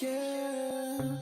Yeah.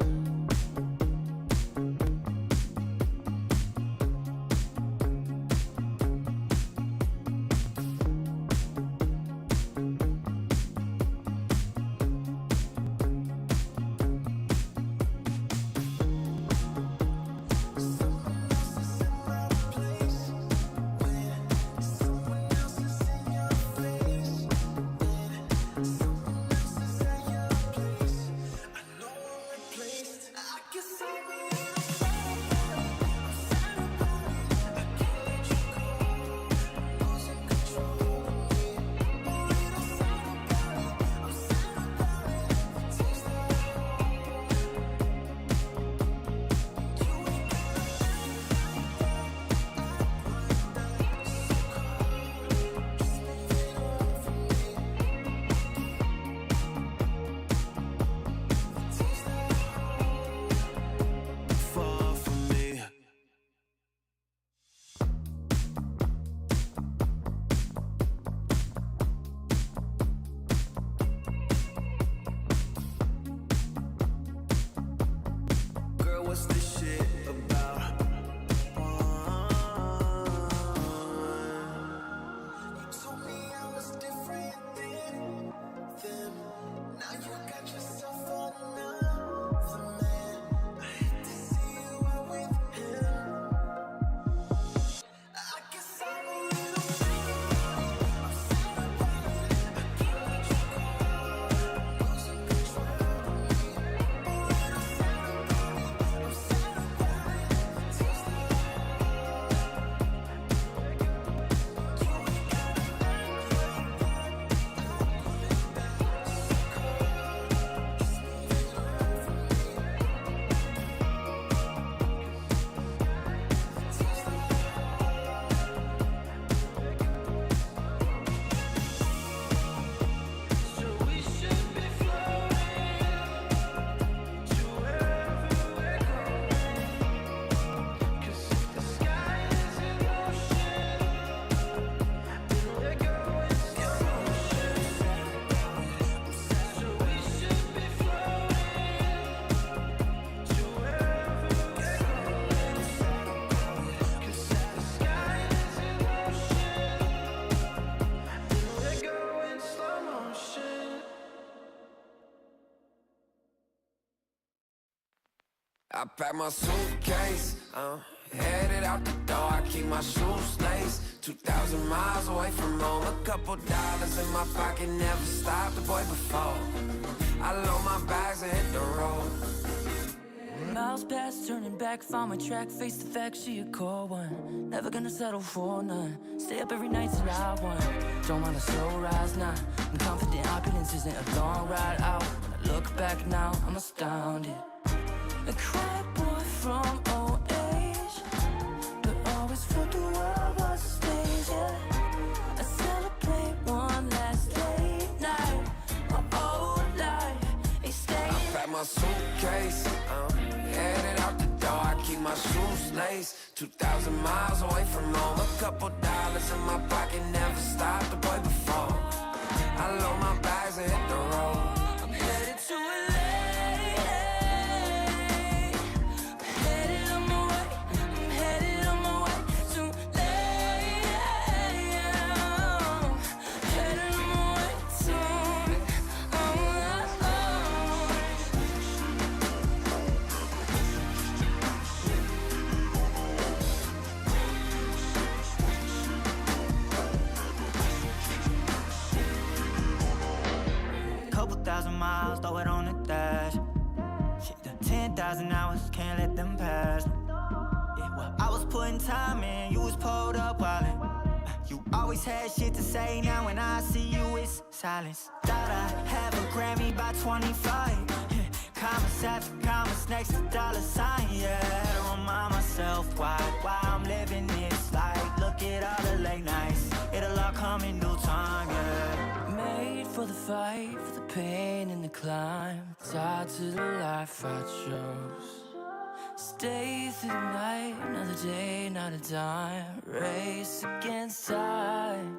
I pack my suitcase, headed out the door, I keep my shoes laced. 2,000 miles away from home, a couple dollars in my pocket, never stopped the boy before. I load my bags and hit the road. Miles past, turning back, found my track, face the fact, she a cold one. Never gonna settle for none, stay up every night till I won. Don't want a slow rise now, I'm confident opulence isn't a long ride out. When I look back now, I'm astounded. A quiet boy from old age, but always felt the world was a stage, yeah. I celebrate one last late night, my old life ain't staying. I pack my suitcase, headed out the door, I keep my shoes laced. 2,000 miles away from home, a couple dollars in my pocket, never stopped the boy before. I load my bags and hit the road. I'm headed to LA. Miles, throw it on the dash. Shit, the 10,000 hours, can't let them pass. Yeah, well, I was putting time in, you was pulled up wildin'. You always had shit to say, now when I see you, it's silence. Thought I'd have a Grammy by 25. Commas after commas next to dollar sign, yeah. Had to remind myself why I'm living this life. Look at all the late nights, it'll all come in due time, yeah. Made for the fight, for the pain and the climb, tied to the life I chose. Stay through the night, another day, not a dime. Race against time.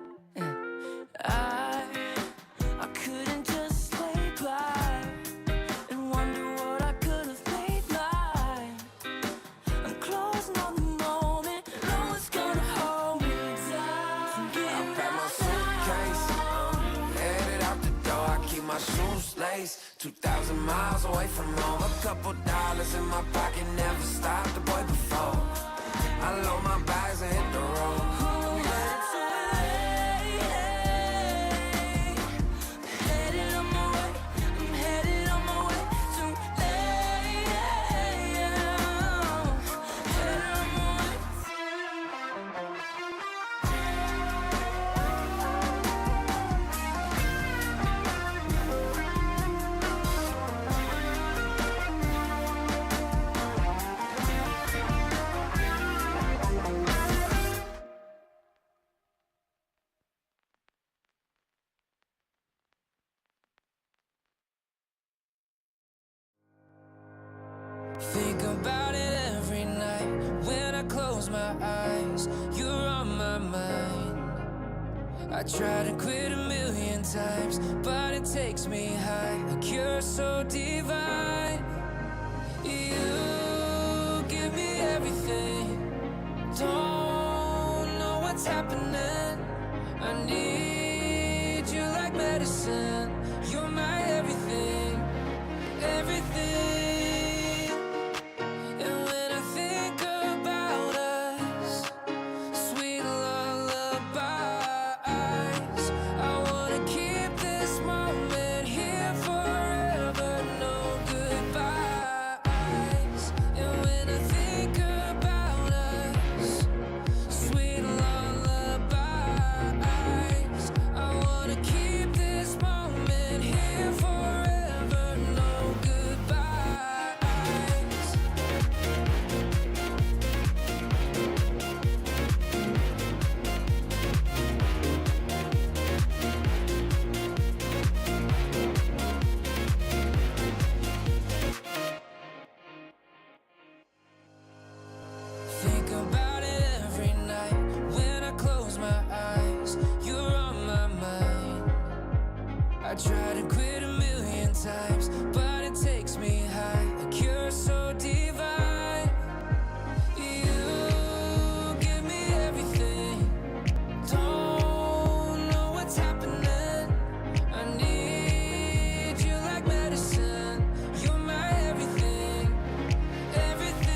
I couldn't just lay by and wonder my eyes, you're on my mind. I try to quit a million times, but it takes me high, like you're so divine. You give me everything, don't know what's happening. I need you like medicine, you're my everything, everything. And when I think about us, sweet lullabies, I wanna keep this moment here forever, no goodbyes. And when I think about us, sweet lullabies, I wanna keep this moment here forever, no goodbyes. Think about it every night when I close my eyes, you're on my mind. I try to quit a million times, but it takes me high, like you're so divine. You give me everything, don't know what's happening. I need you like medicine, you're my everything, everything.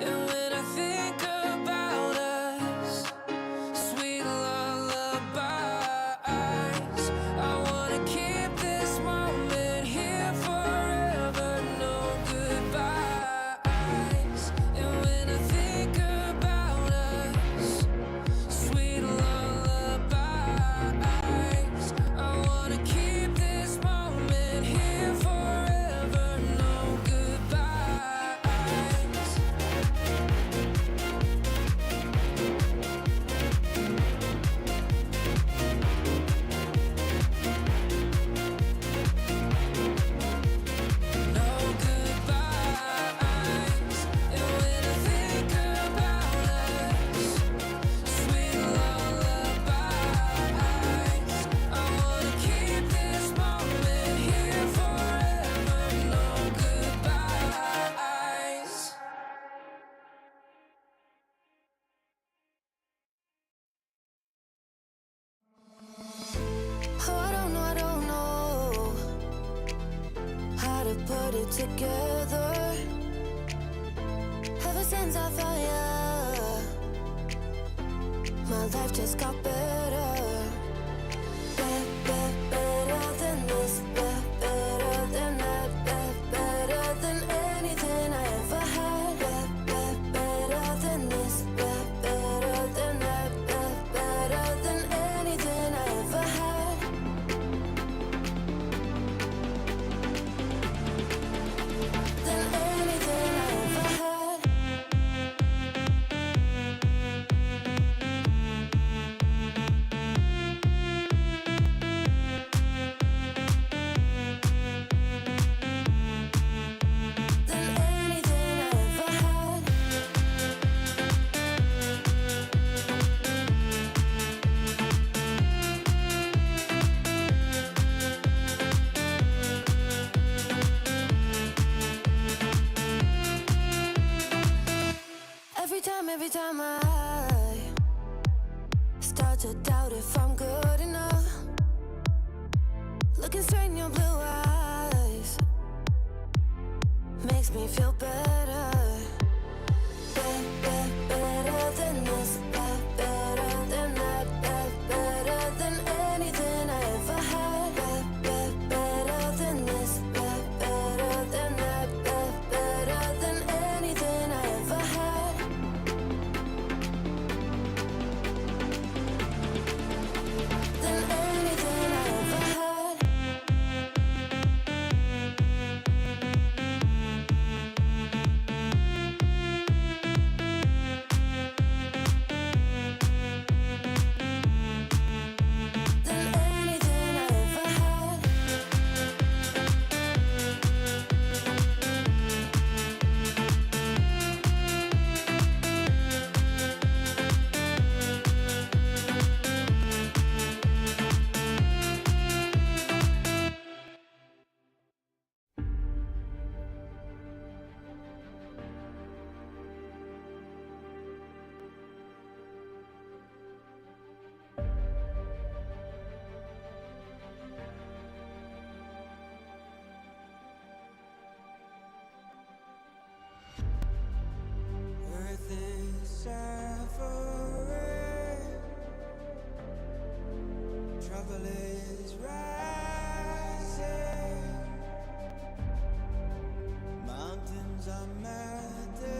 And when I think about us, sweet lullabies, I wanna keep this moment here forever, no goodbyes. And when I think about us, sweet lullabies, I wanna keep this moment here forever, no goodbyes. No goodbyes. And when I think about us, sweet lullabies, I wanna keep this moment here forever, no goodbyes. Oh, I don't know how to put it together. Ever since I found you, my life just got better. Better than this, better than that, better than anything I ever had. Better than this, better than that, better than anything I ever had. Than anything I ever had. Every time I start to doubt if I'm good enough, looking straight in your blue eyes makes me feel better. Better than this, better than that, better than anything I ever had. Better than this, better than that, better than anything I ever had. Than anything I ever had. struggle is rising. Mountains are melting.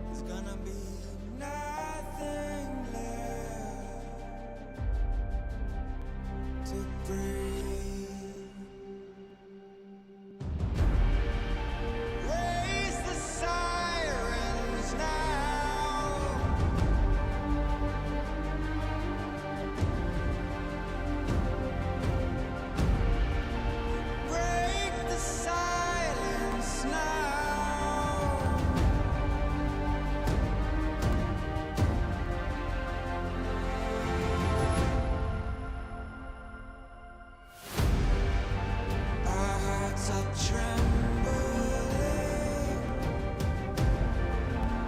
There's gonna be nothing left to breathe. Raise the sirens now. Break the silence now. Our hearts are trembling.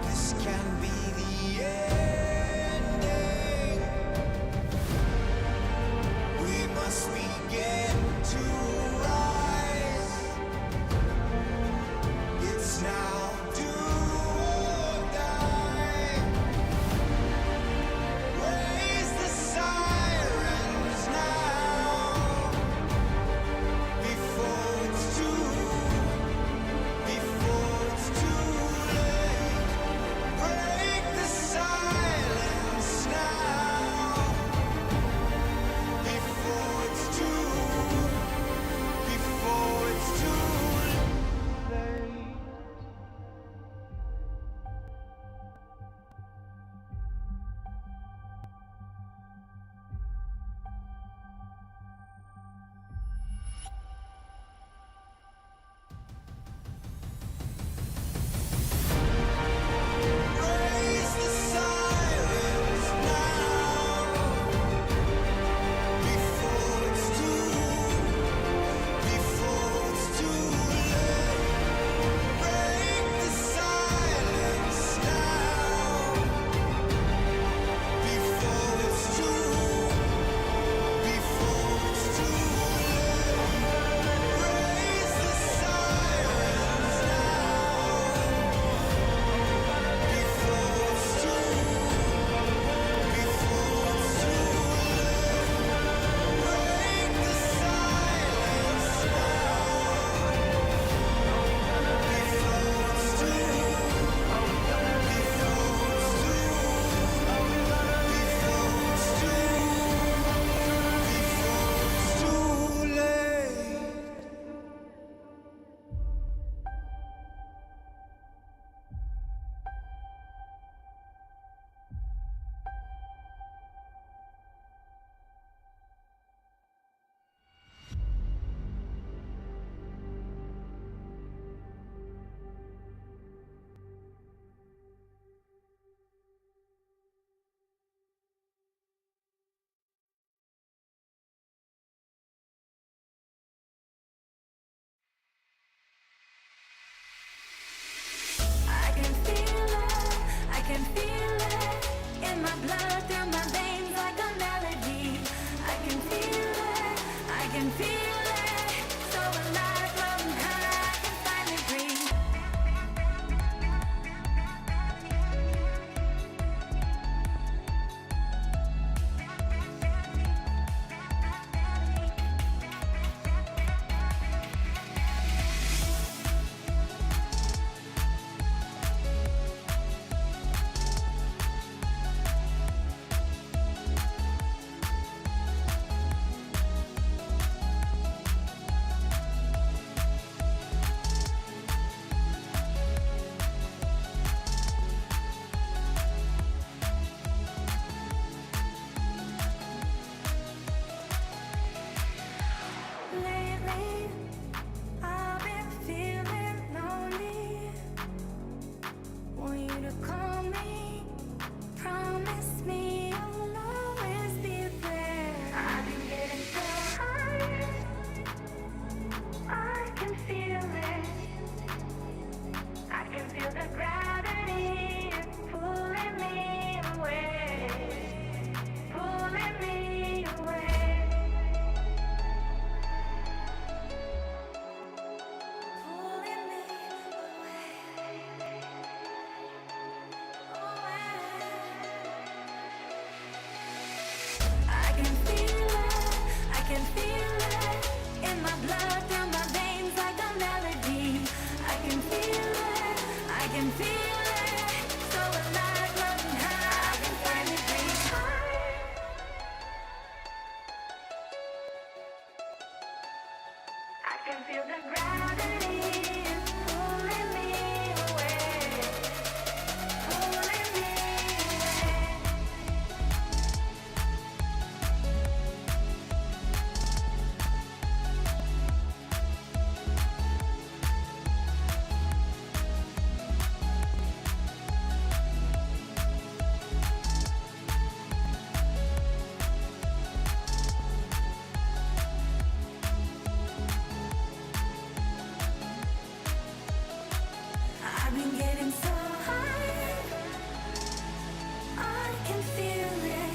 This can be the ending. We must begin to rise. It's now do or die. Raise the sirens now. Before it's too late. Break the silence now. Before it's too late. Raise the sirens now. Before it's too late. Break the silence now. Before it's too late. Raise the sirens I can feel it in my blood, through my veins like a melody. I can feel it, so alive, floating high, I can finally breathe. can feel it, so alive, running high. I can finally breathe. I can feel the gravity is pulling me away, pulling me away. I've been getting so high, I can feel it.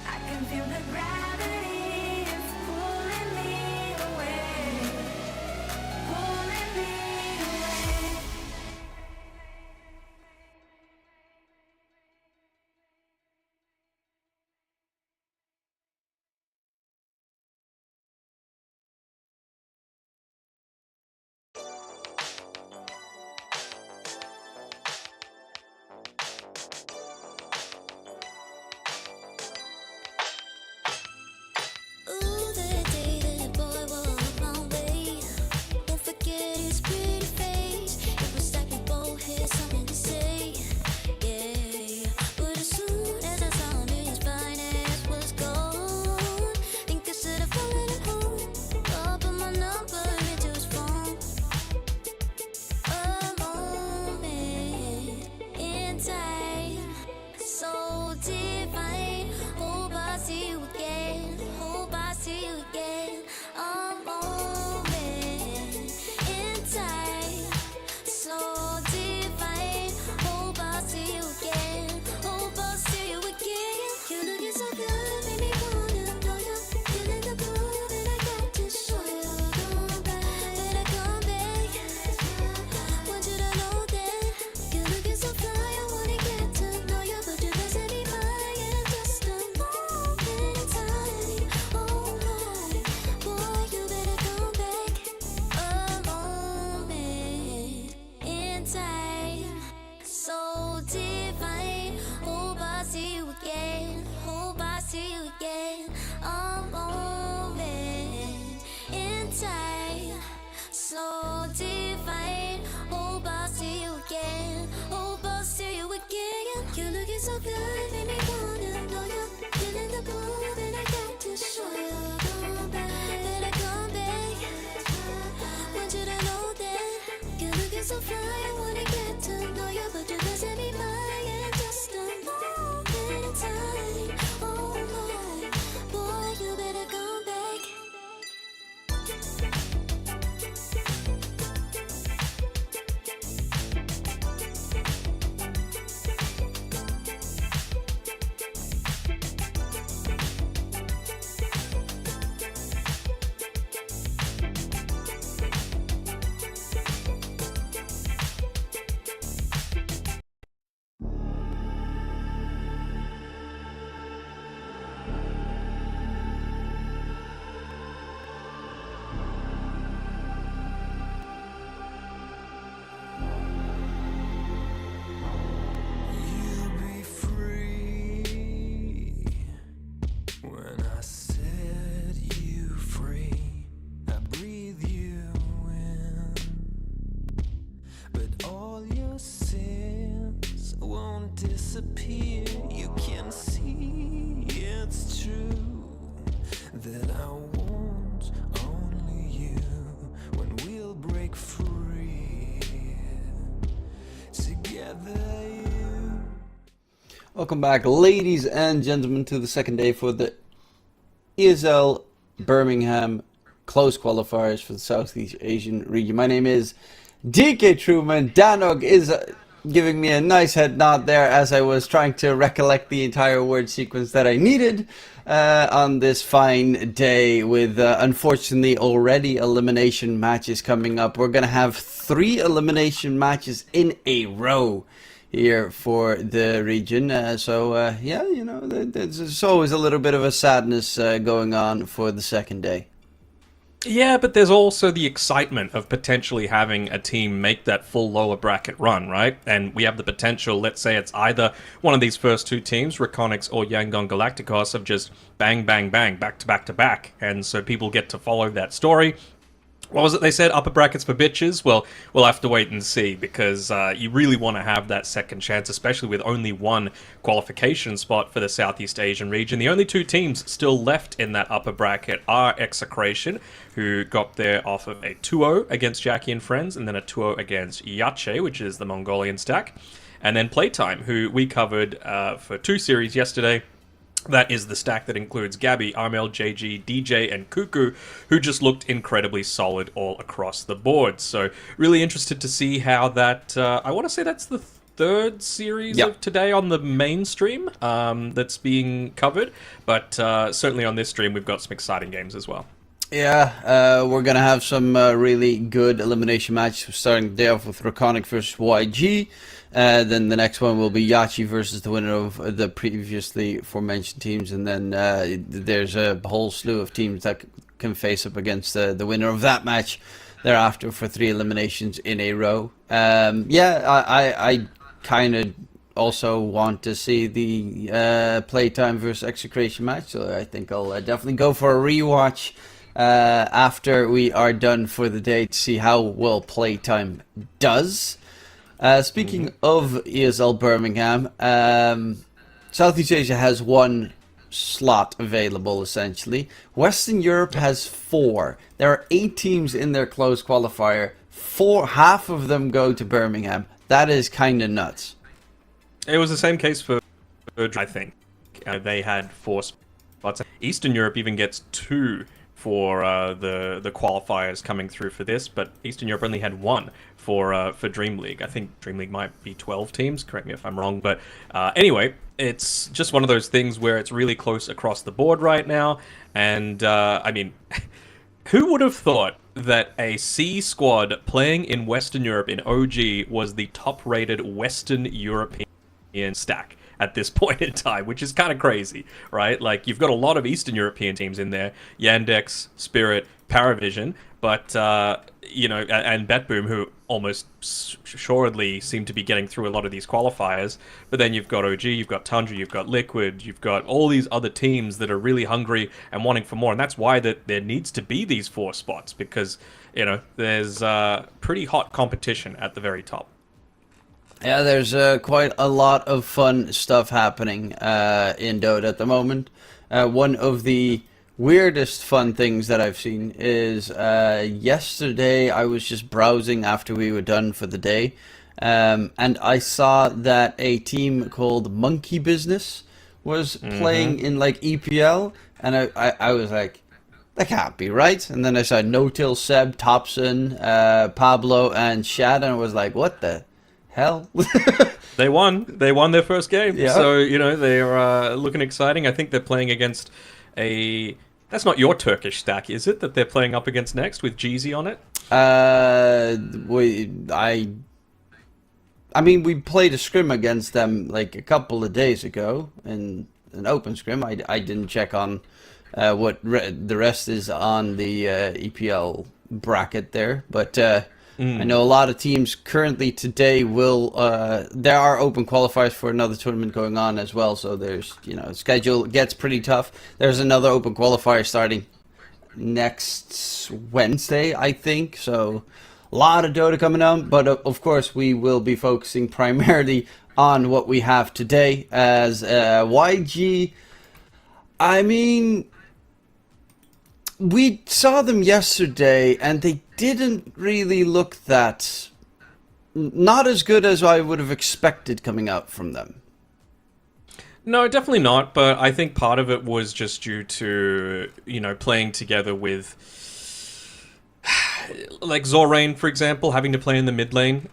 I can feel the gravity is pulling me away, pulling me away. Ooh, the day that a boy walked my way. Won't forget his pretty face. It was like we both had something to say. Yeah, but as soon as I saw him, his fine ass was gone. Think I should have followed him home. Or put my number into his phone. A moment in time, so divine. Hope I see you again. Hope I see you again. A moment in time, so divine. Hope I see you again. Hope I see you again. You looking so good, made me wanna know you. Feeling the groove, and I got to show you. Come back, better come back. Want you to know that you're looking so fly. I wanna get to know you, but you're missing me by in just a moment in time. Oh my, boy, you better come back. A moment in time, so divine. Hope I see you again. Hope I see you again. A moment in time, so divine. Hope I see you again. Hope I see you again. You're looking so good, made me wanna know you. Feeling the groove, and I got to show you. Come back, better come back. Want you to know that you're looking so fly. I wanna get to know you, but you're missing me by in just a moment in time. Oh my, boy, you better come back. You'll be free when I set you free. I breathe you in, but all your sins won't disappear. You can see it's true that I want only you when we'll break free together. You. Welcome back, ladies and gentlemen, to the second day for the ESL Birmingham close qualifiers for the Southeast Asian region. My name is DK Truman. Danog is giving me a nice head nod there as I was trying to recollect the entire word sequence that I needed on this fine day with unfortunately already elimination matches coming up. We're going to have 3 elimination matches in a row here for the region. Yeah, you know, there's always a little bit of a sadness going on for the second day. Yeah, but there's also the excitement of potentially having a team make that full lower bracket run, right? And we have the potential, let's say it's either one of these first two teams, REKONIX or Yangon Galacticos, of just bang, bang, bang, back to back to back. And so people get to follow that story. What was it they said? Upper brackets for bitches? Well, we'll have to wait and see, because you really want to have that second chance, especially with only one qualification spot for the Southeast Asian region. The only two teams still left in that upper bracket are Execration, who got there off of a 2-0 against Jackky and Friends, and then a 2-0 against Yache, which is the Mongolian stack. And then Playtime, who we covered for two series yesterday. That is the stack that includes Gabby, Armel, JG, DJ, and Cuckoo, who just looked incredibly solid all across the board. So really interested to see how that... I want to say that's the third series of today on the mainstream that's being covered. But certainly on this stream, we've got some exciting games as well. Yeah, we're going to have some really good elimination matches, starting the day off with REKONIX versus YG. Then the next one will be Yachi versus the winner of the previously aforementioned teams. And then there's a whole slew of teams that can face up against the winner of that match thereafter for 3 eliminations in a row. I kind of also want to see the Playtime versus Execration match. So I think I'll definitely go for a rewatch after we are done for the day to see how well Playtime does. Speaking of ESL Birmingham, Southeast Asia has 1 slot available, essentially. Western Europe has 4. There are 8 teams in their closed qualifier. Half of them go to Birmingham. That is kind of nuts. It was the same case for, I think. They had 4 spots. Eastern Europe even gets 2 for the qualifiers coming through for this, but Eastern Europe only had 1 for Dream League. I think Dream League might be 12 teams, correct me if I'm wrong, but anyway, it's just one of those things where it's really close across the board right now, and I mean, who would have thought that a C squad playing in Western Europe in OG was the top-rated Western European stack at this point in time, which is kind of crazy, right? Like, you've got a lot of Eastern European teams in there, Yandex, Spirit, Paravision, but, you know, and BetBoom, who almost assuredly seem to be getting through a lot of these qualifiers, but then you've got OG, you've got Tundra, you've got Liquid, you've got all these other teams that are really hungry and wanting for more, and that's why that there needs to be these 4 spots, because, you know, there's pretty hot competition at the very top. Yeah, there's quite a lot of fun stuff happening in Dota at the moment. One of the weirdest fun things that I've seen is yesterday I was just browsing after we were done for the day, and I saw that a team called Monkey Business was playing in like EPL, and I was like, that can't be right. And then I saw No-Till, Seb, Thompson, Pablo, and Shad, and I was like, what the hell? They won their first game. Yeah. So, you know, they're looking exciting. I think they're playing against a... That's not your Turkish stack, is it, that they're playing up against next with Jeezy on it? I mean, we played a scrim against them like a couple of days ago in an open scrim. I didn't check on what the rest is on the EPL bracket there, but I know a lot of teams currently today will. There are open qualifiers for another tournament going on as well, so there's, you know, schedule gets pretty tough. There's another open qualifier starting next Wednesday, I think. So a lot of Dota coming out, but of course we will be focusing primarily on what we have today as YG. I mean, we saw them yesterday, and they didn't really look not as good as I would have expected coming out from them. No, definitely not, but I think part of it was just due to, you know, playing together with, like, Zorain, for example, having to play in the mid lane,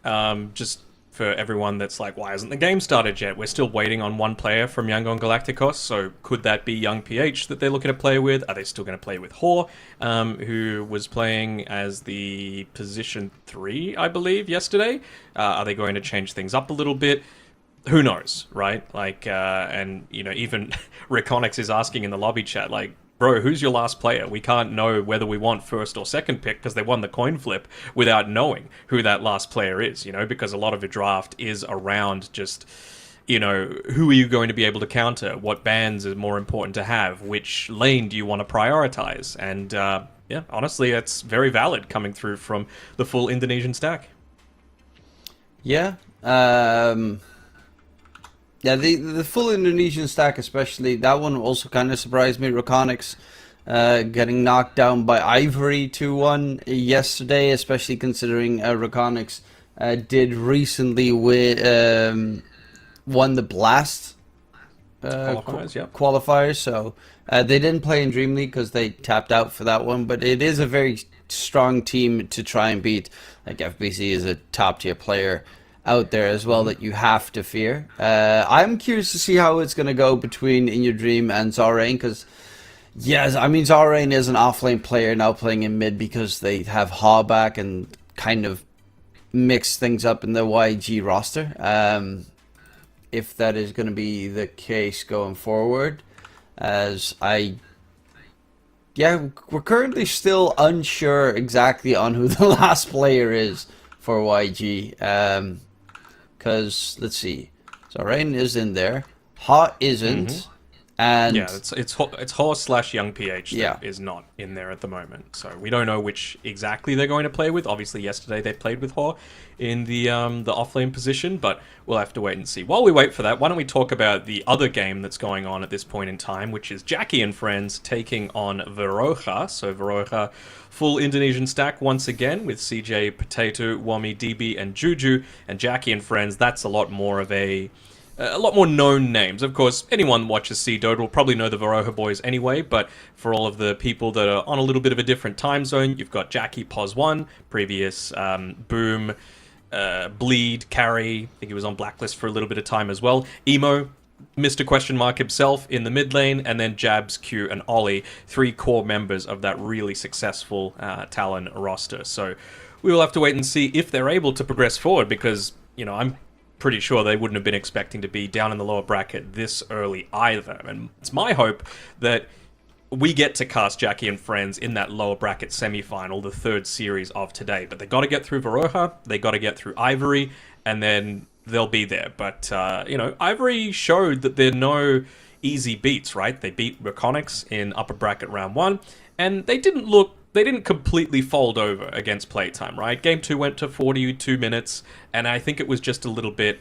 just for everyone that's like, why hasn't the game started yet? We're still waiting on one player from Yangon Galacticos, so could that be Young PH that they're looking to play with? Are they still going to play with Hor, who was playing as the position 3, I believe, yesterday? Are they going to change things up a little bit? Who knows, right? Like, and, you know, even REKONIX is asking in the lobby chat, like, bro, who's your last player? We can't know whether we want first or second pick because they won the coin flip without knowing who that last player is, you know, because a lot of your draft is around just, you know, who are you going to be able to counter? What bans is more important to have? Which lane do you want to prioritize? And, yeah, honestly, it's very valid coming through from the full Indonesian stack. Yeah. Yeah, the full Indonesian stack especially, that one also kind of surprised me. REKONIX getting knocked down by Ivory 2-1 yesterday, especially considering REKONIX did recently won the Blast qualifiers, so they didn't play in Dream League because they tapped out for that one, but it is a very strong team to try and beat. Like, FBC is a top tier player out there as well that you have to fear. I'm curious to see how it's going to go between In Your Dream and Zarain, because yes, I mean, Zarain is an offlane player now playing in mid because they have Ha back and kind of mix things up in the YG roster. If that is going to be the case going forward, we're currently still unsure exactly on who the last player is for YG. Because let's see, Zarain is in there, Ha isn't, and yeah, it's Horse / Young PH that is not in there at the moment. So we don't know which exactly they're going to play with. Obviously, yesterday they played with Hor in the offlane position, but we'll have to wait and see. While we wait for that, why don't we talk about the other game that's going on at this point in time, which is Jackky and friends taking on Veroja. So Veroja, full Indonesian stack once again with CJ, Potato, Wami, DB, and Juju, and Jackky and friends. That's a lot more of a lot more known names. Of course, anyone who watches C Dota will probably know the Veroja boys anyway, but for all of the people that are on a little bit of a different time zone, you've got Jackky, Pos1, previous Boom, Bleed, Carry, I think he was on Blacklist for a little bit of time as well, Emo, Mr. Question Mark himself in the mid lane, and then Jabs, Q, and Ollie, 3 core members of that really successful Talon roster. So we will have to wait and see if they're able to progress forward, because, you know, I'm pretty sure they wouldn't have been expecting to be down in the lower bracket this early either. And it's my hope that we get to cast Jackky and friends in that lower bracket semi-final, the third series of today. But they got to get through Veroja, they got to get through Ivory, and then they'll be there. But, you know, Ivory showed that they're no easy beats, right? They beat REKONIX in upper bracket round 1, and they didn't completely fold over against playtime, right? Game 2 went to 42 minutes, and I think it was just a little bit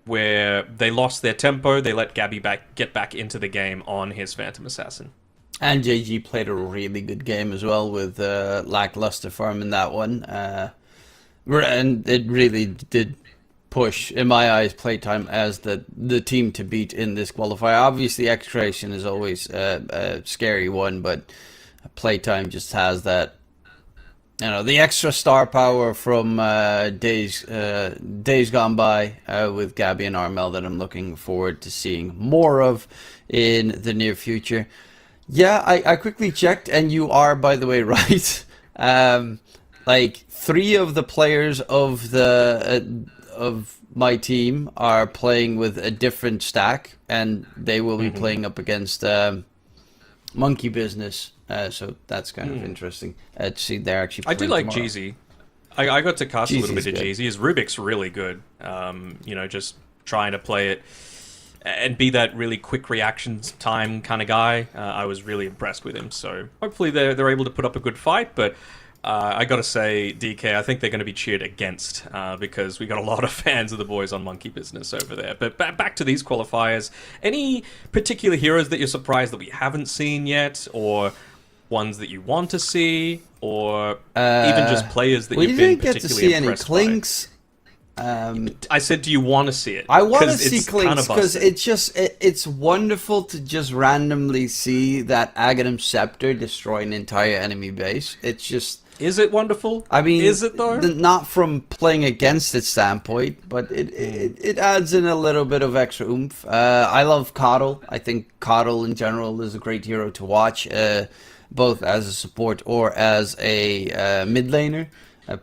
where they lost their tempo. They let Gabby get back into the game on his Phantom Assassin. And JG played a really good game as well with lackluster farm in that one. And it really did push, in my eyes, playtime as the team to beat in this qualifier. Obviously, X-Creation is always a scary one, but playtime just has that, you know, the extra star power from days gone by with Gabby and Armel that I'm looking forward to seeing more of in the near future. Yeah, I quickly checked, and you are, by the way, right. Like 3 of the players of of my team are playing with a different stack, and they will be playing up against Monkey Business. So that's kind of interesting to see they're actually playing. I do like tomorrow. Jeezy. I got to cast a little bit of good. Jeezy. His Rubik's really good. You know, just trying to play it and be that really quick reaction time kind of guy. I was really impressed with him. So hopefully they're able to put up a good fight. But I got to say, DK, I think they're going to be cheered against because we got a lot of fans of the boys on Monkey Business over there. But back to these qualifiers. Any particular heroes that you're surprised that we haven't seen yet, or ones that you want to see, or even just players that you've been particularly impressed by? We didn't get to see any Clinks. I said, do you want to see it? I want to see Clinks because it's wonderful to just randomly see that Aghanim Scepter destroy an entire enemy base. It's just... Is it wonderful? I mean, is it though? Not from playing against its standpoint, but it adds in a little bit of extra oomph. I love Coddle. I think Coddle in general is a great hero to watch, both as a support or as a mid laner.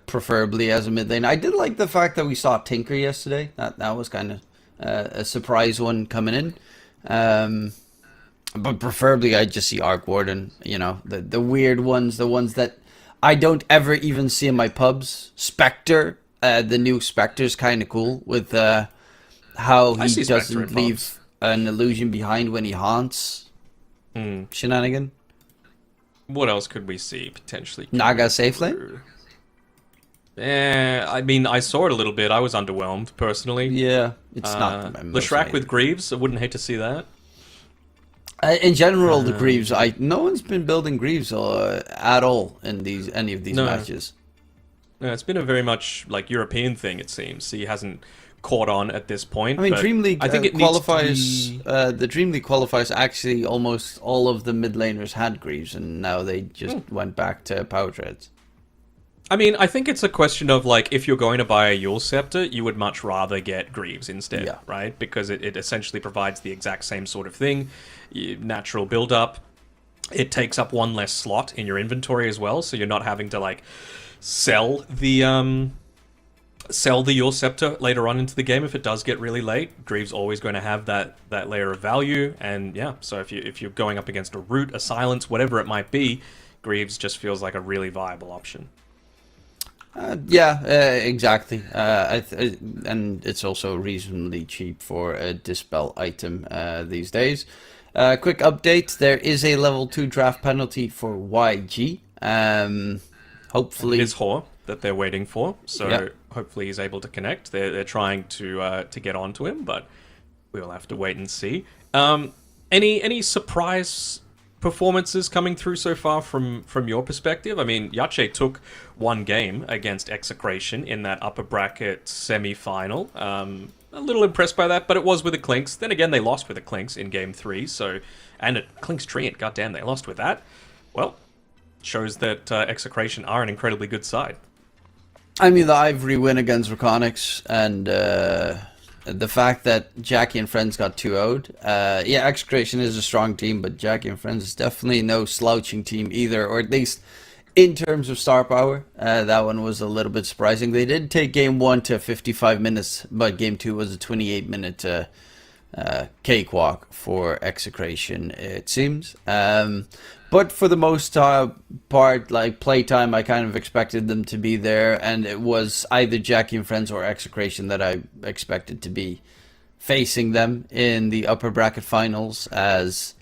Preferably as a mid lane. I did like the fact that we saw Tinker yesterday. That was kind of a surprise one coming in. But preferably, I just see Arc Warden. You know, the weird ones, the ones that I don't ever even see in my pubs. Spectre, the new Spectre's kind of cool with how he doesn't leave an illusion behind when he haunts. Shenanigan. What else could we see potentially? Naga safe lane? I mean, I saw it a little bit. I was underwhelmed personally. Yeah, it's not. Leshrac with Greaves. I wouldn't hate to see that. In general, the Greaves. No one's been building Greaves at all in any of these matches. No, it's been a very much like European thing. It seems he hasn't caught on at this point. I mean, Dream League I think it qualifies. The Dream League qualifies. Actually, almost all of the mid laners had Greaves, and now they just went back to Power Treads. I mean, I think it's a question of, like, if you're going to buy a Yule Scepter, you would much rather get Greaves instead, right? Because it essentially provides the exact same sort of thing. Natural build-up. It takes up one less slot in your inventory as well, so you're not having to, like, sell the Yule Scepter later on into the game if it does get really late. Greaves always going to have that layer of value, and yeah, so if you're going up against a Root, a Silence, whatever it might be, Greaves just feels like a really viable option. Exactly. And it's also reasonably cheap for a Dispel item these days. Quick update, there is a level 2 draft penalty for YG. Hopefully... It is Hor that they're waiting for, so hopefully he's able to connect. They're trying to get onto him, but we'll have to wait and see. Any surprise performances coming through so far from your perspective? I mean, Yache took one game against Execration in that upper bracket semi-final. A little impressed by that, but it was with the Clinks. Then again, they lost with the Clinks in game 3, so... And at Clinks Treant, goddamn, they lost with that. Well, shows that Execration are an incredibly good side. I mean, the Ivory win against REKONIX, and the fact that Jackky and Friends got 2-0'd. Execration is a strong team, but Jackky and Friends is definitely no slouching team either, or at least in terms of star power. That one was a little bit surprising. They did take game 1 to 55 minutes, but game 2 was a 28-minute cakewalk for Execration, it seems. But for the most part, like playtime, I kind of expected them to be there, and it was either Jackky and Friends or Execration that I expected to be facing them in the upper bracket finals. As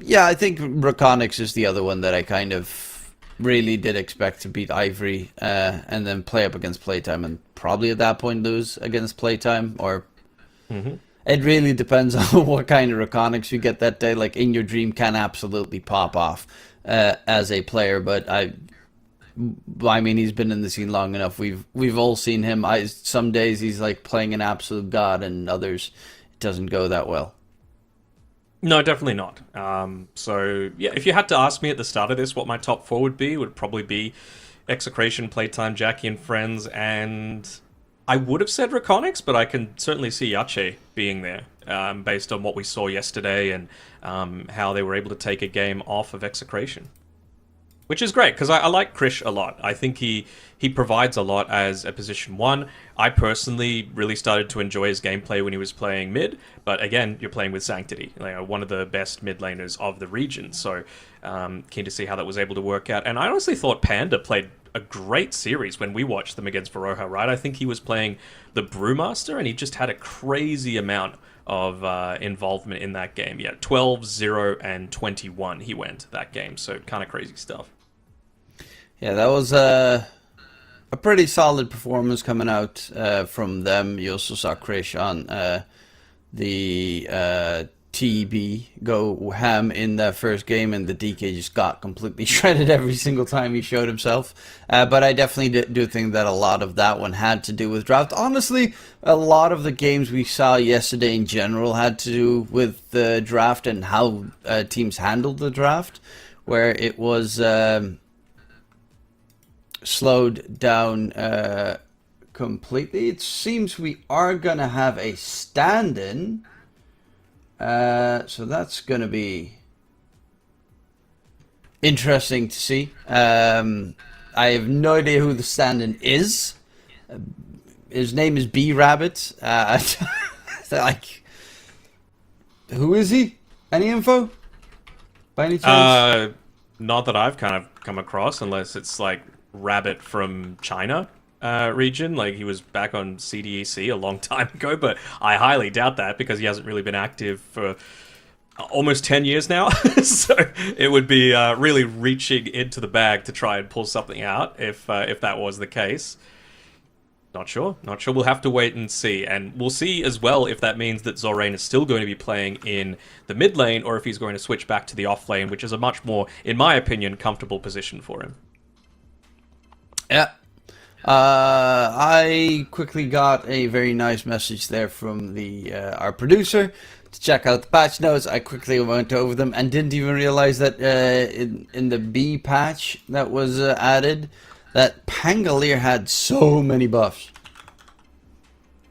I think REKONIX is the other one that I kind of really did expect to beat Ivory, and then play up against Playtime, and probably at that point lose against Playtime, or. It really depends on what kind of REKONIX you get that day. Like, In Your Dream can absolutely pop off as a player, but I mean, he's been in the scene long enough. We've all seen him. Some days he's like playing an absolute god, and others it doesn't go that well. No, definitely not. If you had to ask me at the start of this what my top 4 would probably be Execration, Playtime, Jackky and Friends, and... I would have said REKONIX, but I can certainly see Yache being there, based on what we saw yesterday and how they were able to take a game off of Execration. Which is great, because I like Krish a lot. I think he provides a lot as a position 1. I personally really started to enjoy his gameplay when he was playing mid, but again, you're playing with Sanctity, one of the best mid laners of the region, so keen to see how that was able to work out. And I honestly thought Panda played a great series when we watched them against Varoha, right? I think he was playing the Brewmaster, and he just had a crazy amount of involvement in that game. 12, 0, and 21 he went that game, so kind of crazy stuff. Yeah, that was a pretty solid performance coming out from them. You also saw Krish on the TB go ham in that first game, and the DK just got completely shredded every single time he showed himself. But I definitely do think that a lot of that one had to do with draft. Honestly, a lot of the games we saw yesterday in general had to do with the draft and how teams handled the draft, where it was slowed down completely. It seems we are going to have a stand-in. So that's going to be interesting to see. I have no idea who the stand-in is. His name is B Rabbit. Like, who is he? Any info? By any chance? Not that I've kind of come across, unless it's like Rabbit from China region. Like he was back on CDEC a long time ago, but I highly doubt that because he hasn't really been active for almost 10 years now. So it would be really reaching into the bag to try and pull something out if that was the case. Not sure. We'll have to wait and see. And we'll see as well if that means that Zorain is still going to be playing in the mid lane or if he's going to switch back to the off lane, which is a much more, in my opinion, comfortable position for him. Yeah. I quickly got a very nice message there from our producer to check out the patch notes. I quickly went over them and didn't even realize that in the B patch that was added, that Pangolier had so many buffs.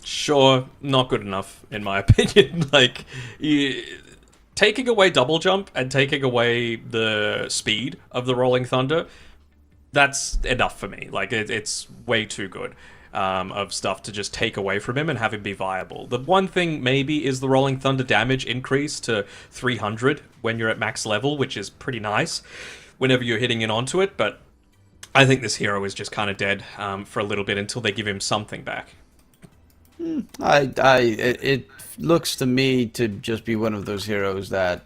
Sure, not good enough, in my opinion. Like, taking away double jump and taking away the speed of the Rolling Thunder, that's enough for me. Like, it's way too good of stuff to just take away from him and have him be viable. The one thing, maybe, is the Rolling Thunder damage increase to 300 when you're at max level, which is pretty nice whenever you're hitting in onto it, but I think this hero is just kind of dead for a little bit until they give him something back. It looks to me to just be one of those heroes that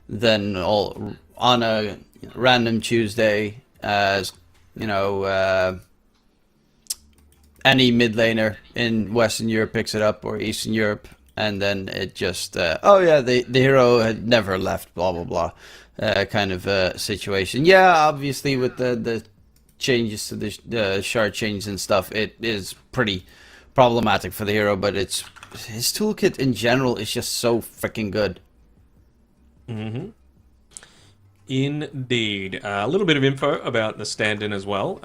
then on a random Tuesday, as you know, any mid laner in Western Europe picks it up or Eastern Europe, and then it just oh yeah, the hero had never left, blah blah blah, kind of situation. Yeah, obviously with the changes to the shard change and stuff, it is pretty problematic for the hero, but his toolkit in general is just so freaking good. Mm-hmm. Indeed. A little bit of info about the stand-in as well.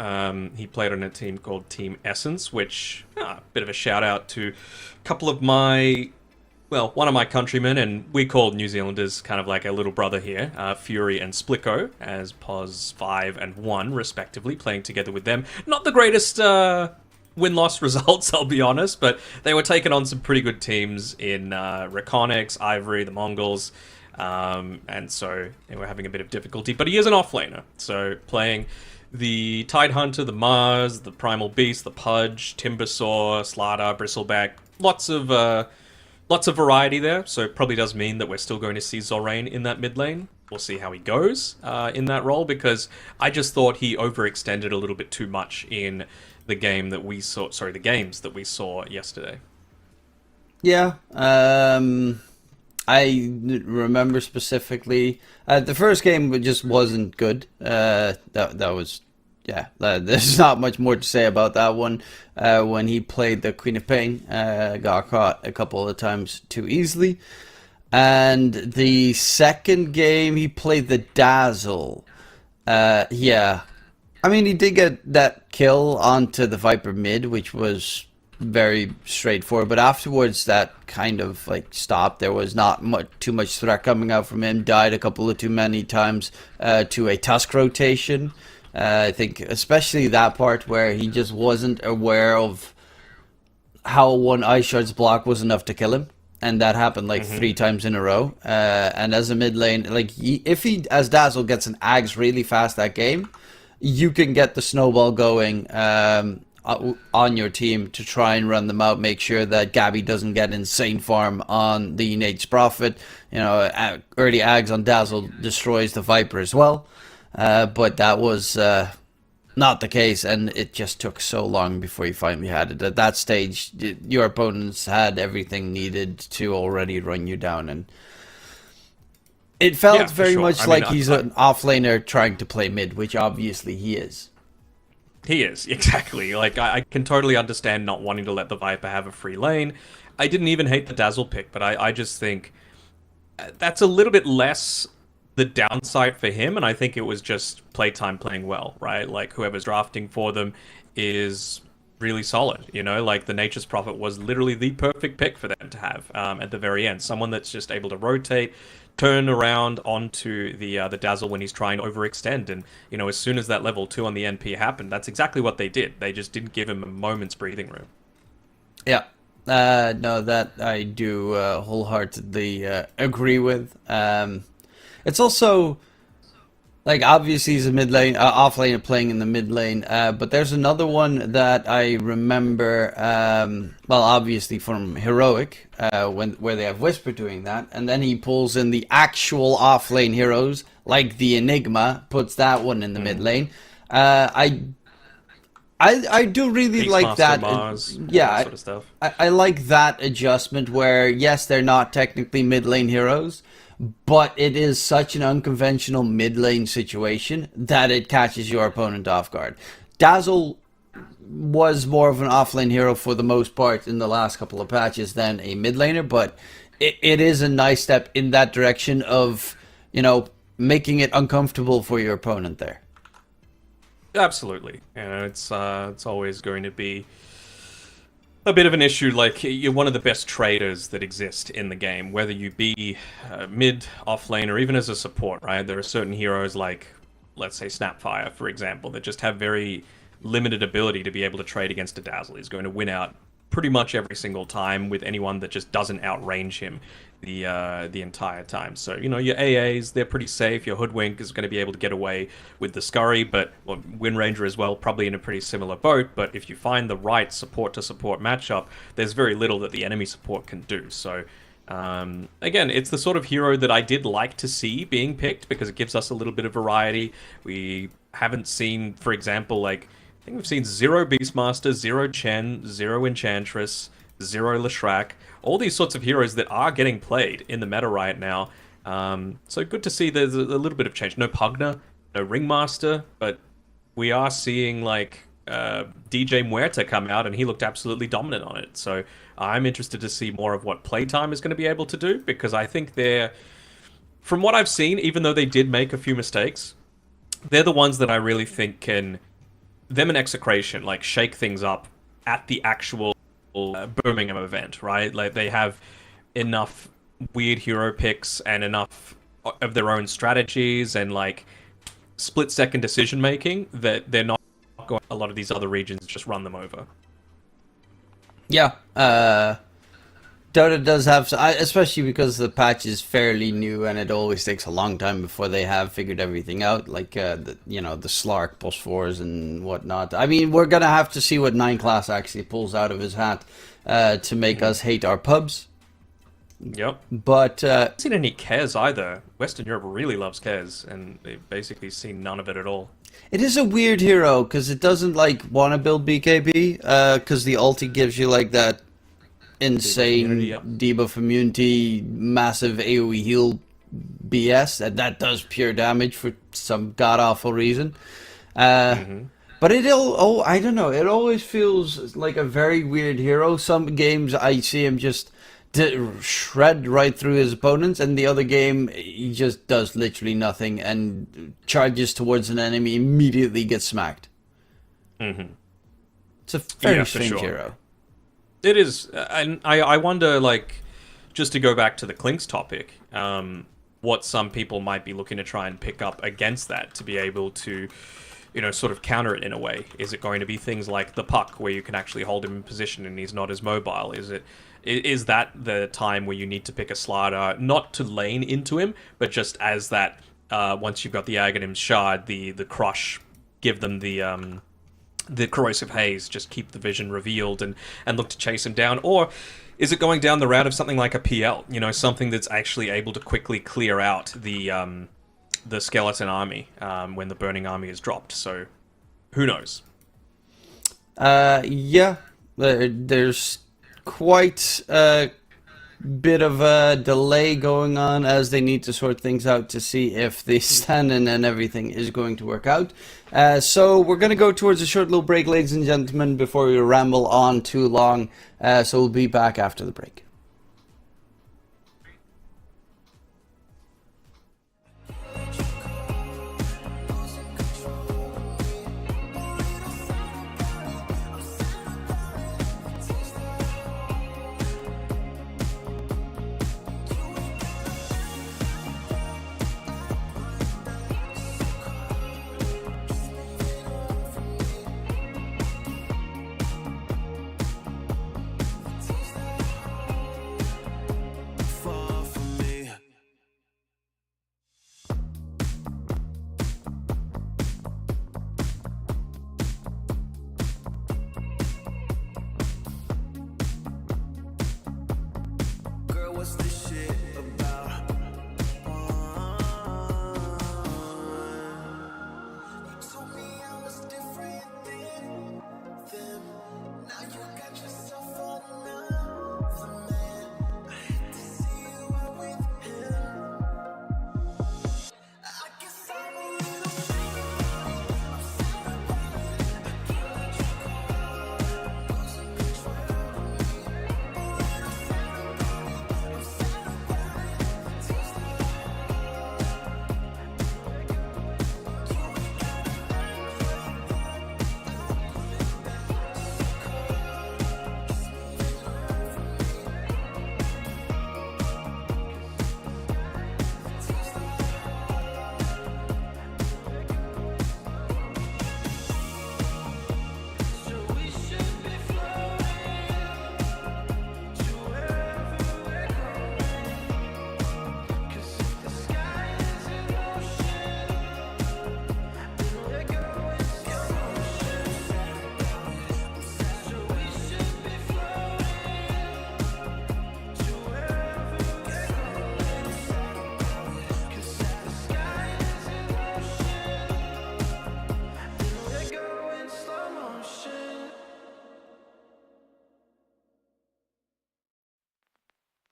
He played on a team called Team Essence, which, a bit of a shout out to a couple of one of my countrymen, and we call New Zealanders kind of like a little brother here, Fury and Splicko, as POS 5 and 1, respectively, playing together with them. Not the greatest win-loss results, I'll be honest, but they were taking on some pretty good teams in REKONIX, Ivory, the Mongols, and so they were having a bit of difficulty. But he is an offlaner, so playing the Tidehunter, the Mars, the Primal Beast, the Pudge, Timbersaw, Slardar, Bristleback, lots of variety there, so it probably does mean that we're still going to see Zorain in that mid lane. We'll see how he goes in that role, because I just thought he overextended a little bit too much in the games that we saw yesterday. Yeah, I remember specifically the first game just wasn't good. That was. Yeah, there's not much more to say about that one. When he played the Queen of Pain, got caught a couple of times too easily. And the second game, he played the Dazzle. Yeah. I mean, he did get that kill onto the Viper mid, which was very straightforward. But afterwards, that kind of like stopped. There was not too much threat coming out from him. Died a couple of too many times to a Tusk rotation. I think especially that part where he just wasn't aware of how one Ice Shard's block was enough to kill him, and that happened like 3 times in a row. And as a mid lane, like if he as Dazzle gets an Ags really fast that game, you can get the snowball going on your team to try and run them out. Make sure that Gabby doesn't get insane farm on the Nate's Prophet. You know, early Ags on Dazzle destroys the Viper as well. But that was not the case, and it just took so long before you finally had it. At that stage, your opponents had everything needed to already run you down, and it felt very much like he's an offlaner trying to play mid, which obviously he is. He is, exactly. Like, I can totally understand not wanting to let the Viper have a free lane. I didn't even hate the Dazzle pick, but I just think that's a little bit less the downside for him, and I think it was just playtime playing well, right? Like, whoever's drafting for them is really solid, you know? Like, the Nature's Prophet was literally the perfect pick for them to have at the very end. Someone that's just able to rotate, turn around onto the Dazzle when he's trying to overextend, and, you know, as soon as that level 2 on the NP happened, that's exactly what they did. They just didn't give him a moment's breathing room. Yeah. No, that I do wholeheartedly agree with. It's also like obviously he's a mid lane, off lane playing in the mid lane. But there's another one that I remember. Well, obviously from Heroic, where they have Whisper doing that, and then he pulls in the actual off lane heroes like the Enigma, puts that one in the mid lane. I do really like that. Mars, yeah, that sort of stuff. I like that adjustment where, yes, they're not technically mid lane heroes, but it is such an unconventional mid lane situation that it catches your opponent off guard. Dazzle was more of an off lane hero for the most part in the last couple of patches than a mid laner, but it is a nice step in that direction of, making it uncomfortable for your opponent there. Absolutely. It's always going to be a bit of an issue. Like, you're one of the best traders that exist in the game, whether you be mid, off lane, or even as a support, right? There are certain heroes like, let's say, Snapfire, for example, that just have very limited ability to be able to trade against a Dazzle. He's going to win out pretty much every single time with anyone that just doesn't outrange him the entire time. So, your AAs, they're pretty safe. Your Hoodwink is going to be able to get away with the Scurry, but Wind Ranger as well, probably in a pretty similar boat. But if you find the right support-to-support matchup, there's very little that the enemy support can do. So, again, it's the sort of hero that I did like to see being picked because it gives us a little bit of variety. We haven't seen, for example, I think we've seen 0 Beastmaster, 0 Chen, 0 Enchantress, 0 Leshrac, all these sorts of heroes that are getting played in the meta right now. So good to see there's a little bit of change. No Pugna, no Ringmaster, but we are seeing DJ Muerta come out and he looked absolutely dominant on it. So I'm interested to see more of what Playtime is going to be able to do, because I think from what I've seen, even though they did make a few mistakes, they're the ones that I really think can, them and Execration, shake things up at the actual Birmingham event, right? They have enough weird hero picks and enough of their own strategies and split-second decision-making that they're not going, a lot of these other regions just run them over. Yeah, Dota does have, especially because the patch is fairly new and it always takes a long time before they have figured everything out, the Slark plus 4s and whatnot. I mean, we're going to have to see what 9 class actually pulls out of his hat to make us hate our pubs. Yep. But I haven't seen any Kez either. Western Europe really loves Kez, and they've basically seen none of it at all. It is a weird hero because it doesn't want to build BKB because the ulti gives you that insane debuff immunity, massive AoE heal BS that does pure damage for some god awful reason. But I don't know. It always feels like a very weird hero. Some games I see him just shred right through his opponents, and the other game he just does literally nothing and charges towards an enemy, immediately gets smacked. It's a very strange hero. It is, and I wonder, just to go back to the Clinks topic, what some people might be looking to try and pick up against that to be able to, sort of counter it in a way. Is it going to be things like the Puck, where you can actually hold him in position and he's not as mobile? Is that the time where you need to pick a slider, not to lane into him, but just as that, once you've got the Aghanim Shard, the Crush, give them the Corrosive Haze, just keep the vision revealed and look to chase him down? Or is it going down the route of something like a PL, something that's actually able to quickly clear out the skeleton army when the burning army is dropped? So who knows? Yeah, there's quite a bit of a delay going on as they need to sort things out to see if the stand-in and everything is going to work out. So we're going to go towards a short little break, ladies and gentlemen, before we ramble on too long. So we'll be back after the break.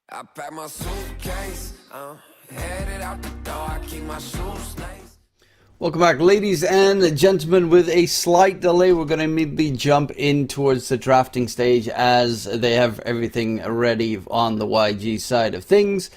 I pack my suitcase, headed out the door. I keep my shoes laced. Welcome back, ladies and gentlemen. With a slight delay, we're going to immediately jump in towards the drafting stage as they have everything ready on the YG side of things.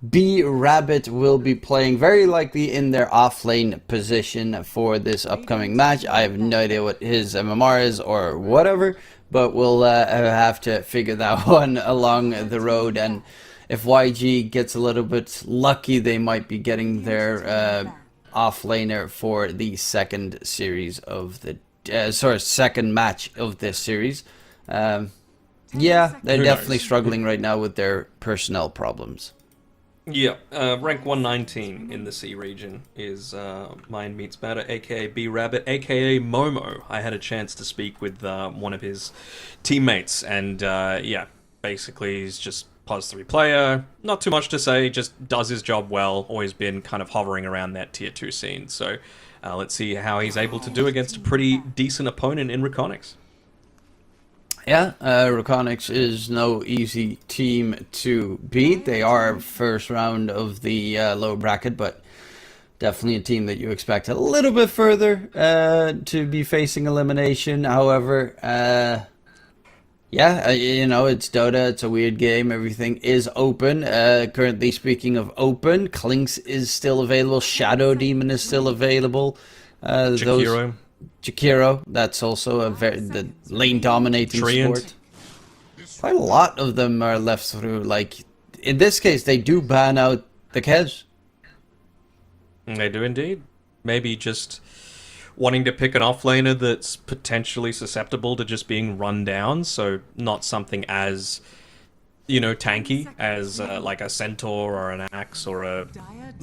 B Rabbit will be playing very likely in their offlane position for this upcoming match. I have no idea what his MMR is or whatever, but we'll have to figure that one along the road. And if YG gets a little bit lucky, they might be getting their offlaner for the second series of the second match of this series. Yeah, they're definitely struggling right now with their personnel problems. Yeah, rank 119 in the C region is Mind Meets Matter, aka B Rabbit, aka Momo. I had a chance to speak with one of his teammates, and yeah, basically he's just +3 player, not too much to say, just does his job well, always been kind of hovering around that tier 2 scene. So let's see how he's able to do against a pretty decent opponent in REKONIX. Yeah, REKONIX is no easy team to beat. They are first round of the lower bracket, but definitely a team that you expect a little bit further to be facing elimination. However, yeah, you know, it's Dota, it's a weird game, everything is open. Currently, speaking of open, Klinks is still available, Shadow Demon is still available. Jakiro, that's also a the lane dominating sport. Quite a lot of them are left through. Like in this case, they do ban out the Kez. They do indeed. Maybe just wanting to pick an offlaner that's potentially susceptible to just being run down, so not something as, you know, tanky as like a Centaur or an Axe or a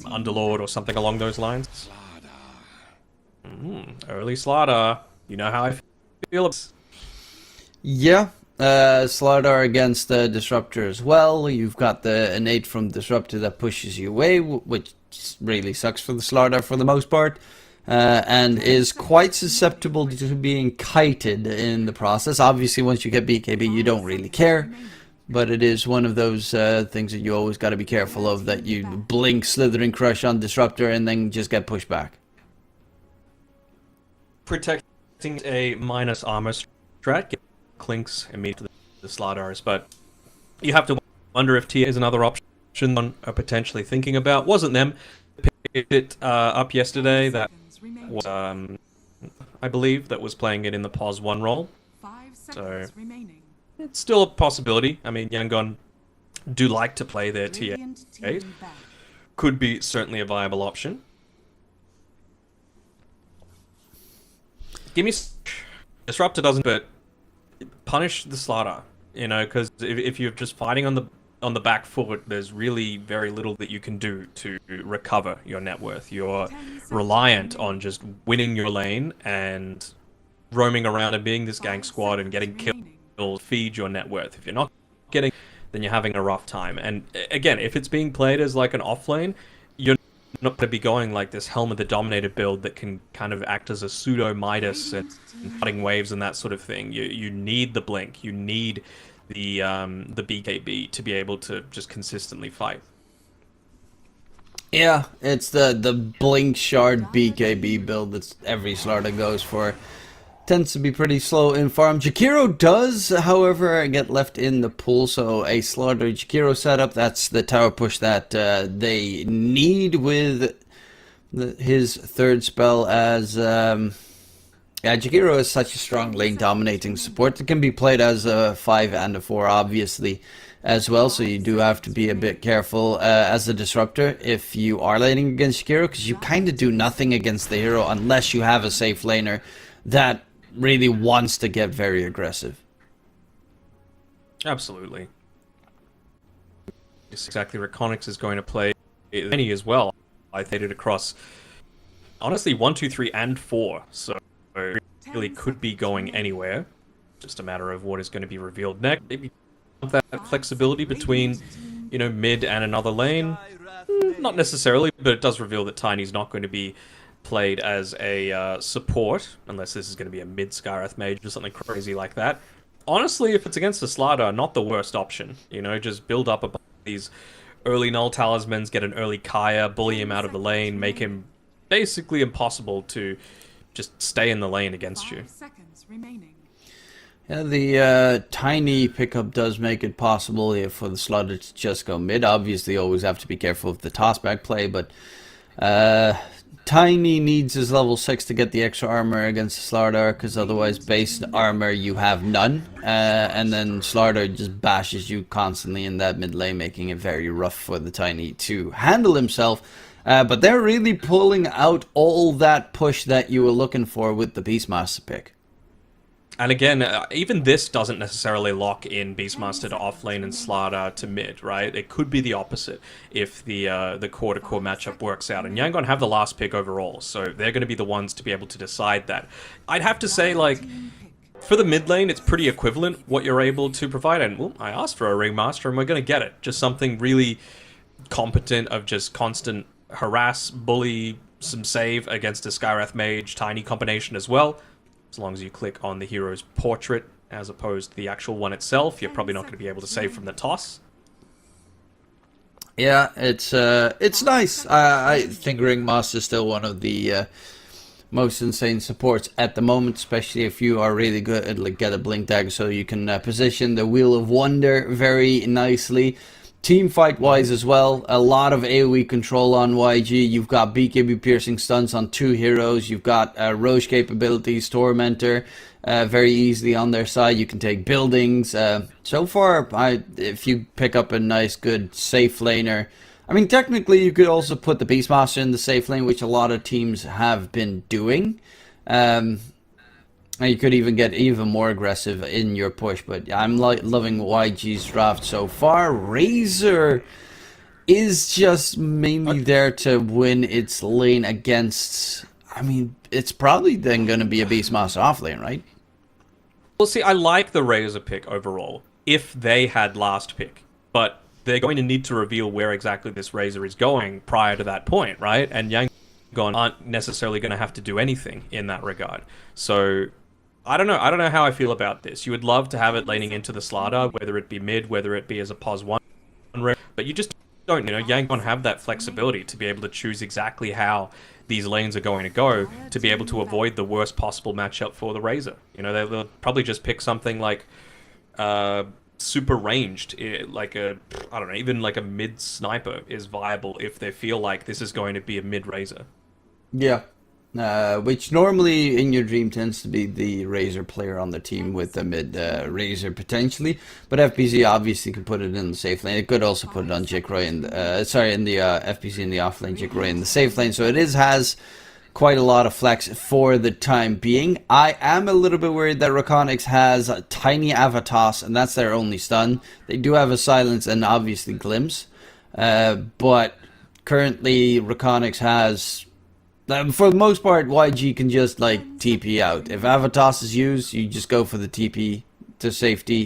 Underlord or something along those lines. Early slaughter. You know how I feel. Yeah, slaughter against the Disruptor as well. You've got the innate from Disruptor that pushes you away, which really sucks for the slaughter for the most part, and is quite susceptible to being kited in the process. Obviously, once you get BKB, you don't really care, but it is one of those things that you always got to be careful of, that you blink Slithering Crush on Disruptor and then just get pushed back. Protecting a minus armor strat clinks immediately the Slardars, but you have to wonder if TA is another option on are potentially thinking about. Wasn't them. Picked it up yesterday. That was, I believe, that was playing it in the POS 1 role. So it's still a possibility. I mean, Yangon do like to play their TA. Could be certainly a viable option. Give me Disruptor doesn't, but punish the slaughter, you know, because if you're just fighting on the back foot, there's really very little that you can do to recover your net worth. You're reliant on just winning your lane and roaming around and being this gang squad and getting killed, feed your net worth. If you're not getting, then you're having a rough time. And again, if it's being played as like an off lane, you're not going to be going like this Helm of the Dominator build that can kind of act as a pseudo Midas and cutting waves and that sort of thing. You need the blink, you need the BKB to be able to just consistently fight. Yeah, it's the blink shard BKB build that every slaughter goes for. Tends to be pretty slow in farm. Jakiro does, however, get left in the pool, so a slaughter Jakiro setup, that's the tower push that they need with his third spell, as yeah, Jakiro is such a strong lane dominating support. It can be played as a 5 and a 4 obviously as well, so you do have to be a bit careful as a Disruptor if you are laning against Jakiro, because you kind of do nothing against the hero unless you have a safe laner that really wants to get very aggressive. Absolutely. It's exactly REKONIX is going to play many as well. I played it across, honestly, 1, 2, 3, and 4. So it really could be going anywhere. Just a matter of what is going to be revealed next. Maybe that flexibility between, you know, mid and another lane. Not necessarily, but it does reveal that Tiny's not going to be played as a support, unless this is going to be a mid Scarith mage or something crazy like that. Honestly, if it's against a Slardar, not the worst option. You know, just build up a these early null talismans, get an early Kaya, bully him out of the lane, make him basically impossible to just stay in the lane against you. 5 seconds remaining. Yeah, the tiny pickup does make it possible here for the Slaughter to just go mid. Obviously, always have to be careful of the tossback play, but Tiny needs his level 6 to get the extra armor against the Slardar, because otherwise base armor you have none, and then Slardar just bashes you constantly in that mid lane, making it very rough for the Tiny to handle himself. But they're really pulling out all that push that you were looking for with the Beastmaster pick. And again, even this doesn't necessarily lock in Beastmaster to offlane and Slardar to mid, right? It could be the opposite if the core-to-core matchup works out. And Yangon have the last pick overall, so they're going to be the ones to be able to decide that. I'd have to say, like, for the mid lane, it's pretty equivalent what you're able to provide. And, well, I asked for a Ringmaster, and we're going to get it. Just something really competent of just constant harass, bully, some save against a Skywrath Mage, Tiny combination as well. As long as you click on the hero's portrait as opposed to the actual one itself, you're probably not going to be able to save from the toss. Yeah, it's nice. I think Ringmaster is still one of the most insane supports at the moment, especially if you are really good at like get a blink dagger, so you can position the Wheel of Wonder very nicely. Team fight wise as well, a lot of AoE control on YG. You've got BKB piercing stunts on 2 heroes. You've got Roche capabilities, Tormentor, very easily on their side. You can take buildings. So far, if you pick up a nice, good safe laner, I mean, technically you could also put the Beastmaster in the safe lane, which a lot of teams have been doing. And you could even get even more aggressive in your push, but I'm loving YG's draft so far. Razor is just mainly there to win its lane against... I mean, it's probably then going to be a Beastmaster off lane, right? Well, see, I like the Razor pick overall, if they had last pick. But they're going to need to reveal where exactly this Razor is going prior to that point, right? And Yangon aren't necessarily going to have to do anything in that regard. So... I don't know how I feel about this. You would love to have it laning into the Slardar, whether it be mid, whether it be as a pos 1, but you just don't, you know, Yangon have that flexibility to be able to choose exactly how these lanes are going to go to be able to avoid the worst possible matchup for the Razor. You know, they'll probably just pick something like super ranged, like I don't know, even like a mid sniper is viable if they feel like this is going to be a mid Razor. Yeah. Which normally in your dream tends to be the Razor player on the team with the mid Razor potentially, but FPC obviously can put it in the safe lane. It could also put it on Jackky in the FPC in the off lane, Jackky in the safe lane. So it has quite a lot of flex for the time being. I am a little bit worried that REKONIX has a tiny Avatos, and that's their only stun. They do have a silence and obviously glimpse, but currently REKONIX has. For the most part, YG can just, like, TP out. If Avatos is used, you just go for the TP to safety.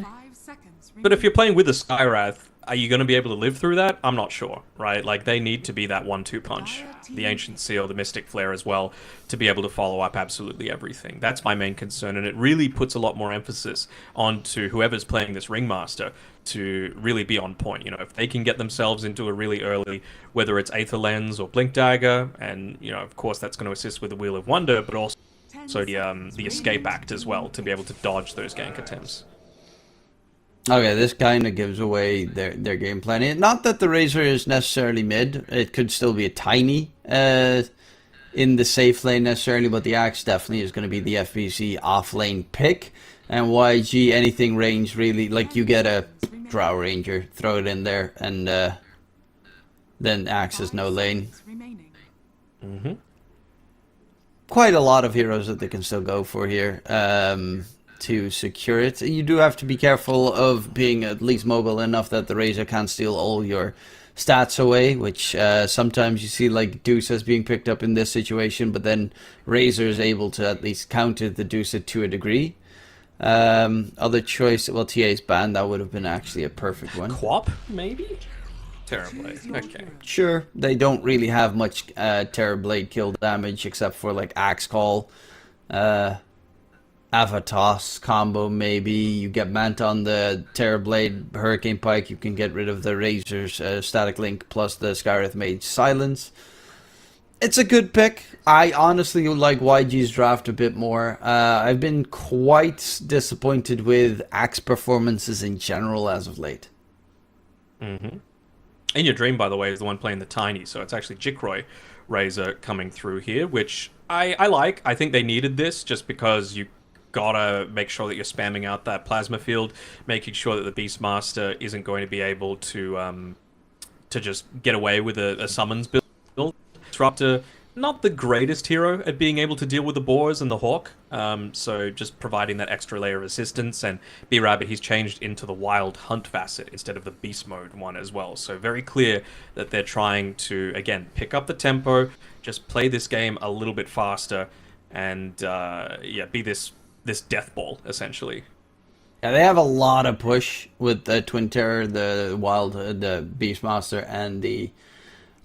5 seconds But if you're playing with a Skywrath, are you going to be able to live through that? I'm not sure, right? Like, they need to be that 1-2 punch. The Ancient Seal, the Mystic Flare as well, to be able to follow up absolutely everything. That's my main concern, and it really puts a lot more emphasis onto whoever's playing this Ringmaster to really be on point. You know, if they can get themselves into a really early, whether it's Aether Lens or Blink Dagger, and, you know, of course that's going to assist with the Wheel of Wonder, but also the Escape Act as well, to be able to dodge those gank attempts. Okay, this kind of gives away their game plan. Not that the Razor is necessarily mid. It could still be a Tiny in the safe lane necessarily, but the Axe definitely is going to be the FPC off lane pick. And YG, anything range really, like you get a Drow Ranger, throw it in there, and then Axe is no lane. Mm-hmm. Quite a lot of heroes that they can still go for here. To secure it. You do have to be careful of being at least mobile enough that the Razor can't steal all your stats away, which sometimes you see like Deuce as being picked up in this situation, but then Razor is able to at least counter the Deuce to a degree. Other choice, well, TA's banned, that would have been actually a perfect one. Quap, maybe? Terrorblade, okay. Sure, they don't really have much Terrorblade kill damage except for like Axe Call. Avatos combo maybe. You get Manta on the Terrorblade, Hurricane Pike, you can get rid of the Razor's Static Link plus the Skywrath Mage Silence. It's a good pick. I honestly like YG's draft a bit more. I've been quite disappointed with Axe performances in general as of late. Mm-hmm. In Your Dream, by the way, is the one playing the Tiny, so it's actually Jikroy Razor coming through here, which I like. I think they needed this just because you gotta make sure that you're spamming out that plasma field, making sure that the Beastmaster isn't going to be able to just get away with a summons build. Disruptor, not the greatest hero at being able to deal with the boars and the hawk, so just providing that extra layer of assistance. And B-Rabbit, he's changed into the wild hunt facet instead of the beast mode one as well, so very clear that they're trying to, again, pick up the tempo, just play this game a little bit faster, and yeah, be this death ball essentially. Yeah, they have a lot of push with the Twin Terror, the Wild, the Beastmaster, and the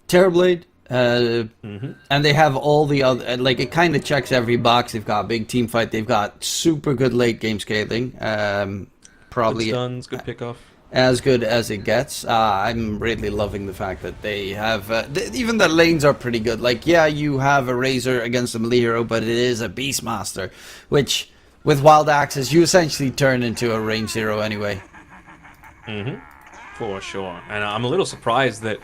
Terrorblade. And they have all the other, like, it kind of checks every box. They've got a big team fight. They've got super good late game scaling. Probably good stuns, good pickoff. As good as it gets. I'm really loving the fact that they have, even the lanes are pretty good. Like, yeah, you have a Razor against a melee hero, but it is a Beastmaster, which with Wild Axes you essentially turn into a range hero anyway. For sure. And I'm a little surprised that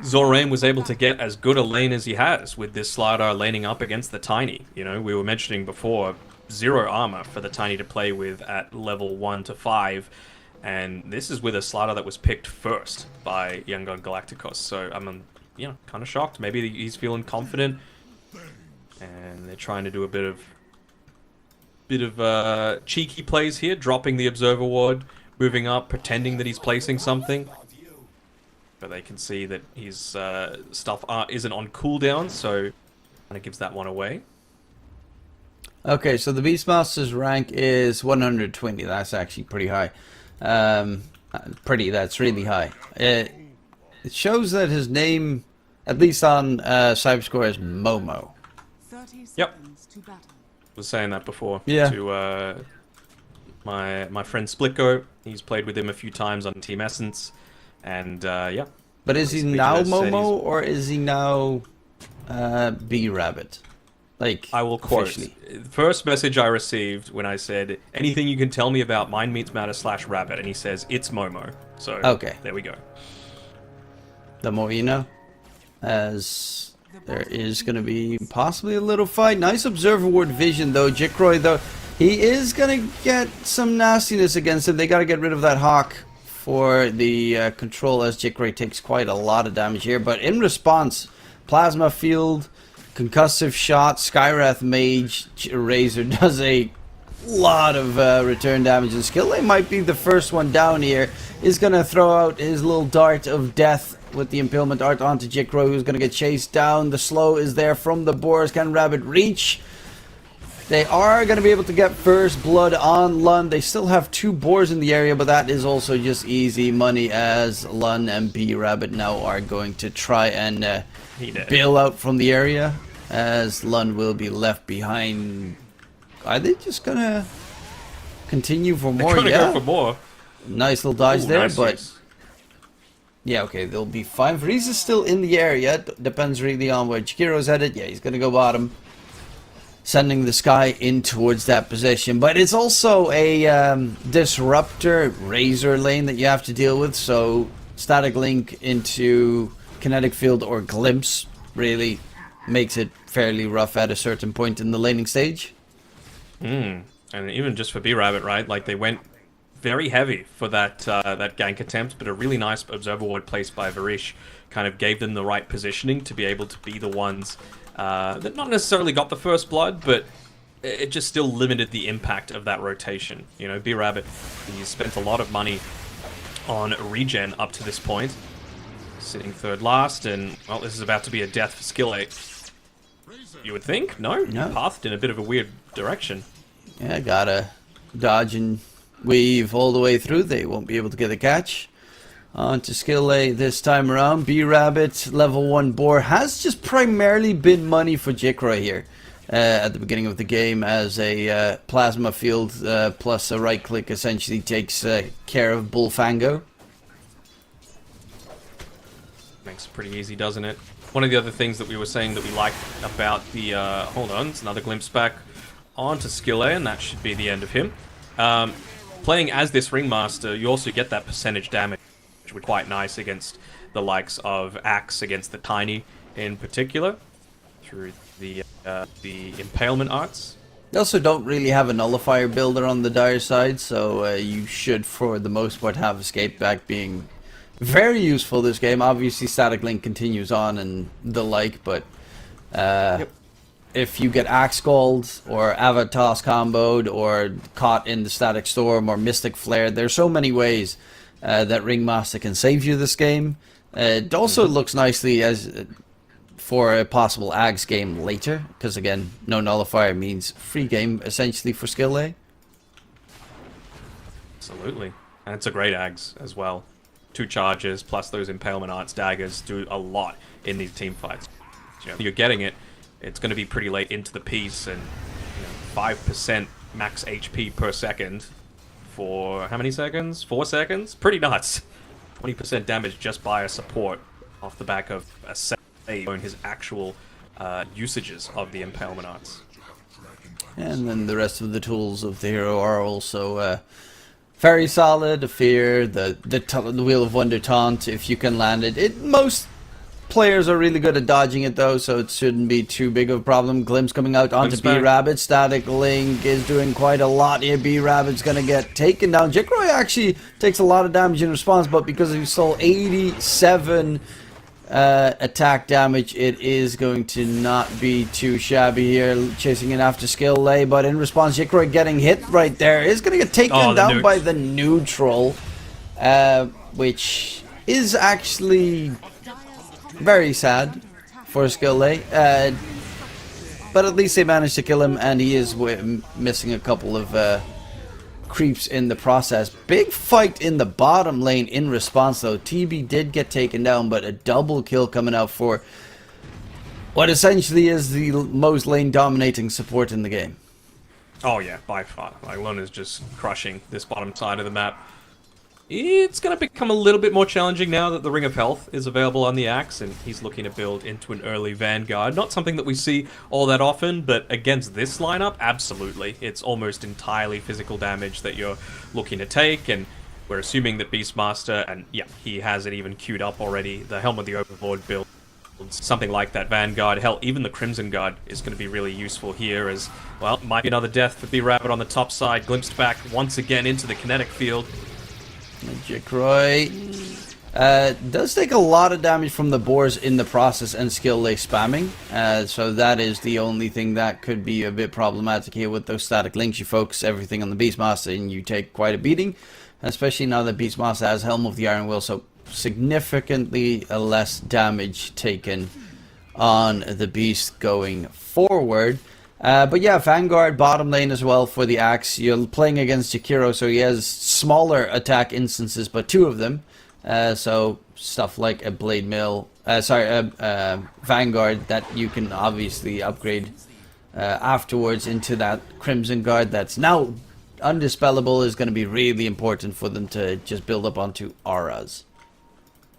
Zoraim was able to get as good a lane as he has with this Slardar laning up against the Tiny. You know, we were mentioning before, 0 armor for the Tiny to play with at level 1 to 5. And this is with a Slardar that was picked first by Yangon Galacticos. So I'm, you know, kind of shocked. Maybe he's feeling confident. And they're trying to do a bit of cheeky plays here, dropping the Observer Ward, moving up, pretending that he's placing something. But they can see that his stuff isn't on cooldown, so kind of gives that one away. Okay, so the Beastmaster's rank is 120. That's actually pretty high. That's really high. It shows that his name, at least on Cyberscore, is Momo. 30 seconds Yep. to battle. Was saying that before. Yeah. To my friend Splitgo. He's played with him a few times on Team Essence. And, yeah. But is he now Momo, or is he now B-Rabbit? Like, I will quote. officially. The first message I received when I said, anything you can tell me about Mind Meets Matter / Rabbit, and he says, it's Momo. So, okay, there we go. The more you know. As there is going to be possibly a little fight. Nice Observer Ward vision, though. Jikroy, though, he is going to get some nastiness against him. They got to get rid of that Hawk for the control, as Jikroy takes quite a lot of damage here. But in response, Plasma Field, Concussive Shot, Skywrath Mage, Razor does a lot of return damage and skill. They might be the first one down here. Is going to throw out his little dart of death with the Impalement Art onto Jikroy, who's going to get chased down. The slow is there from the boars. Can Rabbit reach? They are going to be able to get first blood on Lun. They still have 2 boars in the area, but that is also just easy money, as Lun and B-Rabbit now are going to try and bail out from the area, as Lun will be left behind. Are they just going to continue for more? They're gonna go for more. Nice little dodge there, nice but use. yeah, okay, they'll be fine. Vreeze is still in the area. Depends really on where Chikiro's headed. Yeah, he's going to go bottom, sending the Sky in towards that position. But it's also a Disruptor Razor lane that you have to deal with, so Static Link into Kinetic Field or Glimpse really makes it fairly rough at a certain point in the laning stage. And even just for B-Rabbit, right? Like, they went very heavy for that that gank attempt, but a really nice Observer Ward placed by Varish kind of gave them the right positioning to be able to be the ones that not necessarily got the first blood, but it just still limited the impact of that rotation. You know, B-Rabbit, he's spent a lot of money on regen up to this point, sitting third last, and, well, this is about to be a death for skill 8. You would think? No? No. Pathed in a bit of a weird direction. Yeah, gotta dodge and weave all the way through. They won't be able to get a catch. On to skill A this time around. B-Rabbit, level 1 boar, has just primarily been money for Jikroy here. at the beginning of the game, as a plasma field plus a right click essentially takes care of Bullfango. Makes it pretty easy, doesn't it? One of the other things that we were saying that we liked about the... hold on, it's another glimpse back onto Skill A, and that should be the end of him. Playing as this Ringmaster, you also get that percentage damage, which would be quite nice against the likes of Axe, against the Tiny in particular, through the Impalement arts. You also don't really have a Nullifier builder on the Dire side, so you should, for the most part, have Escape Back being very useful this game. Obviously, Static Link continues on and the like, but if you get Axe Scald or Avatos comboed or caught in the Static Storm or Mystic Flare, there's so many ways that Ringmaster can save you this game. It also looks nicely as for a possible Ags game later, because again, no Nullifier means free game essentially for Skill A. Absolutely. And it's a great Ags as well. 2 charges plus those Impalement Arts daggers do a lot in these team fights. You know, you're getting it. It's going to be pretty late into the piece, and 5% max HP per second for how many seconds? 4 seconds? Pretty nuts. 20% damage just by a support off the back of a save on his actual usages of the Impalement Arts. And then the rest of the tools of the hero are also very solid. The Fear, the Wheel of Wonder Taunt, if you can land it. Most players are really good at dodging it though, so it shouldn't be too big of a problem. Glimpse coming out onto B-Rabbit. Static Link is doing quite a lot here. B-Rabbit's gonna get taken down. Jackky actually takes a lot of damage in response, but because he stole 87 attack damage, it is going to not be too shabby here, chasing it after Skill A, but in response, Jackky getting hit right there is going to get taken down by the neutral, which is actually very sad for Skill A, but at least they managed to kill him, and he is missing a couple of creeps in the process. Big fight in the bottom lane in response though. TB did get taken down, but a double kill coming out for what essentially is the most lane dominating support in the game. Oh yeah, by far. Like, Luna's just crushing this bottom side of the map. It's going to become a little bit more challenging now that the Ring of Health is available on the Axe, and he's looking to build into an early Vanguard. Not something that we see all that often, but against this lineup, absolutely. It's almost entirely physical damage that you're looking to take, and we're assuming that Beastmaster, and yeah, he has it even queued up already, the Helm of the Overlord build, something like that Vanguard. Hell, even the Crimson Guard is going to be really useful here as, well, might be another death for B-Rabbit on the top side. Glimpsed back once again into the kinetic field. Jackky does take a lot of damage from the boars in the process and Skill A spamming, so that is the only thing that could be a bit problematic here with those Static Links. You focus everything on the Beastmaster and you take quite a beating, especially now that Beastmaster has Helm of the Iron Will, so significantly less damage taken on the Beast going forward. But yeah, Vanguard bottom lane as well for the Axe. You're playing against Jackky, so he has smaller attack instances, but 2 of them. So stuff like a Blade Mill, Vanguard that you can obviously upgrade afterwards into that Crimson Guard that's now undispellable is going to be really important for them to just build up onto auras.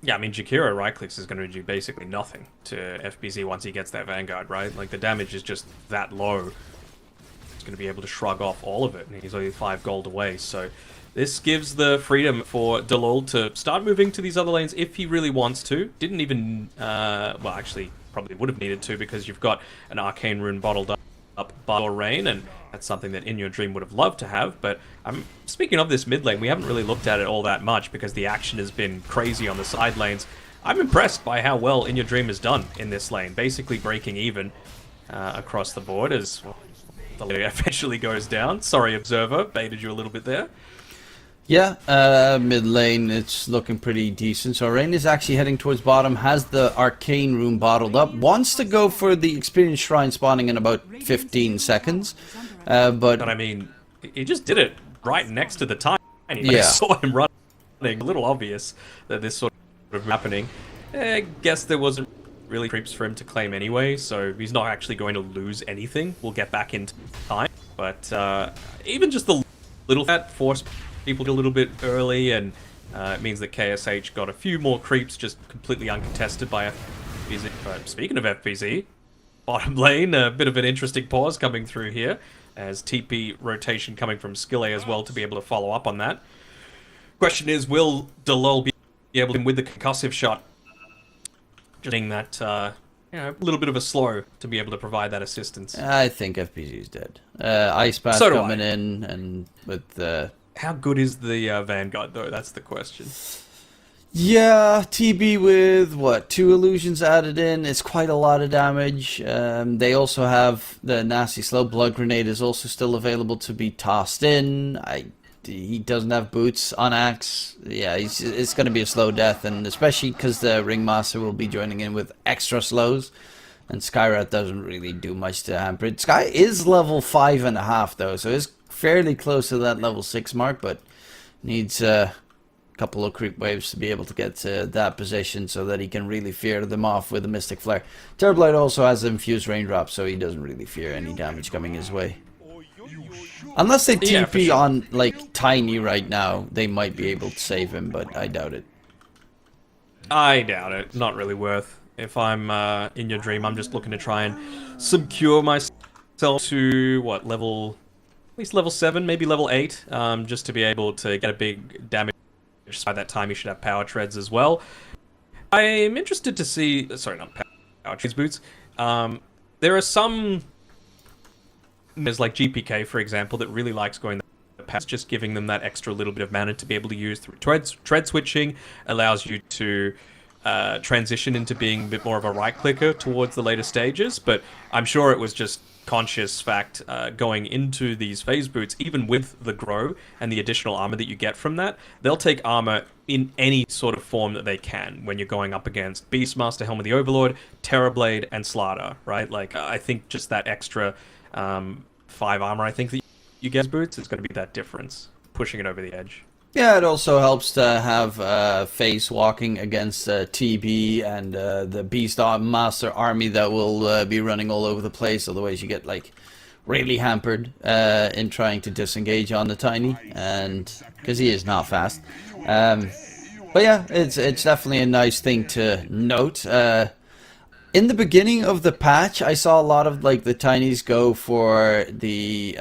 Yeah, I mean, Jackky right-clicks is going to do basically nothing to FBZ once he gets that Vanguard, right? Like, the damage is just that low. He's going to be able to shrug off all of it, and he's only 5 gold away, so this gives the freedom for Delul to start moving to these other lanes if he really wants to. Didn't even, well, actually, probably would have needed to, because you've got an Arcane Rune bottled up by your Rain, and that's something that In Your Dream would have loved to have. But speaking of this mid lane, we haven't really looked at it all that much because the action has been crazy on the side lanes. I'm impressed by how well In Your Dream has done in this lane, basically breaking even across the board as the lane eventually goes down. Sorry, Observer, baited you a little bit there. Yeah, mid lane, it's looking pretty decent. So Rain is actually heading towards bottom, has the Arcane Rune bottled up, wants to go for the Experience Shrine spawning in about 15 seconds. But I mean, he just did it right next to the time. And yeah. I saw him running. A little obvious that this sort of happening. I guess there wasn't really creeps for him to claim anyway, so he's not actually going to lose anything. We'll get back into time. But even just the little that forced people a little bit early, and it means that KSH got a few more creeps just completely uncontested by FBZ. But speaking of FBZ, bottom lane, a bit of an interesting pause coming through here, as TP rotation coming from Skille as well to be able to follow up on that. Question is, will Delol be able to, with the concussive shot, just being that, you know, a little bit of a slow to be able to provide that assistance? I think FBZ is dead. Ice Path So do coming I. in, and with the... How good is the Vanguard, though? That's the question. Yeah, TB with, what, 2 illusions added in, it's quite a lot of damage. They also have the nasty slow blood grenade is also still available to be tossed in. He doesn't have boots on Axe. Yeah, it's going to be a slow death, and especially because the Ringmaster will be joining in with extra slows, and Skyrat doesn't really do much to hamper it. Sky is level 5.5 though, so it's fairly close to that level 6 mark, but needs a couple of creep waves to be able to get to that position so that he can really fear them off with a Mystic Flare. Terrorblight also has infused raindrop, so he doesn't really fear any damage coming his way. Unless they TP Yeah, for sure. on, like, Tiny right now, they might be able to save him, but I doubt it. I doubt it. Not really worth. If I'm in your dream, I'm just looking to try and secure myself to, what, level... At least level 7, maybe level 8, just to be able to get a big damage. By that time, you should have power treads as well. I'm interested to see... Sorry, not power treads, boots. There are some... There's like GPK, for example, that really likes going the path, just giving them that extra little bit of mana to be able to use through tread switching, allows you to transition into being a bit more of a right clicker towards the later stages. But I'm sure it was just conscious fact going into these phase boots, even with the grow and the additional armor that you get from that, they'll take armor in any sort of form that they can when you're going up against Beastmaster, Helm of the Overlord, Terrorblade, and Slaughter, right? Like, I think just that extra 5 armor, I think, that you get boots is going to be that difference, pushing it over the edge. Yeah, it also helps to have face walking against TB and the Beast Master army that will be running all over the place. Otherwise, you get like really hampered in trying to disengage on the Tiny, and because he is not fast. But yeah, it's definitely a nice thing to note. In the beginning of the patch, I saw a lot of like the Tinies go for the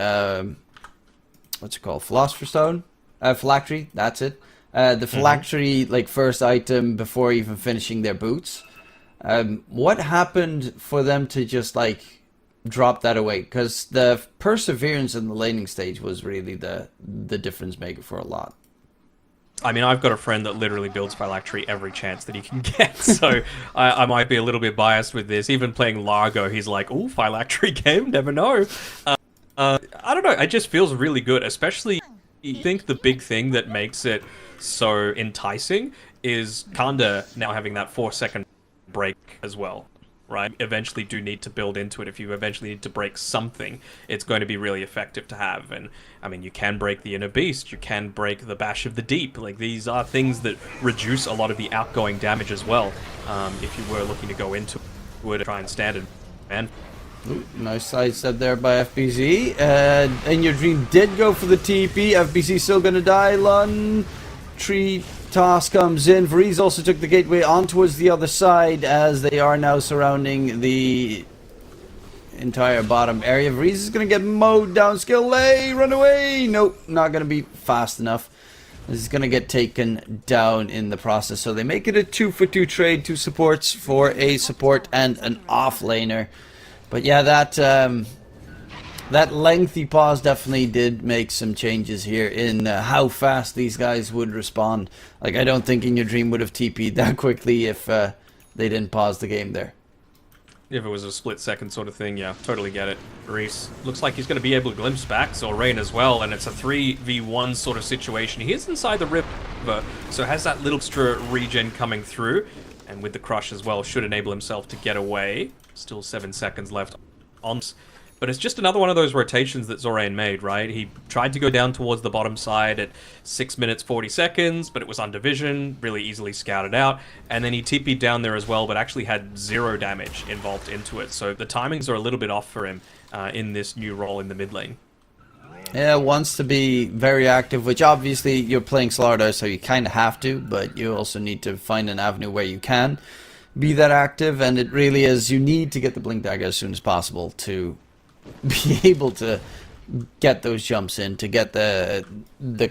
what's it called, Philosopher's Stone. Phylactery, that's it. The Phylactery, like, first item before even finishing their boots. What happened for them to just, like, drop that away? Because the perseverance in the laning stage was really the difference maker for a lot. I mean, I've got a friend that literally builds Phylactery every chance that he can get, so I might be a little bit biased with this. Even playing Largo, he's like, ooh, Phylactery game, never know. I don't know, it just feels really good, especially... I think the big thing that makes it so enticing is Kanda now having that 4-second break as well, right? Eventually do need to build into it. If you eventually need to break something, it's going to be really effective to have. And I mean, you can break the Inner Beast, you can break the Bash of the Deep. Like, these are things that reduce a lot of the outgoing damage as well. If you were looking to go into it, try and stand it, and Ooh, nice sidestep there by FBZ. And your dream did go for the TP. FBZ still gonna die. Lun tree toss comes in. Vreeze also took the gateway on towards the other side as they are now surrounding the entire bottom area. Vreeze is gonna get mowed down. Skill lay, run away. Nope, not gonna be fast enough. This is gonna get taken down in the process. So they make it a 2-for-2 trade. 2 supports for a support and an offlaner. But yeah, that lengthy pause definitely did make some changes here in how fast these guys would respond. Like, I don't think In Your Dream would have TP'd that quickly if they didn't pause the game there. if it was a split-second sort of thing, yeah, totally get it. Reese looks like he's going to be able to glimpse back Zorain as well, and it's a 3v1 sort of situation. He is inside the river, so has that little extra regen coming through, and with the crush as well, should enable himself to get away. Still 7 seconds left on But it's just another one of those rotations that Zorain made, right? He tried to go down towards the bottom side at 6 minutes 40 seconds, but it was under vision, really easily scouted out. And then he TP'd down there as well, but actually had 0 damage involved into it. So the timings are a little bit off for him in this new role in the mid lane. Yeah, wants to be very active, which obviously you're playing Slardar, so you kind of have to, but you also need to find an avenue where you can be that active, and it really is, you need to get the Blink Dagger as soon as possible to be able to get those jumps in, to get the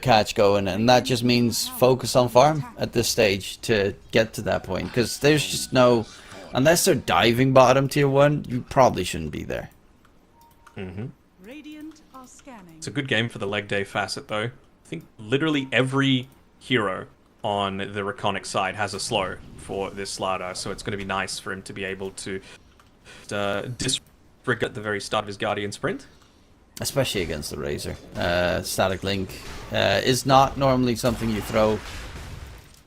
catch going, and that just means focus on farm at this stage to get to that point, because there's just no, unless they're diving bottom tier 1, you probably shouldn't be there. Radiant are scanning. It's a good game for the leg day facet, though. I think literally every hero on the REKONIX side has a slow for this Slardar, so it's going to be nice for him to be able to disregard at the very start of his Guardian sprint. Especially against the Razor. Static Link is not normally something you throw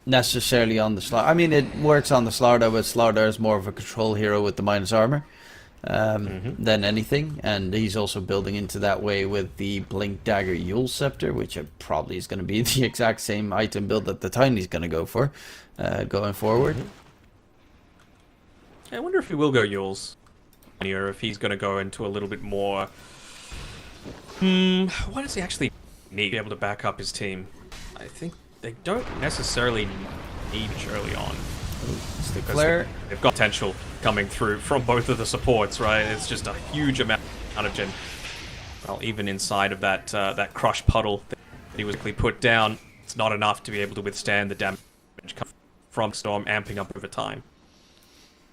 necessarily on the Slardar. I mean, it works on the Slardar, but Slardar is more of a control hero with the minus armor than anything, and he's also building into that way with the Blink Dagger Yule Scepter, which probably is going to be the exact same item build that the Tiny's going to go for going forward. I wonder if he will go Yules, or if he's going to go into a little bit more... what does he actually need to be able to back up his team? I think they don't necessarily need much early on. Flare. They've got potential coming through from both of the supports, right? It's just a huge amount of gen. Well, even inside of that that crush puddle that he was quickly put down, it's not enough to be able to withstand the damage from Storm amping up over time.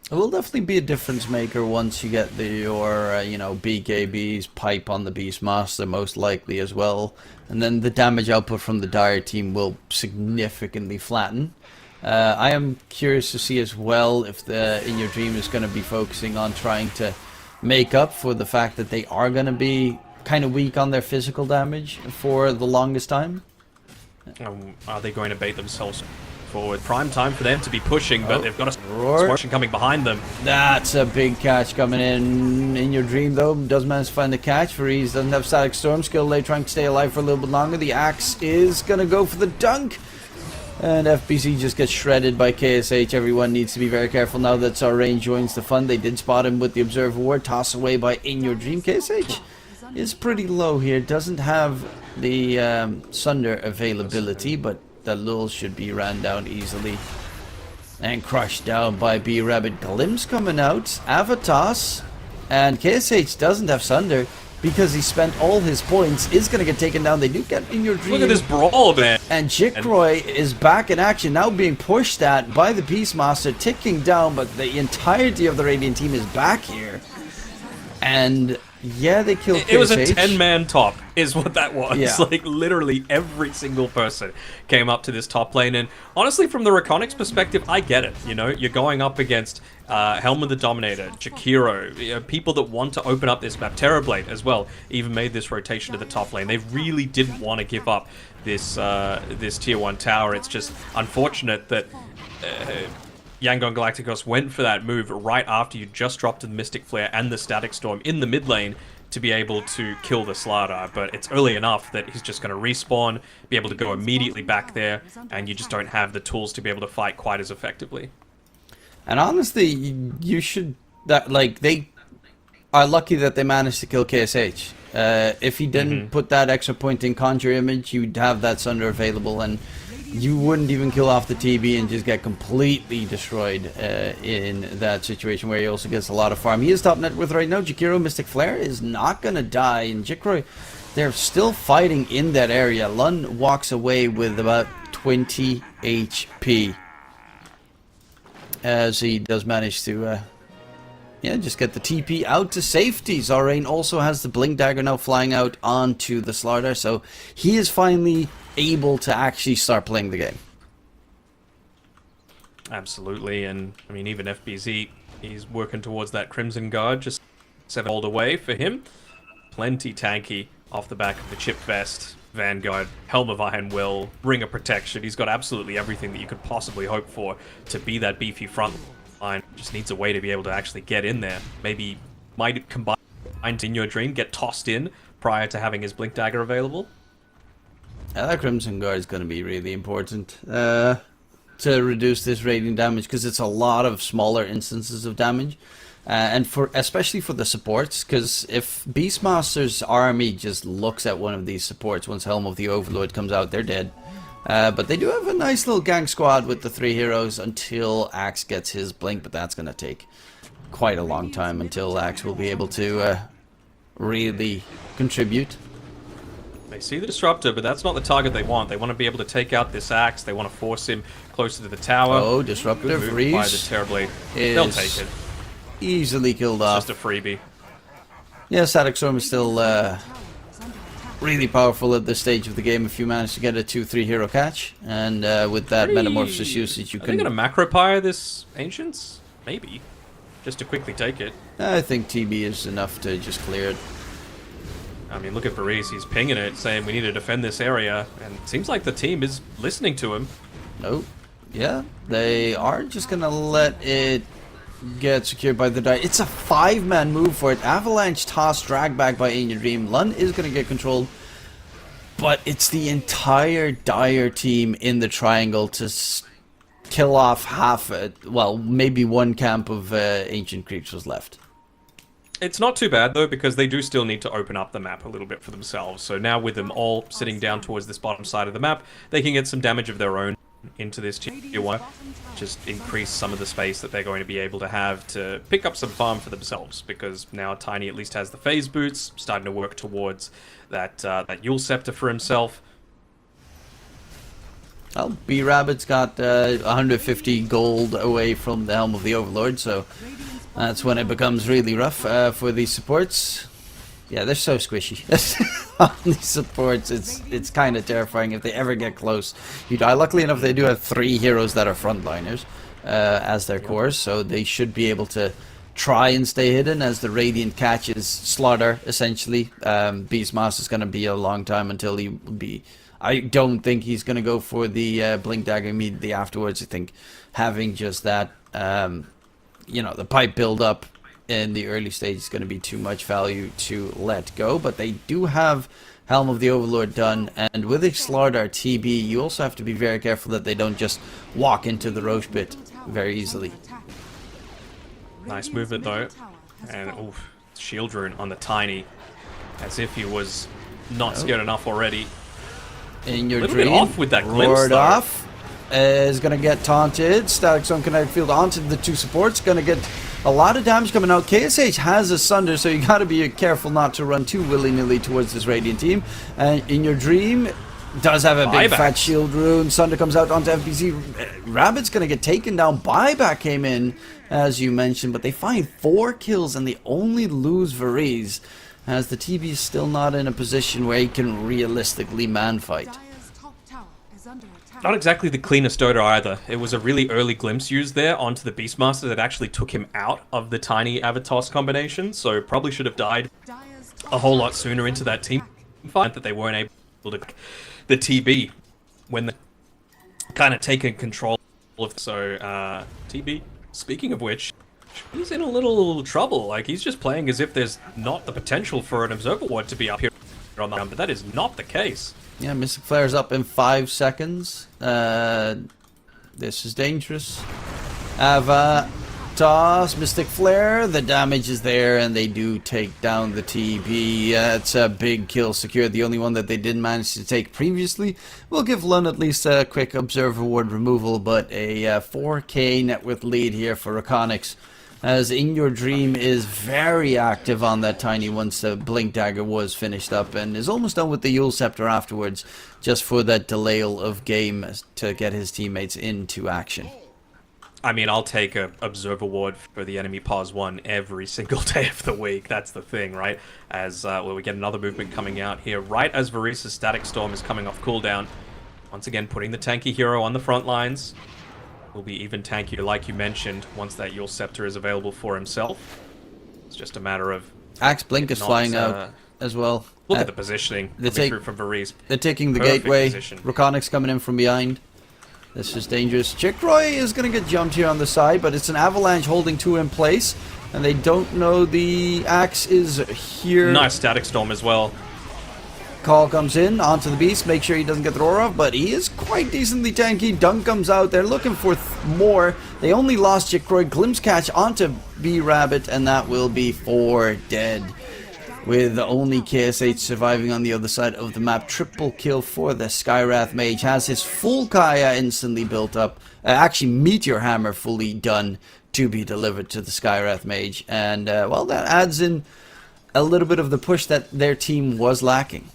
It will definitely be a difference maker once you get your you know, BKB's pipe on the Beastmaster, most likely as well, and then the damage output from the Dire team will significantly flatten. I am curious to see as well if the In Your Dream is going to be focusing on trying to make up for the fact that they are going to be kind of weak on their physical damage for the longest time. Are they going to bait themselves forward? Prime time for them to be pushing, but they've got a Scorching coming behind them. That's a big catch coming in. In Your Dream, though, does manage to find the catch. Freeze doesn't have Static Storm skill. They trying to stay alive for a little bit longer. The Axe is going to go for the dunk. And FBC just gets shredded by KSH. Everyone needs to be very careful now that Zorain joins the fun. They did spot him with the Observer Ward. Toss away by In Your Dream. KSH is pretty low here. Doesn't have the Sunder availability, but the Lul should be ran down easily. And crushed down by B-Rabbit. Glimpse coming out. Avatos. And KSH doesn't have Sunder, because he spent all his points, is going to get taken down. They do get In Your Dream. Look at this brawl, man. And Jackky is back in action, now being pushed at by the Beastmaster, ticking down, but the entirety of the Radiant team is back here. And yeah, they killed KSH. It was a 10-man top, is what that was. Yeah. Like, literally every single person came up to this top lane. And honestly, from the REKONIX perspective, I get it. You know, you're going up against Helm the Dominator, Jakiro, you know, people that want to open up this map. Terrorblade as well even made this rotation to the top lane. They really didn't want to give up this this tier 1 tower. It's just unfortunate that Yangon Galacticos went for that move right after you just dropped the Mystic Flare and the Static Storm in the mid lane to be able to kill the Slardar, but it's early enough that he's just going to respawn, be able to go immediately back there, and you just don't have the tools to be able to fight quite as effectively. And honestly, you should... they are lucky that they managed to kill KSH. If he didn't put that extra point in Conjure Image, you'd have that Sunder available, and you wouldn't even kill off the TB and just get completely destroyed in that situation where he also gets a lot of farm. He is top net worth right now. Jakiro Mystic Flare is not going to die, and Jackky, they're still fighting in that area. Lund walks away with about 20 HP as he does manage to yeah, just get the TP out to safety. Zorain also has the Blink Dagger now flying out onto the Slardar, so he is finally able to actually start playing the game. Absolutely, and I mean, even FBZ, he's working towards that Crimson Guard, just 7 hold away for him. Plenty tanky off the back of the Chip Vest, Vanguard, Helm of Iron Will, Ring of Protection. He's got absolutely everything that you could possibly hope for to be that beefy front line. Just needs a way to be able to actually get in there. Maybe might combine in your dream get tossed in prior to having his Blink Dagger available? That Crimson Guard is going to be really important to reduce this radiant damage, because it's a lot of smaller instances of damage. And especially for the supports, because if Beastmaster's army just looks at one of these supports, once Helm of the Overlord comes out, they're dead. But they do have a nice little gang squad with the 3 heroes until Axe gets his Blink, but that's going to take quite a long time until Axe will be able to really contribute. They see the Disruptor, but that's not the target they want. They want to be able to take out this Axe. They want to force him closer to the tower. Oh, Disruptor freeze terribly. They'll take it. Easily killed off. Just a freebie. Yeah, Static Storm is still really powerful at this stage of the game if you manage to get a 2-3 hero catch. And with that Metamorphosis usage, you Are can... they going to Macropire this Ancients? Maybe. Just to quickly take it. I think TB is enough to just clear it. I mean, look at Varese. He's pinging it, saying we need to defend this area. And it seems like the team is listening to him. Nope. Yeah, they are just going to let it get secured by the die. It's a 5-man move for it. Avalanche, Toss, drag back by Ancient Dream. Lund is going to get controlled. But it's the entire Dire team in the triangle to kill off half, well, maybe one camp of Ancient Creeps was left. It's not too bad, though, because they do still need to open up the map a little bit for themselves. So now with them all sitting down towards this bottom side of the map, they can get some damage of their own into this tier 1. Just increase some of the space that they're going to be able to have to pick up some farm for themselves. Because now Tiny at least has the phase boots, starting to work towards that, that Yule Scepter for himself. Well, B-Rabbit's got 150 gold away from the Helm of the Overlord, so that's when it becomes really rough for these supports. Yeah, they're so squishy. On these supports, it's kind of terrifying if they ever get close. You die. Luckily enough, they do have 3 heroes that are frontliners as their cores, so they should be able to try and stay hidden as the Radiant catches Slaughter, essentially. Beastmaster's going to be a long time until he will be... I don't think he's going to go for the Blink Dagger immediately afterwards. I think having just that, you know, the pipe build up in the early stage is going to be too much value to let go. But they do have Helm of the Overlord done, and with a Slardar TB, you also have to be very careful that they don't just walk into the Roche pit very easily. Nice movement though, and oof, shield rune on the Tiny, as if he was not scared enough already. In your a little dream, bit off with that glimpse, Roared though. off, is going to get taunted. Static Zone Kinetic Field onto the 2 supports, going to get a lot of damage coming out. KSH has a Sunder, so you got to be careful not to run too willy-nilly towards this Radiant team. And in your dream, does have a big fat shield rune. Sunder comes out onto FBC. Rabbit's going to get taken down. Buyback came in, as you mentioned, but they find 4 kills and they only lose Varese, as the TB is still not in a position where he can realistically man-fight. Dire's top tower is under attack. Not exactly the cleanest Dota either. It was a really early glimpse used there onto the Beastmaster that actually took him out of the Tiny Avatos combination, so probably should have died Dire's a whole lot sooner into that team fight, that they weren't able to the TB when they kind of taken control of. So TB, speaking of which, he's in a little trouble. Like, he's just playing as if there's not the potential for an Observer Ward to be up here on the ground, but that is not the case. Yeah, Mystic Flare's up in 5 seconds. This is dangerous. Ava, Toss, Mystic Flare. The damage is there, and they do take down the TB. It's a big kill secured. The only one that they didn't manage to take previously. We'll give Lund at least a quick Observer Ward removal, but a 4k net worth lead here for REKONIX, as In Your Dream is very active on that Tiny once the Blink Dagger was finished up, and is almost done with the Yule Scepter afterwards, just for that delay of game to get his teammates into action. I mean, I'll take a Observer Ward for the enemy pause 1 every single day of the week. That's the thing, right? As well, we get another movement coming out here, right as Varese's Static Storm is coming off cooldown. Once again, putting the tanky hero on the front lines. Will be even tankier, like you mentioned, once that Yule Scepter is available for himself. It's just a matter of... Axe Blink is flying out as well. Look at the positioning coming through from Varese. They're taking the Perfect gateway. position. REKONIX coming in from behind. This is dangerous. Chickroy is going to get jumped here on the side, but it's an Avalanche holding 2 in place. And they don't know the axe is here. Nice static storm as well. Call comes in onto the beast, make sure he doesn't get the roar off, but he is quite decently tanky. Dunk comes out, they're looking for more. They only lost Jackky, glimpse catch onto B-Rabbit, and that will be 4 dead. With only KSH surviving on the other side of the map. Triple kill for the Skywrath Mage. Has his full Kaya instantly built up. Actually, Meteor Hammer fully done to be delivered to the Skywrath Mage. And, well, that adds in a little bit of the push that their team was lacking.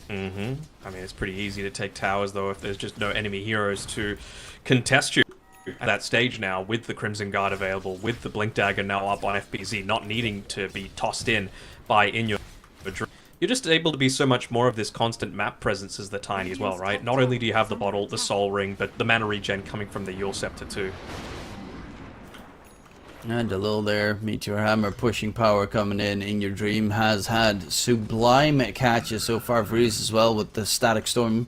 Mm-hmm. I mean, it's pretty easy to take towers, though, if there's just no enemy heroes to contest you at that stage now, with the Crimson Guard available, with the Blink Dagger now up on FBZ, not needing to be tossed in by Inyo. You're just able to be so much more of this constant map presence as the Tiny as well, right? Not only do you have the bottle, the Soul Ring, but the mana regen coming from the Yule Scepter too. And a little there, Meteor Hammer pushing power coming in your dream has had sublime catches so far for Reese as well with the Static Storm.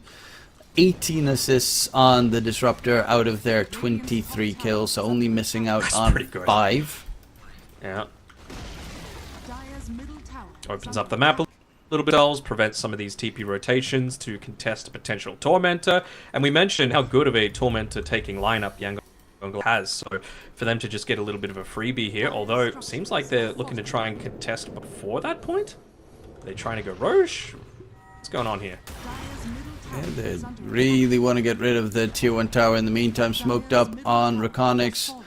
18 assists on the Disruptor out of their 23 kills, so only missing out on 5. Yeah. Dire's middle tower Opens up the map a little bit, prevents some of these TP rotations to contest a potential Tormentor. And we mentioned how good of a Tormentor taking lineup Yangon has, so for them to just get a little bit of a freebie here, although it seems like they're looking to try and contest before that point. Are they trying to go Roche? What's going on here? Yeah, they really want to get rid of the tier 1 tower. In the meantime, smoked up on REKONIX.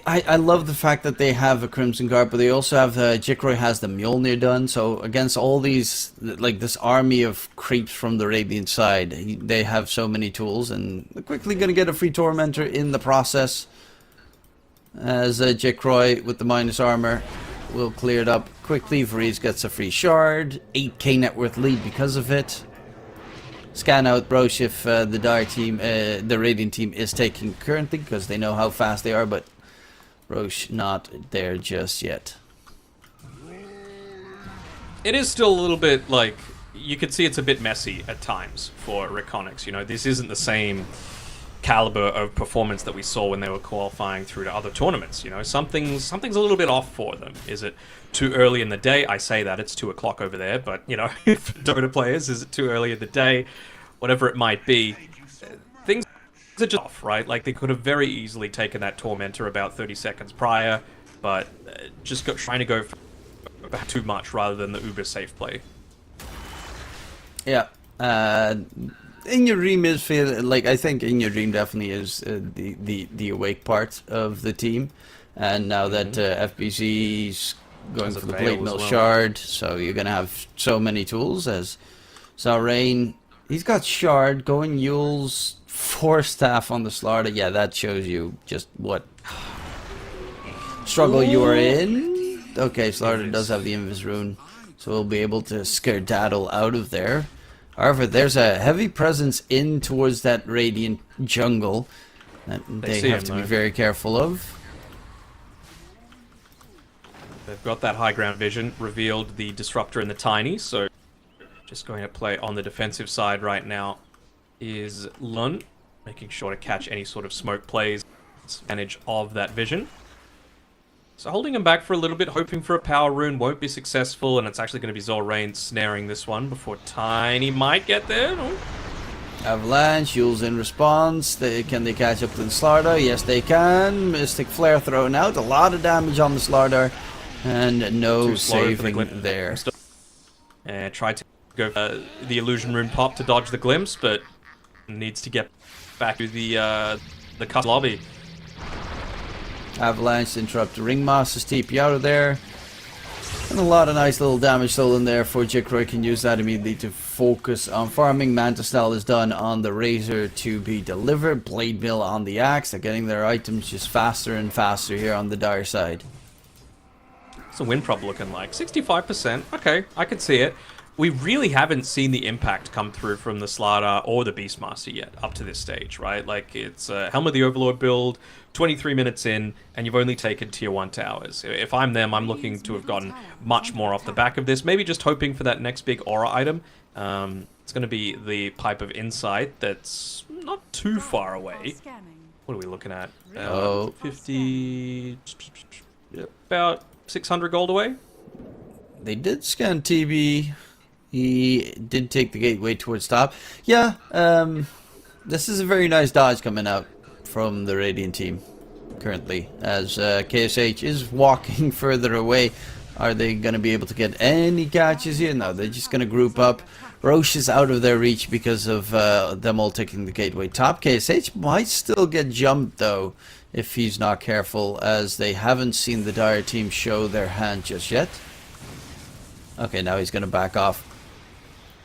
I love the fact that they have a Crimson Guard, but they also have Jackky has the Mjolnir done. So against all these, like this army of creeps from the Radiant side, they have so many tools, and they're quickly going to get a free Tormentor in the process. As Jackky with the minus armor will clear it up quickly. Varese gets a free shard, 8k net worth lead because of it. Scan out Roche if the Dire team, the Radiant team is taking currently, because they know how fast they are, but Roche not there just yet. It is still a little bit like, you can see it's a bit messy at times for REKONIX. You know, this isn't the same caliber of performance that we saw when they were qualifying through to other tournaments. You know, something's a little bit off for them. Is it too early in the day? I say that, it's 2 o'clock over there, but, you know, for Dota players, is it too early in the day? Whatever it might be, things are just off, right? Like, they could have very easily taken that Tormentor about 30 seconds prior, but just trying to go for too much rather than the uber safe play. Yeah. In your dream is feel like, I think in your dream definitely is the awake part of the team, and now that FBC's going for the Blade Mill Shard, so you're gonna have so many tools. As Zarain, he's got Shard going, Yule's 4 staff on the Slardar. Yeah, that shows you just what struggle you are in. Okay, Slardar does have the Invis Rune, so we'll be able to skedaddle out of there. However, there's a heavy presence in towards that Radiant jungle that they have to be very careful of. They've got that high ground vision, revealed the Disruptor and the Tiny, so just going to play on the defensive side right now is Lun, making sure to catch any sort of smoke plays, advantage of that vision. So holding him back for a little bit, hoping for a power rune, won't be successful, and it's actually going to be Zolrain snaring this one before Tiny might get there. Oh. Avalanche, Yule's in response. Can they catch up to the Slardar? Yes, they can. Mystic Flare thrown out. A lot of damage on the Slardar, and no saving there. And tried to go for the Illusion Rune pop to dodge the glimpse, but needs to get back to the custom lobby. Avalanche interrupt the Ringmaster's TP out of there. And a lot of nice little damage stolen there for Jackky. Can use that immediately to focus on farming. Manta Style is done on the Razor to be delivered. Blade Mill on the Axe. They're getting their items just faster and faster here on the Dire side. What's the win prob looking like? 65%. Okay, I can see it. We really haven't seen the impact come through from the Slardar or the Beastmaster yet, up to this stage, right? Like, it's Helm of the Overlord build, 23 minutes in, and you've only taken tier 1 towers. If I'm them, I'm looking to have gotten much more off the back of this, maybe just hoping for that next big aura item. It's going to be the Pipe of Insight that's not too far away. What are we looking at? 50... about 600 gold away. They did scan TB. He did take the gateway towards top. Yeah, this is a very nice dodge coming out from the Radiant team currently, as KSH is walking further away. Are they going to be able to get any catches here? No, they're just going to group up. Roche is out of their reach because of them all taking the gateway top. KSH might still get jumped though if he's not careful, as they haven't seen the Dire team show their hand just yet. Okay, now he's going to back off.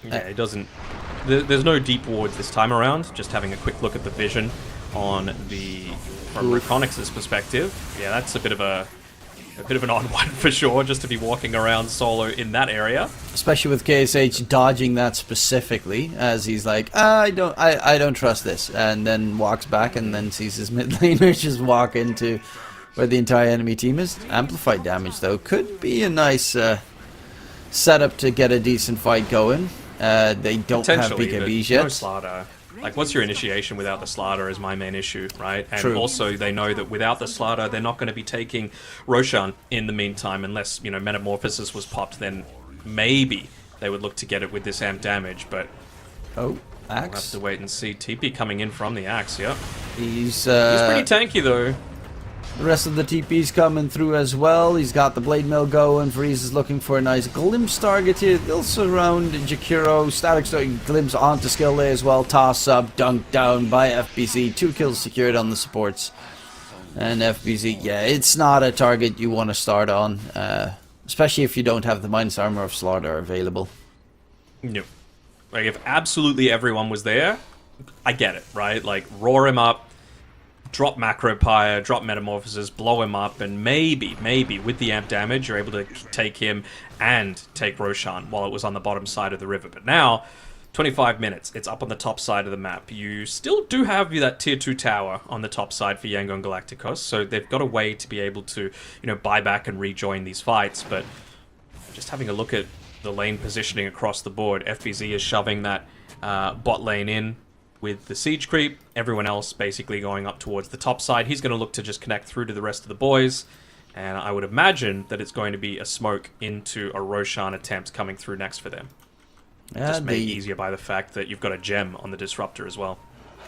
Yeah, it doesn't... There's no deep wards this time around. Just having a quick look at the vision on the... From REKONIX's perspective. Yeah, that's a bit of an odd one for sure, just to be walking around solo in that area. Especially with KSH dodging that specifically, as he's like, I don't trust this, and then walks back and then sees his mid laner just walk into where the entire enemy team is. Amplified damage though could be a nice setup to get a decent fight going. They don't have BKBs yet. No Slaughter. Like, what's your initiation without the Slaughter is my main issue, right? And True. also, they know that without the Slaughter, they're not going to be taking Roshan in the meantime, unless, you know, Metamorphosis was popped, then maybe they would look to get it with this amp damage, but... Oh, we'll have Axe. to wait and see. TP coming in from the Axe, yep. He's Pretty tanky, though. The rest of the TP's coming through as well. He's got the Blade Mill going. Freeze is looking for a nice glimpse target here. They'll surround Jakiro. Static glimpse onto skill there as well. Toss up, dunk down by FBZ. 2 kills secured on the supports. And FBZ, yeah, it's not a target you want to start on. Especially if you don't have the Minus Armor of Slaughter available. No. Like, if absolutely everyone was there, I get it, right? Like, roar him up. Drop Macro Pyre, drop Metamorphosis, blow him up, and maybe, with the amp damage, you're able to take him and take Roshan while it was on the bottom side of the river. But now, 25 minutes, it's up on the top side of the map. You still do have that tier 2 tower on the top side for Yangon Galacticos, so they've got a way to be able to, you know, buy back and rejoin these fights. But just having a look at the lane positioning across the board, FBZ is shoving that bot lane in with the siege creep, everyone else basically going up towards the top side. He's going to look to just connect through to the rest of the boys, and I would imagine that it's going to be a smoke into a Roshan attempt coming through next for them. Just made easier by the fact that you've got a gem on the disruptor as well.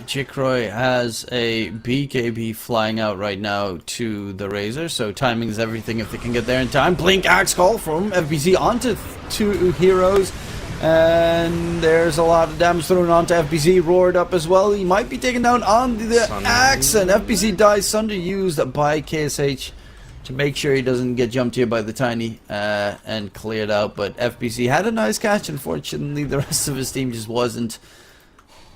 Jikroy has a BKB flying out right now to the Razor, so timing is everything if they can get there in time. Blink Axe Call from FBZ onto 2 heroes. And there's a lot of damage thrown onto FBZ, roared up as well. He might be taken down on the axe, and FBZ dies. Sunder used by KSH to make sure he doesn't get jumped here by the Tiny and cleared out. But FBZ had a nice catch. Unfortunately, the rest of his team just wasn't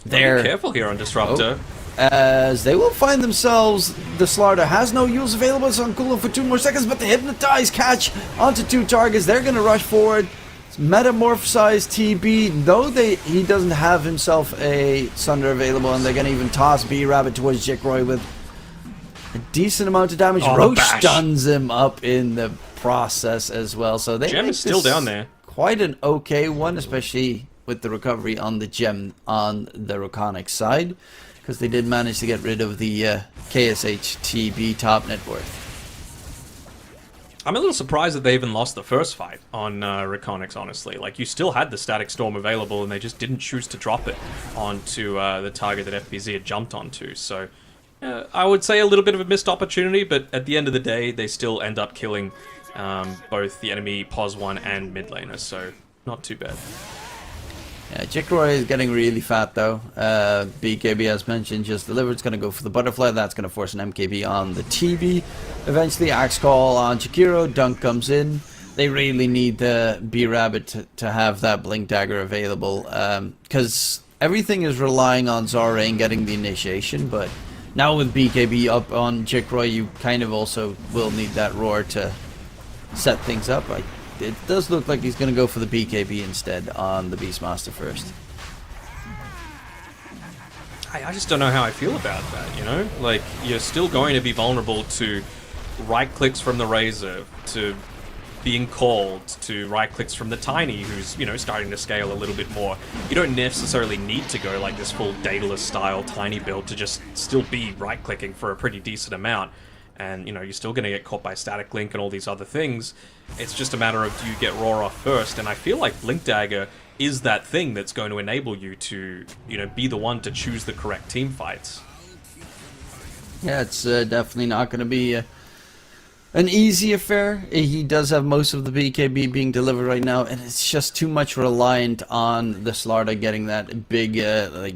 there. Be careful here on Disruptor. As they will find themselves, the Slaughter has no use available. It's on cooldown for 2 more seconds, but the Hypnotize catch onto 2 targets. They're going to rush forward. Metamorphosized TB, though he doesn't have himself a Sunder available, and they're going to even toss B-Rabbit towards Jikroy with a decent amount of damage. Roche stuns him up in the process as well, so they Gem is still down there. Quite an okay one, especially with the recovery on the gem on the REKONIX side, because they did manage to get rid of the KSH TB top net worth. I'm a little surprised that they even lost the first fight on REKONIX, honestly. Like, you still had the Static Storm available, and they just didn't choose to drop it onto the target that FBZ had jumped onto. So, I would say a little bit of a missed opportunity, but at the end of the day, they still end up killing both the enemy POS 1 and mid laner, so not too bad. Yeah, Jikroy is getting really fat though. BKB, as mentioned, just delivered. It's going to go for the butterfly. That's going to force an MKB on the TB. Eventually, Axe Call on Jakiro. Dunk comes in. They really need the B-Rabbit to have that Blink Dagger available. Because everything is relying on Zorain getting the initiation. But now with BKB up on Jikroy, you kind of also will need that Roar to set things up. It does look like he's going to go for the BKB instead on the Beastmaster first. I just don't know how I feel about that, you know? Like, you're still going to be vulnerable to right-clicks from the Razor, to being called, to right-clicks from the Tiny, who's, you know, starting to scale a little bit more. You don't necessarily need to go like this full Daedalus-style Tiny build to just still be right-clicking for a pretty decent amount. and you know you're still going to get caught by Static Link and all these other things. It's just a matter of, do you get Roar off first? And I feel like Blink Dagger is that thing that's going to enable you to, you know, be the one to choose the correct team fights. Yeah, it's definitely not going to be an easy affair. He does have most of the BKB being delivered right now, and it's just too much reliant on the Slarda getting that big like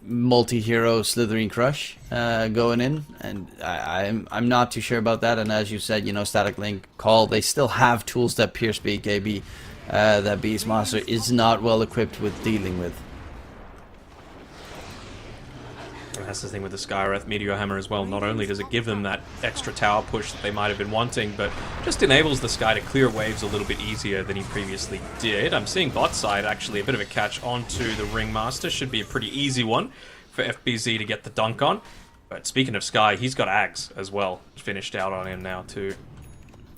multi-hero Slithering Crush going in, and I'm not too sure about that. And as you said, you know, Static Link, Call, they still have tools that pierce BKB that Beastmaster is not well equipped with dealing with. That's the thing with the Skywrath Meteor Hammer as well. Not only does it give them that extra tower push that they might have been wanting, but just enables the Sky to clear waves a little bit easier than he previously did. I'm seeing bot side actually a bit of a catch onto the Ringmaster. Should be a pretty easy one for FBZ to get the dunk on. But speaking of Sky, he's got Ags as well finished out on him now too.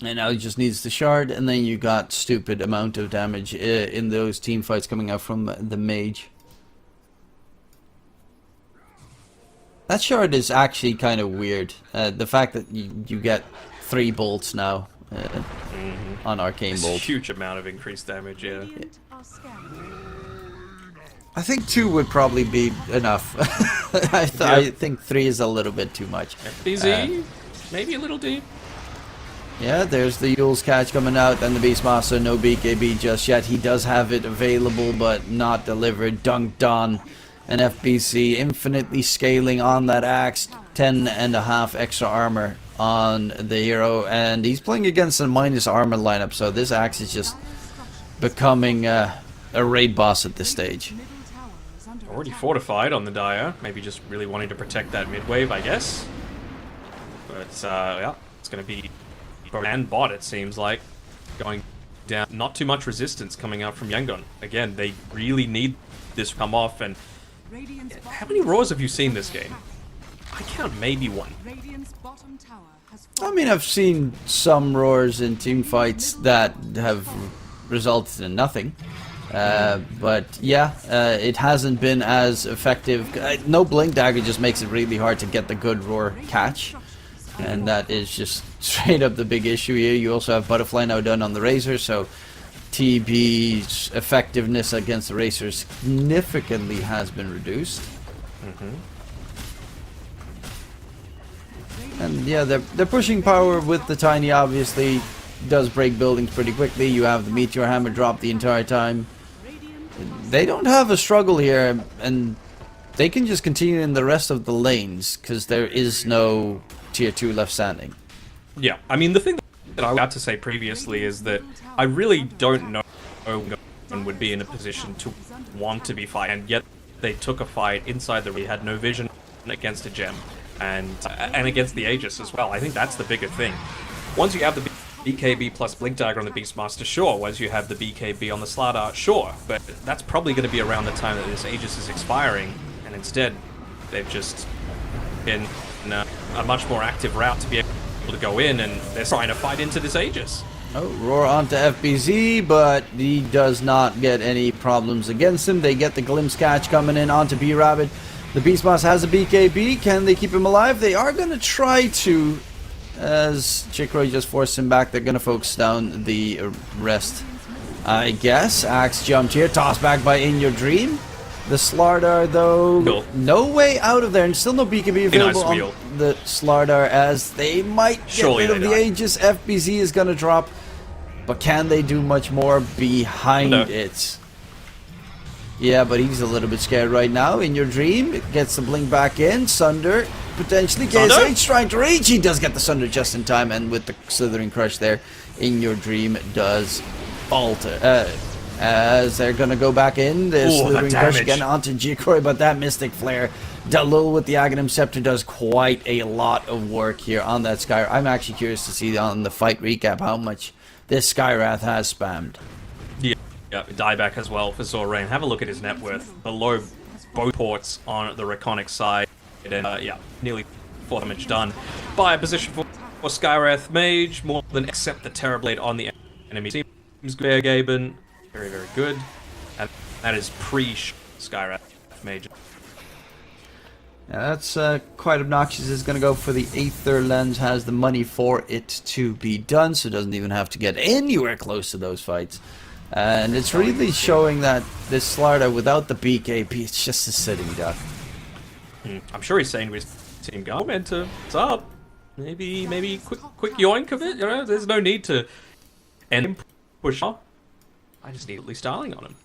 And now he just needs the shard, and then you got stupid amount of damage in those team fights coming out from the Mage. That shard is actually kind of weird. The fact that you get 3 bolts now on Arcane It's Bolt. a huge amount of increased damage, yeah. Radiant are scanning. I think 2 would probably be enough. I think 3 is a little bit too much. FBZ, maybe a little deep. Yeah, there's the Yule's Catch coming out, and the Beastmaster, no BKB just yet. He does have it available, but not delivered. Dunked on. And FBC infinitely scaling on that axe, 10.5 extra armor on the hero, and he's playing against a minus armor lineup, so this axe is just becoming a raid boss at this stage. Middle tower is under Already attack. fortified on the Dire, maybe just really wanting to protect that mid wave, I guess. But yeah, it's going to be and bot, it seems like, going down. Not too much resistance coming out from Yangon. Again, they really need this to come off, and Radiant's how bottom many roars have you seen this game? I count maybe 1. Radiant's bottom tower has I fallen. mean, I've seen some roars in team fights that have resulted in nothing. But yeah, it hasn't been as effective. No Blink Dagger just makes it really hard to get the good roar catch. And that is just straight up the big issue here. You also have Butterfly now done on the Razor, so TB's effectiveness against the Razor significantly has been reduced. And yeah, they're pushing power with the Tiny, obviously. Does break buildings pretty quickly. You have the Meteor Hammer drop the entire time. They don't have a struggle here, and they can just continue in the rest of the lanes, because there is no tier 2 left standing. Yeah, I mean, the thing that I was about to say previously is that I really don't know one would be in a position to want to be fighting, and yet they took a fight inside the... He had no vision against a gem, and against the Aegis as well. I think that's the bigger thing. Once you have the BKB plus Blink Dagger on the Beastmaster, sure. Once you have the BKB on the Slardar, sure. But that's probably going to be around the time that this Aegis is expiring, and instead they've just been a much more active route to be able to go in, and they're trying to fight into this Aegis. Oh, roar onto FBZ, but he does not get any problems against him. They get the Glimpse Catch coming in onto B-Rabbit. The Beastmaster has a BKB. Can they keep him alive? They are going to try to, as Chickroy just forced him back. They're going to focus down the rest, I guess. Axe jumped here, tossed back by In Your Dream. The Slardar, though, Cool. no way out of there, and still no BKB available nice on wheel. the Slardar, as they might get Surely rid of they the die. Aegis. FBZ is going to drop, but can they do much more behind No. it? Yeah, but he's a little bit scared right now. In Your Dream gets the blink back in. Sunder potentially gets Sunder? H trying to reach. He does get the Sunder just in time, and with the Slithering Crush there, In Your Dream does falter. As they're gonna go back in, the Ooh, Slithering that Crush damage. again onto Jikroy, but that Mystic Flare, Dalul with the Aghanim Scepter does quite a lot of work here on that Sky. I'm actually curious to see on the fight recap how much this Skywrath has spammed. Yeah, dieback as well for Zorain. Have a look at his net worth below both ports on the REKONIX side. And yeah, nearly 4 damage done by a position for Skywrath Mage, more than accept the Terrorblade on the enemy. Seems good, Gaben. Very, very good. And that is pre-Skywrath Mage. Yeah, that's quite obnoxious. It's going to go for the Aether Lens, has the money for it to be done, so it doesn't even have to get anywhere close to those fights. And it's really showing that this Slardar, without the BKB, it's just a sitting duck. I'm sure he's saying to his team, go, Mentor, what's up? Maybe quick yoink of it, you know? There's no need to end him, push off. I just need at least Starling on him.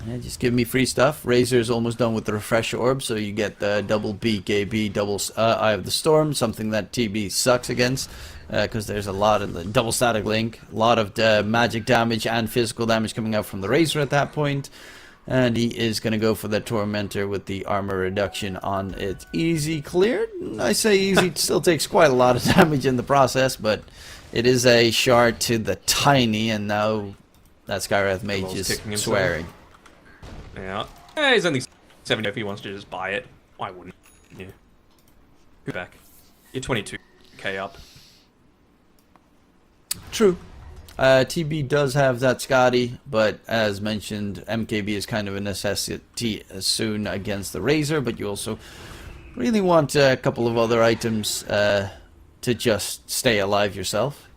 Yeah, just give me free stuff. Razor's almost done with the Refresh Orb, so you get the double BKB, double Eye of the Storm, something that TB sucks against, because there's a lot of the double static link, a lot of magic damage and physical damage coming out from the Razor at that point. And he is going to go for the Tormentor with the armor reduction on it. Easy cleared? I say easy, it still takes quite a lot of damage in the process, but it is a shard to the tiny, and now that Skywrath Mage is swearing. Yeah. He's only 70 if he wants to just buy it. Why wouldn't you? Go back. You're 22k up. True. TB does have that Scotty, but as mentioned, MKB is kind of a necessity soon against the Razor, but you also really want a couple of other items to just stay alive yourself.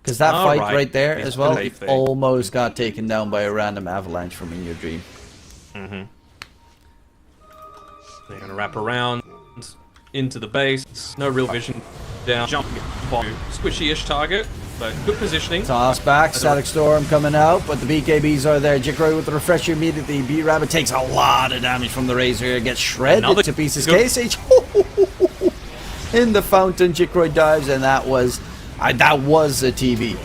Because that fight right there as well, it almost got taken down by a random avalanche from In Your Dream. Mm-hmm. They're going to wrap around into the base. No real vision down. Jump for squishy-ish target, but good positioning. Toss back, Static Storm coming out, but the BKBs are there. Jackky with the Refresher immediately. B-Rabbit takes a lot of damage from the Razor. Gets shredded to pieces. KSH in the fountain. Jackky dives, and that was a TB.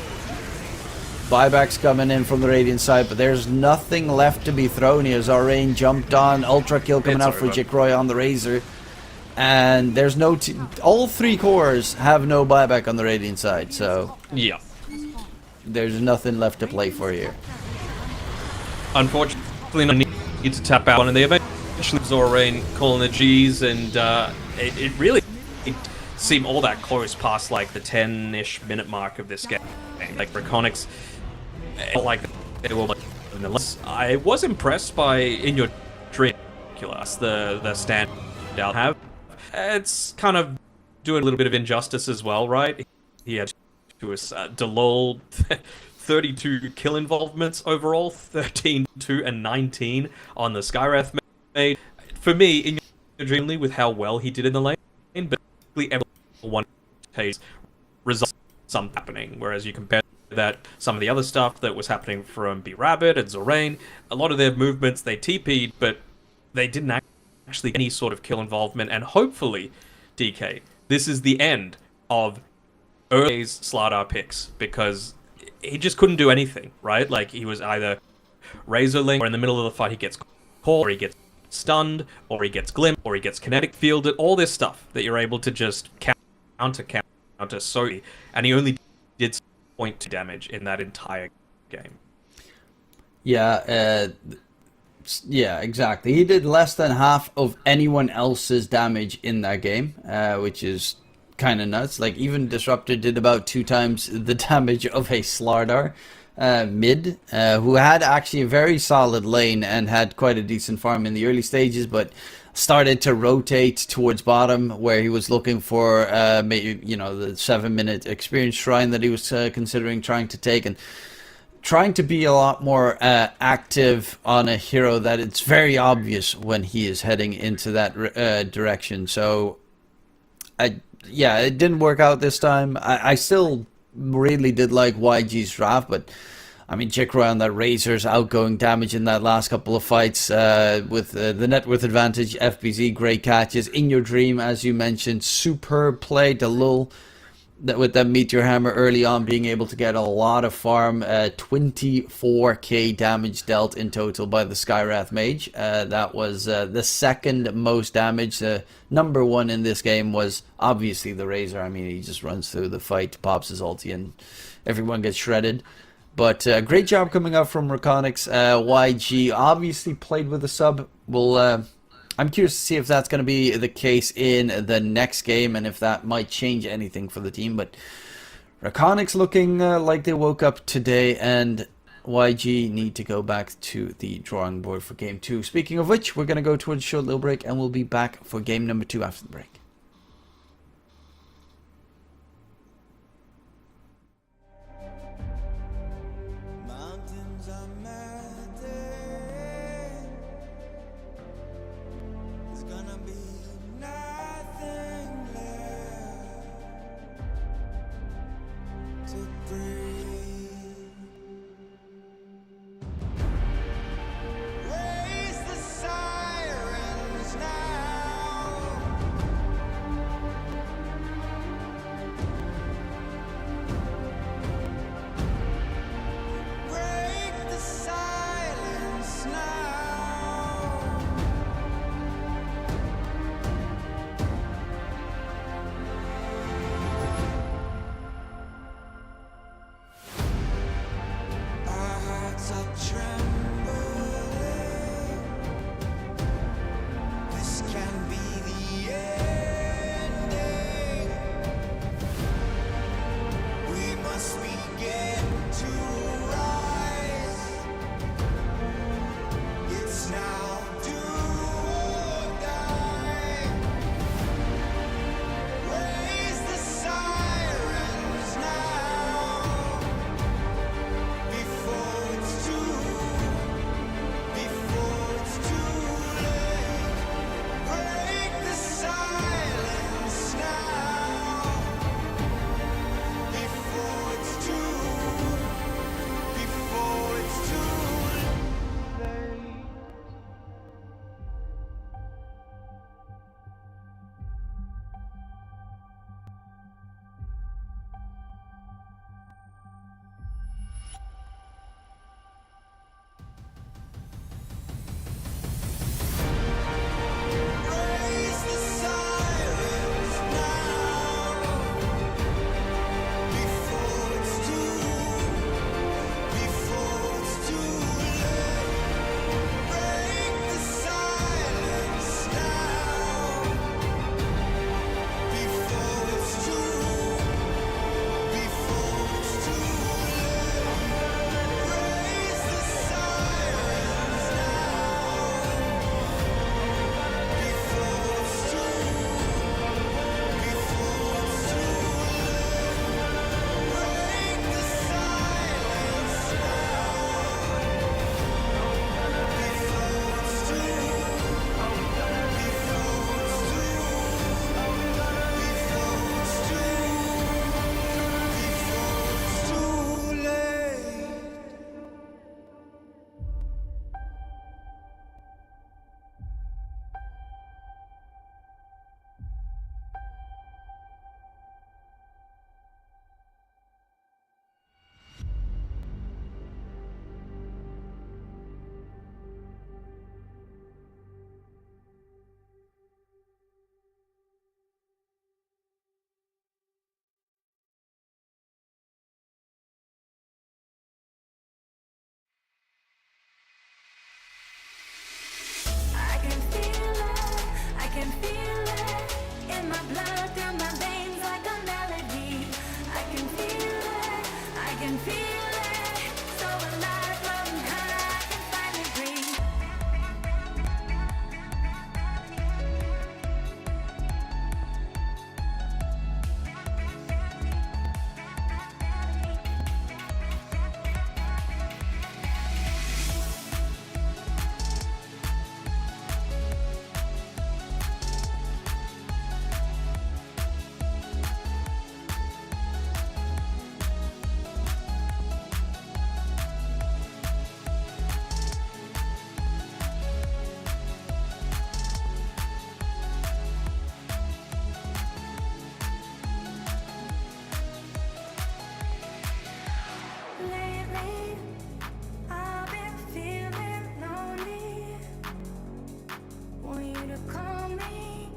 Buybacks coming in from the Radiant side, but there's nothing left to be thrown here. Zorain jumped on. Ultra kill coming out for Jackky on the Razor. And there's no... all three cores have no buyback on the Radiant side, so... yeah. There's nothing left to play for here. Unfortunately, no need to tap out, and they eventually Zorain calling the G's, and it really seemed all that close past like the 10-ish minute mark of this game. Like REKONIX, like they were like, I was impressed by In Your Dream, the stand out have. It's kind of doing a little bit of injustice as well, right? He had to his Delol 32 kill involvements overall, 13, 2, and 19 on the Skywrath made. For me, In Your Dream, with how well he did in the lane, but everyone takes results something happening, whereas you compare that some of the other stuff that was happening from B-Rabbit and Zorain, a lot of their movements, they TP'd, but they didn't actually any sort of kill involvement, and hopefully, DK, this is the end of early Slardar picks, because he just couldn't do anything, right? Like, he was either Razor Link, or in the middle of the fight he gets caught, or he gets stunned, or he gets glimpsed, or he gets kinetic fielded, all this stuff that you're able to just counter so easily, and he only did 0.2 damage in that entire game. Yeah, yeah, exactly. He did less than half of anyone else's damage in that game, which is kind of nuts. Like, even Disruptor did about 2 times the damage of a Slardar mid, who had actually a very solid lane and had quite a decent farm in the early stages, but started to rotate towards bottom, where he was looking for maybe, you know, the 7-minute experience shrine that he was considering trying to take, and trying to be a lot more active on a hero that it's very obvious when he is heading into that direction. So yeah, it didn't work out this time. I still really did like YG's draft, but I mean, Jackky on that Razor's outgoing damage in that last couple of fights with the net worth advantage, FBZ, great catches. In Your Dream, as you mentioned, superb play. The lull with that Meteor Hammer early on, being able to get a lot of farm, 24k damage dealt in total by the Skywrath Mage. That was the second most damage. Number one in this game was obviously the Razor. I mean, he just runs through the fight, pops his ulti, and everyone gets shredded. But great job coming out from REKONIX. YG obviously played with a sub. I'm curious to see if that's going to be the case in the next game, and if that might change anything for the team. But REKONIX looking like they woke up today, and YG need to go back to the drawing board for game 2. Speaking of which, we're going to go towards a short little break and we'll be back for game number 2 after the break. Mountains are melting. There's gonna be nothing left to breathe. Raise the sirens now. Break the silence now. Our hearts are trembling. This can be the ending. We must begin to rise. It's now do or die. Raise the sirens now. Before it's too late. Break the silence now. Before it's too late. Raise the sirens now. Before it's too late. Break the silence now. Before it's too late. Raise the sirens I can feel it in my blood, through my veins like a melody. I can feel it, so alive, floating high, I can finally breathe. Lately, I've been feeling lonely. Want you to call me,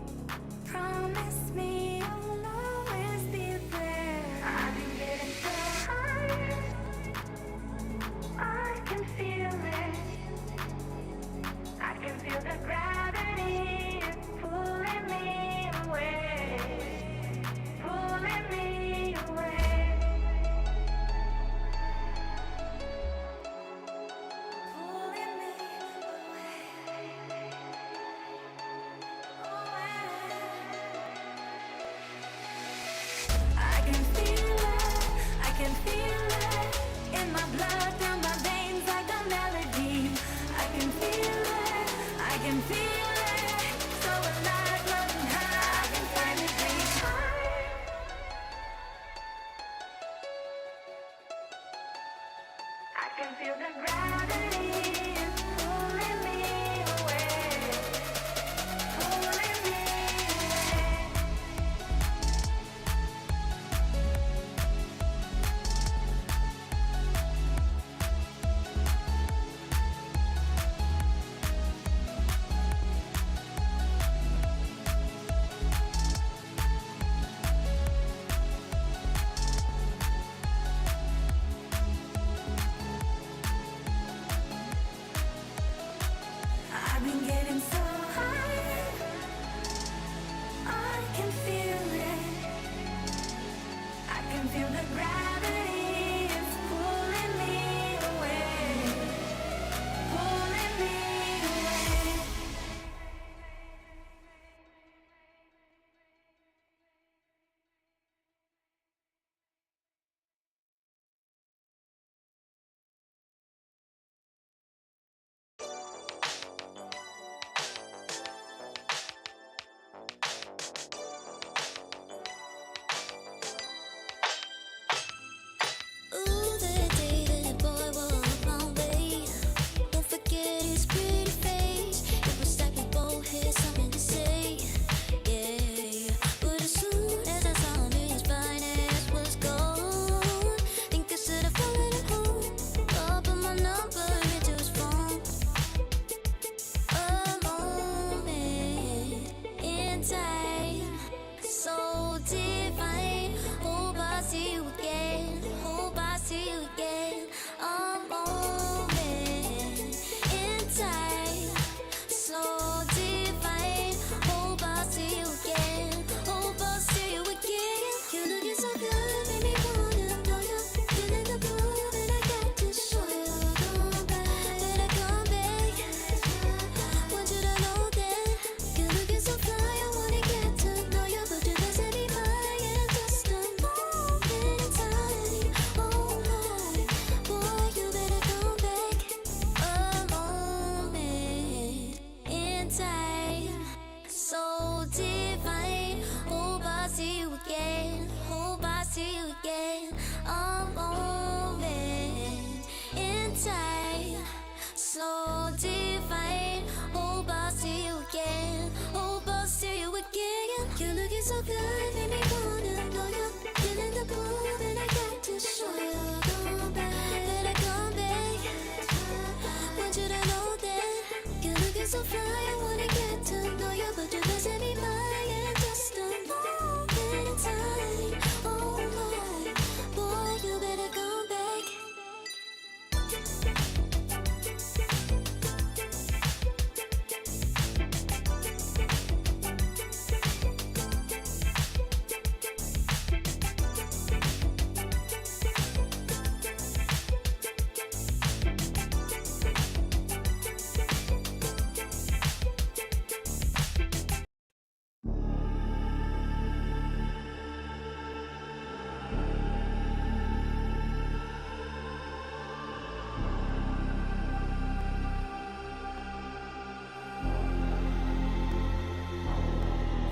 promise me you'll always be there. I've been getting so high, I can feel it. I can feel the gravity pulling me away, pulling me away. can feel it in my blood, through my veins like a melody. I can feel it, I can feel it, so alive, floating high. I can finally breathe high. I can feel the gravity is pulling me away, pulling me away. I've been getting so high, I can feel it. I can feel the gravity is pulling me away, pulling me away. Ooh, the day that boy walked my way. Don't forget his pretty face. It was like we both had something to say. Yeah, but as soon as I saw him, his fine ass was gone. Think I should have followed him home. Put my number into his phone. A moment in time, so divine. Hope I see you again. Hope I see you again. A moment in time, so divine. Hope I see you again. Hope I see you again. You looking so good, made me wanna know you. Feeling the groove, and I got to show you. Come back, better come back. Want you to know that you're looking so fly. I wanna get to know you, but you doesn't be mine. In just a moment in time. Oh Lord, boy, you better come back. A moment in time, so divine. Hope I see you again. Hope I see you again. A moment in time, so divine. Hope I see you again. Hope I see you again. You're looking so good, made me wanna know you. Feeling the groove, and I got to show you. Come back, better come back. Want you to know that you're looking so fly. I wanna get to know you, but you doesn't be mine. In just a moment in time. Oh Lord, boy, you better come back.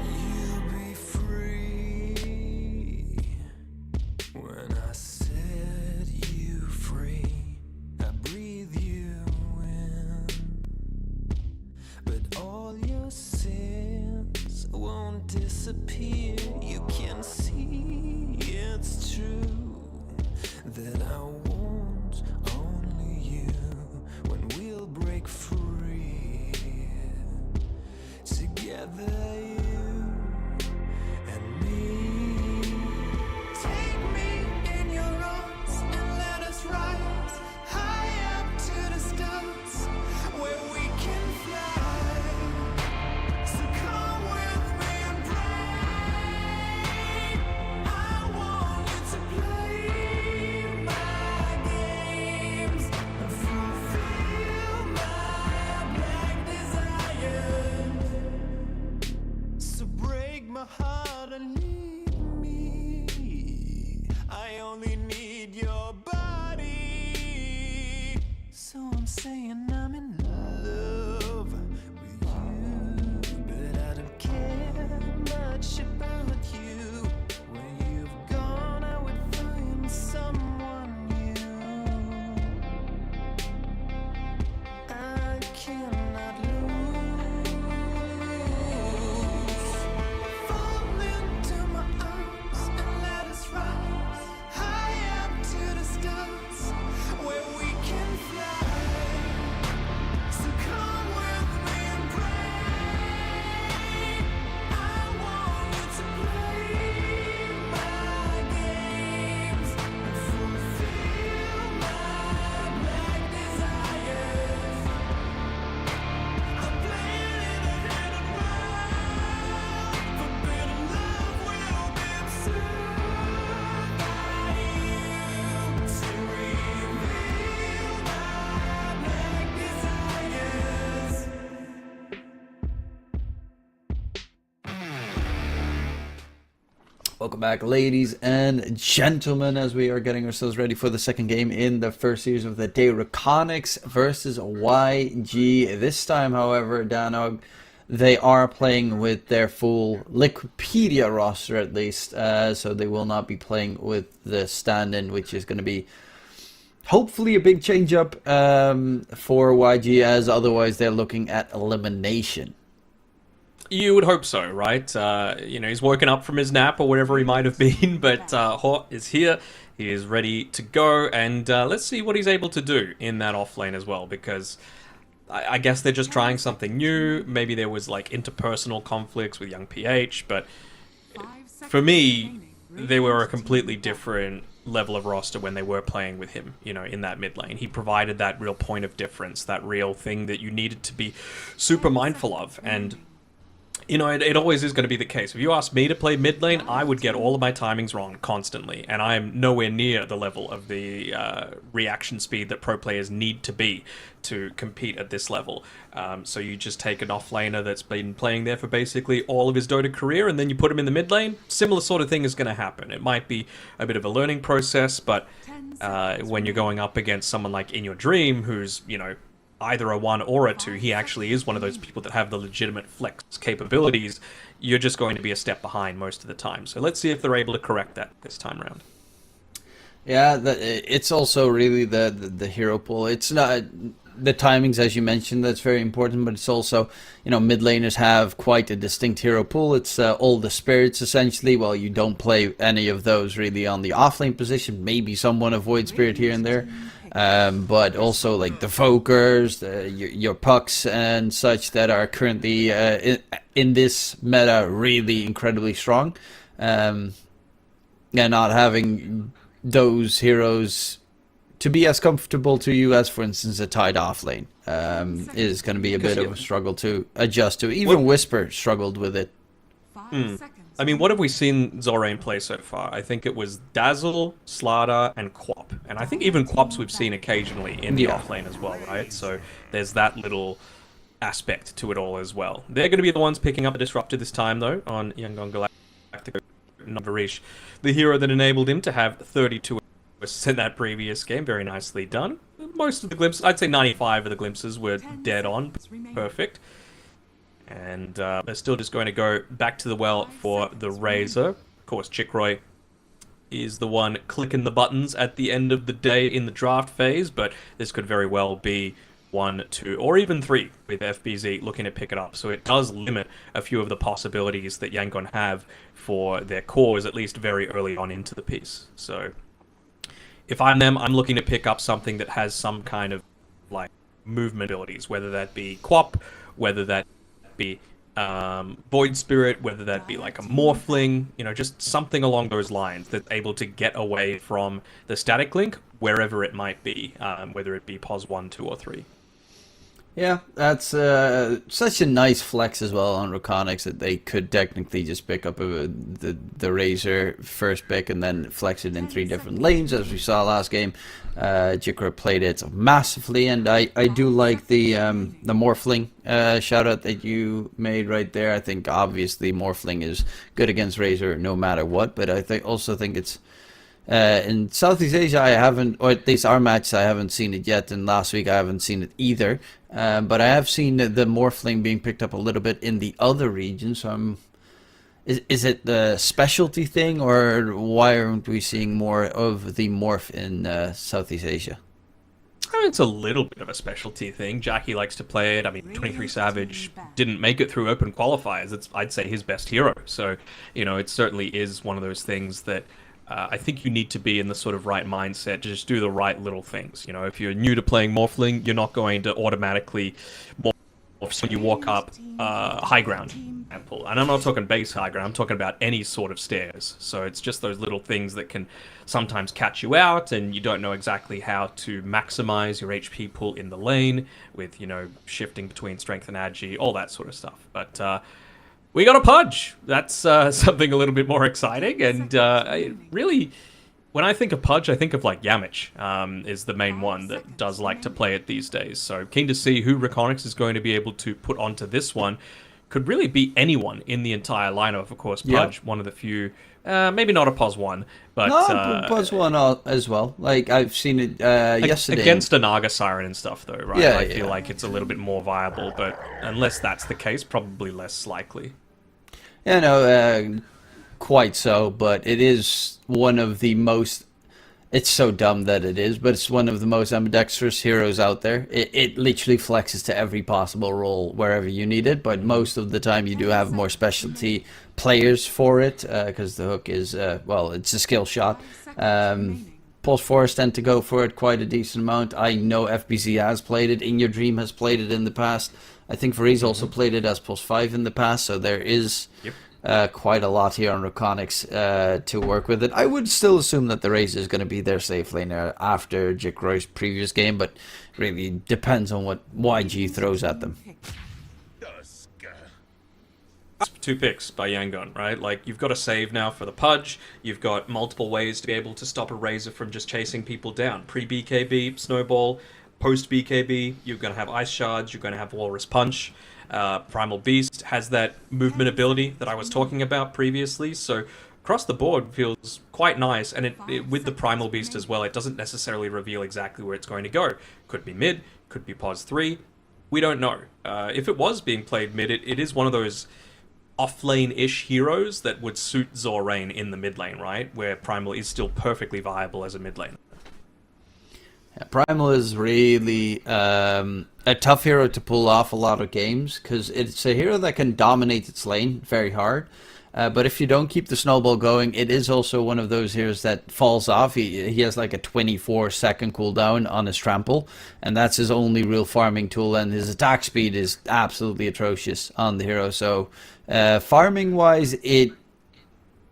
You'll be free when I set you free. I breathe you in, but all your sins won't disappear. You can see it's true that I want only you when we'll break free. Together, you and me. Take me in your arms and let us rise high up to the stars where we can fly. So come with me and pray. I want you to play my games and fulfill my black desires. So break my heart and leave me. I only need Welcome back, ladies and gentlemen, as we are getting ourselves ready for the second game in the first series of the day. REKONIX versus YG. This time, however, Danog, they are playing with their full Liquipedia roster at least, so they will not be playing with the stand-in, which is going to be hopefully a big change-up for YG, as otherwise they're looking at elimination. You would hope so, right? He's woken up from his nap or whatever he might have been, but Hot is here. He is ready to go, and let's see what he's able to do in that off lane as well, because I guess they're just trying something new. Maybe there was like interpersonal conflicts with young PH, but for me, they were a completely different level of roster when they were playing with him, in that mid lane. He provided that real point of difference, that real thing that you needed to be super mindful of, and it always is going to be the case. If you ask me to play mid lane, I would get all of my timings wrong constantly, and I am nowhere near the level of the reaction speed that pro players need to be to compete at this level. So you just take an offlaner that's been playing there for basically all of his Dota career, and then you put him in the mid lane, similar sort of thing is going to happen. It might be a bit of a learning process, but when you're going up against someone like In Your Dream, who's, either a 1 or a 2, he actually is one of those people that have the legitimate flex capabilities, you're just going to be a step behind most of the time. So let's see if they're able to correct that this time around. Yeah, it's also really the hero pool. It's not the timings, as you mentioned, that's very important, but it's also, mid laners have quite a distinct hero pool. It's all the spirits, essentially. Well, you don't play any of those really on the offlane position, maybe someone avoid spirit here and there. But also like the Vokers, your pucks and such that are currently in this meta really incredibly strong. And not having those heroes to be as comfortable to you as, for instance, a Tide off lane is going to be a bit of a struggle to adjust to. Even Whisper struggled with it. 5 seconds. I mean, what have we seen Zorain play so far? I think it was Dazzle, Slardar, and Quap. And I think even Quaps we've seen occasionally in the offlane as well, right? So there's that little aspect to it all as well. They're going to be the ones picking up a Disruptor this time, though, on Yangon Galacticos. Novarish, the hero that enabled him to have 32 assists in that previous game. Very nicely done. Most of the glimpses, I'd say 95 of the glimpses were dead on. Perfect. And they're still just going to go back to the well for the Razor. Of course, Chickroy is the one clicking the buttons at the end of the day in the draft phase, but this could very well be 1, 2, or even 3 with FBZ looking to pick it up. So it does limit a few of the possibilities that Yangon have for their cores, at least very early on into the piece. So if I'm them, I'm looking to pick up something that has some kind of like movement abilities, whether that be Quap, whether that be Void Spirit, whether that be like a Morphling, just something along those lines that's able to get away from the static link wherever it might be, whether it be POS 1, 2, or 3. Yeah, that's such a nice flex as well on REKONIX that they could technically just pick up the Razor first pick and then flex it in 3 different lanes, as we saw last game. Jikra played it massively, and I do like the Morphling shout out that you made right there. I think obviously Morphling is good against Razor no matter what, but I also think it's in Southeast Asia I haven't, or at least our match I haven't seen it yet, and last week I haven't seen it either. But I have seen the Morphling being picked up a little bit in the other regions. So is it the specialty thing, or why aren't we seeing more of the Morph in Southeast Asia? I mean, it's a little bit of a specialty thing. Jackky likes to play it. I mean, 23 Savage didn't make it through open qualifiers. It's, I'd say, his best hero. So, it certainly is one of those things that I think you need to be in the sort of right mindset to just do the right little things. If you're new to playing Morphling, you're not going to automatically morph when you walk up high ground. And I'm not talking base high ground, I'm talking about any sort of stairs. So it's just those little things that can sometimes catch you out, and you don't know exactly how to maximize your HP pool in the lane with, shifting between strength and agi, all that sort of stuff. But we got a Pudge. That's something a little bit more exciting. And really, when I think of Pudge, I think of like Yamich is the main one that does like to play it these days. So keen to see who REKONIX is going to be able to put onto this one. could really be anyone in the entire lineup. Of course, Pudge, one of the few, maybe not a POS 1, but... No, POS 1 as well. Like, I've seen it yesterday. Against a Naga Siren and stuff, though, right? Yeah, I feel like it's a little bit more viable, but unless that's the case, probably less likely. Yeah, no, quite so, but it is one of the most... It's so dumb that it is, but it's one of the most ambidextrous heroes out there. It literally flexes to every possible role wherever you need it, but most of the time you do have more specialty players for it, because the hook is, well, it's a skill shot. Pulse 4s tend to go for it quite a decent amount. I know FBC has played it, In Your Dream has played it in the past. I think Faree's also played it as Pulse 5 in the past, so there is... quite a lot here on REKONIX to work with it. I would still assume that the Razor is going to be their safe laner after Jackky's previous game, but really depends on what YG throws at them. 2 picks by Yangon, right? Like, you've got a save now for the Pudge. You've got multiple ways to be able to stop a Razor from just chasing people down. Pre-BKB, Snowball. Post-BKB, you're going to have Ice Shards. You're going to have Walrus Punch. Primal Beast has that movement ability that I was talking about previously, so across the board feels quite nice, and with the Primal Beast as well, it doesn't necessarily reveal exactly where it's going to go. Could be mid, could be pos 3, we don't know. If it was being played mid, it is one of those off-lane-ish heroes that would suit Zorain in the mid lane, right? Where Primal is still perfectly viable as a mid lane. Yeah, Primal is really a tough hero to pull off a lot of games, because it's a hero that can dominate its lane very hard. But if you don't keep the snowball going, it is also one of those heroes that falls off. He has like a 24-second cooldown on his trample, and that's his only real farming tool, and his attack speed is absolutely atrocious on the hero. So farming-wise,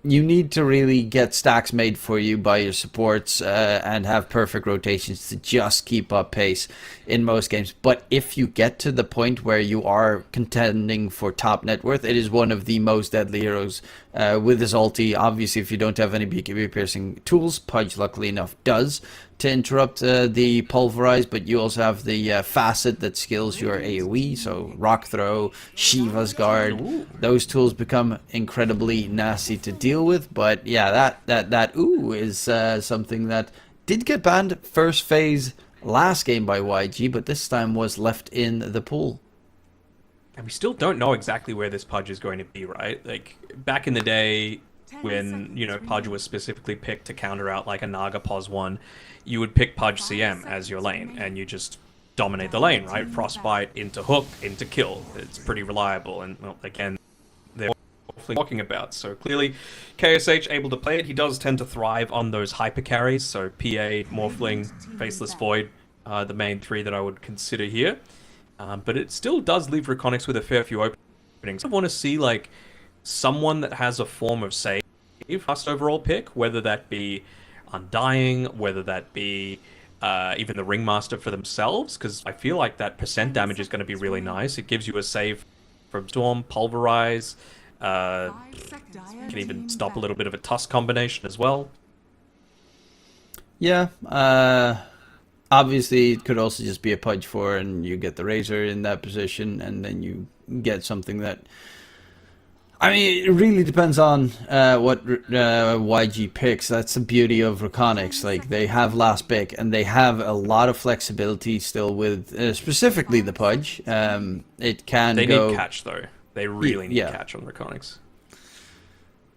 you need to really get stacks made for you by your supports and have perfect rotations to just keep up pace in most games. But if you get to the point where you are contending for top net worth, it is one of the most deadly heroes with his ulti. Obviously, if you don't have any BKB piercing tools, Pudge luckily enough does to interrupt the pulverize, but you also have the facet that skills your AoE, so Rock Throw, Shiva's Guard. Those tools become incredibly nasty to deal with, but yeah, that ooh is something that did get banned first phase last game by YG, but this time was left in the pool. And we still don't know exactly where this Pudge is going to be, right? Like, back in the day, when, you know, Pudge was specifically picked to counter out like a Naga pos 1, you would pick Pudge CM as your lane, and you just dominate the lane, right? Frostbite into hook, into kill. It's pretty reliable, and, well, again, they're talking about. So clearly, KSH able to play it. He does tend to thrive on those hyper carries, so PA, Morphling, Faceless Void, the main 3 that I would consider here. But it still does leave REKONIX with a fair few openings. I want to see, like, someone that has a form of save first overall pick, whether that be Undying, whether that be even the Ringmaster for themselves, because I feel like that percent damage is going to be really nice. It gives you a save from Storm, Pulverize, you can even stop a little bit of a Tusk combination as well. Yeah, obviously it could also just be a Pudge 4 and you get the Razor in that position, and then you get something that... I mean, it really depends on what YG picks. That's the beauty of REKONIX. Like, they have last pick, and they have a lot of flexibility still with specifically the Pudge. It can They go... need catch, though. They really need Yeah. catch on REKONIX.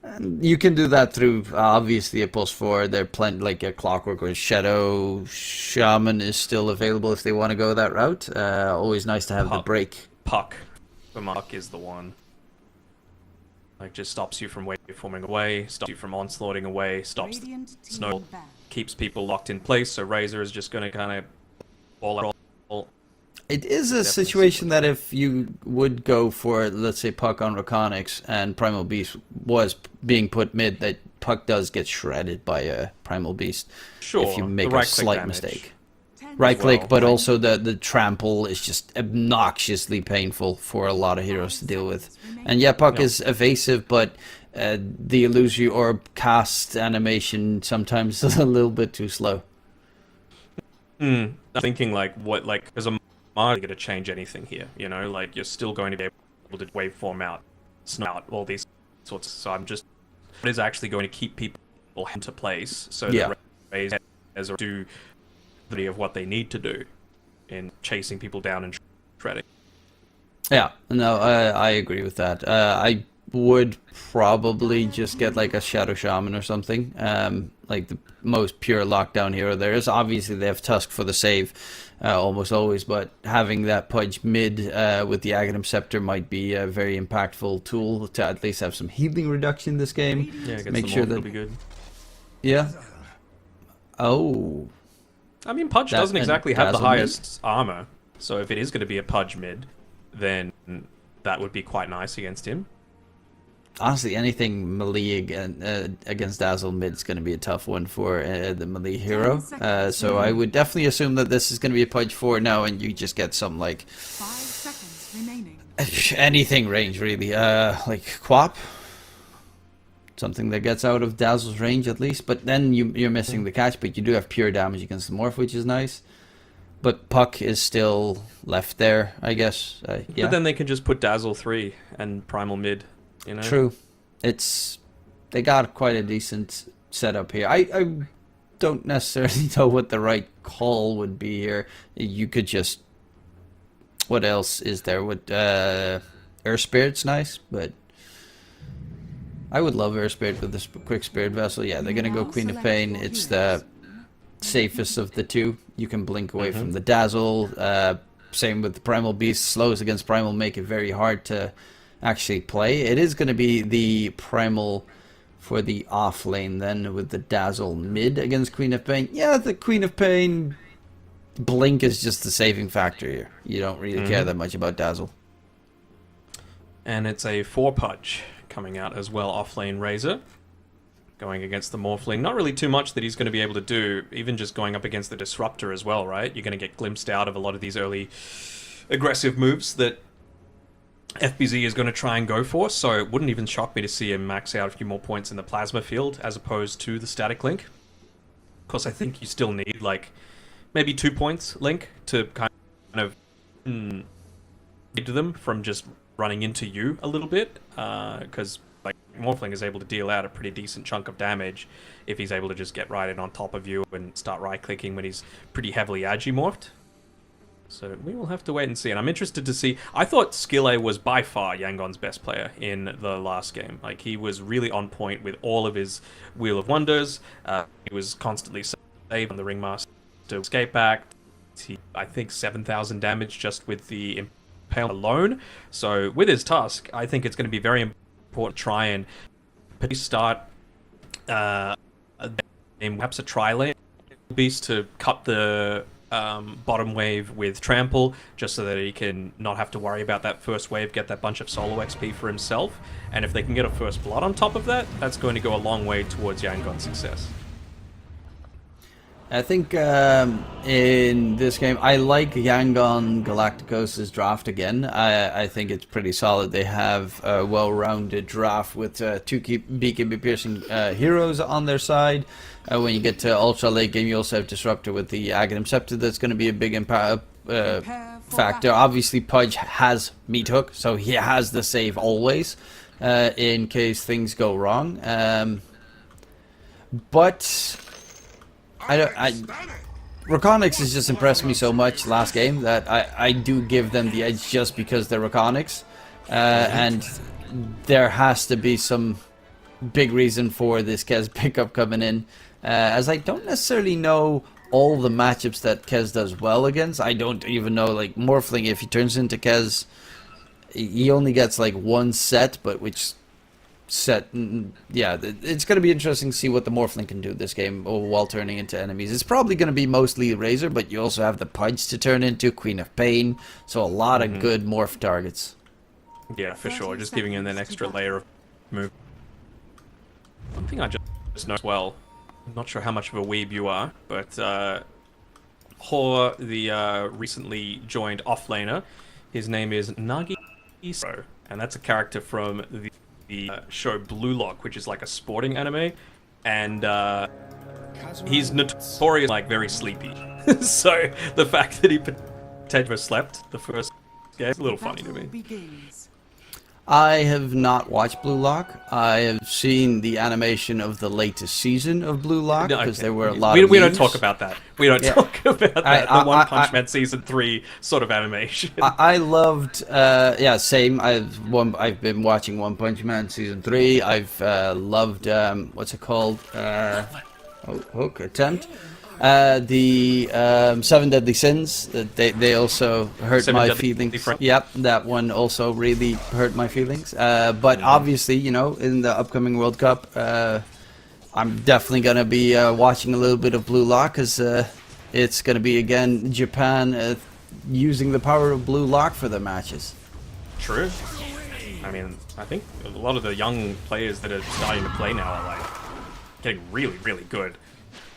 And you can do that through, obviously, a Pulse 4. They're plenty, like a Clockwork or Shadow Shaman is still available if they want to go that route. Always nice to have the break. Puck for Mark is the one. Like, just stops you from waveforming away, stops you from onslaughting away, stops Snow, keeps people locked in place, so Razor is just going to kind of all. It is a situation that if you would go for, let's say, Puck on REKONIX and Primal Beast was being put mid, that Puck does get shredded by a Primal Beast if you make a slight mistake. Right click, but also the trample is just obnoxiously painful for a lot of heroes to deal with. And yeah, Puck is evasive, but the illusory orb cast animation sometimes is a little bit too slow. I'm thinking, like, what, like, as a Mario going to change anything here, you know? Like, you're still going to be able to waveform out, snow out, all these sorts. So I'm just, what is actually going to keep people into place so that Rays do the of what they need to do in chasing people down and shredding. Yeah, no, I agree with that. I would probably just get like a Shadow Shaman or something, like the most pure lockdown hero there is. Obviously they have Tusk for the save, almost always, but having that Pudge mid with the Aghanim Scepter might be a very impactful tool to at least have some healing reduction in this game. Yeah, make sure that will be good. Yeah. Oh. I mean, Pudge That- doesn't and exactly have the Dazzle mid. highest armor, so if it is going to be a Pudge mid, then that would be quite nice against him. Honestly, anything melee against Dazzle mid is going to be a tough one for the melee hero. So I would definitely assume that this is going to be a Pudge 4 now, and you just get some, like, 5 seconds remaining. anything range, really. Like Quap. Something that gets out of Dazzle's range, at least. But then you're missing the catch, but you do have pure damage against the Morph, which is nice. But Puck is still left there, I guess. Yeah. But then they can just put Dazzle 3 and Primal mid, you know? True. They got quite a decent setup here. I don't necessarily know what the right call would be here. You could just... What else is there? Air Spirit's nice, but... I would love Air Spirit with this quick Spirit Vessel. Yeah, they're going to go Queen of Pain. It's the safest of the two. You can blink away from the Dazzle. Same with the Primal Beast. Slows against Primal make it very hard to actually play. It is going to be the Primal for the off lane then with the Dazzle mid against Queen of Pain. Yeah, the Queen of Pain blink is just the saving factor here. You don't really care that much about Dazzle. And it's a 4 Pudge coming out as well, off-lane Razor. Going against the Morphling. Not really too much that he's going to be able to do, even just going up against the Disruptor as well, right? You're going to get glimpsed out of a lot of these early aggressive moves that FBZ is going to try and go for, so it wouldn't even shock me to see him max out a few more points in the Plasma field as opposed to the Static Link. Of course, I think you still need, like, maybe 2 points Link to kind of get to them from just running into you a little bit, because like Morphling is able to deal out a pretty decent chunk of damage if he's able to just get right in on top of you and start right-clicking when he's pretty heavily agi-morphed. So we will have to wait and see, and I'm interested to see. I thought Skille was by far Yangon's best player in the last game. Like, he was really on point with all of his Wheel of Wonders. He was constantly saved on the Ringmaster escape back. I think 7,000 damage just with the Impale alone. So with his Tusk, I think it's going to be very important to try and start perhaps a tri-lane beast to cut the bottom wave with Trample, just so that he can not have to worry about that first wave, get that bunch of solo XP for himself. And if they can get a first blood on top of that, that's going to go a long way towards Yangon's success. I think in this game, I like Yangon Galacticos' draft again. I think it's pretty solid. They have a well-rounded draft with two beacon piercing heroes on their side. When you get to ultra late game, you also have Disruptor with the Aghanim Scepter. That's going to be a big impact factor. Obviously, Pudge has Meat Hook, so he has the save always in case things go wrong. But REKONIX has just impressed me so much last game that I do give them the edge just because they're REKONIX. And there has to be some big reason for this Kez pickup coming in. As I don't necessarily know all the matchups that Kez does well against. I don't even know, like, Morphling, if he turns into Kez, he only gets like one set, but which set, yeah, it's going to be interesting to see what the Morphling can do this game while turning into enemies. It's probably going to be mostly Razor, but you also have the Pudge to turn into, Queen of Pain, so a lot of good morph targets. Yeah, for sure, just giving him an extra layer of move. One thing I just know as well, I'm not sure how much of a weeb you are, but Hor, the recently joined offlaner, his name is Nagi Isro, and that's a character from the show Blue Lock, which is like a sporting anime, and he's notorious like very sleepy. So the fact that he potentially slept the first game is a little funny to me. Begins. I have not watched Blue Lock. I have seen the animation of the latest season of Blue Lock because there were a lot of We don't memes. talk about that. We don't talk about that. The One Punch Man Season 3 sort of animation. I loved, yeah, same. I've been watching One Punch Man Season 3. I've loved, what's it called? Hook Attempt. The Seven Deadly Sins. They also hurt Seven my Deadly feelings. Friends. Yep, that one also really hurt my feelings. But obviously, you know, in the upcoming World Cup, I'm definitely gonna be watching a little bit of Blue Lock because it's gonna be again Japan using the power of Blue Lock for their matches. True. I mean, I think a lot of the young players that are starting to play now are like getting really, really good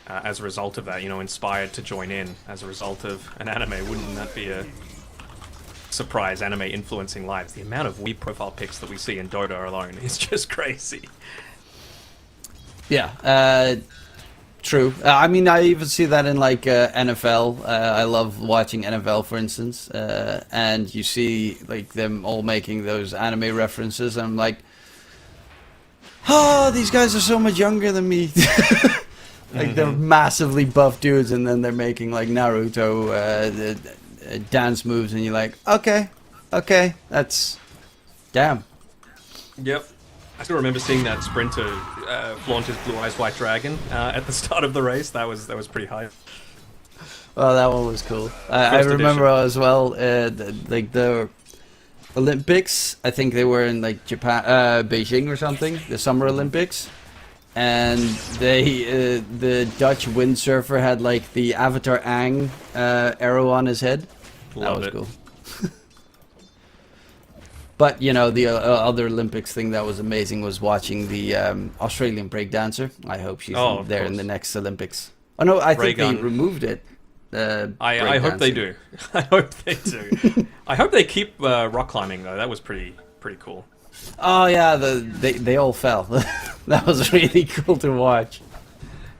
as a result of that. You know, inspired to join in as a result of an anime. Wouldn't that be a surprise? Anime influencing lives. The amount of Wii profile pics that we see in Dota alone is just crazy. Yeah, true. I mean, I even see that in like NFL. I love watching NFL, for instance, and you see like them all making those anime references. And I'm like, oh, these guys are so much younger than me. Like they're massively buff dudes, and then they're making like Naruto dance moves, and you're like, okay, that's damn. Yep. I still remember seeing that sprinter flaunt his Blue Eyes White Dragon at the start of the race. That was pretty high. Well, that one was cool. I remember as well, like the Olympics. I think they were in like Japan, Beijing or something, the Summer Olympics, and they the Dutch windsurfer had like the Avatar Aang arrow on his head. Love that it. was cool. But, you know, the other Olympics thing that was amazing was watching the Australian breakdancer. I hope she's there in the next Olympics. Oh, no, I think they removed it. I hope they do. I hope they do. I hope they keep rock climbing, though. That was pretty cool. Oh, yeah, they all fell. That was really cool to watch.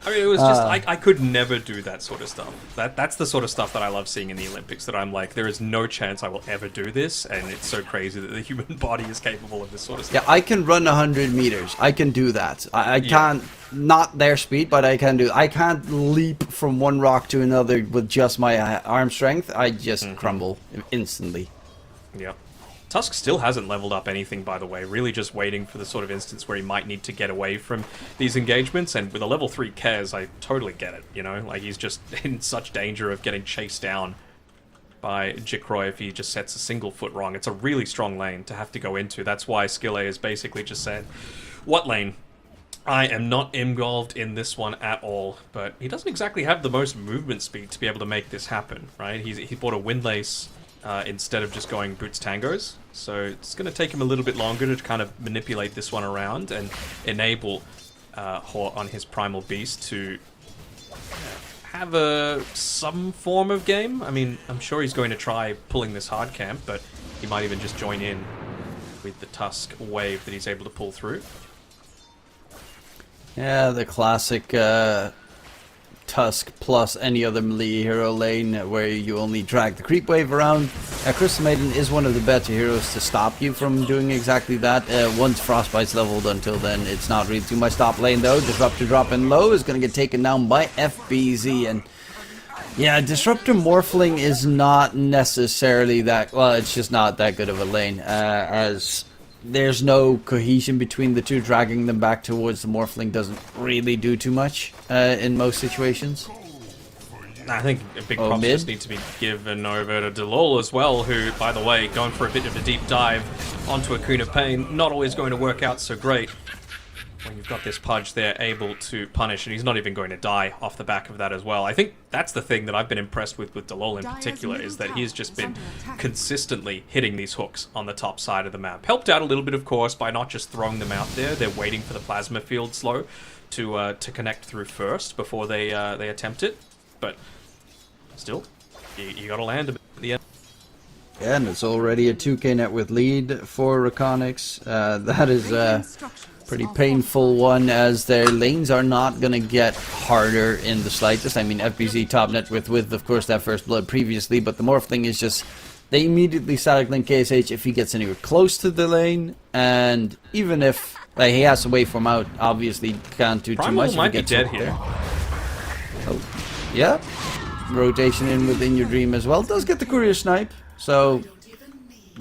I mean, it was just, I could never do that sort of stuff. That's the sort of stuff that I love seeing in the Olympics, that I'm like, there is no chance I will ever do this, and it's so crazy that the human body is capable of this sort of stuff. Yeah, I can run 100 meters. I can do that. I can't, not their speed, but I can do. I can't leap from one rock to another with just my arm strength. I just crumble instantly. Yeah. Tusk still hasn't leveled up anything, by the way, really just waiting for the sort of instance where he might need to get away from these engagements, and with a level 3 Kez, I totally get it, you know? Like, he's just in such danger of getting chased down by Jikroy if he just sets a single foot wrong. It's a really strong lane to have to go into. That's why Skill A has basically just said, what lane? I am not involved in this one at all, but he doesn't exactly have the most movement speed to be able to make this happen, right? He bought a Windlace instead of just going Boots Tangos. So it's going to take him a little bit longer to kind of manipulate this one around and enable Hort on his Primal Beast to have some form of game. I mean, I'm sure he's going to try pulling this hard camp, but he might even just join in with the Tusk wave that he's able to pull through. Yeah, the classic Tusk plus any other melee hero lane where you only drag the creep wave around. Crystal Maiden is one of the better heroes to stop you from doing exactly that. Once Frostbite's leveled, until then it's not really too much top lane though. Disruptor dropping low is going to get taken down by FBZ, and yeah, Disruptor Morphling is not necessarily that, well, it's just not that good of a lane, as there's no cohesion between the two. Dragging them back towards the Morphling doesn't really do too much in most situations. I think a big props just need to be given over to Delol as well, who, by the way, going for a bit of a deep dive onto a Kun of Pain, not always going to work out so great when you've got this Pudge there able to punish, and he's not even going to die off the back of that as well. I think that's the thing that I've been impressed with Delol in particular, is that he's just been consistently hitting these hooks on the top side of the map. Helped out a little bit, of course, by not just throwing them out there. They're waiting for the plasma field slow to connect through first before they attempt it, but still, you gotta land at the end. Yeah, and it's already a 2k net with lead for REKONIX. That is pretty painful one, as their lanes are not going to get harder in the slightest. I mean, FBZ top net with of course that first blood previously, but the Morphling is just they immediately static link KSH if he gets anywhere close to the lane, and even if like he has to wait for him out, obviously can't do too much. Primal might be if he dead gets here. Oh, yeah. Rotation in within your dream as well. Does get the courier snipe, so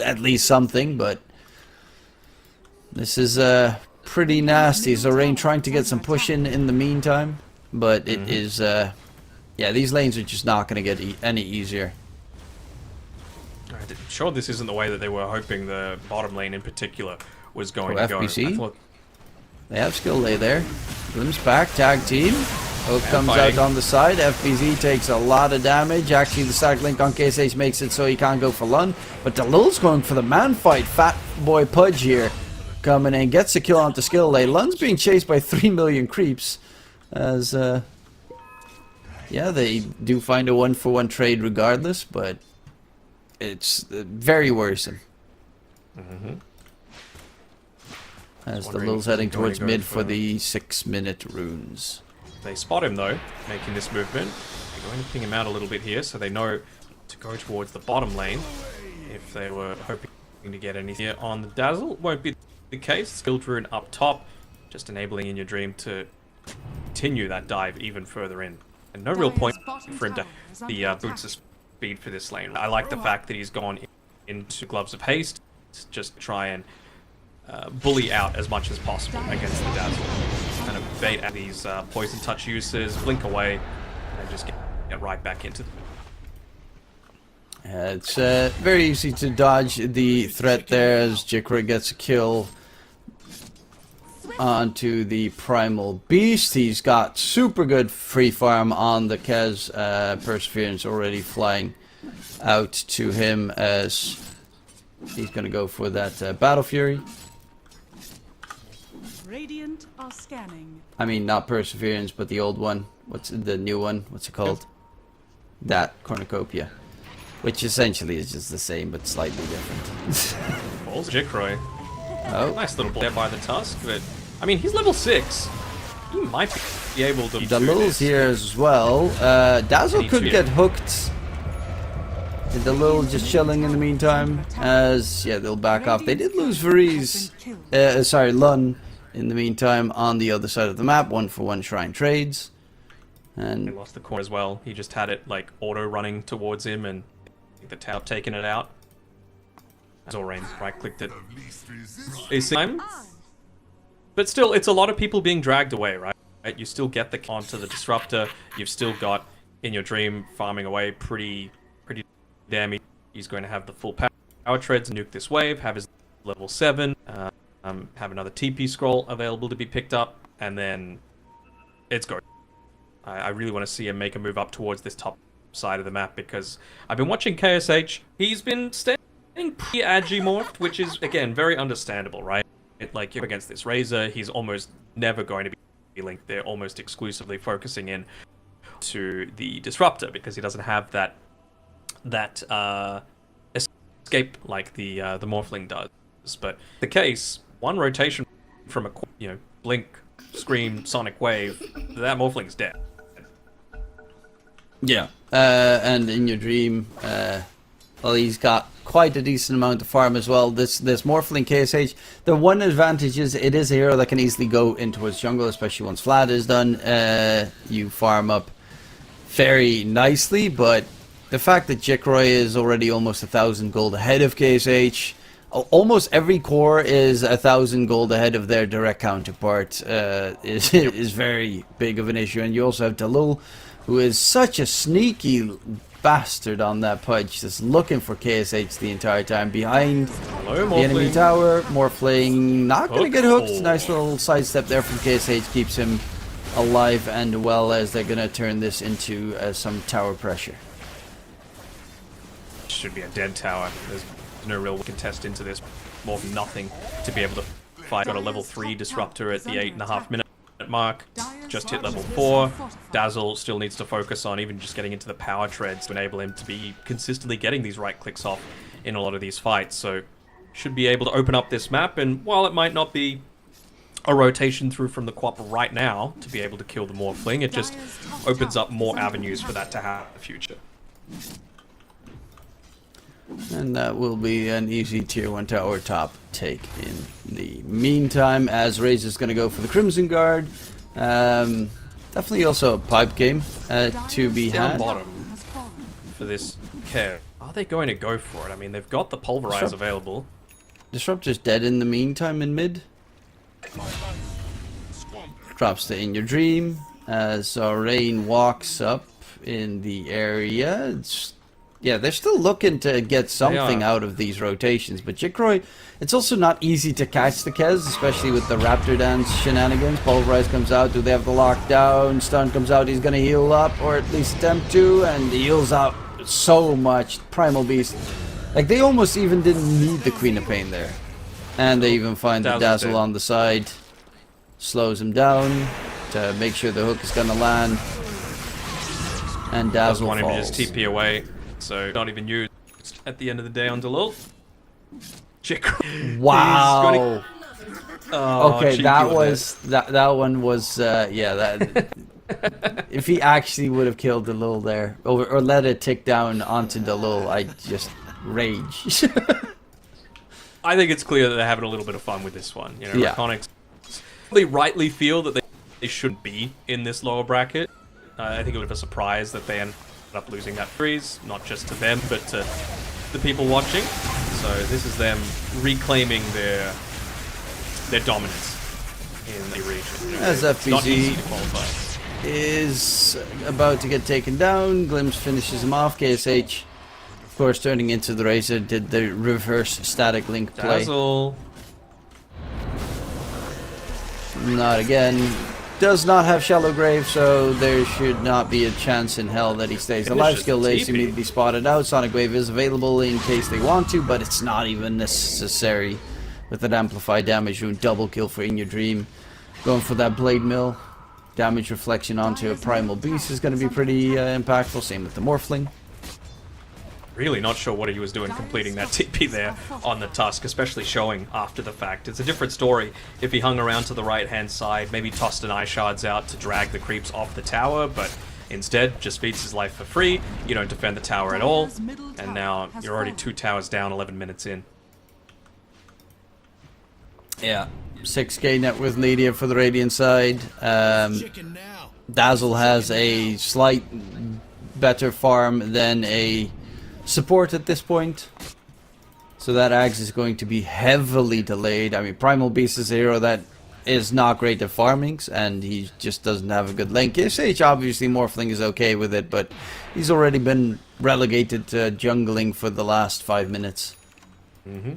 at least something, but this is pretty nasty. So Rain trying to get some push in the meantime, but it is yeah, these lanes are just not going to get any easier. I'm sure this isn't the way that they were hoping the bottom lane in particular was going to go. FBC? I thought They have skill lay there. Glimpse back, tag team. Hook comes fighting. out on the side. FBZ takes a lot of damage. Actually, the static link on KSH makes it so he can't go for Lun. But Dalul's going for the man fight. Fat boy Pudge here coming in. Gets a kill onto skill lay. Lun's being chased by 3 million creeps. As, yeah, they do find a 1-for-1 trade regardless. But it's very worrisome. As Dalul's heading towards mid for the 6-minute runes. they spot him though, making this movement. They're going to ping him out a little bit here, so they know to go towards the bottom lane. If they were hoping to get anything here on the Dazzle, won't be the case. Skilled rune up top, just enabling In Your Dream to continue that dive even further in. And no real point for him to the boots of speed for this lane. I like the fact that he's gone into Gloves of Haste to just try and bully out as much as possible against the Dazzle. Kind of bait out these poison touch uses, blink away, and just get right back into It's very easy to dodge the threat there as Jackky gets a kill onto the Primal Beast. He's got super good free farm on the Kez. Perseverance already flying out to him as he's going to go for that Battle Fury. Radiant are scanning. I mean, not Perseverance, but the old one. What's the new one? What's it called? That Cornucopia. Which essentially is just the same, but slightly different. balls. Jackky. Oh, Nice little play by the Tusk, but I mean, he's level 6. He might be able to do Dalul's this. here as well. Dazzle Me could too. get hooked. Dalul just chilling in the meantime. As, yeah, they'll back off. They did lose Variz, sorry, Lun, in the meantime on the other side of the map. 1-for-1 Shrine trades. He And lost the corner as well. He just had it like auto running towards him and the tower taking it out. Zorain right clicked it. It's time. But still, it's a lot of people being dragged away, right? You still get the onto the disruptor. You've still got In Your Dream farming away pretty damn easy. He's going to have the full power treads, nuke this wave, have his level 7, have another TP scroll available to be picked up, and then it's go. I really want to see him make a move up towards this top side of the map because I've been watching KSH. He's been staying pretty agi-morphed, which is, again, very understandable, right? Like, you're against this Razor, he's almost never going to be linked. They're almost exclusively focusing in to the Disruptor because he doesn't have that escape like the Morphling does. But the case, one rotation from a blink, scream, sonic wave, that Morphling's dead. yeah, and In Your Dream, well, he's got quite a decent amount of farm as well. This Morphling KSH, the one advantage is it is a hero that can easily go into his jungle, especially once Flat is done. You farm up very nicely, but the fact that Jackky is already almost 1,000 gold ahead of KSH, almost every core is 1,000 gold ahead of their direct counterpart, is very big of an issue. And you also have Dalul, who is such a sneaky bastard on that Pudge, just looking for KSH the entire time behind Hello, the enemy Morphling. tower. Morphling not going to get hooked. Oh. Nice little sidestep there from KSH, keeps him alive and well as they're going to turn this into some tower pressure. Should be a dead tower. There's no real contest into this. More than nothing to be able to fight. Got a level 3 disruptor at the 8.5 minute mark. Just hit level 4. Dazzle still needs to focus on even just getting into the power treads to enable him to be consistently getting these right clicks off in a lot of these fights. So should be able to open up this map, and while it might not be a rotation through from the Quap right now to be able to kill the Morphling, it just opens up more avenues for that to happen in the future. And that will be an easy tier 1 tower top take in the meantime, as Razor's going to go for the Crimson Guard. Definitely also a pipe game to be Down had. bottom for this care. Are they going to go for it? I mean, they've got the Pulverize available. Disruptor's dead in the meantime in mid. Drops to In Your Dream as Rain walks up in the area. Yeah, they're still looking to get something out of these rotations, but Jikroy, it's also not easy to catch the Kez, especially with the Raptor Dance shenanigans. Pulverize comes out, do they have the lockdown? Stun comes out, he's gonna heal up, or at least attempt to, and he heals out so much. Primal Beast. Like, they almost even didn't need the Queen of Pain there. And they even find the Dazzle on the side. Slows him down to make sure the hook is gonna land. And Dazzle falls. Want him to just TP away. So not even used at the end of the day on Delul. Wow. Okay, that cheeky was that one was yeah, that if he actually would have killed Delul there or let it tick down onto Delul, I'd just rage. I think it's clear that they're having a little bit of fun with this one. You know, Yeah. REKONIX really rightly feel that they shouldn't be in this lower bracket. I think it would be a surprise that they end up losing that freeze, not just to them, but to the people watching. So this is them reclaiming their dominance in the region. You know, As it's not easy FBZ to qualify. is about to get taken down, Glimpse finishes him off. KSH, of course, turning into the Razor, did the reverse static link play. Dazzle. Not again. Does not have Shallow Grave, so there should not be a chance in hell that he stays alive. Skill Lace immediately spotted out. Sonic Wave is available in case they want to, but it's not even necessary with that amplified damage rune. Double kill for In Your Dream. Going for that Blade Mill. Damage reflection onto a Primal Beast is going to be pretty impactful. Same with the Morphling. Really not sure what he was doing completing that TP there on the Tusk, especially showing after the fact. It's a different story if he hung around to the right-hand side, maybe tossed an Eye Shards out to drag the creeps off the tower, but instead just feeds his life for free. You don't defend the tower at all, and now you're already 2 towers down 11 minutes in. Yeah. 6k net worth needed for the Radiant side. Dazzle has a slight better farm than a support at this point, so that Axe is going to be heavily delayed. I mean, Primal Beast is a hero that is not great at farmings, and he just doesn't have a good lane. KSH, obviously, Morphling is okay with it, but he's already been relegated to jungling for the last 5 minutes. At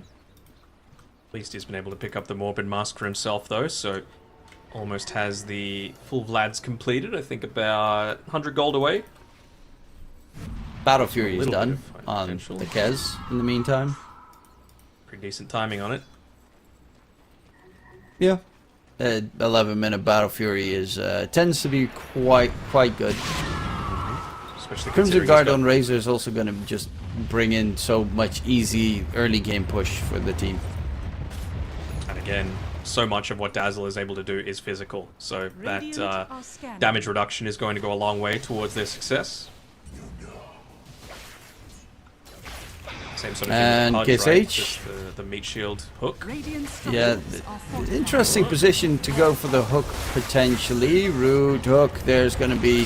least he's been able to pick up the Morbid Mask for himself, though, so almost has the full Vlads completed. I think about 100 gold away. Battle Fury is Little done bit of on potential. the Kez in the meantime. Pretty decent timing on it. Yeah. 11-minute Battle Fury is tends to be quite good. Especially Crimson considering Guard he's on got- Razor is also going to just bring in so much easy early game push for the team. And again, so much of what Dazzle is able to do is physical, so Radiant that are scanning. damage reduction is going to go a long way towards their success. Same sort of And thing with Pudge, right? KSH. Just the meat shield hook. Radiant Yeah, structures are fortified. interesting position to go for the hook potentially. Root hook, there's going to be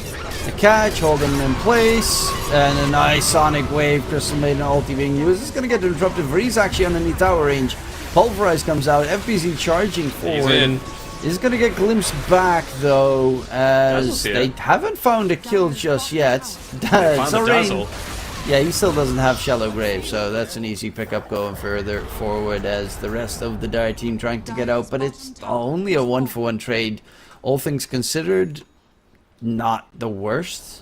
a catch, holding him in place, and a nice Sonic Wave. Crystal Maiden ulti being used. It's going to get interrupted. Vree's actually underneath tower range. Pulverize comes out. FBZ charging forward. He's in. Is going to get glimpsed back though, as Dazzle's here. they haven't found a kill just yet. Found the Zorain- Dazzle. Yeah, he still doesn't have Shallow Grave, so that's an easy pickup going further forward as the rest of the Dire team trying to get out, but it's only a 1-for-1 trade. All things considered, not the worst.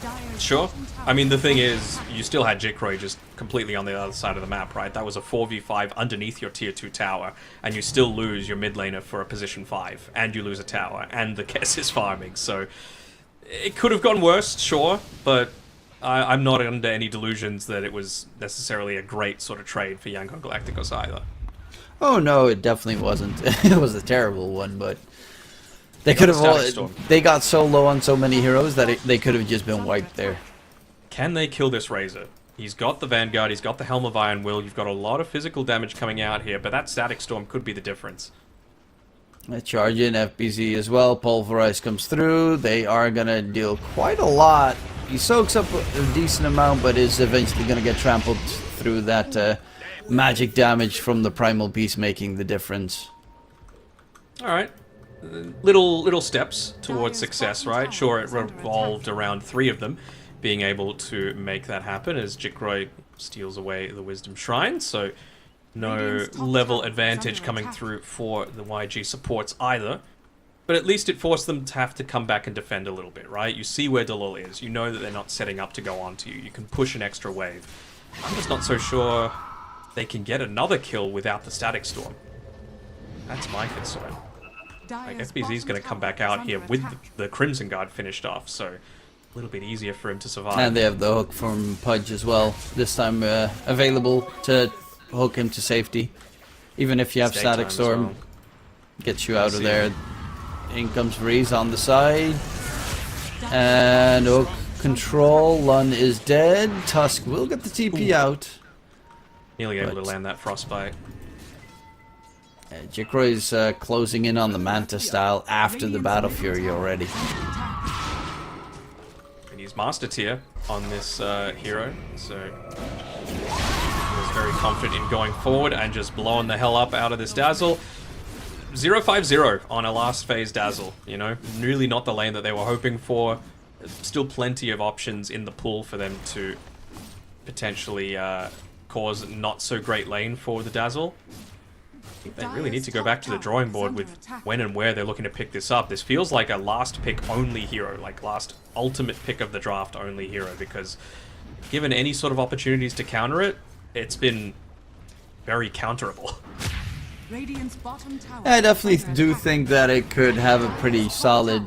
Dire's Sure. bottom tower I mean, the thing is, you still had Jikroy just completely on the other side of the map, right? That was a 4v5 underneath your tier 2 tower, and you still lose your mid laner for a position 5, and you lose a tower, and the Kess is farming, so it could have gone worse, sure, but I'm not under any delusions that it was necessarily a great sort of trade for Yangon Galacticos either. Oh no, it definitely wasn't. It was a terrible one, but they could got the Static have. Storm. They got so low on so many heroes that they could have just been wiped there. Can they kill this Razor? He's got the Vanguard, he's got the Helm of Iron Will, you've got a lot of physical damage coming out here, but that Static Storm could be the difference. A charge in FBZ as well. Pulverize comes through. They are going to deal quite a lot. He soaks up a decent amount, but is eventually going to get trampled through that magic damage from the Primal Beast, making the difference. Alright. Little steps towards success, right? Sure, it revolved around 3 of them being able to make that happen as Jackky steals away the Wisdom Shrine, so no level advantage coming through for the YG supports either. But at least it forced them to have to come back and defend a little bit, right? You see where Dalil is. You know that they're not setting up to go onto you. You can push an extra wave. I'm just not so sure they can get another kill without the Static Storm. That's my concern. Like, FBZ's going to come back out here with the Crimson Guard finished off, so a little bit easier for him to survive. And they have the hook from Pudge as well. This time available to hook him to safety. Even if you have Stay Static time as Storm, well. gets you out of there. In comes Vreeze on the side. And hook control. Lun is dead. Tusk will get the TP out. Nearly able to But- land that Frostbite. Jackroy's closing in on the Manta style after the Battle Fury already. And he's Master Tier on this hero, so he was very confident in going forward and just blowing the hell up out of this Dazzle. 0-5-0 on a last phase Dazzle, you know? Really not the lane that they were hoping for. Still plenty of options in the pool for them to potentially cause not so great lane for the Dazzle. I think they really need to go back to the drawing board with when and where they're looking to pick this up. This feels like a last pick only hero, like last ultimate pick of the draft only hero, because given any sort of opportunities to counter it, it's been very counterable. I definitely do think that it could have a pretty solid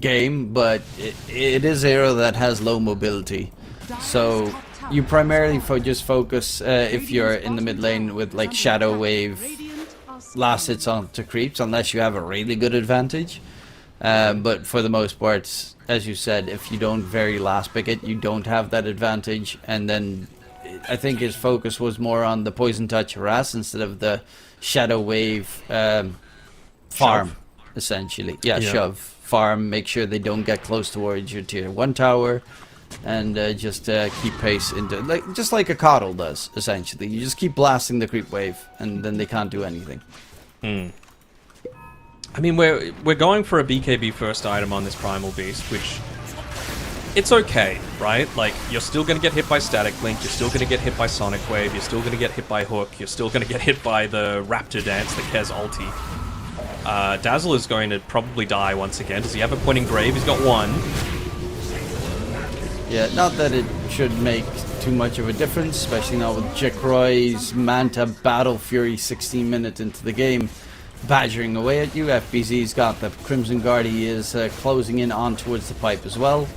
game, but it is a hero that has low mobility. So you primarily just focus if you're in the mid lane with like Shadow Wave, last hits onto creeps, unless you have a really good advantage. But for the most part, as you said, if you don't very last pick it, you don't have that advantage. And then I think his focus was more on the Poison Touch harass instead of the Shadow Wave farm, Shove. essentially. Yeah, shove, farm, make sure they don't get close towards your tier 1 tower. And just keep pace into just like a Coddle does, essentially. You just keep blasting the creep wave, and then they can't do anything. I mean, we're going for a BKB first item on this Primal Beast, which it's okay, right? Like, you're still going to get hit by Static Link, you're still going to get hit by Sonic Wave, you're still going to get hit by Hook, you're still going to get hit by the Raptor Dance, the Kez ulti. Dazzle is going to probably die once again. Does he have a pointing grave? He's got one. Yeah, not that it should make too much of a difference, especially now with Jackroy's Manta Battle Fury 16 minutes into the game badgering away at you. FBZ's got the Crimson Guard. He is closing in on towards the pipe as well.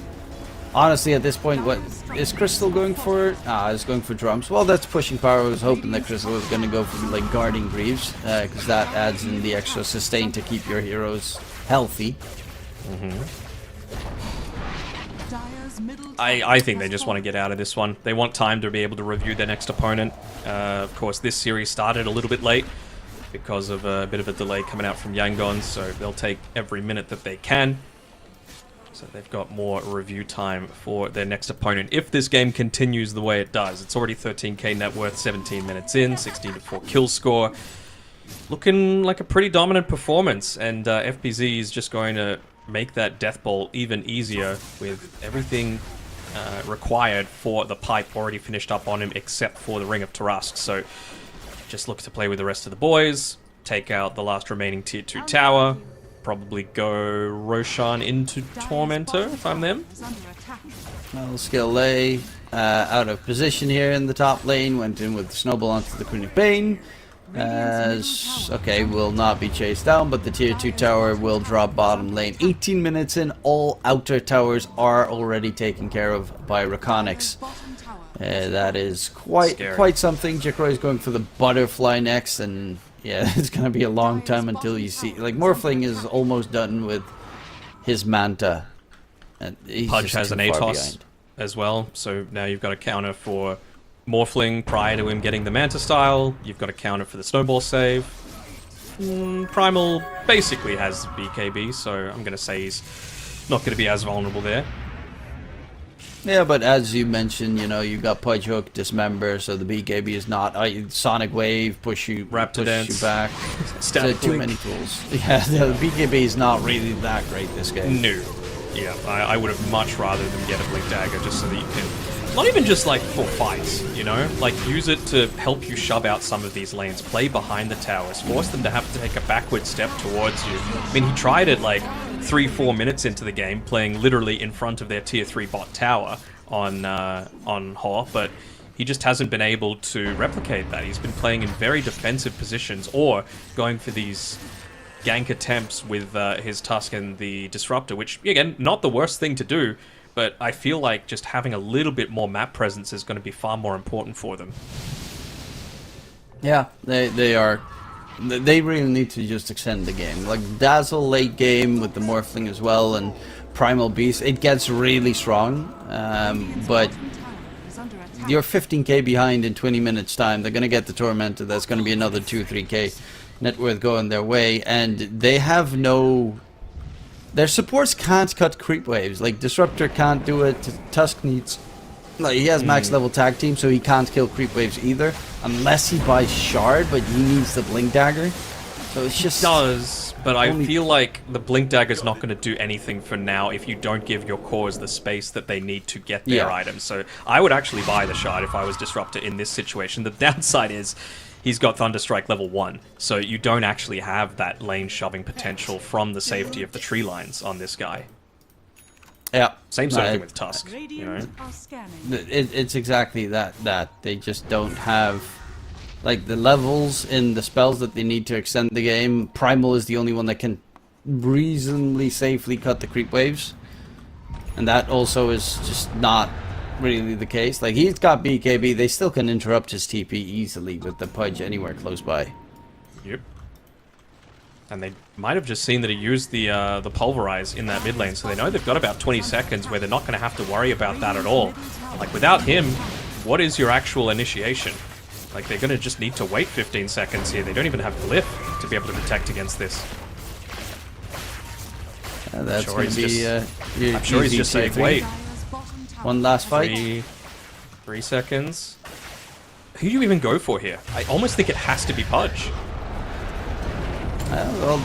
Honestly, at this point, what is Crystal going for? He's going for drums. Well, that's pushing power. I was hoping that Crystal was going to go for like guarding Greaves, because that adds in the extra sustain to keep your heroes healthy. I think they just want to get out of this one. They want time to be able to review their next opponent. Of course, this series started a little bit late because of a bit of a delay coming out from Yangon, so they'll take every minute that they can. So they've got more review time for their next opponent. If this game continues the way it does, it's already 13k net worth, 17 minutes in, 16-4 kill score. Looking like a pretty dominant performance, and FBZ is just going to make that Death Bowl even easier with everything required for the pipe already finished up on him, except for the Ring of Tarask. So just look to play with the rest of the boys, take out the last remaining tier 2 tower, probably go Roshan into Tormentor if I'm them. Well, skill lay out of position here in the top lane, went in with the snowball onto the Queen of Bane. Okay, will not be chased down, but the tier 2 tower will drop bottom lane. 18 minutes in, all outer towers are already taken care of by REKONIX. That is quite something. Jackroy is going for the butterfly next, and yeah, it's gonna be a long time until you see. Like, Morphling is almost done with his Manta. And he's Pudge just has too an far ATOS. behind. as well. So now you've got a counter for Morphling prior to him getting the Manta style. You've got a counter for the Snowball save. Primal basically has BKB, so I'm going to say he's not going to be as vulnerable there. Yeah, but as you mentioned, you know, you got Pudge Hook, Dismember, so the BKB is not Sonic Wave, push you back. Static Too Blink. many tools. Yeah, the BKB is not really that great this game. No. Yeah, I would have much rather than get a Blink Dagger just so that you can... Not even just, like, for fights, you know? Like, use it to help you shove out some of these lanes. Play behind the towers. Force them to have to take a backward step towards you. I mean, he tried it, like, 3-4 minutes into the game, playing literally in front of their tier 3 bot tower on Hor, but he just hasn't been able to replicate that. He's been playing in very defensive positions, or going for these gank attempts with his Tusk and the Disruptor, which, again, not the worst thing to do, but I feel like just having a little bit more map presence is going to be far more important for them. Yeah, they are. They really need to just extend the game. Like Dazzle late game with the Morphling as well, and Primal Beast, it gets really strong, but you're 15k behind in 20 minutes time. They're going to get the Tormentor. That's going to be another 2-3k net worth going their way, and they have no... Their supports can't cut creep waves. Like Disruptor can't do it. Tusk needs... Like he has max level tag team, so he can't kill creep waves either, unless he buys Shard, but he needs the Blink Dagger. So it's just... Does, but I feel like the Blink Dagger's not going to do anything for now if you don't give your cores the space that they need to get their items. So I would actually buy the Shard if I was Disruptor in this situation. The downside is he's got Thunderstrike level 1, so you don't actually have that lane shoving potential from the safety of the tree lines on this guy. Yeah. Same sort of thing with Tusk, you know? It's exactly that. They just don't have... Like, the levels in the spells that they need to extend the game. Primal is the only one that can reasonably safely cut the creep waves. And that also is just not really the case. Like, he's got BKB. They still can interrupt his TP easily with the Pudge anywhere close by. Yep. And they might have just seen that he used the Pulverize in that mid lane, so they know they've got about 20 seconds where they're not going to have to worry about that at all. Like, without him, what is your actual initiation? Like, they're going to just need to wait 15 seconds here. They don't even have Glyph to be able to protect against this. That's going to be... I'm sure he's just saying, wait. One last fight. 3 seconds. Who do you even go for here? I almost think it has to be Pudge. Well,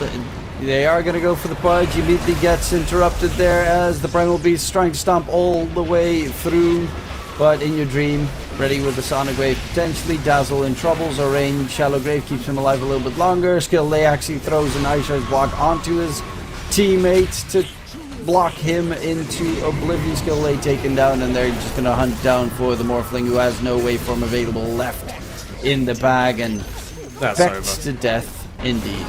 they are going to go for the Pudge. Immediately gets interrupted there as the Primal Beast is trying to stomp all the way through. But in your dream, ready with the Sonic Wave potentially. Dazzle in troubles or range. Shallow Grave keeps him alive a little bit longer. Skill Lay actually throws an Ice Shard block onto his teammate to block him into Oblivion. Skill Lay taken down, and they're just going to hunt down for the Morphling, who has no waveform available left in the bag, and That's vexed over. to death indeed.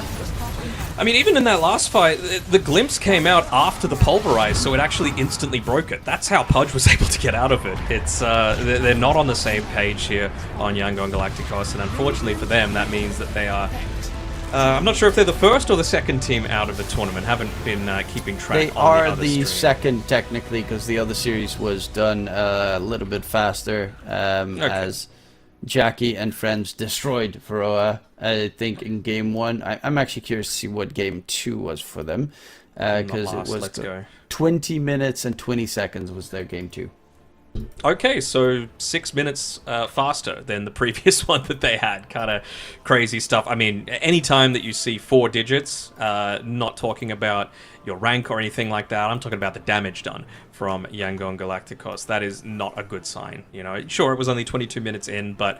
I mean, even in that last fight, the glimpse came out after the Pulverize, so it actually instantly broke it. That's how Pudge was able to get out of it. It's they're not on the same page here on Yangon Galacticos, and unfortunately for them, that means that they are... I'm not sure if they're the first or the second team out of the tournament. Haven't been keeping track They on are the other the stream. second, technically, because the other series was done a little bit faster, as Jackky and friends destroyed Varroa, I think, in game 1. I'm actually curious to see what game 2 was for them, because it was Let's go. 20 minutes and 20 seconds was their game 2. Okay, so 6 minutes faster than the previous one that they had. Kind of crazy stuff. I mean, anytime that you see 4 digits, not talking about your rank or anything like that, I'm talking about the damage done from Yangon Galacticos. That is not a good sign. You know, sure, it was only 22 minutes in, but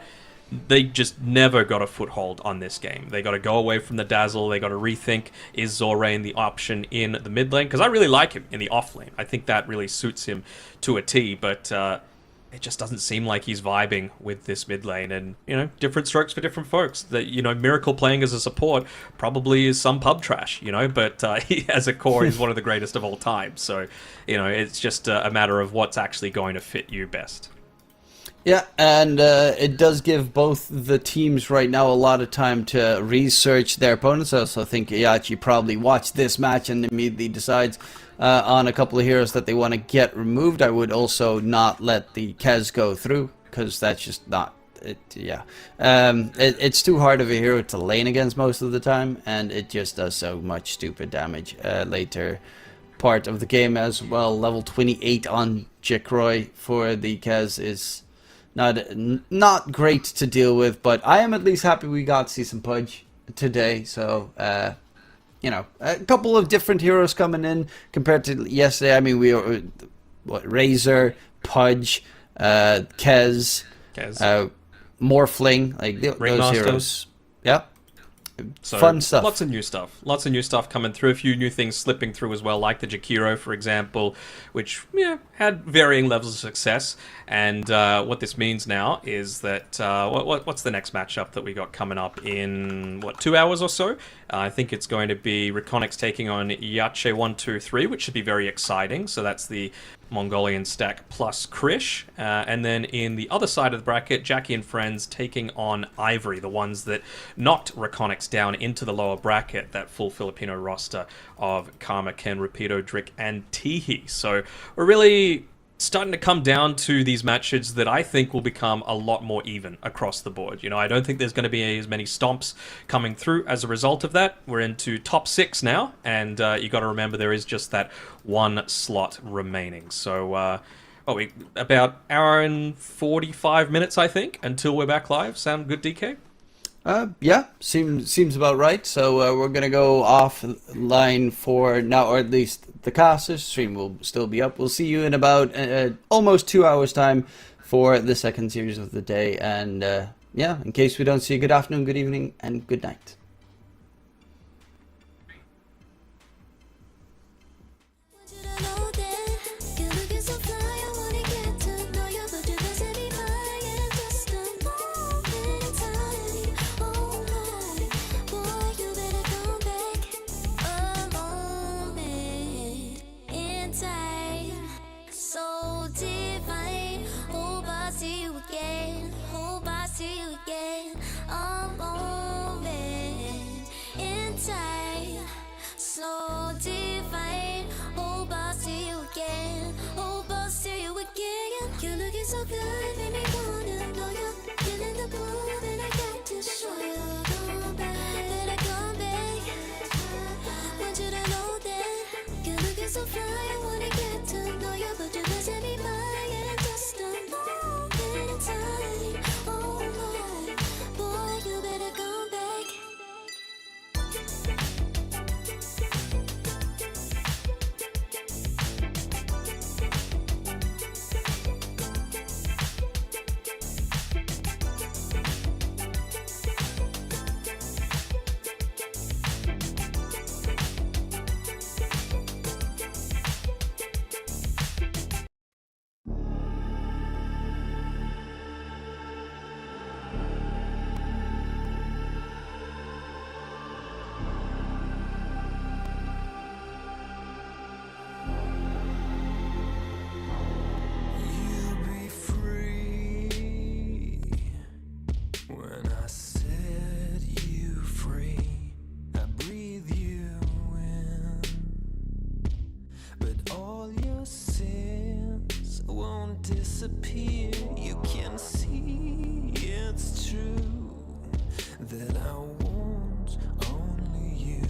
they just never got a foothold on this game. They got to go away from the Dazzle. They got to rethink, is Zorain the option in the mid lane? Because I really like him in the off lane. I think that really suits him to a T, but it just doesn't seem like he's vibing with this mid lane. And, you know, different strokes for different folks. That, you know, Miracle playing as a support probably is some pub trash, you know, but he, as a core, is one of the greatest of all time. So, you know, it's just a matter of what's actually going to fit you best. Yeah, and it does give both the teams right now a lot of time to research their opponents. I also think Yachi probably watched this match and immediately decides on a couple of heroes that they want to get removed. I would also not let the Kez go through, because that's just not it. Yeah, it's too hard of a hero to lane against most of the time, and it just does so much stupid damage later part of the game as well. Level 28 on Jackroy for the Kez is not great to deal with, but I am at least happy we got to see some Pudge today. So you know, a couple of different heroes coming in compared to yesterday. I mean, we were Razor, Pudge, Kez, Morphling, like those heroes. Yeah. So fun stuff. Lots of new stuff coming through. A few new things slipping through as well, like the Jakiro, for example, which had varying levels of success. And what this means now is that what's the next matchup that we got coming up in 2 hours or so? I think it's going to be REKONIX taking on Yache 123, which should be very exciting. So that's the Mongolian stack plus Krish. And then in the other side of the bracket, Jackky and friends taking on Ivory, the ones that knocked REKONIX down into the lower bracket, that full Filipino roster of Karma, Ken, Rapido, Drick, and Teehee. So we're really starting to come down to these matches that I think will become a lot more even across the board. You know, I don't think there's going to be as many stomps coming through as a result of that. We're into top 6 now, and you got to remember there is just that one slot remaining. So, about hour and 45 minutes, I think, until we're back live. Sound good, DK? Yeah, seems about right. So we're gonna go offline for now, or at least the casters stream will still be up. We'll see you in about almost 2 hours time for the second series of the day. And yeah, in case we don't see you, good afternoon, good evening, and good night. Want you to know that you're looking so fly. I wanna get to know you, but you're missing me by in just a moment in time. Oh my, boy, you better come back. A moment in time, so divine. Hope I see you again. Hope I see you again. A moment in time, so divine. Hope I see you again. Hope I see you again. You're looking so good, make me wanna know you. Feeling the groove, and I got to show you. Come back, better come back. Want you to know that you're looking so fly. I wanna get to know you, but you're missing me by in just a moment in time. Oh my, boy, you better come back. You'll be free when I set you free. I breathe you in, but all your sins won't disappear. You can see it's true that I want only you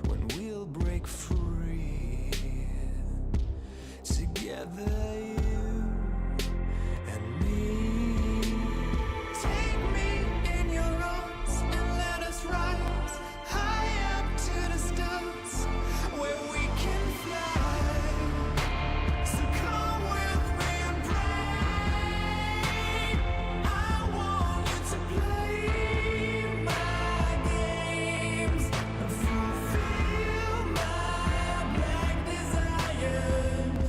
when we'll break free. Together, you and me. Take me in your arms and let us rise high up to the stars where we can fly. So come with me and pray. I want you to play my games and fulfill my black desires.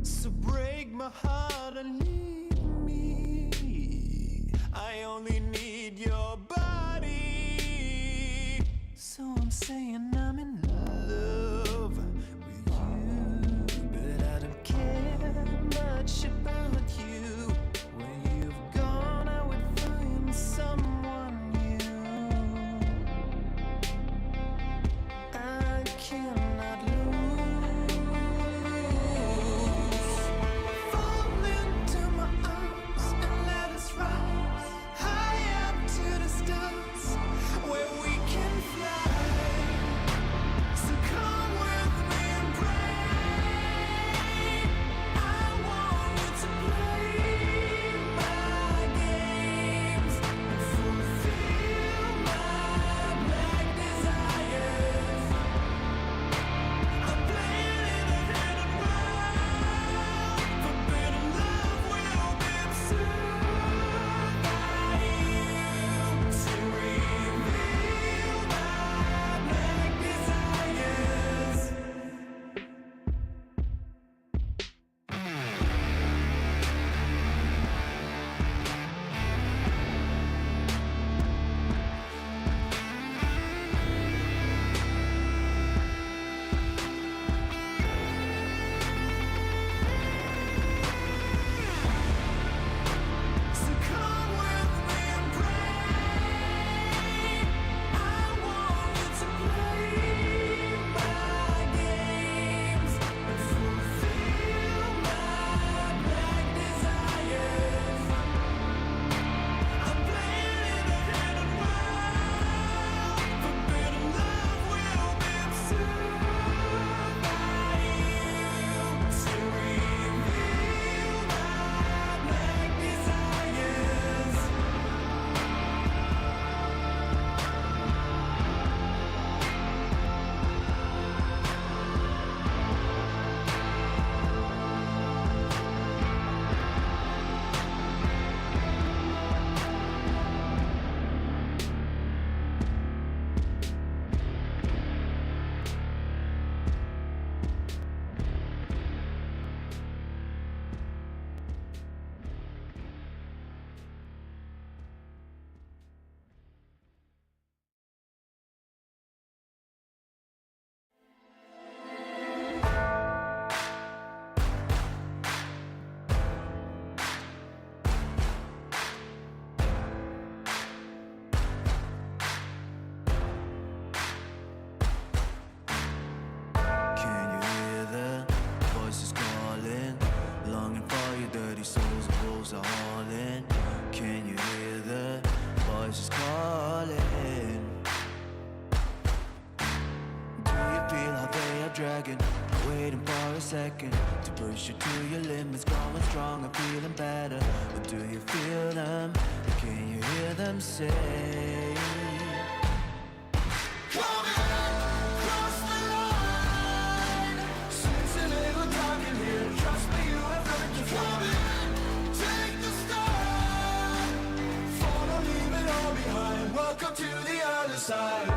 So break my heart and leave me. I only need your body. So I'm saying I'm in love with you, but I don't care much about you. dragon. Waiting for a second to push you to your limits. Going strong and feeling better. But do you feel them? Can you hear them say? Welcome to the other side.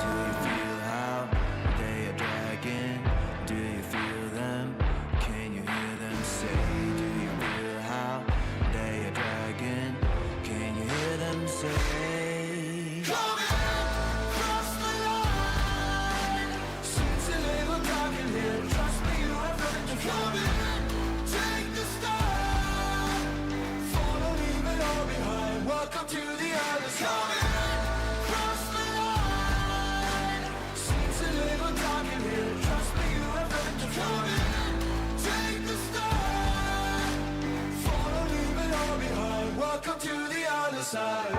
Do you feel how they are dragging? Do you feel them? Can you hear them say? Do you feel how they are dragging? Can you hear them say? Welcome to the other side. Cross the line. Seems a little dark in here. Trust me, you have nothing to come in. Take the start. Follow, leave it all behind. Welcome to the other side.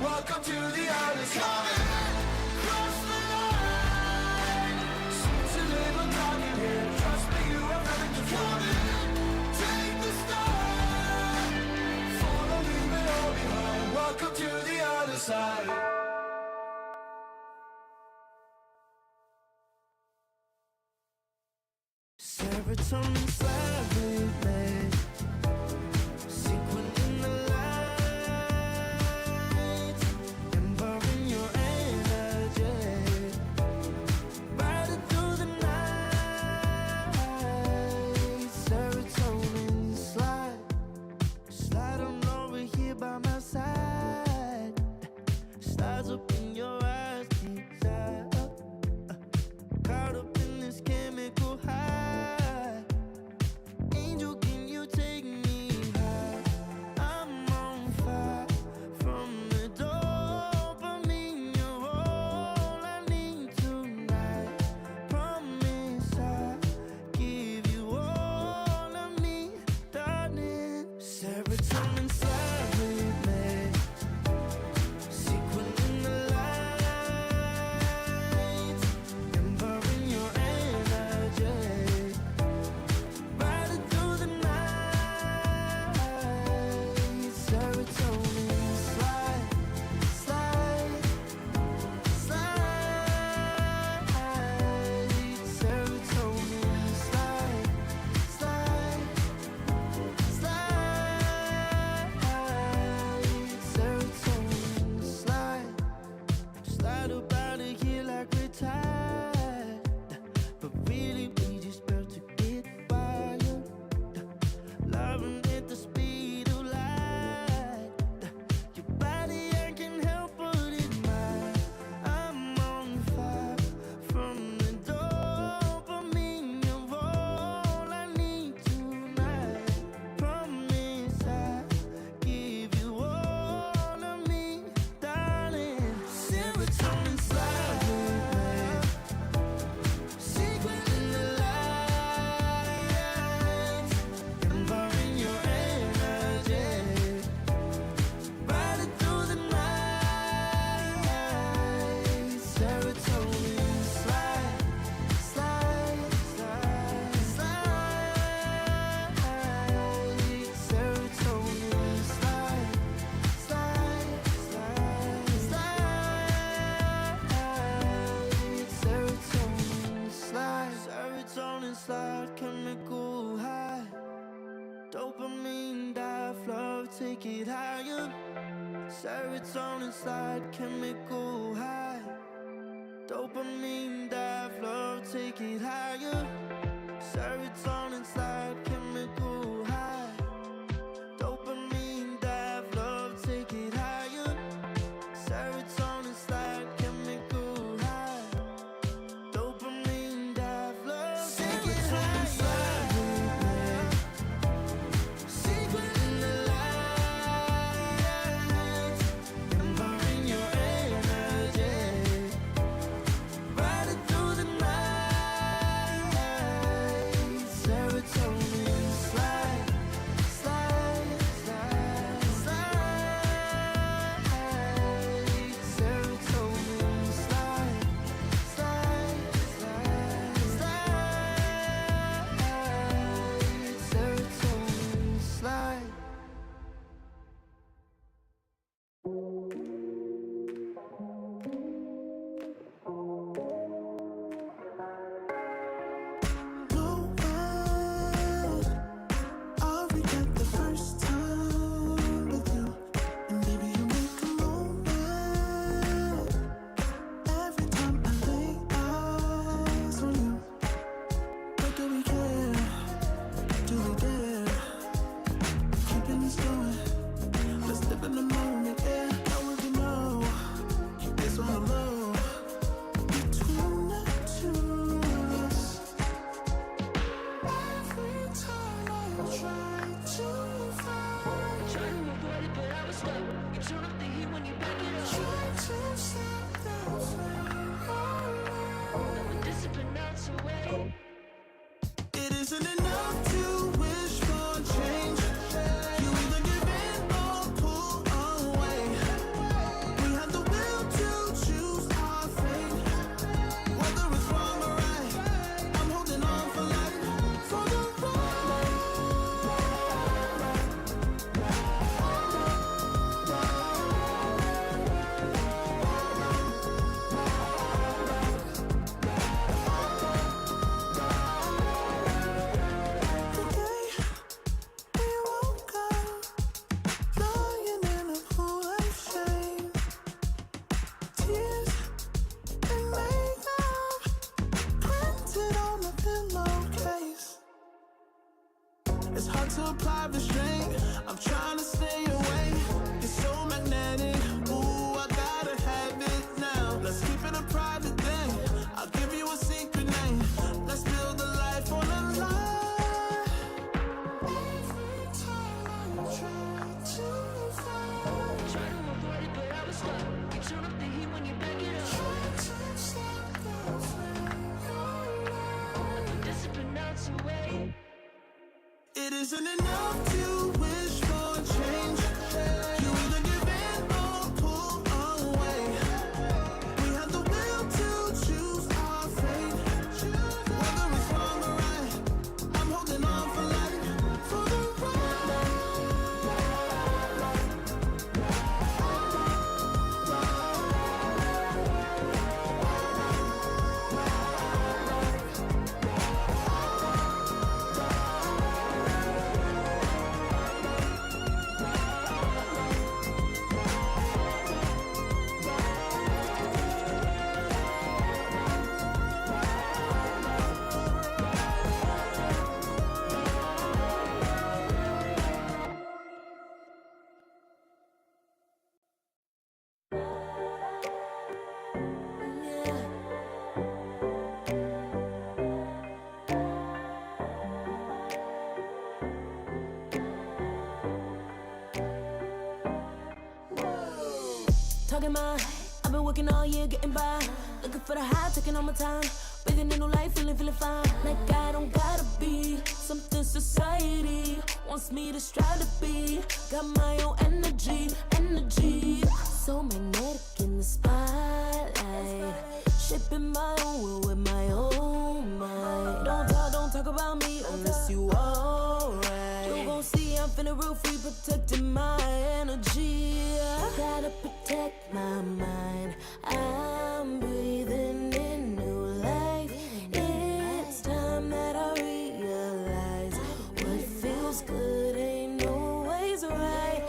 Welcome to the other side. Cross the line. Seems a little dark in here. Trust me, you have nothing to come in. Take the start. Follow, leave it all behind. Welcome to the other side. Serotonin slide, sequin in the light, empowering your energy, riding through the night. Serotonin slide on over here by my side, slides up in your eyes, desire, caught up in this chemical high. Angel, can you take me high? I'm on fire from the dopamine. You're all I need tonight. Promise I'll give you all of me, darling. Serotonin slide with me, sequin in the light, empowering your energy, riding through the night. Serotonin slide, slide, slide. Serotonin slide, slide, slide. Serotonin slide, slide up out of here like we're tired, but really we just about to get wild. Loving at the speed of light. Your body, I can help but admire. I'm on fire from the dopamine. You're all I need tonight. Promise I'll give you all of me, darling. Serotonin slide with me, sequin in the light, empowering your energy, riding through the night. Serotonin slide, slide, slide, slide. Serotonin slide, slide, slide, slide. Serotonin slide, serotonin slide, chemical high, dopamine die, flow take it higher. Serotonin slide, chemical high. Dopamine dive, love, take it higher. Serotonin slide, chemical high. Dopamine dive, love, take it higher. Serotonin slide, chemical high. Dopamine dive, love, take it higher. Secret in the light, empowering your energy. Ride it through the night. Serotonin slide, slide, slide, slide. Serotonin slide, slide, slide, slide. Serotonin slide. No way, I'll regret the first time with you. And baby, you make a moment every time I lay eyes on you. But do we care? Do we dare? Keeping this going. Let's live in the moment, yeah. Now we can know it's on the low between the two of us. Every time I try to find, Try to avoid it, but I was stuck. You turn up the heat when you back it up. try to stop the flame. Never discipline melts away. It isn't enough to wish for change. You either give in or pull away. We have the will to choose our fate. Whether it's wrong or right, I'm holding on for life. For the ride. The day we woke up, lying in a pool of shame. Tears and makeup printed on the pillowcase. It's hard to apply restraint. I'm trying to stay away. It's so magnetic. Ooh, I gotta have it now. Let's keep it a private thing. I'll give you a secret name. Let's build a life on a lie. Every time I try to find, Try to avoid it, but I was stuck. You turn up the heat when you back it up. try to stop the flame. Never discipline melts away. It isn't enough to wish for change. You either give in or pull away. We have the will to choose our fate. Whether it's wrong or right, I'm holding on for life. For the ride. Talking my, I've been working all year getting by. Looking for the high, taking all my time. Breathing in new life, feeling fine. Like I don't gotta be something society wants me to strive to be. Got my own energy. So magnetic in the spotlight. Shaping my own world with my own mind. Don't talk about me unless you alright. You gon' see I'm finna real free, protecting my energy. Gotta protect my mind. I'm breathing in new life. It's time that I realize what feels good ain't always right.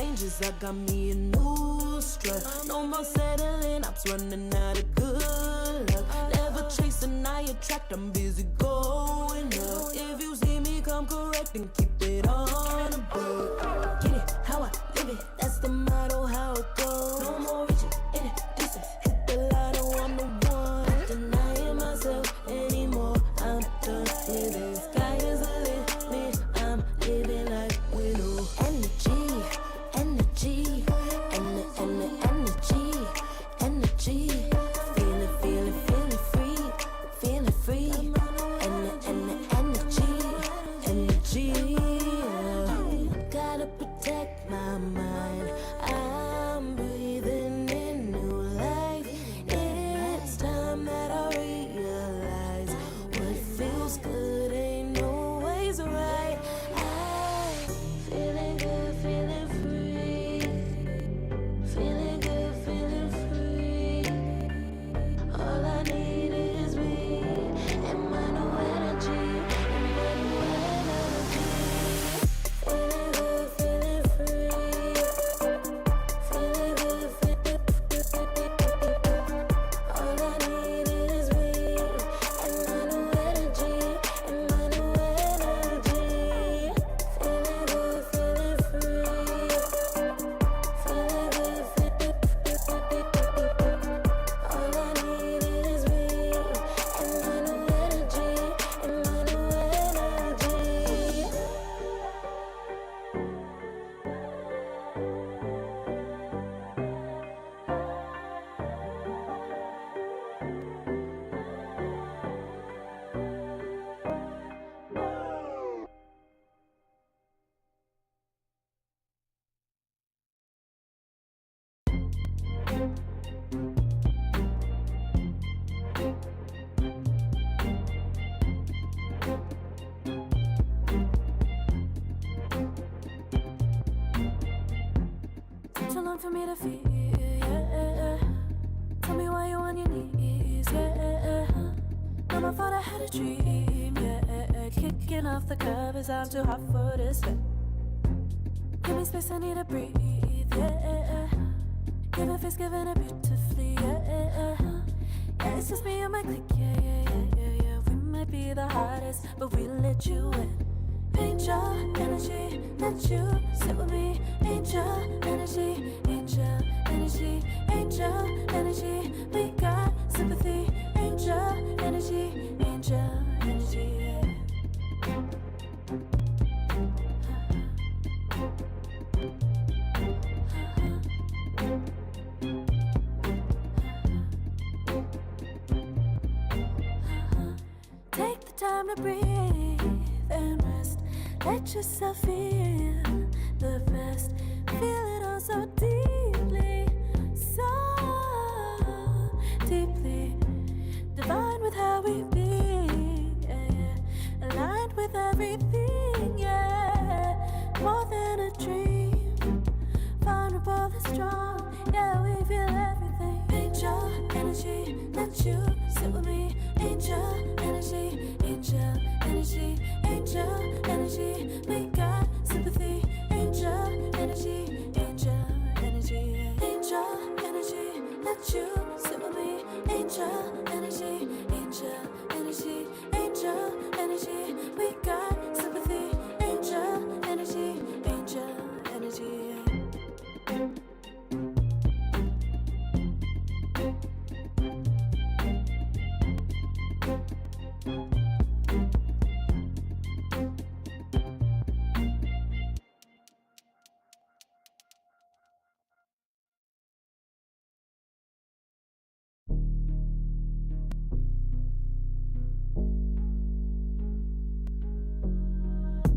changes, I got me a new strut. No more settling, I'm running out of good luck. Never chasing, I attract, I'm busy going up. If you see me, come correct and keep it on the book. Get it, how I live it, that's the motto, how it goes. No more reaching in it, distance, hit the lotto, I'm the one. Not denying myself anymore, I'm done with it. Sky is the limit, I'm living like willow. Energy, energy, energy, energy. Feeling, feeling, feeling free, feeling free. Energy, energy. Gotta protect my mind. I'm breathing in new life. It's time that I realize what feels good ain't always right. I'm feeling good, feeling free. Feeling good, feeling free. All I need is me and my new energy, and my new energy. Feeling good, feeling free. Feeling good, feeling free. All I need is me and my new energy, and my new energy. Feeling good, feeling free. Feeling good, feeling free. All I need is me and my new energy, and my new energy. Took too long for me to feel, yeah. Tell me why you on your knees, yeah. Now my fault, I had a dream, yeah. Kicking off the covers, I'm too hot for this fit. Give me space, I need to breathe, yeah. Giving face, giving it beautifully, yeah. Yeah, it's just me and my clique, yeah. We might be the hottest, but we let you in. Angel energy, let you sit with me. Angel energy, angel energy, angel energy. We got sympathy. Angel energy, angel energy. Take the time to breathe and rest. Let yourself feel the best. Feel it all so deeply, so deeply. Divine with how we be, yeah. Aligned with everything, yeah. More than a dream, vulnerable and strong, yeah. We feel everything. Angel energy, let you sit with me. Angel energy, angel energy, angel energy. We got sympathy. Angel energy, angel energy, angel energy. Let you sit with me. Angel energy, angel energy, angel energy. We got sympathy. Angel energy, angel energy.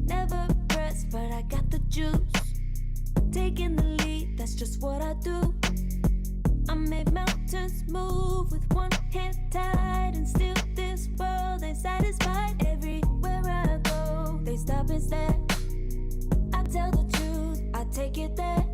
Never pressed, but I got the juice. Taking the lead, that's just what I do. I made mountains move with one hand tied, and still this world ain't satisfied. Everywhere I go, they stop and stare. I tell the truth, I take it there.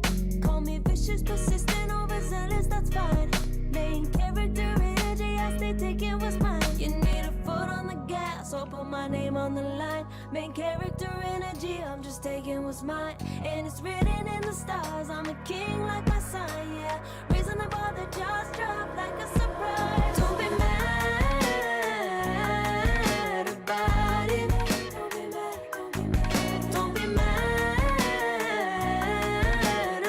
Call me vicious, persistent, overzealous, that's fine. Main character energy, I stay taking what's mine. You need a foot on the gas, open put my name on the line. Main character energy, I'm just taking what's mine. And it's written in the stars, I'm a king like my sign, yeah. Raising the bar, the jaws drop like a surprise. Don't be mad about it. Don't be mad, don't be mad. Don't be mad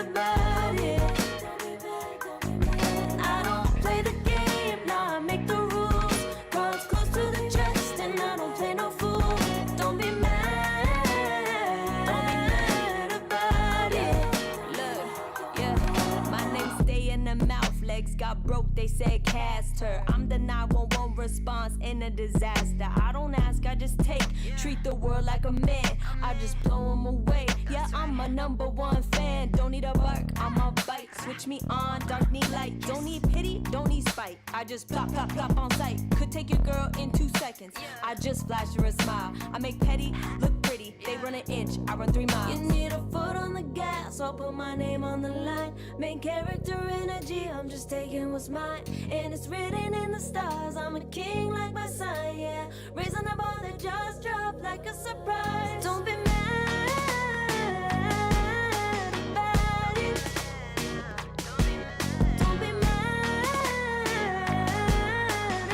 about it. Don't be mad, don't be mad. I don't play the game, nah, I make the rules. Cards close to the chest and I don't play no fool. Don't be mad about it. Look, yeah, my name stay in the mouth. Legs got broke, they said cast her. I'm the 911 response in a disaster. I don't ask, I just take. Treat the world like a man, I just blow him away. Yeah, I'm a #1 fan. Don't need a bark, I'm a bite. Switch me on, dark need light. Don't need pity, don't need spite. I just plop, plop, plop on sight. Could take your girl in 2 seconds. I just flash her a smile. I make petty look pretty. They run an inch, I run 3 miles. You need a foot on the gas, I'll put my name on the line. Main character energy, I'm just taking what's mine. And it's written in the stars, I'm a king like my sign, yeah. Raising the bar, the jaws drop like a surprise. Don't be mad about it. Don't be mad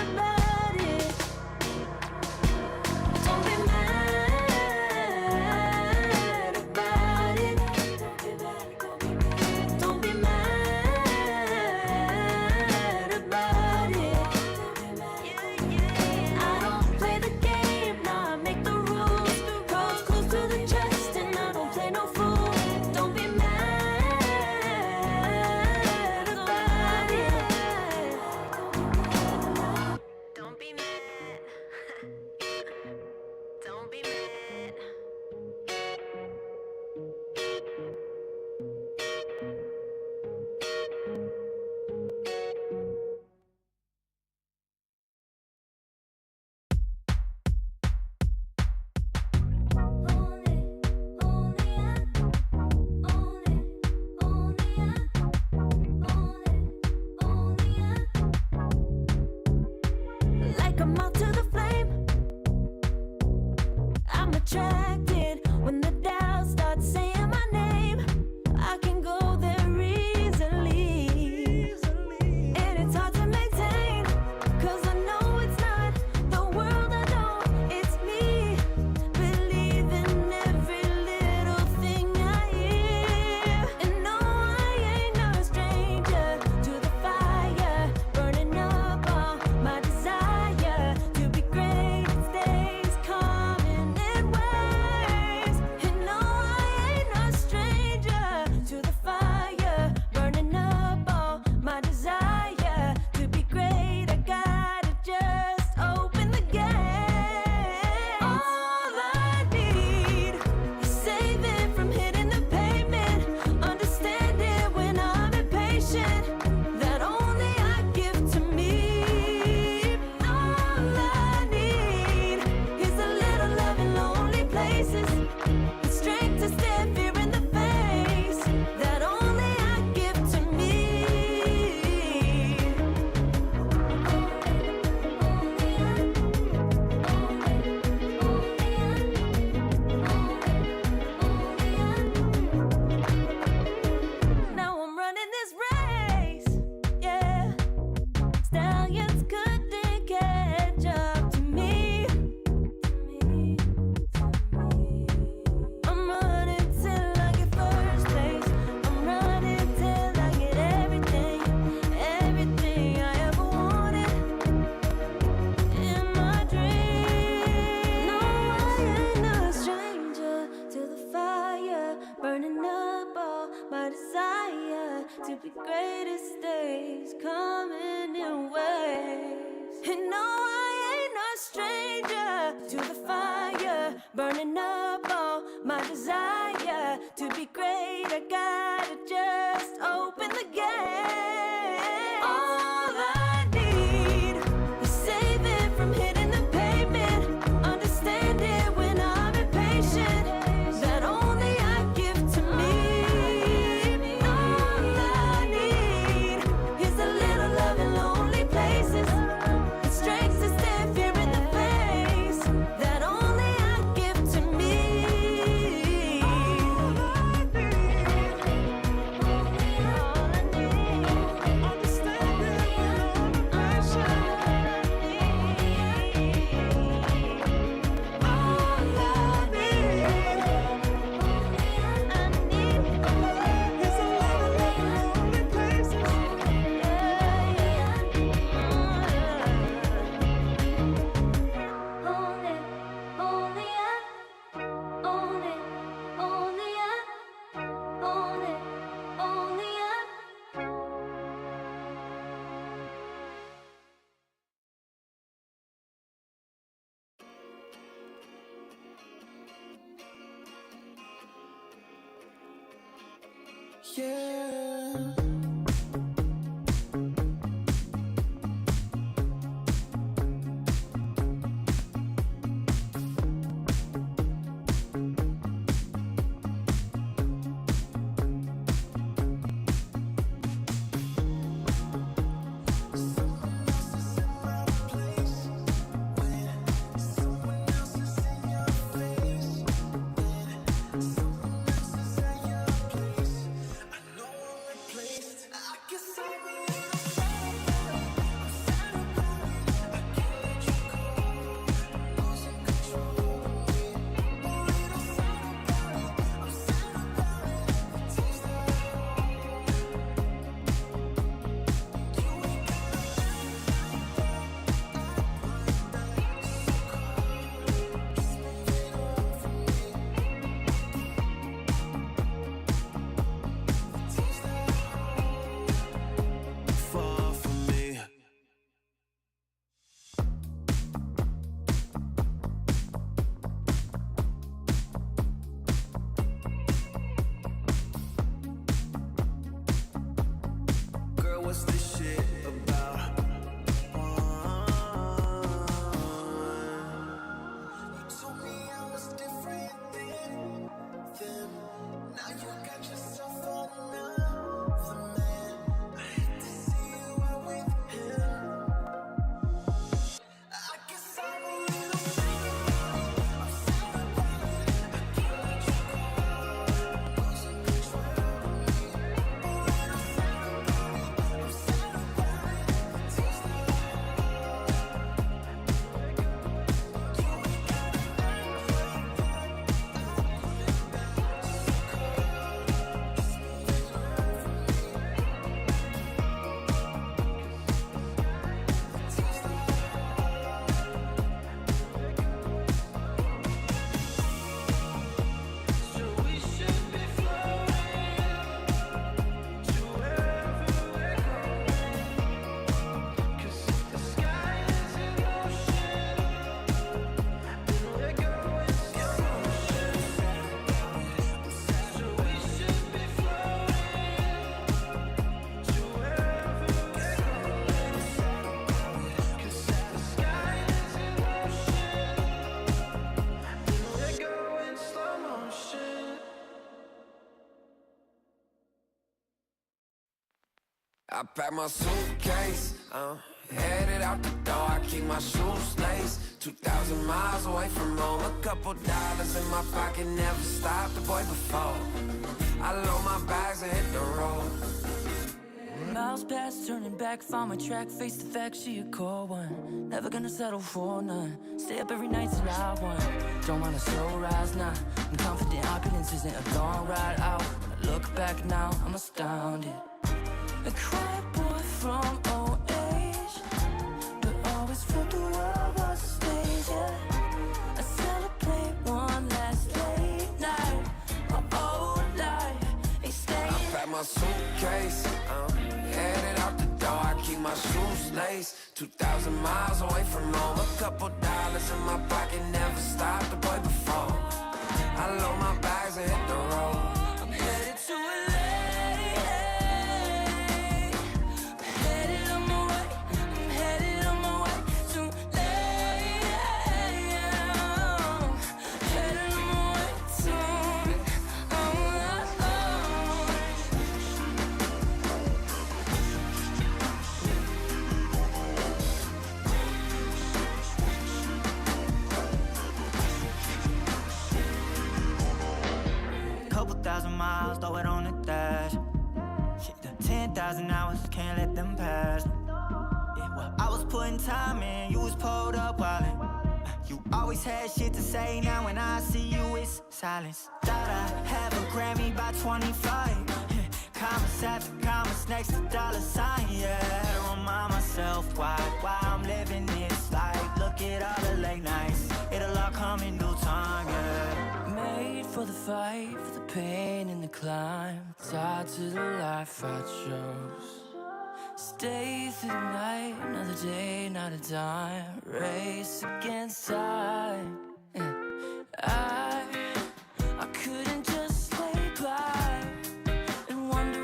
about it. Don't be mad about it. Don't be mad about it. I don't play the game, nah, I make the rules. Cards close to the chest and I don't play no fool. Don't be mad about it. Don't be mad. Don't be mad. Like a moth to the flame, I'm attracted when the doubt starts saying my name. I can go there easily, and it's hard to maintain, 'cause I know it's not the world I know, it's me. Believe in every little thing I hear, and no, I ain't no stranger to the fire, burning up all my desire to be great. It stays coming in waves, and no, I ain't no stranger to the fire, burning up all my desire to be great. I gotta just open the gate. All I need is saving from hitting the pavement, understanding when I'm impatient, that only I give to me. All I need is a little love in lonely places, the strength to stare fear in the face, that only I give to me. Now I'm running this race, yeah. Stallions couldn't catch up to me. I'm running till I get first place. I'm running till I get everything, everything I ever wanted in my dream. No, I ain't no stranger to the fire, burning up all my desire to be greatest days coming in waves. And no, I ain't no stranger to the fire, burning up all my desire to be great. I gotta just open the gate. All I need is saving from hitting the pavement, understanding when I'm impatient, that only I give to me. All I need is a little love in lonely places, the strength to stand fear in the face, that yeah. Far from me. Girl, what's this shit about? You told me I was different then. Now you got yourself another man. I hate to see you out with him. I guess I'm a little sad about it. I can't let you go. Losing control of me. A little sad about it. I'm sad about it. Tears that you ain't gotta act like I pack my suitcase, headed out the door. I keep my shoes laced. 2,000 miles away from home. A couple dollars in my pocket, never stopped the boy before. I load my bags and hit the road. Miles past, turning back, found my track, face the fact she a cold one. Never gonna settle for none. Stay up every night till I won. Don't want a slow rise now. I'm confident opulence isn't a long ride out. When I look back now, I'm astounded. A quiet boy from old age, but always felt the world was a stage, yeah. I celebrate one last late night. My old life ain't staying. I pack my suitcase, headed out the door. I keep my shoes laced. 2,000 miles away from home. A couple dollars in my pocket, never stopped the boy before. I load my bags and hit the road. I'm headed to LA. Couple thousand miles, throw it on the dash. Shit, the 10,000 hours, can't let them pass. Yeah, well, I was putting time in, you was pulled up wildin'. You always had shit to say, now when I see you, it's silence. Thought I'd have a Grammy by 25. Commas after commas next to dollar sign, yeah. Remind myself why I'm living this life. Look at all the late nights, it'll all come in due time, yeah. Made for the fight, for the pain and the climb. Tied to the life I chose. Stay through the night, another day, not a dime. Race against time. Yeah. I couldn't just lay by and wonder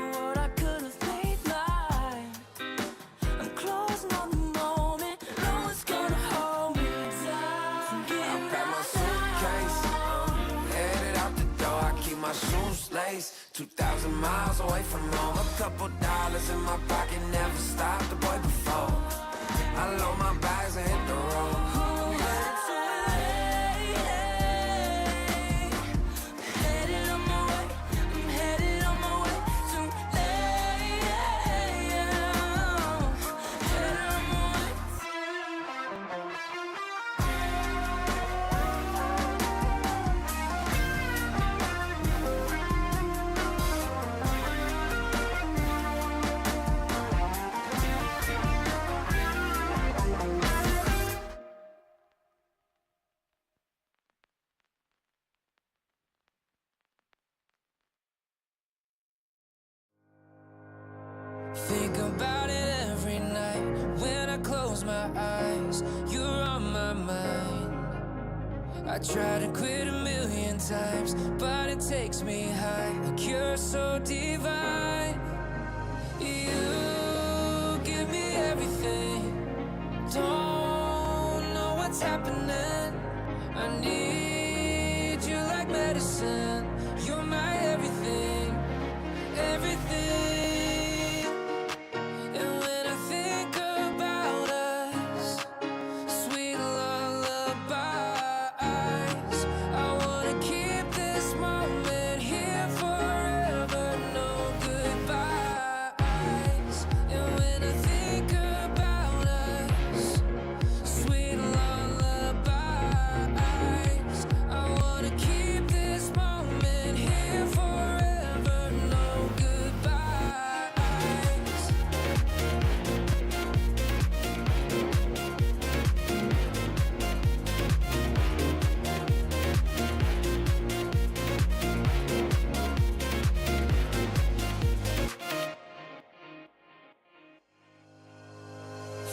suitcase, 2,000 miles away from home. A couple dollars in my pocket, never stopped the boy before. I load my bags and hit the road. Headed on my way, I'm headed on my way to headed on my way. Think about it every night when I close my eyes. You're on my mind. I try to quit a million times, but it takes me high. Like you're so divine. You give me everything. Don't know what's happening. I need you like medicine. You're my everything, everything. And when I think about us, sweet lullabies, I wanna keep this moment here forever, no goodbyes. And when I think about us, sweet lullabies, I wanna keep this moment here forever, no goodbyes.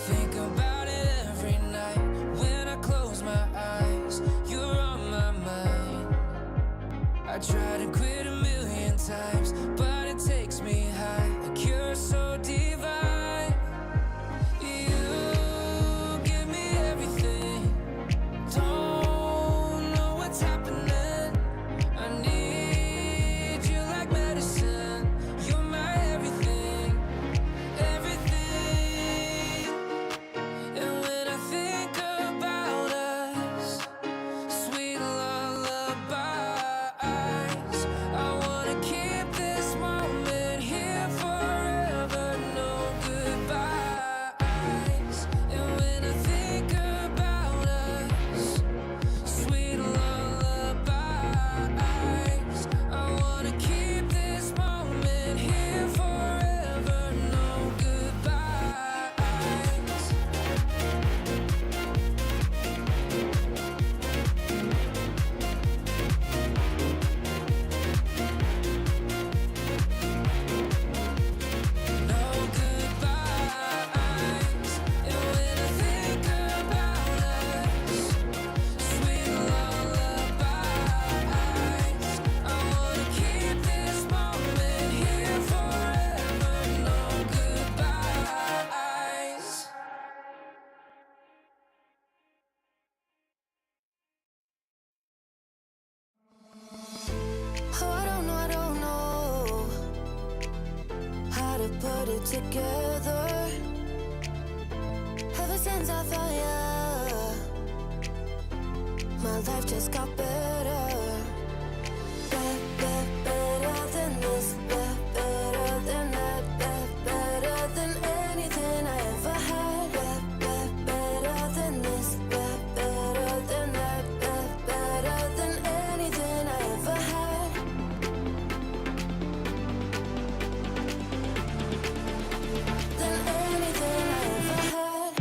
Think about it every night when I close my eyes. You're on my mind. I try to quit a million times, but it takes me high. Like you're so divine. You give me everything. Don't know what's happening. I need you like medicine. You're my everything, everything. And when I think about us, sweet lullabies, I wanna keep this moment here forever, no goodbyes. And when I think about us, sweet lullabies, I wanna keep this moment here forever, no goodbyes. No goodbyes. And when I think about us, sweet lullabies, I wanna keep this moment here forever. No goodbyes. Oh, I don't know how to put it together. Ever since I found ya, my life just got better. Better than this, better than that, better than anything I ever had. Better than this, better than that, better than anything I ever had. Than anything I ever had.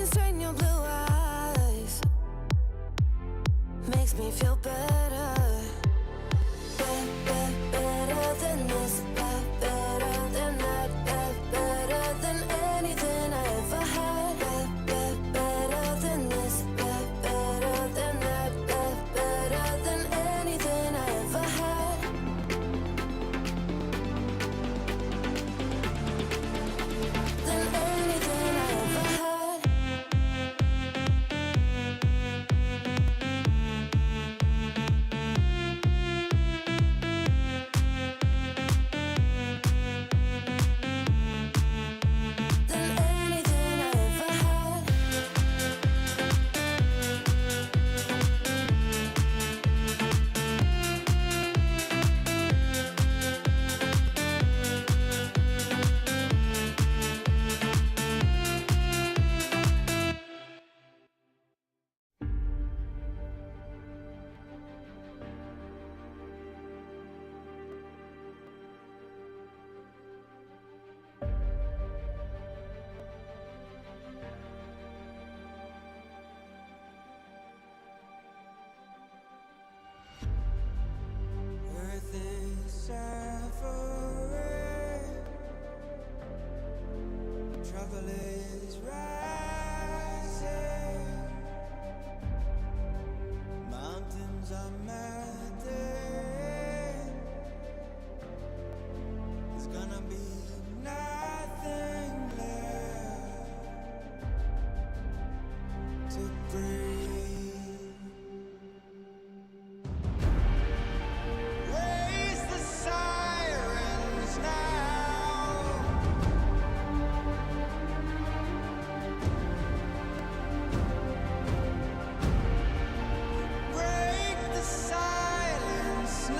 can strain your blue eyes. Makes me feel better. Better than this. Better than that. Better than anything I ever had. Better than this. Better than that. Better than anything I ever had. Than anything I ever had. Than anything I ever had. Earth is suffering, trouble is rising, mountains are melting. There's gonna be nothing left to breathe. Raise the sirens now. Break the silence now.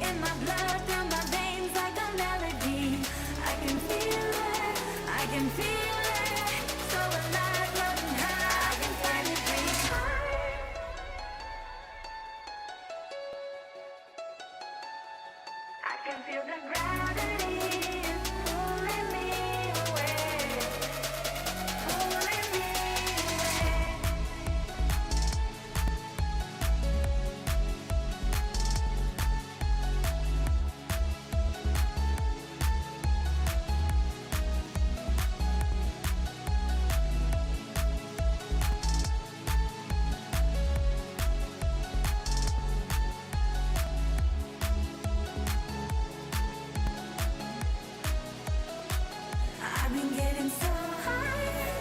in my blood, through my veins like a melody. I can feel it, I can feel it. So alive, floating high, I can finally breathe. I can feel the gravity is pulling me away, pulling me away. I've been getting so high,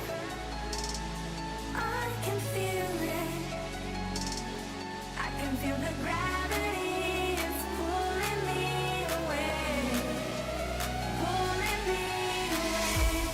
I can feel it. I can feel the gravity is pulling me away, pulling me away.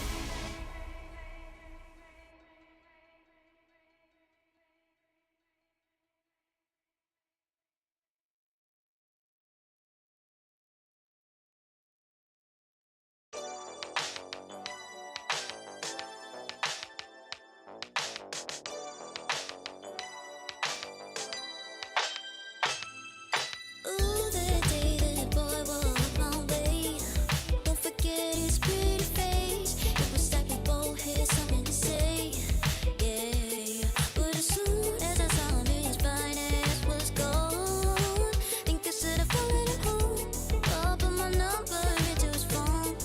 Ooh, the day that boy walked my way. Don't forget his pretty face. It was like we both had something to say. Yeah, but as soon as I saw him, his fine ass was gone. Think I should have followed him home. I'll put my number into his phone.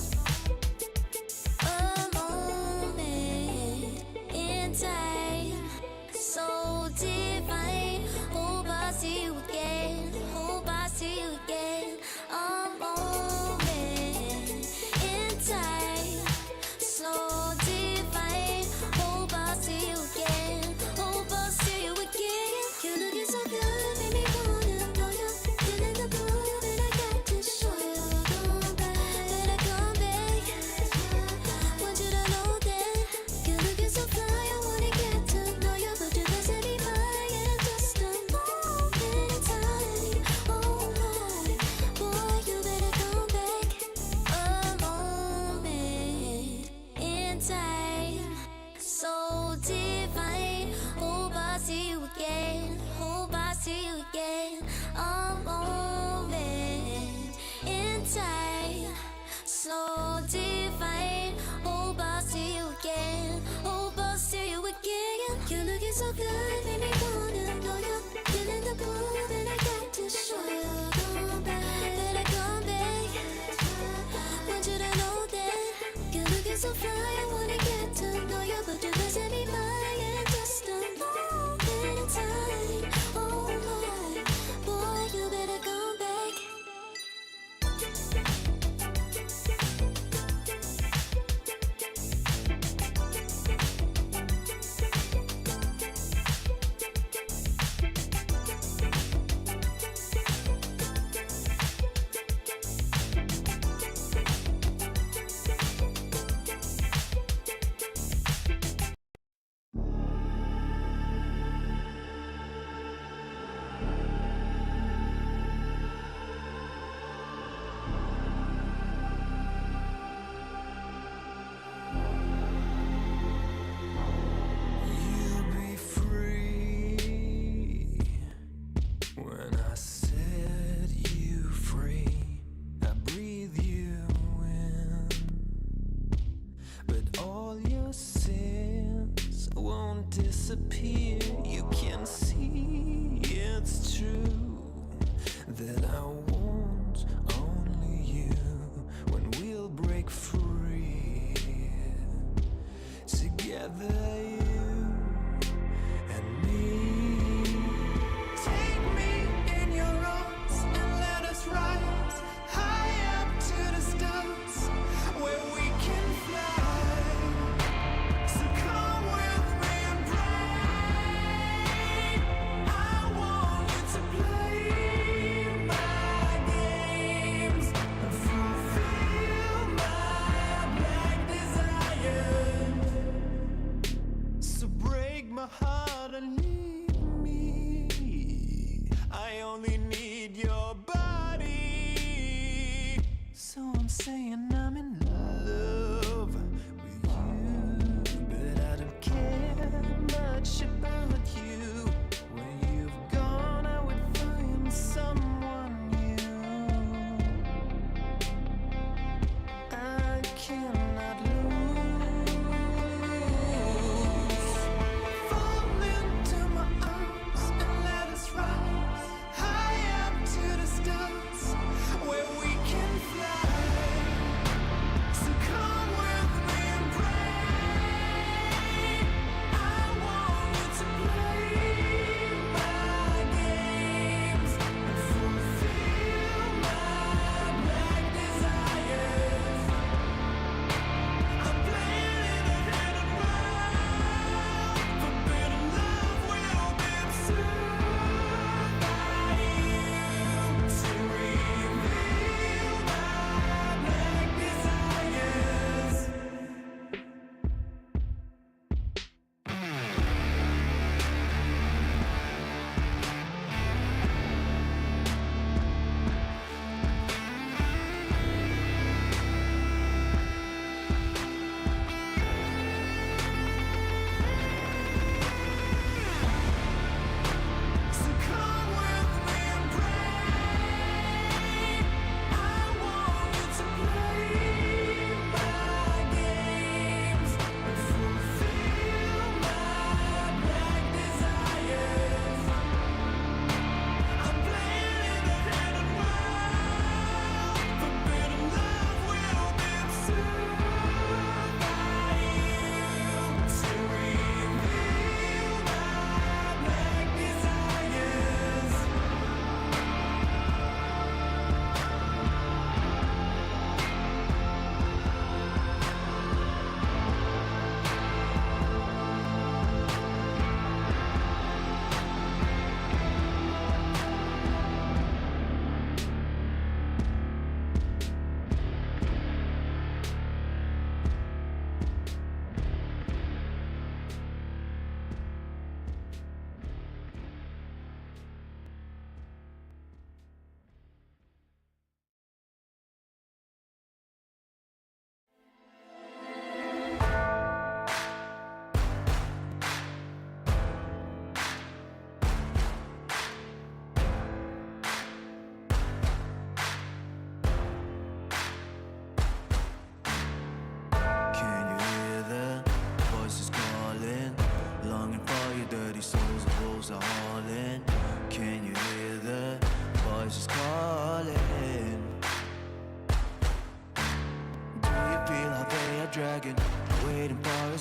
A moment in time, so divine. Hope I see you again. Hope I see you again. A moment in time, so divine. Hope I see you again. Hope I see you again. You looking so good, made me wanna know you. Feeling the groove, and I got to show you. Come back, better come back. Want you to know that you're looking so fly. I wanna get to know you, but you best to be mine.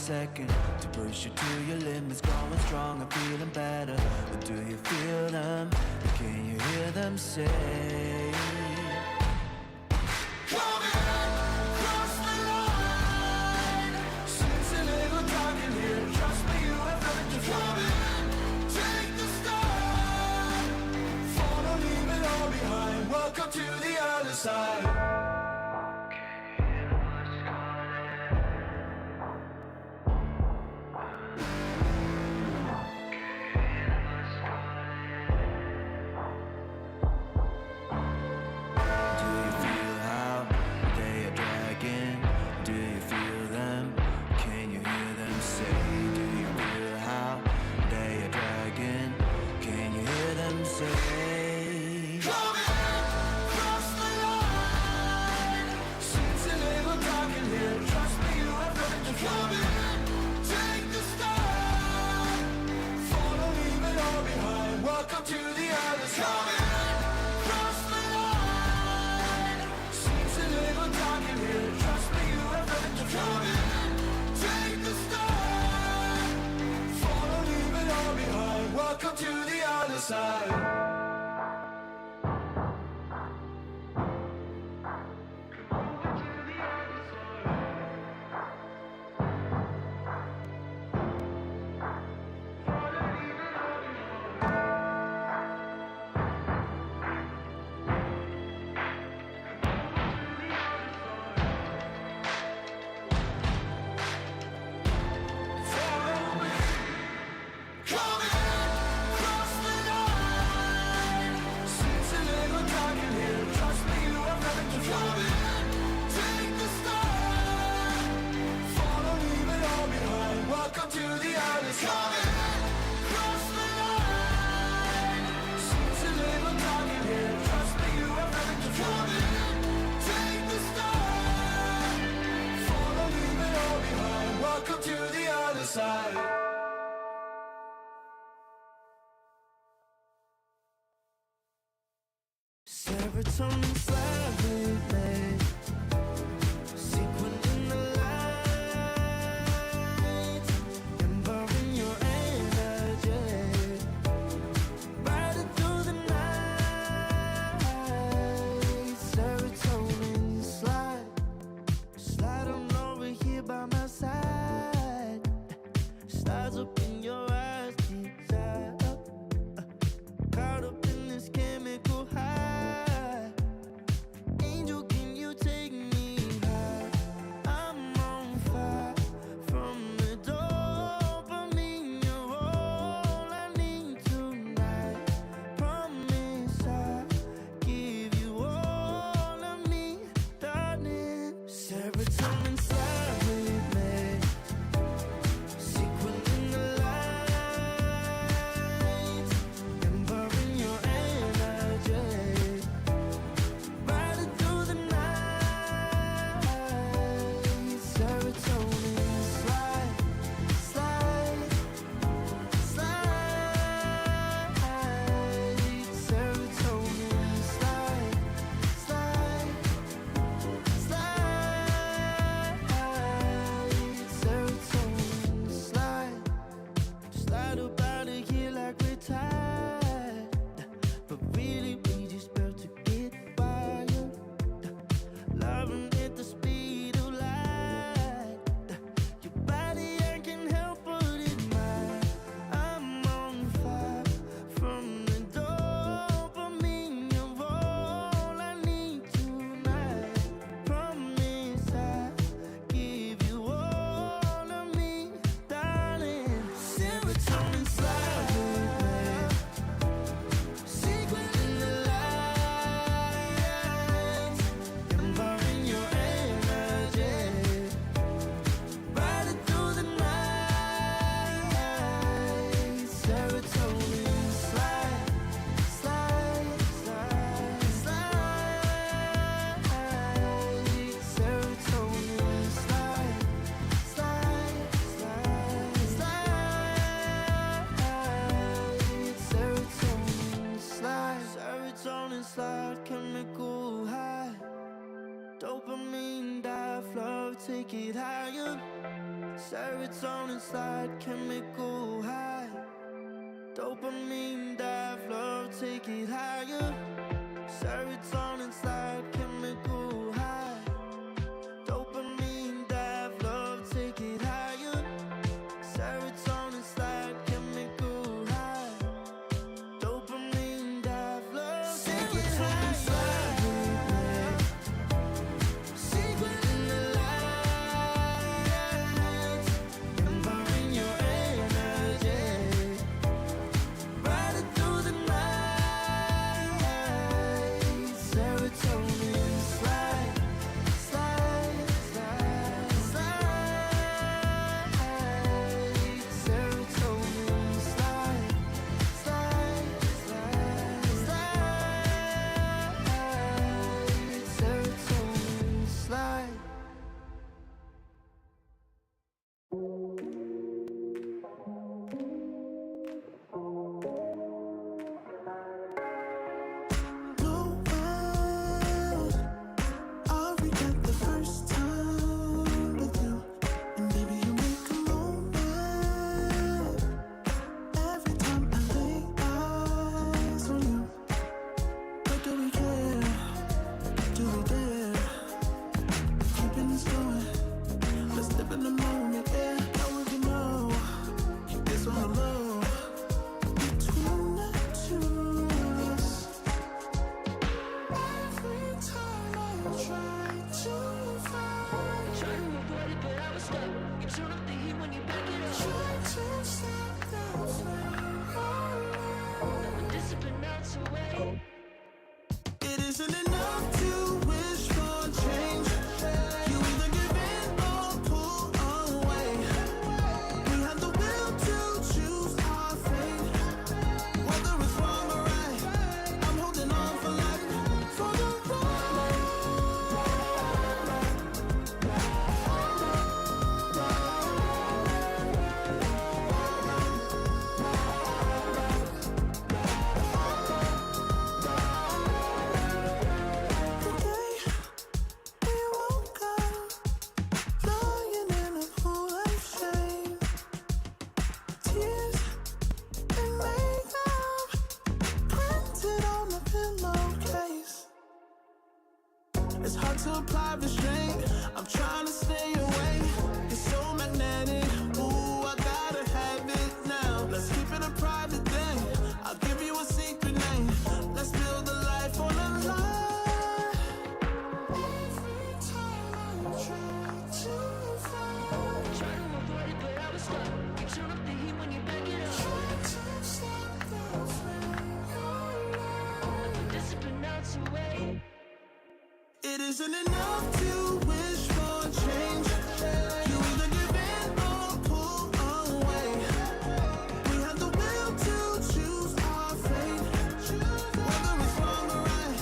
second to push you to your limits, going strong and feeling better. But do you feel them? Can you hear them say? Welcome to the other side. Do you feel how they are dragging? Do you feel them? Can you hear them say? Do you feel how they are dragging? Can you hear them say? Welcome to the other side. Cross the line. Seems a little dark in here. Trust me, you have nothing to come in. Take the start. Follow, leave it all behind. Welcome to the other side. Welcome to the other side. Cross the line. Seems a little dark in here. Trust me, you have nothing to come in. Take the start. Follow, leave it all behind. Welcome to the other side. Serotonin slowly, sequin in the light, embalming your energy, riding through the night. Serotonin slide on over here by my side, slides up in your eyes, desire, caught up in this chemical high. Angel, can you take me high? I'm on fire from the dopamine. You're all I need tonight. Promise I'll give you all of me, darling. Serotonin slide with me, sequin in the light, embalming your energy, riding through the night. Serotonin slide, slide, slide. Serotonin slide, slide, slide. Serotonin slide, slide up out of here like we're tired, but really we just about to get wild. Loving at the speed of light, your body I can help but admire. I'm on fire from the dopamine. You're all I need tonight. Promise I'll give you all of me, darling. Serotonin slide with me, sequin in the light, embalming your energy, riding through the night. Serotonin slide, slide, slide, slide. Serotonin slide, slide, slide, slide. Serotonin slide, serotonin slide, chemical high. Dopamine dive, love, take it higher. Serotonin slide, chemical high. Dopamine dive, love, take it higher. Serotonin slide, chemical high. Dopamine dive, love, take it higher. Serotonin slide, chemical high. Dopamine dive, love, take it higher. Secret in the lights, empowering your energy. Brighter through the night. Serotonin slide, slide, slide, slide. Serotonin slide, slide, slide, slide. Serotonin slide. No words, I'll regret the first time with you. And baby, you make a moment every time I lay eyes on you. But do we care? Do we dare? Keeping this going. Let's live in the moment, yeah. Now we can know it's all love between the two of us. Every time I try to find, Try to avoid it, but I was stuck. You turn up the heat when you back it up. try to stop the flame of love. Never discipline melts away. It isn't enough to wish for change. You either give in or pull away. We have the will to choose our fate. Whether it's wrong or right, I'm holding on for life, for the ride. The day we woke up, flying in a pool of shame. Tears and makeup printed on the pillowcase. It's hard to apply restraint. I'm trying to stay away. It's so magnetic. Ooh, I gotta have it now. Let's keep it a private thing. I'll give you a secret name. Let's build a life on a lie. Every time I try to find, Try to avoid it, but I was stuck. You turn up the heat when you back it up. try to stop the flame of love. Never discipline melts away. It isn't enough to wish for change. You either give in or pull away. We have the will to choose our fate. Whether it's wrong or right,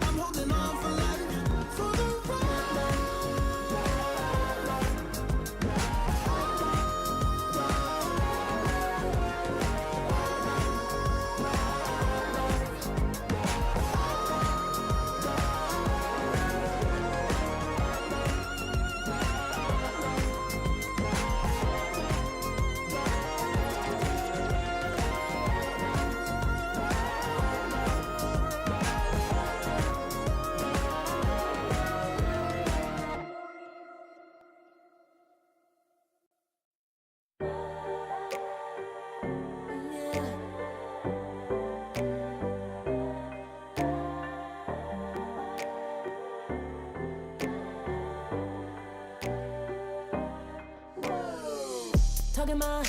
I'm holding on for life, for the ride. Talking my,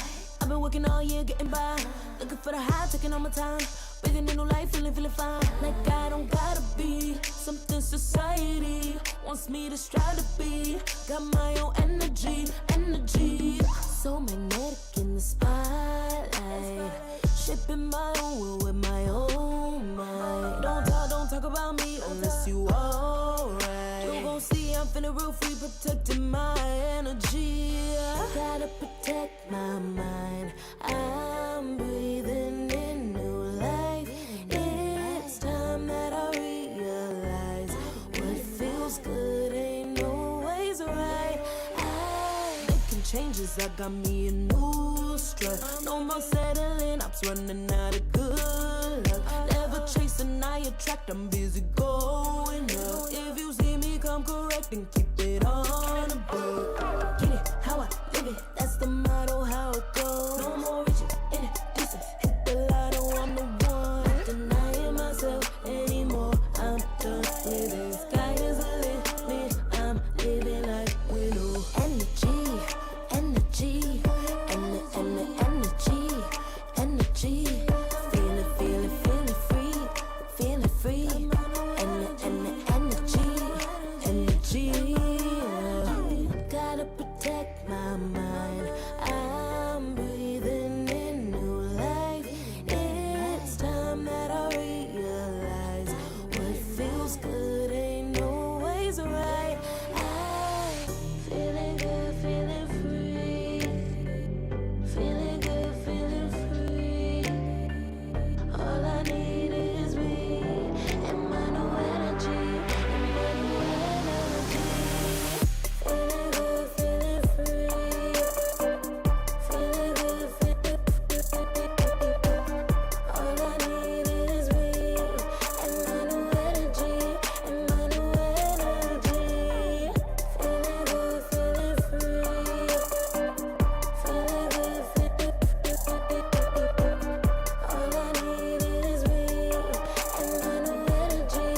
I've been working all year getting by. Looking for the high, taking all my time. Breathing in new life, feeling fine. Like I don't gotta be something society wants me to strive to be. Got my own energy. So magnetic in the spotlight. Shaping my own world with my own mind. Don't talk about me unless you alright. You gon' see I'm feeling real free, protecting my energy. Gotta protect my mind. I'm breathing in new life. It's time that I realize what feels good ain't always right. I'm making changes Cause I got me a new strut. No more settling, I'm running out of good luck. Never chasing, I attract, I'm busy going up. If you see me come correct, then keep it on the book. Get it, how I live it, that's the motto, how it goes. No more riches in it, distance, hit the lotto, I'm the one. Not denying myself anymore, I'm done with it. Sky is the limit, I'm living like Willow. Energy, energy, energy, energy. Feeling free, feeling free. Energy. Gotta protect my mind. I'm breathing in new life. It's time that I realize what feels good ain't always right. I'm feeling good, feeling free. Feeling good, feeling free. All I need is me and my new energy. And my new energy. Feeling good, feeling free. Feeling good, feeling free. All I need is me and my new energy. And my new energy. Feeling good, feeling free. Feeling good, feeling free. All I need is me and my new energy.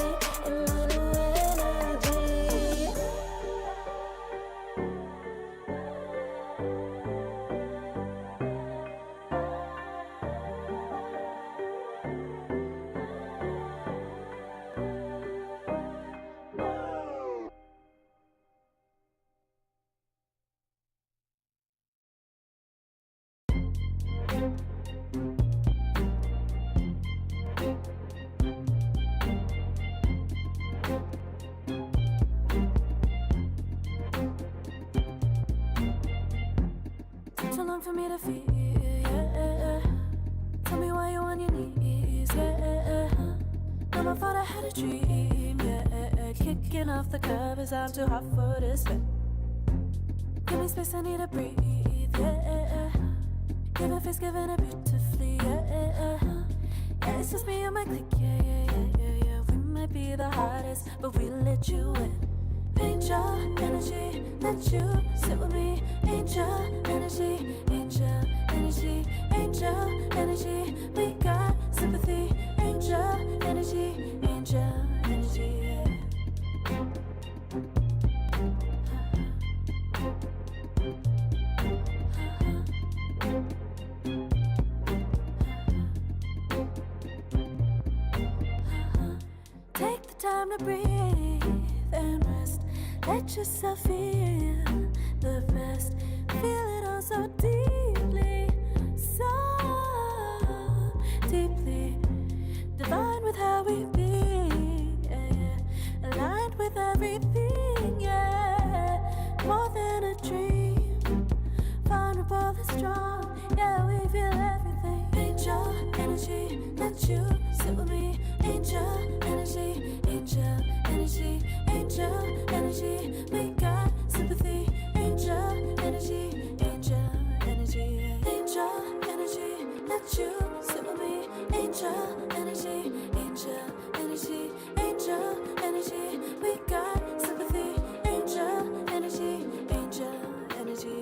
And my new energy. Took too long for me to feel, yeah. Tell me why you're on your knees, yeah. Never thought I had a dream, yeah. Kicking off the covers, I'm too hot for this. Give me space, I need to breathe, yeah. Give a face, giving it beautifully, yeah. Yeah, it's just me and my clique, yeah. We might be the hottest, but we let you in. Angel energy, let you sit with me. Angel energy, angel energy, angel energy. We got sympathy. Angel energy, angel energy. Yeah. Take the time to breathe and rest. Let yourself feel the best. Feel it all so deeply, so deeply. Divine with how we be, yeah. Aligned with everything, yeah. More than a dream, vulnerable and strong, yeah. We feel everything. Angel energy, let you sit with me. Angel energy, angel energy, angel energy. We got sympathy. Angel energy, angel energy, angel energy. Let you sit with me. Angel energy, angel energy, angel energy. We got sympathy. Angel energy, angel energy.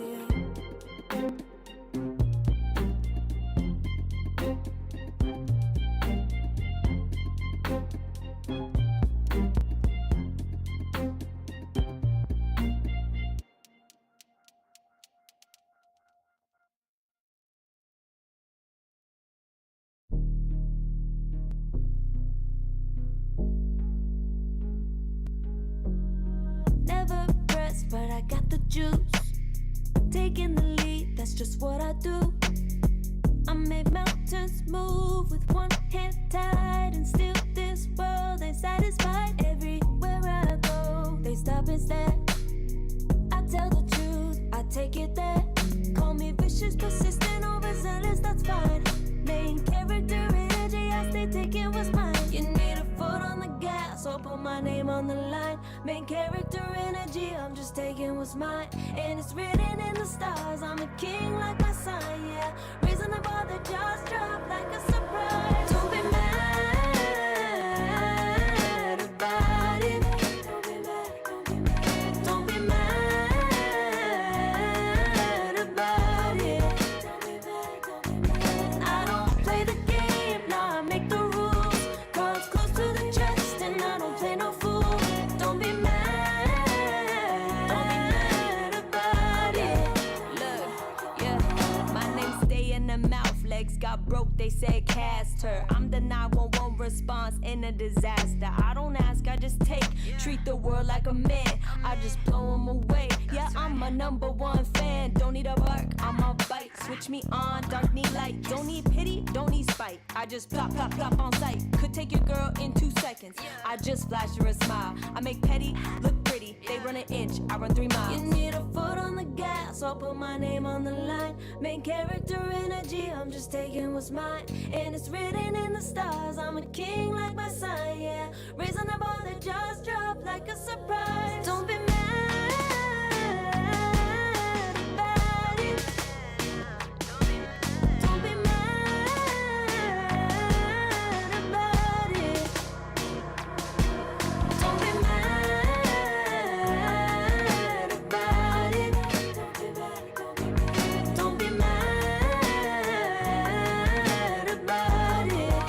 Never pressed, but I got the juice. Taking the lead, that's just what I do. I make mountains move with one hand tied, and still this world ain't satisfied. Everywhere I go, they stop and stare. I tell the truth, I take it there. Call me vicious, persistent, overzealous, that's fine. Main character energy, I stay taking what's mine. You need a foot on the gas, or put my name on the line. Main character energy, I'm just taking what's mine. And it's written in the stars, I'm a king like my sign, yeah. Reasonable, the jaws drop like a surprise. Don't be mad about it. Don't be mad, don't be mad. Don't be mad about it. Don't be mad, don't be mad. I don't play the game, nah, I make the rules. Cards close to the chest and I don't play no fool. Don't be mad about it. Look, yeah, my name stay in the mouth. Legs got broke, they said cast her. I'm the 911 response in a disaster. I don't ask, I just take. Treat the world like a man, I just blow him away. Yeah, I'm a #1 fan. Don't need a bark, I'm a bite. Switch me on, dark need light. Don't need pity, don't need spite. I just plop, plop, plop on sight. Could take your girl in 2 seconds. I just flash her a smile. I make petty look pretty. They run an inch, I run 3 miles. You need a foot on the gas, I'll put my name on the line. Main character energy, I'm just taking what's mine. And it's written in the stars, I'm a king like my sign, yeah. Reasonable, the jaws drop like a surprise. Don't be mad about it. Don't be mad about it. Don't be mad about it. Don't be mad about it.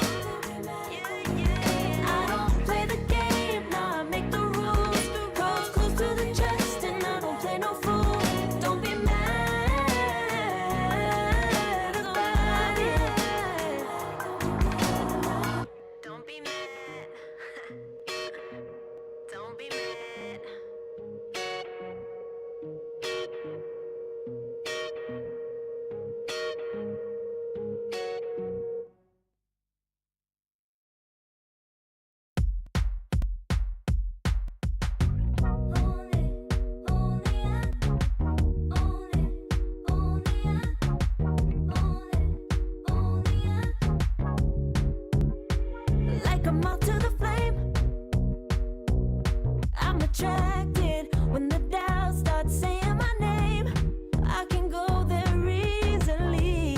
I don't play the game, nah, I make the rules. Cards close to the chest and I don't play no fool. Don't be mad about it. Don't be mad. Don't be mad. Like a moth to the flame, I'm attracted when the doubts start saying my name. I can go there easily,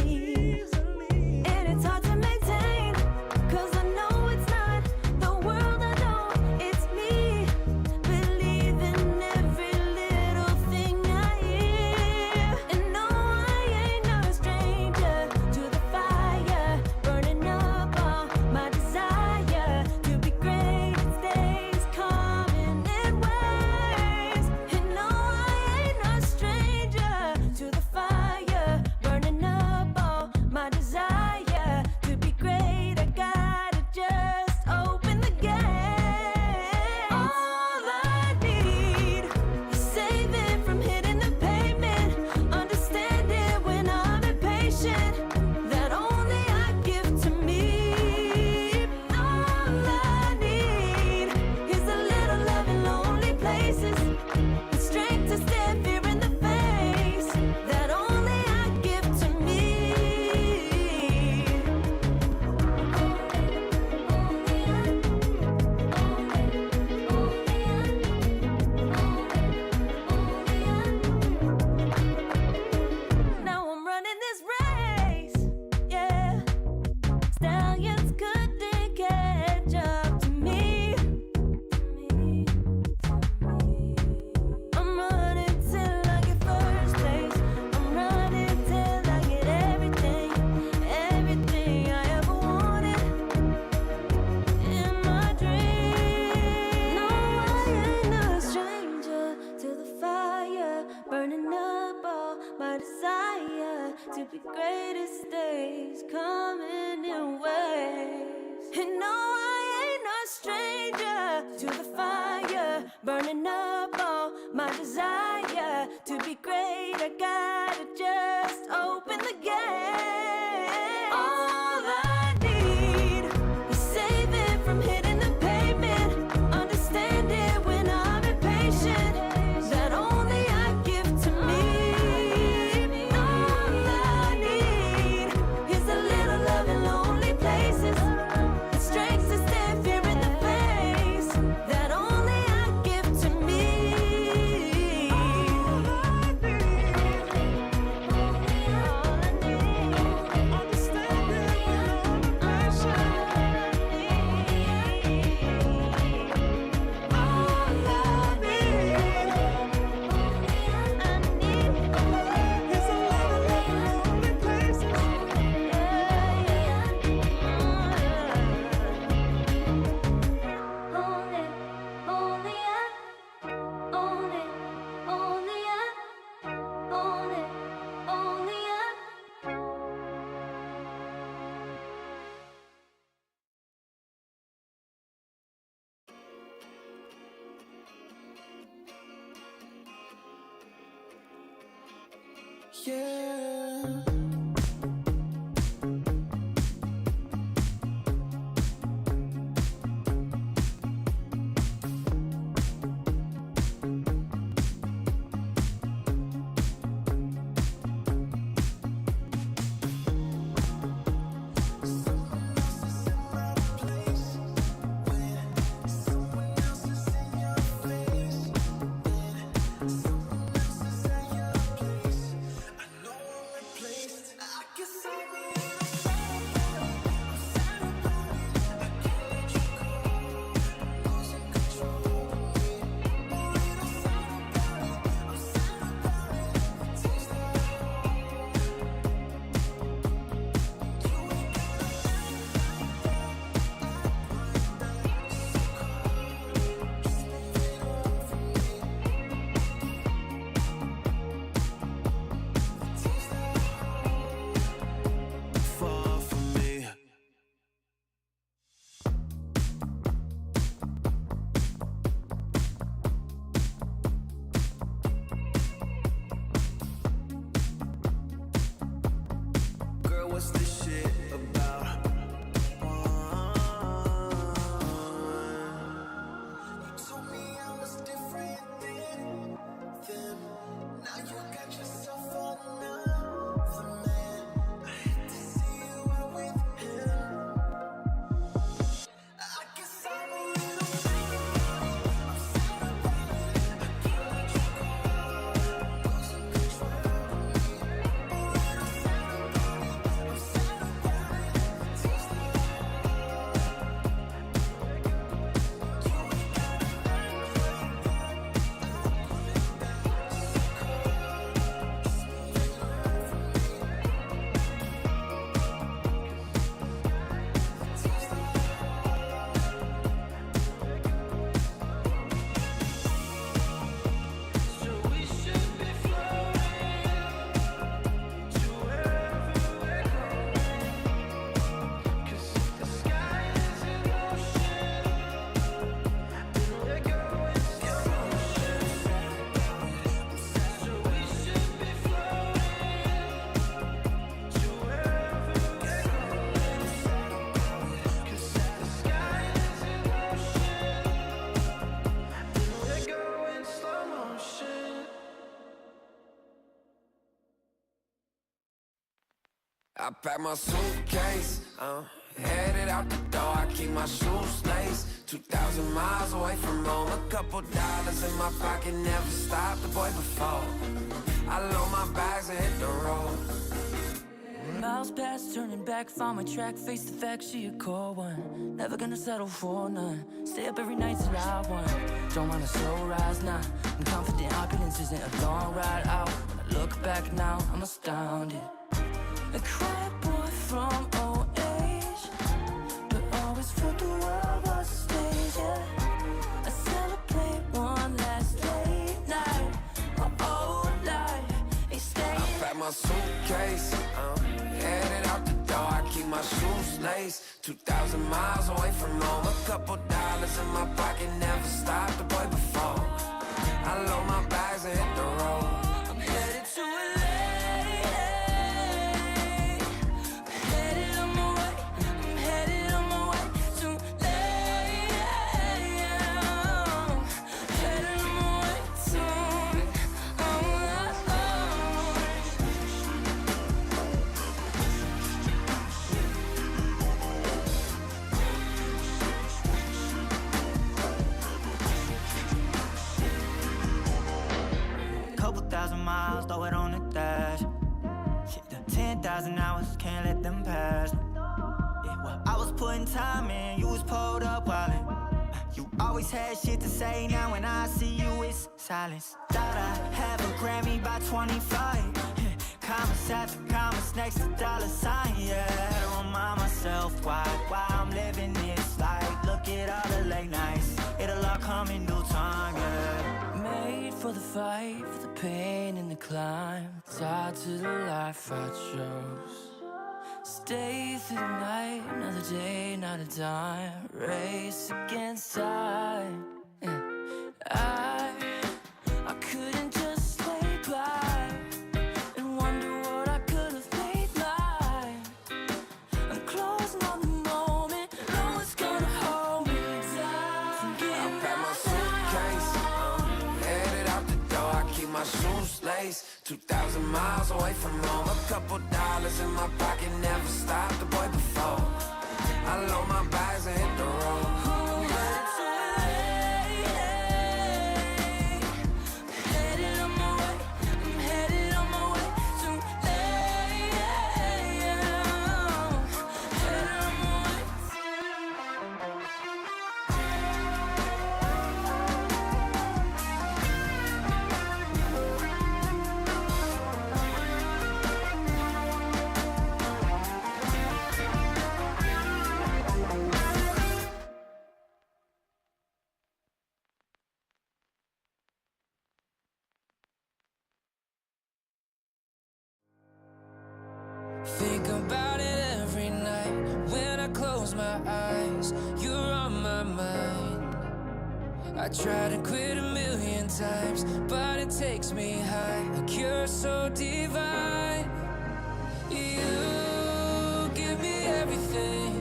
and it's hard to maintain, 'cause I know it's not the world I know, it's me. Believe in every little thing I hear, and no, I ain't no stranger to the fire, burning up all my desire to be great. It stays coming in waves, and no, I ain't no stranger to the fire, burning up all my desire to be great. I gotta just open the gate. All I need is saving from hitting the pavement, understanding when I'm impatient, that only I give to me. All I need is a little love in lonely places, the strength to stare fear in the face, that only I give to me. Now I'm running this race, yeah. Stallions couldn't catch up to me. I'm running till I get first place. I'm running till I get everything, everything I ever wanted in my dream. No, I ain't no stranger to the fire, burning up all my desire to be greatest days coming in waves. And no, I ain't no stranger to the fire, burning up all my desire to be great. I gotta just open the gate. All I need is saving from hitting the pavement, understanding when I'm impatient, that only I give to me. All I need is a little love in lonely places, the strength to stand fear in the face, that only I give yeah. Far from me. Girl, what's this shit about? You told me I was different then. Now you got yourself another man. I hate to see you out with him. I guess I'm a little sad about it. I can't let you go. Losing control of me. A little sad about it. I'm sad about it. Taste the I pack my suitcase, headed out the door. I keep my shoes laced. 2,000 miles away from home. A couple dollars in my pocket, never stopped the boy before. I load my bags and hit the road. Miles past, turning back, found my track, face the fact she a cold one. Never gonna settle for none. Stay up every night till I won. Don't want a slow rise now. I'm confident opulence isn't a long ride out. When I look back now, I'm astounded. A quiet boy from old age, but always felt the world was a stage, yeah. I celebrate one last late night. My whole life ain't staying. I pack my suitcase, headed out the door. I keep my shoes laced. 2,000 miles away from home. A couple dollars in my pocket, never stopped the boy before. I load my bags and hit the road. I'm headed to LA. Headed on my way. I'm headed on my way to LA. Headed on my way soon. Couple thousand miles, throw it on the dash. Shit, the 10,000 hours, can't let them pass. Yeah, well, I was putting time in, you was pulled up wildin'. You always had shit to say, now when I see you, it's silence. Thought I'd have a Grammy by 25. Commas after commas next to dollar sign, yeah. To remind myself why I'm living this life. Look at all the late nights, it'll all come in due time, yeah. Made for the fight, for the pain and the climb. Tied to the life I chose. Stay through the night, another day, not a dime. Race against time. Yeah. I couldn't just lay by and wonder in my pocket never stopped the boy before. I load my bags and hit the road. Think about it every night when I close my eyes. You're on my mind. I try to quit a million times, but it takes me high. Like you're so divine. You give me everything.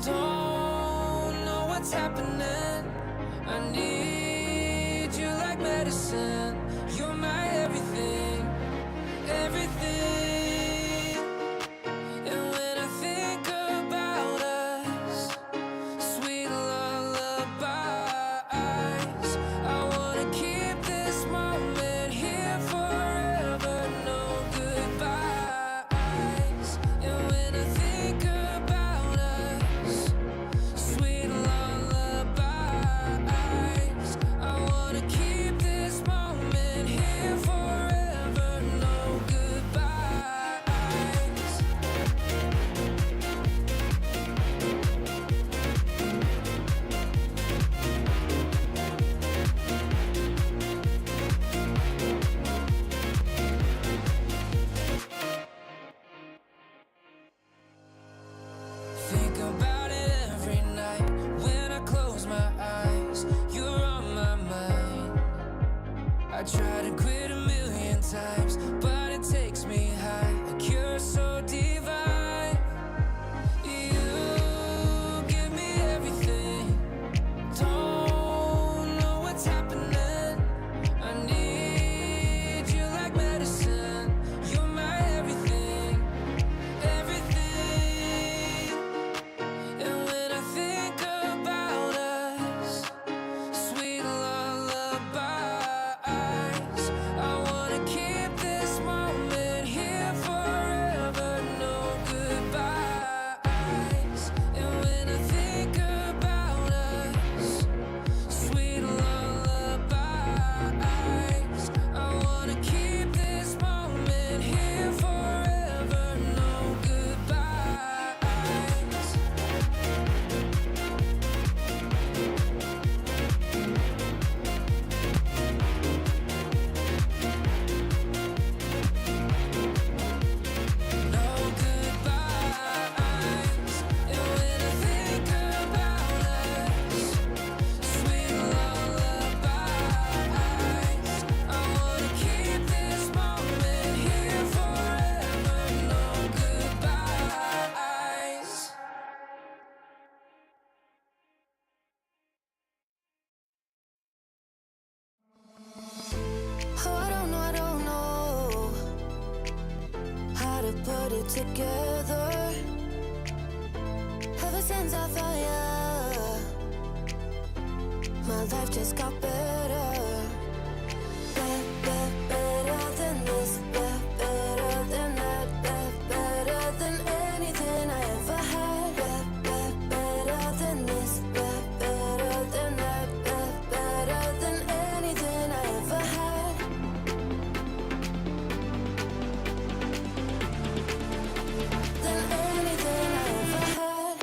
Don't know what's happening. I need you like medicine. You're my everything, everything. I try to quit a million times, but it takes me high. Like you're so divine. You give me everything. Don't know what's happening. I need you like medicine. You're my everything, everything. And when I think about us, sweet lullaby, I wanna keep this moment here forever, no goodbyes. And when I think about us, sweet lullabies, I wanna keep this moment here forever, no goodbyes. No goodbyes. And when I think about us, sweet lullabies, I wanna keep this moment here forever. No goodbyes. Oh, I don't know how to put it together. Ever since I found ya, my life just got better. Better than this, better than that, better than anything I ever had. Better than this, better than that, better than anything I ever had. Than anything I ever had.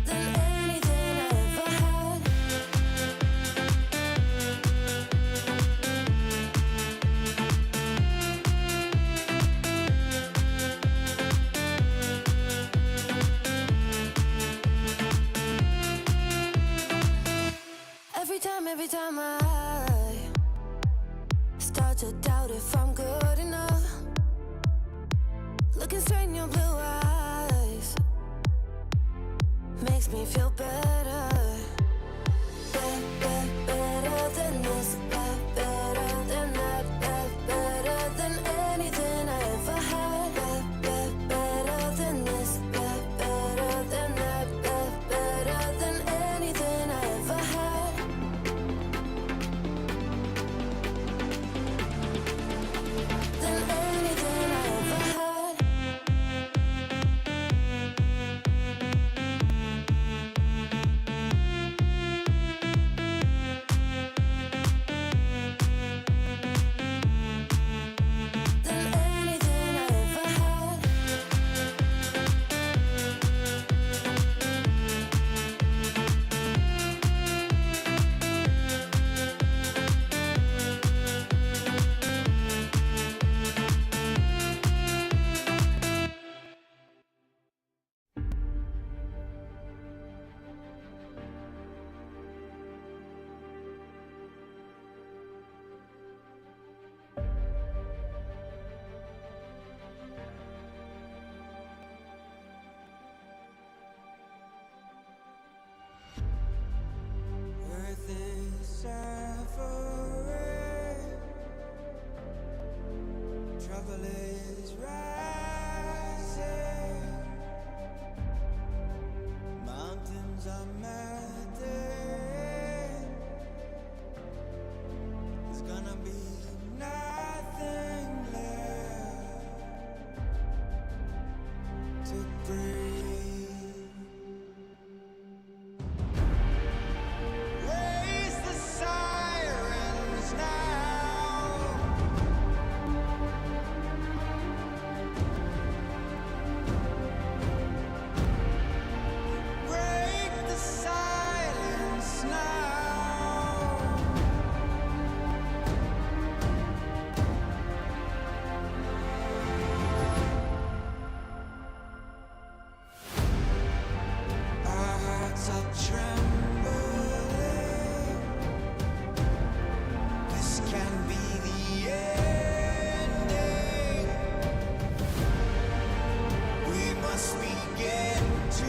Than anything I ever had. Every time I start to doubt if I'm good enough, looking straight in your blue eyes, makes me feel better. Better than this, better than that, better than anything I ever had. Better than this, better than that, better than anything I ever had. Than anything I ever had. Than anything I ever had. Earth is suffering, trouble is rising, mountains are melting, there's gonna be nothing left to breathe. Raise the sirens now. Break the silence now. Our hearts are trembling. This can be the ending. We must begin to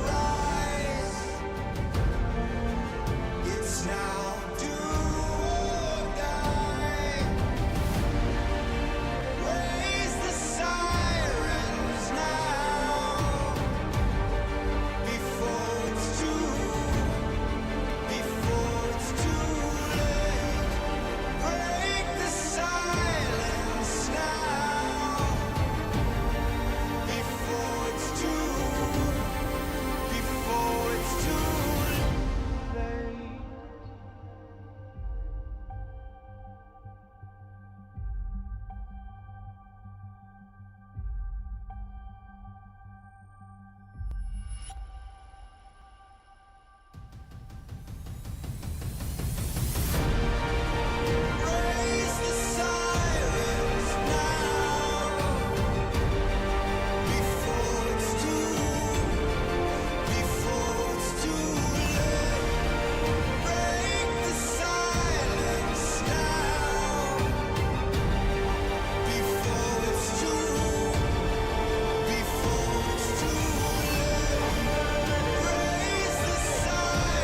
rise. It's now, do or die. Raise the sirens now. Before it's too late. Break the silence now. Before it's too late. Raise the sirens now. Before it's too late. Break the silence now. Before it's too late. Raise the sirens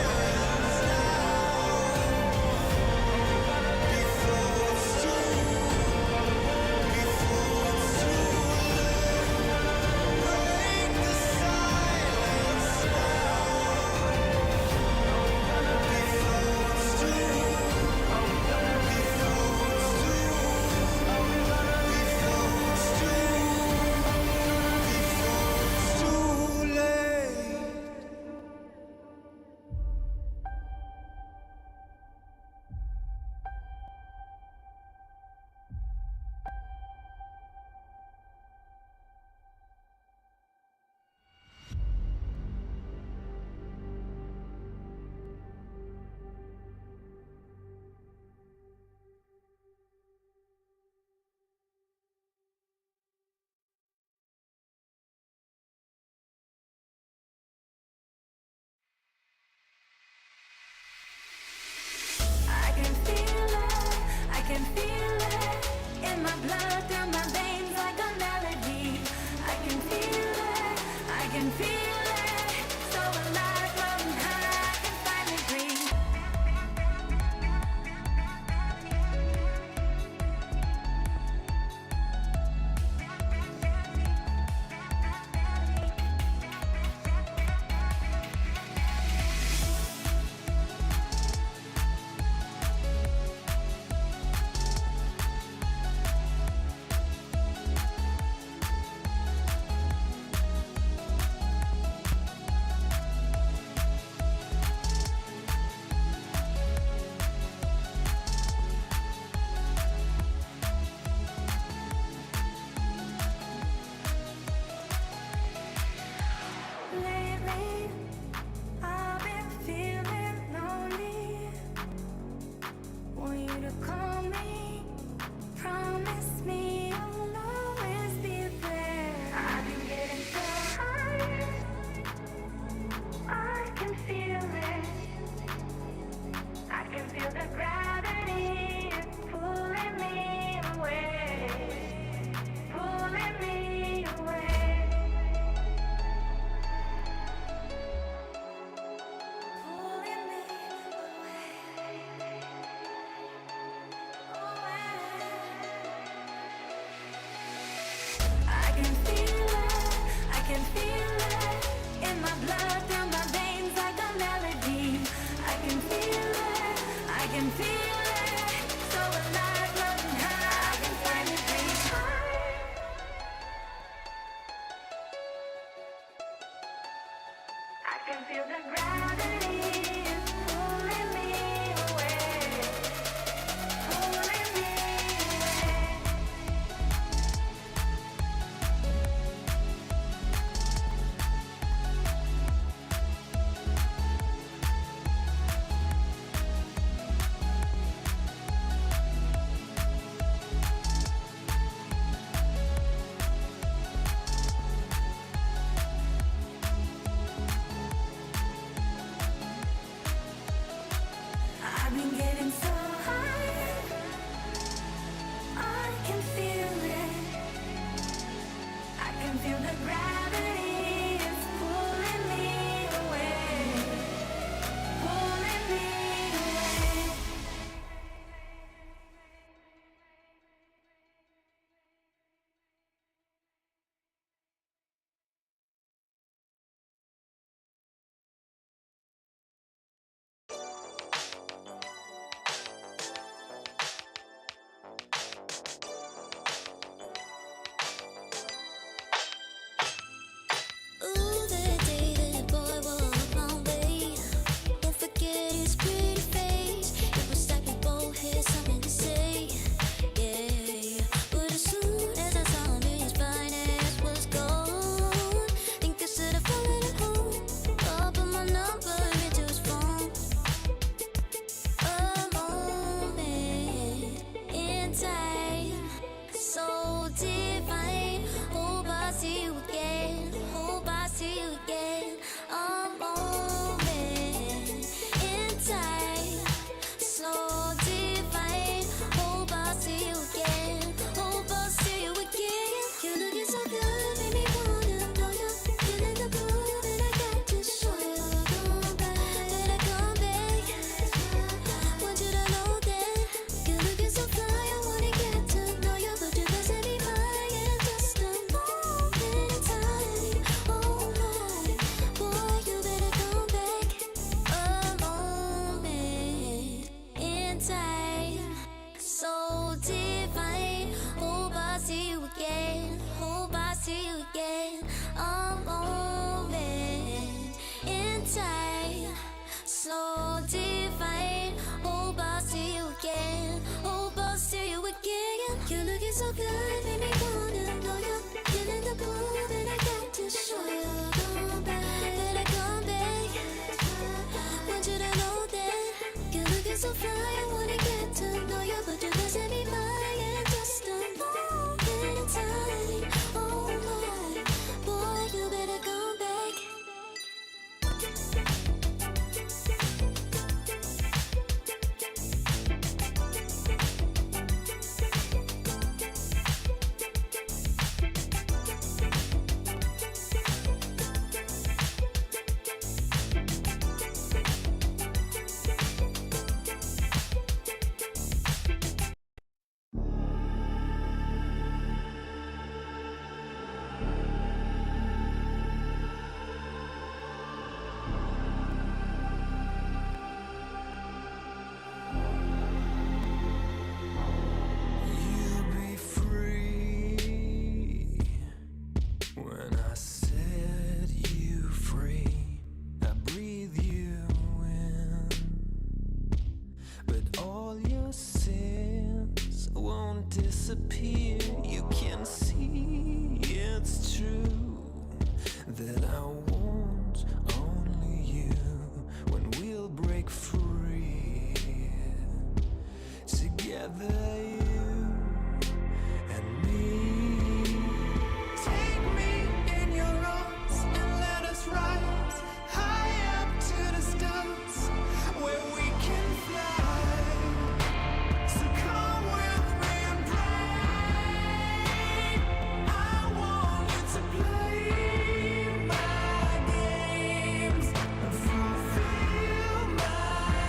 can feel it, so alive. can feel it, so alive, floating high, I can finally reach high. I can feel the gravity is pulling me away, pulling me away. I've been getting so high, I can feel it. I can feel the gravity is pulling me away, pulling me away. Ooh, that day that boy walked my way. Won't forget his pretty face. It was like we both had something to say. Yeah, but as soon as I saw him, his fine ass was gone. Think I should have fallen at home. I'll put my number into his phone. A moment in time, so divine. Hope I see you again. Hope I see you again. A moment in time, so divine. Hope I see you again. Hope I see you again. You're looking so good, made me wanna know you. Feeling the groove, and I got to show you. Come back, better come back. Want you to know that you're looking so fly. I wanna get to know you, but you can set me by in just a moment in time. Oh my, boy, you better come back. A moment in time, so divine. Hope I see you again. Hope I see you again. A moment in time, so divine. Hope I see you again. Hope I see you again. You're looking so good, made me wanna know you. Feeling the groove, and I got to show you. Come back, better come back. Want you to know that you're looking so fly. I wanna get to know you, but you can set me by in just a moment in time. Oh my, boy, you better come back. You'll be free when I set you free. I breathe you in, but all your sins won't disappear. You can see it's true that I want only you when we'll break free. Together, you and me. Take me in your arms and let us rise high up to the stars where we can fly. So come with me and pray. I want you to play my games and fulfill my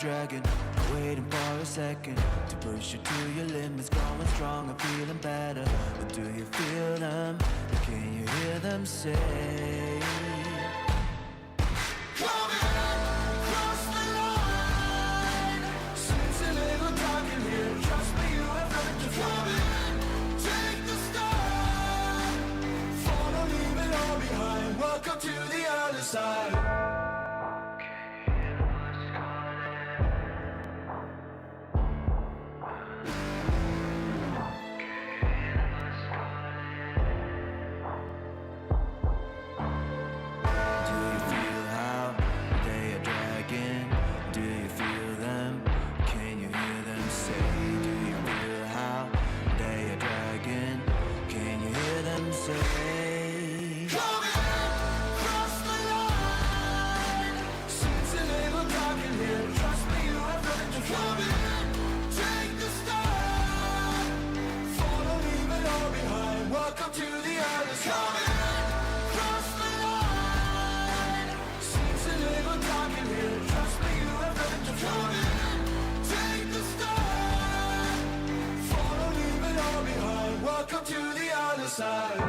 dragon, waiting for a second to push you to your limits, going strong and feeling better. But do you feel them? Can you hear them say? Welcome to the other side. Welcome to the other side.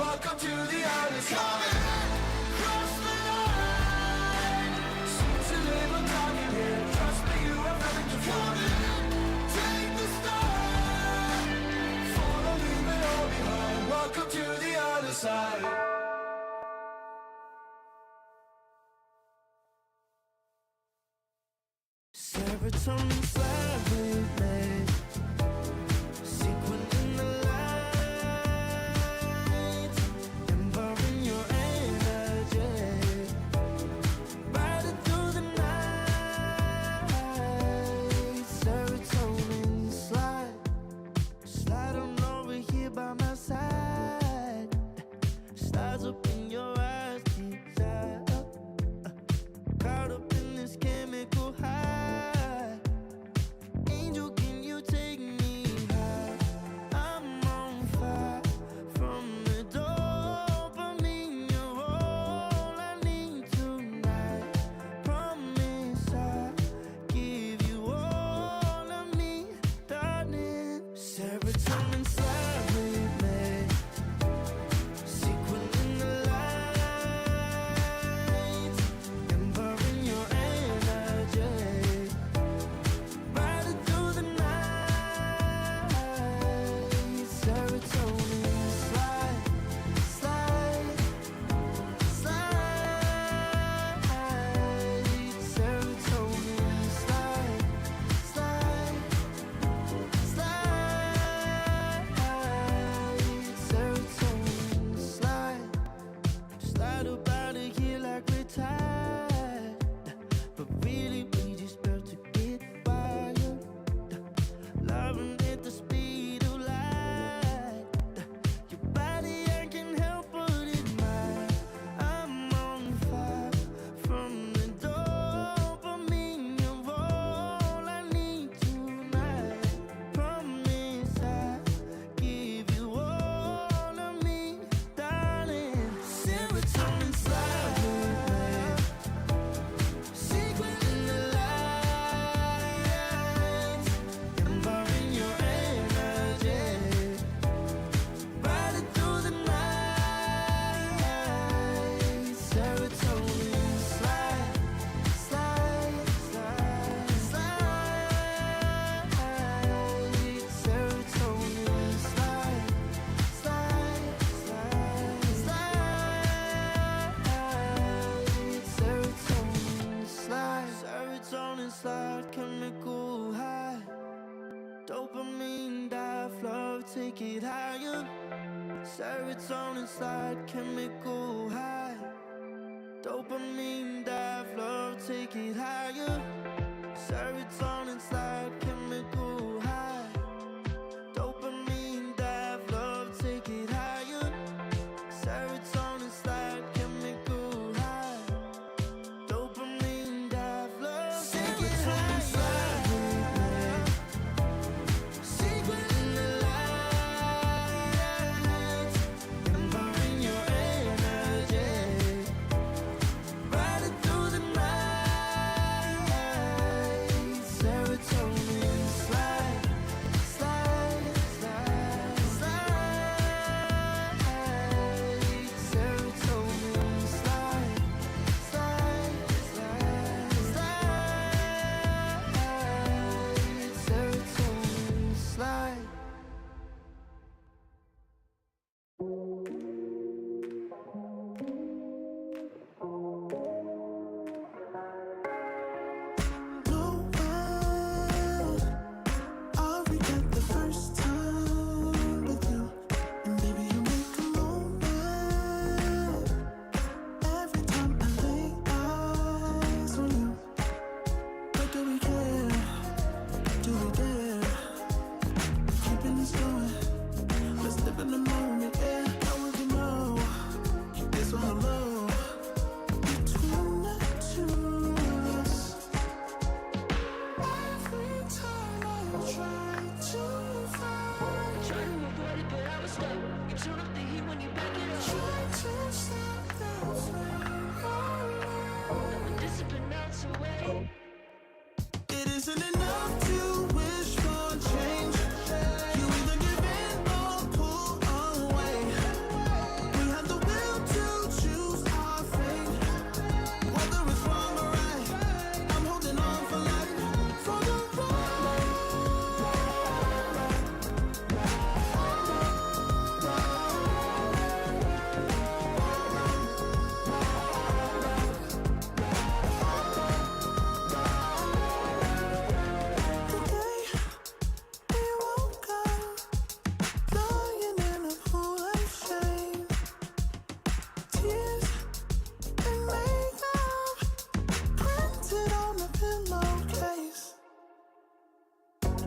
Welcome to the other side. Cross the line. Seems a little dark in here. Trust me, you have nothing to fear. Take the start. Follow, leave it all behind. Welcome to the other side. Serotonin slowly. Sequin in the light, empowering your energy, riding through the night. Serotonin slide on over here by my side. Stars up in your eyes, desire, caught up in this chemical high. take it higher. Serotonin slide, chemical high. Dopamine dive, love, take it higher. Serotonin slide, chemical high. Dopamine dive, love, take it higher. Serotonin slide, chemical high. Dopamine dive, love, take it higher. Secret in the lights, empowering your energy. Riding through the night. Serotonin slide, slide, slide, slide. Serotonin slide, slide, slide, slide. Serotonin slide. No way I'll regret the first time with you. And baby, you make a moment every time I lay eyes on you. But do we care? Do we dare? Keeping this going. Let's live in the moment, yeah. I want to know. Keep this on the low. Between the two of us. Every time I try to find, Try to avoid it, but I was stuck. You turn up the heat when you back it up. try to stop the flame. But this has been out to wait. It isn't enough to wish for change. You either give in or pull away. We have the will to choose our fate. Whether it's wrong or right, I'm holding on for life. For the ride. Today we woke up, lying in a pool of shame. Tears and makeup printed on the pillowcase.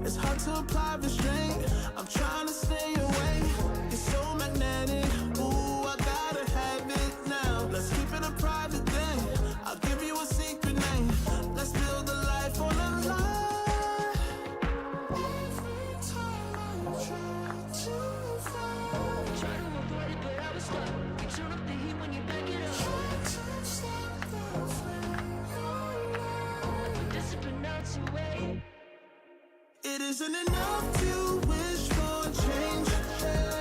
It's hard to apply restraint. I'm trying to stay away. It's so magnetic. Ooh, I gotta have it now. Let's keep it a private thing. I'll give you a secret name. Let's build a life on a lie. Every time I try to find, Try to avoid it, but I was stuck. You turn up the heat when you back it up. try to stop the flame. But this has been out to wait. It isn't enough to wish for change.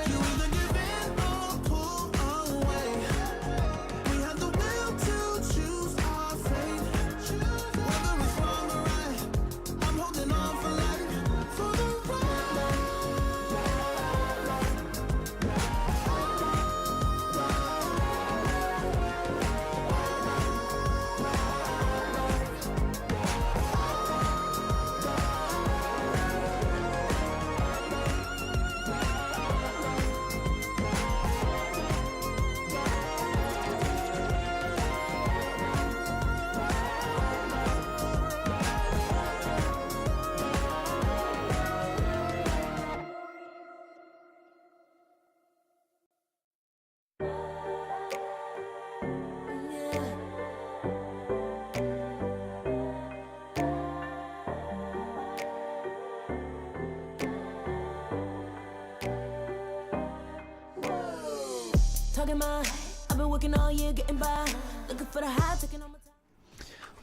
You either give in or pull away. We have the will to choose our fate. Whether it's wrong or right, I'm holding on for life. For the ride. Talking my, I've been working all year getting by. Looking for the high, taking on my time.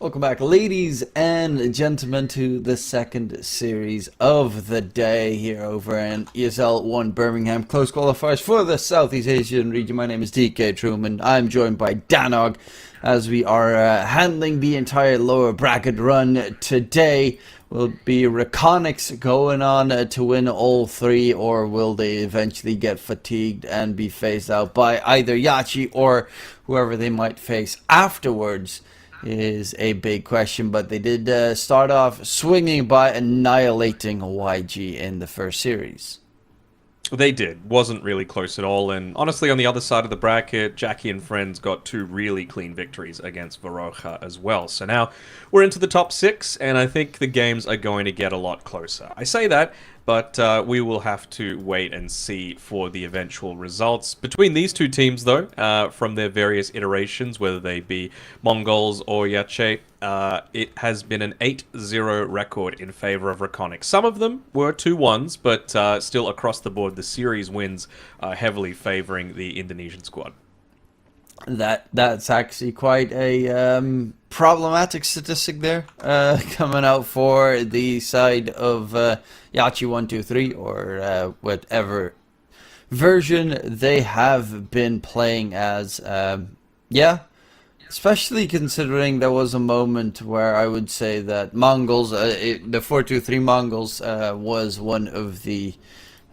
Welcome back, ladies and gentlemen, to the second series of the day here over in ESL One Birmingham close qualifiers for the Southeast Asian region. My name is DK Truman. I'm joined by Danog as we are handling the entire lower bracket run today. Will be REKONIX going on to win all three, or will they eventually get fatigued and be phased out by either Jackky or whoever they might face afterwards? Is a big question, but they did start off swinging by annihilating YG in the first series. They did. Wasn't really close at all. And honestly, on the other side of the bracket, Jackky and friends got 2 really clean victories against Varoja as well. So now we're into the top 6, and I think the games are going to get a lot closer. I say that, but we will have to wait and see for the eventual results. Between these two teams, though, from their various iterations, whether they be Mongols or Yache, it has been an 8-0 record in favor of REKONIX. Some of them were 2-1s, but still across the board, the series wins are heavily favoring the Indonesian squad. That's actually quite a problematic statistic there, coming out for the side of Yachi 123, or whatever version they have been playing as. Yeah, especially considering there was a moment where I would say that Mongols, the 423 Mongols, was one of the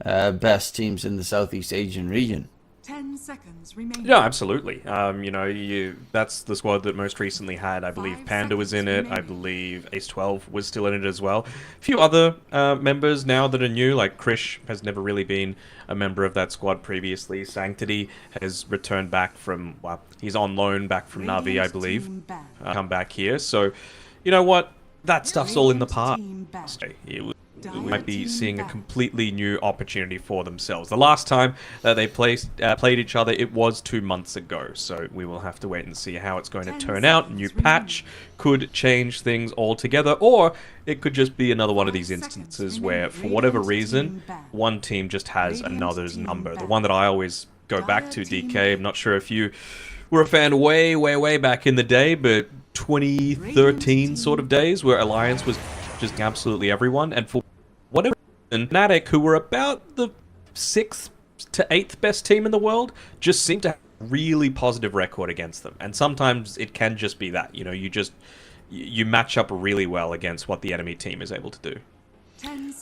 best teams in the Southeast Asian region. 10 seconds remaining. Yeah, absolutely. You know, that's the squad that most recently had, I believe, Panda was in it. I believe Ace 12 was still in it as well. A few other members now that are new, like Krish has never really been a member of that squad previously. Sanctity has returned back from, well, he's on loan back from Navi, I believe. Come back here. So, you know what? That stuff's all in the past. We might be seeing a completely new opportunity for themselves. The last time that they played each other, it was 2 months ago, so we will have to wait and see how it's going to turn out. New patch could change things altogether, or it could just be another one of these instances where, for whatever reason, one team just has another's number. The one that I always go back to, DK, I'm not sure if you were a fan way back in the day, but 2013 sort of days where Alliance was just absolutely everyone, and for whatever reason, Fnatic, who were about the 6th to 8th best team in the world, just seemed to have a really positive record against them. And sometimes it can just be that, you know, you match up really well against what the enemy team is able to do.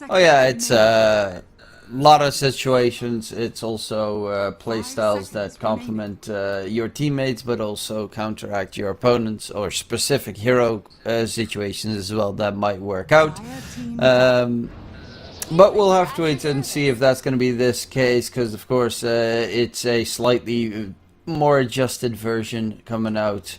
Oh yeah, it's a lot of situations. It's also play styles that complement your teammates, but also counteract your opponents, or specific hero situations as well that might work out. But we'll have to wait and see if that's going to be this case, because of course it's a slightly more adjusted version coming out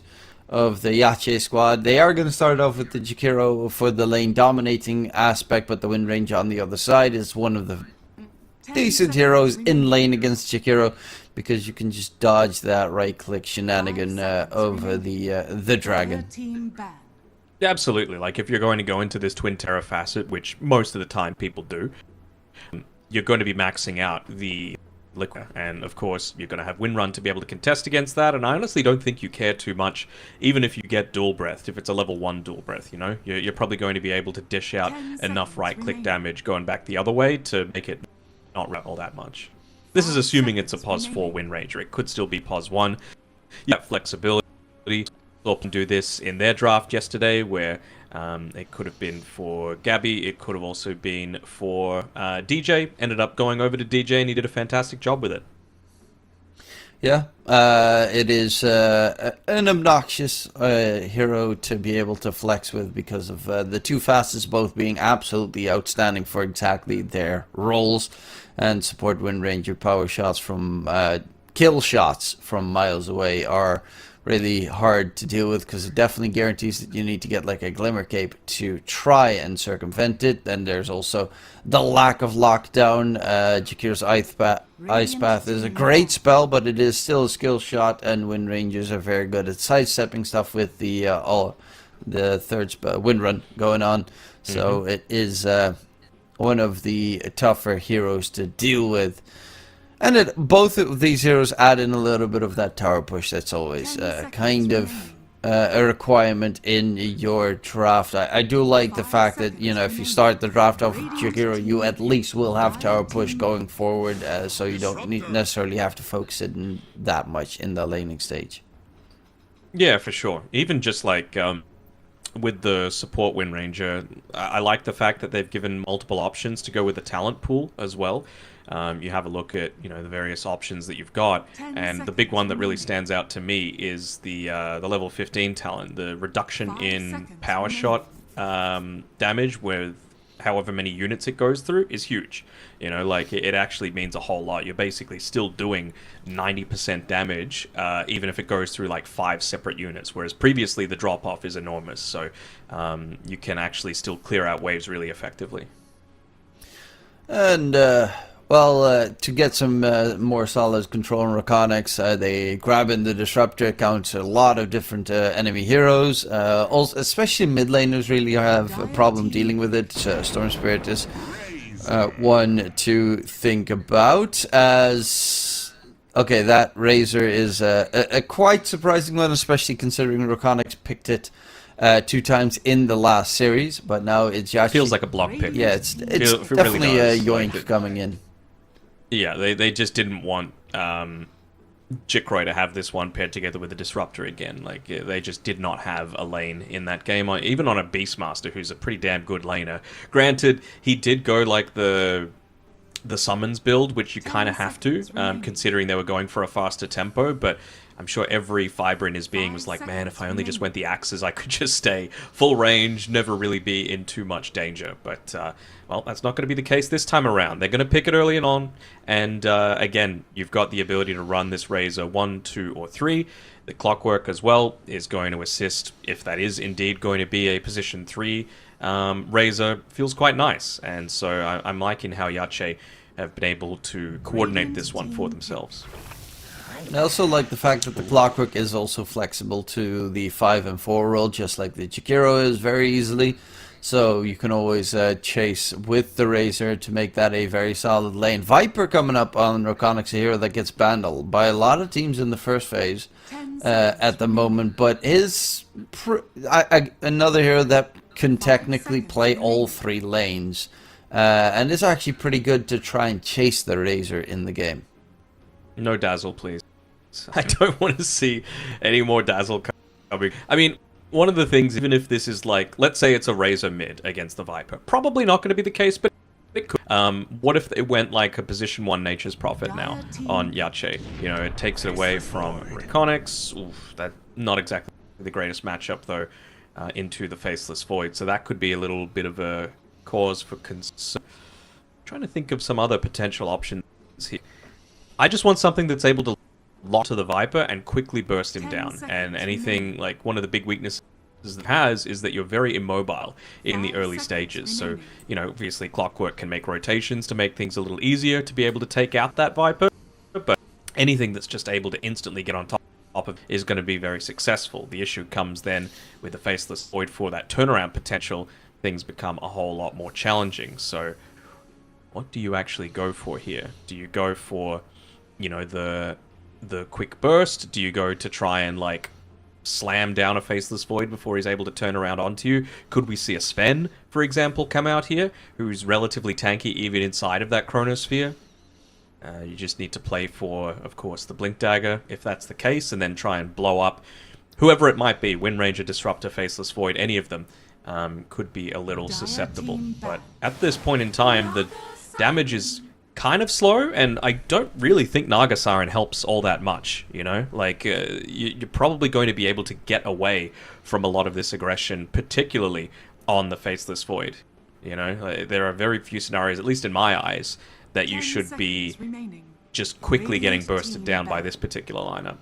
of the Yache squad. They are going to start off with the Jakiro for the lane dominating aspect, but the win range on the other side is one of the decent heroes in lane against Jakiro, because you can just dodge that right click shenanigan over the dragon. Yeah, absolutely. Like, if you're going to go into this Twin Terror facet, which most of the time people do, you're going to be maxing out the liquid, and of course you're going to have Windrun to be able to contest against that, and I honestly don't think you care too much, even if you get dual breath, if it's a level 1 dual breath, you know? You're probably going to be able to dish out enough right-click damage going back the other way to make it not all that much. This is assuming it's a POS 4 win range, or it could still be POS 1. You have flexibility. Can do this in their draft yesterday, where it could have been for Gabby, it could have also been for DJ. Ended up going over to DJ, and he did a fantastic job with it. Yeah, it is an obnoxious hero to be able to flex with, because of the two fastest both being absolutely outstanding for exactly their roles, and support Wind Ranger power shots from kill shots from miles away are really hard to deal with, because it definitely guarantees that you need to get like a Glimmer Cape to try and circumvent it. Then there's also the lack of lockdown. Jakiro's Ice Path is a great spell, but it is still a skill shot, and Wind Rangers are very good at sidestepping stuff with the third spell, Wind Run, going on. So it is one of the tougher heroes to deal with. And both of these heroes add in a little bit of that tower push that's always kind of a requirement in your draft. I do like the fact that, you know, if you start the draft off with Jakiro, you at least will have tower push going forward, so you don't necessarily have to focus it that much in the laning stage. Yeah, for sure. Even just like with the support Wind Ranger, I like the fact that they've given multiple options to go with the talent pool as well. You have a look at, you know, the various options that you've got, and the big one that really stands out to me is the level 15 talent, the reduction in power shot damage with however many units it goes through is huge. You know, like it actually means a whole lot. You're basically still doing 90% damage, even if it goes through like 5 separate units, whereas previously the drop-off is enormous. So you can actually still clear out waves really effectively. And, well, to get some more solid control on REKONIX, they grab in the Disruptor, counter a lot of different enemy heroes. Also, especially mid laners really have a problem dealing with it. Storm Spirit is one to think about, as... Okay, that Razor is a quite surprising one, especially considering REKONIX picked it 2 times in the last series, but now it's Jackky. Feels like a block pick. Yeah, it's It definitely really a does. yoink Like coming in. Yeah, they just didn't want Jikroy to have this one paired together with the Disruptor again. Like, they just did not have a lane in that game, even on a Beastmaster, who's a pretty damn good laner. Granted, he did go like the summons build, which you kind of have to, considering they were going for a faster tempo, but I'm sure every fiber in his being was like, man, if I only just went the axes, I could just stay full range, never really be in too much danger. But, well, that's not going to be the case this time around. They're going to pick it early on, and again, you've got the ability to run this Razor 1, 2, or 3. The Clockwork as well is going to assist, if that is indeed going to be a position 3 Razor. Feels quite nice, and so I'm liking how Yache have been able to coordinate this one for themselves. I also like the fact that the Clockwork is also flexible to the 5 and 4 world, just like the Jakiro is very easily. So you can always chase with the Razor to make that a very solid lane. Viper coming up on REKONIX, a hero that gets banned by a lot of teams in the first phase at the moment, but is another hero that can technically play all 3 lanes. And it's actually pretty good to try and chase the Razor in the game. No Dazzle, please. I don't want to see any more Dazzle coming. I mean, one of the things, even if this is like, let's say it's a Razor mid against the Viper, probably not going to be the case, but it could. What if it went like a position 1 Nature's Prophet now on Yache? You know, it takes it away from REKONIX. Oof, that's not exactly the greatest matchup, though, into the Faceless Void, so that could be a little bit of a cause for concern. I'm trying to think of some other potential options here. I just want something that's able to lock to the Viper and quickly burst him down. And anything, like, one of the big weaknesses it has is that you're very immobile in the early stages. So, you know, obviously Clockwork can make rotations to make things a little easier to be able to take out that Viper, but anything that's just able to instantly get on top of is going to be very successful. The issue comes then with the Faceless Void. For that turnaround potential, things become a whole lot more challenging. So what do you actually go for here? Do you go for, you know, the quick burst? Do you go to try and, like, slam down a Faceless Void before he's able to turn around onto you? Could we see a Sven, for example, come out here, who's relatively tanky even inside of that Chronosphere? You just need to play for, of course, the Blink Dagger, if that's the case, and then try and blow up whoever it might be. Wind Ranger, Disruptor, Faceless Void, any of them could be a little susceptible. But at this point in time, the damage is kind of slow, and I don't really think Naga Siren helps all that much, you know? Like, you're probably going to be able to get away from a lot of this aggression, particularly on the Faceless Void. You know, there are very few scenarios, at least in my eyes, that you should be just quickly getting bursted down by this particular lineup.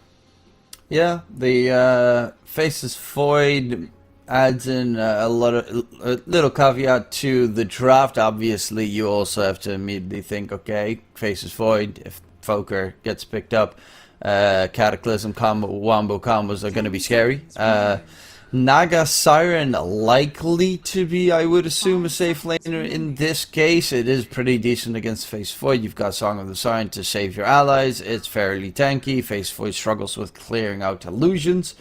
Yeah, the Faceless Void adds in a little caveat to the draft. Obviously, you also have to immediately think, okay, Faceless Void, if Foker gets picked up, Cataclysm combo, Wombo combos are going to be scary. Naga Siren likely to be, I would assume, a safe laner in this case. It is pretty decent against Faceless Void. You've got Song of the Siren to save your allies. It's fairly tanky. Faceless Void struggles with clearing out illusions.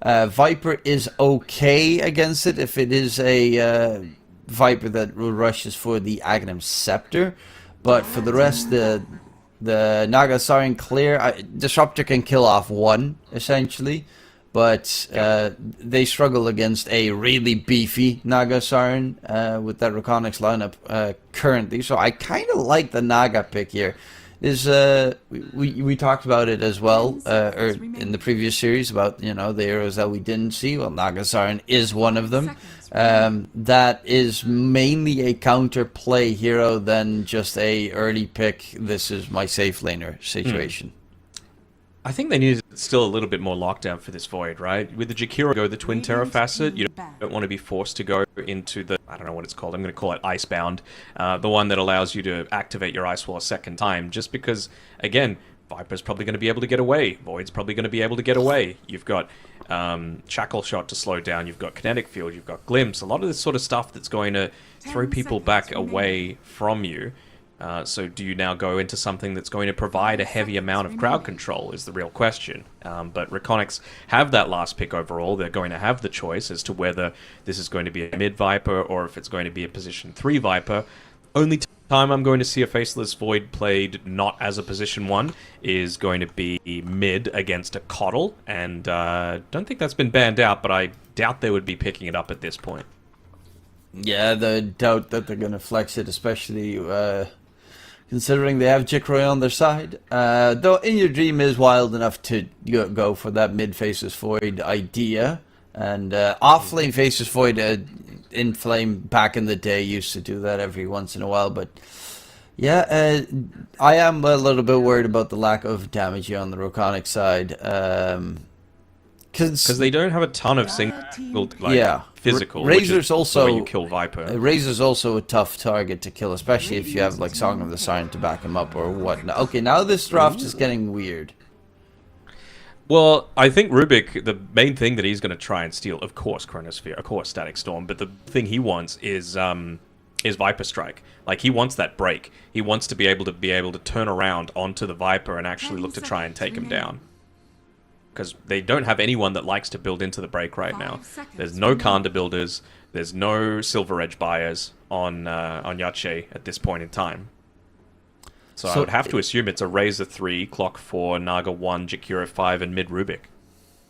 Viper is okay against it if it is a Viper that rushes for the Aghanim Scepter. But for the rest, the Naga Siren clear, Disruptor can kill off 1, essentially. But they struggle against a really beefy Naga Siren with that REKONIX lineup currently. So I kind of like the Naga pick here. We talked about it as well in the previous series about, you know, the heroes that we didn't see. Well, Naga Siren is one of them. that is mainly a counter play hero than just a early pick. This is my safe laner situation. I think they need still a little bit more lockdown for this Void, right? With the Jakiro go the Twin Terror facet, you don't want to be forced to go into the, I don't know what it's called, I'm going to call it Icebound, the one that allows you to activate your Ice Wall a second time, just because, again, Viper's probably going to be able to get away, Void's probably going to be able to get away, you've got Shackle Shot to slow down, you've got Kinetic Field, you've got Glimpse, a lot of this sort of stuff that's going to throw people back away from you. So do you now go into something that's going to provide a heavy amount of crowd control is the real question. But REKONIX have that last pick overall. They're going to have the choice as to whether this is going to be a mid-Viper or if it's going to be a position 3 Viper. Only time I'm going to see a Faceless Void played not as a position 1 is going to be mid against a Coddle. And don't think that's been banned out, but I doubt they would be picking it up at this point. Yeah, the doubt that they're going to flex it, especially... considering they have Jikroy on their side. Though In Your Dream is wild enough to go for that mid-Faceless Void idea. And off-lane Faceless Void in Flame back in the day used to do that every once in a while. But yeah, I am a little bit worried about the lack of damage here on the REKONIX side. Because they don't have a ton of single, physical. Razor's also you kill Viper. Razor's also a tough target to kill, especially if you have like Song of the Siren to back him up or whatnot. Okay, now this draft is getting weird. Well, I think Rubik, the main thing that he's going to try and steal, of course, Chronosphere, of course, Static Storm, but the thing he wants is Viper Strike. Like he wants that break. He wants to be able to turn around onto the Viper and actually look to try and take him down. Because they don't have anyone that likes to build into the break right now. There's no Kanda builders. There's no Silver Edge buyers on Yache at this point in time. So I would have to assume it's a Razor 3, Clock 4, Naga 1, Jakiro 5, and mid Rubik.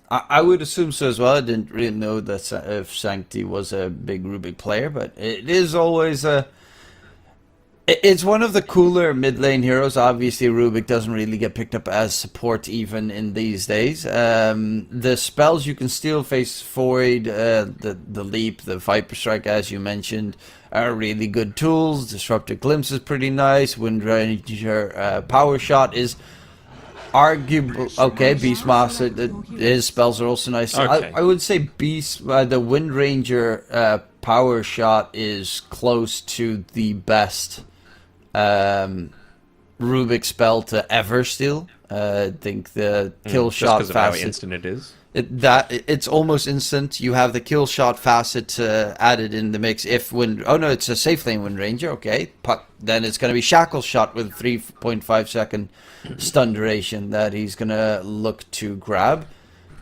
I would assume so as well. I didn't really know that if Sancti was a big Rubik player, but it is always a... It's one of the cooler mid lane heroes. Obviously, Rubik doesn't really get picked up as support even in these days. The spells you can steal, Face Void, the Leap, the Viper Strike, as you mentioned, are really good tools. Disruptive Glimpse is pretty nice. Wind Ranger Power Shot is arguable. Okay, Beastmaster, his spells are also nice. Okay. I would say the Wind Ranger Power Shot is close to the best Rubik spell to ever steal. I think the kill shot just facet. How instant it is. It's almost instant. You have the kill shot facet added in the mix. If it's a safe lane Wind Ranger. Okay, then it's going to be Shackle Shot with a 3.5 second stun duration that he's going to look to grab.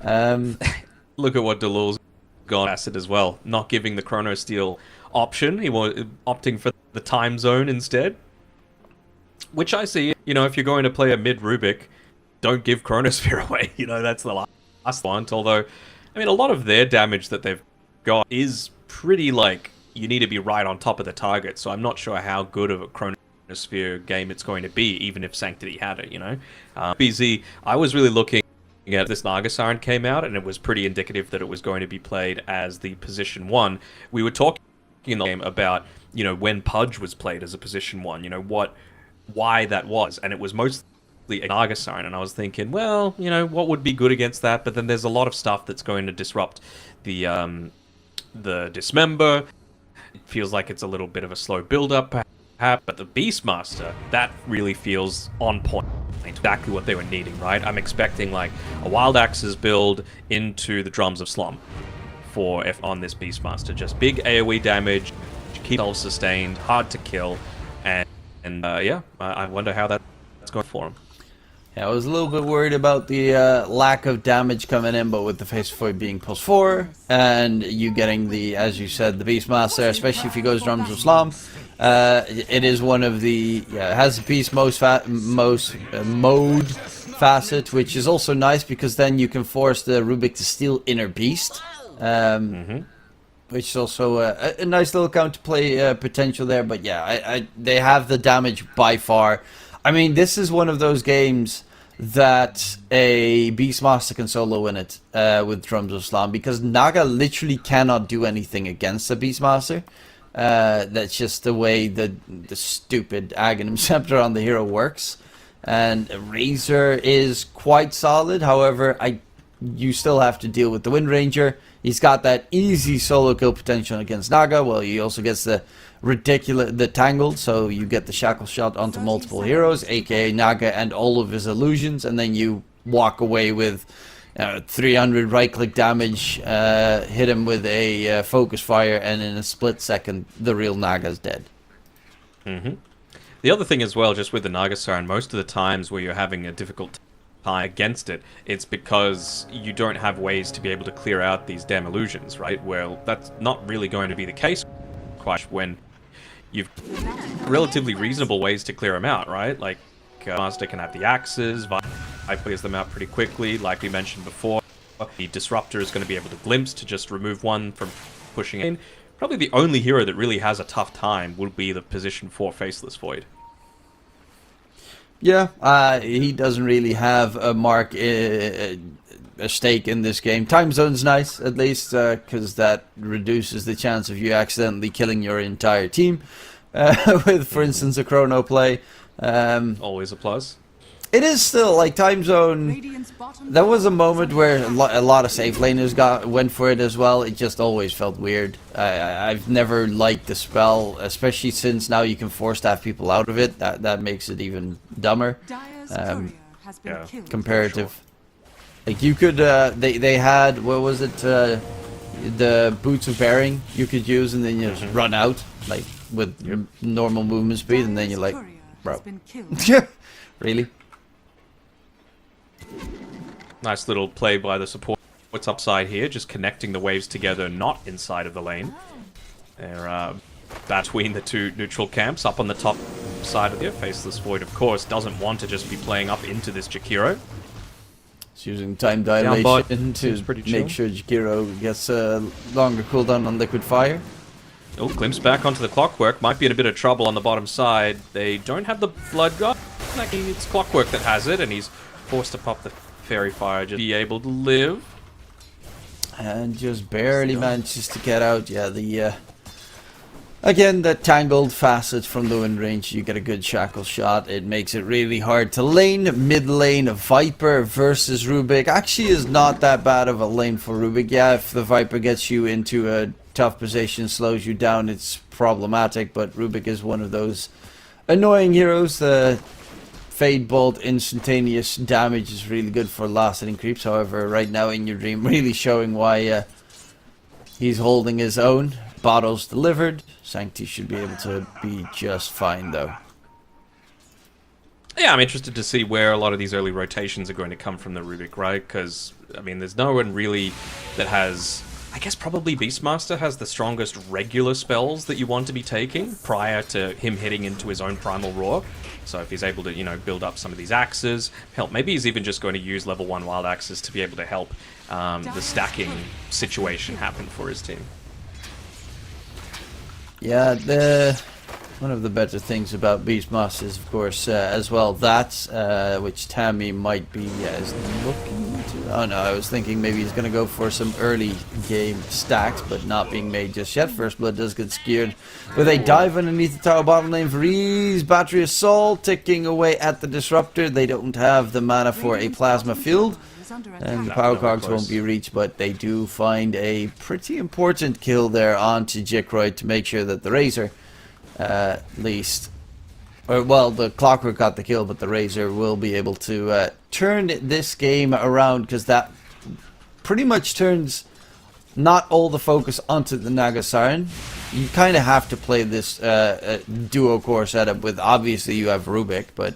Look at what Delul's gone acid as well. Not giving the Chrono Steal option. He was opting for the time zone instead. Which I see, if you're going to play a mid Rubik, don't give Chronosphere away. That's the last one. Although, a lot of their damage that they've got is pretty you need to be right on top of the target. So I'm not sure how good of a Chronosphere game it's going to be, even if Sanctity had it, BZ, I was really looking at this Naga Siren came out, and it was pretty indicative that it was going to be played as the position 1. We were talking in the game about, when Pudge was played as a position 1, why that was, and it was mostly a Naga Siren, and I was thinking, well, what would be good against that? But then there's a lot of stuff that's going to disrupt the Dismember. It feels like it's a little bit of a slow build-up, perhaps, but the Beastmaster, that really feels on point. Exactly what they were needing, right? I'm expecting a Wild Axes build into the Drums of Slum on this Beastmaster. Just big AoE damage, keep self-sustained, hard to kill, and I wonder how that's going for him. Yeah, I was a little bit worried about the lack of damage coming in, but with the Face Void being +4, and you getting as you said, the Beastmaster, especially if he goes Drums of Slum, it is one of it has the Beast mode facet, which is also nice because then you can force the Rubik to steal Inner Beast. Which is also a nice little counterplay potential there. But yeah, they have the damage by far. This is one of those games that a Beastmaster can solo win it with Drums of Slam, because Naga literally cannot do anything against a Beastmaster. That's just the way the stupid Aghanim Scepter on the hero works. And Razor is quite solid, however, you still have to deal with the Wind Ranger. He's got that easy solo kill potential against Naga. Well, he also gets the Tangled, so you get the Shackle Shot onto multiple heroes, aka Naga and all of his illusions, and then you walk away with 300 right-click damage, hit him with a Focus Fire, and in a split second, the real Naga's dead. Mm-hmm. The other thing as well, just with the Naga Siren, most of the times where you're having a difficult time against it, it's because you don't have ways to be able to clear out these damn illusions, right? Well, that's not really going to be the case quite when you've relatively reasonable ways to clear them out, right? Like, Master can have the axes, I clears them out pretty quickly, like we mentioned before. The Disruptor is going to be able to glimpse to just remove one from pushing in. Probably the only hero that really has a tough time would be the position 4 Faceless Void. Yeah, he doesn't really have a stake in this game. Time Zone's nice, at least, because that reduces the chance of you accidentally killing your entire team with, for instance, a chrono play. Always a plus. It is still, like, Time Zone, there was a moment where a lot of safe laners went for it as well. It just always felt weird. I've never liked the spell, especially since now you can force staff people out of it. That makes it even dumber. Comparative. Sure. Like, you could, they had, what was it, the Boots of Bearing you could use, and then you just run out, like, with your normal movement speed, and then you're like, bro. Really? Nice little play by the support. What's upside here? Just connecting the waves together, not inside of the lane. They're between the two neutral camps, up on the top side of the Faceless Void, of course, doesn't want to just be playing up into this Jakiro. It's using time dilation to make sure Jakiro gets a longer cooldown on Liquid Fire. Oh, glimpse back onto the Clockwork. Might be in a bit of trouble on the bottom side. They don't have the Blood God. It's Clockwork that has it, and he's forced to pop the Fairy Fire, just be able to live. And just barely manages to get out. Yeah, again, that Tangled facet from the Wind Range, you get a good Shackle Shot. It makes it really hard to lane. Mid lane of Viper versus Rubik actually is not that bad of a lane for Rubik. Yeah, if the Viper gets you into a tough position, slows you down, it's problematic, but Rubik is one of those annoying heroes. The Fade Bolt instantaneous damage is really good for last hitting creeps. However, right now in your dream, really showing why he's holding his own. Bottles delivered. Sancti should be able to be just fine, though. Yeah, I'm interested to see where a lot of these early rotations are going to come from the Rubik, right? Because, I mean, there's no one really that has... I guess probably Beastmaster has the strongest regular spells that you want to be taking prior to him hitting into his own Primal Roar. So if he's able to, you know, build up some of these axes, help. Maybe he's even just going to use level 1 wild axes to be able to help the stacking situation happen for his team. Yeah, one of the better things about Beastmaster is, of course, as well, that, which Tammy might be is looking to... Oh no, I was thinking maybe he's going to go for some early game stacks, but not being made just yet. First Blood does get skewered with a dive underneath the tower bottom lane. Freeze, Battery Assault, ticking away at the Disruptor. They don't have the mana for a Plasma Field, and the power cogs won't be reached, but they do find a pretty important kill there onto Jikroid to make sure that the Razor, at least, or well, the Clockwork got the kill, but the Razor will be able to turn this game around, because that pretty much turns not all the focus onto the Naga Siren. You kind of have to play this duo core setup with, obviously you have Rubik, but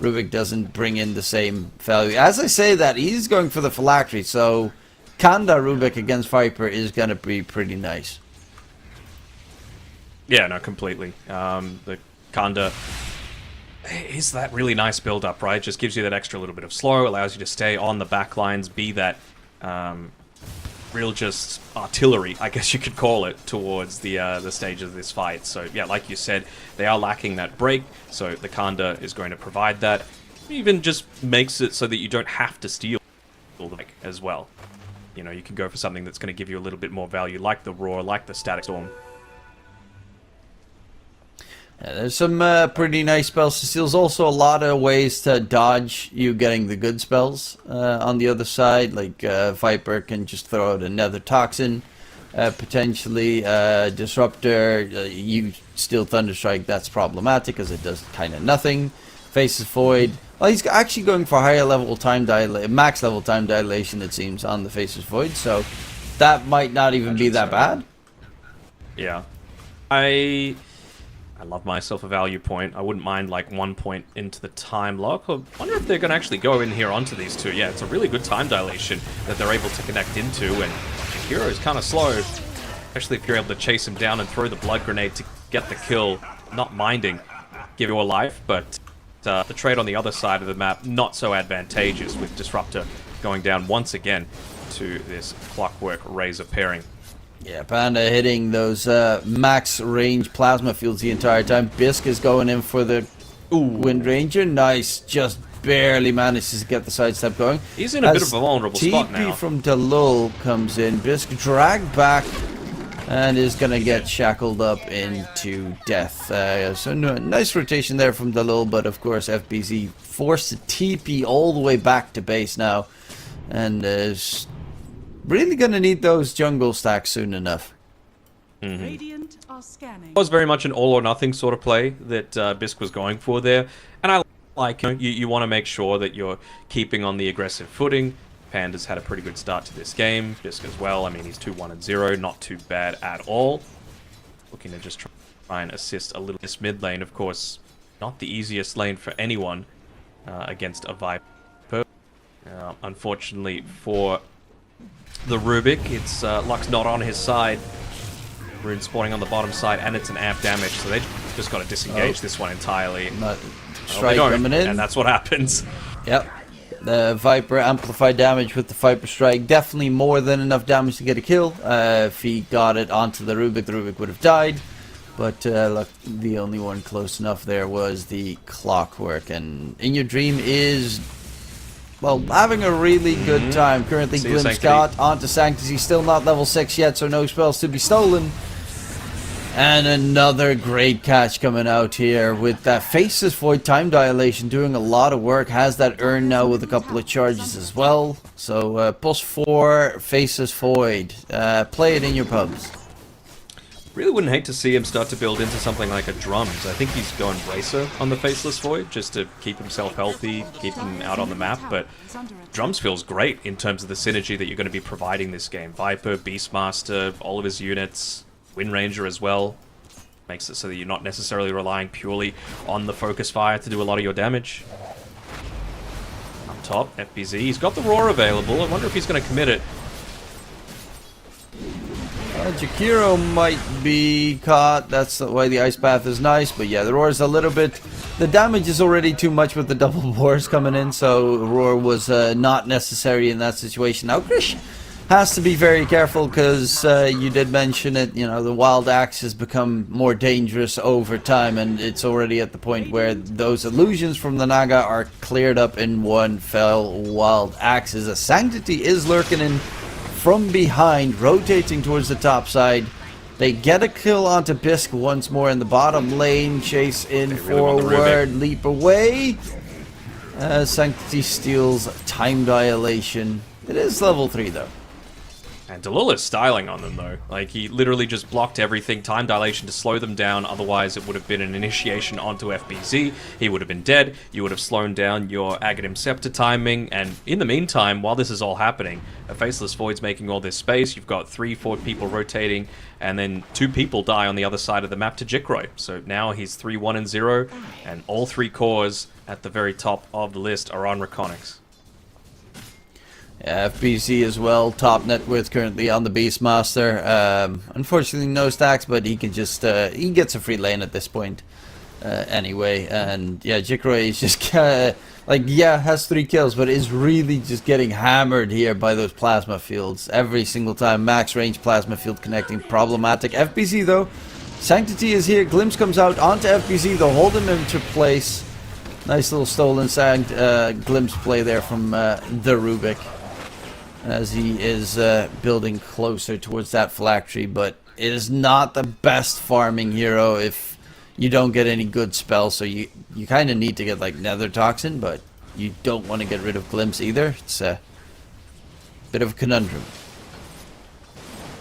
Rubik doesn't bring in the same value. As I say that, he's going for the Phylactery, so Kanda Rubik against Viper is going to be pretty nice. Yeah, no, completely. The Kanda is that really nice build-up, right? Just gives you that extra little bit of slow, allows you to stay on the back lines, be that real just artillery, I guess you could call it, towards the stage of this fight. So yeah, like you said, they are lacking that break, so the Kanda is going to provide that. even just makes it so that you don't have to steal the deck as well. You know, you can go for something that's going to give you a little bit more value, like the Roar, like the Static Storm. Yeah, there's some pretty nice spells to steal. There's also a lot of ways to dodge you getting the good spells on the other side. Like Viper can just throw out another Toxin, potentially. Disruptor, you steal Thunderstrike, that's problematic because it does kind of nothing. Faceless Void. Well, he's actually going for higher level time dilation, max level time dilation, it seems, on the Faceless Void. So that might not even be that bad. Yeah, I love myself a value point. I wouldn't mind like 1 point into the time lock. I wonder if they're going to actually go in here onto these two. Yeah, it's a really good time dilation that they're able to connect into, and Hero is kind of slow, especially if you're able to chase him down and throw the blood grenade to get the kill, not minding give you a life, but the trade on the other side of the map, not so advantageous, with Disruptor going down once again to this Clockwork Razor pairing. Yeah, Panda hitting those max range plasma fields the entire time. Bisque is going in for the Wind Ranger. Nice, just barely manages to get the sidestep going. He's in a bit of a vulnerable spot now. TP from Dalul comes in. Bisque dragged back and is going to get shackled up into death. So nice rotation there from Dalul, but of course FBZ forced to TP all the way back to base now, and is really going to need those jungle stacks soon enough. Radiant are scanning. It was very much an all or nothing sort of play that Bisque was going for there, and I like, you want to make sure that you're keeping on the aggressive footing. Panda's had a pretty good start to this game. Bisque as well. I mean, he's 2-1-0, not too bad at all. Looking to just try and assist a little. This mid lane, of course, not the easiest lane for anyone against a Viper. Unfortunately for the Rubik, it's luck's not on his side. Rune spawning on the bottom side, and it's an amp damage, so they just got to disengage this one entirely. Strike coming in, and that's what happens. Yep. The Viper amplified damage with the Viper Strike. Definitely more than enough damage to get a kill. If he got it onto the Rubik would have died. But look, the only one close enough there was the Clockwork. And In Your Dream is, well, having a really good time. Currently, Glimpse got onto Sanctity. Still not level 6 yet, so no spells to be stolen. And another great catch coming out here with that Faceless Void time dilation doing a lot of work. Has that urn now with a couple of charges as well. So +4 Faceless Void. Play it in your pubs. Really wouldn't hate to see him start to build into something like a Drums. I think he's going Racer on the Faceless Void just to keep himself healthy, keep him out on the map. But Drums feels great in terms of the synergy that you're going to be providing this game. Viper, Beastmaster, all of his units, Wind Ranger as well. Makes it so that you're not necessarily relying purely on the Focus Fire to do a lot of your damage. Up top, FBZ. He's got the Roar available. I wonder if he's going to commit it. Jakiro might be caught. That's why the Ice Path is nice. But yeah, the Roar is a little bit... The damage is already too much with the double wars coming in. So Roar was not necessary in that situation. Now Krish has to be very careful because you did mention it. You know, the Wild Axe has become more dangerous over time. And it's already at the point where those illusions from the Naga are cleared up in one fell Wild Axes. A Sanctity is lurking in from behind, rotating towards the top side. They get a kill onto Bisque once more in the bottom lane. Chase in forward, leap away. Sanctity steals time dilation. It is level 3 though. And Dalul is styling on them though. Like, he literally just blocked everything. Time dilation to slow them down. Otherwise it would have been an initiation onto FBZ. He would have been dead. You would have slowed down your Aghanim Scepter timing. And in the meantime, while this is all happening, a Faceless Void's making all this space. You've got 3-4 people rotating. And then 2 people die on the other side of the map to Jikro. So now he's 3-1-0. And all 3 cores at the very top of the list are on REKONIX. FBC as well, top net worth currently on the Beastmaster. Unfortunately no stacks, but he can just, he gets a free lane at this point anyway. And yeah, Jikro is just, like, yeah, has 3 kills, but is really just getting hammered here by those plasma fields. Every single time, max range plasma field connecting, problematic. FBC though, Sanctity is here, Glimpse comes out onto FBC, they'll hold him into place. Nice little stolen side glimpse play there from the Rubik, as he is building closer towards that phylactery, but it is not the best farming hero if you don't get any good spells, so you kind of need to get like Nether Toxin, but you don't want to get rid of Glimpse either. It's a bit of a conundrum.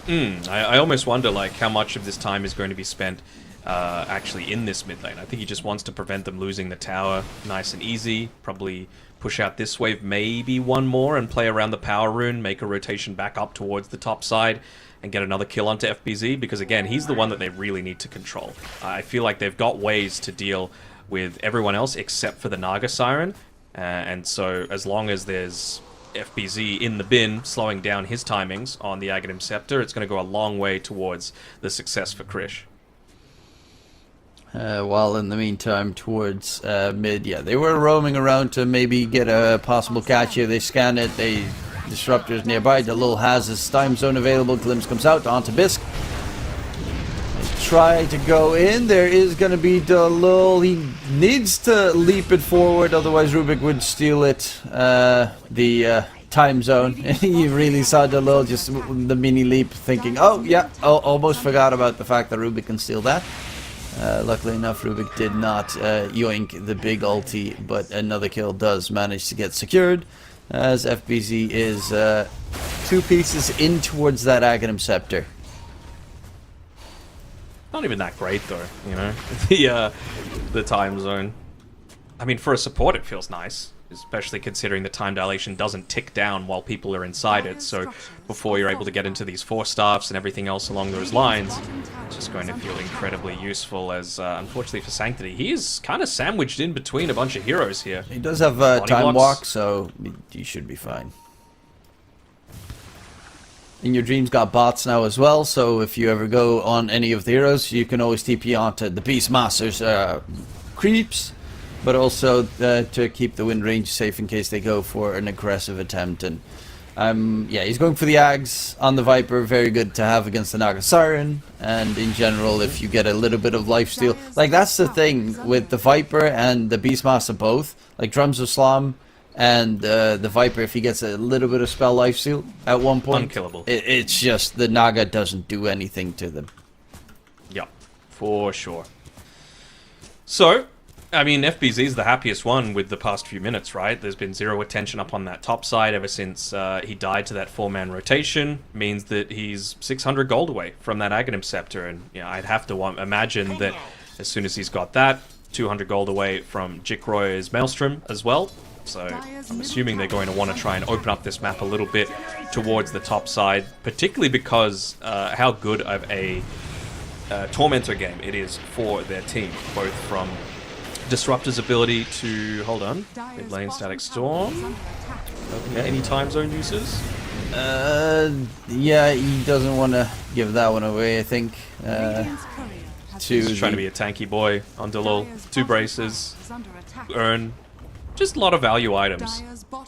I almost wonder like how much of this time is going to be spent actually in this mid lane. I think he just wants to prevent them losing the tower nice and easy, probably push out this wave, maybe one more, and play around the power rune, make a rotation back up towards the top side, and get another kill onto FBZ, because again, he's the one that they really need to control. I feel like they've got ways to deal with everyone else except for the Naga Siren, and so as long as there's FBZ in the bin slowing down his timings on the Aghanim Scepter, it's going to go a long way towards the success for Krish. While in the meantime, towards mid, yeah, they were roaming around to maybe get a possible catch here. They scan it, they disruptors nearby. Dalil has his time zone available. Glimpse comes out onto Bisque. They try to go in. There is going to be Dalil. He needs to leap it forward, otherwise Rubik would steal it. The time zone. You really saw Dalil just the mini leap, thinking, oh yeah, almost forgot about the fact that Rubik can steal that. Luckily enough, Rubik did not yoink the big ulti, but another kill does manage to get secured, as FBZ is 2 pieces in towards that Aghanim Scepter. Not even that great though, you know, the time zone. I mean, for a support it feels nice, especially considering the time dilation doesn't tick down while people are inside it, so before you're able to get into these 4 staffs and everything else along those lines, it's just going to feel incredibly useful, as unfortunately for Sanctity, he is kind of sandwiched in between a bunch of heroes here. He does have time walk, so you should be fine. In Your Dreams got bots now as well, so if you ever go on any of the heroes, you can always TP onto the Beastmaster's creeps, but also to keep the wind range safe in case they go for an aggressive attempt. And yeah, he's going for the Ags on the Viper, very good to have against the Naga Siren, and in general, if you get a little bit of lifesteal, like that's the thing with the Viper and the Beastmaster both, like Drums of Slum and the Viper, if he gets a little bit of spell lifesteal at one point, unkillable. It's just the Naga doesn't do anything to them. Yep, for sure. So, I mean, FBZ is the happiest one with the past few minutes, right? There's been zero attention up on that top side ever since he died to that 4-man rotation. Means that he's 600 gold away from that Aghanim Scepter, and you know, I'd have to imagine that as soon as he's got that, 200 gold away from Jikroy's Maelstrom as well. So I'm assuming they're going to want to try and open up this map a little bit towards the top side, particularly because how good of a Tormentor game it is for their team, both from Disruptor's ability to, hold on, mid lane Static Storm. Any time zone uses? Yeah, he doesn't want to give that one away, I think. He's trying to be a tanky boy on Dalil. 2 braces, earn just a lot of value items.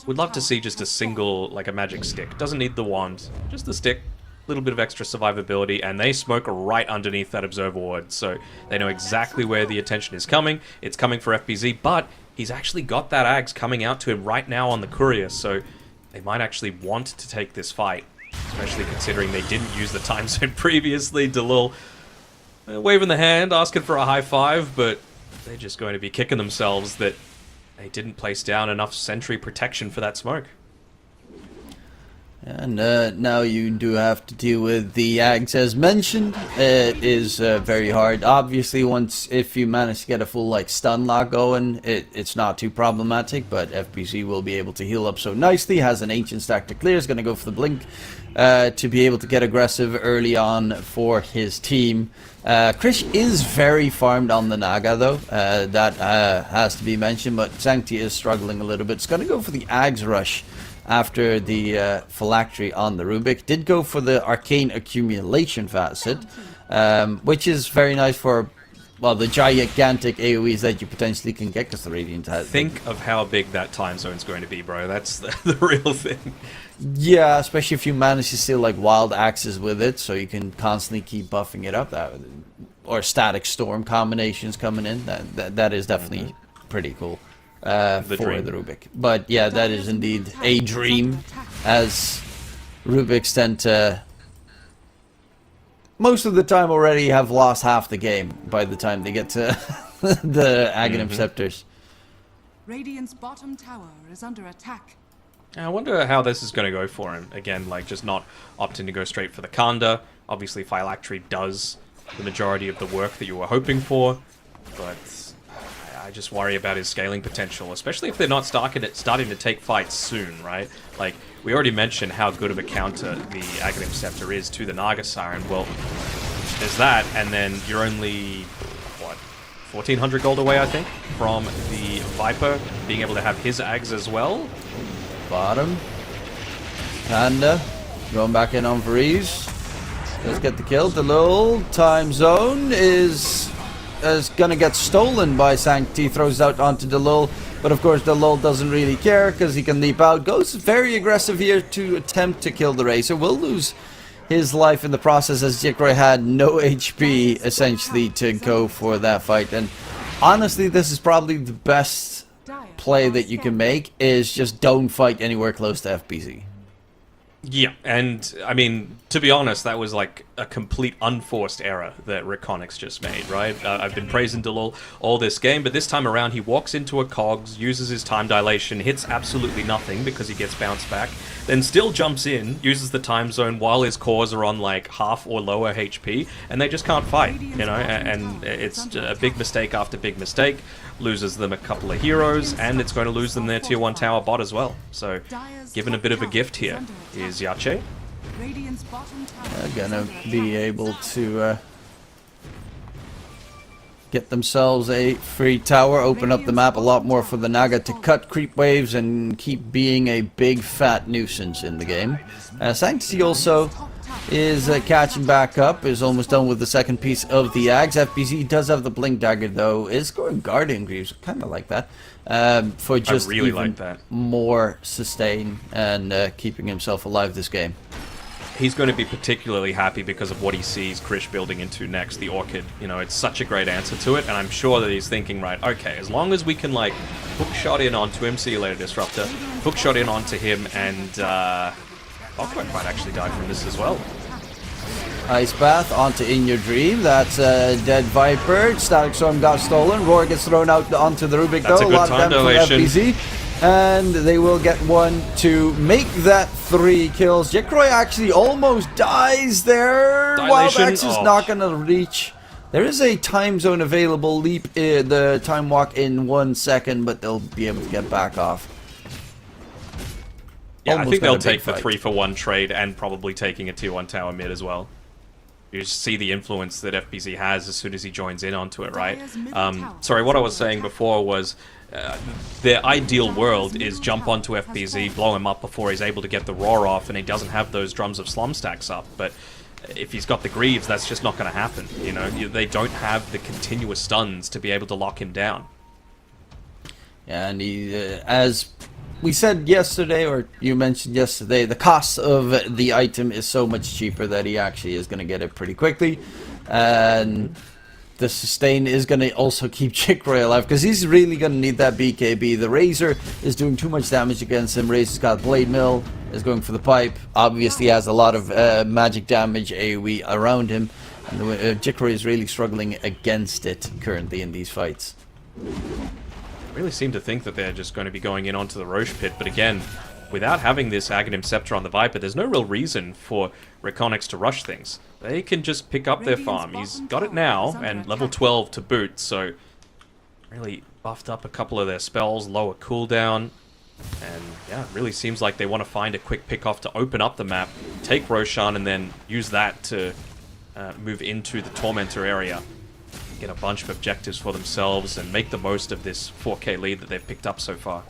Would love to see just a single, like a magic stick. Doesn't need the wand, just the stick. Little bit of extra survivability, and they smoke right underneath that Observer Ward, so they know exactly where the attention is coming. It's coming for FBZ, but he's actually got that Ags coming out to him right now on the Courier, so they might actually want to take this fight, especially considering they didn't use the time zone previously. Dalil waving the hand, asking for a high five, but they're just going to be kicking themselves that they didn't place down enough sentry protection for that smoke. And now you do have to deal with the Ags as mentioned. It is very hard. Obviously, if you manage to get a full like stun lock going, it's not too problematic. But FBZ will be able to heal up so nicely. Has an ancient stack to clear. Is going to go for the blink to be able to get aggressive early on for his team. Krish is very farmed on the Naga though. That has to be mentioned. But Sancti is struggling a little bit. It's going to go for the Ags rush after the phylactery on the Rubik. Did go for the arcane accumulation facet, which is very nice for, well, the gigantic AoEs that you potentially can get, because the Radiant has. Think of how big that time zone's going to be, bro. That's the real thing. Yeah, especially if you manage to steal like wild axes with it, so you can constantly keep buffing it up. Or static storm combinations coming in. That is definitely pretty cool. for dream. the Rubik. But yeah, that is indeed a dream, as Rubiks tend to most of the time already have lost half the game by the time they get to the Aghanim Scepters. Radiant's bottom tower is under attack. I wonder how this is going to go for him. Again, like, just not opting to go straight for the Kanda. Obviously, Phylactery does the majority of the work that you were hoping for, but I just worry about his scaling potential, especially if they're not starting to take fights soon, right? Like, we already mentioned how good of a counter the Aghanim Scepter is to the Naga Siren. Well, there's that, and then you're only, what, 1,400 gold away, I think, from the Viper being able to have his Ags as well. Bottom. Panda. Going back in on Varese. Let's get the kill. The little time zone is gonna get stolen by Sanctity. Throws out onto Delul. But of course Delul doesn't really care because he can leap out. Goes very aggressive here to attempt to kill the Racer. Will lose his life in the process as Jikroy had no HP essentially to go for that fight. And honestly, this is probably the best play that you can make, is just don't fight anywhere close to FBZ. Yeah, and I mean, to be honest, that was like a complete unforced error that REKONIX just made, right? I've been praising Delul all this game, but this time around he walks into a cogs, uses his time dilation, hits absolutely nothing because he gets bounced back, then still jumps in, uses the time zone while his cores are on like half or lower HP, and they just can't fight, you know, and it's a big mistake after big mistake, loses them a couple of heroes, and it's going to lose them their tier 1 tower bot as well. So, given a bit of a gift here is Yache. They're gonna be able to get themselves a free tower, open up the map a lot more for the Naga to cut creep waves and keep being a big fat nuisance in the game. Sanctity also is catching back up, is almost done with the second piece of the Ags. FBZ does have the Blink Dagger though, is going Guardian Greaves, kind of like that, for just really even like that. more sustain and keeping himself alive this game. He's going to be particularly happy because of what he sees Krish building into next, the Orchid. You know, it's such a great answer to it, and I'm sure that he's thinking, right, okay, as long as we can, like, hookshot in onto him, see you later, Disruptor, hookshot in onto him, and, Aqua might actually die from this as well. Ice Bath onto In Your Dream. That's Dead Viper. Static Storm got stolen. Roar gets thrown out onto the Rubik That's though. a good lot of time damage from dilation. FBZ. And they will get one to make that 3 kills. Jikroy actually almost dies there. Dilation? Wild Axe is not going to reach. There is a time zone available. Leap the time walk in 1 second, but they'll be able to get back off. Yeah, I Almost think got a they'll big take the fight. 3-for-1 trade and probably taking a tier 1 tower mid as well. You just see the influence that FBZ has as soon as he joins in onto it, right? Sorry, what I was saying before was their ideal world is jump onto FBZ, blow him up before he's able to get the roar off, and he doesn't have those drums of slum stacks up. But if he's got the Greaves, that's just not going to happen. You know, they don't have the continuous stuns to be able to lock him down. And he, as we said yesterday, or you mentioned yesterday, the cost of the item is so much cheaper that he actually is going to get it pretty quickly. And the sustain is going to also keep Jikroy alive, because he's really going to need that BKB. The Razor is doing too much damage against him. Razor's got Blade Mill, is going for the pipe. Obviously has a lot of magic damage AoE around him. And Jikroy is really struggling against it currently in these fights. I really seem to think that they're just going to be going in onto the Roche pit, but again, without having this Aghanim Scepter on the Viper, there's no real reason for REKONIX to rush things. They can just pick up their farm. He's got it now, and level 12 to boot, so really buffed up a couple of their spells, lower cooldown, and yeah, it really seems like they want to find a quick pick-off to open up the map, take Roshan, and then use that to move into the Tormentor area, get a bunch of objectives for themselves, and make the most of this 4k lead that they've picked up so far.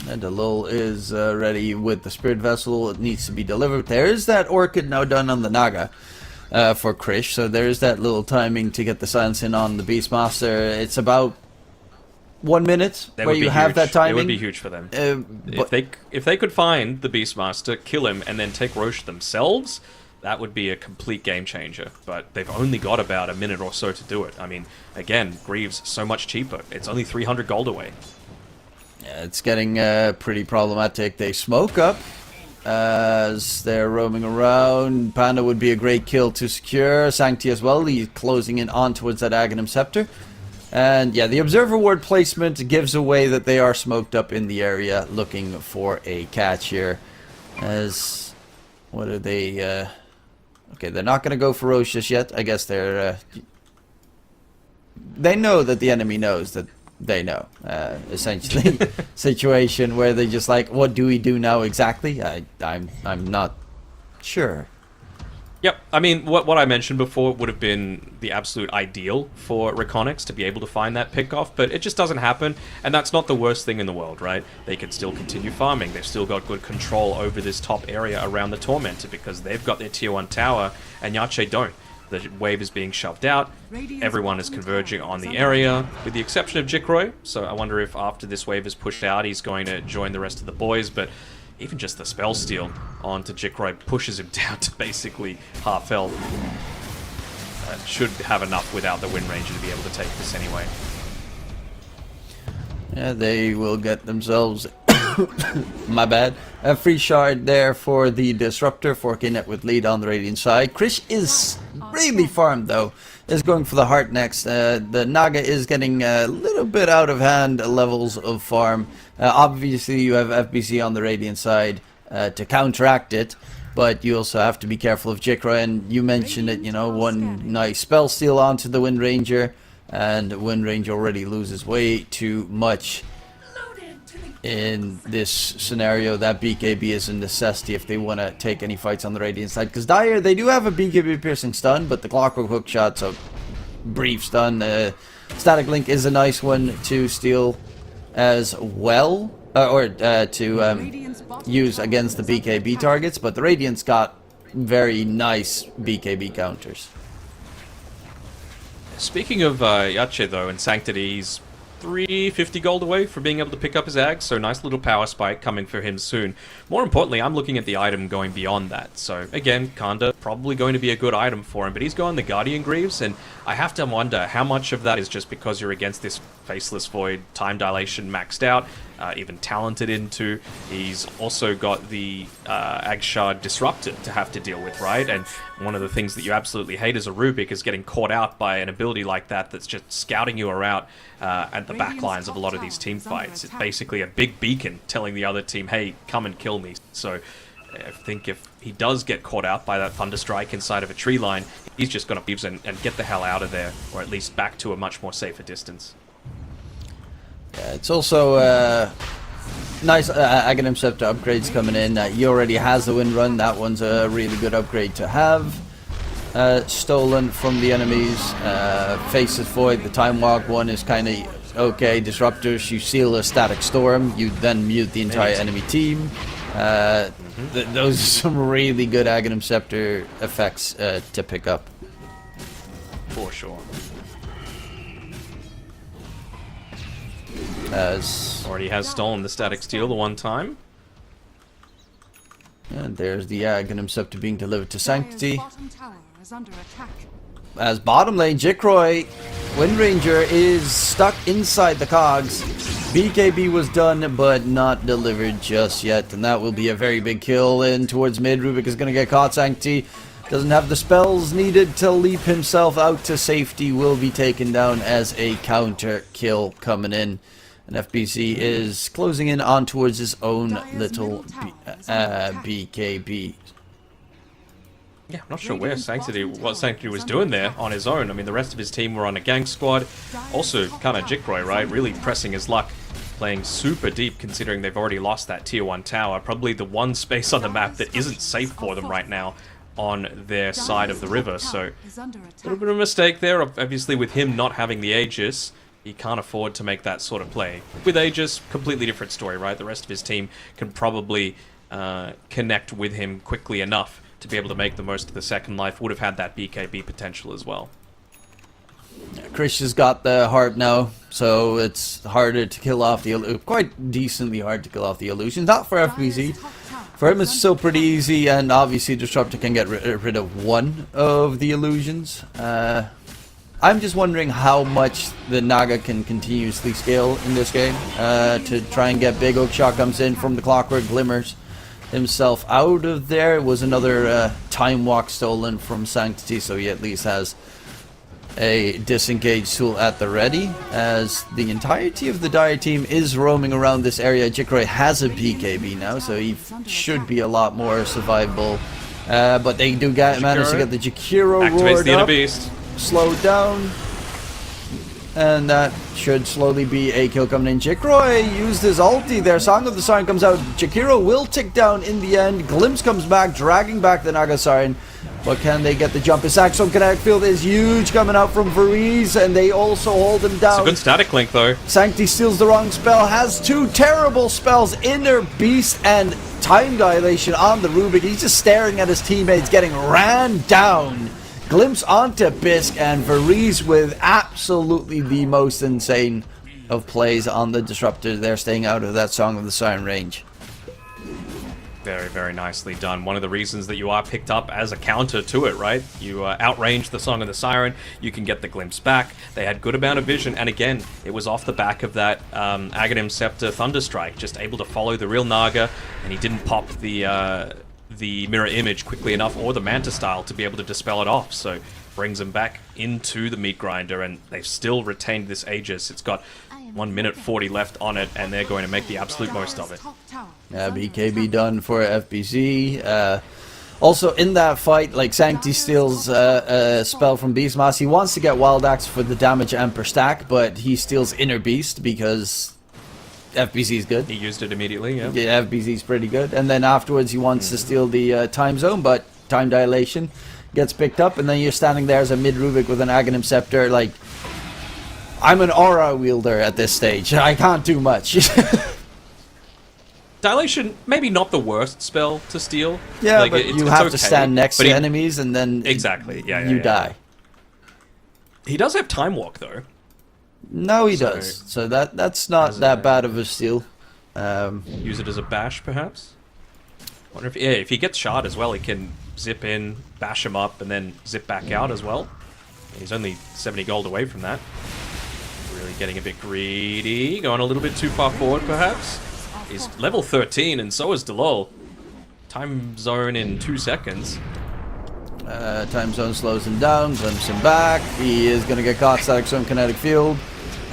And Delul is ready with the Spirit Vessel. It needs to be delivered. There is that Orchid now done on the Naga for Krish, so there is that little timing to get the silence in on the Beastmaster. It's about 1 minute where you have that timing. It would be huge for them. If they could find the Beastmaster, kill him, and then take Roche themselves, that would be a complete game changer. But they've only got about a minute or so to do it. I mean, again, Greaves so much cheaper. It's only 300 gold away. Yeah, it's getting pretty problematic. They smoke up as they're roaming around. Panda would be a great kill to secure. Sancti as well. He's closing in on towards that Aghanim Scepter. And yeah, the Observer Ward placement gives away that they are smoked up in the area looking for a catch here. As, what are they, okay, they're not going to go ferocious yet. I guess they're, they know that the enemy knows that they know, essentially. Situation where they're just like, what do we do now exactly? I'm not sure. Yep, I mean, what I mentioned before would have been the absolute ideal for REKONIX to be able to find that pick-off, but it just doesn't happen, and that's not the worst thing in the world, right? They can still continue farming. They've still got good control over this top area around the Tormentor because they've got their tier 1 tower, and Yache don't. The wave is being shoved out, everyone is converging on the area, with the exception of Jikroy, so I wonder if after this wave is pushed out, he's going to join the rest of the boys, but even just the spell steal onto Jikroy pushes him down to basically half health. Should have enough without the Wind Ranger to be able to take this anyway. Yeah, they will get themselves, my bad, a free shard there for the Disruptor, forking it with lead on the Radiant side. Krish is really farmed though, is going for the heart next. The Naga is getting a little bit out of hand levels of farm. Obviously you have FBC on the Radiant side to counteract it, but you also have to be careful of Jikra, and you mentioned it, you know, one nice spell steal onto the Wind Ranger, and Wind Ranger already loses way too much in this scenario. That BKB is a necessity if they want to take any fights on the Radiant side, because Dire, they do have a BKB piercing stun, but the Clockwork Hook shot's a brief stun. Static Link is a nice one to steal as well, to use against the BKB targets, but the Radiant's got very nice BKB counters. Speaking of Yache though, and Sanctity, he's 350 gold away from being able to pick up his Ag, so nice little power spike coming for him soon. More importantly, I'm looking at the item going beyond that. So again, Kanda, probably going to be a good item for him, but he's going the Guardian Greaves, and I have to wonder how much of that is just because you're against this Faceless Void, time dilation maxed out, even talented into. He's also got the Agshard Disruptor to have to deal with, right? And one of the things that you absolutely hate as a Rubik is getting caught out by an ability like that that's just scouting you around at the backlines of a lot of these team fights. It's basically a big beacon telling the other team, hey, come and kill me. So I think if he does get caught out by that Thunderstrike inside of a tree line, he's just going to leave and get the hell out of there, or at least back to a much more safer distance. Yeah, it's also nice Aghanim Scepter upgrades coming in. He already has the Wind Run. That one's a really good upgrade to have. Stolen from the enemies. Faceless Void, the Time Walk one is kind of okay. Disruptors, you seal a Static Storm, you then mute the entire enemy team. Those are some really good Aghanim Scepter effects to pick up. For sure. As already has stolen the Static Steel the one time. And there's the Aghanim Scepter being delivered to Sanctity. Bottom tower is under attack. As bottom lane, Jikroy, Wind Ranger is stuck inside the cogs. BKB was done, but not delivered just yet, and that will be a very big kill in towards mid. Rubik is going to get caught. Sanctity doesn't have the spells needed to leap himself out to safety, will be taken down as a counter kill coming in. And FBC is closing in on towards his own little BKB. Yeah, I'm not sure what Sanctity was doing there on his own. I mean, the rest of his team were on a gang squad. Also, kind of Jikroy, right? Really pressing his luck, playing super deep considering they've already lost that tier 1 tower. Probably the one space on the map that isn't safe for them right now on their side of the river. So, a little bit of a mistake there. Obviously, with him not having the Aegis, he can't afford to make that sort of play. With Aegis, completely different story, right? The rest of his team can probably connect with him quickly enough to be able to make the most of the second life. Would have had that BKB potential as well. Yeah, Krish has got the heart now, so it's harder to kill off the quite decently hard to kill off the illusions. Not for FBC. For him, it's still pretty easy, and obviously Disruptor can get rid of one of the illusions. I'm just wondering how much the Naga can continuously scale in this game to try and get big. Oakshot comes in from the Clockwork, glimmers himself out of there. It was another time walk stolen from Sanctity, so he at least has a disengage tool at the ready, as the entirety of the Dire team is roaming around this area. Jikroy has a BKB now, so he should be a lot more survivable. But they do manage to get the Jakiro roared the inner up, beast. slowed down, and that should slowly be a kill coming in. Jikroy used his ulti there. Song of the Siren comes out. Jakiro will tick down in the end. Glimpse comes back, dragging back the Naga Siren. But can they get the jump? His Axon Kinetic Field is huge coming out from Varese, and they also hold him down. It's a good static link, though. Sancti steals the wrong spell, has two terrible spells, Inner Beast and Time Dilation on the Rubik. He's just staring at his teammates getting ran down. Glimpse onto Bisque, and Varese with absolutely the most insane of plays on the Disruptor. They're staying out of that Song of the Siren range. Very, very nicely done. One of the reasons that you are picked up as a counter to it, right? You outrange the Song of the Siren, you can get the glimpse back. They had good amount of vision, and again, it was off the back of that Aghanim Scepter Thunderstrike, just able to follow the real Naga, and he didn't pop the mirror image quickly enough, or the Manta style, to be able to dispel it off. So brings him back into the meat grinder, and they've still retained this Aegis. It's got 1 minute 40 left on it, and they're going to make the absolute most of it. BKB done for FBZ. Also in that fight, like, Sancti steals a spell from Beastmaster. He wants to get Wild Axe for the damage and per stack, but he steals Inner Beast because FBZ is good. He used it immediately, yeah. Yeah, FBZ is pretty good. And then afterwards he wants to steal the time zone, but Time Dilation gets picked up, and then you're standing there as a mid-Rubik with an Aghanim Scepter. Like, I'm an aura wielder at this stage. I can't do much. Dilation, maybe not the worst spell to steal. Yeah, like, but you have to stand next to enemies, and then exactly, you die. He does have Time Walk, though. No, he does. So that's not that bad of a steal. Use it as a bash, perhaps? Wonder if if he gets shot as well, he can zip in, bash him up, and then zip back out as well. He's only 70 gold away from that. Really getting a bit greedy, going a little bit too far forward, perhaps. He's level 13, and so is Delol. Time zone in 2 seconds. Time zone slows him down, glimpses him back. He is going to get caught. Static Zone Kinetic Field.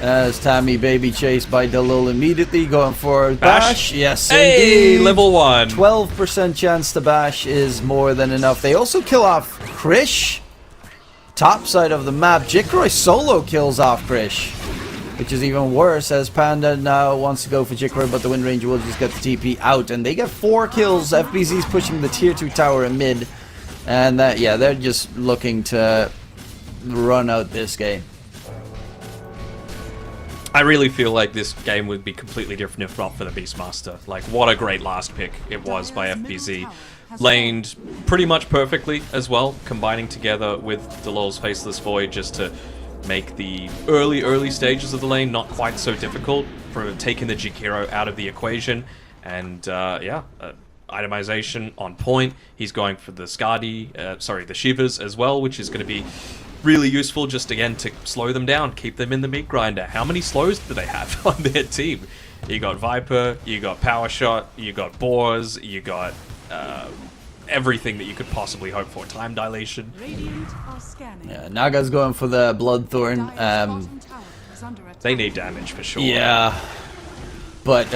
As Tammy baby chased by Delol immediately, going for bash. Yes, hey, indeed. level 1. 12% chance to bash is more than enough. They also kill off Krish. Top side of the map. Jikroy solo kills off Krish, which is even worse, as Panda now wants to go for Jikroy, but the Wind Ranger will just get the TP out, and they get 4 kills. FBZ's pushing the tier 2 tower in mid, and that, yeah, they're just looking to run out this game. I really feel like this game would be completely different if not for the Beastmaster. Like, what a great last pick it was by FBZ. Laned pretty much perfectly as well, combining together with Delol's Faceless Void just to make the early stages of the lane not quite so difficult, for taking the Jakiro out of the equation. And itemization on point. He's going for the the Shivers as well, which is going to be really useful just again to slow them down, keep them in the meat grinder. How many slows do they have on their team? You got Viper, you got Power Shot, you got Boars, you got everything that you could possibly hope for. Time Dilation. Yeah, Naga's going for the Bloodthorn. They need damage for sure. Yeah, but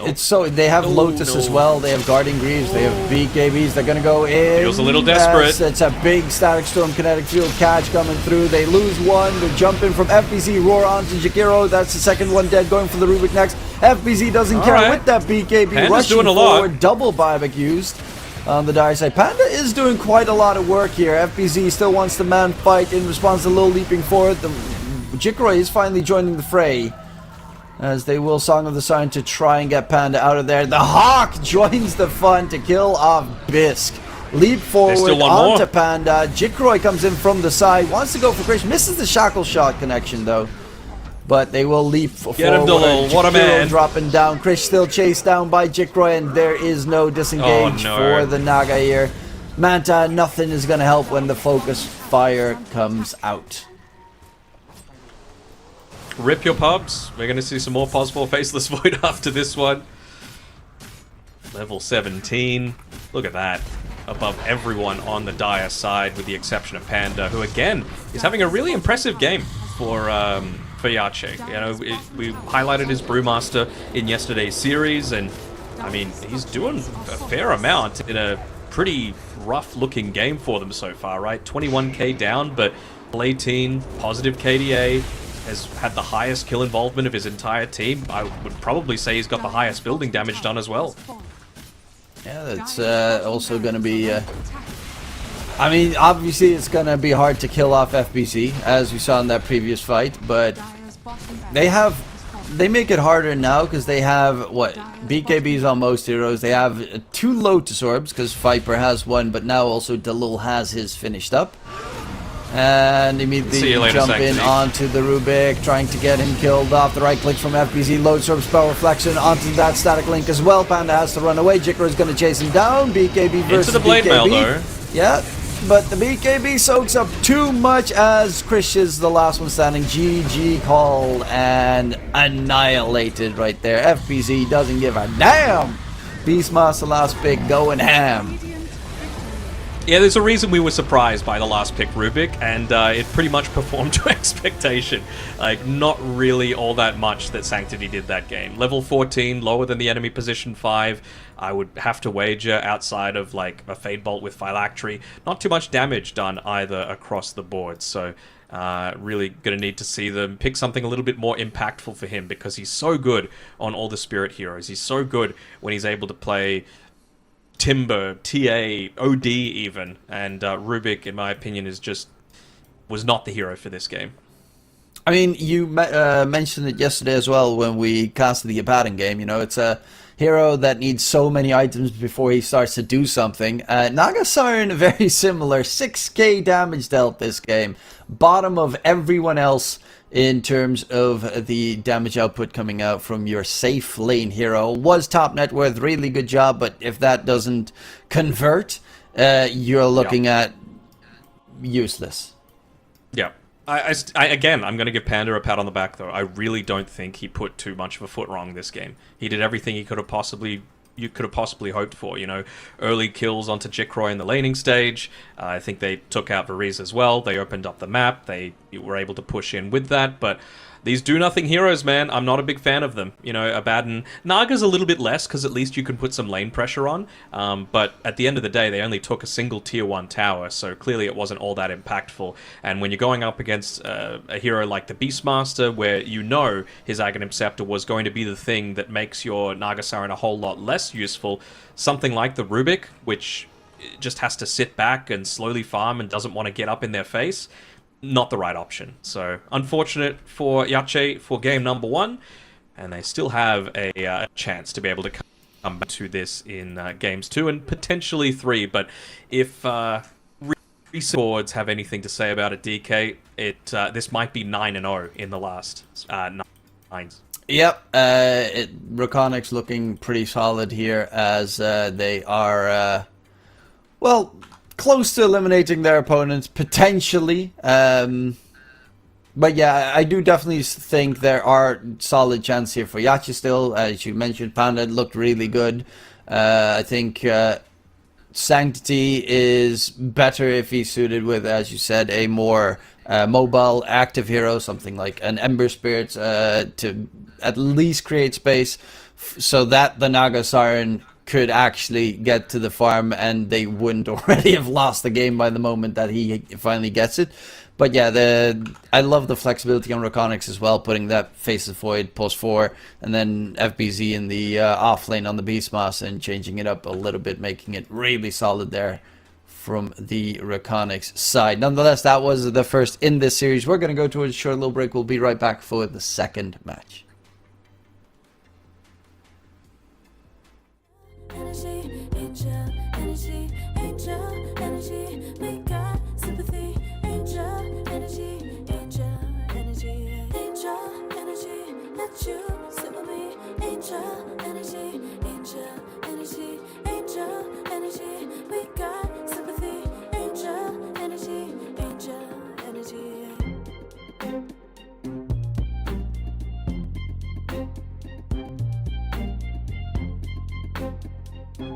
it's so they have Lotus as well. They have Guardian Greaves. They have BKBs. They're gonna go in. Feels a little desperate. It's a big Static Storm Kinetic Field catch coming through. They lose one. They're jumping from FBZ. Roar onto Jakiro. That's the second one dead. Going for the Rubik next. FBZ doesn't care with that BKB. Panda's rushing doing a lot. forward. Double buyback used on the Dire side. Panda is doing quite a lot of work here. FBZ still wants the man fight in response to low leaping forward. Jikroy is finally joining the fray, as they will Song of the Siren to try and get Panda out of there. The Hawk joins the fun to kill off Bisque. Leap forward onto Panda. Jikroy comes in from the side, wants to go for Krish, misses the Shackle Shot connection though. But they will leap forward. Get him, Delol. What a man. Dropping down. Krish still chased down by Jikroy, and there is no disengage for the Naga here. Manta, nothing is going to help when the focus fire comes out. Rip your pubs. We're going to see some more possible Faceless Void after this one. Level 17. Look at that. Above everyone on the Dire side, with the exception of Panda, who again is having a really impressive game for Jackky. You know, we highlighted his Brewmaster in yesterday's series, and I mean, he's doing a fair amount in a pretty rough-looking game for them so far, right? 21k down, but 18 positive KDA, has had the highest kill involvement of his entire team. I would probably say he's got the highest building damage done as well. Yeah, that's also going to be... I mean, obviously it's going to be hard to kill off FBC, as we saw in that previous fight, but they make it harder now because they have, what, BKBs on most heroes. They have 2 Lotus Orbs because Viper has 1, but now also Dalul has his finished up. And immediately jump in onto the Rubik, trying to get him killed off. The right click from FBZ, Lotus Orbs, Power Reflection onto that static link as well. Panda has to run away. Jikro is going to chase him down. BKB versus into the blade BKB. mail though. Yeah, but the BKB soaks up too much as Krish is the last one standing. GG called and annihilated right there. FBZ doesn't give a damn. Beastmaster last pick going ham. Yeah, there's a reason we were surprised by the last pick, Rubik, and it pretty much performed to expectation. Like, not really all that much that Sanctity did that game. Level 14, lower than the enemy position 5. I would have to wager outside of, like, a Fade Bolt with Phylactery. Not too much damage done either across the board, so really going to need to see them pick something a little bit more impactful for him, because he's so good on all the Spirit heroes. He's so good when he's able to play Timber, TA, OD even, and Rubik, in my opinion, was not the hero for this game. I mean, you mentioned it yesterday as well when we casted the Abaddon game. You know, it's a hero that needs so many items before he starts to do something. Naga Siren, very similar, 6k damage dealt this game. Bottom of everyone else in terms of the damage output coming out from your safe lane hero. Was top net worth, really good job, but if that doesn't convert, you're looking at useless. Yeah. Again, I'm going to give Panda a pat on the back, though. I really don't think he put too much of a foot wrong this game. He did everything he could have possibly hoped for, you know. Early kills onto Jikroy in the laning stage. I think they took out Variz as well. They opened up the map. They were able to push in with that, but these do-nothing heroes, man, I'm not a big fan of them. You know, Abaddon, Naga's a little bit less, because at least you can put some lane pressure on, but at the end of the day, they only took a single tier 1 tower, so clearly it wasn't all that impactful. And when you're going up against a hero like the Beastmaster, where you know his Aghanim Scepter was going to be the thing that makes your Naga Siren a whole lot less useful, something like the Rubik, which just has to sit back and slowly farm and doesn't want to get up in their face, not the right option. So, unfortunate for Jackky for game number 1, and they still have a chance to be able to come back to this in games 2 and potentially 3, but if boards have anything to say about it, DK, this might be 9-0 in the last 9. Yep, REKONIX looking pretty solid here as they are, well, close to eliminating their opponents, potentially. But yeah, I do definitely think there are solid chances here for Jackky still. As you mentioned, Panda looked really good. I think Sanctity is better if he's suited with, as you said, a more mobile, active hero, something like an Ember Spirit to at least create space so that the Naga Siren could actually get to the farm and they wouldn't already have lost the game by the moment that he finally gets it. But yeah, I love the flexibility on REKONIX as well, putting that Faceless Void post 4 and then FBZ in the off lane on the Beastmaster and changing it up a little bit, making it really solid there from the REKONIX side. Nonetheless, that was the first in this series. We're going to go to a short little break. We'll be right back for the second match. Energy, angel, energy, angel, energy. We got sympathy, angel, energy, angel, energy, angel, energy. Let you sit with me, angel, energy, angel, energy, angel, energy. We got sympathy, angel, energy, angel, energy. Never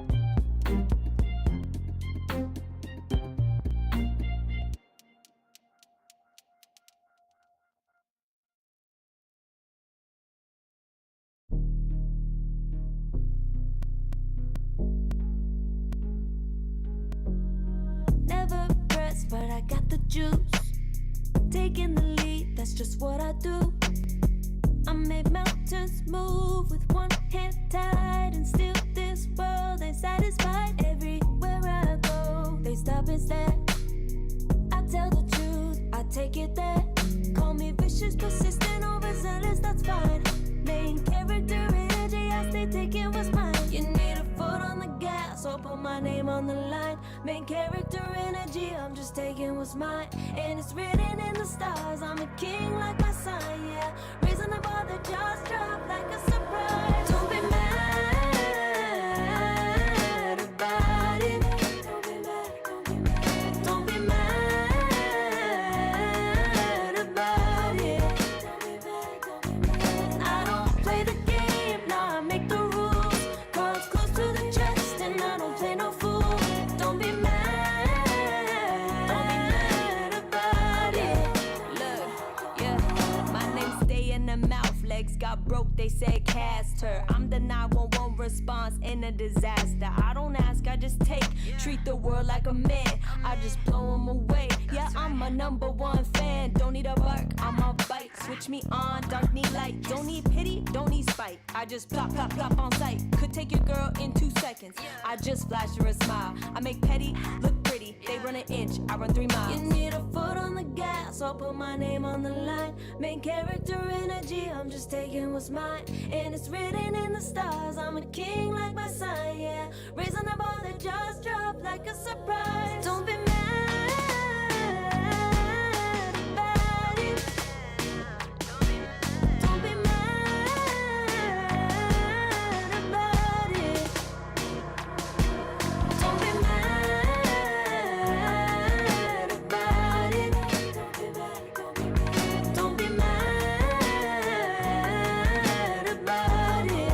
pressed, but I got the juice. Taking the lead, that's just what I do. I make mountains move with one hand tied, and still this world ain't satisfied. Everywhere I go, they stop and stare. I tell the truth, I take it there. Call me vicious, persistent, overzealous, that's fine. Main character energy, I stay taking what's mine. You need a foot on the gas, or put my name on the line. Main character energy, I'm just taking what's mine. And it's written in the stars, I'm a king like my sign, yeah. Raising the bar, the jaws drop like a surprise. Don't be mad about it. Don't be mad, don't be mad. Don't be mad about it. Don't be mad, don't be mad. I don't play the game, nah, I make the rules. Cards close to the chest, and I don't play no fool. Don't be mad about it. Look, yeah, my name stay in the mouth. Legs got broke, they said cast her. I'm the 911 response in a disaster. I don't ask, I just take. Treat the world like a man, I just blow them away. Yeah, I'm a #1 fan. Don't need a bark, I'm a bite. Switch me on, dark need light. Don't need pity, don't need spite. I just plop, plop, plop on sight. Could take your girl in 2 seconds. I just flash her a smile. I make petty look pretty. They run an inch, I run 3 miles. You need a foot on the gas, I'll put my name on the line. Main character energy, I'm just taking what's mine. And it's written in the stars, I'm a king like my sign, yeah. Raising the bar, the jaws drop like a surprise. Don't be mad about it. Don't be mad about it. Don't be mad about it. Don't be mad about it.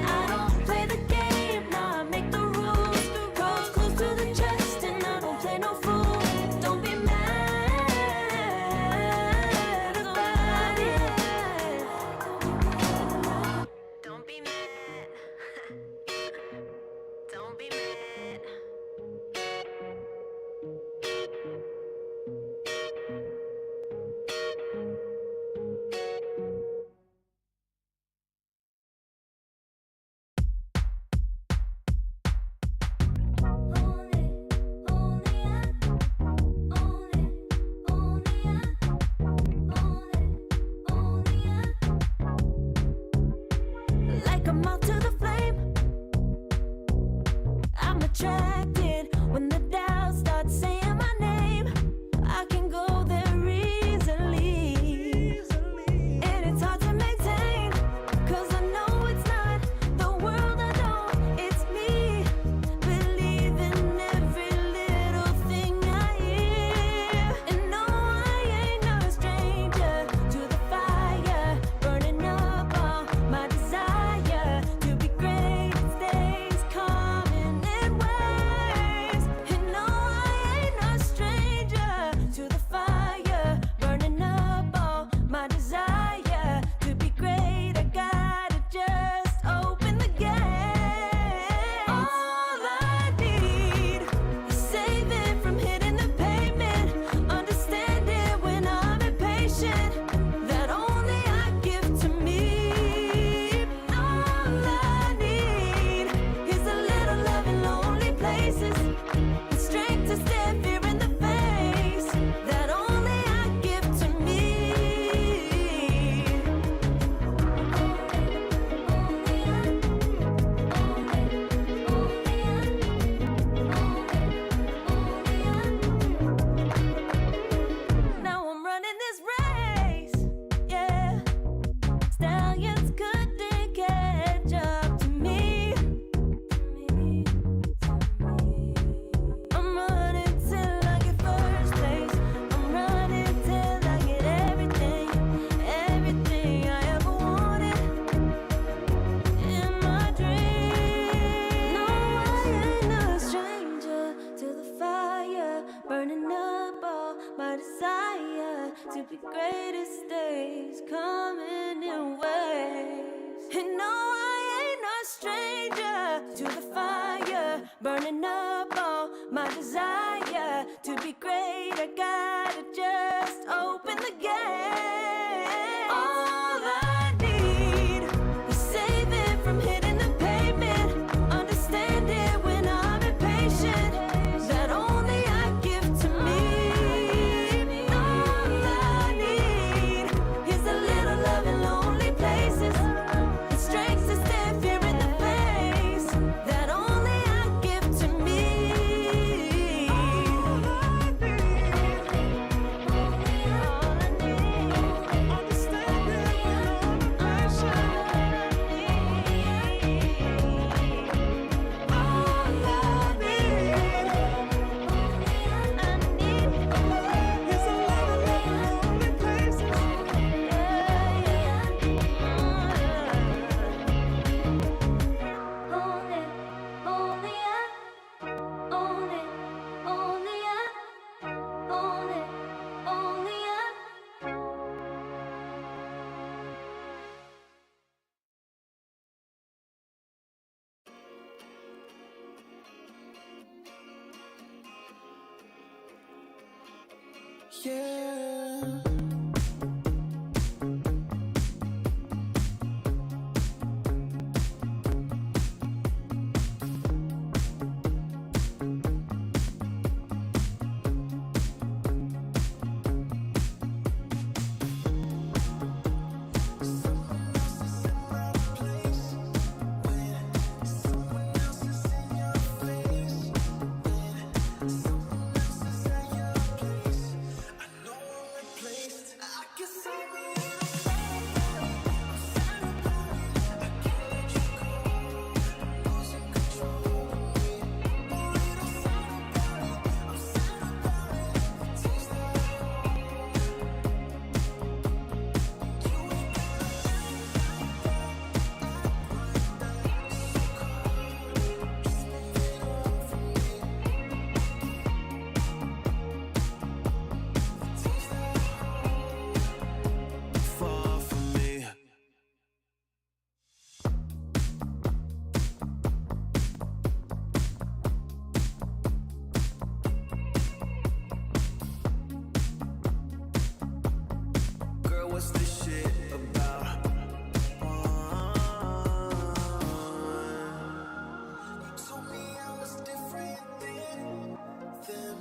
I don't play the game, nah, I make the rules. Cards close to the chest, and I don't play no fool. Don't be mad about it. Don't be mad. Don't be mad. Like a moth to the flame, I'm attracted when the doubts start saying my name. I can go there easily, and it's hard to maintain, 'cause I know it's not the world I know, it's me. Believe in every little thing I hear, and no, I ain't no stranger to the fire, burning up all my desire to be great. It stays coming and when greatest days coming in waves. And no, I ain't no stranger to the fire, burning up all my desire to be great. I gotta just open the gate. All I need is saving from hitting the pavement, understand it when I'm impatient, that only I give to me. All I need is a little love in lonely places, the strength to stand fear in the face, that only I give to me. All I need, understand it when I'm Yeah. Far from me. Girl, what's this shit about? You told me I was different than them.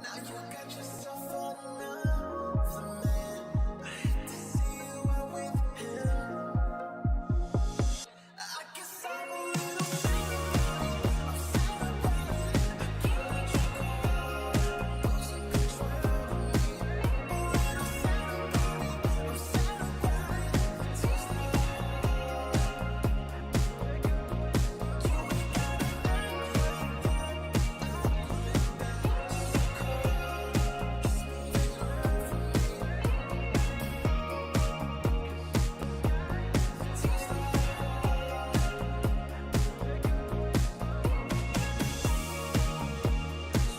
Now you got yourself another man. I hate to see you out with him. I guess I'm a little sad about it. I can't let you go. Losing control of me. A little sad about it. I'm sad about it. Tears that you ain't gotta act like that. Just leave it alone for me. Tears that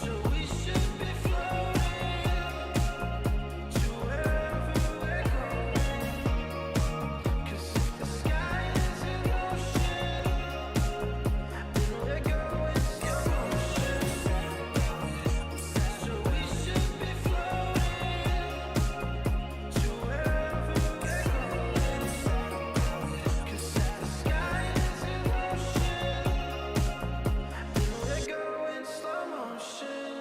So we should be floating to wherever we're going. 'Cause if the sky is in motion, then we're going slow motion. So we should be floating to wherever we're going. 'Cause if the sky is in motion, then we're going slow motion.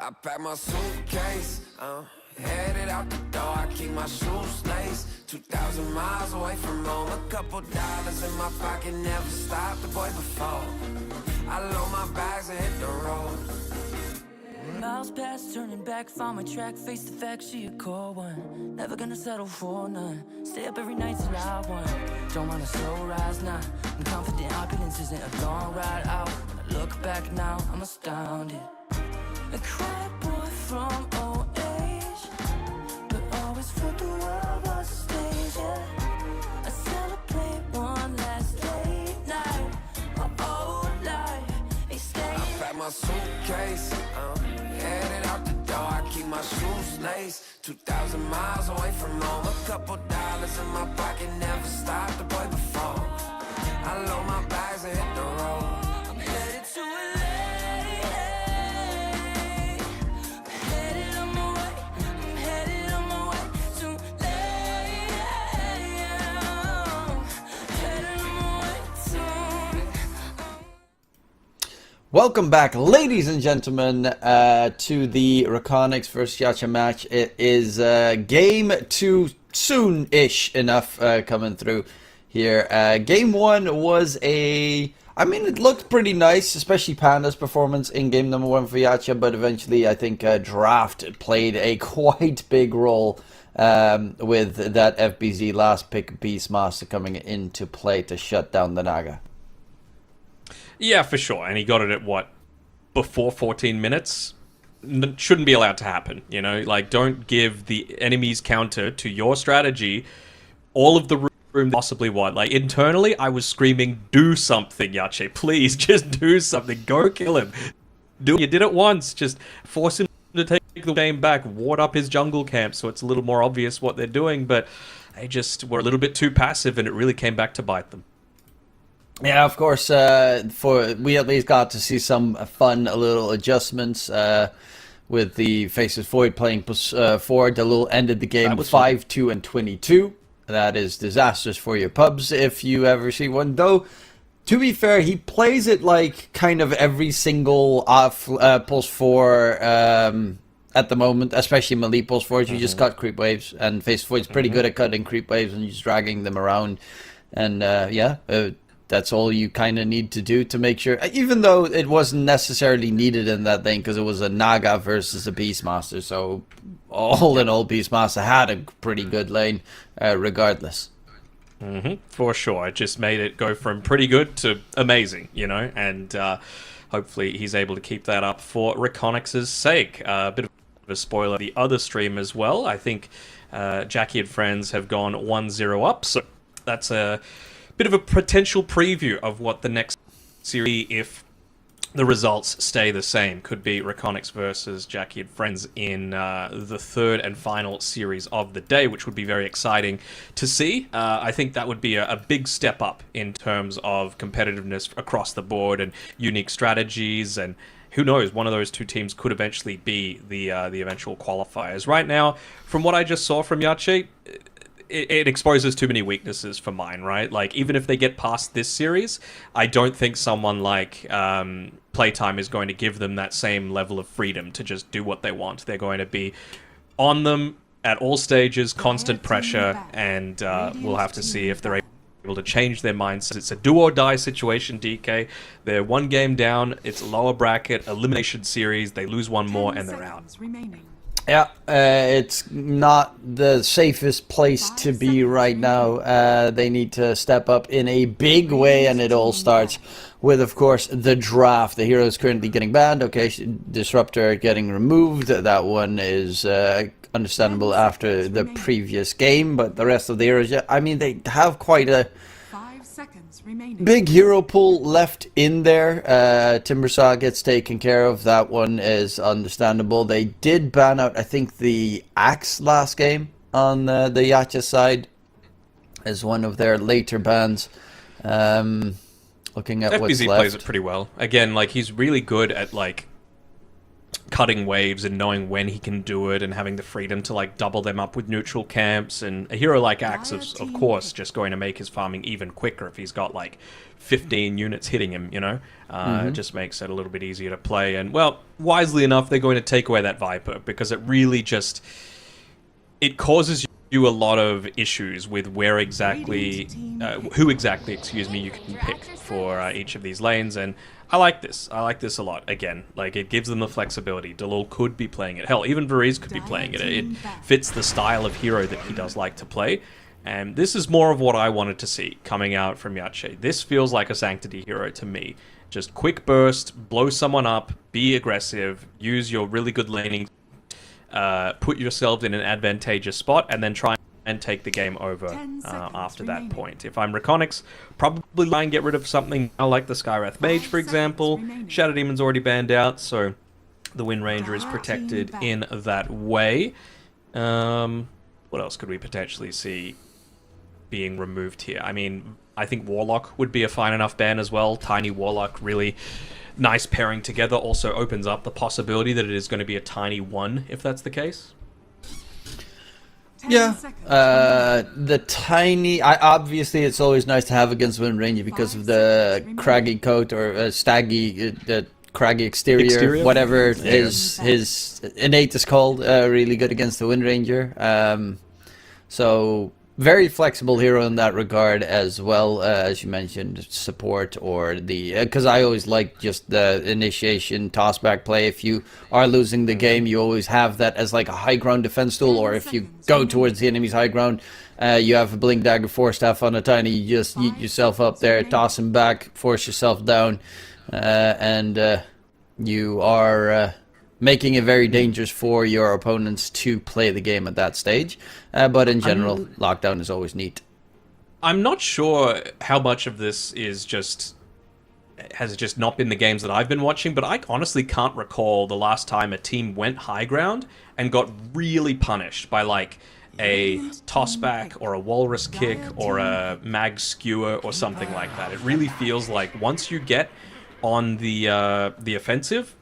I pack my suitcase, headed out the door. I keep my shoes laced. 2,000 miles away from home. A couple dollars in my pocket, never stopped the boy before. I load my bags and hit the road. Miles past, turning back, found my track, face the fact she a core one. Never gonna settle for none. Stay up every night till I won. Don't want a slow rise now. I'm confident opulence isn't a long ride out. When I look back now, I'm astounded. A quiet boy from old age, but always felt the world was a stage. Yeah. I celebrate one last late night. My old life, they stay. I pack my suitcase, my shoes lace. 2,000 miles away from home. A couple dollars in my pocket, never stopped the boy before. I load my bags and hit the road. I'm headed to LA. I'm headed on my way. I'm headed on my way to LA. Headed on my way soon. Welcome back, ladies and gentlemen, to the REKONIX vs Yacha match. It is game 2 soon-ish enough coming through here. Game 1 was I mean, it looked pretty nice, especially Panda's performance in game number 1 for Yacha, but eventually I think draft played a quite big role with that FBZ last pick Beastmaster coming into play to shut down the Naga. Yeah, for sure. And he got it at what? Before 14 minutes? Shouldn't be allowed to happen, you know? Like, don't give the enemy's counter to your strategy all of the room possibly want. Like, internally, I was screaming, do something, Yache. Please, just do something. Go kill him. You did it once. Just force him to take the game back. Ward up his jungle camp so it's a little more obvious what they're doing. But they just were a little bit too passive, and it really came back to bite them. Yeah, of course, we at least got to see some fun little adjustments with the Faces Void playing +4. Delul ended the game 5-2 and 22. That is disastrous for your pubs if you ever see one. Though, to be fair, he plays it like kind of every single +4 at the moment, especially melee +4s. You just cut creep waves, and Faces Void's pretty good at cutting creep waves and just dragging them around. And that's all you kind of need to do to make sure, even though it wasn't necessarily needed in that thing because it was a Naga versus a Beastmaster. So all in all, Beastmaster had a pretty good lane regardless. For sure. It just made it go from pretty good to amazing, you know, and hopefully he's able to keep that up for REKONIX's sake. A bit of a spoiler, the other stream as well. I think Jackky and friends have gone 1-0 up, so that's a bit of a potential preview of what the next series, if the results stay the same, could be REKONIX versus Jackky and friends in the third and final series of the day, which would be very exciting to see. I think that would be a big step up in terms of competitiveness across the board and unique strategies, and who knows, one of those two teams could eventually be the eventual qualifiers. Right now, from what I just saw from Yache, it exposes too many weaknesses for mine, right? Like, even if they get past this series, I don't think someone like Playtime is going to give them that same level of freedom to just do what they want. They're going to be on them at all stages, constant pressure, and we'll have to see if they're able to change their mindset. It's a do-or-die situation, DK. They're one game down, it's a lower bracket, elimination series, they lose one more, and they're out. Yeah, it's not the safest place to be right now. They need to step up in a big way, and it all starts with, of course, the draft. The hero is currently getting banned. Okay, Disruptor getting removed. That one is understandable after the previous game, but the rest of the heroes, I mean, they have quite a big hero pool left in there. Timbersaw gets taken care of. That one is understandable. They did ban out, I think, the Axe last game on the Yacha side as one of their later bans. Looking at what's FBZ left. plays it pretty well. Again, like, he's really good at, like, cutting waves and knowing when he can do it and having the freedom to, like, double them up with neutral camps. And a hero like Axe is, of course, just going to make his farming even quicker if he's got, like, 15 units hitting him, you know? It just makes it a little bit easier to play. And, well, wisely enough, they're going to take away that Viper because it really just... it causes you a lot of issues with where exactly... who exactly, excuse me, you can pick for each of these lanes. And I like this. I like this a lot. Again, like, it gives them the flexibility. Delul could be playing it. Hell, even Variz could be playing it. It fits the style of hero that he does like to play. And this is more of what I wanted to see coming out from Yache. This feels like a Sanctity hero to me. Just quick burst, blow someone up, be aggressive, use your really good laning, put yourself in an advantageous spot, and then try and take the game over after that point. If I'm REKONIX, probably try and get rid of something like the Skywrath Mage, for example. Shadow Demon's already banned out, so The Wind Ranger is protected in that way. What else could we potentially see being removed here? I mean, I think Warlock would be a fine enough ban as well. Tiny Warlock, really nice pairing together. Also opens up the possibility that it is going to be a tiny 1 if that's the case. Yeah, the tiny. Obviously, it's always nice to have against Wind Ranger because of the craggy coat or staggy, the craggy exterior, whatever his innate is called. Really good against the Wind Ranger. So very flexible hero in that regard as well, as you mentioned, support or the because I always like just the initiation tossback play. If you are losing the game, you always have that as like a high ground defense tool, or if you go towards the enemy's high ground, you have a blink dagger 4-staff on a tiny, you just yeet yourself up there, toss him back, force yourself down, and you are making it very dangerous for your opponents to play the game at that stage. But in general, lockdown is always neat. I'm not sure how much of this is just... has it just not been the games that I've been watching, but I honestly can't recall the last time a team went high ground and got really punished by, like, a tossback or a walrus kick or a mag skewer or something like that. It really feels like once you get on the offensive,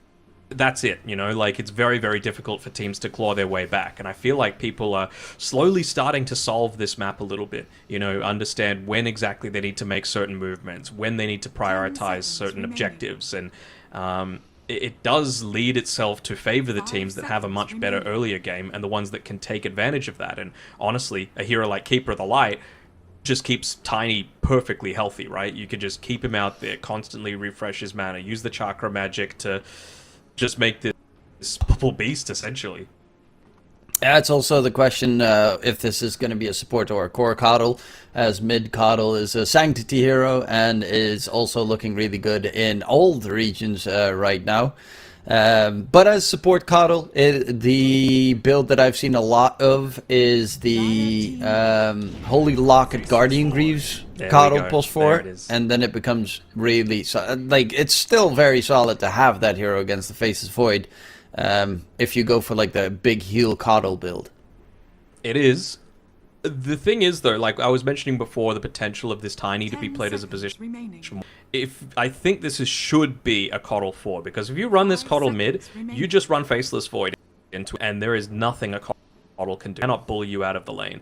that's it, you know, like it's very, very difficult for teams to claw their way back. And I feel like people are slowly starting to solve this map a little bit, you know, understand when exactly they need to make certain movements, when they need to prioritize certain objectives. And it does lead itself to favor the teams that have a much better earlier game and the ones that can take advantage of that. And honestly, a hero like Keeper of the Light just keeps Tiny perfectly healthy, right? You could just keep him out there, constantly refresh his mana, use the chakra magic to just make this purple beast, essentially. Yeah, it's also the question if this is going to be a support or a core Coddle, as mid Coddle is a Sanctity hero and is also looking really good in all the regions right now. But as support Coddle, the build that I've seen a lot of is the Holy Locket Guardian Greaves Coddle plus 4, and then it becomes really like it's still very solid to have that hero against the Faceless Void. If you go for like the big heal Coddle build. It is. The thing is though, like I was mentioning before, the potential of this Tiny to be played as a position. If I think this should be a Coddle 4, because if you run this Coddle mid, you just run Faceless Void into it, and there is nothing a Coddle can do. Cannot bully you out of the lane.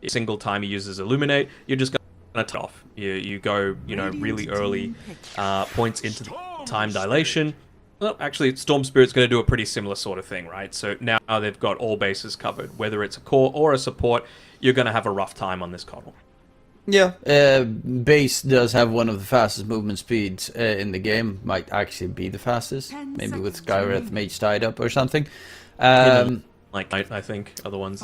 A single time he uses Illuminate, you're just gonna turn off. You go, you know, really early points into the time dilation. Well, actually, Storm Spirit's going to do a pretty similar sort of thing, right? So now they've got all bases covered. Whether it's a core or a support, you're going to have a rough time on this Coddle. Yeah, base does have one of the fastest movement speeds in the game. Might actually be the fastest. Maybe with Skywrath Mage tied up or something. Like, I think, are the ones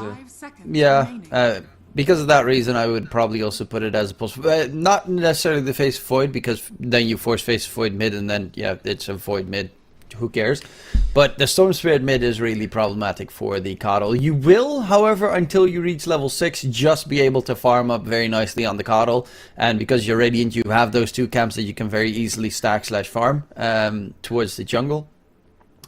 yeah, because of that reason, I would probably also put it as a plus. Not necessarily the Face Void, because then you force Face Void mid, and then, yeah, it's a Void mid. Who cares? But the Storm Spirit mid is really problematic for the Coddle. You will, however, until you reach level 6, just be able to farm up very nicely on the Coddle. And because you're Radiant, you have those 2 camps that you can very easily stack/farm towards the jungle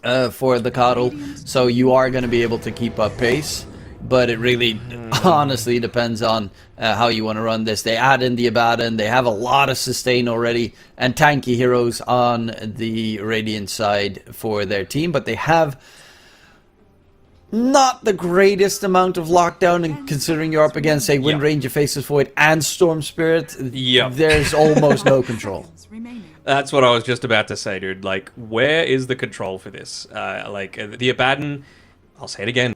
for the Coddle. So you are going to be able to keep up pace. But it really, honestly, depends on how you want to run this. They add in the Abaddon, they have a lot of sustain already, and tanky heroes on the Radiant side for their team, but they have not the greatest amount of lockdown, and considering you're up against, say, Wind Ranger, Faceless Void, and Storm Spirit, there's almost no control. That's what I was just about to say, dude. Like, where is the control for this? Like, the Abaddon, I'll say it again,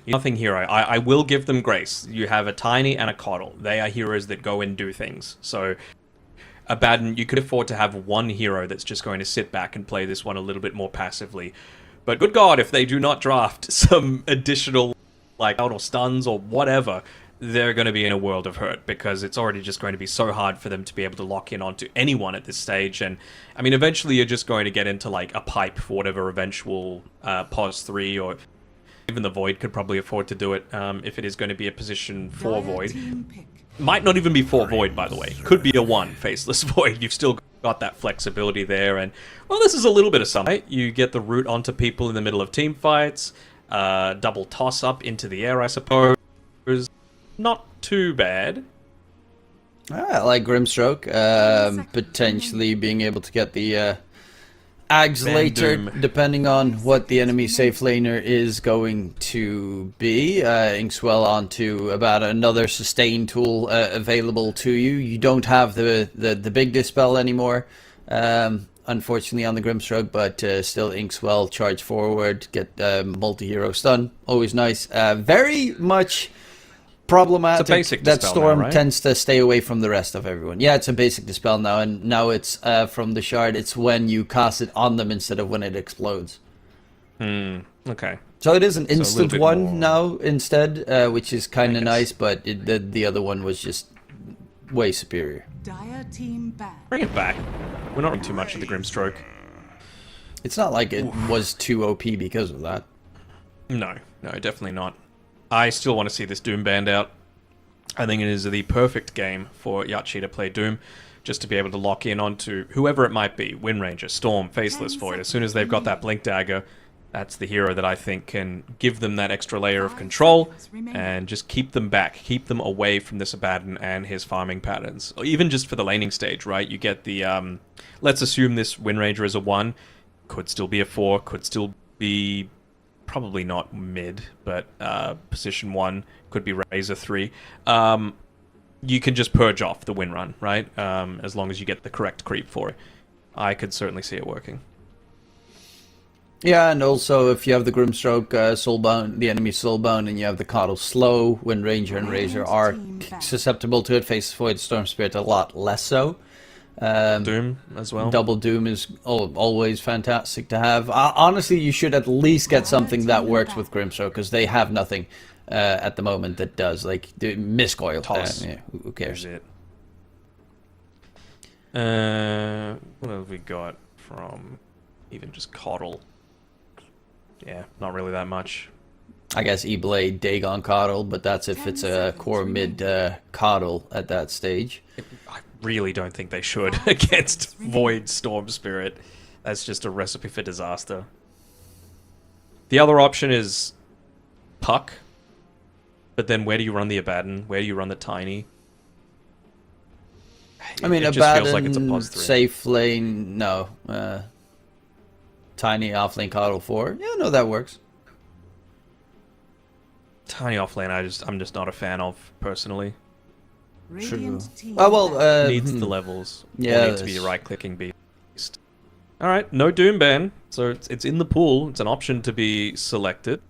nothing hero. I will give them grace. You have a Tiny and a Coddle. They are heroes that go and do things. So, Abaddon, you could afford to have one hero that's just going to sit back and play this one a little bit more passively. But good God, if they do not draft some additional, like, out or stuns or whatever, they're going to be in a world of hurt, because it's already just going to be so hard for them to be able to lock in onto anyone at this stage. And, I mean, eventually you're just going to get into, like, a pipe for whatever eventual pos 3 or... Even the Void could probably afford to do it if it is going to be a position 4 Void. Might not even be 4 Void, by the way. Could be a 1 Faceless Void. You've still got that flexibility there. And, well, this is a little bit of something. Right? You get the root onto people in the middle of team fights, double toss up into the air, I suppose. Not too bad. I like Grimstroke, potentially being able to get the Ags later, depending on what the enemy safe laner is going to be. Inkswell onto about another sustain tool available to you. You don't have the big dispel anymore, unfortunately, on the Grimstroke, but still Inkswell, charge forward, get multi-hero stun, always nice. Very much problematic that Storm now, right? tends to stay away from the rest of everyone. Yeah, it's a basic dispel now, and now it's from the shard. It's when you cast it on them instead of when it explodes. Okay. So it is an instant one more. now instead, which is kind of nice, but the other one was just way superior. Dire team ban. Bring it back. We're not doing too much of the Grimstroke. It's not like it was too OP because of that. No, definitely not. I still want to see this Doom banned out. I think it is the perfect game for Jackky to play Doom, just to be able to lock in onto whoever it might be, Wind Ranger, Storm, Faceless Void. As soon as they've got that Blink Dagger, that's the hero that I think can give them that extra layer of control and just keep them back, keep them away from this Abaddon and his farming patterns. Or even just for the laning stage, right? You get the, let's assume this Wind Ranger is a 1, could still be a 4, could still be probably not mid, but position 1, could be Razor 3. You can just purge off the win run, right? As long as you get the correct creep for it. I could certainly see it working. Yeah, and also if you have the Grimstroke Soulbound, the enemy Soulbound, and you have the Coddle slow, when Ranger and Razor are susceptible to it, Face Void, Storm Spirit a lot less so. Doom as well. Double Doom is always fantastic to have. Honestly, you should at least get something that works with Grimstroke, because they have nothing at the moment that does. Like, the Miscoil. Toss. Yeah, who cares? It. What have we got from even just Coddle? Yeah, not really that much. I guess E-Blade, Dagon, Coddle, but that's if it's a core mid Coddle at that stage. I really don't think they should against Void Storm Spirit. That's just a recipe for disaster. The other option is Puck. But then where do you run the Abaddon? Where do you run the Tiny? I mean, it just Abaddon, feels like it's a pos 3. safe lane, no. Tiny offlane Coddle 4. Yeah, no, that works. Tiny offlane, I'm just not a fan of, personally. Radiant team Oh, well, Needs the levels. yeah, Or needs to be a right-clicking beast. Alright, no Doom ban. So it's in the pool. It's an option to be selected.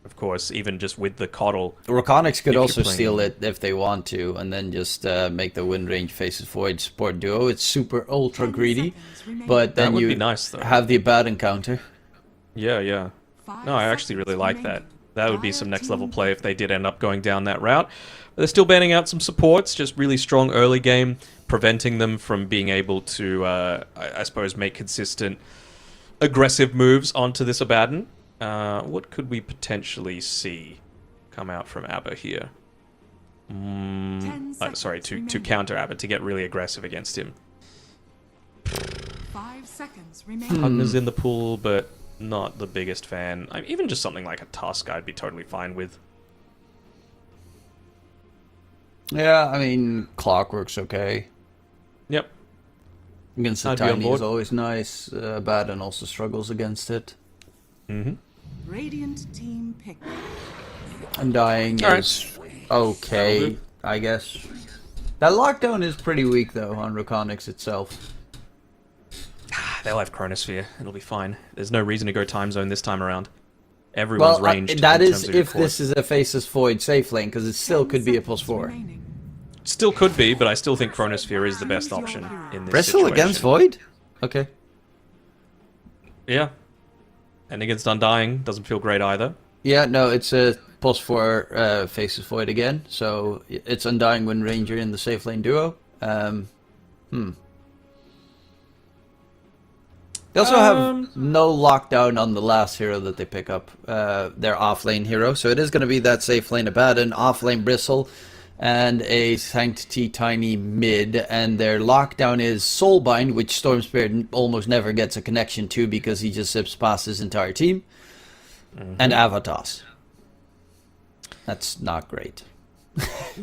Of course, even just with the Coddle. REKONIX could if also you're playing steal them. it if they want to, and then just make the Wind Range Faces Void support duo. It's super ultra greedy, but then That would you be nice, though. have the Abaddon counter. Yeah. No, I actually really like that. That would be some next level play if they did end up going down that route. But they're still banning out some supports, just really strong early game, preventing them from being able to, I suppose, make consistent aggressive moves onto this Abaddon. What could we potentially see come out from Abba here? Sorry, to counter Abba, to get really aggressive against him. 5 seconds remaining. Hugner's in the pool, but not the biggest fan. Even just something like a Tusk I'd be totally fine with. Yeah, I mean, Clockwork's okay. Yep. Against the I'd be on Tiny board. is always nice. Abaddon also struggles against it. Radiant team pick. Undying Alright. is okay, I guess. That lockdown is pretty weak, though, on REKONIX itself. They'll have Chronosphere. It'll be fine. There's no reason to go time zone this time around. Everyone's Well, ranged. that in is terms of your if core. this is a Faceless Void safe lane, because it still could be a +4. Still could be, but I still think Chronosphere is the best option in this Bristle situation. against Void? Okay. Yeah. And against Undying, doesn't feel great either. Yeah, no, it's a +4 Faceless Void again, so it's Undying Wind Ranger in the safe lane duo. They also have no lockdown on the last hero that they pick up, their off-lane hero, so it is going to be that safe lane Abaddon, off-lane Bristle, and a Sanctity Tiny mid, and their lockdown is Soulbind, which Storm Spirit almost never gets a connection to because he just zips past his entire team, and Avatos. That's not great.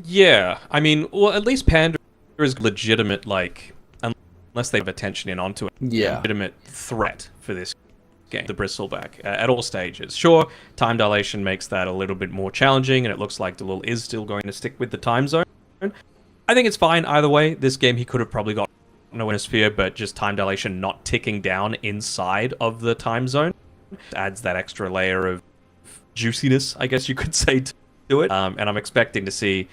Yeah, I mean, well, at least Panda is legitimate, like, unless they have attention in onto it, Yeah. legitimate threat for this game, the Bristleback, at all stages. Sure, time dilation makes that a little bit more challenging, and it looks like Delul is still going to stick with the time zone. I think it's fine either way. This game, he could have probably got no winner sphere, but just time dilation not ticking down inside of the time zone adds that extra layer of juiciness, I guess you could say, to it. And I'm expecting to see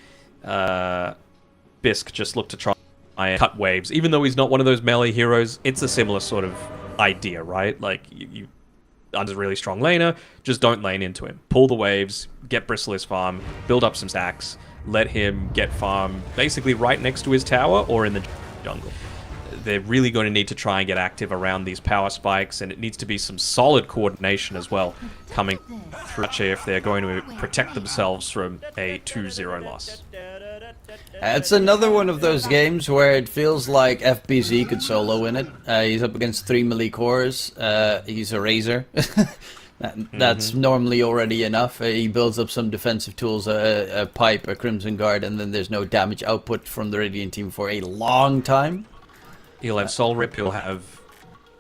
Bisk just look to try and cut waves. Even though he's not one of those melee heroes, it's a similar sort of idea, right? Like, you under really strong laner, just don't lane into him. Pull the waves, get Bristle his farm, build up some stacks, let him get farm basically right next to his tower or in the jungle. They're really going to need to try and get active around these power spikes, and it needs to be some solid coordination as well coming through if they're going to protect themselves from a 2-0 loss. It's another one of those games where it feels like FBZ could solo win it. He's up against 3 melee cores. He's a Razor. That's normally already enough. He builds up some defensive tools, a pipe, a Crimson Guard, and then there's no damage output from the Radiant team for a long time. He'll have Soul Rip, he'll have...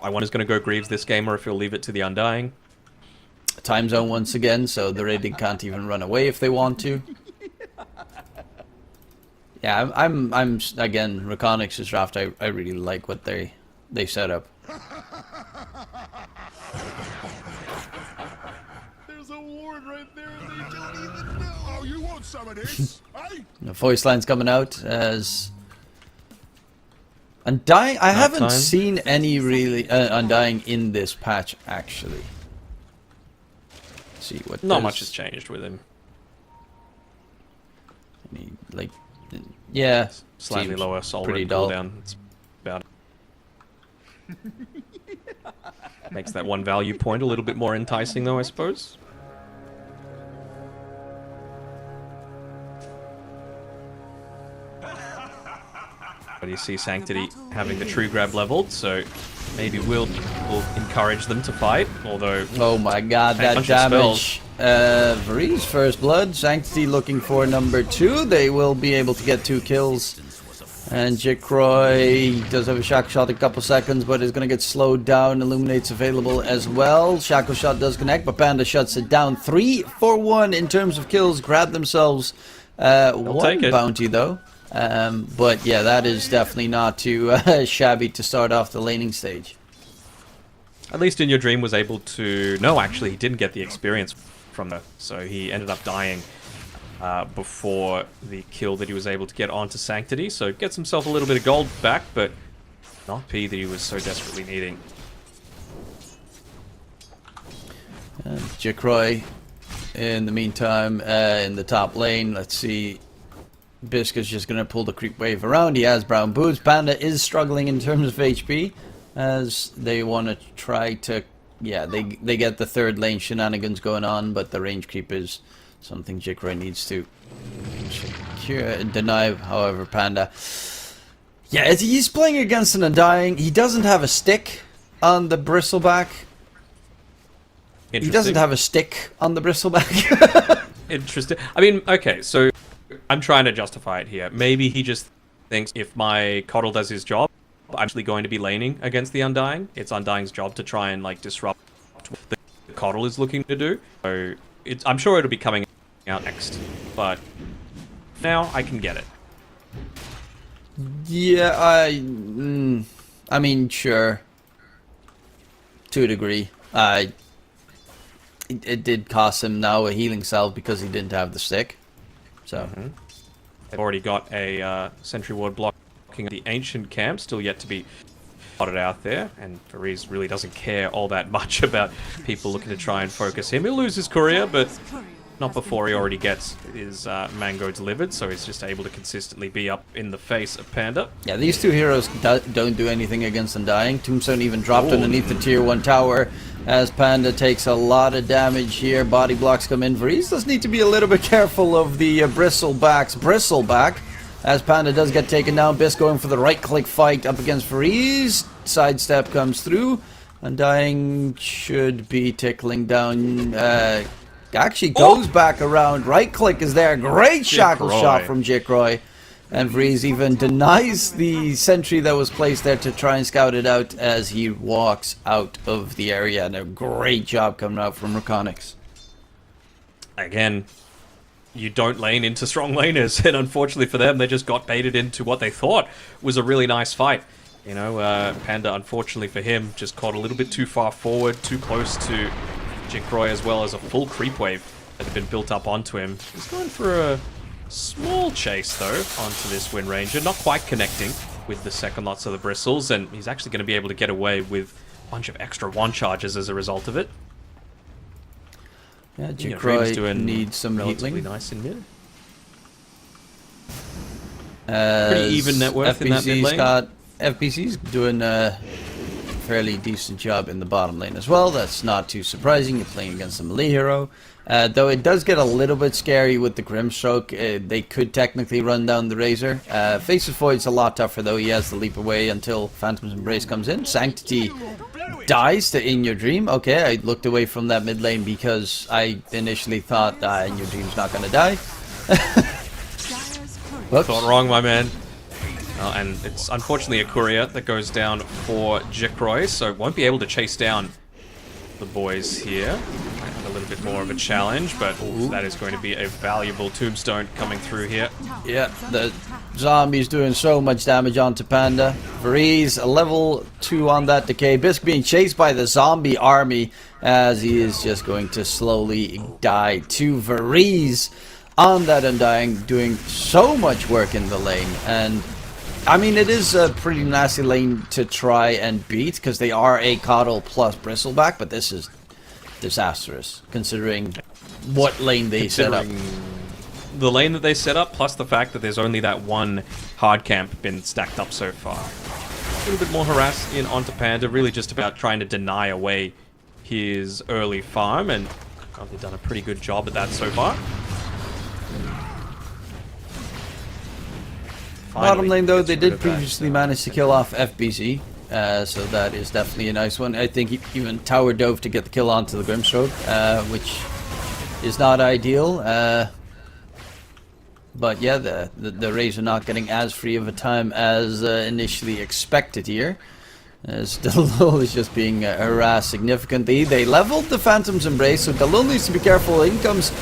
I wonder if he's going to go Greaves this game or if he'll leave it to the Undying. Time zone once again, so the Radiant can't even run away if they want to. Yeah, I'm again, REKONIX's draft, I really like what they set up. There's a ward right there and they don't even know. Oh, you want some of this? Eh? The voice line's coming out as Undying. I haven't time. seen any really Undying in this patch actually. Let's see what. Not much has changed with him. Any, like, yeah, Slightly seems lower Soul pretty Rip dull. cooldown. That's about it. Makes that one value point a little bit more enticing though, I suppose. But you see Sanctity having the true grab leveled, so maybe will encourage them to fight, although... Oh my god, that bunch of damage. Vree's first blood, Sanctity looking for number 2. They will be able to get 2 kills. And Jackroy does have a Shackle Shot in a couple seconds, but is going to get slowed down. Illuminate's available as well. Shackle Shot does connect, but Panda shuts it down. 3 for 1 in terms of kills. Grab themselves one bounty though. But yeah, that is definitely not too shabby to start off the laning stage. At least In Your Dream was able to... No, actually, he didn't get the experience from that, so he ended up dying before the kill that he was able to get onto Sanctity, so gets himself a little bit of gold back, but not P that he was so desperately needing. And Jackroy, in the meantime, in the top lane, let's see. Bisk is just going to pull the creep wave around. He has brown boots. Panda is struggling in terms of HP, as they want to try to... Yeah, they get the third lane shenanigans going on, but the range creep is something Jackroy needs to deny. However, Panda... Yeah, he's playing against an Undying. He doesn't have a stick on the Bristleback. He doesn't have a stick on the Bristleback. Interesting. I mean, okay, so I'm trying to justify it here. Maybe he just thinks if my Coddle does his job, I'm actually going to be laning against the Undying. It's Undying's job to try and like disrupt what the Coddle is looking to do. So I'm sure it'll be coming out next, but now I can get it. Yeah, I mean, sure, to a degree. It did cost him now a healing salve because he didn't have the stick. So They've already got a sentry ward blocking the ancient camp, still yet to be spotted out there, and Fareez really doesn't care all that much about people looking to try and focus him. He'll lose his courier, but not before he already gets his mango delivered, so he's just able to consistently be up in the face of Panda. yeah, these two heroes don't do anything against Undying. Tombstone even dropped underneath the tier 1 tower. as Panda takes a lot of damage here. Body blocks come in. Vreeze does need to be a little bit careful of the Bristleback, as Panda does get taken down. Bisk going for the right-click fight up against Vreeze. Sidestep comes through. Undying should be tickling down. Actually goes back around. Right-click is there. Great shackle shot from Jackky. And Vreeze even denies the sentry that was placed there to try and scout it out as he walks out of the area. And a great job coming out from REKONIX. Again, you don't lane into strong laners, and unfortunately for them, they just got baited into what they thought was a really nice fight. You know, Panda, unfortunately for him, just caught a little bit too far forward, too close to Jackky, as well as a full creep wave that had been built up onto him. He's going for a small chase, though, onto this Wind Ranger. Not quite connecting with the second lots of the bristles, and he's actually going to be able to get away with a bunch of extra one charges as a result of it. Yeah, Jackky needs some relatively healing. Nice in mid. Pretty even net worth in that mid lane. FBC's doing a fairly decent job in the bottom lane as well. That's not too surprising. You're playing against a melee hero. Though it does get a little bit scary with the Grimstroke. They could technically run down the Razor. Faceless Void's a lot tougher though. He has to leap away until Phantom's Embrace comes in. Sanctity dies to In Your Dream. Okay, I looked away from that mid lane because I initially thought In Your Dream's not going to die. Thought wrong, my man. And it's unfortunately a courier that goes down for Jackky, so won't be able to chase down the boys here. Might have a little bit more of a challenge, but that is going to be a valuable tombstone coming through here. Yeah, the zombie's doing so much damage onto Panda. Vreeze, a level 2 on that decay. Bisk being chased by the zombie army as he is just going to slowly die to Vreeze on that Undying, doing so much work in the lane. And I mean, it is a pretty nasty lane to try and beat because they are a Coddle plus Bristleback, but this is disastrous considering what lane they set up. The lane that they set up, plus the fact that there's only that one hard camp been stacked up so far. A little bit more harass in onto Panda, really just about trying to deny away his early farm, and they've done a pretty good job at that so far. Bottom lane though, they did previously manage to kill off FBZ, so that is definitely a nice one. I think even Tower dove to get the kill onto the Grimstroke, which is not ideal. But yeah, the Razor not getting as free of a time as initially expected here. Dalil is just being harassed significantly. They leveled the Phantom's Embrace, so Dalil needs to be careful. In comes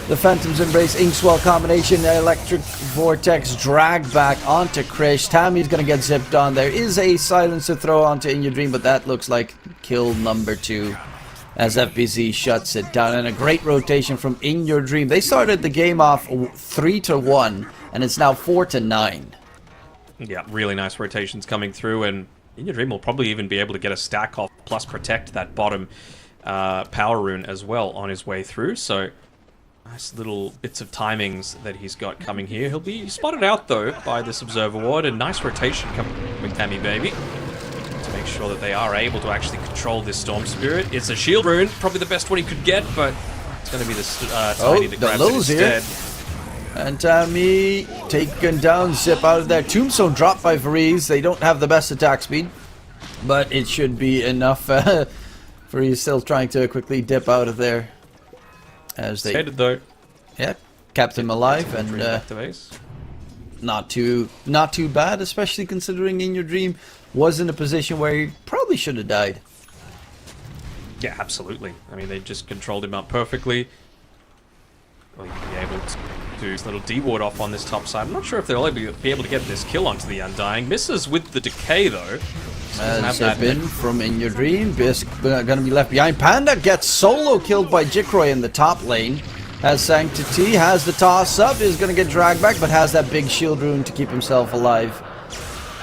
the Phantom's Embrace Inkswell combination, Electric Vortex drag back onto Krish. Tammy's gonna get zipped on. There is a silence to throw onto In Your Dream, but that looks like kill number 2 as FBZ shuts it down. And a great rotation from In Your Dream. They started the game off 3-1, and it's now 4-9. Yeah, really nice rotations coming through, and In Your Dream will probably even be able to get a stack off, plus protect that bottom power rune as well on his way through. So nice little bits of timings that he's got coming here. He'll be spotted out, though, by this Observer Ward. A nice rotation coming with Tammy Baby to make sure that they are able to actually control this Storm Spirit. It's a shield rune, probably the best one he could get, but it's going to be the Tiny that grabs it instead. And Tammy taken down, zip out of there. Tombstone dropped by Vreeze. They don't have the best attack speed, but it should be enough. Vreeze still trying to quickly dip out of there. As they headed though, yeah, kept him alive, and not too bad, especially considering In Your Dream was in a position where he probably should have died. Yeah, absolutely. I mean, they just controlled him up perfectly. Well, you'll be able to do this little D-ward off on this top side. I'm not sure if they'll be able to get this kill onto the Undying. Misses with the decay though. Zip in from In Your Dream. Bisk gonna be left behind. Panda gets solo killed by Jackky in the top lane. Has Sanctity, has the toss up, is gonna get dragged back, but has that big shield rune to keep himself alive.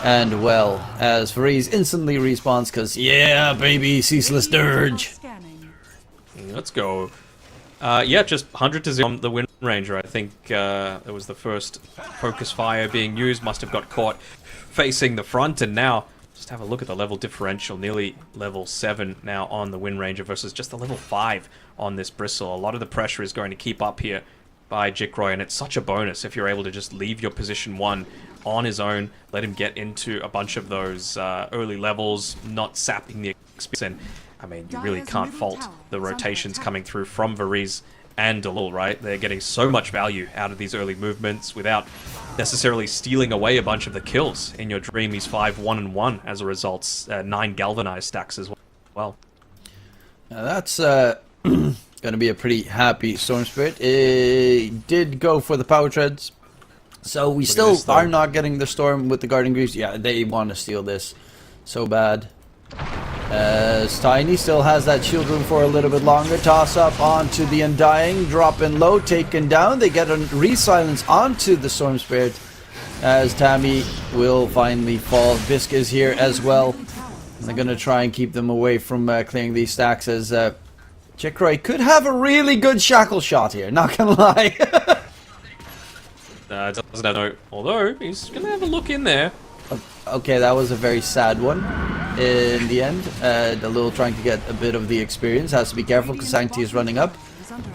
And well, as Vreeze instantly respawns, because yeah, baby, Ceaseless Dirge. Let's go. Yeah, just 100-0 on the Wind Ranger. I think it was the first focus fire being used. Must have got caught facing the front, and now Just have a look at the level differential, nearly level 7 now on the Wind Ranger versus just a level 5 on this Bristle. A lot of the pressure is going to keep up here by Jackky, and it's such a bonus if you're able to just leave your position 1 on his own, let him get into a bunch of those early levels, not sapping the experience. And I mean, you really can't fault the rotations coming through from Varize and Dalul, right? They're getting so much value out of these early movements without necessarily stealing away a bunch of the kills. In your dream, he's 5-1-1 as a result, 9 galvanized stacks as well. Now that's going to be a pretty happy Storm Spirit. It did go for the power treads, so we still are not getting the Storm with the Guardian Greaves. Yeah, they want to steal this so bad. As Tiny still has that shield room for a little bit longer. Toss up onto the Undying, dropping low, taken down. They get a re-silence onto the Storm Spirit as Tammy will finally fall. Bisk is here as well. They're going to try and keep them away from clearing these stacks as Jackky could have a really good shackle shot here, not going to lie. Doesn't have no, although he's going to have a look in there. Okay, that was a very sad one in the end. The Lil trying to get a bit of the experience. Has to be careful because Sanctity is running up.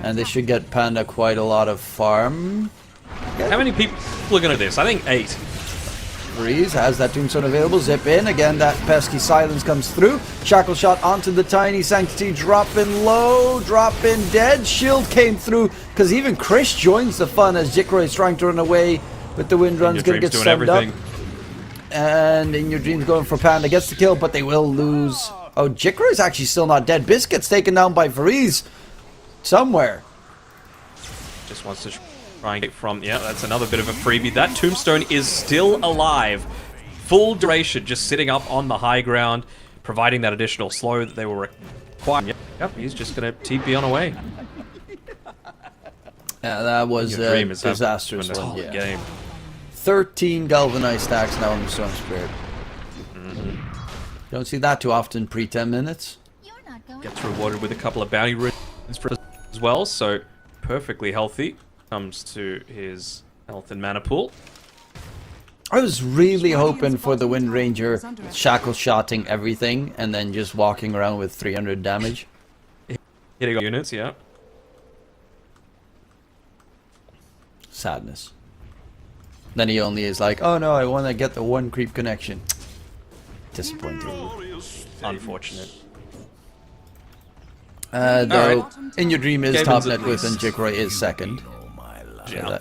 And they should get Panda quite a lot of farm. How many people are going to do this? I think 8. Breeze has that Tombstone available. Zip in. Again, that pesky silence comes through. Shackle shot onto the Tiny. Sanctity dropping low, dropping dead. Shield came through because even Chris joins the fun as Jackky is trying to run away. But the Wind Run's going to get stunned up. And In Your Dreams going for Panda. Gets the kill, but they will lose. Oh, Jackky is actually still not dead. Bisk gets taken down by Varize somewhere. Just wants to try and get from... Yeah, that's another bit of a freebie. That Tombstone is still alive. Full duration, just sitting up on the high ground, providing that additional slow that they were requiring. Yep, he's just going to TP on away. Yeah, that was a disastrous one. Yeah. Game. 13 galvanized stacks now on the Storm Spirit. Don't see that too often pre-10 minutes. Gets rewarded with a couple of bounty runes as well, so perfectly healthy. Comes to his health and mana pool. I was really hoping for the Wind Ranger shackle shotting everything and then just walking around with 300 damage. Hitting units, yeah. Sadness. Then he only is like, oh no, I want to get the 1 creep connection. Disappointing. Unfortunate. Though, right. In Your Dream is Gaben's top at net with and least. Jackky is second. Yeah,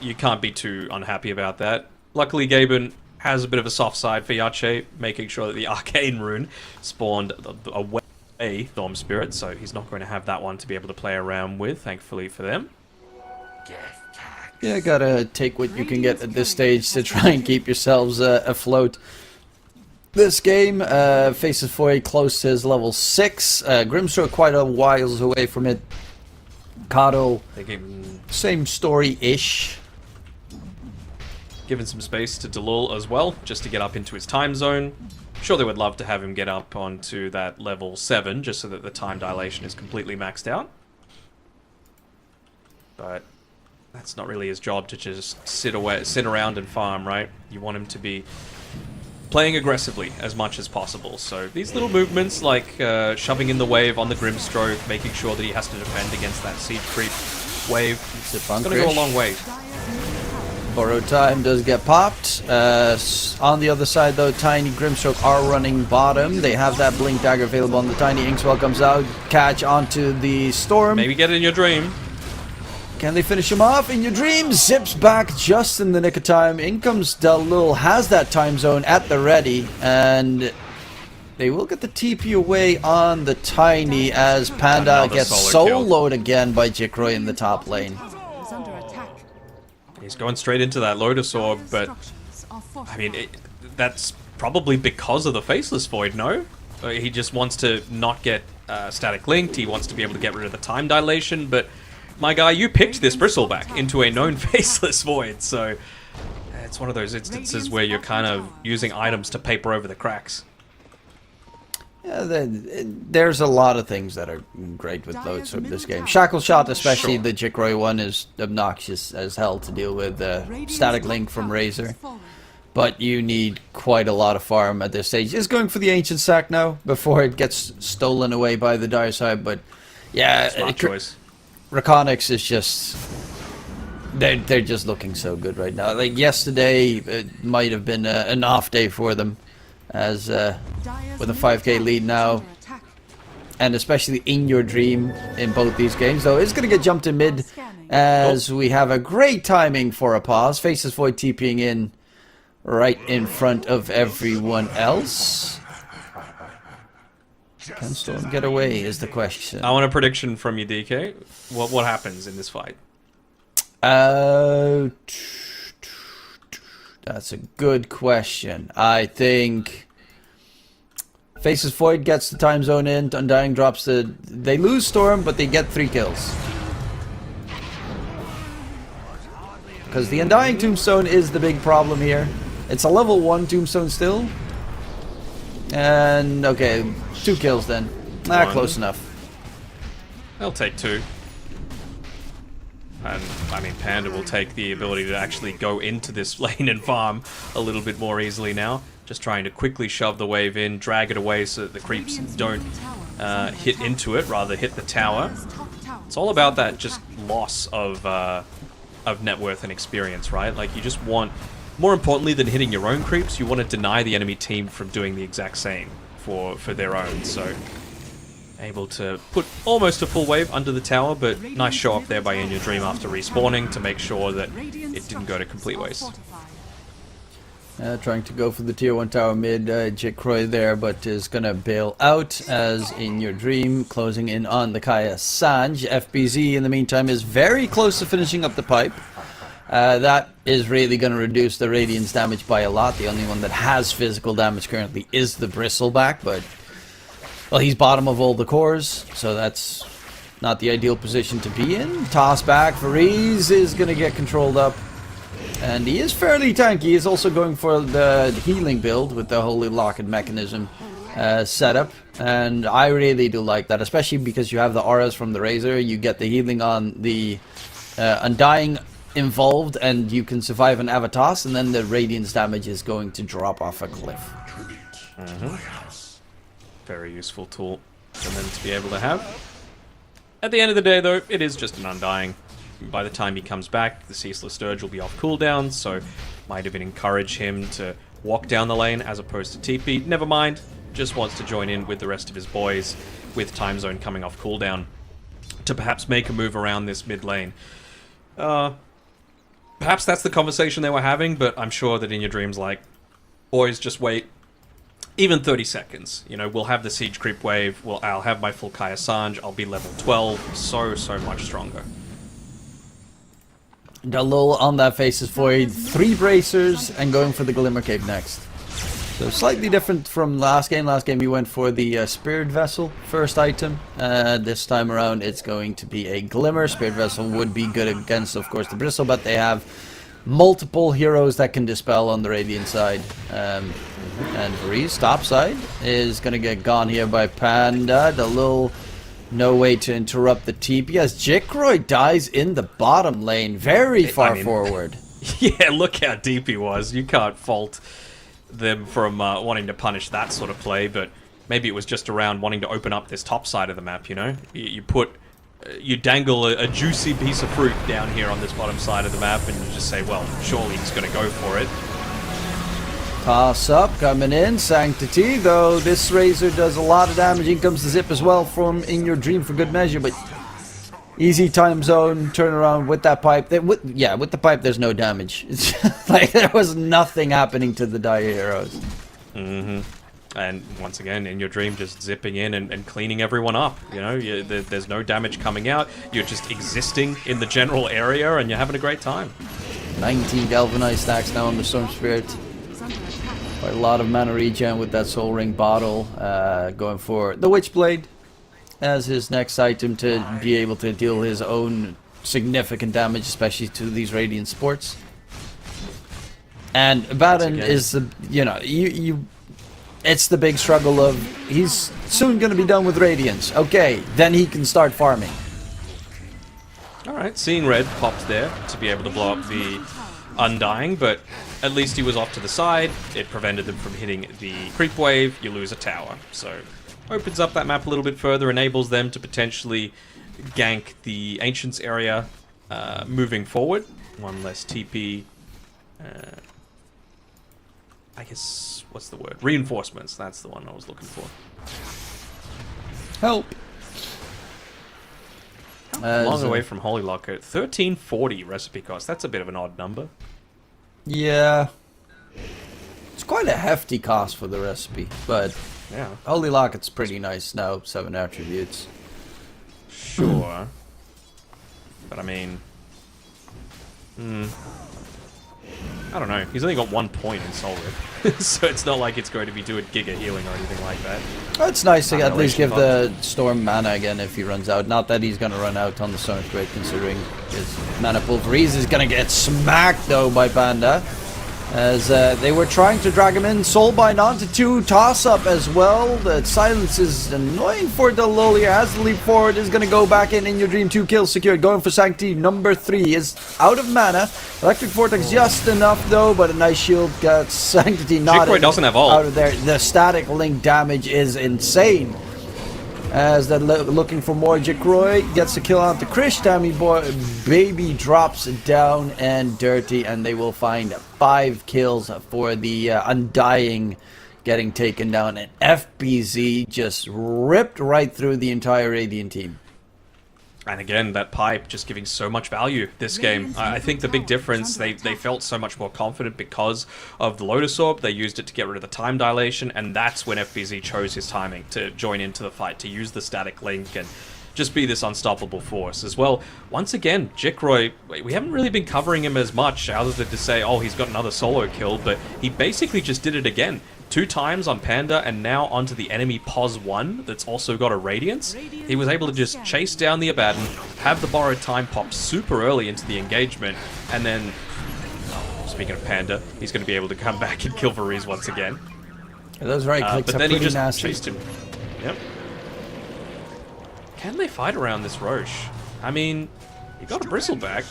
you can't be too unhappy about that. Luckily, Gaben has a bit of a soft side for Yache, making sure that the Arcane Rune spawned away Storm Spirit, so he's not going to have that one to be able to play around with, thankfully for them. Yeah, gotta take what you can get at this stage to try and keep yourselves afloat. This game faces Foy close to his level 6. Grimstroke quite a whiles away from it. Kato, same story-ish. Given some space to Dalul as well, just to get up into his time zone. Sure, they would love to have him get up onto that level 7, just so that the time dilation is completely maxed out. But that's not really his job to just sit around and farm, right? You want him to be playing aggressively as much as possible. So these little movements, like shoving in the wave on the Grimstroke, making sure that he has to defend against that seed creep wave, it's going to go a long way. Borrowed time does get popped. On the other side though, Tiny Grimstroke are running bottom. They have that Blink Dagger available on the Tiny. Inkswell comes out, catch onto the Storm. Maybe get it in your dream. Can they finish him off? In Your Dream zips back just in the nick of time. In comes Dalul, has that time zone at the ready, and they will get the TP away on the Tiny as Panda Another gets soloed again by Jackky in the top lane. He's going straight into that Lotus Orb, but I mean, that's probably because of the Faceless Void, no? He just wants to not get static linked, he wants to be able to get rid of the time dilation, but my guy, you picked this Bristleback into a known Faceless Void, so it's one of those instances where you're kind of using items to paper over the cracks. Yeah, there's a lot of things that are great with loads from this game. Shackle Shot, especially the Jackky one, is obnoxious as hell to deal with. Static Link from Razor. but you need quite a lot of farm at this stage. Is going for the ancient sack now before it gets stolen away by the dire side, but yeah, Smart choice. REKONIX is just they're just looking so good right now. Like yesterday, it might have been an off day for them, as with a 5k lead now, and especially in your dream in both these games. Though it's going to get jumped in mid as we have a great timing for a pause. Faces Void TPing in right in front of everyone else. Can Storm get away is the question. I want a prediction from you, DK. What happens in this fight? That's a good question. I think Faces Void gets the time zone in. Undying drops the... They lose Storm, but they get 3 kills. Because the Undying Tombstone is the big problem here. It's a level 1 Tombstone still. And, okay, 2 kills then. Close enough. They'll take 2. And, I mean, Panda will take the ability to actually go into this lane and farm a little bit more easily now. Just trying to quickly shove the wave in, drag it away so that the creeps don't hit into it, rather hit the tower. It's all about that just loss of net worth and experience, right? Like, you just want... More importantly than hitting your own creeps, you want to deny the enemy team from doing the exact same for their own. So, able to put almost a full wave under the tower, but nice show up there by In Your Dream after respawning to make sure that it didn't go to complete waste. Trying to go for the tier 1 tower mid, Jackky there, but is gonna bail out as In Your Dream closing in on the Kaya Sanj. FBZ in the meantime is very close to finishing up the pipe. That is really going to reduce the Radiant's damage by a lot. The only one that has physical damage currently is the Bristleback, but well, he's bottom of all the cores, so that's not the ideal position to be in. Toss back, Fariz is going to get controlled up, and he is fairly tanky. He's also going for the healing build with the Holy Locket mechanism setup, and I really do like that, especially because you have the auras from the Razor. You get the healing on the Undying involved, and you can survive an Avatos, and then the Radiant's damage is going to drop off a cliff. Very useful tool for them to be able to have. At the end of the day, though, it is just an Undying. By the time he comes back, the Ceaseless Dirge will be off cooldown, so might even encourage him to walk down the lane as opposed to TP. Never mind, just wants to join in with the rest of his boys with time zone coming off cooldown to perhaps make a move around this mid lane. Perhaps that's the conversation they were having, but I'm sure that In Your Dream's like, boys, just wait. Even 30 seconds. You know, we'll have the siege creep wave, I'll have my full Kaya Sanj, I'll be level 12, so much stronger. Dalil on that Faces Void, 3 bracers, and going for the Glimmer Cape next. So slightly different from last game. Last game you went for the Spirit Vessel first item. This time around it's going to be a Glimmer. Spirit Vessel would be good against, of course, the Bristle, but they have multiple heroes that can dispel on the Radiant side. And Breeze, top side, is going to get gone here by Panda. Dalil, no way to interrupt the TP as Jackky dies in the bottom lane, very far forward. Yeah, look how deep he was. You can't fault them from wanting to punish that sort of play, but maybe it was just around wanting to open up this top side of the map, you know? You dangle a juicy piece of fruit down here on this bottom side of the map, and you just say, well, surely he's going to go for it. Toss up, coming in, Sanctity, though this Razor does a lot of damage. In comes the Zip as well from In Your Dream for good measure, but easy time zone, turn around with that pipe. With the pipe there's no damage. It's just like there was nothing happening to the dire heroes. And once again, In Your Dream just zipping in and cleaning everyone up. You know, there's no damage coming out. You're just existing in the general area and you're having a great time. 19 galvanized stacks now on the Storm Spirit. Quite a lot of mana regen with that Soul Ring bottle. Going for the Witchblade as his next item to be able to deal his own significant damage, especially to these Radiant supports. And Baron is the, you know, it's the big struggle of he's soon going to be done with Radiance. Okay, then he can start farming. Alright, seeing red popped there to be able to blow up the Undying, but at least he was off to the side. It prevented them from hitting the creep wave. You lose a tower. So opens up that map a little bit further, enables them to potentially gank the Ancients area moving forward. One less TP. I guess, what's the word? Reinforcements. That's the one I was looking for. Help. Long away from Holy Locker. 1340 recipe cost. That's a bit of an odd number. Yeah. It's quite a hefty cost for the recipe, but Yeah. Holy Locket's pretty nice now, 7 attributes. Sure. But I mean... I don't know. He's only got 1 point in Soul Rip. So it's not like it's going to be doing Giga Healing or anything like that. Oh, it's nice to at least give Annihilation the Storm mana again if he runs out. Not that he's going to run out on the Storm Spirit, considering his mana pool freeze is going to get smacked though by Panda. As they were trying to drag him in. Soulbind onto 2, toss up as well. The silence is annoying for the Lul here. Has the leap forward, is going to go back in your dream. 2 kills secured. Going for Sanctity. Number 3 is out of mana. Electric Vortex just enough though, but a nice shield got Sanctity not Jickroy doesn't have ult. out of there. The static link damage is insane. As they're looking for more, Jickroy gets a kill on the Krish. Tammy boy, baby drops down and dirty, and they will find 5 kills for the Undying getting taken down. And FBZ just ripped right through the entire Radiant team. And again, that pipe just giving so much value this game. I think the big difference, they felt so much more confident because of the Lotus Orb. They used it to get rid of the time dilation, and that's when FBZ chose his timing to join into the fight, to use the static link and just be this unstoppable force as well. Once again, Jickroy, we haven't really been covering him as much other than to say, oh, he's got another solo kill, but he basically just did it again. 2 times on Panda, and now onto the enemy Pos 1 that's also got a Radiance. He was able to just chase down the Abaddon, have the borrowed time pop super early into the engagement, and then, speaking of Panda, he's going to be able to come back and kill Varese once again. Yeah, those right clicks but are then he pretty just nasty. chased him. Yep. Can they fight around this Roche? I mean, he got a Bristleback.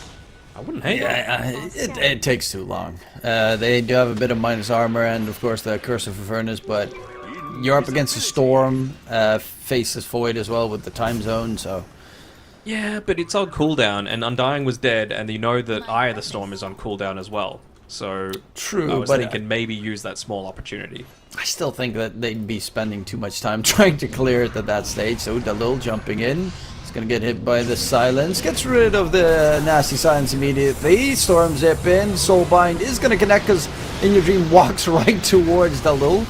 I wouldn't hate it. It takes too long. They do have a bit of minus armor and of course the Curse of Avernus, but you're up against a Storm, faces Void as well with the time zone, so... Yeah, but it's on cooldown, and Undying was dead, and you know that Eye of the Storm is on cooldown as well. So True, I was but thinking maybe use that small opportunity. I still think that they'd be spending too much time trying to clear it at that stage. So Dalil jumping in. He's going to get hit by the silence. Gets rid of the nasty silence immediately. Storm zip in. Soulbind is going to connect because In Your Dream walks right towards Dalil.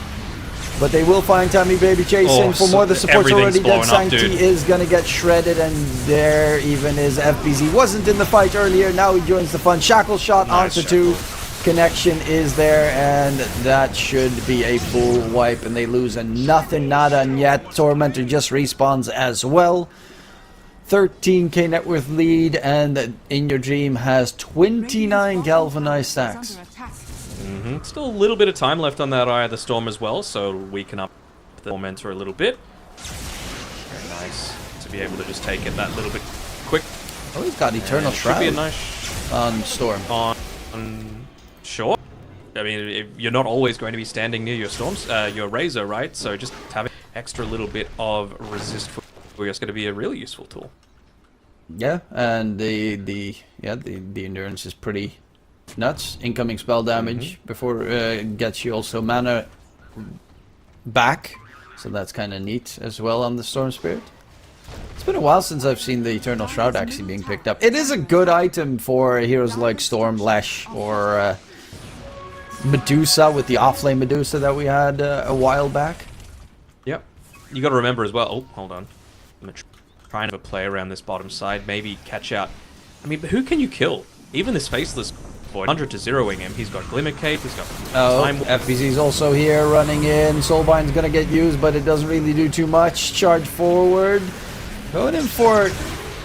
But they will find Tammy Baby chasing for more. The support's already dead. Sancti is going to get shredded, and there even is FBZ. Wasn't in the fight earlier, now he joins the fun. Shackle shot onto 2. Connection is there, and that should be a full wipe, and they lose a nothing, nada, and yet Tormentor just respawns as well. 13k net worth lead, and In Your Dream has 29 galvanized stacks. Still a little bit of time left on that Eye of the Storm as well, so it'll weaken up the Tormentor a little bit. Very nice to be able to just take it that little bit quick. Oh, he's got Eternal Should be a Shroud nice on Storm. Sure. I mean, you're not always going to be standing near your storms, your Razor, right? So just having extra little bit of resist for is going to be a really useful tool. Yeah, and the endurance is pretty nuts. Incoming spell damage before gets you also mana back, so that's kind of neat as well on the Storm Spirit. It's been a while since I've seen the Eternal Shroud actually being picked up. It is a good item for heroes like Storm, Lesh, or Medusa with the Offlane Medusa that we had a while back. Yep. You got to remember as well. Oh, hold on. I'm going to try and have a play around this bottom side. Maybe catch out. I mean, but who can you kill? Even this Faceless boy, 100 to zeroing him. He's got Glimmer Cape. He's got time. FBZ's also here running in. Soulbind's going to get used, but it doesn't really do too much. Charge forward. Going in for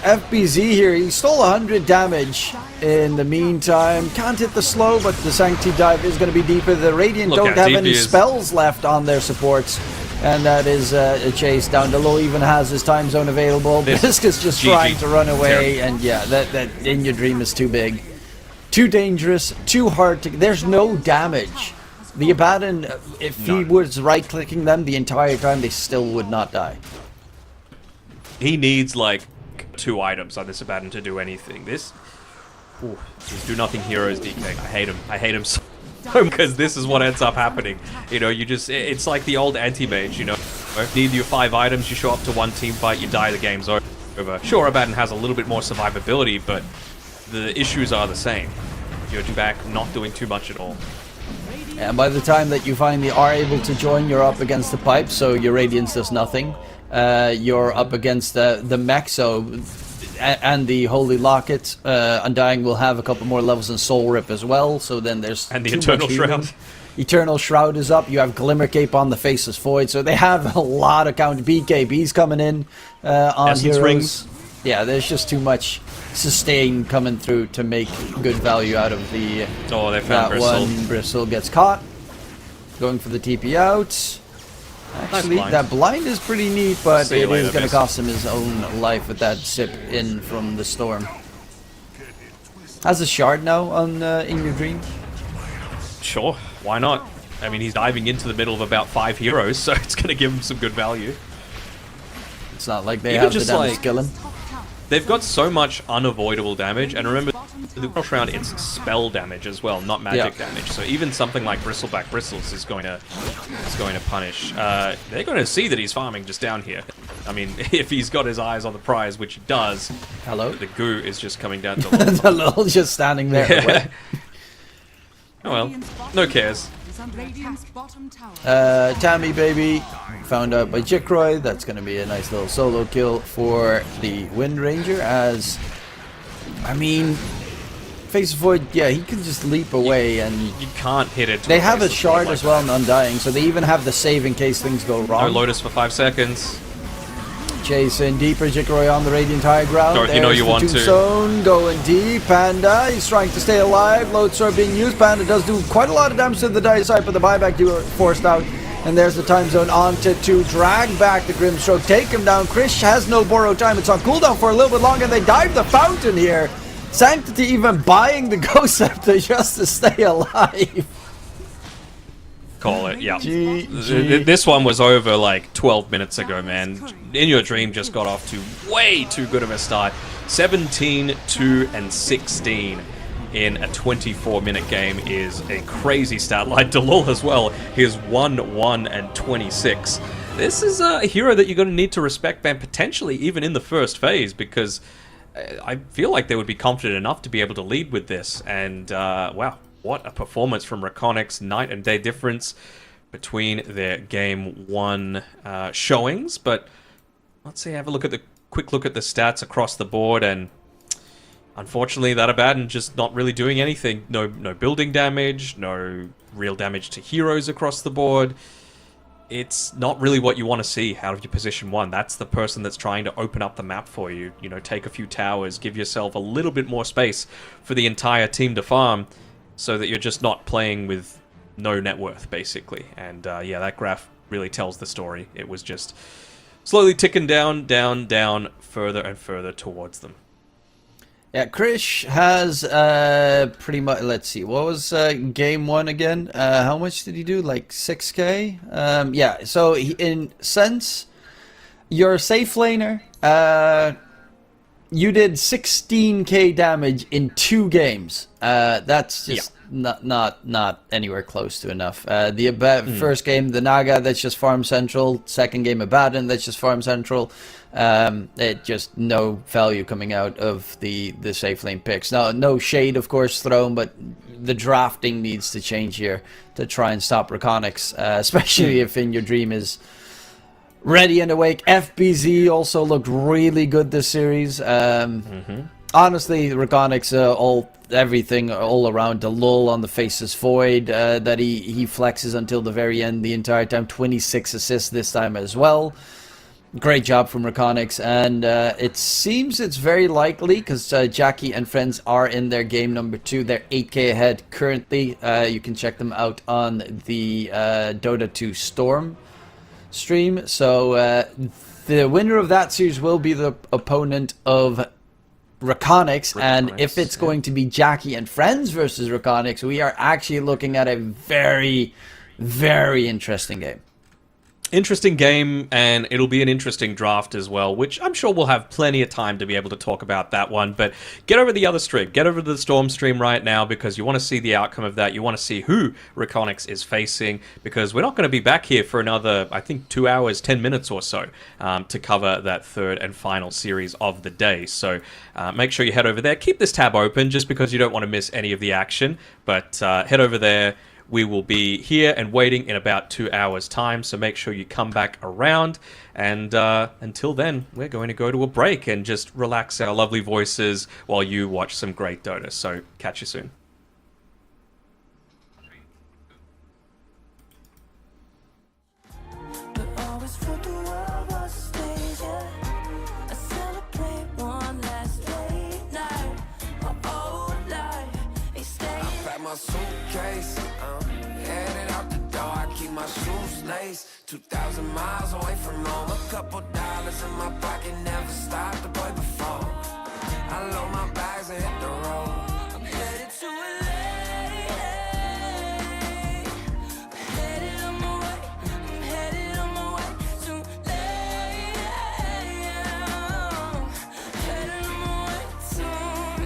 FBZ here. He stole 100 damage in the meantime. Can't hit the slow, but the Sancti dive is going to be deeper. The Radiant don't have any spells left on their supports. And that is a chase down. Delo even has his time zone available. Biscuit's just trying to run away. And yeah, that In Your Dream is too big. too dangerous, too hard to... There's no damage. The Abaddon, if he was right-clicking them the entire time, they still would not die. He needs, like, 2 items on this Abaddon to do anything. This... Ooh, these do-nothing heroes, DK. I hate him. I hate him so because this is what ends up happening. You know, you just... It's like the old anti-mage, you know? Need your 5 items, you show up to one team fight, you die, the game's over. Sure, Abaddon has a little bit more survivability, but the issues are the same. You're back not doing too much at all. And by the time that you finally are able to join, you're up against the pipe, so your Radiance does nothing. You're up against the mech, so... And the Holy Locket. Undying will have a couple more levels in Soul Rip as well, so then there's... And the Eternal Shroud. Eternal Shroud is up. You have Glimmer Cape on the Faceless Void, so they have a lot of counter BKBs coming in on Essence heroes. Rings. Yeah, there's just too much sustain coming through to make good value out of the... Oh, they found Bristle. One Bristle gets caught. Going for the TP out. Actually, nice that blind is pretty neat, but See you it later, is going to miss. cost him his own life with that sip in from the storm. Has a shard now on in your dream? Sure, why not? I mean, he's diving into the middle of about 5 heroes, so it's going to give him some good value. It's not like they Even have the just damage like- killing. They've got so much unavoidable damage, and remember, the Eternal Shroud, it's spell damage as well, not magic damage. So even something like Bristleback Bristles is going to punish. They're going to see that he's farming just down here. I mean, if he's got his eyes on the prize, which he does, Hello? the goo is just coming down to The lol just standing there. Yeah. Oh well, no cares. Radiant's bottom tower. Tammy baby found out by Jickroy. That's going to be a nice little solo kill for the Wind Ranger, as I mean, Face of Void, yeah, he can just leap away, and You can't hit it. they have a Face of shard Void as like well and Undying, so they even have the save in case things go that. wrong. No Lotus for 5 seconds. Chasing deeper, Jickroy on the Radiant High Ground. Dorothy, you know There's you the want to. Tombstone going deep. Panda, he's trying to stay alive. Loadstar being used. Panda does do quite a lot of damage to the die side, but the buyback do forced out. And there's the time zone onto to drag back the Grimstroke, take him down. Krish has no borrow time. It's on cooldown for a little bit longer, and they dive the fountain here. Sanctity even buying the Ghost Scepter just to stay alive. Call it, yeah. GG. This one was over like 12 minutes ago, man. In Your Dream just got off to way too good of a start. 17, 2, and 16 in a 24-minute game is a crazy stat line. Delul as well, he's 1, 1, and 26. This is a hero that you're going to need to respect, man, potentially even in the first phase, because I feel like they would be confident enough to be able to lead with this. And, wow. What a performance from REKONIX. Night and day difference between their Game 1 showings. But let's see, have a look at the quick look at the stats across the board. And unfortunately, that Abaddon just not really doing anything. No building damage, no real damage to heroes across the board. It's not really what you want to see out of your position 1. That's the person that's trying to open up the map for you. You know, take a few towers, give yourself a little bit more space for the entire team to farm, so that you're just not playing with no net worth, basically. And yeah, that graph really tells the story. It was just slowly ticking down, further and further towards them. Yeah, Krish has pretty much, let's see, what was game 1 again? How much did he do? Like 6k? Yeah, so in sense, you're a safe laner. You did 16k damage in 2 games. That's just not anywhere close to enough. The first game, the Naga, that's just farm central. Second game, Abaddon, that's just farm central. It just no value coming out of the safe lane picks. Now, no shade, of course, thrown, but the drafting needs to change here to try and stop REKONIX, especially if In Your Dream is ready and awake. FBZ also looked really good this series. Honestly, REKONIX, everything all around. The lull on the Faceless Void that he flexes until the very end the entire time. 26 assists this time as well. Great job from REKONIX, and it seems it's very likely, because Jackky and friends are in their game number 2. They're 8k ahead currently. You can check them out on the Dota 2 Storm stream. So the winner of that series will be the opponent of REKONIX, and REKONIX, if it's yeah. going to be Jackky and friends versus REKONIX, we are actually looking at a very, very interesting game. Interesting game, and it'll be an interesting draft as well, which I'm sure we'll have plenty of time to be able to talk about that one. But get over the other stream. Get over to the Storm stream right now, because you want to see the outcome of that. You want to see who REKONIX is facing, because we're not going to be back here for another, I think, 2 hours, 10 minutes or so to cover that third and final series of the day. So make sure you head over there. Keep this tab open just because you don't want to miss any of the action. But head over there. We will be here and waiting in about 2 hours' time, so make sure you come back around. And until then, we're going to go to a break and just relax our lovely voices while you watch some great Dota. So catch you soon. But always thought the world was a stage, yeah. I celebrate one last late night. My old life is staying. Pack my suitcase, headed out the door. I keep my shoes laced. 2,000 miles away from home. A couple dollars in my pocket, never stopped the boy before. I load my bags and hit the road. I'm headed to LA. Headed on my way. I'm headed on my way to LA. Headed on my way soon.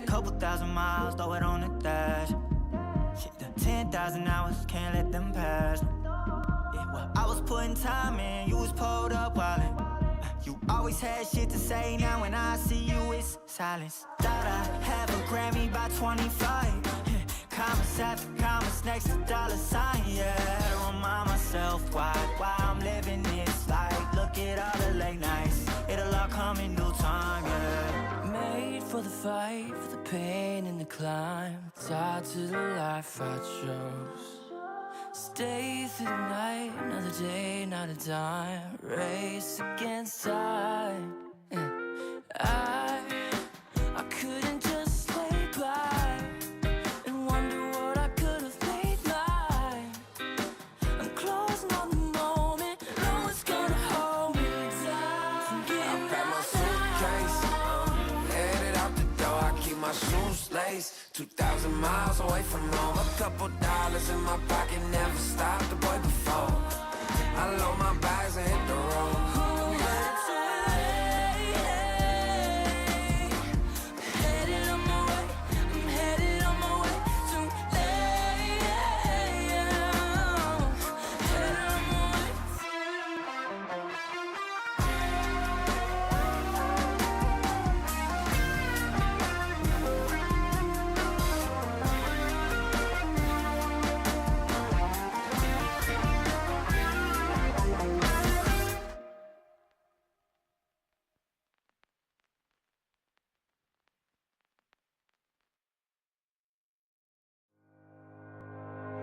Couple thousand miles, throw it on the dash. Shit, the 10,000 hours, can't let them pass. Yeah, well, I was putting time in, you was pulled up wildin'. You always had shit to say, now when I see you, it's silence. Thought I have a Grammy by 25. Commas after commas next to dollar sign, yeah. Had to remind myself why I'm living this life. Look at all the late nights, it'll all come in due time, yeah. Made for the fight, for the pain and the climb. Tied to the life I chose. Stay through the night, another day, not a dime. Race against time. I couldn't just lay by and wonder what I could have made mine. I'm closing on the moment, no one's gonna hold me down. From getting Pack my suitcase, headed out the door. I keep my shoes laced. 2,000 miles away from home. A couple dollars in my pocket, never stopped the boy before. I load my bags and hit the road.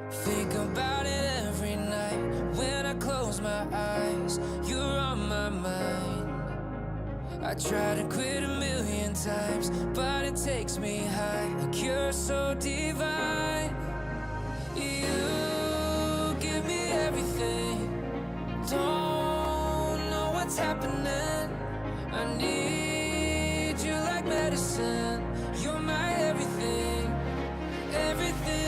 Think about it every night when I close my eyes. You're on my mind. I try to quit a million times, but it takes me high. Like you're so divine. You give me everything. Don't know what's happening. I need you like medicine. You're my everything, everything.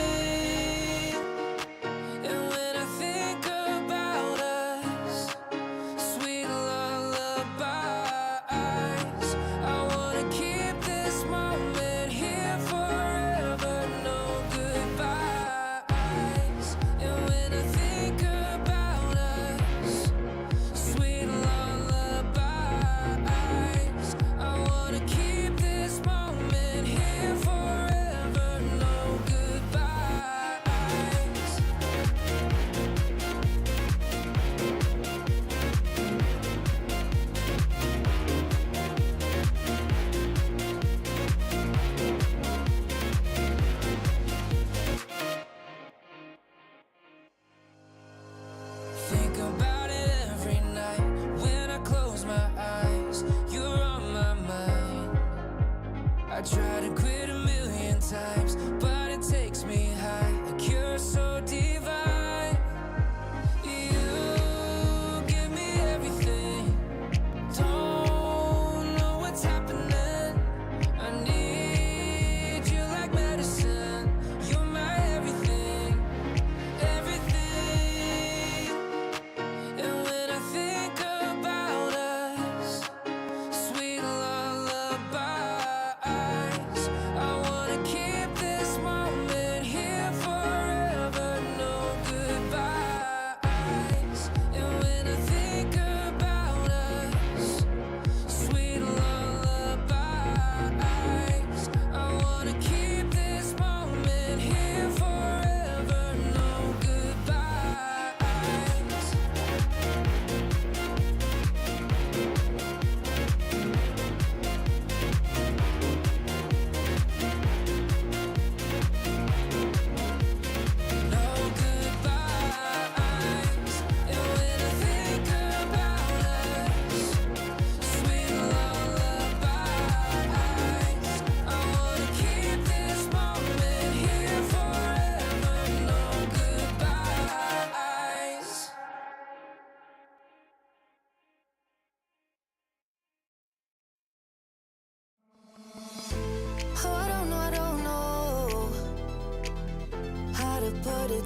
Think about it every night when I close my eyes. You're on my mind.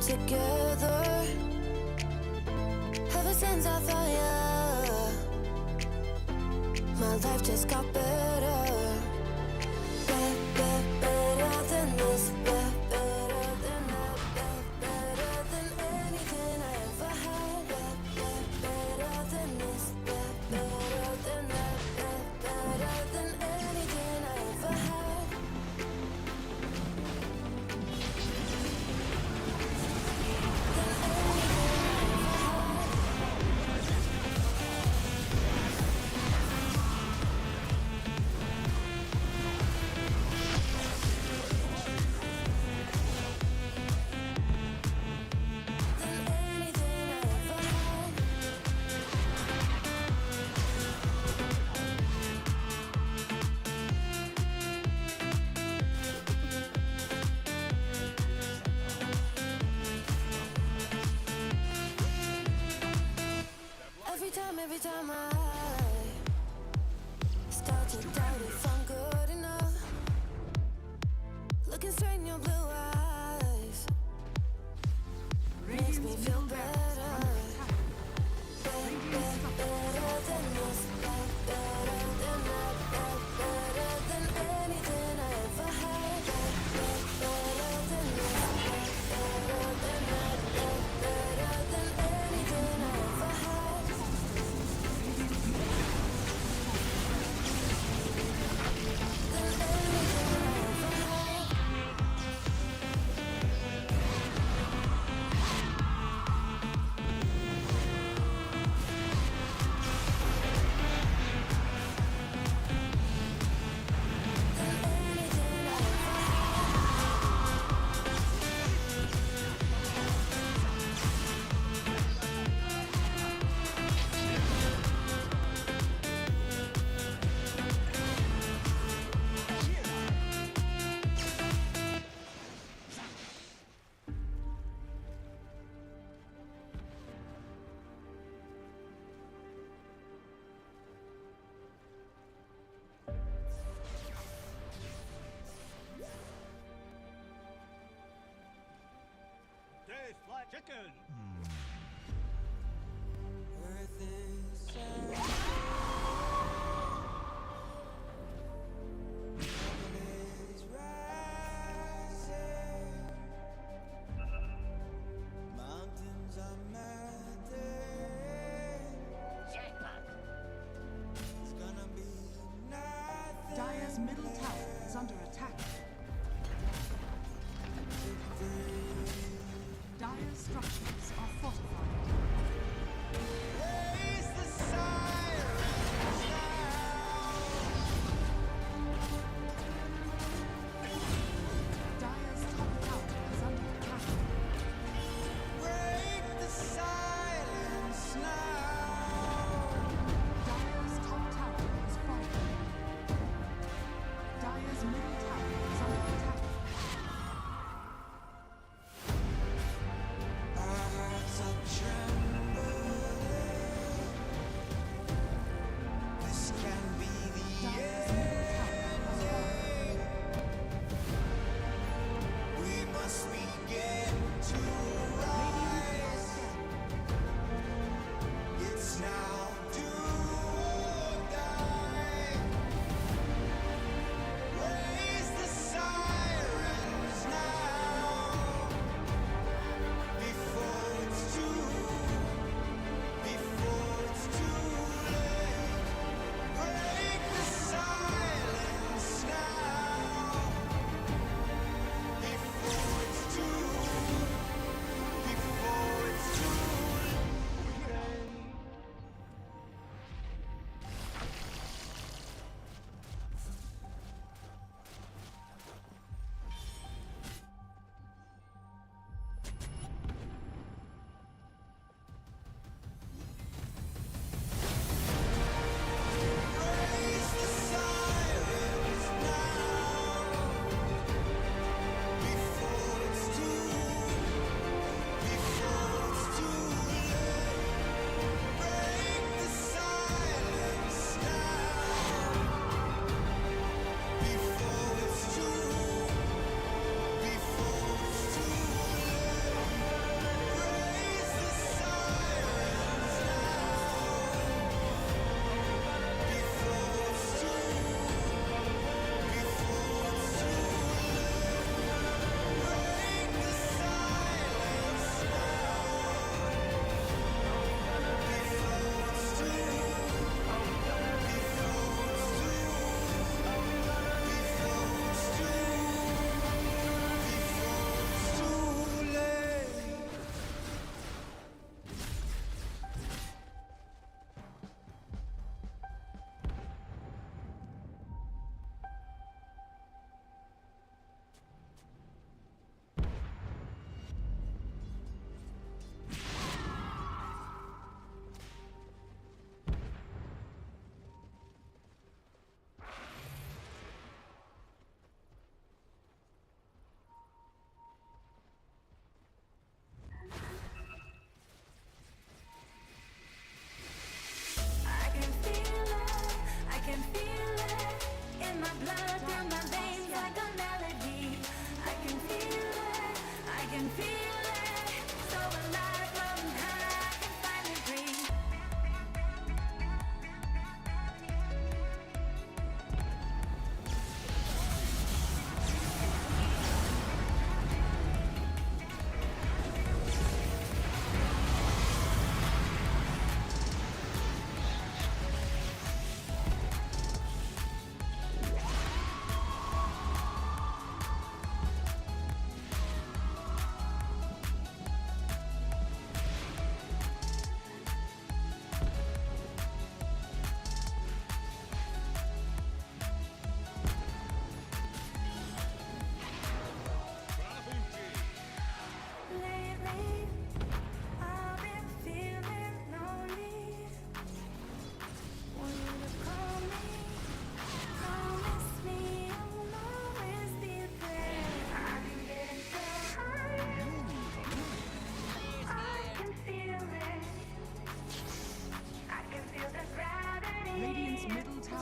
together. Ever since I found you, my life just got better. Better than this, better than that, better than anything I ever had. Better than this, better than that, better than anything I ever had. Every time I start to doubt if I'm good enough, looking straight in your blue eyes makes me feel better. Better than this, better than that, better than anything I ever had. Better than this, better than that, better than anything I ever had. Chicken. Dire's middle tower is under attack. Dire's structures are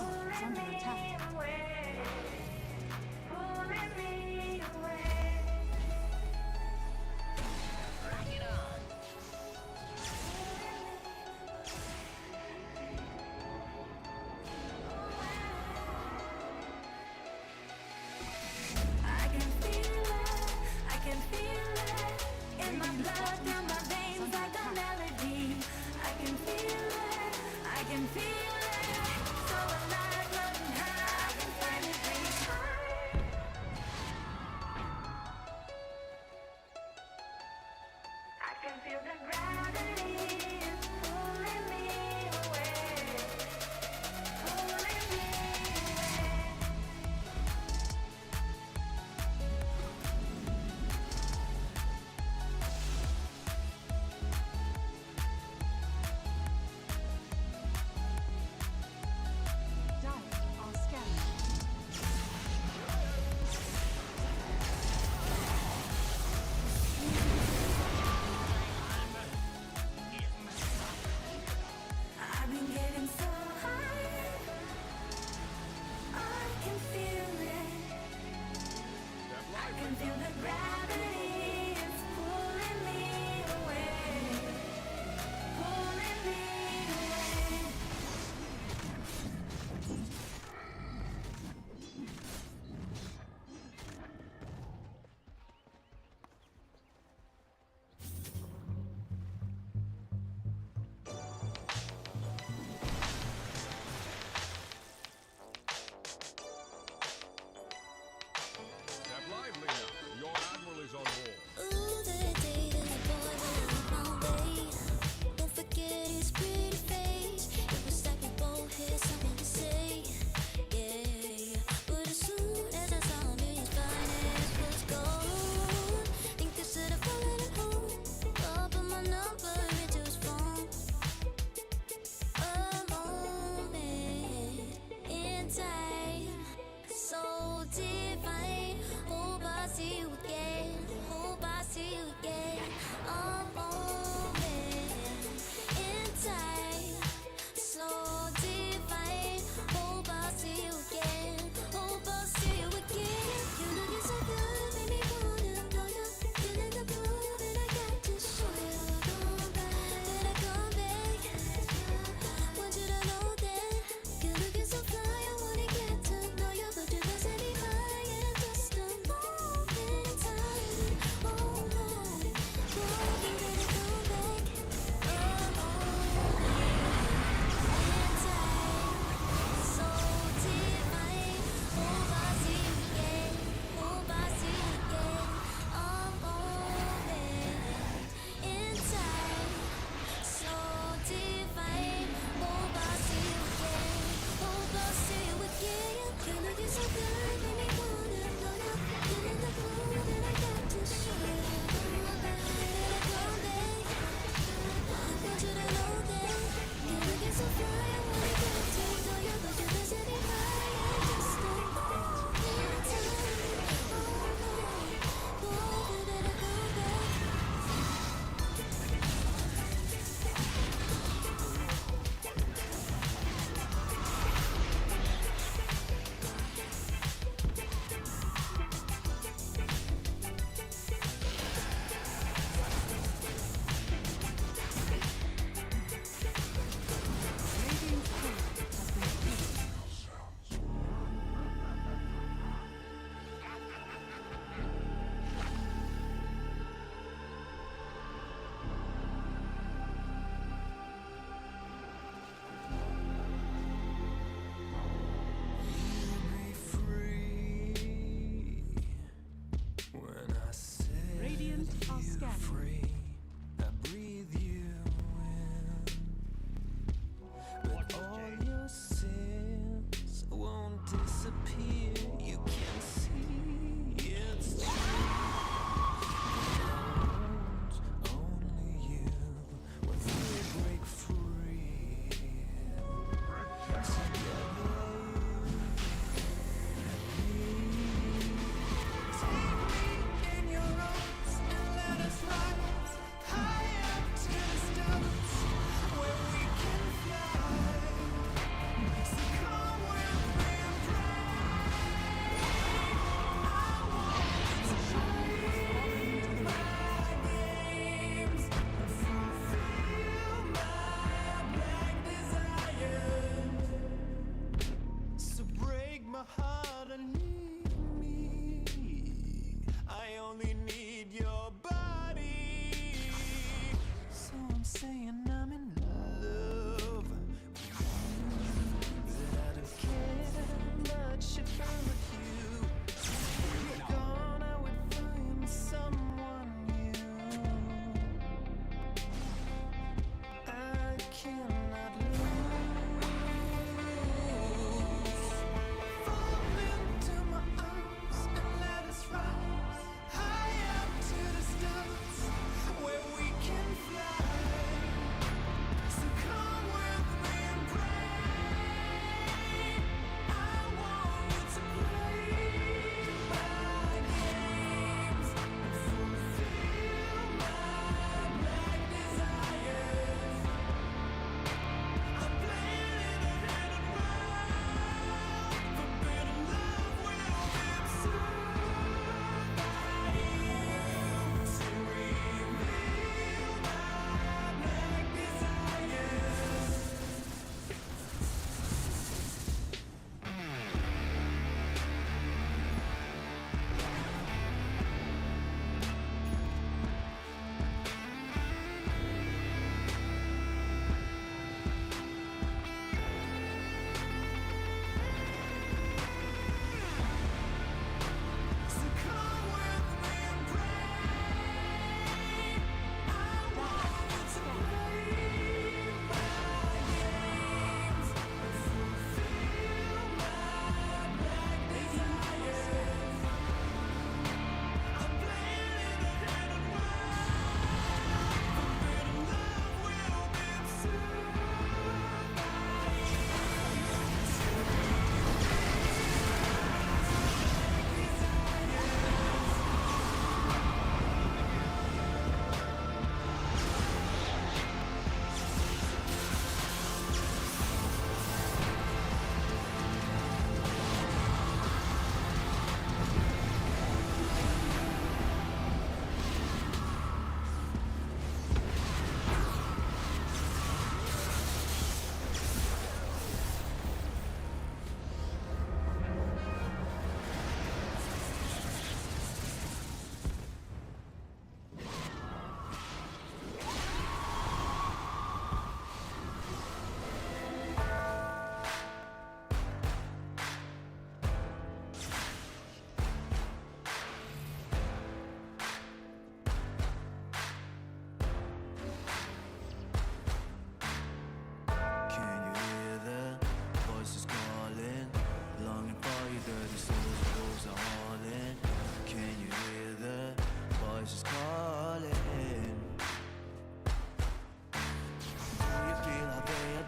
tower is under attack. I can feel it, I can feel it in my blood, through my veins like a melody. I can feel it, I can feel it, so alive, running high.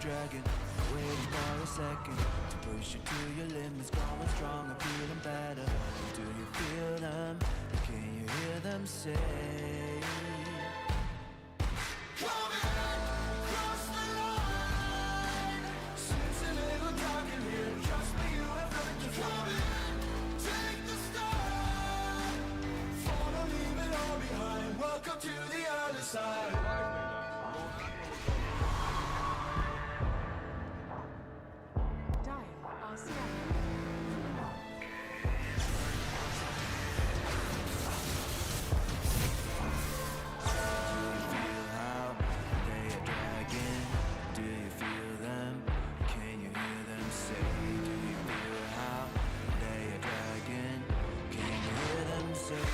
dragon, waiting for a second to push you to your limits, going stronger, feeling better. Do you feel them? Can you hear them say? Welcome to the other side. Dire are scanning. How they are dragging? Do you feel them? Can you hear them say? Do you feel how they are dragging? Can you hear them say?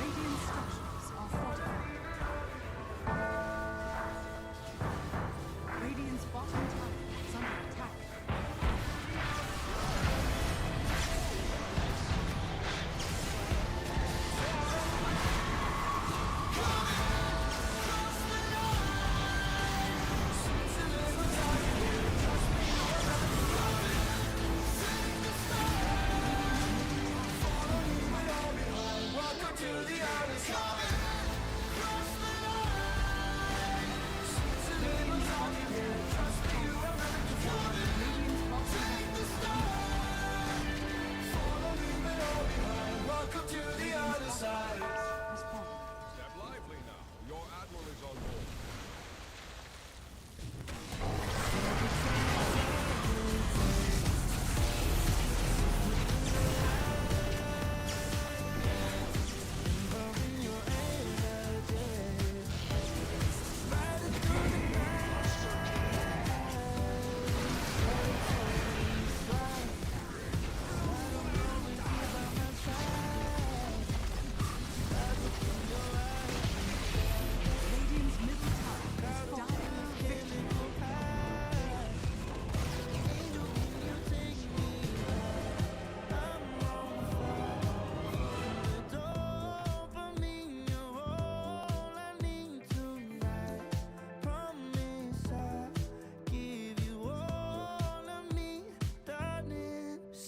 Radiant structures are fortified. Radiant's bottom tower is under attack. Welcome to the other side. Welcome to the other side. Step lively now. Your admiral is on board. Radiant's middle tower is dying victory.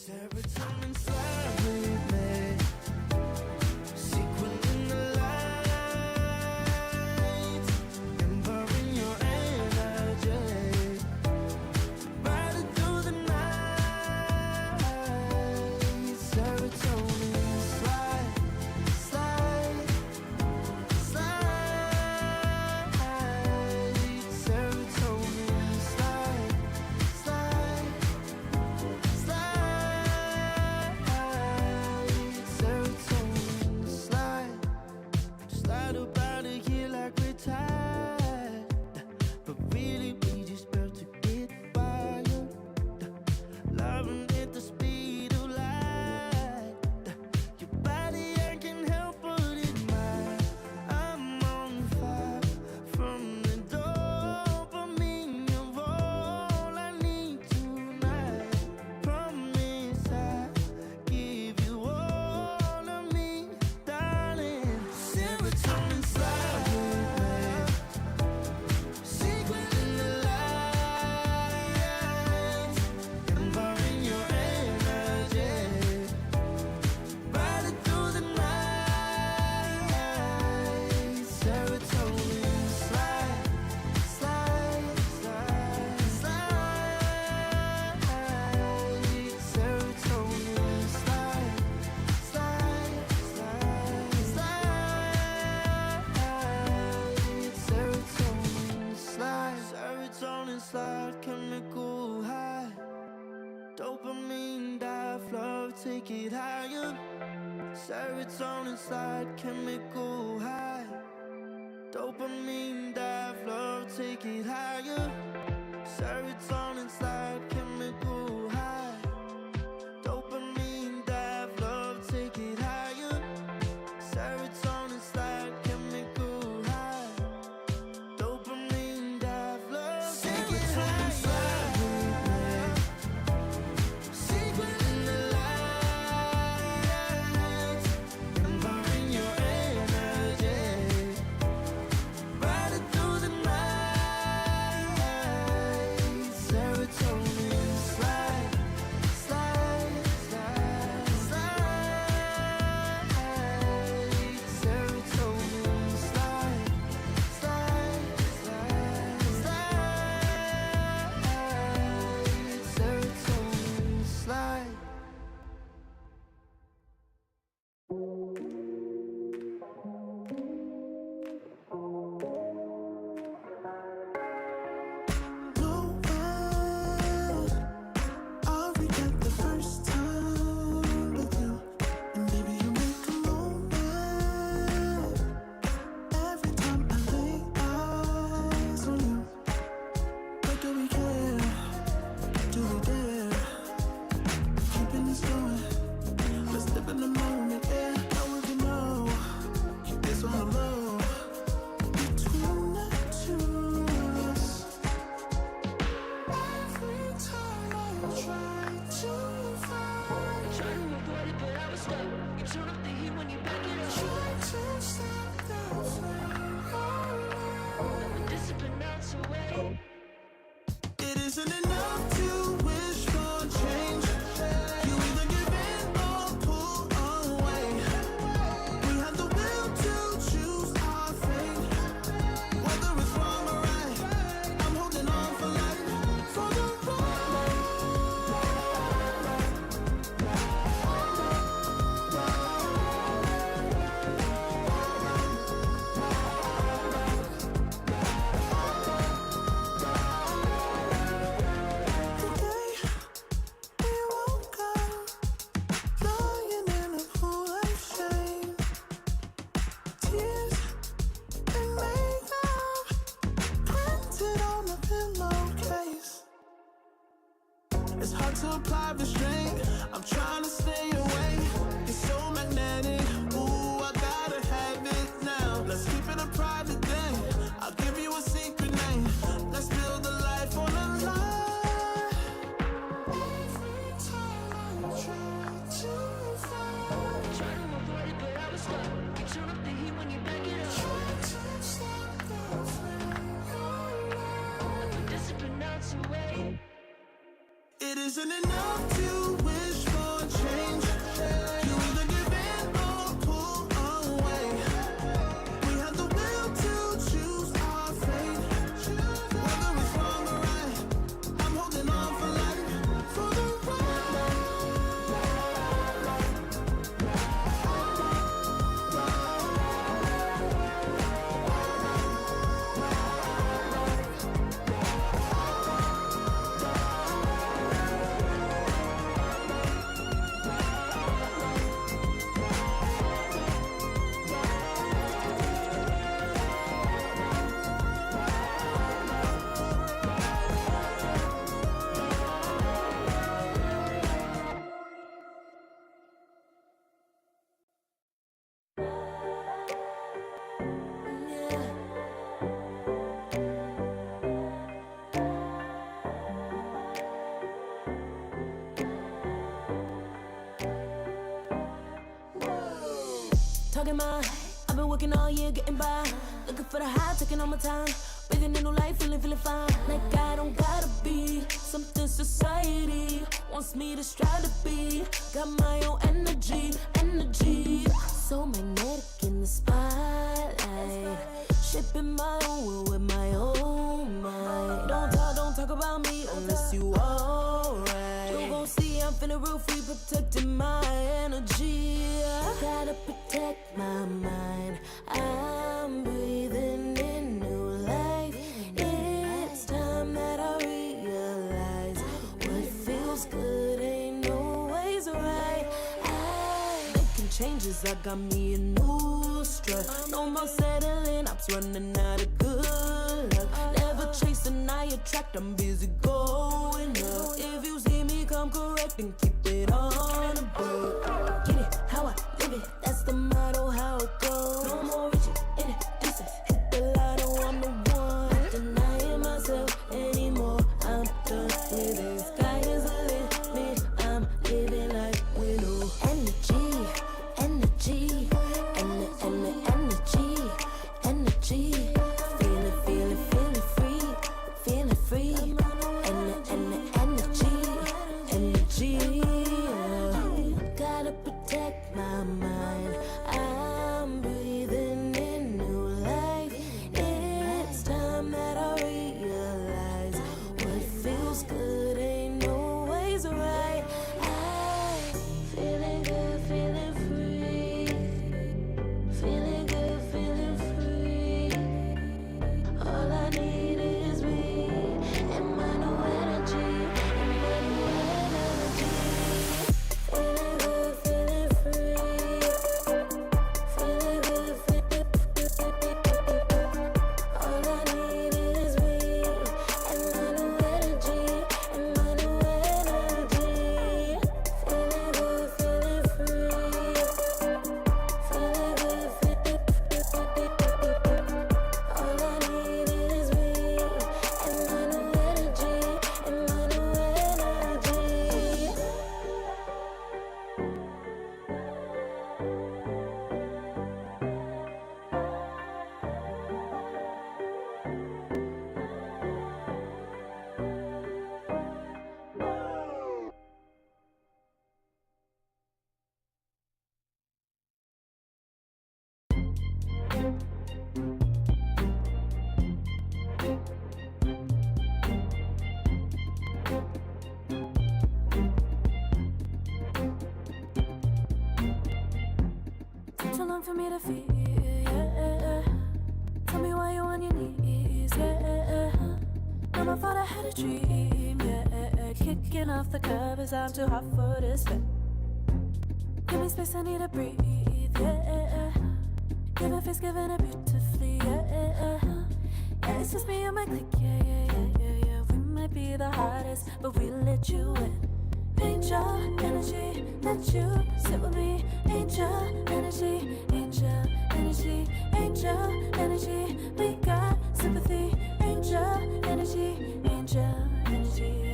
Serotonin slide with me, sequel in the lights, empowering your energy, riding through the night. Serotonin slide, slide, slide. Serotonin slide, slide, serotonin slide, slide up out of here like we're tired, but really we just about to get wired, loving at the speed of light, your body I can help but admire. I'm on fire from the dopamine of all I need tonight. Promise I give you all of me, darling. Serotonin slide with me, sequel in the lights, empowering your energy, riding through the night. Serotonin slide, slide, slide, slide. Serotonin slide, slide, slide, slide. Serotonin slide, serotonin slide, chemical high, dopamine dive love, take it higher. Serotonin slide, chemical high. Dopamine dive, love, take it higher. Serotonin slide, chemical high. Dopamine dive, love, take it higher. Serotonin slide, chemical high. Dopamine dive, love, take it higher. Secret in the lights, empowering your energy. Brighter through the night. Serotonin slide, slide, slide, slide. Serotonin slide, slide, slide, slide. Serotonin slide. I'll regret the first time with you, and baby you make a moment. Every time I lay eyes on you, but do we care? Do we dare? Keeping this going, let's live in the moment. Yeah, now we can know. Keep this on the low. Between the two of us. Every time I try to find, Try to avoid it, but I was stuck. You turn up the heat when you back it up. try to stop the flame. But discipline melts away. It isn't enough to wish for change. You either give in or pull away. We have the will to choose our fate. Whether it's wrong or right, I'm holding on for life. For the Today we woke up, lying in a pool of shame. Tears and makeup printed on the pillowcase. It's hard to apply restraint. I'm trying to stay away. It's so magnetic. Ooh, I gotta have it now. Let's keep it a private thing. I'll give you a secret name. Let's build a life on a lie. Every time I try to find, Try to avoid it, but I was stuck. You turn up the heat when you back it up. try to stop the flame. But discipline melts away. It isn't enough to wish for change. You either give in or pull away. We have the will to choose our fate. Whether it's wrong or right, I'm holding on for life. For the Talking my, I've been working all year getting by. Looking for the high, taking all my time. Breathing in new life, feeling fine. Like I don't gotta be something society wants me to strive to be. Got my own energy. So magnetic in the spotlight. Shaping my own world with my own mind. Don't talk about me unless you alright. You gon' see I'm finna real free, protecting my energy. I gotta protect my mind. I'm breathing in new life. It's time that I realize what feels good ain't no ways around. changes, I got me a new strut. No more settling, I'm running out of good luck. Never chasing, I attract, I'm busy going up. If you see me come correct, then keep it on the book. Get it, how I live it, that's the motto, how it goes. No more reaching, in it, distance, hit the lotto, I'm the one. Not denying myself anymore, I'm done with it. Sky is the limit, I'm living like widow. Energy, energy, energy, energy. Feeling free. Energy. Gotta protect my mind. I'm breathing in new life. It's time that I realize what feels good ain't always right. I'm feeling good, feeling free. Feeling good, feeling free. All I need is me and my new energy. Feeling good, feeling free. Feeling good, feeling free. All I need is me and my new energy. And my new energy. Feeling good, feeling free. Feeling good, feeling free. All I need is me and my new energy. And my new energy. Too long for me to feel, yeah. Tell me why you on your knees, yeah. Never thought I had a dream, yeah. Kicking off the covers, I'm too hot for this step. Give me space, I need to breathe, yeah. Give a face, giving it beautifully, yeah. Yeah, it's just me and my clique, yeah. We might be the hottest, but we let you in. Angel energy, let you sit with me. Angel energy, angel energy, angel energy. We got sympathy. Angel energy, angel energy.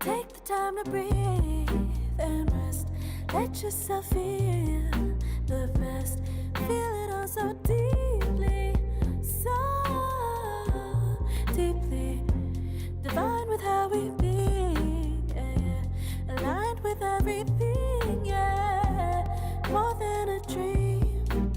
Take the time to breathe and rest. Let yourself feel the best. Feel it all so deeply, so deeply. Divine with how we be, yeah. Aligned with everything, yeah. More than a dream,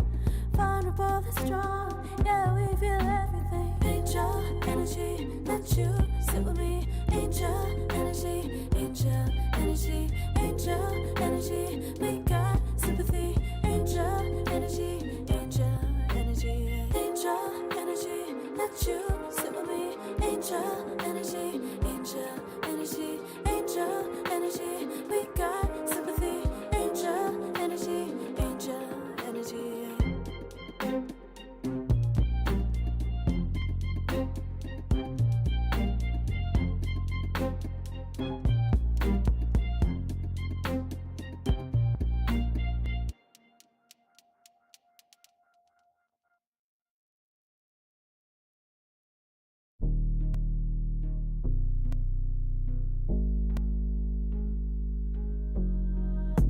vulnerable and strong, yeah. We feel everything. Angel energy, let you sit with me. Angel energy, angel energy, angel energy. We got sympathy. Angel energy, angel energy, angel energy. Let you sit with me. Angel energy, angel energy, angel energy. We got sympathy. Angel energy, angel energy.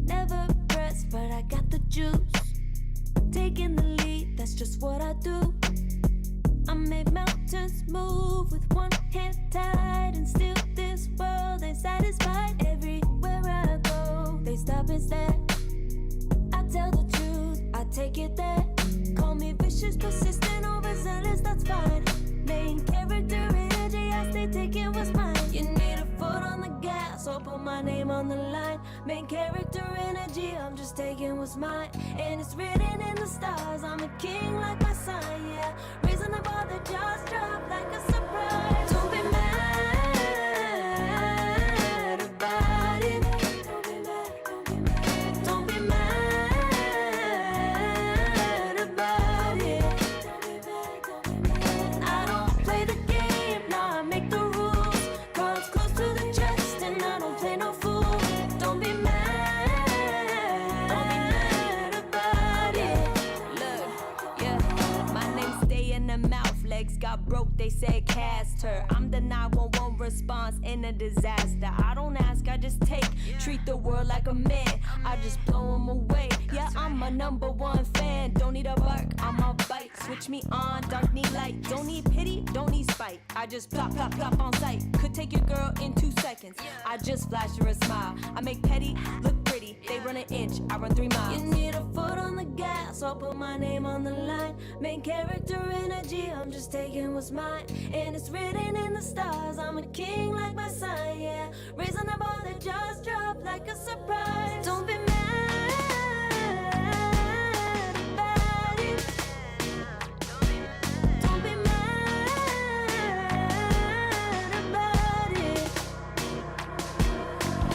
Never pressed, but I got the juice. Taking the lead, that's just what I do. I make mountains move with one hand tied, and still this world ain't satisfied. Everywhere I go, they stop and stare. I tell the truth, I take it there. Call me vicious, persistent, overzealous, that's fine. Main character energy, I stay taking what's mine. You need a foot on the gas, or put my name on the line. Main character energy, I'm just taking what's mine. And it's written in the stars, I'm a king like my sign, yeah. Reason I bother, just drop like a surprise. Don't be mad about it. Don't be mad, don't be mad. Don't be mad about it. Don't be mad. I don't play the game, nah, I make the rules. Cards close to the chest and I don't play no fool. Don't be mad about it. Look, yeah, my name stay in the mouth. Legs got broke, they said cast her. I'm the 911 response in a disaster. I don't ask, I just take. Treat the world like a man, I just blow him away. Yeah, I'm a #1 fan. Don't need a bark, I'm a bite. Switch me on, dark need light. Don't need pity, don't need spite. I just plop, plop, plop on sight. Could take your girl in 2 seconds. I just flash her a smile. I make petty look pretty. They run an inch, I run 3 miles. You need a foot on the gas, I'll put my name on the line. Main character energy, I'm just taking what's mine. And it's written in the stars, I'm a king like my sign, yeah. Raising the bar that just dropped like a surprise. Don't be mad about it. Don't be mad about it.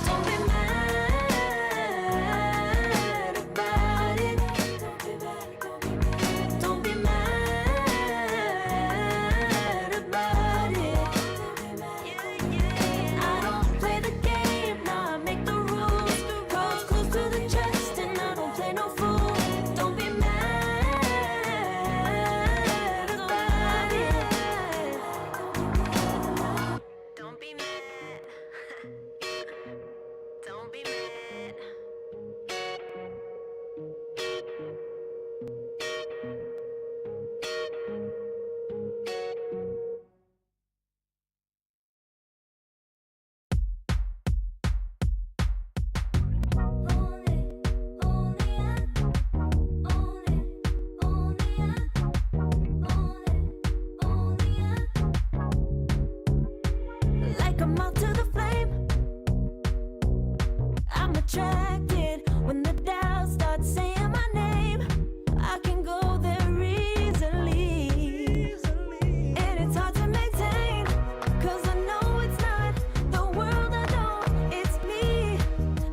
Don't be mad about it. Don't be mad about it. I don't play the game, nah, I make the rules. Cards close to the chest and I don't play no fool. Don't be mad about it. Don't be mad. Don't be mad. Like a moth to the flame, I'm attracted when the doubt starts saying my name. I can go there easily, and it's hard to maintain, 'cause I know it's not the world I know, it's me.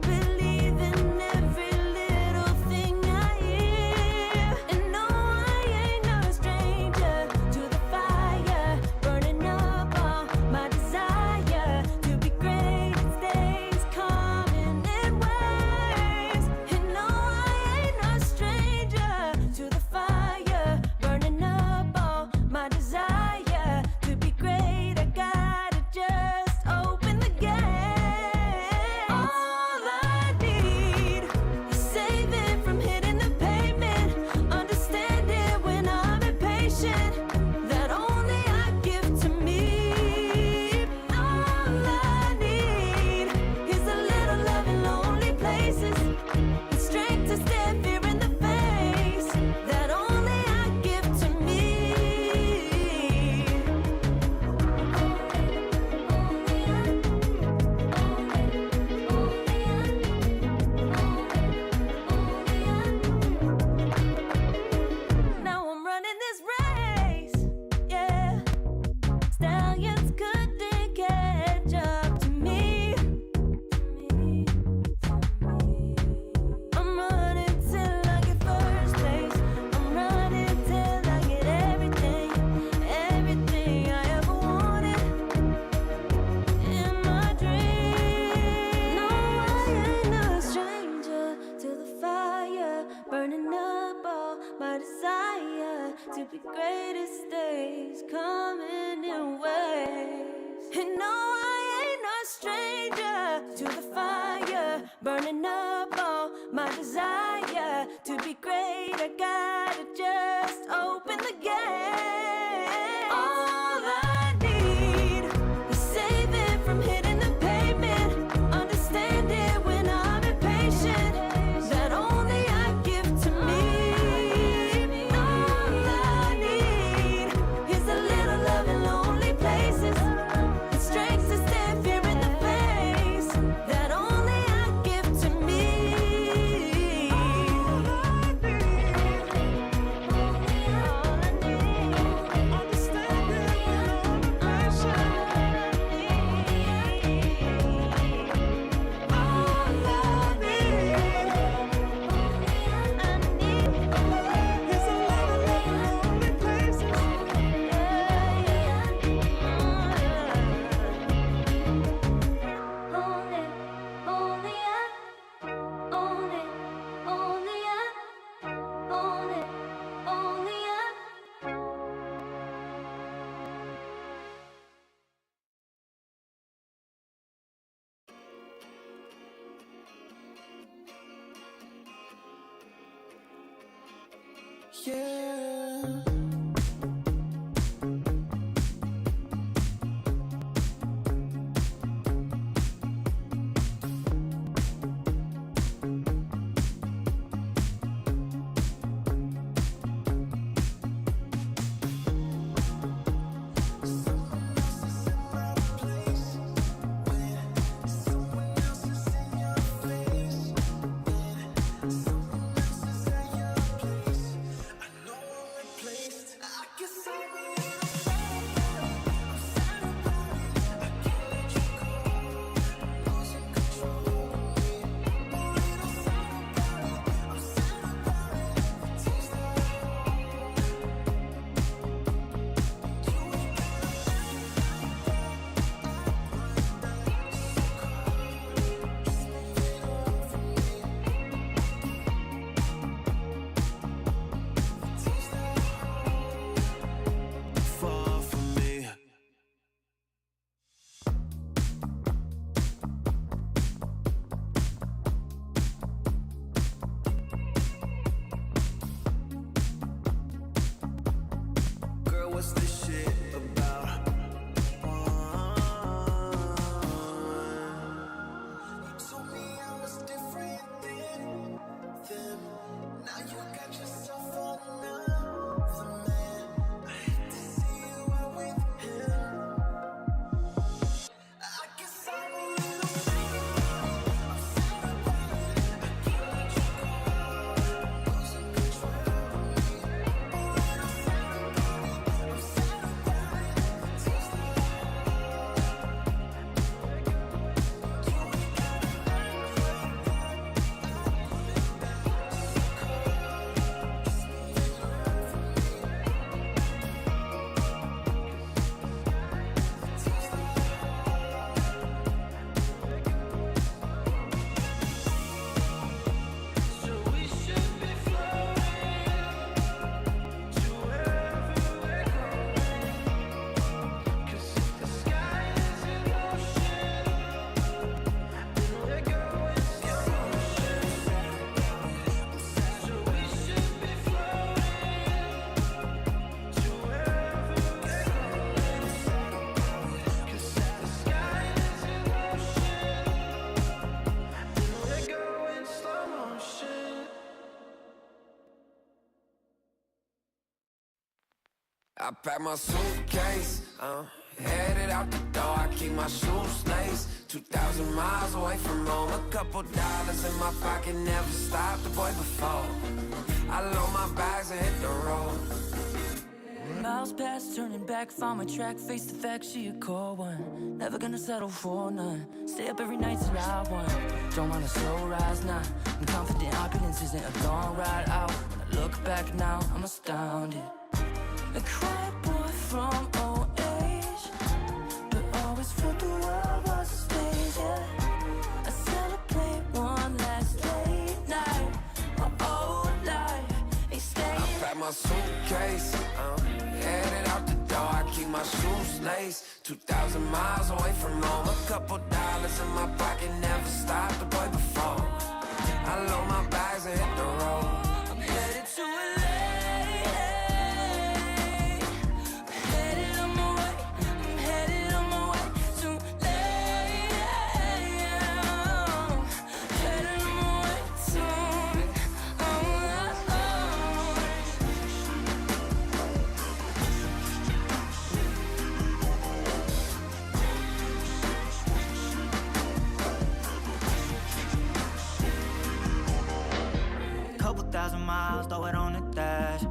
Believe in every little thing I hear, and no, I ain't no stranger to the fire, burning up all my desire to be great. It stays coming in waves, and no, I ain't no stranger to the fire, burning up all my desire to be great. I gotta just open the gate. All I need is saving from hitting the pavement, understanding when I'm impatient, that only I give to me. All I need is a little love in lonely places, the strength to stare fear in the face, that only I give to me. Now I'm running this race, yeah. Stallions couldn't catch up to me. I'm running till I get first place. I'm running till I get everything, everything I ever wanted in my dream. No, I ain't no stranger to the fire, burning up all my desire to be greatest days coming in waves. And no, I ain't no stranger to the fire, burning up all my desire to be great. I gotta just open the gate. All I need is saving from hitting the pavement, understanding when I'm impatient, that only I give to me. All I need is a little love in lonely places, the strength to stand fear in the face, that only I give to me. yeah. Far from me. Girl, what's this shit about? You told me I was different than them. Now you got yourself another man. I hate to see you out with him. I guess I'm a little sad about it. I can't let you go. Losing control of me. A little sad about it. I'm sad about it. Tears that you ain't gotta act like that. Just leave it alone for me. So we should be floating to wherever we're going. 'Cause if the sky is in motion, then we're going slow motion. So we should be floating to wherever we're going. 'Cause if the sky is in motion, then we're going slow motion. I pack my suitcase, headed out the door. I keep my shoes laced. 2,000 miles away from home. A couple dollars in my pocket, never stopped the boy before. I load my bags and hit the road. Miles past, turning back, found my track, face the fact she a cold one. Never gonna settle for none. Stay up every night till I won. Don't want a slow rise now. I'm confident opulence isn't a long ride out. When I look back now, I'm astounded. A quiet boy from old age, but always felt the world was a stage. Yeah. I celebrate one last late night. My old life ain't staying. Pack my suitcase, headed out the door. I keep my shoes laced. 2,000 miles away from home. A couple dollars in my pocket, never stopped the boy before. I load my bags and hit the road. I'm headed to LA. Headed on my way. I'm headed on my way to LA. Headed on my way to. Couple thousand miles, throw it on the dash.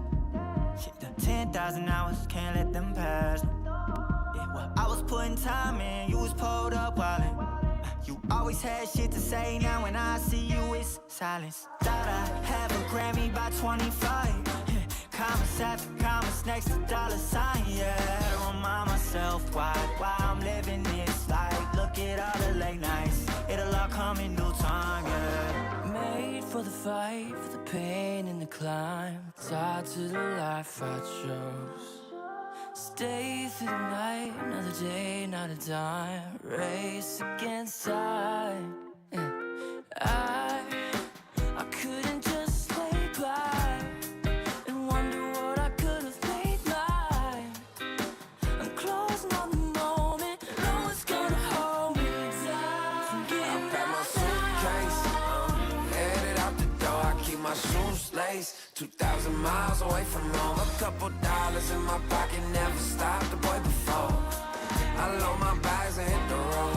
Shit, the 10,000 hours, can't let them pass. Yeah, well, I was putting time in, you was pulled up wildin'. You always had shit to say, now when I see you, it's silence. Thought I'd have a Grammy by 25. Commas after commas next to dollar sign, yeah. Had to remind myself why I'm living this life. Look at all the late nights, it'll all come in due time, yeah. Made for the fight, for the pain and the climb. Tied to the life I chose. Stay through the night, another day, not a dime. Race against time. Yeah. I couldn't just lay by and wonder days, 2,000 miles away from home. A couple dollars in my pocket, never stopped the boy before. I load my bags and hit the road.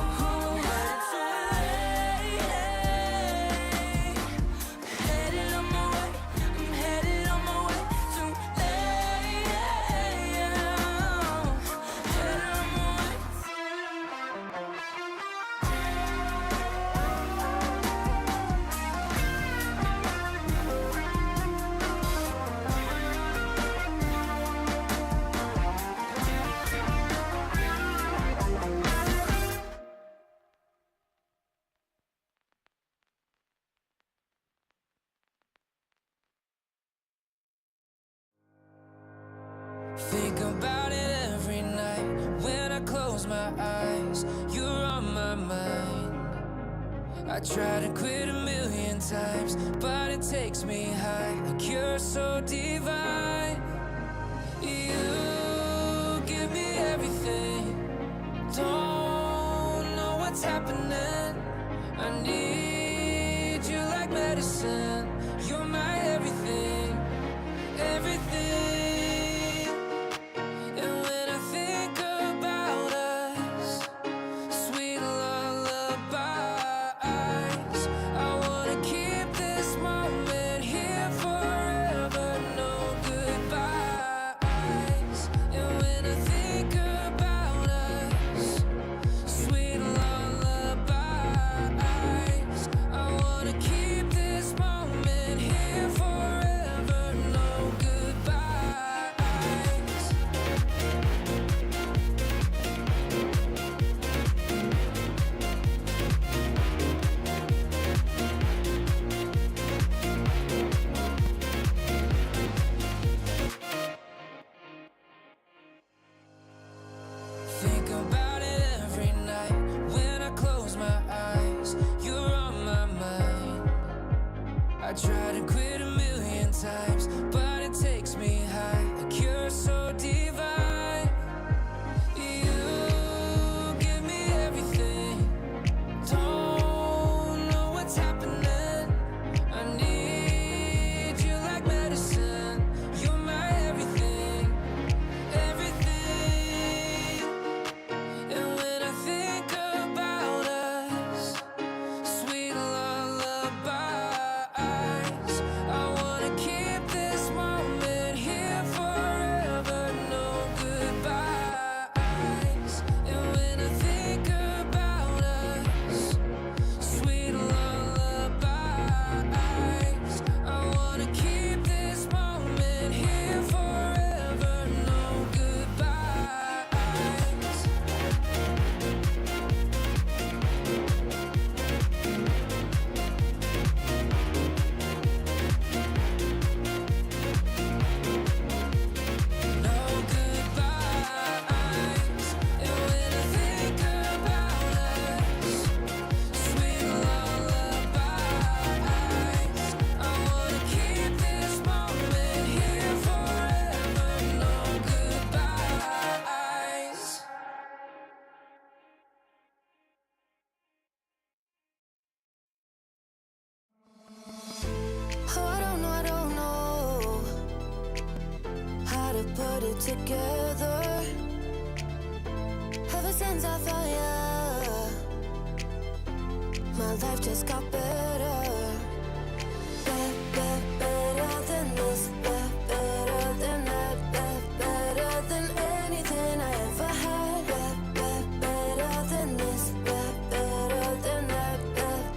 Think about it every night when I close my eyes. You're on my mind. I try to quit a million times, but it takes me high. Like you're so divine. You give me everything. Don't know what's happening. I need you like medicine. You're my everything, everything. Think about it every night when I close my eyes. You're on my mind. I try to quit a million times, but it takes me high. Like you're so divine. You give me everything. Don't know what's happening. I need you like medicine. You're my everything, everything. And when I think about us, sweet lullabies, I wanna keep this moment here forever, no goodbyes. And when I think about us, sweet lullabies, I wanna keep this moment here forever, no goodbyes. No goodbyes. And when I think about us, sweet lullabies, I wanna keep this moment here forever. No goodbyes. Oh, I don't know how to put it together. Ever since I found ya, my life just got better. Better than this, better than that, better than anything I ever had. Better than this, better than that,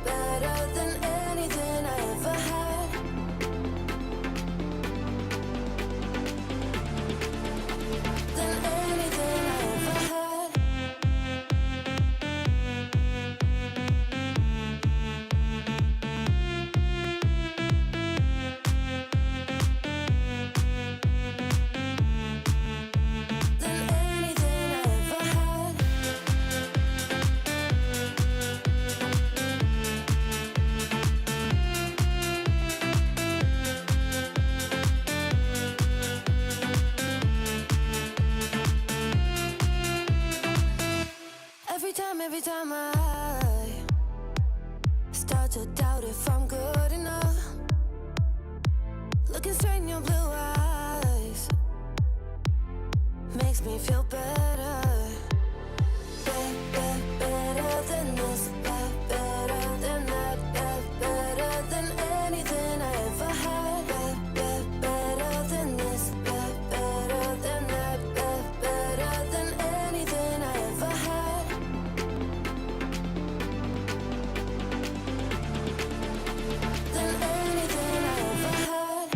better than anything I ever had. Than anything I ever had. Than anything I ever had. Every time I start to doubt if I'm good enough, can strain your blue eyes. Makes me feel better. Better than this. Better than that. Better than anything I ever had. Better than this. Better than that. Better than anything I ever had. Than anything I ever had.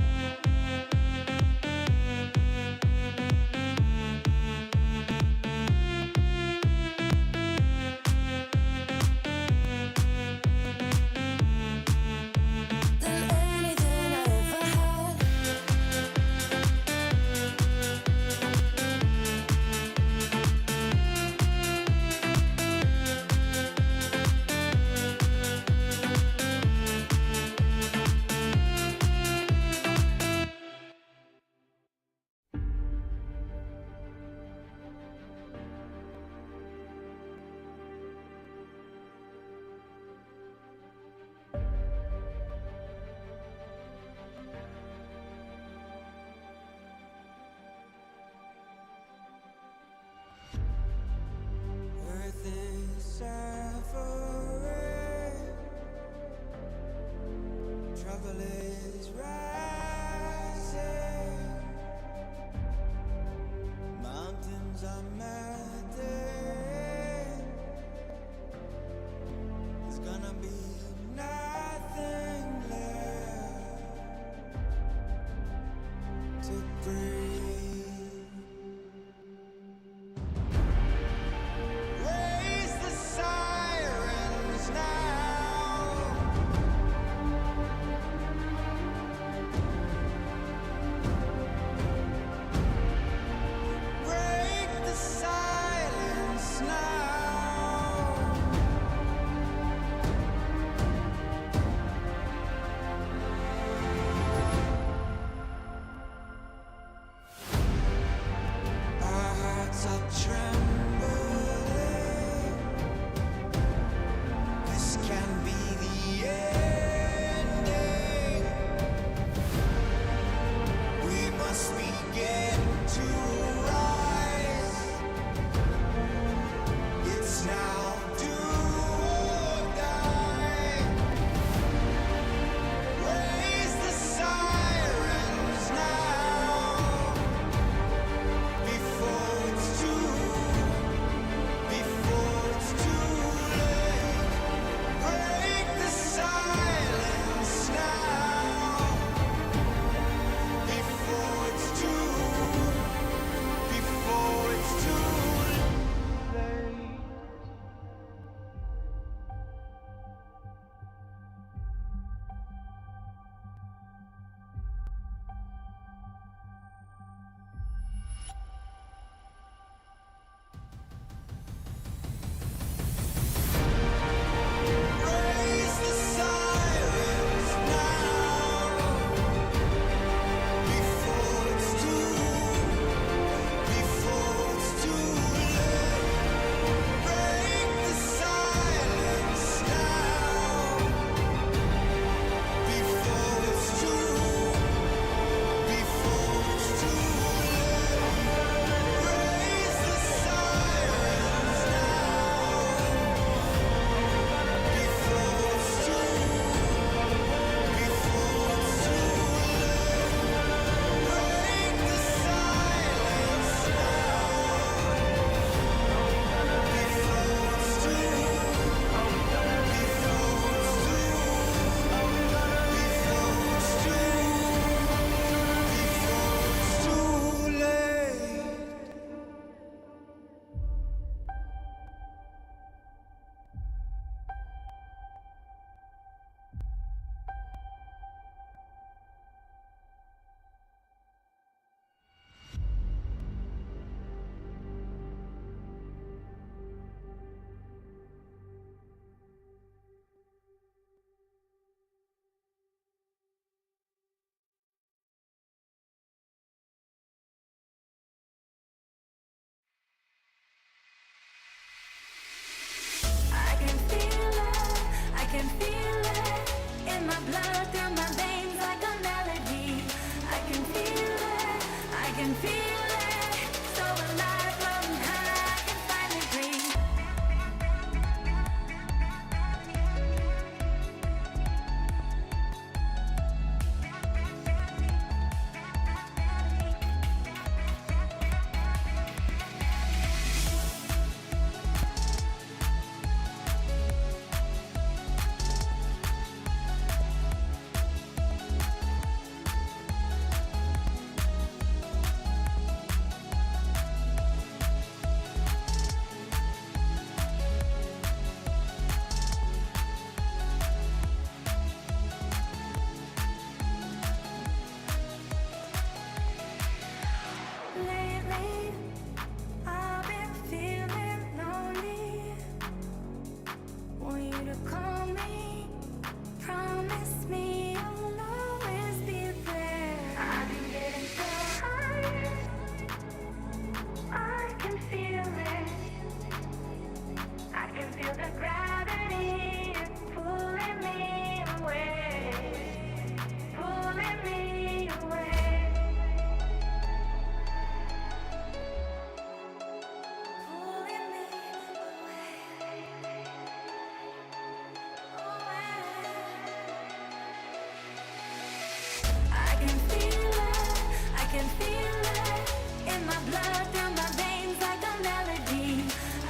can feel it, I can feel it in my blood, through my veins like a melody.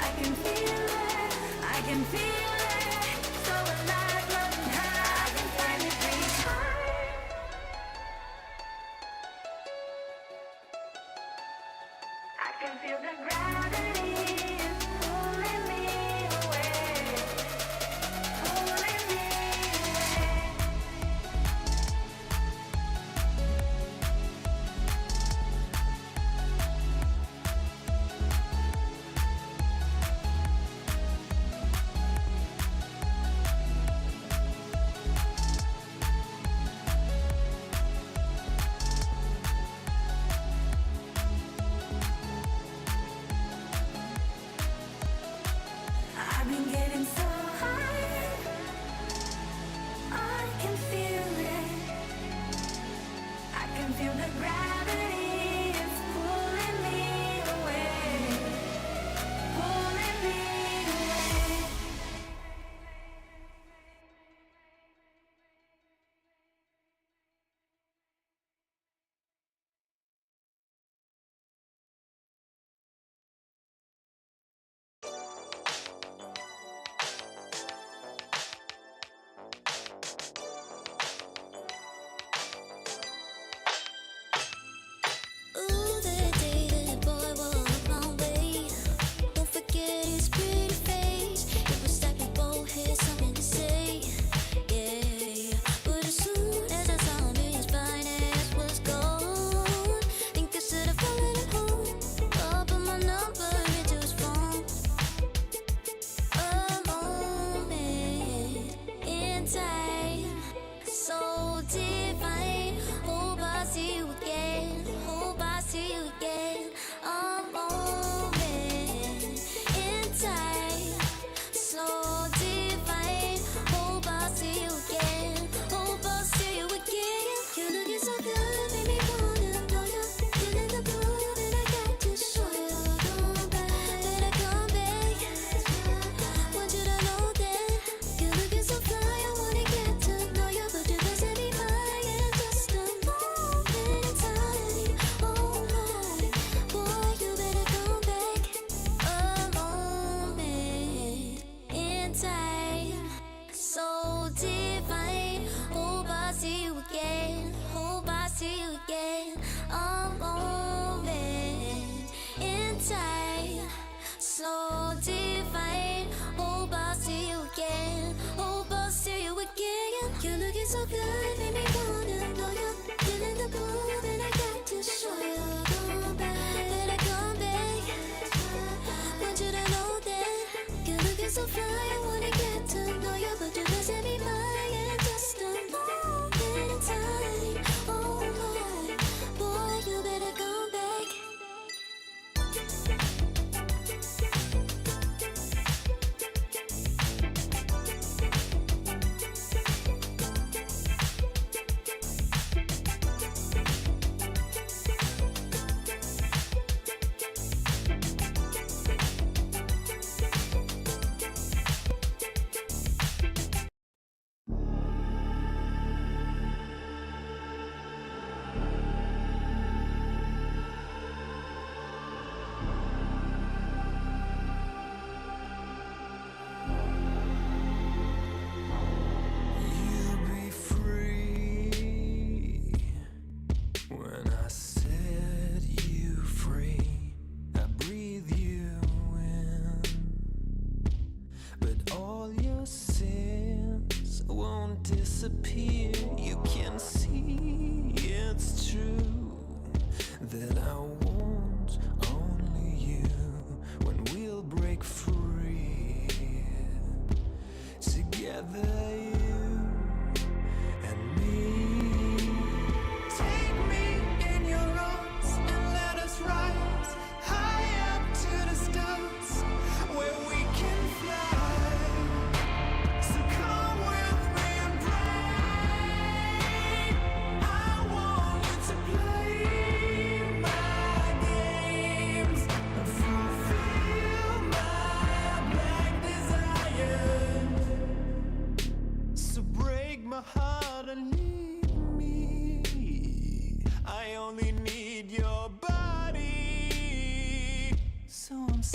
I can feel it, I can feel it, so alive, floating high, I can finally breathe. I can feel the gravity is pulling me away, pulling me away.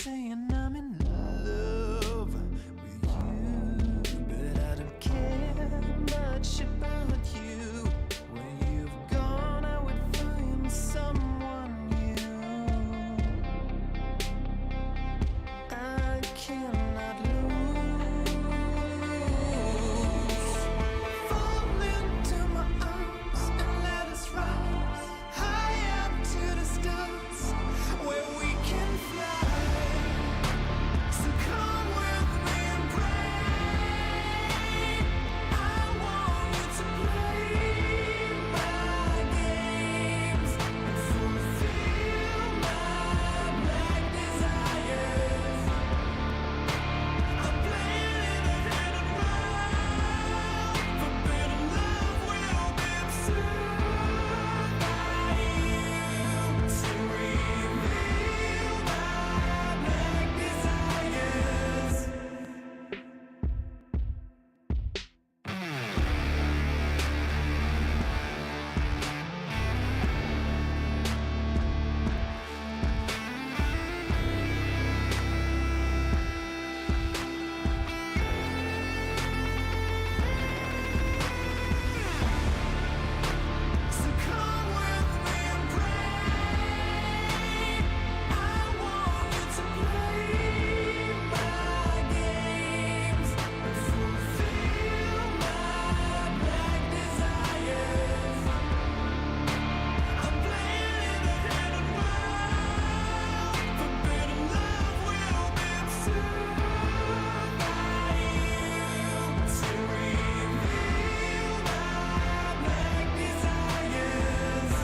saying I'm in love with you, but I don't care much about you. When you've gone, I would find someone new. I cannot lose. Fall into my arms and let us rise high up to the stars where we can fly. So come with me and pray. I want you to play my games and fulfill my black desires. I'm playing in a hidden world. Forbidden love will be absurd by you to reveal my black desires. So come with me and pray. I want you to play my games and fulfill my black desires. I'm playing in a hidden world. Forbidden love will be absurd by you to reveal my black desires.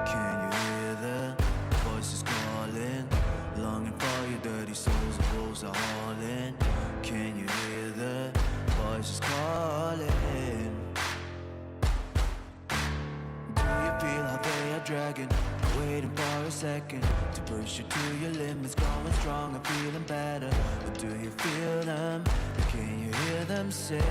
Can you hear the voices calling? Longing for your dirty souls, the wolves are hauling. Can you hear the voices calling? Do you feel how they are dragging? Waiting for a second to push you to your limits, going strong and feeling better. But do you feel them? Can you hear them say?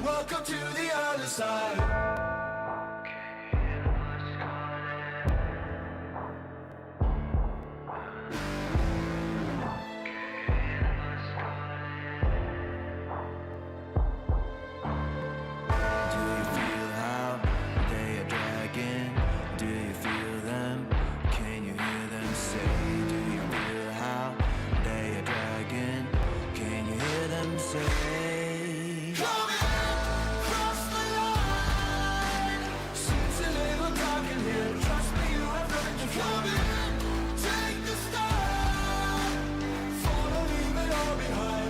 Welcome to the other side. Do you feel how they are dragging? Do you feel them? Can you hear them say? Do you feel how they are dragging? Can you hear them say?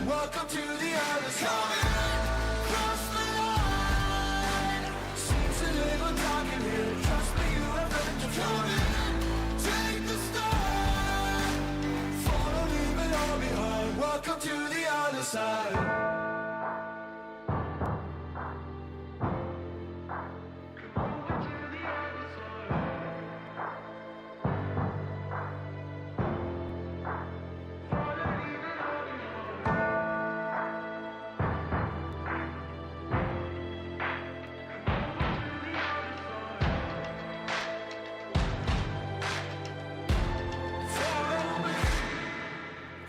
Welcome to the other side. Cross the line. Seems a little dark in here. Trust me, you have nothing to fear. Take the start. Follow, leave it all behind. Welcome to the other side.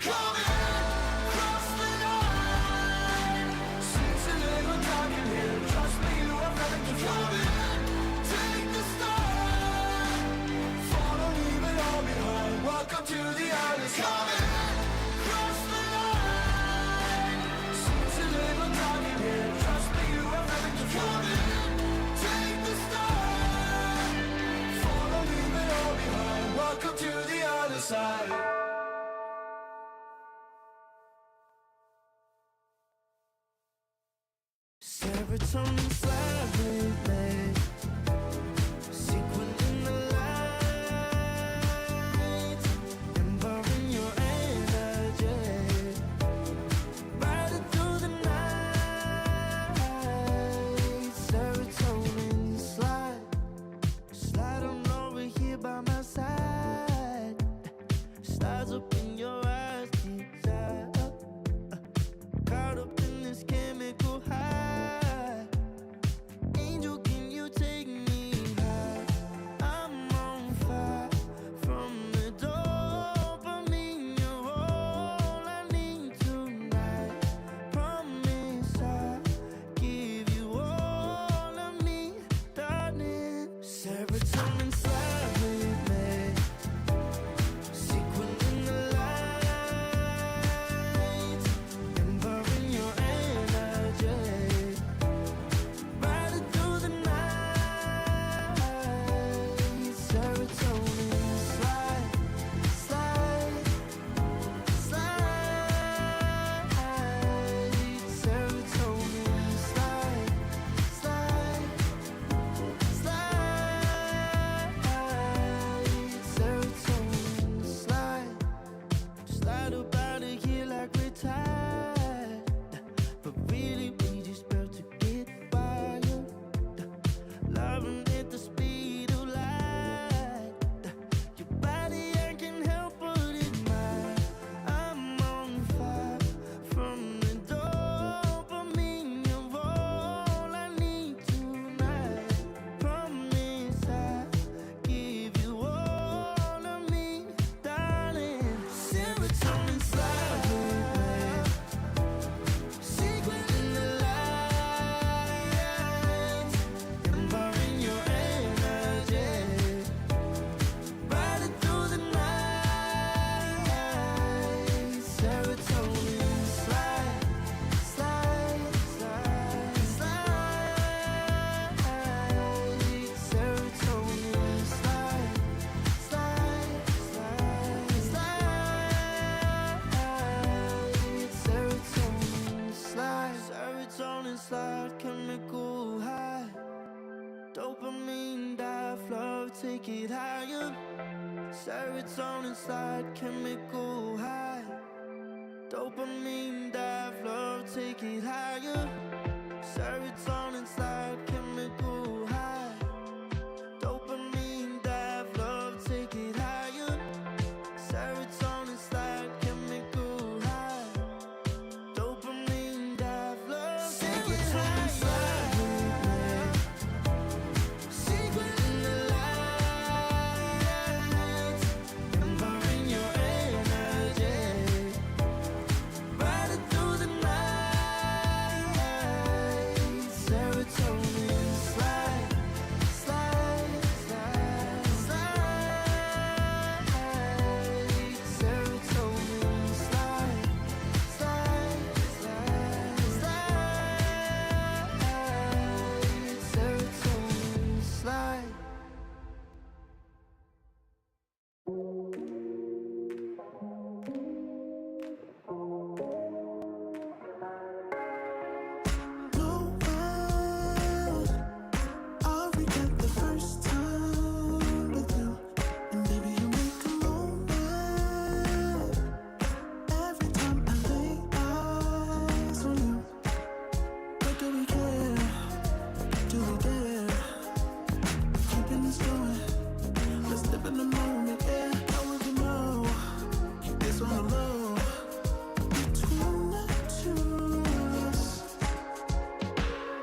Come in, cross the line. Serotonin slide with me. Sequin in the light, embarking your energy. Riding through the night. Serotonin slide. Slide on over here by my side. Slides up in your eyes, desire. Caught up in this chemical high. Angel, can you take me high? I'm on fire from the dopamine. You're all I need tonight. Promise I'll give you all of me, darling. Serotonin slide with me. Sequin in the light, embarking your energy. Riding through the night. Serotonin slide, slide, slide. Serotonin slide, slide, slide. Serotonin slide. Slide up out of here like we're tired, but really we just about to get wild. Loving at the speed of light. Your body, I can help but admire. I'm on fire from the dopamine. You're all I need tonight. Promise I'll give you all of me, darling. Serotonin slide with me. Sequin in the light, embarking your energy. Riding through the night. Serotonin slide, slide, slide, slide. Serotonin slide, slide, slide, slide. Serotonin slide, serotonin slide, chemical high. Dopamine dive, love, take it higher. Serotonin slide, chemical high. Dopamine dive, love, take it higher. Serotonin slide, chemical high. Dopamine dive, love, take it higher. Serotonin slide, chemical high. Dopamine dive, love, take it higher. Slide with me. Sequin in the light, embarking your energy. Riding through the night. Serotonin slide, slide, slide, slide. Serotonin slide, slide, slide, slide. Serotonin slide. No way, I'll regret the first time with you. And baby, you make a moment every time I lay eyes on you. But do we care? Do we dare? Keeping this going. Let's live in the moment, yeah. Now we can know it's on the low between the two of us.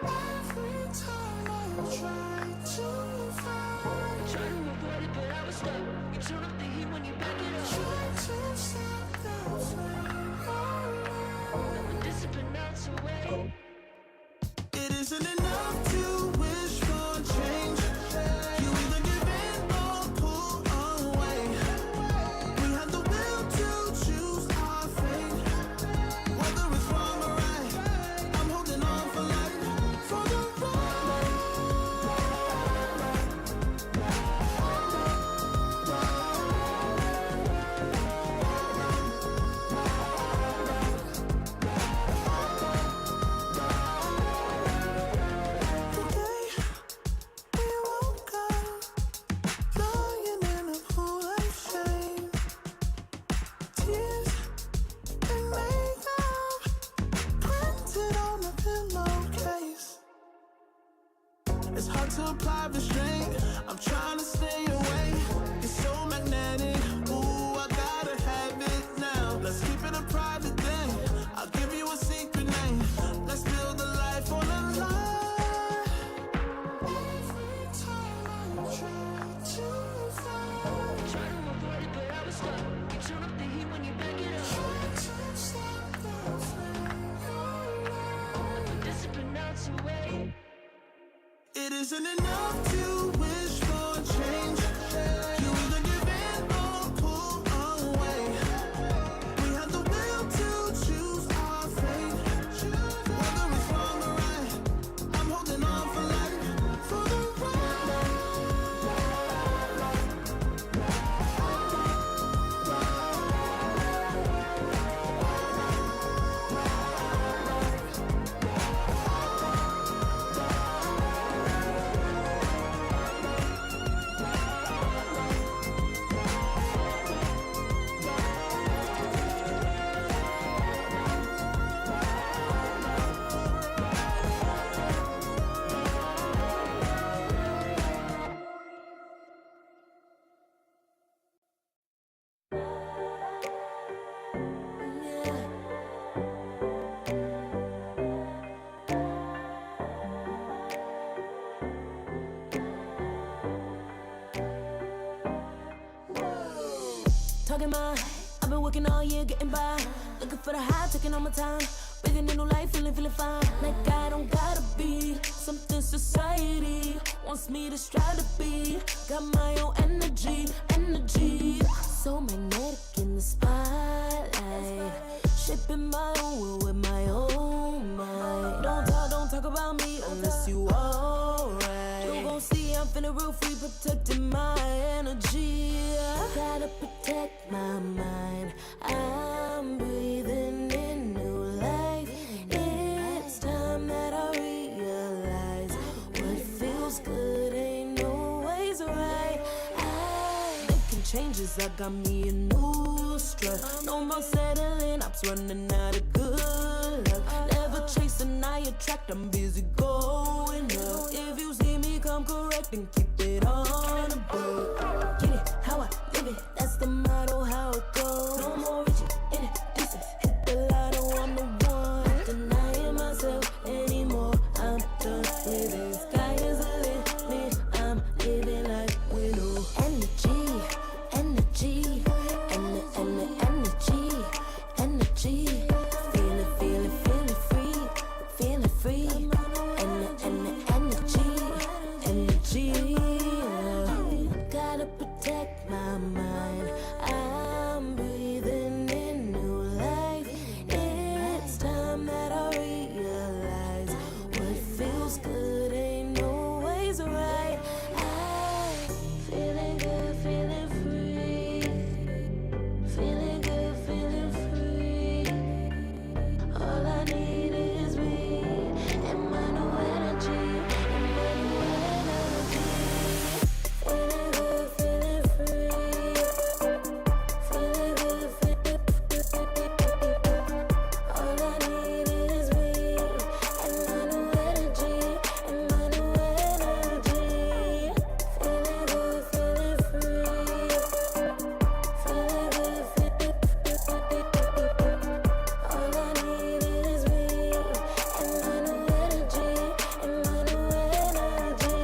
Every time I try to find, Try to avoid it, but I was stuck. You turn up the heat when you back it up. try to stop the flame. The discipline melts away. It isn't enough to wish for change. You either give in or pull away. We have the will to choose our fate. Whether it's wrong or right, I'm holding on for life. For the ride. It's hard to apply restraint. I'm trying to stay away. It's so magnetic. Ooh, I gotta have it now. Let's keep it a private thing. I'll give you a secret name. Let's build a life on a lie. Every time I try to find, Try to avoid it, but I was stuck. You turn up the heat when you back it up. try to stop the flame of light. Discipline out to wait. It isn't enough to wish for change. You either give in or pull away. We have the will to choose our fate. Whether it's wrong or right, I'm holding on for life, for the ride. Talking about, I've been working all year, getting by. Looking for the high, taking all my time. Breathing in new life, feeling fine. Like I don't gotta be something society wants me to strive to be. Got my own energy. So magnetic in the spotlight. Shaping my own world with my own mind. Don't talk about me unless you alright. You gon' see I'm feeling real free, protecting my energy. Gotta protect my mind. I'm breathing in new life. It's time that I realize what feels good ain't always right. I'm making changes, I got me a new strut. No more settling, I'm running out of good luck. Never chasing, I attract, I'm busy going up. If you see me, come correct and keep it on the book. Get it, how I live it, that's the motto, how it goes. No more reaching in the distance, hit the lotto, I'm the one. Not denying myself anymore, I'm done living. Sky is the limit, I'm living like we know. Energy, energy, energy. Feeling free. Energy. Gotta protect my mind. I'm breathing in new life. It's time that I realize what feels good ain't always right. I'm feeling good, feeling free. Feeling good, feeling free. All I need is me and my new energy. Feeling good, feeling free. Feeling good, feeling free. All I need is me and my new energy. And my new energy. Feeling good, feeling free. Feeling good, feeling free. All I need is me and my new energy. And my new energy.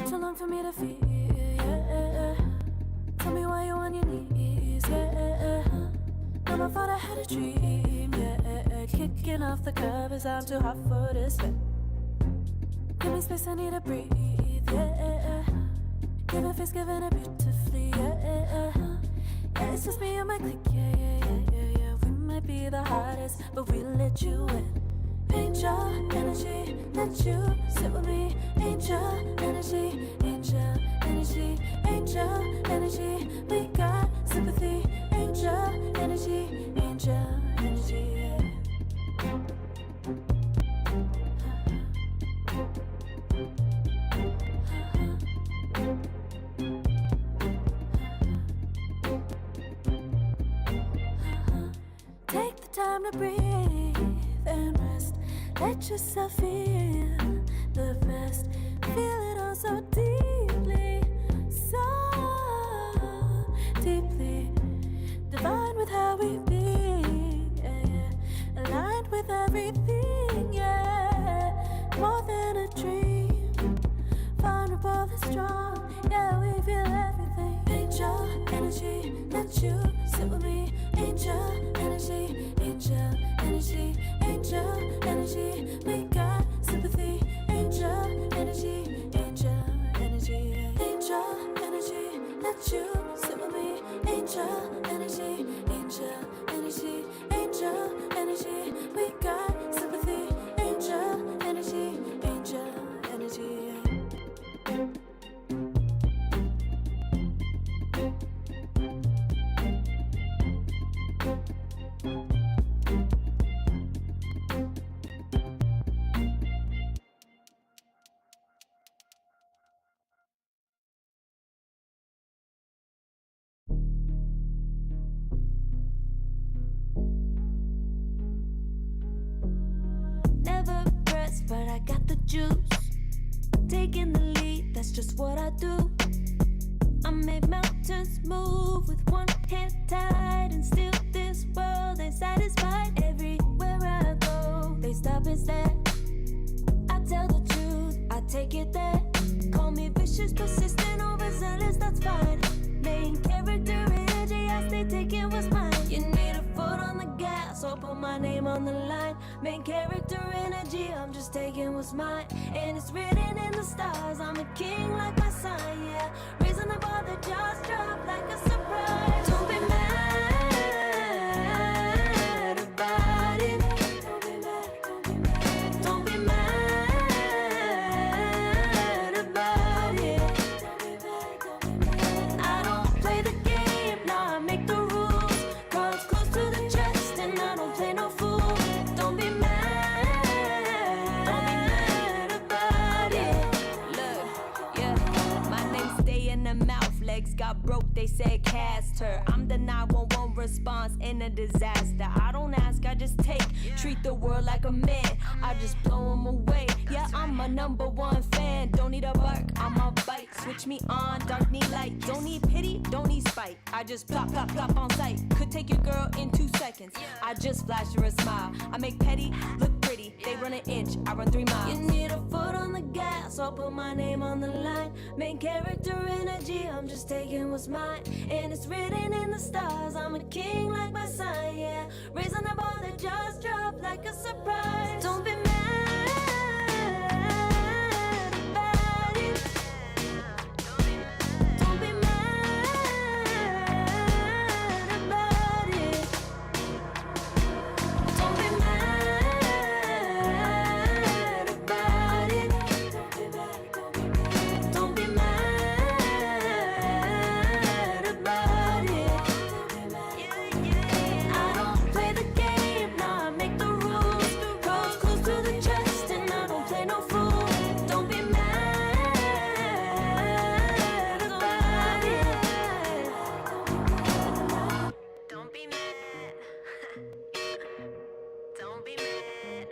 Too long for me to feel, yeah. Tell me why you on your knees, yeah. Never thought I had a dream, yeah. Kicking off the covers, I'm too hot for this bed. Give me space, I need to breathe, yeah. Give a face, giving it beautifully, yeah. Yeah, it's just me and my clique, yeah. We might be the hardest, but we'll let you in. Angel energy, let you sit with me. Angel energy, angel energy, angel energy. We got sympathy. Angel energy, angel energy. Yeah. Take the time to breathe and rest. Let yourself feel the best. Feel it all so deeply, so deeply. Divine with how we be, yeah, yeah. Aligned with everything, yeah. More than a dream. Vulnerable and strong, yeah, we feel everything. Angel energy, let you sit with me. Angel energy, angel energy, angel energy. We got sympathy. Angel energy, angel energy, angel energy. Let you sit with me. Angel energy, angel energy, angel energy. We got sympathy. Angel energy, angel energy. Never pressed, but I got the juice. Taking the lead, that's just what I do. I made mountains move with one hand tied, and still this world ain't satisfied. Everywhere I go, they stop and stare. I tell the truth, I take it there. Call me vicious, persistent, overzealous, that's fine. Main character energy, I stay taking what's mine. You need a foot on the gas, so put my name on the line. Main character energy, I'm just taking what's mine. And it's written in the stars, I'm a king like my sign, yeah. Raising the bar, the jaws drop like a surprise. Don't be mad about it. Don't be mad about it. I don't play the game, nah, I make the rules. Cards close to the chest, and I don't play no fool. Don't be mad about it. Look, yeah, my name stay in the mouth. Legs got broke, they said cast her. I'm the 911 response in a disaster. I don't ask, I just take. Treat the world like a man, I just blow them away. Yeah, I'm a #1 fan. Don't need a bark, I'm a bite. Switch me on, dark need light. Don't need pity, don't need spite. I just plop, plop, plop on sight. Could take your girl in 2 seconds. I just flash her a smile. I make petty look pretty. They run an inch, I run 3 miles. You need a foot on the gas, I'll put my name on the line. Main character energy, I'm just taking what's mine. And it's written in the stars, I'm a king like my sign, yeah. Raising the bar, the jaws drop like a surprise. Don't be mad about it. Don't be mad about it. Don't be mad about it. Don't be mad about it. I don't play the game, nah, I make the rules. Cards close to the chest, and I don't play no fool. Don't be mad about it. Don't be mad. Don't be mad.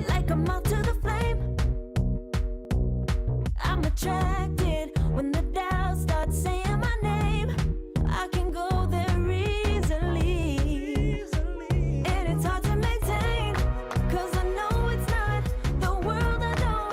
Like a moth to the flame, I'm attracted when the doubts start saying my name. I can go there easily, and it's hard to maintain, 'cause I know it's not the world I don't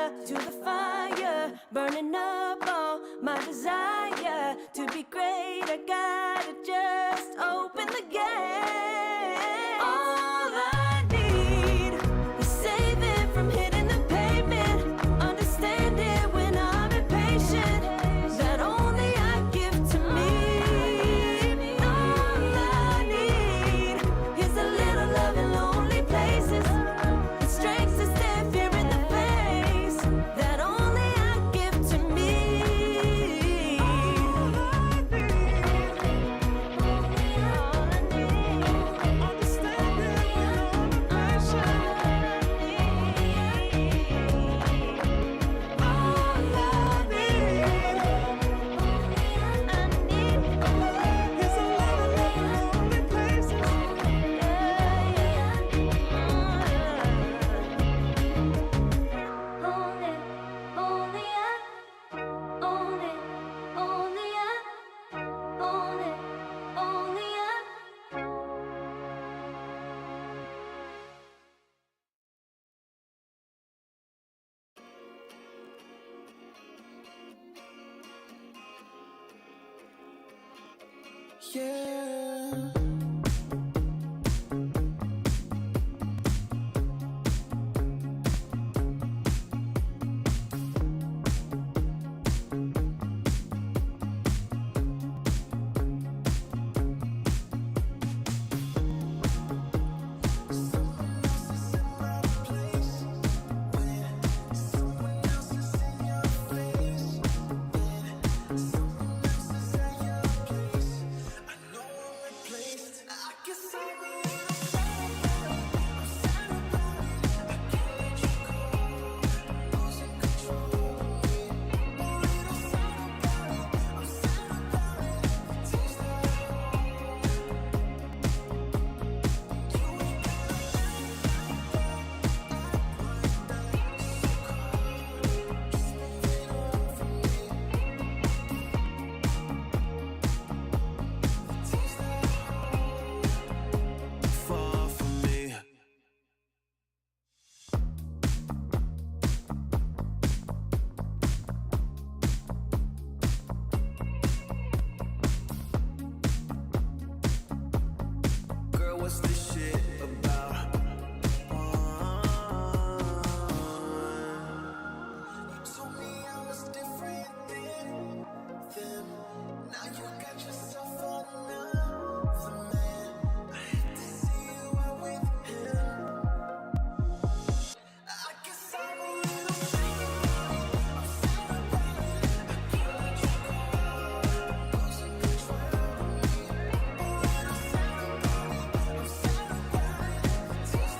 fire, to the fire, burning up all my desire to be great. I gotta just open the gate. All I need is saving from hitting the pavement, understand it when I'm impatient, that only I give to me. All I need is a little love in lonely places, the strength to stand fear in the face, that only I give to me. Yeah. Far from me. Girl, what's this shit about? You told me I was different than them. Now you got yourself another man. I hate to see you out with him. I guess I'm a little sad about it. I can't let you go. Losing control of me. A little sad about it. I'm sad about it. Tears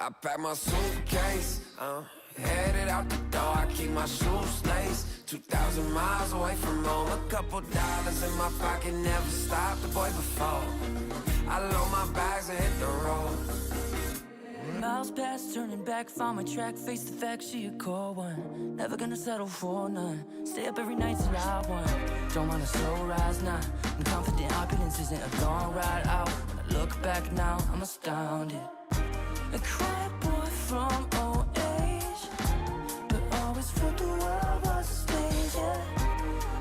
I pack my suitcase, headed out the door. I keep my shoes laced. 2,000 miles away from home. A couple dollars in my pocket, never stopped the boy before. I load my bags and hit the road. Miles past, turning back, found my track, face the fact she a cold one. Never gonna settle for none. Stay up every night till I won. Don't want a slow rise now. I'm confident opulence isn't a long ride out. When I look back now, I'm astounded. A quiet boy from old age, but always felt the world was a stage, yeah.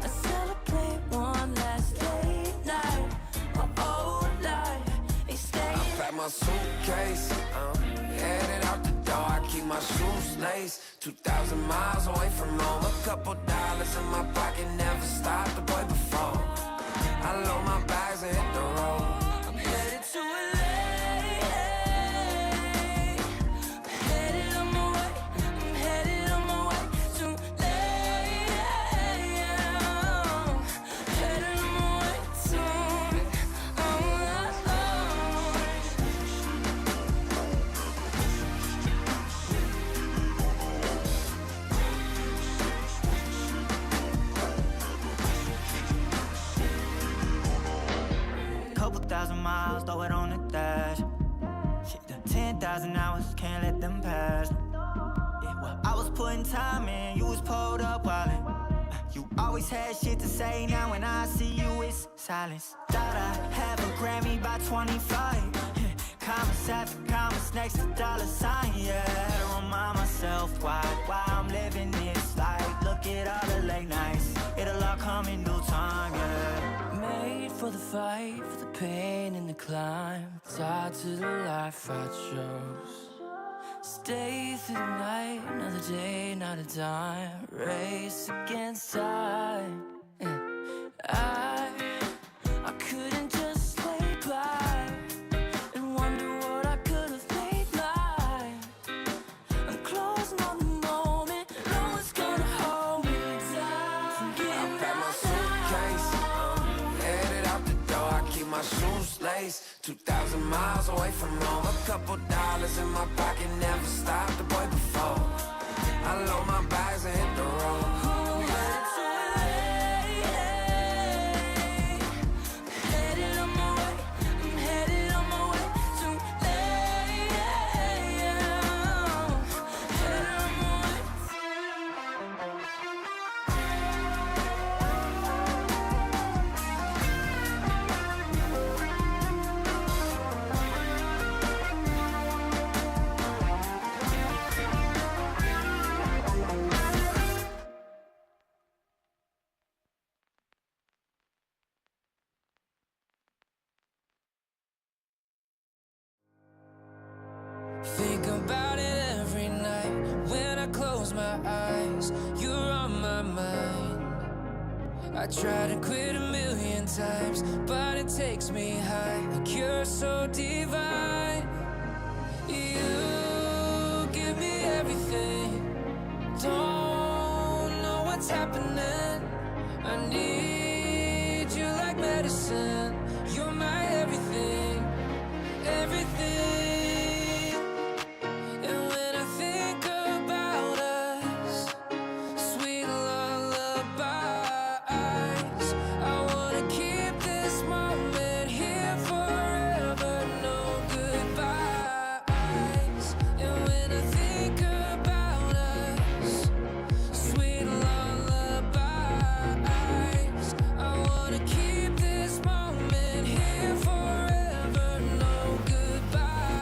I celebrate one last late night. My old life ain't staying. I pack my suitcase, headed out the door. I keep my shoes laced. 2,000 miles away from home. A couple dollars dollars in my pocket never stopped the boy before. I load my bags and hit the road. I'm headed to LA. Headed on my way. I'm headed on my way to LA. Headed on my way soon. Couple thousand miles, throw it on the dash. Shit, the 10,000 hours, can't let them pass. Yeah, well, I was putting time in, you was pulled up wildin'. You always had shit to say, now when I see you, it's silence. Thought I'd have a Grammy by 25. Commas after commas next to dollar sign, yeah. Had to remind myself why I'm living this life. Look at all the late nights, it'll all come in due time, yeah. Made for the fight, for the pain and the climb. Tied to the life I chose. Stay through the night, another day, not a dime. Race against time. I couldn't just lay by and wonder what I could have made mine. I'm closing on the moment, no one's gonna hold me down. I pack my suitcase, headed out the door. I keep my shoes laced. 2,000 miles away from home. A couple dollars in my pocket never stopped the boy before. I load my bags and hit the road. Headed on my way. I'm headed on my way to LA. Headed on my way. Think about it every night when I close my eyes. You're on my mind. I try to quit a million times, but it takes me high. Like you're so divine. You give me everything. Don't know what's happening. I need you like medicine. You're my everything, everything. And when I think about us, sweet lullabies, I wanna keep this moment here forever, no goodbyes. And when I think about us, sweet lullabies, I wanna keep this moment here forever, no goodbyes.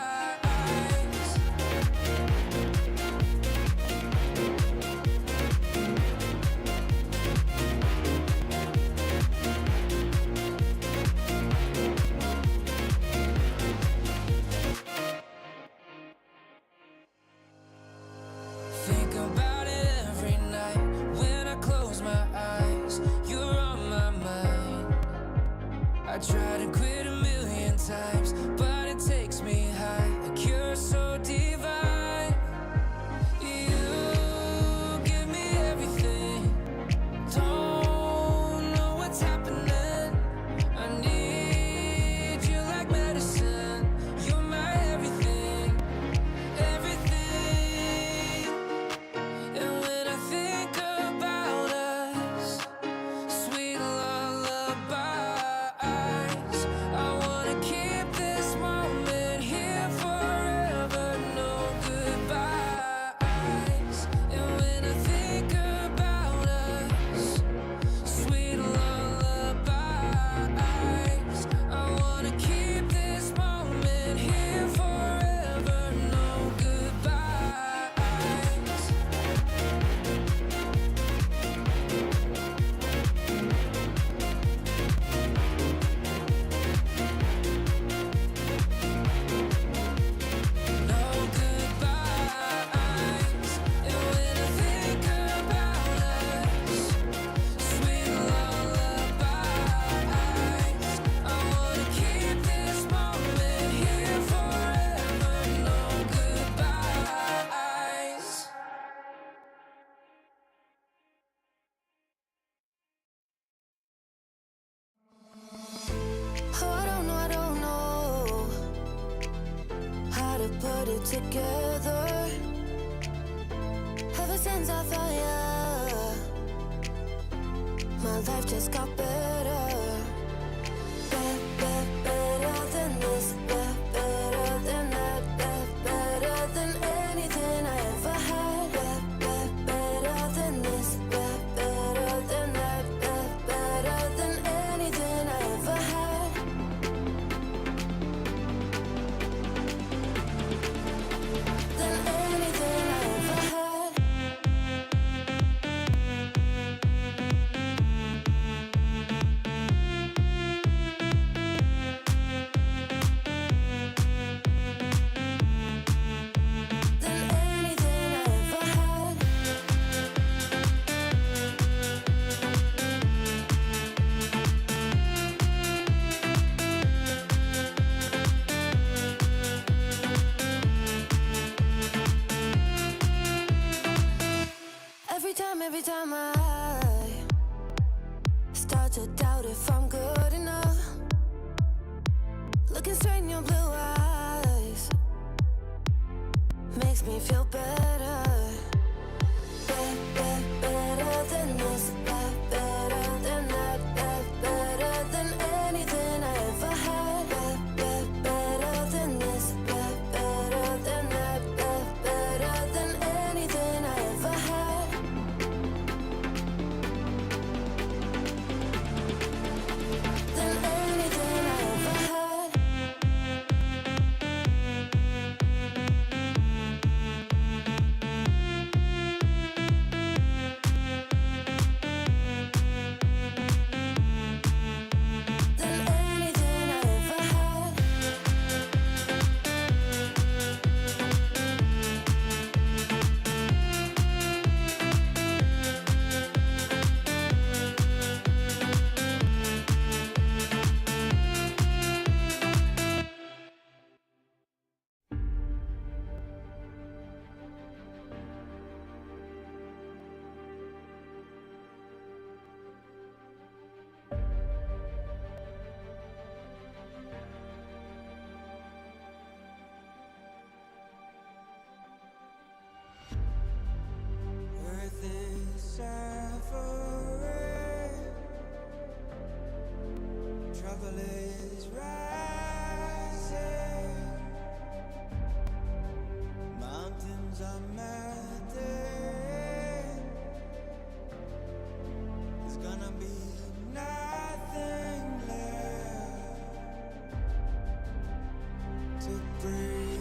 together. Ever since I found you, my life just got better. Better than this, better than that, better than anything I ever had. Better than this, better than that, better than anything I ever had. Than anything I ever had. Than anything I ever had. Every time I start to doubt if I'm good enough, looking straight in your blue eyes makes me feel better. Better than this, better than that, better than anything I ever had. Better than this, better than that, better than anything I ever had. Than anything I ever had. Than anything I ever had. Earth is suffering, trouble is rising, mountains are melting, there's gonna be nothing left to breathe.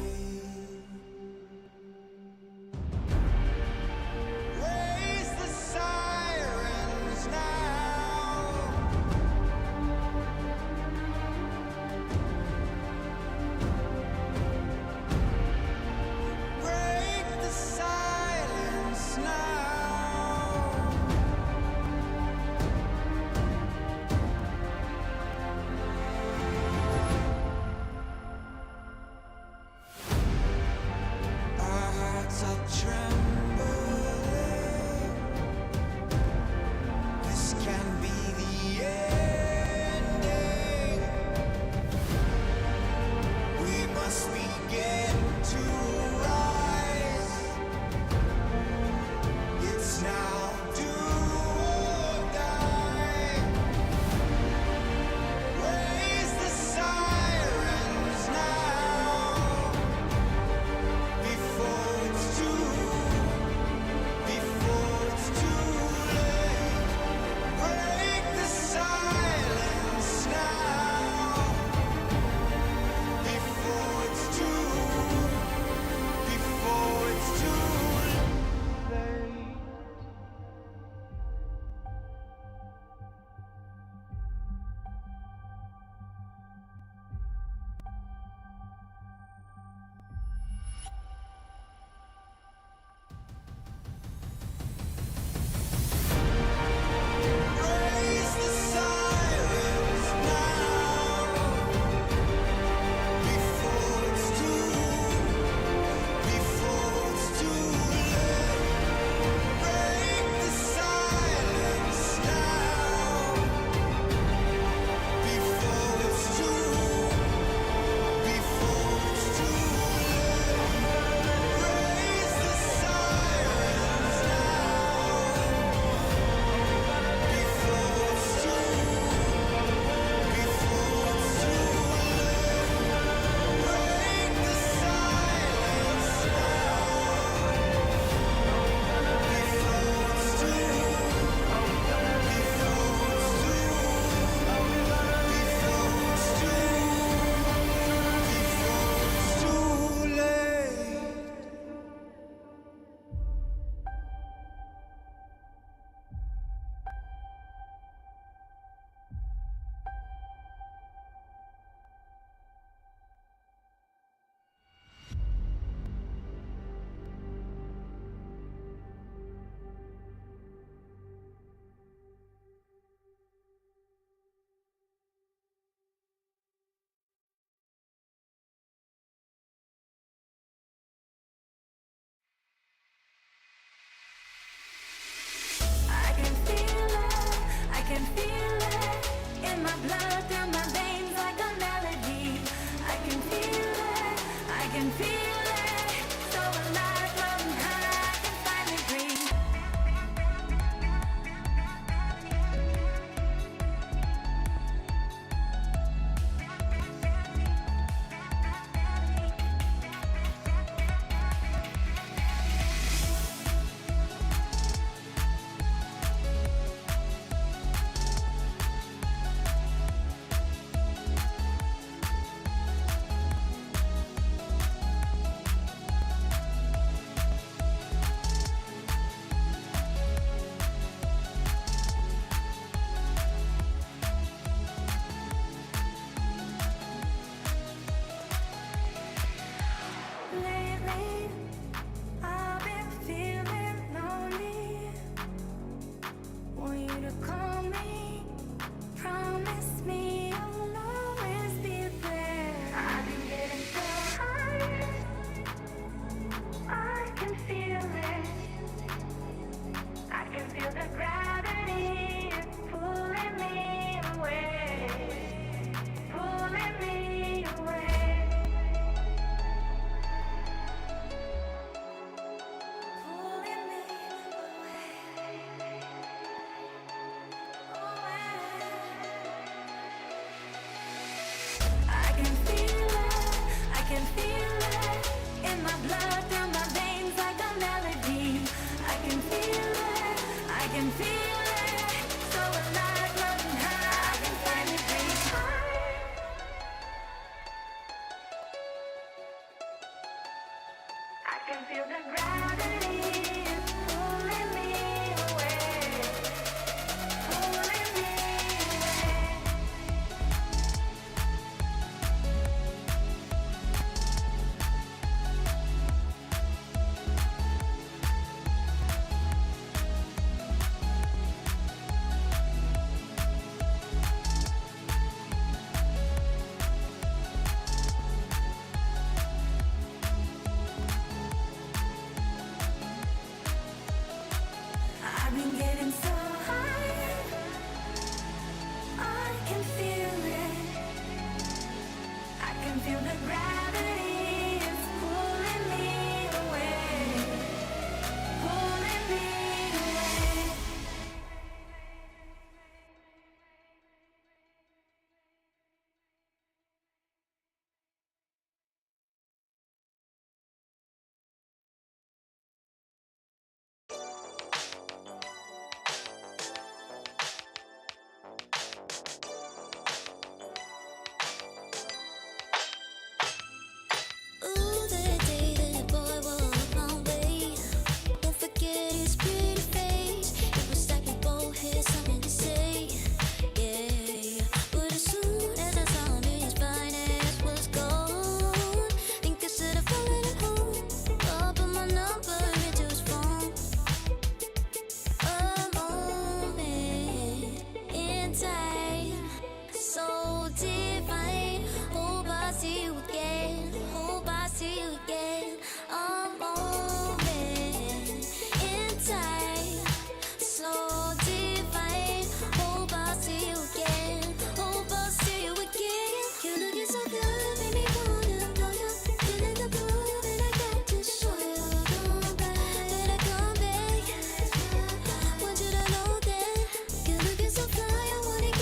Raise the sirens now. Break the silence now. can feel it in my blood, through my veins like a melody. I can feel it, I can feel it. So alive, floating high, I can finally breathe. Lately, I've been feeling lonely. Want you to call me, promise me you'll always be there. I've been getting so high, I can feel it. I can feel the gravity pulling me away, pulling me away. Pulling me I can feel it, I can feel it in my blood, through my veins like a melody. I can feel it, I can feel it. So alive, floating high, I can finally breathe. I can feel the gravity pulling me away, pulling me away. I've been getting so high, I can feel it. I can feel the gravity is pulling me away, pulling me away. Ooh, the day that boy walked my way. Won't forget his pretty face. It was like we both had something to say. Yeah, but as soon as I saw him, his fine ass was gone. Think I should have followed it home. Put my number into his phone. A moment in time, so divine. Hope I see you again. Hope I see you again. A moment in time, so divine. Hope I see you again. Hope I see you again. You looking so good, made me wanna know you. Feeling the groove, and I got to show you. Come back, better come back. Want you to know that you're looking so fly. I wanna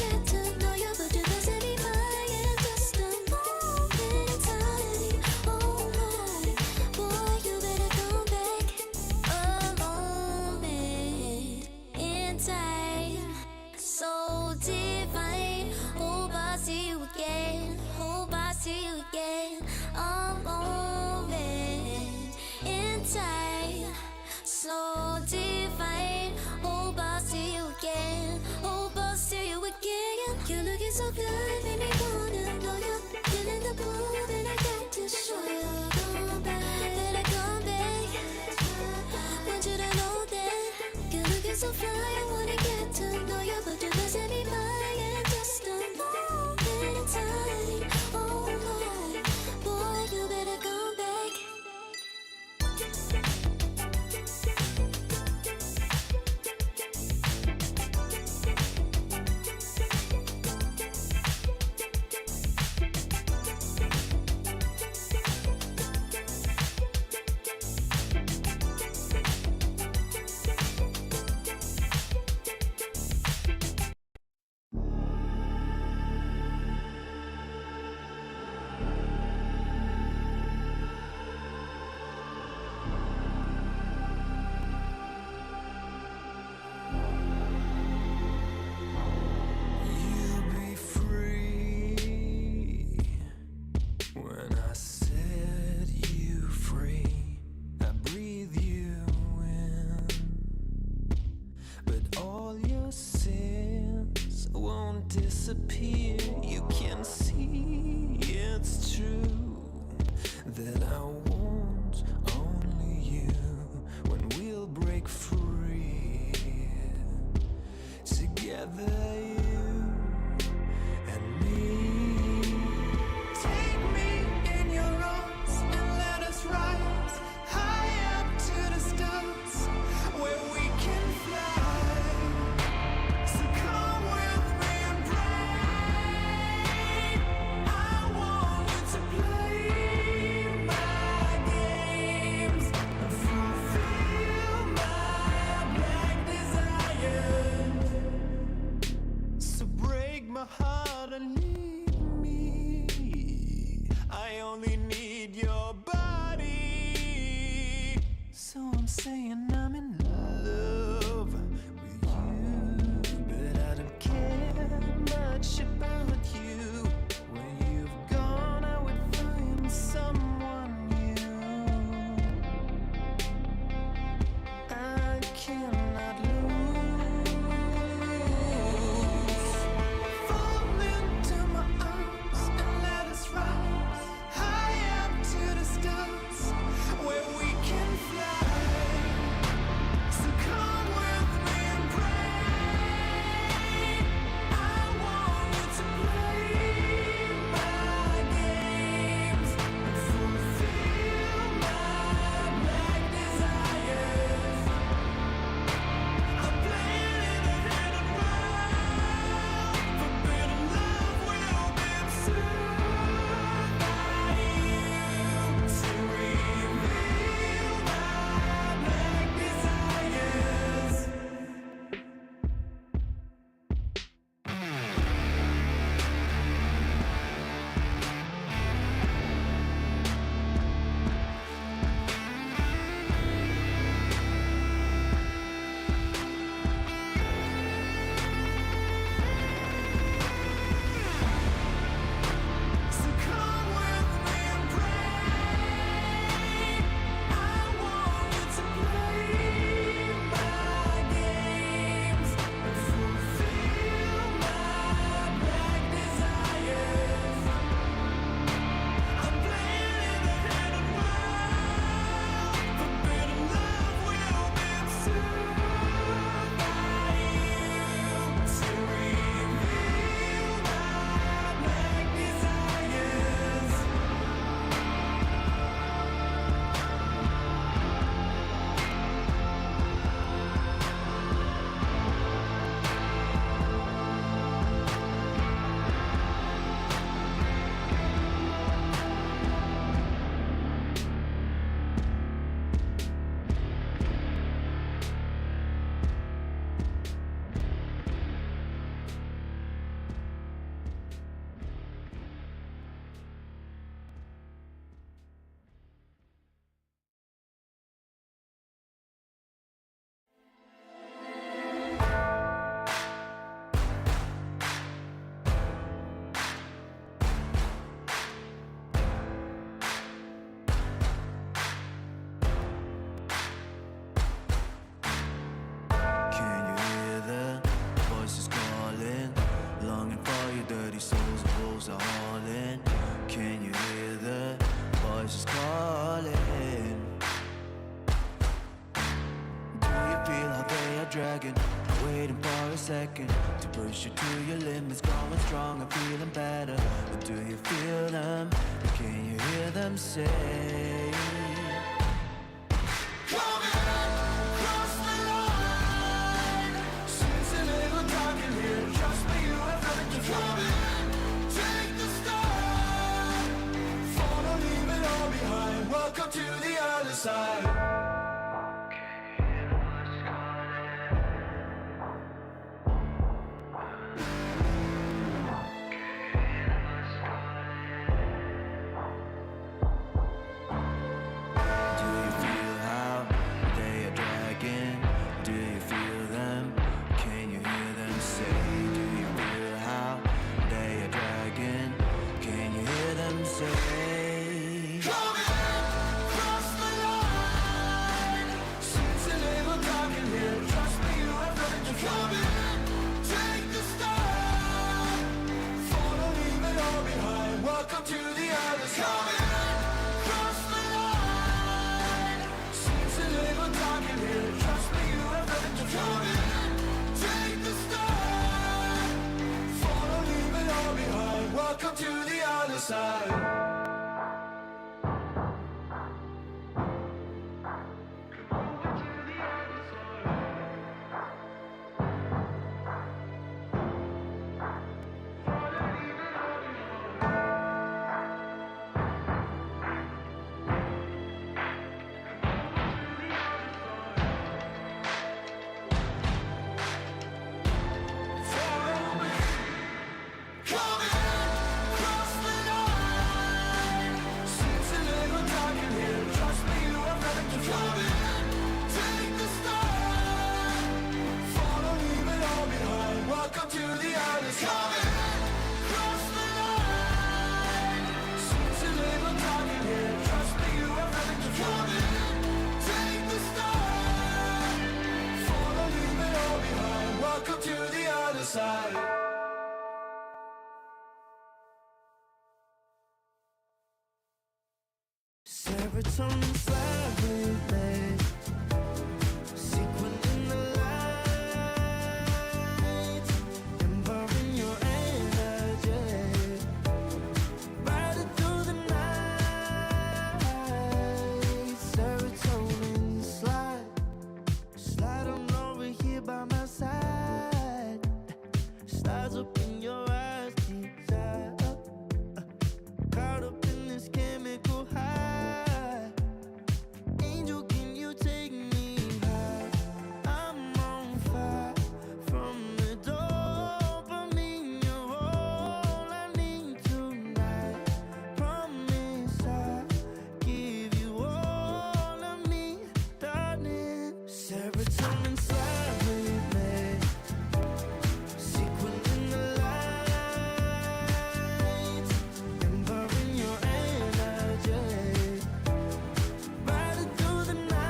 disappear. You can see it's true that I want only you when we'll break free together, you and me. Take me in your arms and let us rise high up to the stars where we can fly. So come with me and pray. I want you to play my games and fulfill my black desires. So break my heart and leave me. I only need your body. So I'm saying I'm in love with you, but I don't care much about you. When you've gone, I would find someone new. I cannot lose. Fall into my arms and let us rise high up to the stars where we can fly. So come with me and pray. I want you to play my games and fulfill my black desires. I'm playing in a hidden world. Forbidden love will be observed by you to reveal my black desires. So come with me and pray. I want you to play my games and fulfill my black desires. I'm playing in a hidden world. Forbidden love will be observed by you to reveal my black desires. Can you hear the voices calling? Longing for your dirty souls, the wolves are hauling. Can you hear the voices calling? Do you feel how they are dragging? Waiting for a second to push you to your limits, growing strong and feeling better. But do you feel them? Can you hear them say? Welcome to the other side. inside. Serotonin slightly late, sequin in the light, involving your energy, riding through the night. Serotonin slide on over here by my side, slides up in your eyes, deep dive, caught up in this chemical high. Angel, can you take me high? I'm on fire from the dopamine. You're all I need tonight. Promise I'll give you all of me, darling. Serotonin slide with me, sequin in the light, involving your energy, riding through the night.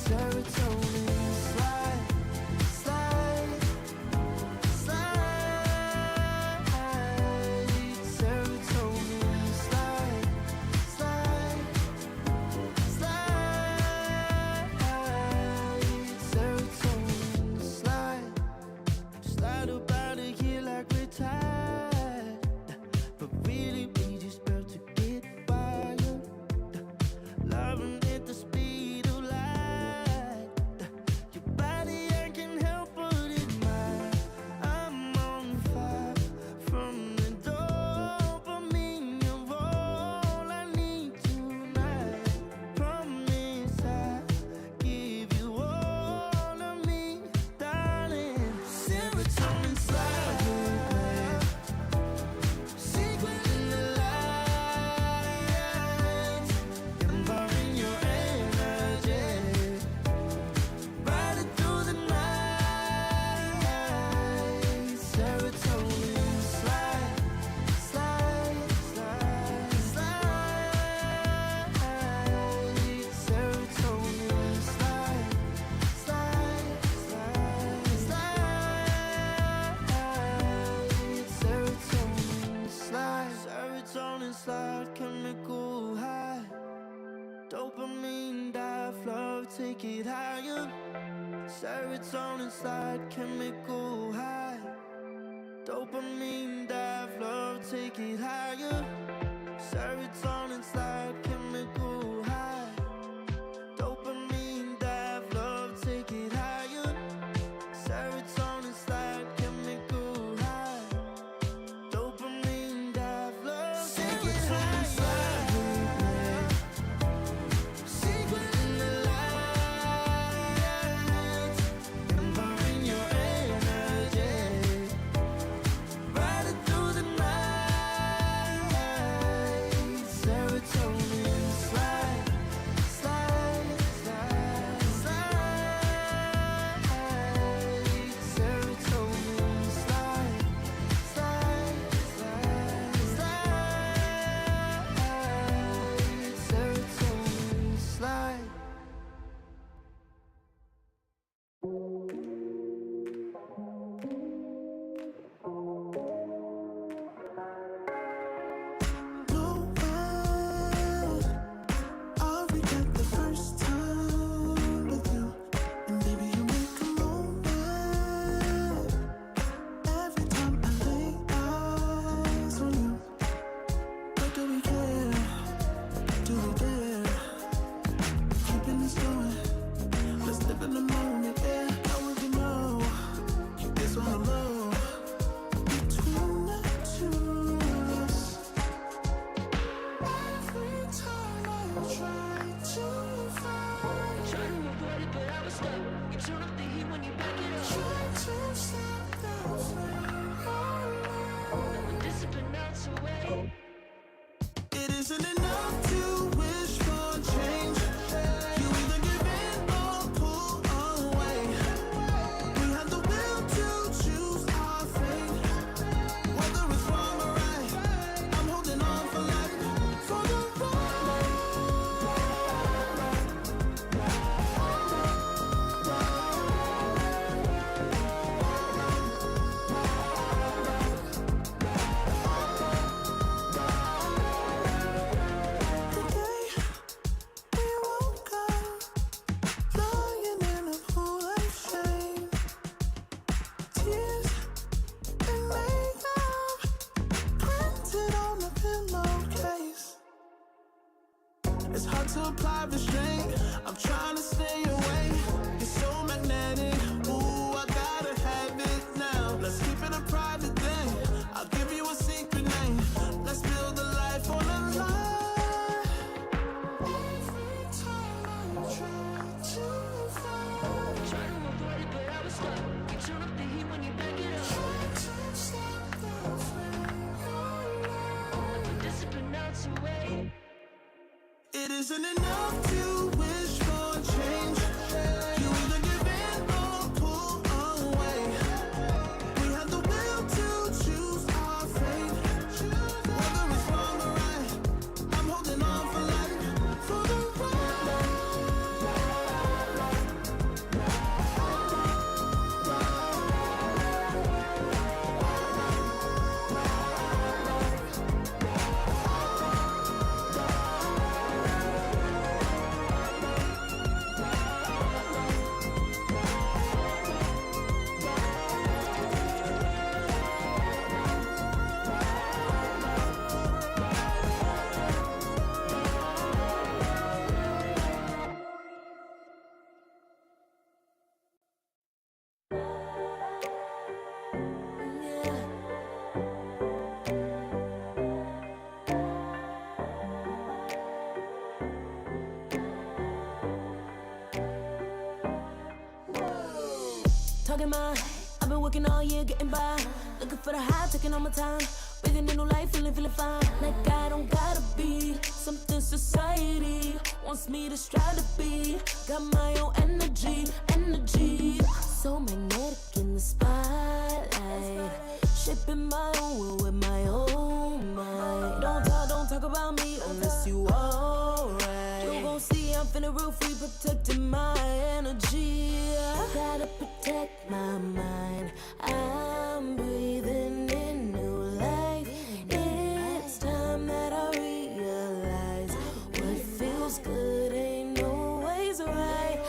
Serotonin slide, slide, slide. Serotonin slide, slide, slide. Serotonin slide, slide up out of here like we're tired, but really we just about to get wild. Loving at the speed of light, your body I can help but admire. I'm on fire from the dopamine. You're all I need tonight. Promise I'll give you all of me, darling. Serotonin slide with me, sequin in the light, involving your energy, riding through the night. Serotonin slide, slide, slide, slide. Serotonin slide, slide, slide, slide. Serotonin slide, serotonin slide, chemical high. Dopamine dive, love, take it higher. Serotonin slide, chemical high. Dopamine dive, love, take it higher. Serotonin slide, chemical high. Dopamine dive, love, take it higher. Serotonin slide, chemical high. Dopamine dive, love, take it higher. Sequin in the light, involving your energy, riding through the night. Serotonin slide, slide, slide, slide. Serotonin slide, slide, slide, slide. Serotonin slide. No way, I'll forget the first time with you, and baby you make a moment. Every time I lay eyes on you, but do we care? Do we dare? Keeping this going, let's live in the moment. Yeah, I want to know this on the low between the two of us. Every time I try to find, Try to avoid it, but I was stuck. You turn up the heat when you back it up. try to stop the flame. When discipline melts away. It isn't enough to wish for change. You either give in or pull away. We have the will to choose our fate. Whether it's wrong or right, I'm holding on for life, for the ride. to apply restraint. I'm trying to stay away. You're so magnetic. Ooh, I gotta have it now. Let's keep it a private thing. I'll give you a secret name. Let's build a life on a lie. Every time I try to find, try to avoid it, but I was stuck. You turn up the heat when you back it up. Try to stop the flame. Discipline melts away. It isn't enough to wish for change. You either give in or pull away. We have the will to choose our fate. Whether it's wrong or right, I'm holding on for life. For the talking mine. I've been working all year, getting by. Looking for the high, taking all my time. Breathing in new life, feeling fine. Like I don't gotta be something society wants me to strive to be. Got my own energy. So magnetic in the spotlight. Shaping my own will with my own mind. Don't talk about me unless you alright. You gon' see I'm finna real free, protecting my energy. I gotta protect my mind. I'm breathing in new life. It's time that I realize what feels good ain't always right.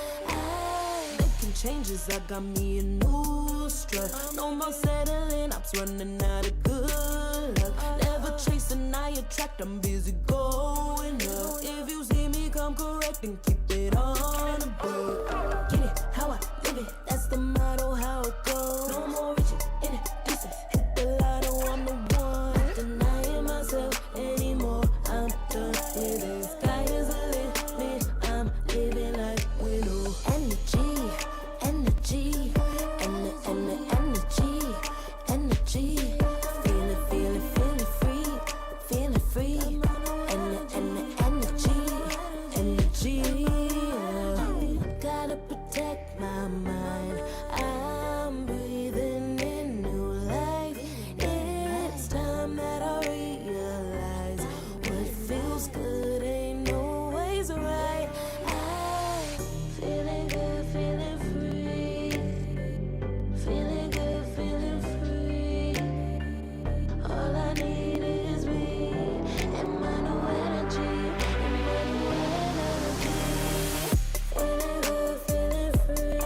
Making changes, I got me a new strut. No more settling, I'm running out of good luck. Never chasing, I attract, I'm busy going up. If you see me, come correct and keep it on the book. Get it how I live it, that's the motto, how it goes. No more reaching in the distance, hit the lotto, I'm the one. Not denying myself anymore, I'm done with it. Sky is the limit, I'm living like widow. Energy, and the energy. Feeling free. And the energy. Gotta protect my mind. I'm breathing in new life. It's time that I realize what feels good ain't always right. I'm feeling good, feeling free. Feeling good, feeling free. All I need is me and my new energy. Feeling good, feeling free.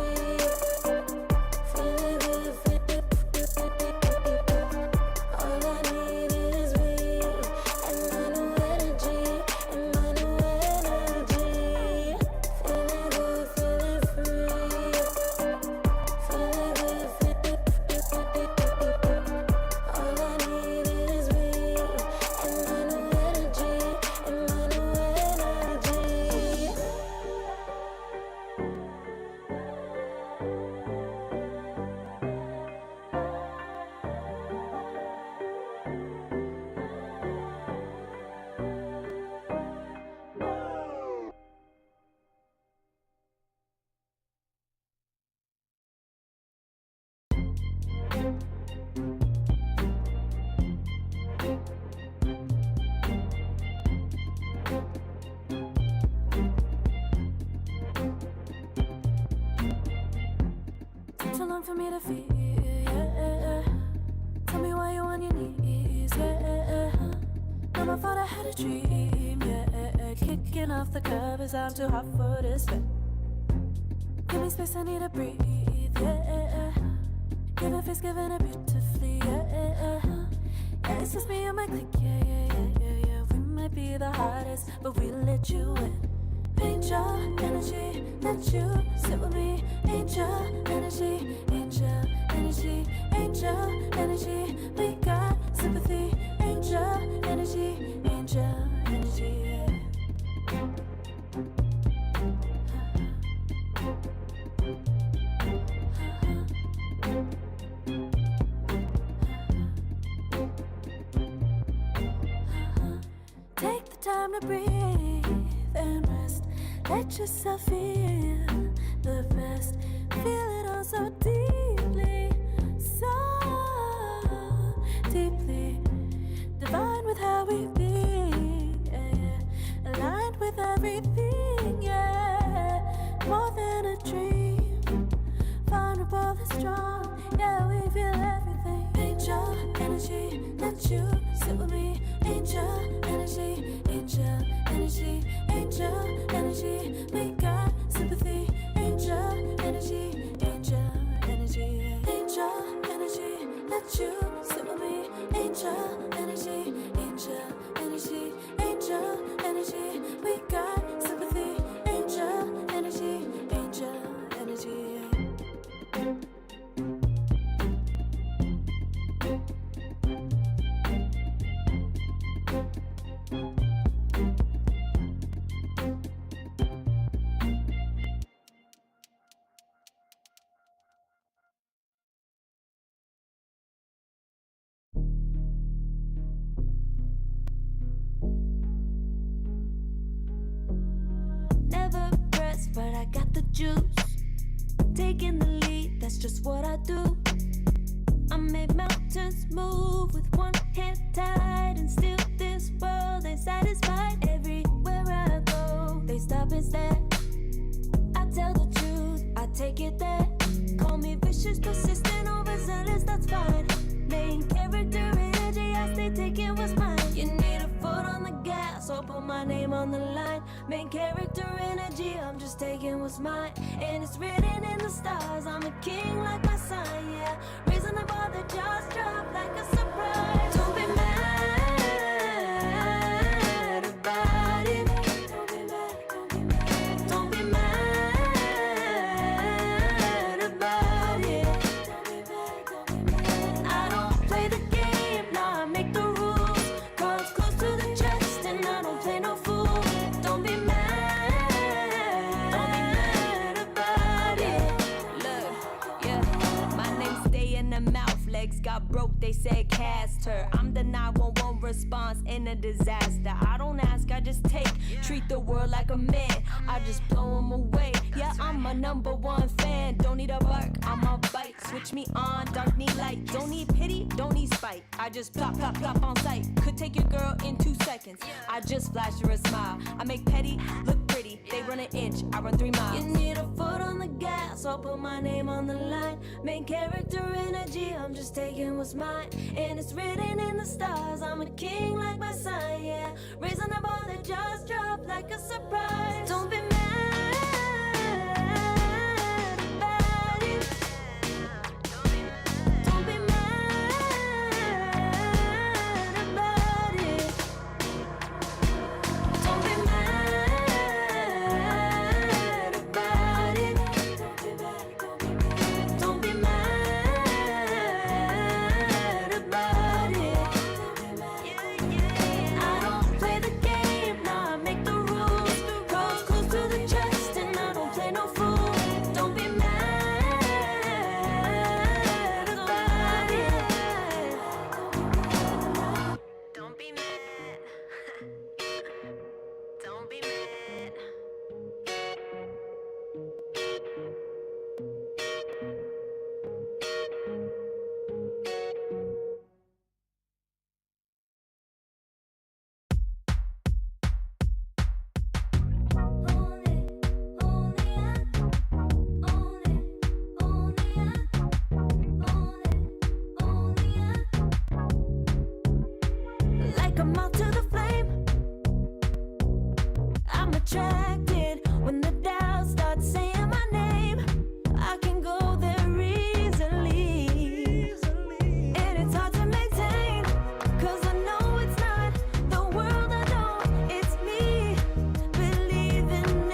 Feeling good, feeling free. All I need is me and my new energy. Feeling good, feeling free. Feeling good, feeling free. All I need is me and my new energy. Took too long for me to feel, yeah. Tell me why you on your knees, yeah. Not my fault, I had a dream, yeah. Kicking off the covers, I'm too hot for this bed. Give me space, I need to breathe, yeah. Give a face, giving it beautifully, yeah. Yeah, it's just me and my clique, yeah. We might be the hottest, but we let you in. Angel energy, let you sit with me. Angel energy, angel energy, angel energy. We got sympathy. Angel energy, angel energy. Take the time to breathe and rest. Let yourself feel the best. Feel it all so deeply, so deeply. Divine with how we be, yeah, yeah. Aligned with everything, yeah. More than a dream. Vulnerable and strong, yeah, we feel everything. Angel energy, let you sit with me. Angel energy, angel energy, angel energy. We got sympathy. Angel energy, angel energy, angel energy. Let you sit with me. Angel energy, angel energy, angel energy. We got sympathy. Angel energy, angel energy. Never pressed, but I got the juice. Taking the lead, that's just what I do. I made mountains move with one hand tied, and still this world ain't satisfied. Everywhere I go, they stop and stare. I tell the truth, I take it there. Call me vicious, persistent, overzealous, that's fine. Main character energy, I stay taking what's mine. You need a foot on the gas, or put my name on the line. Main character energy, I'm just taking what's mine. And it's written in the stars, I'm a king like my sign, yeah. Reason the bar, the jaws drop like a surprise. Don't be mad about it. Don't be mad about it. I don't play the game, nah, I make the rules. Cards close to the chest, and I don't play no fool. Don't be mad about it. Look, yeah, my name stay in the mouth. Legs got broke, they said cast her. I'm the 911 response in a disaster. I don't ask, I just take. Treat the world like a man, I just blow them away. Yeah, I'm a #1 fan. Don't need a bark, I'm a bite. Switch me on, dark need light. Don't need pity, don't need spite. I just plop, plop, plop on sight. Could take your girl in 2 seconds. I just flash her a smile. I make petty look pretty. They run an inch, I run 3 miles. You need a foot on the gas, I'll put my name on the line. Main character energy, I'm just taking what's mine. And it's written in the stars, I'm a king like my sign, yeah. Raising the bar, the jaws drop like a surprise. Don't be mad about it. Don't be mad about it. Don't be mad about it. Don't be mad about it. I don't play the game, nah, I make the rules. Cards close to the chest, and I don't play no fool. Don't be mad about it. Don't be mad. Don't be mad. Like a moth to the flame, I'm attracted when the doubts start saying my name. I can go there easily, and it's hard to maintain, 'cause I know it's not the world I know, it's me believing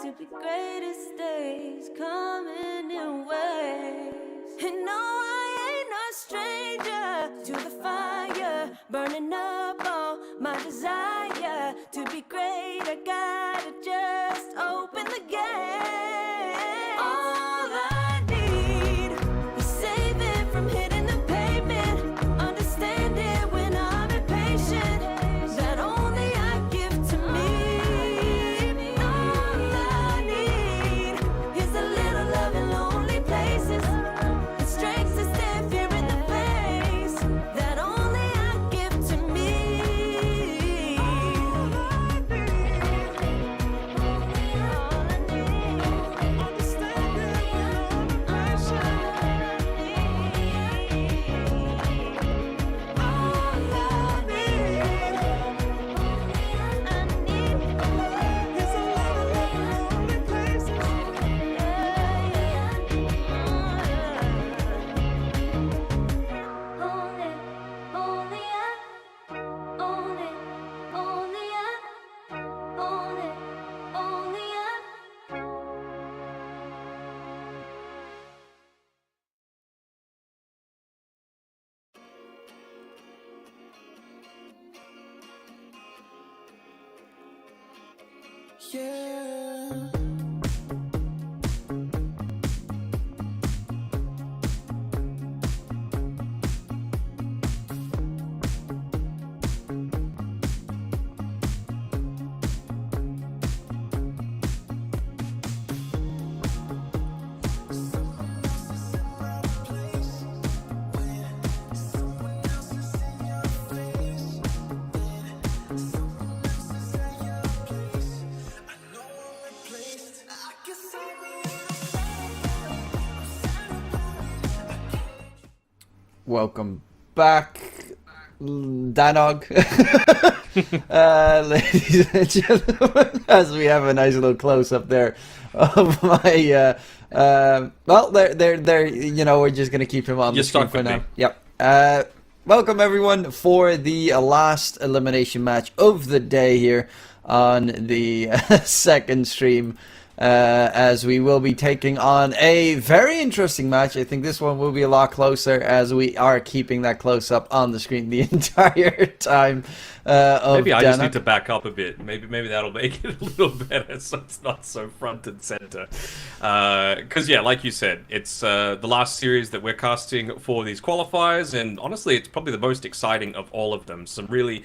to be greatest days coming in waves. And no, I ain't no stranger to the fire, burning up all my desire to be great. I gotta just open the gate. All I need is saving from hitting the pavement, understanding when I'm impatient, that only I give to me. All I need is a little love in lonely places, the strength to stand fear in the face, that only I give to me. All I need, understanding when I'm Yeah. Welcome back, Danog. Ladies and gentlemen, as we have a nice little close up there of my well, they're you know, we're just gonna keep him on You're the screen stuck for with now. me. Yep. Welcome everyone for the last elimination match of the day here on the second stream. As we will be taking on a very interesting match. I think this one will be a lot closer, as we are keeping that close up on the screen the entire time. Maybe I just Danog. need to back up a bit. Maybe that'll make it a little better, so it's not so front and center. Because yeah, like you said, it's the last series that we're casting for these qualifiers, and honestly, it's probably the most exciting of all of them. Some really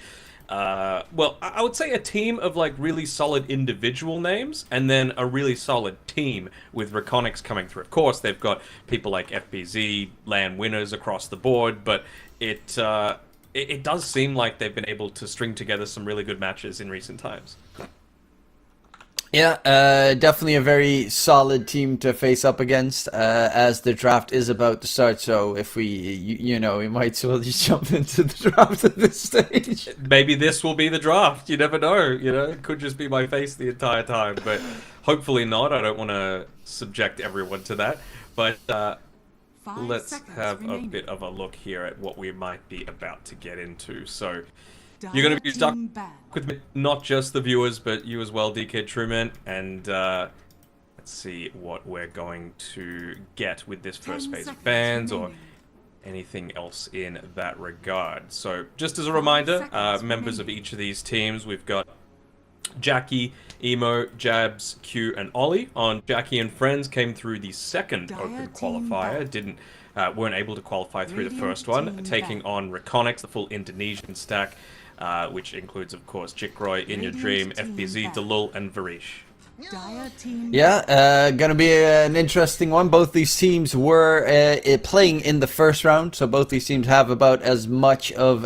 well, I would say a team of like really solid individual names, and then a really solid team with REKONIX coming through. Of course, they've got people like FBZ, LAN winners across the board, but it does seem like they've been able to string together some really good matches in recent times. Yeah, definitely a very solid team to face up against as the draft is about to start. So if you know, we might as well just jump into the draft at this stage. Maybe this will be the draft. You never know. You know, it could just be my face the entire time, but hopefully not. I don't want to subject everyone to that. But 5 let's seconds have remaining. a bit of a look here at what we might be about to get into. So you're going to be stuck with me, not just the viewers, but you as well, DK Truman. And let's see what we're going to get with this first 10 phase of seconds bans or remaining. anything else in that regard. So just as a reminder, seconds members of remaining. each of these teams, we've got Jackky, Emo, Jabs, Q, and Ollie. On Jackky and Friends came through the second Dire open team qualifier, back. weren't able to qualify through the Radiant first one, team taking back. on REKONIX, the full Indonesian stack, which includes, of course, Jikroy, In Your Radiant Dream, team FBZ, back. Delul, and Varish. Dire team Yeah, gonna be an interesting one. Both these teams were playing in the first round, so both these teams have about as much of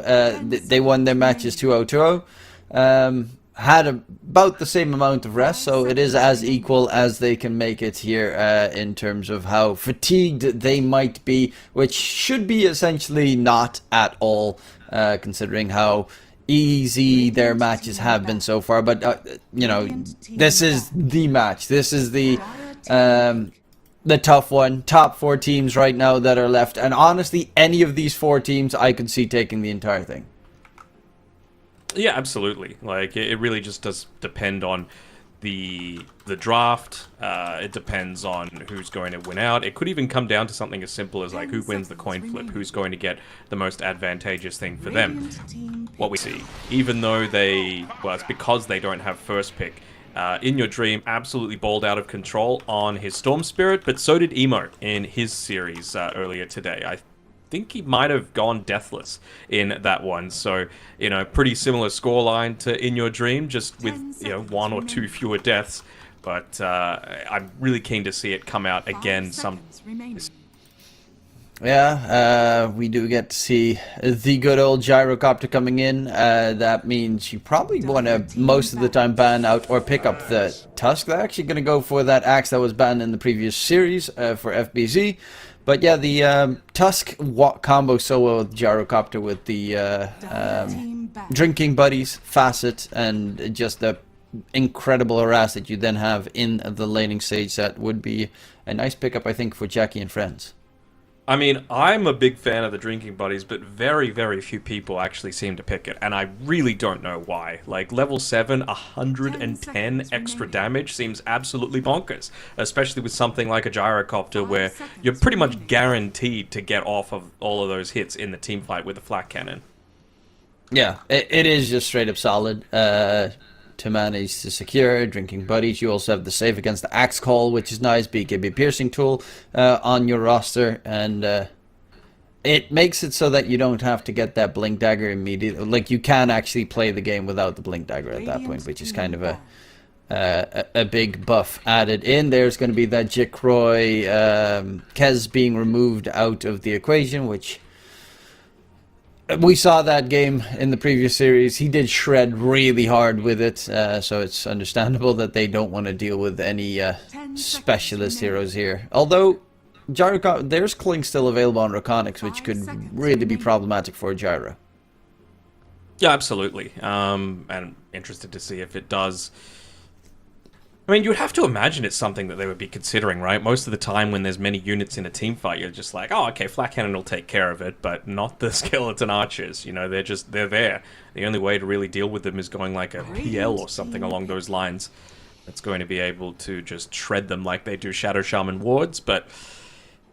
they won their matches 2-0-2-0. Had about the same amount of rest, so it is as equal as they can make it here in terms of how fatigued they might be, which should be essentially not at all, considering how easy their matches have been so far. But you know, this is the match. This is the tough one. Top 4 teams right now that are left, and honestly, any of these 4 teams I can see taking the entire thing. Yeah, absolutely. Like, it really just does depend on the draft. It depends on who's going to win out. It could even come down to something as simple as like who wins the coin flip, who's going to get the most advantageous thing for them. What we see, even though it's because they don't have first pick. In Your Dream absolutely balled out of control on his Storm Spirit, but so did Emo in his series earlier today. I think he might have gone deathless in that one. So, pretty similar scoreline to In Your Dream, just with, 1 or 2 fewer deaths. But I'm really keen to see it come out again some. Yeah, we do get to see the good old gyrocopter coming in. That means you probably want to most of the time ban out or pick up the Tusk. They're actually going to go for that axe that was banned in the previous series for FBZ. But yeah, the Tusk combo so well with gyrocopter with the drinking buddies, facet, and just the incredible harass that you then have in the laning stage. That would be a nice pickup, I think, for Jackky and friends. I mean, I'm a big fan of the drinking buddies, but very, very few people actually seem to pick it, and I really don't know why. Like, level 7, 110 extra damage seems absolutely bonkers, especially with something like a gyrocopter where you're pretty much guaranteed to get off of all of those hits in the team fight with a flak cannon. Yeah, it is just straight up solid. To manage to secure drinking buddies. You also have the save against the axe call, which is nice. BKB piercing tool on your roster, and it makes it so that you don't have to get that blink dagger immediately. Like, you can actually play the game without the blink dagger at that point, which is kind of a big buff added in. There's going to be that Jikroy Kez being removed out of the equation, which we saw that game in the previous series. He did shred really hard with it, so it's understandable that they don't want to deal with any specialist heroes here. Although, there's Clink still available on REKONIX, which could really be problematic for Gyro. Yeah, absolutely. And I'm interested to see if it does. I mean, you would have to imagine it's something that they would be considering, right? Most of the time when there's many units in a team fight, you're just like, oh, okay, Flak Cannon will take care of it, but not the Skeleton Archers. They're there. The only way to really deal with them is going like a PL or something along those lines. That's going to be able to just shred them like they do Shadow Shaman wards, but,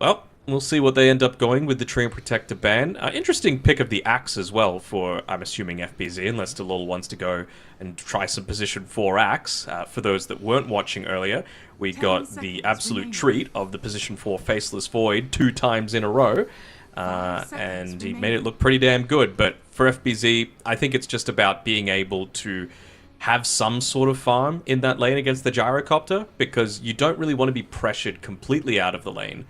well, we'll see what they end up going with the Tree and Protector ban. Interesting pick of the Axe as well for, I'm assuming, FBZ, unless Delol wants to go and try some position 4 Axe. For those that weren't watching earlier, we got the absolute treat of the position 4 Faceless Void 2 times in a row, and he made it look pretty damn good. But for FBZ, I think it's just about being able to have some sort of farm in that lane against the Gyrocopter, because you don't really want to be pressured completely out of the lane,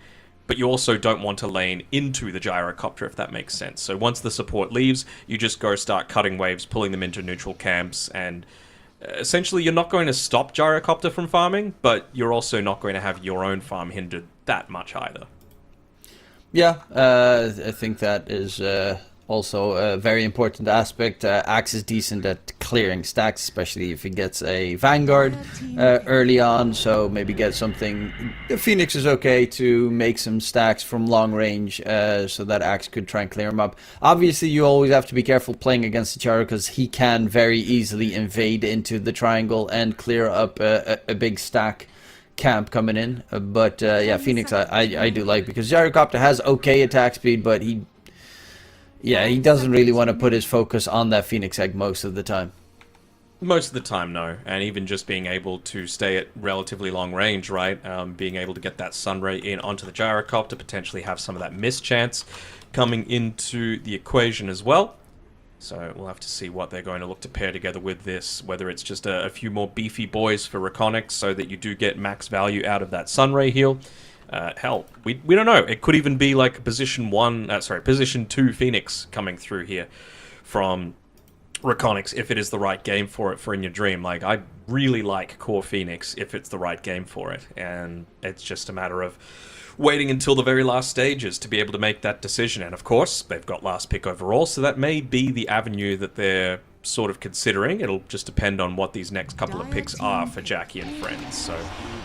but you also don't want to lane into the Gyrocopter, if that makes sense. So once the support leaves, you just go start cutting waves, pulling them into neutral camps, and essentially you're not going to stop Gyrocopter from farming, but you're also not going to have your own farm hindered that much either. Yeah, I think that is also a very important aspect. Axe is decent at clearing stacks, especially if he gets a Vanguard early on, so maybe get something. The Phoenix is okay to make some stacks from long range, so that Axe could try and clear him up. Obviously, you always have to be careful playing against Charo, because he can very easily invade into the triangle and clear up a big stack camp coming in. But yeah, Phoenix I do like, because Gyrocopter has okay attack speed, but he doesn't really want to put his focus on that Phoenix Egg most of the time. Most of the time, no. And even just being able to stay at relatively long range, right? Being able to get that Sunray in onto the Gyrocopter, potentially have some of that miss chance coming into the equation as well. So we'll have to see what they're going to look to pair together with this, whether it's just a few more beefy boys for REKONIX so that you do get max value out of that Sunray heal. Hell, we don't know. It could even be like position 2 Phoenix coming through here from REKONIX if it is the right game for it for In Your Dream. Like, I really like core Phoenix if it's the right game for it, and it's just a matter of waiting until the very last stages to be able to make that decision. And of course, they've got last pick overall, so that may be the avenue that they're sort of considering. It'll just depend on what these next couple of picks are for Jackky and friends. So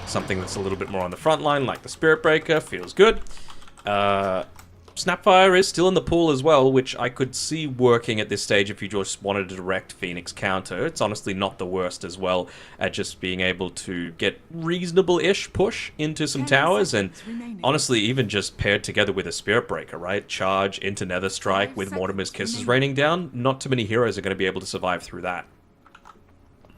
something that's a little bit more on the front line, like the Spirit Breaker, feels good. Snapfire is still in the pool as well, which I could see working at this stage if you just wanted a direct Phoenix counter. It's honestly not the worst as well at just being able to get reasonable-ish push into some towers, and honestly even just paired together with a Spirit Breaker, right? Charge into Nether Strike with Mortimer's Kisses raining down. Not too many heroes are going to be able to survive through that.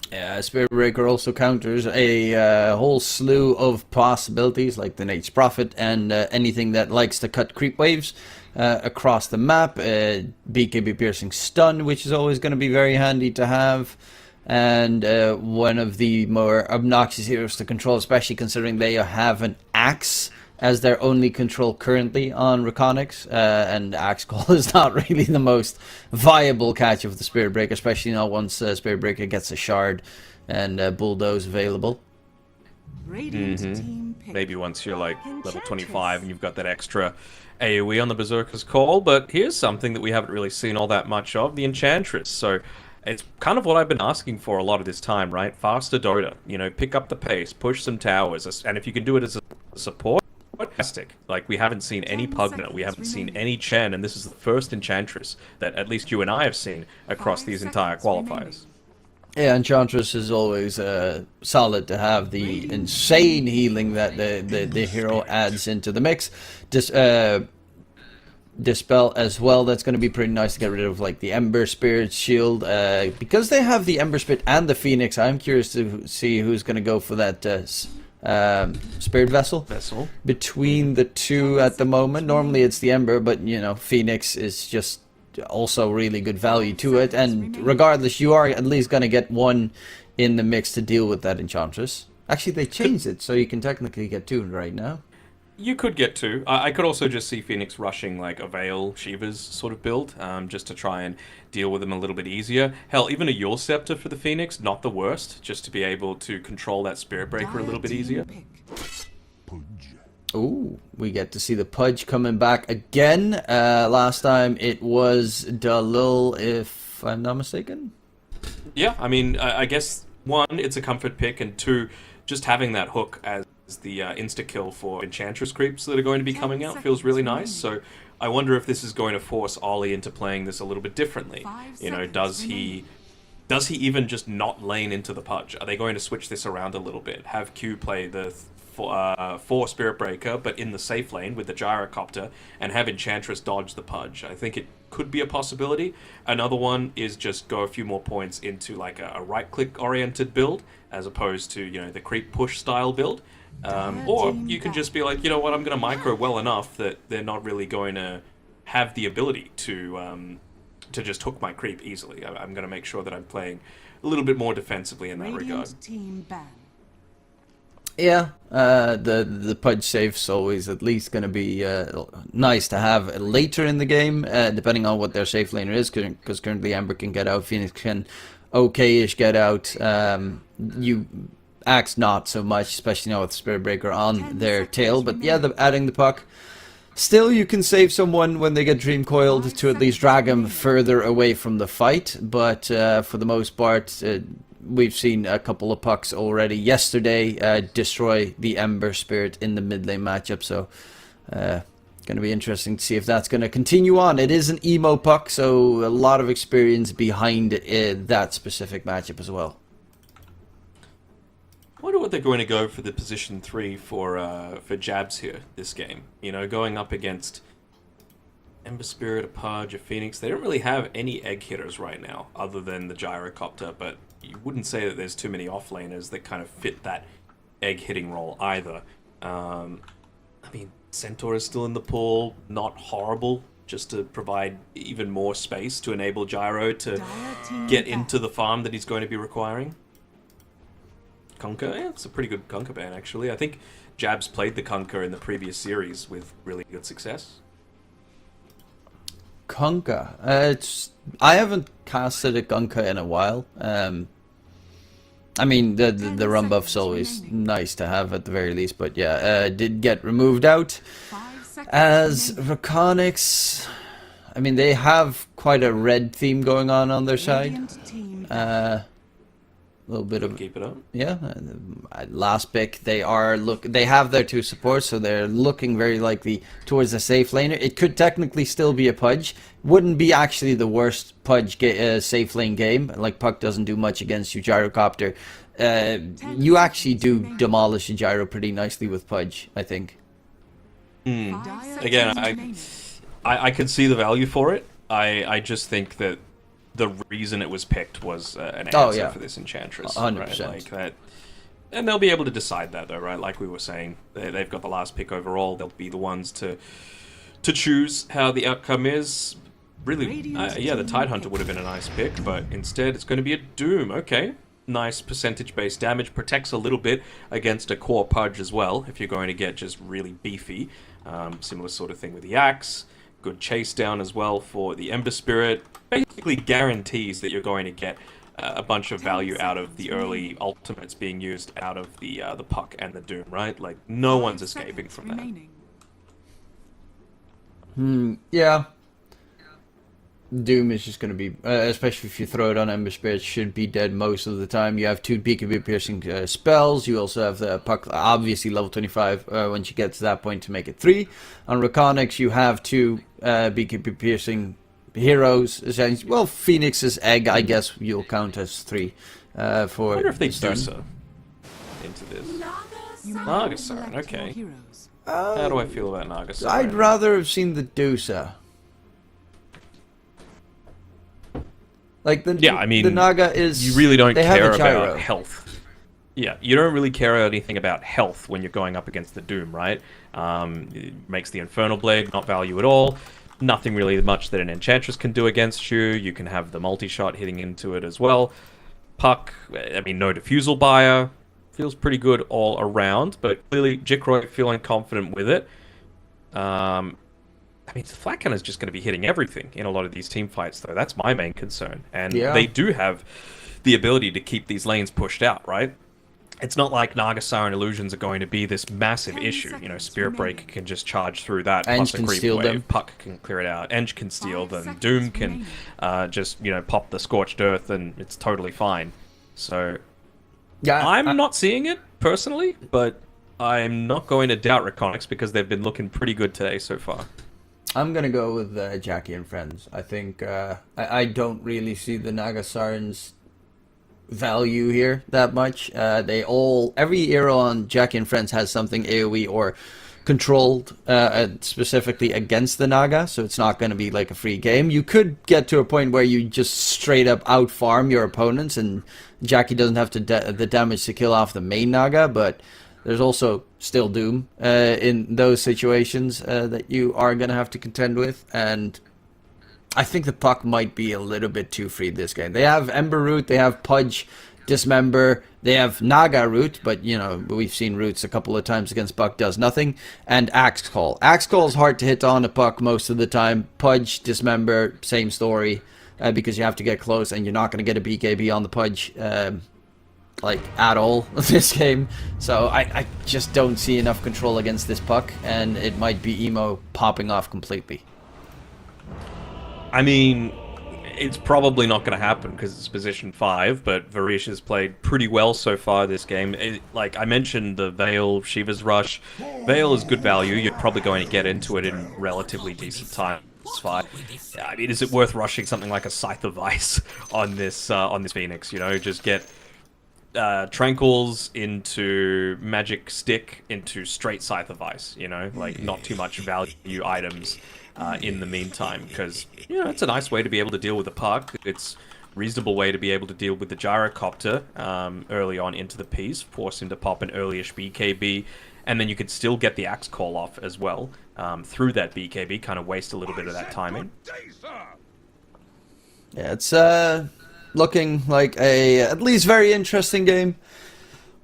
Yeah, Spirit Breaker also counters a whole slew of possibilities, like the Nate's Prophet and anything that likes to cut creep waves across the map. BKB Piercing Stun, which is always going to be very handy to have. And one of the more obnoxious heroes to control, especially considering they have an Axe as their only control currently on REKONIX, and Axe Call is not really the most viable catch of the Spirit Breaker, especially not once Spirit Breaker gets a Shard and Bulldoze available. Maybe once you're like level 25 and you've got that extra AoE on the Berserker's Call, but here's something that we haven't really seen all that much of, the Enchantress. So it's kind of what I've been asking for a lot of this time, right? Faster Dota, you know, pick up the pace, push some towers, and if you can do it as a support, fantastic. Like, we haven't seen any Pugna, we haven't seen any Chen, and this is the first Enchantress that at least you and I have seen across these entire qualifiers. Yeah, Enchantress is always solid to have the insane healing that the hero adds into the mix. Dispel as well, that's going to be pretty nice to get rid of, like, the Ember Spirit shield. Because they have the Ember Spirit and the Phoenix, I'm curious to see who's going to go for that Spirit Vessel between the two at the moment. Normally it's the Ember, but you know, Phoenix is just also really good value to it, and regardless, you are at least going to get one in the mix to deal with that Enchantress. Actually, they changed it, so you can technically get two right now. You could get two. I could also just see Phoenix rushing like a Veil Shiva's sort of build, just to try and deal with them a little bit easier. Hell, even a Yule Scepter for the Phoenix, not the worst, just to be able to control that Spirit Breaker a little bit easier. Ooh, we get to see the Pudge coming back again. Last time it was Dalil, if I'm not mistaken. Yeah, I mean, I guess, one, it's a comfort pick, and two, just having that hook as the insta-kill for Enchantress creeps that are going to be coming out feels really nice. So I wonder if this is going to force Ollie into playing this a little bit differently. You know, does he even just not lane into the Pudge? Are they going to switch this around a little bit? Have Q play the for Spirit Breaker, but in the safe lane with the Gyrocopter, and have Enchantress dodge the Pudge? I think it could be a possibility. Another one is just go a few more points into like a right-click oriented build, as opposed to, you know, the creep push style build. Or you can just be like, you know what, I'm going to micro well enough that they're not really going to have the ability to just hook my creep easily. I'm going to make sure that I'm playing a little bit more defensively in that regard. Yeah, the Pudge safe's always at least going to be nice to have later in the game, depending on what their safe laner is, because currently Ember can get out, Phoenix can okay-ish get out. You Axe not so much, especially now with Spirit Breaker on their tail, but yeah, adding the puck. Still, you can save someone when they get Dream Coiled to at least drag them further away from the fight, but for the most part, we've seen a couple of pucks already yesterday destroy the Ember Spirit in the mid lane matchup, so going to be interesting to see if that's going to continue on. It is an emo puck, so a lot of experience behind that specific matchup as well. I wonder what they're going to go for the position 3 for Jabs here this game. You know, going up against Ember Spirit, a Pudge, a Phoenix. They don't really have any egg hitters right now, other than the Gyrocopter, but you wouldn't say that there's too many offlaners that kind of fit that egg hitting role either. I mean, Centaur is still in the pool, not horrible, just to provide even more space to enable Gyro to get into the farm that he's going to be requiring. Kunkka, yeah, it's a pretty good Kunkka ban, actually. I think Jabs played the Kunkka in the previous series with really good success. Kunkka, I haven't casted a Kunkka in a while. I mean, the run buff's always nice to have at the very least, but yeah, did get removed out. As REKONIX, I mean, they have quite a red theme going on their side. A little bit of Keep it up. yeah. Last pick, they have their two supports, so they're looking very likely towards the safe laner. It could technically still be a Pudge. Wouldn't be actually the worst Pudge safe lane game. Like Puck doesn't do much against you, Gyrocopter. You actually do demolish a Gyro pretty nicely with Pudge, I think. Again, I could see the value for it. I just think that the reason it was picked was an answer for this Enchantress. 100%. Right? Like that, and they'll be able to decide that though, right? Like we were saying, they've got the last pick overall. They'll be the ones to choose how the outcome is. Really, yeah, the Tidehunter would have been a nice pick, but instead it's going to be a Doom. Okay, nice percentage-based damage, protects a little bit against a core Pudge as well, if you're going to get just really beefy. Similar sort of thing with the Axe. Good chase down as well for the Ember Spirit. Basically guarantees that you're going to get a bunch of value out of the early ultimates being used out of the Puck and the Doom, right? Like, no one's escaping from that. Yeah. Doom is just going to be, especially if you throw it on Ember Spirit, should be dead most of the time. You have 2 BKB piercing spells. You also have the Puck, obviously level 25 once you get to that point to make it 3. On REKONIX, you have 2 BKB piercing heroes. Essentially, well, Phoenix's Egg, I guess you'll count as 3 for. I wonder if they do so into this. Nagasarn, okay. How do I feel about Nagasarn? I'd rather have seen the Dusa. Like the Naga is. You really don't they care have a gyro. about health. Yeah, you don't really care anything about health when you're going up against the Doom, right? It makes the Infernal Blade not value at all. Nothing really much that an Enchantress can do against you. You can have the multi-shot hitting into it as well. Puck, I mean, no Diffusal Buyer. Feels pretty good all around, but clearly Jackky feeling confident with it. I mean, Flat Cannon is just going to be hitting everything in a lot of these team fights, though. That's my main concern. And they do have the ability to keep these lanes pushed out, right? It's not like Nagasarn illusions are going to be this massive issue. You know, Spirit Break can just charge through that, plus a creep wave. Them. Puck can clear it out. Eng can steal them. Doom can just, you know, pop the Scorched Earth, and it's totally fine. So, yeah, I'm not seeing it, personally, but I'm not going to doubt REKONIX because they've been looking pretty good today so far. I'm gonna go with Jackky and friends. I think I don't really see the Nagasarn's value here that much. Every hero on Jackky and friends has something AoE or controlled specifically against the Naga, so it's not going to be like a free game. You could get to a point where you just straight up out farm your opponents, and Jackky doesn't have to the damage to kill off the main Naga, but there's also still Doom in those situations that you are going to have to contend with, and I think the Puck might be a little bit too free this game. They have Ember Root, they have Pudge, Dismember, they have Naga Root, but, you know, we've seen Roots a couple of times against Puck, does nothing, and Axe Call. Axe Call is hard to hit on a Puck most of the time. Pudge, Dismember, same story, because you have to get close, and you're not going to get a BKB on the Pudge like at all this game, so I just don't see enough control against this Puck, and it might be Emo popping off completely. I mean, it's probably not going to happen because it's position 5, but Varish has played pretty well so far this game. Like I mentioned, the Veil, Shiva's Rush. Veil is good value. You're probably going to get into it in relatively decent time. It's fine. I mean, is it worth rushing something like a Scythe of Ice on this Phoenix? You know, just get Tranquils into Magic Stick into straight Scythe of Ice, you know, like not too much value items in the meantime, because, you know, it's a nice way to be able to deal with the Puck. It's a reasonable way to be able to deal with the Gyrocopter early on into the piece, force him to pop an early-ish BKB, and then you could still get the Axe Call off as well through that BKB, kind of waste a little bit of that timing. Yeah, it's looking like a at least very interesting game.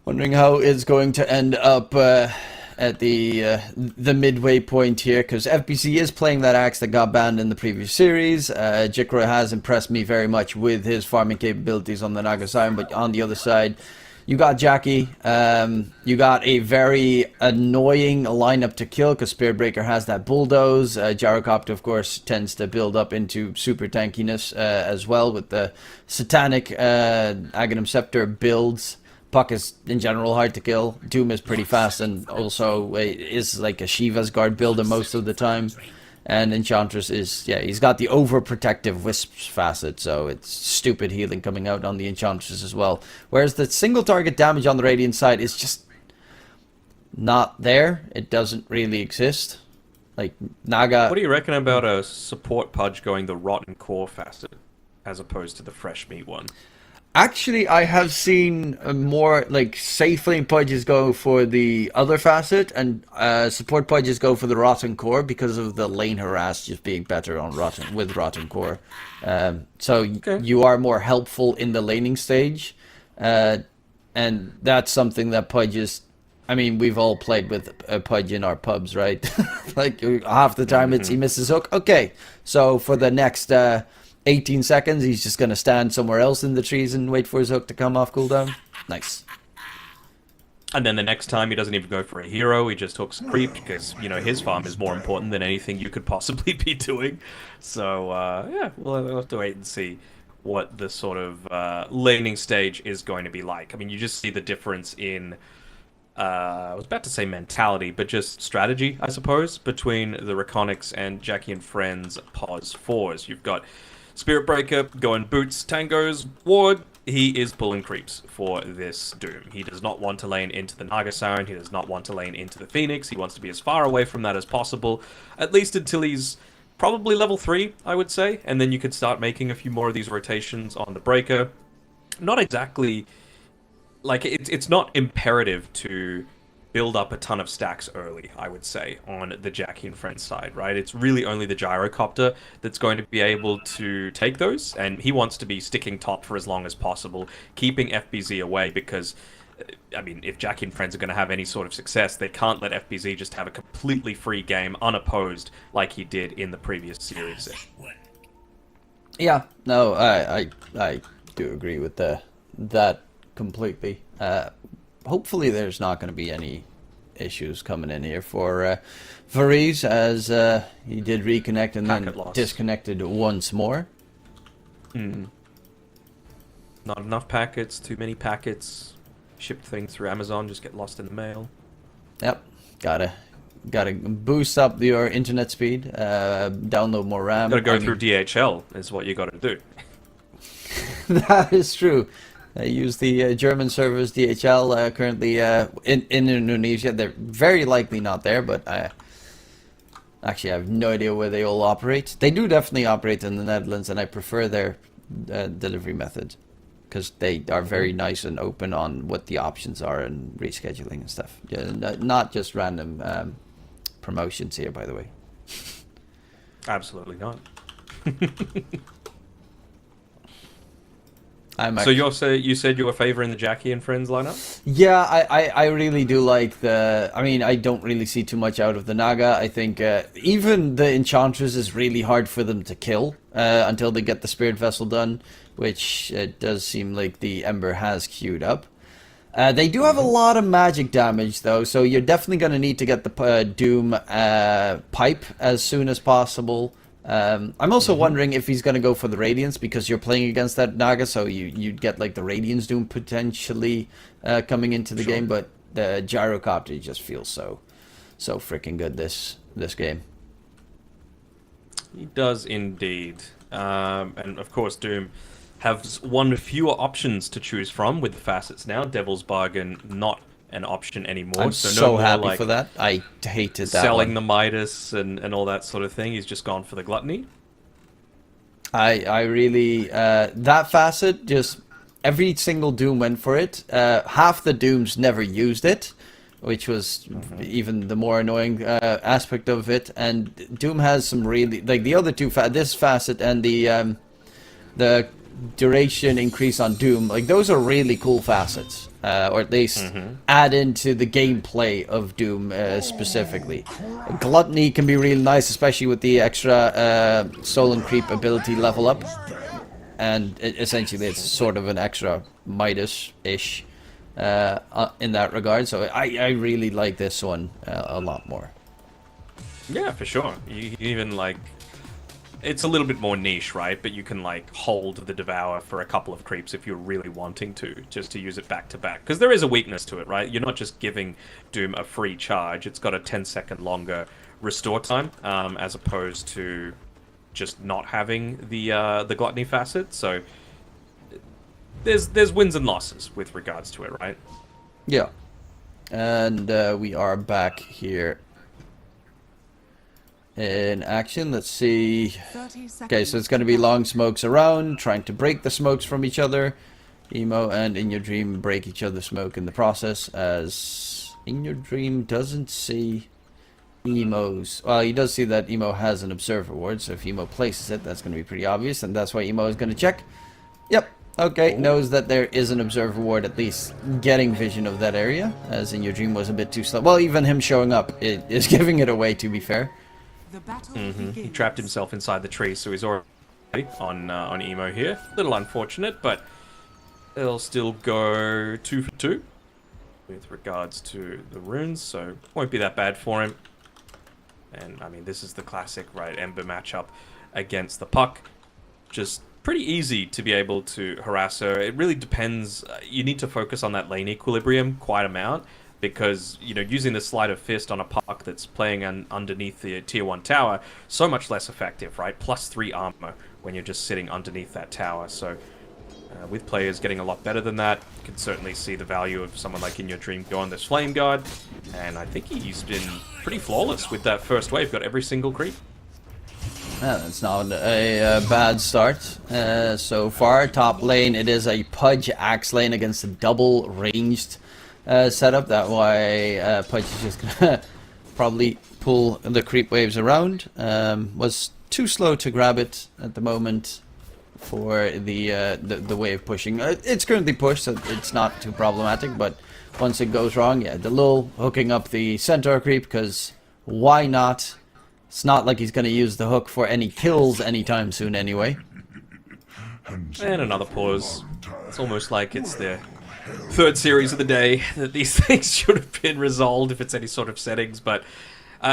Wondering how it's going to end up at the midway point here, because FBC is playing that Axe that got banned in the previous series. Jackky has impressed me very much with his farming capabilities on the Nagasarn, but on the other side, You got Jackky. You got a very annoying lineup to kill because Spiritbreaker has that bulldoze. Gyrocopter, of course, tends to build up into super tankiness as well with the satanic Aghanim Scepter builds. Puck is in general hard to kill. Doom is pretty fast and also is like a Shiva's Guard builder most of the time. And Enchantress is, yeah, he's got the overprotective Wisps facet, so it's stupid healing coming out on the Enchantress as well. Whereas the single target damage on the Radiant side is just not there. It doesn't really exist. Like, Naga... What do you reckon about a support Pudge going the Rotten Core facet as opposed to the Fresh Meat one? Actually, I have seen more, like, Safe Lane Pudges go for the other facet, and support Pudges go for the Rotten Core because of the lane harass just being better on Rotten Core. So you are more helpful in the laning stage, and that's something that Pudges... I mean, we've all played with a Pudge in our pubs, right? Like, half the time he misses hook. Okay, so for the next... 18 seconds, he's just going to stand somewhere else in the trees and wait for his hook to come off cooldown. Nice. And then the next time he doesn't even go for a hero, he just hooks creep because, you know, his farm is more important than anything you could possibly be doing. So, yeah, we'll have to wait and see what the sort of laning stage is going to be like. I mean, you just see the difference in... I was about to say mentality, but just strategy, I suppose, between the REKONIX and Jackky and Friends pause 4s. You've got Spiritbreaker going boots, tangos, ward. He is pulling creeps for this Doom. He does not want to lane into the Naga Siren. He does not want to lane into the Phoenix. He wants to be as far away from that as possible, at least until he's probably level 3, I would say. And then you could start making a few more of these rotations on the Breaker. Not exactly... Like, it's not imperative to build up a ton of stacks early, I would say, on the Jackky and Friends side, right? It's really only the Gyrocopter that's going to be able to take those, and he wants to be sticking top for as long as possible, keeping FBZ away, because, I mean, if Jackky and Friends are going to have any sort of success, they can't let FBZ just have a completely free game, unopposed, like he did in the previous series. Yeah, no, I do agree with that completely. Hopefully there's not going to be any issues coming in here for Varese, as he did reconnect and then disconnected once more. Not enough packets, too many packets, shipped things through Amazon, just get lost in the mail. Yep, gotta boost up your internet speed, download more RAM. Gotta go through DHL is what you gotta do. That is true. I use the German servers, DHL, currently in Indonesia. They're very likely not there, but actually I have no idea where they all operate. They do definitely operate in the Netherlands, and I prefer their delivery method because they are very nice and open on what the options are and rescheduling and stuff. Yeah, not just random promotions here, by the way. Absolutely not. So you said you were favoring the Jackky and Friends lineup? Yeah, I really do like the... I mean, I don't really see too much out of the Naga. I think even the Enchantress is really hard for them to kill until they get the Spirit Vessel done, which it does seem like the Ember has queued up. They do have a lot of magic damage, though, so you're definitely going to need to get the Doom pipe as soon as possible. I'm also wondering if he's going to go for the Radiance, because you're playing against that Naga, so you'd get like the Radiance Doom potentially coming into the game, but the Gyrocopter just feels so freaking good this game. He does indeed. And of course Doom has one fewer options to choose from with the facets now. Devil's Bargain not an option anymore. I'm so happy for that. I hated that selling the Midas and all that sort of thing. He's just gone for the Gluttony. I really that facet, just every single Doom went for it. Half the Dooms never used it, which was even the more annoying aspect of it. And Doom has some really, like the other two, this facet and the duration increase on Doom, like those are really cool facets, or at least add into the gameplay of Doom specifically. Gluttony can be really nice, especially with the extra Stolen Creep ability level up, and essentially it's sort of an extra Midas-ish in that regard. So I really like this one a lot more. Yeah, for sure. You even like, it's a little bit more niche, right? But you can like hold the Devour for a couple of creeps if you're really wanting to, just to use it back to back. Because there is a weakness to it, right? You're not just giving Doom a free charge. It's got a 10-second longer restore time, as opposed to just not having the gluttony facet. So there's wins and losses with regards to it, right? Yeah. And we are back here in action. Let's see. 30 seconds. Okay, so it's going to be long smokes around, trying to break the smokes from each other. Emo and In Your Dream break each other's smoke in the process, as In Your Dream doesn't see Emo's. Well, he does see that Emo has an observer ward, so if Emo places it, that's going to be pretty obvious, and that's why Emo is going to check. Yep. Okay, knows that there is an observer ward, at least getting vision of that area, as In Your Dream was a bit too slow. Well, even him showing up is giving it away, to be fair. The battle He begins. trapped himself inside the tree, so he's already on Emo here. A little unfortunate, but they'll still go 2 for 2 with regards to the runes, so won't be that bad for him. And I mean, this is the classic, right, Ember matchup against the Puck. Just pretty easy to be able to harass her. It really depends. You need to focus on that lane equilibrium quite a amount, because, you know, using the Sleight of Fist on a Puck that's playing underneath the tier 1 tower, so much less effective, right? +3 armor when you're just sitting underneath that tower. So with players getting a lot better than that, you can certainly see the value of someone like In Your Dream go on this Flame Guard. And I think he's been pretty flawless with that first wave, got every single creep. Yeah, that's not a bad start so far. Top lane, it is a Pudge Axe lane against a double ranged setup. That why Pudge is just gonna probably pull the creep waves around. Was too slow to grab it at the moment for the wave pushing. It's currently pushed, so it's not too problematic. But once it goes wrong, yeah, the Lul hooking up the Centaur creep, because why not? It's not like he's going to use the hook for any kills anytime soon anyway. And another pause. It's almost like it's the third series of the day that these things should have been resolved if it's any sort of settings. But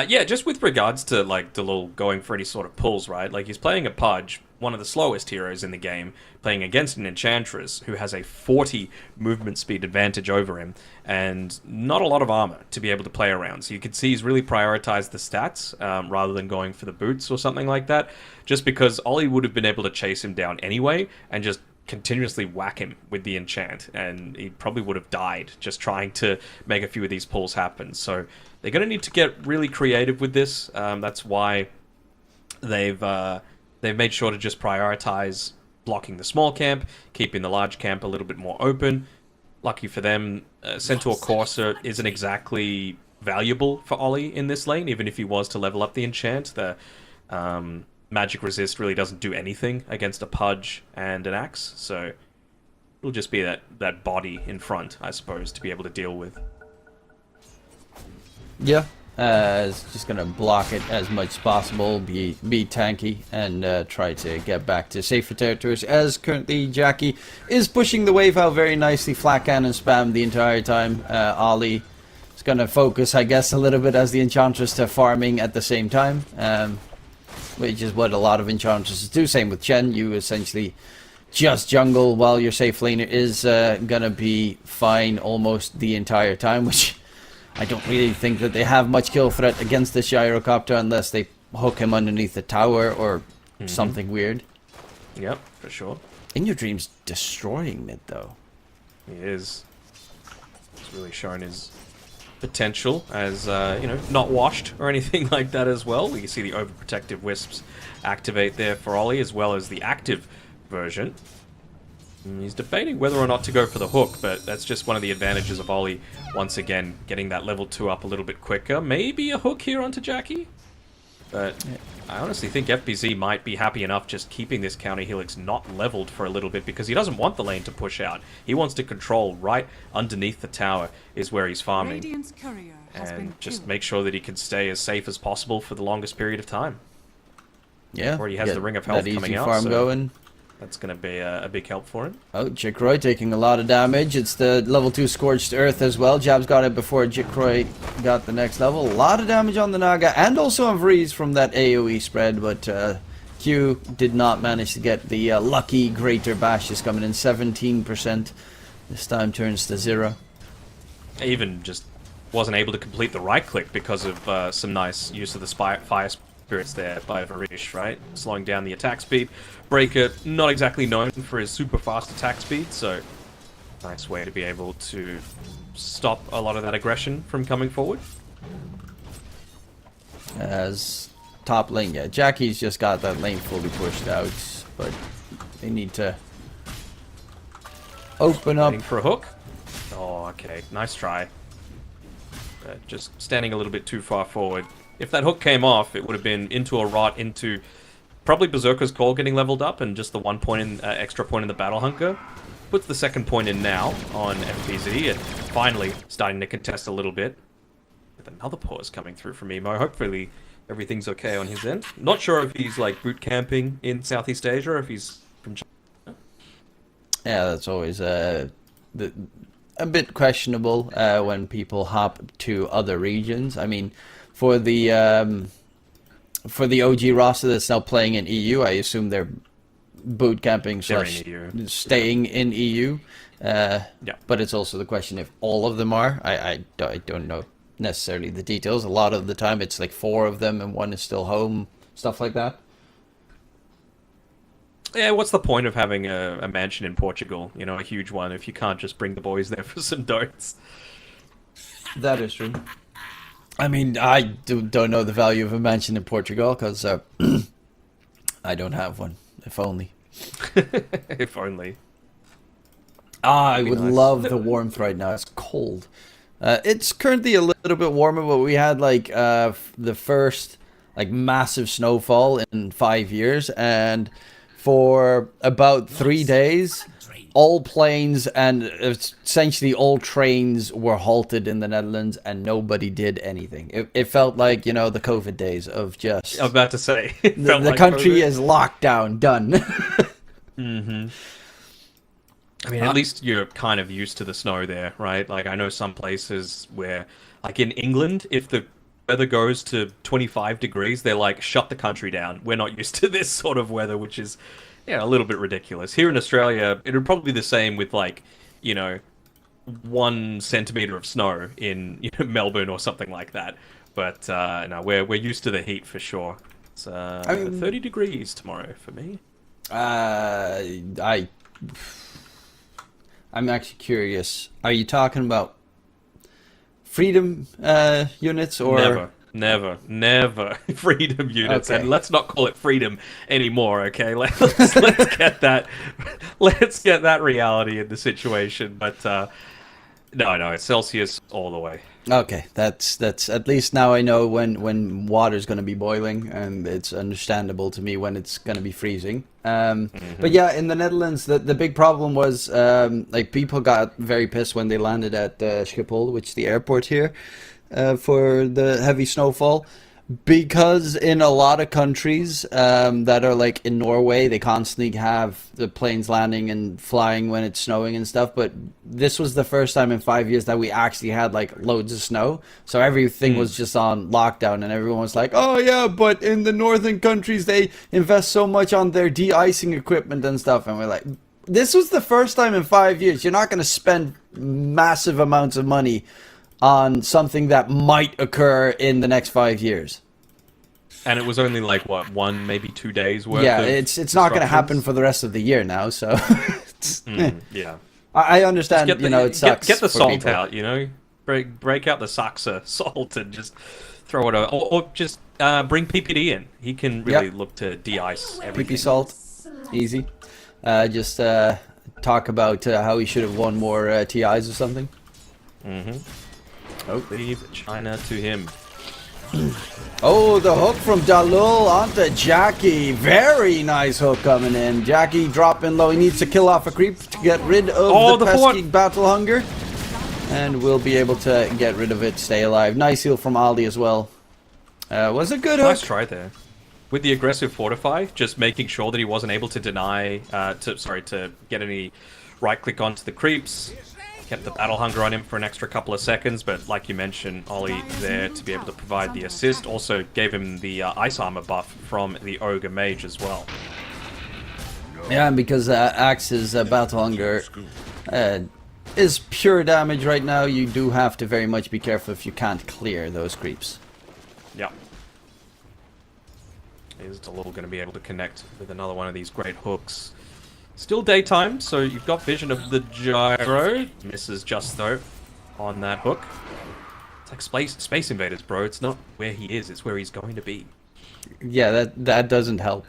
yeah, just with regards to like Delul going for any sort of pulls, right? Like, he's playing a Pudge, one of the slowest heroes in the game, playing against an Enchantress who has a 40 movement speed advantage over him and not a lot of armor to be able to play around. So you can see he's really prioritized the stats rather than going for the boots or something like that, just because Ollie would have been able to chase him down anyway and just continuously whack him with the enchant, and he probably would have died just trying to make a few of these pulls happen. So they're going to need to get really creative with this. That's why they've made sure to just prioritize blocking the small camp, keeping the large camp a little bit more open. Lucky for them, Centaur Courser isn't exactly valuable for Ollie in this lane, even if he was to level up the enchant. The magic resist really doesn't do anything against a Pudge and an Axe, so it'll just be that body in front, I suppose, to be able to deal with. Yeah, it's just gonna block it as much as possible, be tanky, and try to get back to safer territories. As currently Jackky is pushing the wave out very nicely, flat cannon spam the entire time. Ollie is gonna focus, I guess, a little bit as the Enchantress to farming at the same time, which is what a lot of Enchantresses do. Same with Chen, you essentially just jungle while your safe laner is gonna be fine almost the entire time, which I don't really think that they have much kill threat against this Gyrocopter unless they hook him underneath the tower or something weird. Yep, for sure. In Your Dream's destroying mid, though. He is. He's really shown his potential as, you know, not washed or anything like that as well. We can see the overprotective wisps activate there for Ollie, as well as the active version. He's debating whether or not to go for the hook, but that's just one of the advantages of Ollie, once again, getting that level 2 up a little bit quicker. Maybe a hook here onto Jackky? But I honestly think FBZ might be happy enough just keeping this counter helix not leveled for a little bit, because he doesn't want the lane to push out. He wants to control right underneath the tower is where he's farming. Radiant's courier has been And just killed. make sure that he can stay as safe as possible for the longest period of time. Yeah, Or he has get the Ring of Health that coming easy out, farm so- going. That's going to be a big help for him. Oh, Jickroy taking a lot of damage. It's the level 2 Scorched Earth as well. Jab's got it before Jickroy got the next level. A lot of damage on the Naga and also on Vreeze from that AoE spread, but Q did not manage to get the lucky Greater Bash just coming in 17%. This time turns to 0. Even just wasn't able to complete the right click because of some nice use of the fire spirits there by Varish, right? Slowing down the attack speed. Breaker, not exactly known for his super fast attack speed, so nice way to be able to stop a lot of that aggression from coming forward. As top lane, yeah, Jacky's just got that lane fully pushed out, but they need to open up. Waiting for a hook. Oh, okay, nice try. Just standing a little bit too far forward. If that hook came off, it would have been into a rot, into probably Berserker's Call getting leveled up, and just the 1 point in, extra point in the Battle Hunker. Puts the second point in now on FPZ, and finally starting to contest a little bit. With another pause coming through from Emo. Hopefully everything's okay on his end. Not sure if he's like boot camping in Southeast Asia or if he's from China. Yeah, that's always a bit questionable when people hop to other regions. I mean, for the OG roster that's now playing in EU, I assume they're boot camping slash staying in EU. Yeah. But it's also the question if all of them are. I don't know necessarily the details. A lot of the time it's like 4 of them and 1 is still home, stuff like that. Yeah, what's the point of having a mansion in Portugal, you know, a huge one, if you can't just bring the boys there for some dotes? That is true. I mean, I don't know the value of a mansion in Portugal, because I don't have one, if only. If only. I would love the warmth right now. It's cold. It's currently a little bit warmer, but we had like the first like massive snowfall in 5 years, and for about 3 days, all planes and essentially all trains were halted in the Netherlands, and nobody did anything. It felt like, you know, the COVID days of just... I was about to say. The country is locked down, done. Mm-hmm. I mean, at least you're kind of used to the snow there, right? Like, I know some places where, like in England, if the weather goes to 25 degrees, they're like, shut the country down. We're not used to this sort of weather, which is, yeah, a little bit ridiculous. Here in Australia, it would probably be the same with, like, you know, 1 centimeter of snow in, you know, Melbourne or something like that. But no, we're used to the heat for sure. It's 30 degrees tomorrow for me. I'm actually curious. Are you talking about freedom units or never freedom units? Okay. And let's not call it freedom anymore, okay? Let's get that reality in the situation. But no, it's Celsius all the way. Okay, that's at least now I know when water's going to be boiling, and it's understandable to me when it's going to be freezing. But yeah, in the Netherlands, the big problem was like people got very pissed when they landed at Schiphol, which is the airport here, for the heavy snowfall. Because in a lot of countries that are like in Norway, they constantly have the planes landing and flying when it's snowing and stuff. But this was the first time in 5 years that we actually had like loads of snow. So everything was just on lockdown, and everyone was like, oh yeah, but in the northern countries, they invest so much on their de-icing equipment and stuff. And we're like, this was the first time in 5 years. You're not going to spend massive amounts of money on something that might occur in the next 5 years. And it was only like, what, 1, maybe 2 days worth Yeah, of it's not going to happen for the rest of the year now, so... Yeah. I understand, you know, it sucks. Get the for salt people. out, you know? Break out the Saxa salt and just throw it out. Or just bring PPD in. He can really look to de-ice everything. PP salt, easy. Just talk about how he should have won more TIs or something. Oh, leave China to him. Oh, the hook from Dalul onto Jackky. Very nice hook coming in. Jackky dropping low. He needs to kill off a creep to get rid of the pesky battle hunger. And we'll be able to get rid of it, stay alive. Nice heal from Aldi as well. Was a good hook. Nice try there. with the aggressive fortify, just making sure that he wasn't able to deny, to get any right click onto the creeps. Kept the battle hunger on him for an extra couple of seconds, but like you mentioned, Ollie there to be able to provide the assist. Also gave him the ice armor buff from the Ogre Mage as well. Yeah, and because Axe's battle hunger is pure damage right now, you do have to very much be careful if you can't clear those creeps. Yeah. Is Delul going to be able to connect with another one of these great hooks? Still daytime, so you've got vision of the gyro. Misses just though on that hook. It's like Space Invaders, bro. It's not where he is, it's where he's going to be. Yeah, that doesn't help.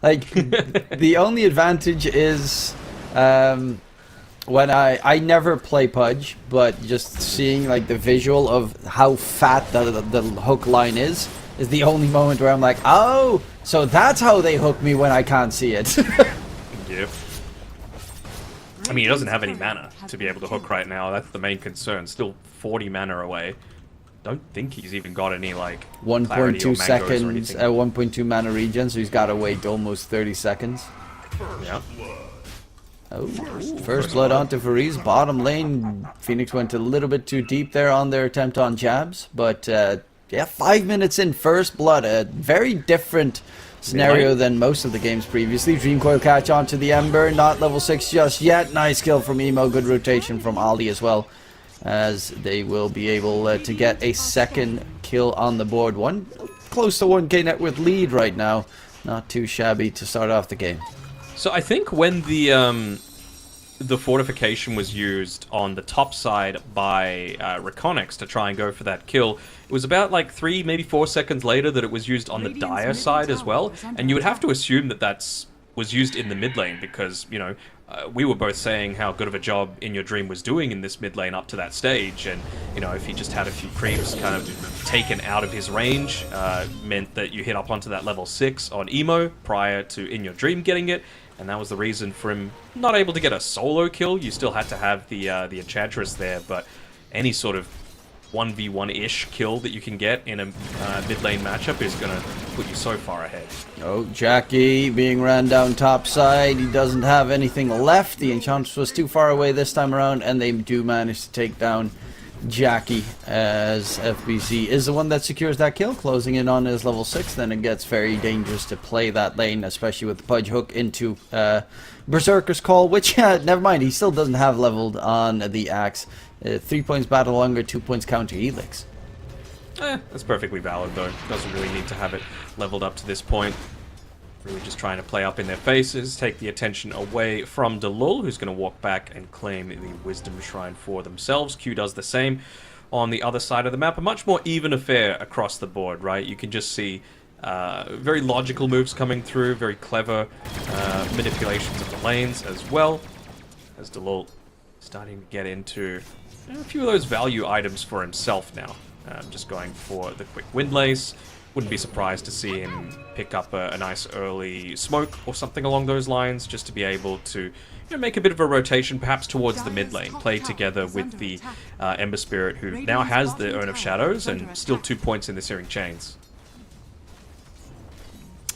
Like, the only advantage is when I never play Pudge, but just seeing like the visual of how fat the hook line is the only moment where I'm like, oh, so that's how they hook me when I can't see it. Yep. I mean, he doesn't have any mana to be able to hook right now. That's the main concern. Still 40 mana away. Don't think he's even got any, like, 1.2 seconds, 1.2 mana regen, so he's got to wait almost 30 seconds. Yeah. Oh, first blood onto Fariz. Bottom lane, Phoenix went a little bit too deep there on their attempt on jabs, but yeah, 5 minutes in, first blood. A very different scenario than most of the games previously. Dream Coil catch onto the Ember, not level 6 just yet. Nice kill from Emo, good rotation from Ali as well, as they will be able to get a second kill on the board. Close to 1k net worth lead right now. Not too shabby to start off the game. So I think when the fortification was used on the top side by REKONIX to try and go for that kill, it was about like 3, maybe 4 seconds later that it was used on the Dire side as well. And you would have to assume that was used in the mid lane because, you know, we were both saying how good of a job In Your Dream was doing in this mid lane up to that stage, and you know, if he just had a few creeps kind of taken out of his range, meant that you hit up onto that level 6 on Emo prior to In Your Dream getting it, and that was the reason for him not able to get a solo kill. You still had to have the Enchantress there, but any sort of 1v1-ish kill that you can get in a mid lane matchup is going to put you so far ahead. Oh, Jackky being ran down top side. He doesn't have anything left. The Enchantress was too far away this time around, and they do manage to take down Jackky, as FBC is the one that secures that kill, closing in on his level 6. Then it gets very dangerous to play that lane, especially with the Pudge hook into Berserker's Call, which, never mind, he still doesn't have leveled on the Axe. 3 points battle longer, 2 points counter Helix. That's perfectly valid though. Doesn't really need to have it leveled up to this point. Really just trying to play up in their faces, take the attention away from Delul, who's going to walk back and claim the Wisdom Shrine for themselves. Q does the same on the other side of the map. A much more even affair across the board, right? You can just see very logical moves coming through, very clever manipulations of the lanes as well, as Delul starting to get into a few of those value items for himself now. Just going for the quick Windlace. Wouldn't be surprised to see him pick up a nice early smoke or something along those lines, just to be able to, you know, make a bit of a rotation perhaps towards the mid lane, play together with the Ember Spirit, who now has the Urn of Shadows and still 2 points in the Searing Chains.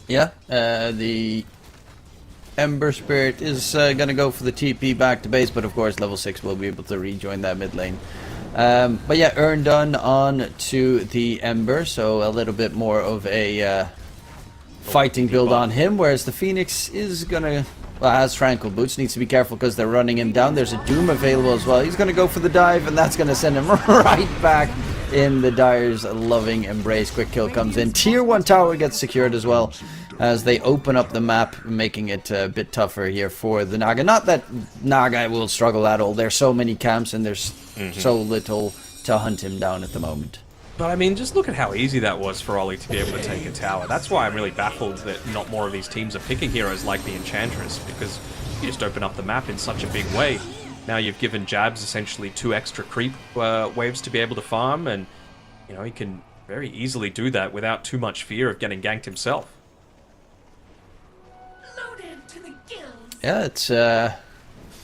Yeah, the Ember Spirit is going to go for the TP back to base, but of course level 6 will be able to rejoin that mid lane. But yeah, Urn done on to the Ember, so a little bit more of a fighting build on him, whereas the Phoenix is going to, well, has Tranquil Boots, needs to be careful because they're running him down. There's a Doom available as well. He's going to go for the dive, and that's going to send him right back in the Dire's loving embrace. Quick kill comes in. Tier 1 tower gets secured as well, as they open up the map, making it a bit tougher here for the Naga. Not that Naga will struggle at all. There's so many camps and there's so little to hunt him down at the moment. But I mean, just look at how easy that was for Ollie to be able to take a tower. That's why I'm really baffled that not more of these teams are picking heroes like the Enchantress, because you just open up the map in such a big way. Now you've given Jabs essentially 2 extra creep waves to be able to farm, and you know, he can very easily do that without too much fear of getting ganked himself. Yeah, it's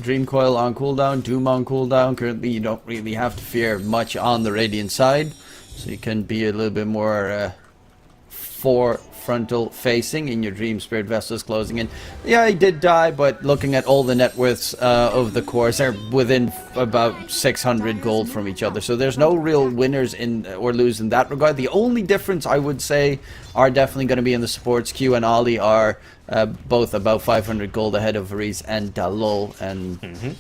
Dream Coil on cooldown, Doom on cooldown. Currently you don't really have to fear much on the Radiant side, so you can be a little bit more frontal facing, and your Dream Spirit Vessel is closing in. Yeah, he did die, but looking at all the net worths of the cores, they're within about 600 gold from each other. So there's no real winners in or lose in that regard. The only difference I would say are definitely going to be in the supports. Q and Ollie are both about 500 gold ahead of Variz and Dalol, and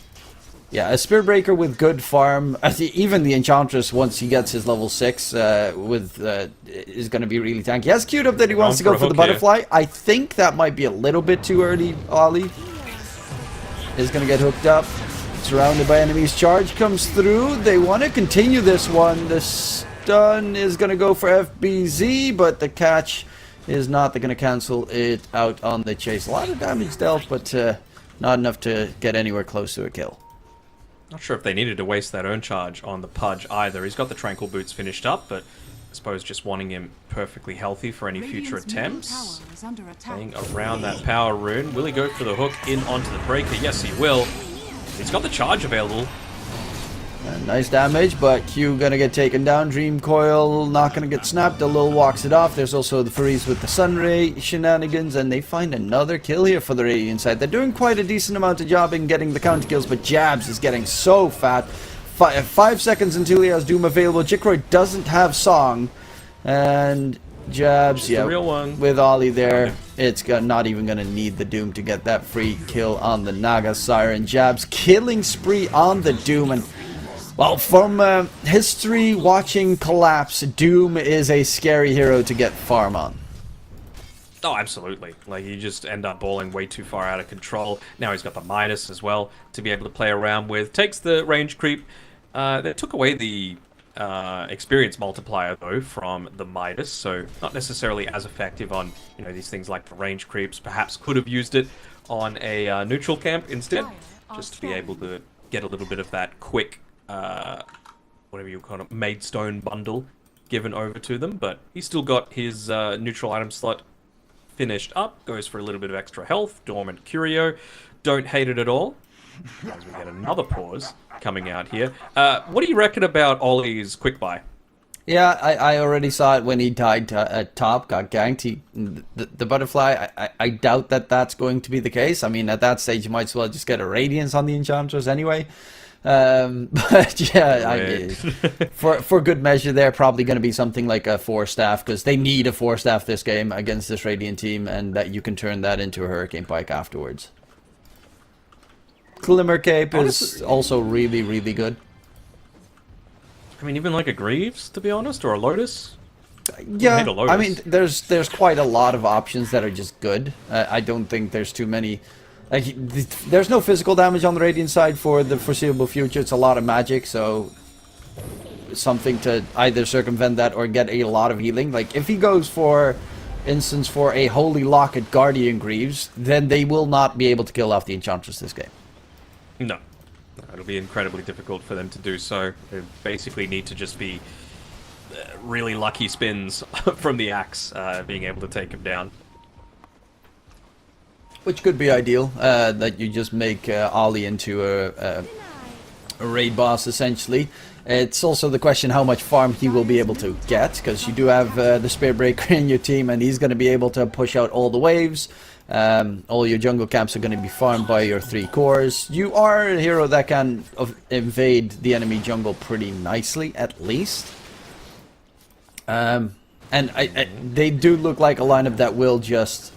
yeah, a Spirit Breaker with good farm. Even the Enchantress, once he gets his level 6, is going to be really tanky. He has queued up that he wants to go for the butterfly. Here. I think that might be a little bit too early. Ollie is going to get hooked up. Surrounded by enemies. Charge comes through. They want to continue this one. The stun is going to go for FBZ, but the catch is not. They're going to cancel it out on the chase. A lot of damage dealt, but not enough to get anywhere close to a kill. Not sure if they needed to waste that own charge on the Pudge either. He's got the Tranquil Boots finished up, but I suppose just wanting him perfectly healthy for any future attempts. Playing around that power rune. Will he go for the hook in onto the breaker? Yes, he will. He's got the charge available. Nice damage, but Q gonna get taken down. Dream Coil not gonna get snapped. Dalil walks it off. There's also the Furries with the Sunray shenanigans, and they find another kill here for the Radiant side. They're doing quite a decent amount of job in getting the counter kills, but Jabs is getting so fat. 5 seconds until he has Doom available. Jikroy doesn't have Song, and Jabs, yeah, real one. With Ollie there, it's not even gonna need the Doom to get that free kill on the Naga Siren. Jabs killing spree on the Doom, and well, from history watching collapse, Doom is a scary hero to get farm on. Oh, absolutely. Like, you just end up balling way too far out of control. Now he's got the Midas as well to be able to play around with. Takes the range creep. They took away the experience multiplier, though, from the Midas, so not necessarily as effective on, you know, these things like the range creeps. Perhaps could have used it on a neutral camp instead, just to be able to get a little bit of that quick whatever you call it, Maidstone bundle given over to them, but he's still got his neutral item slot finished up. Goes for a little bit of extra health. Dormant Curio. Don't hate it at all. As we get another pause coming out here. What do you reckon about Ollie's quick buy? Yeah, I already saw it when he died at top, got ganked. The butterfly, I doubt that that's going to be the case. I mean, at that stage, you might as well just get a Radiance on the Enchantress anyway. But yeah, for good measure, they're probably going to be something like a 4-staff, because they need a 4-staff this game against this Radiant team, and that you can turn that into a Hurricane Pike afterwards. Glimmer Cape is also really, really good. I mean, even like a Greaves, to be honest, or a Lotus. Yeah, I mean, there's quite a lot of options that are just good. I don't think there's too many. Like, there's no physical damage on the Radiant side for the foreseeable future. It's a lot of magic, so something to either circumvent that or get a lot of healing. Like, if he goes for instance for a Holy Locket Guardian Greaves, then they will not be able to kill off the Enchantress this game. No. It'll be incredibly difficult for them to do so. They basically need to just be really lucky spins from the axe, being able to take him down. Which could be ideal, that you just make Ollie into a raid boss, essentially. It's also the question how much farm he will be able to get, because you do have the Spirit Breaker in your team, and he's going to be able to push out all the waves. All your jungle camps are going to be farmed by your 3 cores. You are a hero that can invade the enemy jungle pretty nicely, at least. And they do look like a lineup that will just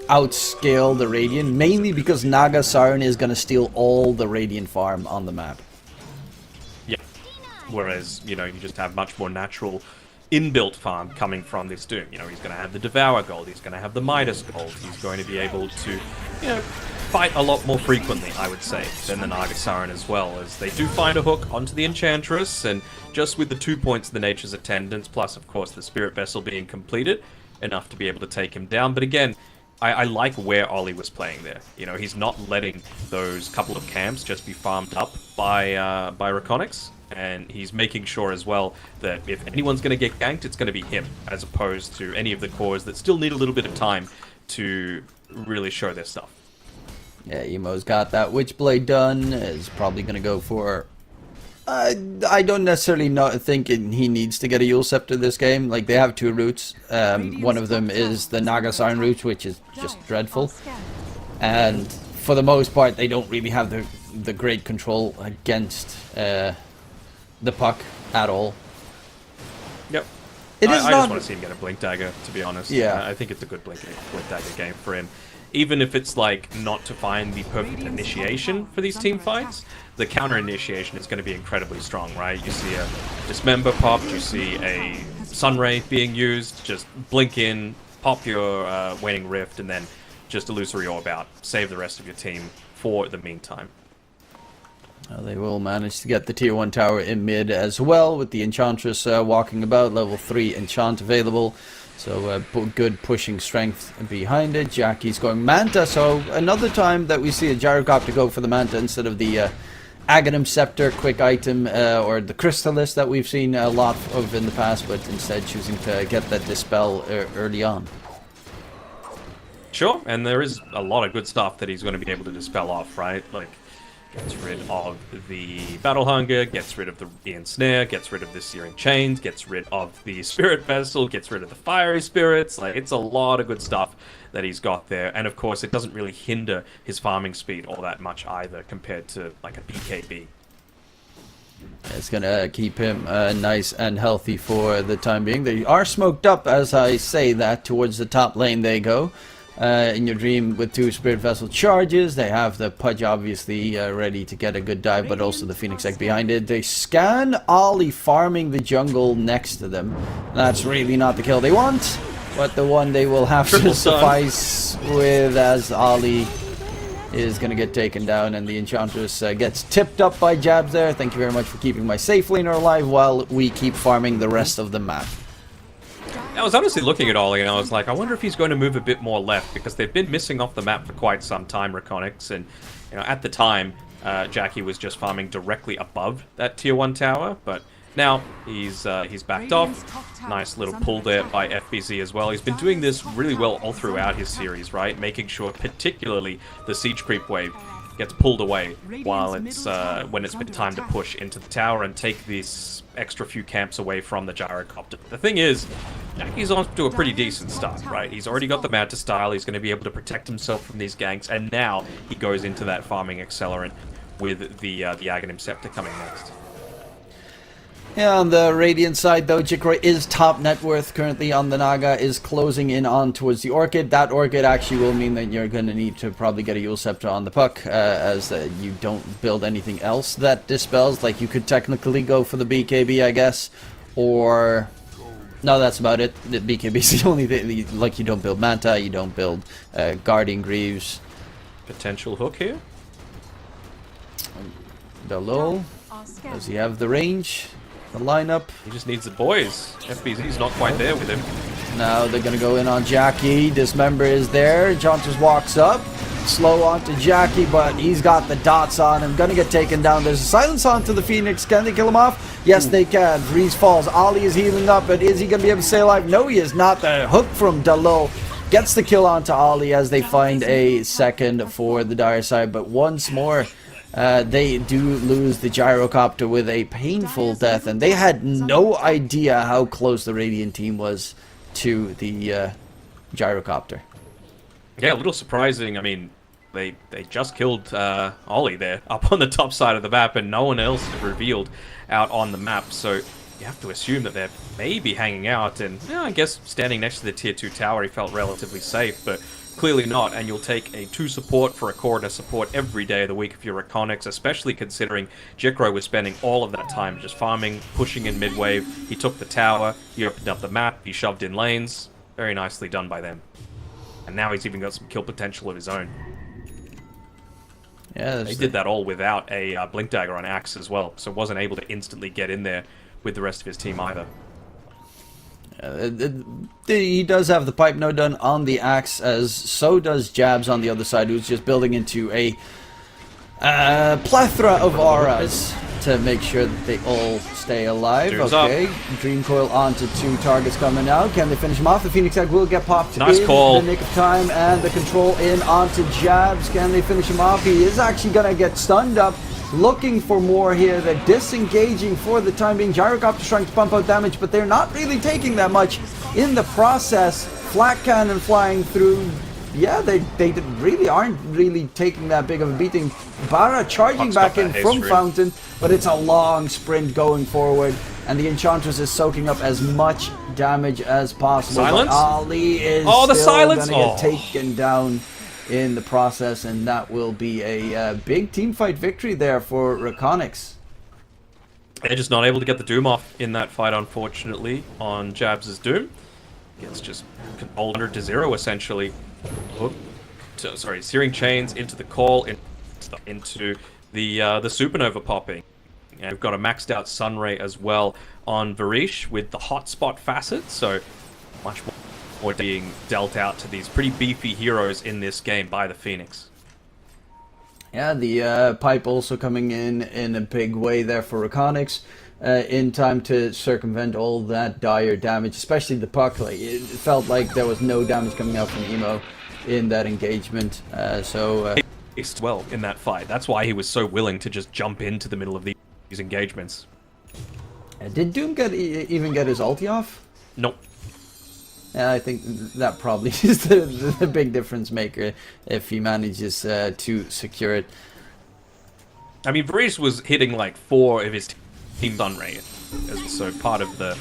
outscale the Radiant, mainly because Naga Siren is going to steal all the Radiant farm on the map. Yeah. Whereas, you know, you just have much more natural inbuilt farm coming from this Doom. You know, he's going to have the Devour gold, he's going to have the Midas gold, he's going to be able to, you know, fight a lot more frequently, I would say, than the Naga Siren as well, as they do find a hook onto the Enchantress, and just with the 2 points of the Nature's Attendants, plus, of course, the Spirit Vessel being completed, enough to be able to take him down. But again, I like where Ollie was playing there. You know, he's not letting those couple of camps just be farmed up by REKONIX, and he's making sure as well that if anyone's going to get ganked, it's going to be him, as opposed to any of the cores that still need a little bit of time to really show their stuff. Yeah, Emo's got that Witchblade done, is probably going to go for I don't necessarily think he needs to get a Yule Scepter this game. Like, they have two routes. One of them is the Naga Siren route, which is just dreadful. And for the most part, they don't really have the great control against the puck at all. Yep. I just want to see him get a Blink Dagger, to be honest. Yeah. I think it's a good Blink Dagger game for him. Even if it's like not to find the perfect initiation for these team fights, the counter initiation is going to be incredibly strong, right? You see a Dismember popped, you see a Sunray being used, just blink in, pop your Waning Rift, and then just Illusory Orb out. Save the rest of your team for the meantime. They will manage to get the tier 1 tower in mid as well, with the Enchantress walking about, level 3 enchant available. So good pushing strength behind it. Jacky's going Manta, so another time that we see a Gyrocopter go for the Manta instead of the Aghanim Scepter quick item or the Crystallis that we've seen a lot of in the past, but instead choosing to get that Dispel early on. Sure, and there is a lot of good stuff that he's going to be able to dispel off, right? Like, gets rid of the Battle Hunger, gets rid of the Ian Snare, gets rid of the Searing Chains, gets rid of the Spirit Vessel, gets rid of the Fiery Spirits. Like, it's a lot of good stuff that he's got there. And of course, it doesn't really hinder his farming speed all that much either compared to like a BKB. It's going to keep him nice and healthy for the time being. They are smoked up as I say that. Towards the top lane they go. In your dream with 2 Spirit Vessel charges. They have the Pudge obviously ready to get a good dive, but also the Phoenix Egg behind it. They scan Ollie farming the jungle next to them. That's really not the kill they want, but the one they will have to suffice with, as Ollie is going to get taken down and the Enchantress gets tipped up by jabs there. Thank you very much for keeping my safe laner alive while we keep farming the rest of the map. I was honestly looking at Ollie and I was like, I wonder if he's going to move a bit more left, because they've been missing off the map for quite some time, REKONIX, and you know, at the time, Jackky was just farming directly above that tier 1 tower, but now he's backed off. Nice little pull there by FBZ as well. He's been doing this really well all throughout his series, right? Making sure particularly the siege creep wave gets pulled away while it's when it's been time to push into the tower and take these extra few camps away from the Gyrocopter. The thing is, Jacky's on to a pretty decent start, right? He's already got the Manta style, he's going to be able to protect himself from these ganks, and now he goes into that farming accelerant with the Aghanim Scepter coming next. Yeah, on the Radiant side though, Jickroy is top net worth currently on the Naga, is closing in on towards the Orchid. That Orchid actually will mean that you're going to need to probably get a Yule Scepter on the puck, as you don't build anything else that dispels. Like, you could technically go for the BKB, I guess, or... No, that's about it. The BKB is the only thing. Like, you don't build Manta, you don't build Guardian Greaves. Potential hook here? Below. Does he have the range? The lineup. He just needs the boys. FBZ's not quite there with him. Now they're going to go in on Jackky. Dismember is there. Johnson walks up. Slow onto Jackky, but he's got the dots on him. Going to get taken down. There's a silence onto the Phoenix. Can they kill him off? Yes, they can. Freeze falls. Ollie is healing up, but is he going to be able to stay alive? No, he is not. The hook from Dalil gets the kill onto Ollie as they find a second for the dire side. But once more, they do lose the Gyrocopter with a painful death, and they had no idea how close the Radiant team was to the Gyrocopter. Yeah, a little surprising. I mean, they just killed Ollie there up on the top side of the map, and no one else is revealed out on the map, so you have to assume that they're maybe hanging out, and yeah, I guess standing next to the tier 2 tower he felt relatively safe, but clearly not. And you'll take a 2 support for a core and a support every day of the week if you're REKONIX, especially considering Jickroy was spending all of that time just farming, pushing in mid-wave. He took the tower, he opened up the map, he shoved in lanes. Very nicely done by them. And now he's even got some kill potential of his own. Yeah, he did that all without a Blink Dagger on Axe as well, so wasn't able to instantly get in there with the rest of his team either. He does have the pipe node done on the Axe, as so does Jabs on the other side, who's just building into a plethora of auras to make sure that they all stay alive. Dream's okay, up. Dream Coil onto 2 targets coming out. Can they finish him off? The Phoenix Egg will get popped nice in call. the nick of time, and the control in onto Jabs. Can they finish him off? He is actually going to get stunned up. looking for more here. They're disengaging for the time being. Gyrocopter's trying to pump out damage, but they're not really taking that much in the process. Flak cannon flying through. Yeah, they really aren't really taking that big of a beating. Bara charging back in from Fountain, but it's a long sprint going forward, and the Enchantress is soaking up as much damage as possible. Silence? But Ali is the still silence! gonna get taken down in the process, and that will be a big team fight victory there for REKONIX. They're just not able to get the Doom off in that fight, unfortunately, on Jabs' Doom. Gets just controlled under to 0, essentially. Searing Chains into the call, into the Supernova popping. And we've got a maxed out Sunray as well on Varish with the hotspot facet, so much more being dealt out to these pretty beefy heroes in this game by the Phoenix. Yeah, the pipe also coming in a big way there for REKONIX. In time to circumvent all that dire damage, especially the puck. Like, it felt like there was no damage coming out from Emo in that engagement. Well, in that fight. That's why he was so willing to just jump into the middle of these engagements. Did Doom even get his ulti off? Nope. Yeah, I think that probably is the big difference maker if he manages to secure it. I mean, Varish was hitting like 4 of his team Sunray, so part of the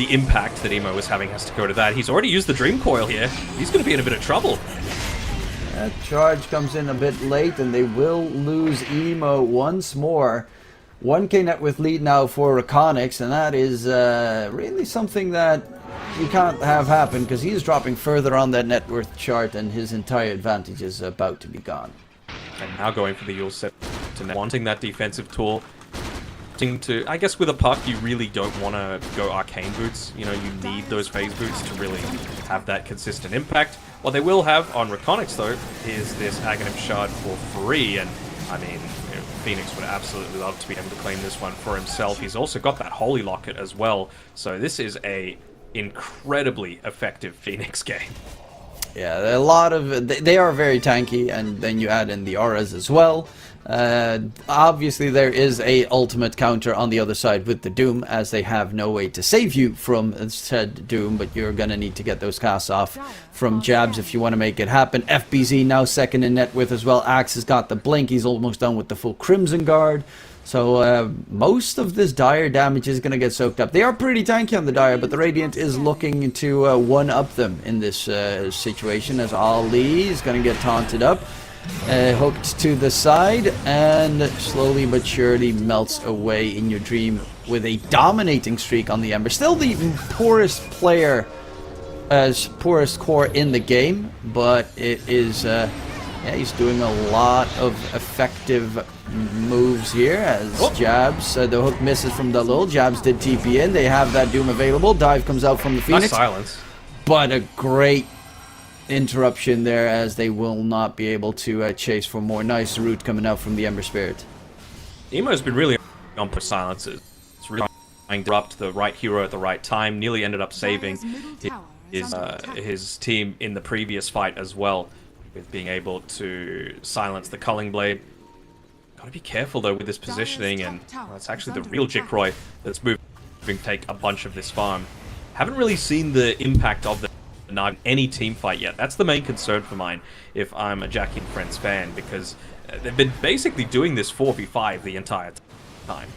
impact that Emo was having has to go to that. He's already used the Dream Coil here. He's going to be in a bit of trouble. That charge comes in a bit late, and they will lose Emo once more. 1k net with lead now for REKONIX, and that is really something that you can't have happen, because he's dropping further on that net worth chart, and his entire advantage is about to be gone. And now going for the Yule set, wanting that defensive tool. To, I guess with a puck, you really don't want to go Arcane Boots. You know, you need those Phase Boots to really have that consistent impact. What they will have on REKONIX, though, is this Aghanim Shard for free, and I mean, Phoenix would absolutely love to be able to claim this one for himself. He's also got that Holy Locket as well, so this is a incredibly effective Phoenix game. Yeah, a lot of they are very tanky, and then you add in the auras as well. Obviously, there is a ultimate counter on the other side with the Doom, as they have no way to save you from said Doom, but you're gonna need to get those casts off from Jabs if you want to make it happen. FBZ now second in net with as well. Axe has got the blink. He's almost done with the full Crimson Guard. So most of this dire damage is going to get soaked up. They are pretty tanky on the dire, but the Radiant is looking to one-up them in this situation, as Ali is going to get taunted up. Hooked to the side, and slowly but surely melts away in your dream with a dominating streak on the Ember. Still the poorest player, poorest core in the game, but it is... yeah, he's doing a lot of effective moves here as Jabs, the hook misses from the Lul. Jabs did TP in. They have that Doom available. Dive comes out from the Phoenix. Nice silence. But a great interruption there, as they will not be able to chase for more. Nice root coming out from the Ember Spirit. Emo's been really on for silences. It's really trying to interrupt the right hero at the right time. Nearly ended up saving his team in the previous fight as well, with being able to silence the Culling Blade. Gotta be careful though with this positioning, and well, it's actually the real Jikroy that's moving to take a bunch of this farm. Haven't really seen the impact of the Nag in any team fight yet. That's the main concern for mine if I'm a Jackky and Friends fan, because they've been basically doing this 4v5 the entire time.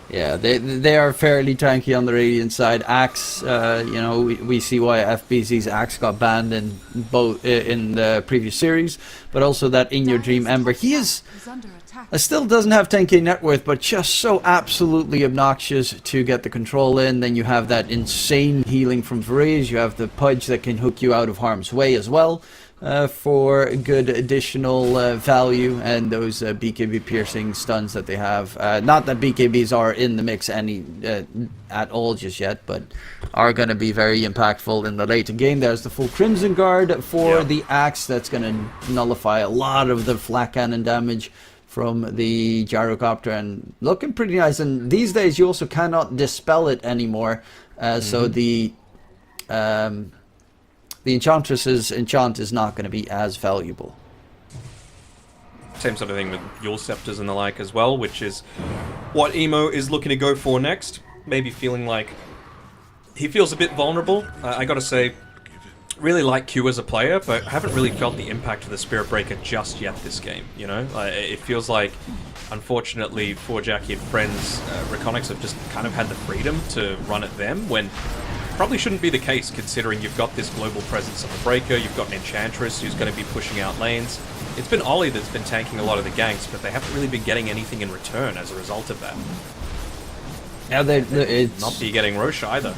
Yeah, they are fairly tanky on the Radiant side. Axe, you know, we see why FBZ's Axe got banned in both in the previous series, but also that In Your Dream Ember. He is still doesn't have 10k net worth, but just so absolutely obnoxious to get the control in. Then you have that insane healing from Varese. You have the Pudge that can hook you out of harm's way as well. For good additional value, and those BKB piercing stuns that they have. Not that BKBs are in the mix at all just yet, but are going to be very impactful in the later game. There's the full Crimson Guard for the Axe. That's going to nullify a lot of the flak cannon damage from the Gyrocopter, and looking pretty nice. And these days you also cannot dispel it anymore, so the Enchantress's enchant is not going to be as valuable. Same sort of thing with Yule Scepters and the like as well, which is what Emo is looking to go for next. Maybe feeling like he feels a bit vulnerable. I gotta say, really like Q as a player, but haven't really felt the impact of the Spirit Breaker just yet this game, you know? It feels like, unfortunately for Jackky and friends, REKONIX have just kind of had the freedom to run at them, when probably shouldn't be the case, considering you've got this global presence of the Breaker, you've got an Enchantress who's going to be pushing out lanes. It's been Ollie that's been tanking a lot of the ganks, but they haven't really been getting anything in return as a result of that. Now it's Not be getting Roche either.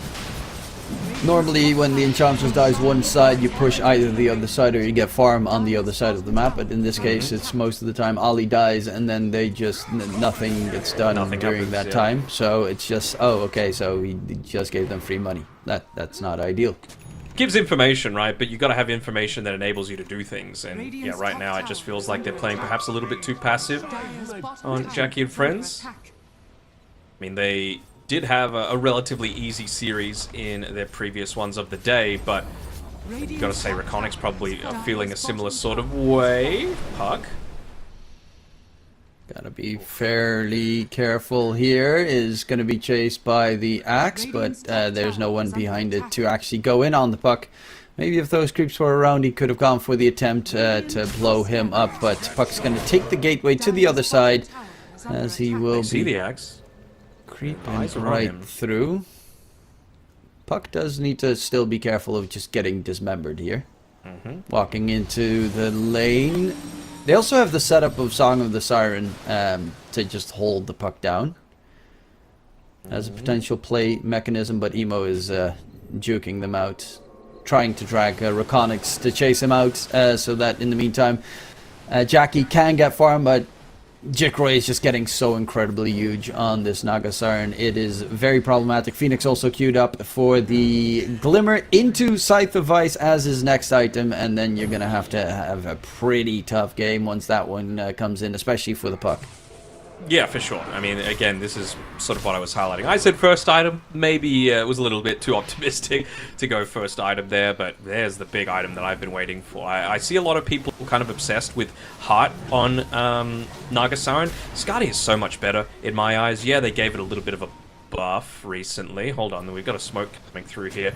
normally when the Enchantress dies one side, you push either the other side or you get farm on the other side of the map. But in this case, it's most of the time Ollie dies and then they just nothing gets done during happens, that yeah. time. So it's just okay. So he just gave them free money. That's not ideal. Gives information, right? But you got to have information that enables you to do things. And yeah, right now it just feels like they're playing perhaps a little bit too passive on Jackky and friends. I mean, they did have a relatively easy series in their previous ones of the day, but you got to say REKONIX probably are feeling a similar sort of way. Puck. Gotta be fairly careful here. Is going to be chased by the Axe, but there's no one behind it to actually go in on the Puck. Maybe if those creeps were around, he could have gone for the attempt to blow him up, but Puck's going to take the gateway to the other side, as he will See be the Axe. creeping Eyes are on right him. through. Puck does need to still be careful of just getting dismembered here. Walking into the lane. They also have the setup of Song of the Siren to just hold the Puck down as a potential play mechanism, but Emo is juking them out, trying to drag REKONIX to chase him out, so that in the meantime Jackky can get farm, but Jickroy is just getting so incredibly huge on this Naga Siren. It is very problematic. Phoenix also queued up for the Glimmer into Scythe of Ice as his next item, and then you're going to have a pretty tough game once that one comes in, especially for the Puck. Yeah, for sure. I mean, again, this is sort of what I was highlighting. I said first item. Maybe it was a little bit too optimistic to go first item there, but there's the big item that I've been waiting for. I see a lot of people kind of obsessed with Heart on Naga Siren. Skadi is so much better in my eyes. Yeah, they gave it a little bit of a buff recently. Hold on, we've got a smoke coming through here,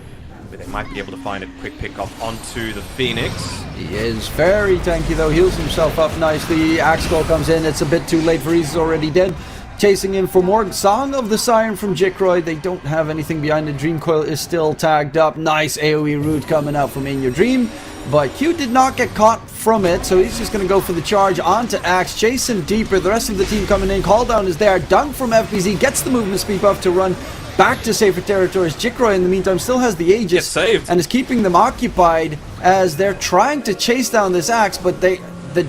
but they might be able to find a quick pick off onto the Phoenix. He is very tanky though, heals himself up nicely. Axe Call comes in, it's a bit too late for he's already dead. Chasing in for more. Song of the Siren from Jickroy. They don't have anything behind it. Dream Coil is still tagged up. Nice AoE root coming out from In Your Dream. But Q did not get caught from it, so he's just going to go for the charge onto Axe. Chase him deeper. The rest of the team coming in. Call down is there. Dunk from FBZ. Gets the movement speed buff to run back to safer territories. Jickroy in the meantime still has the Aegis. Gets saved. And is keeping them occupied as they're trying to chase down this Axe, but the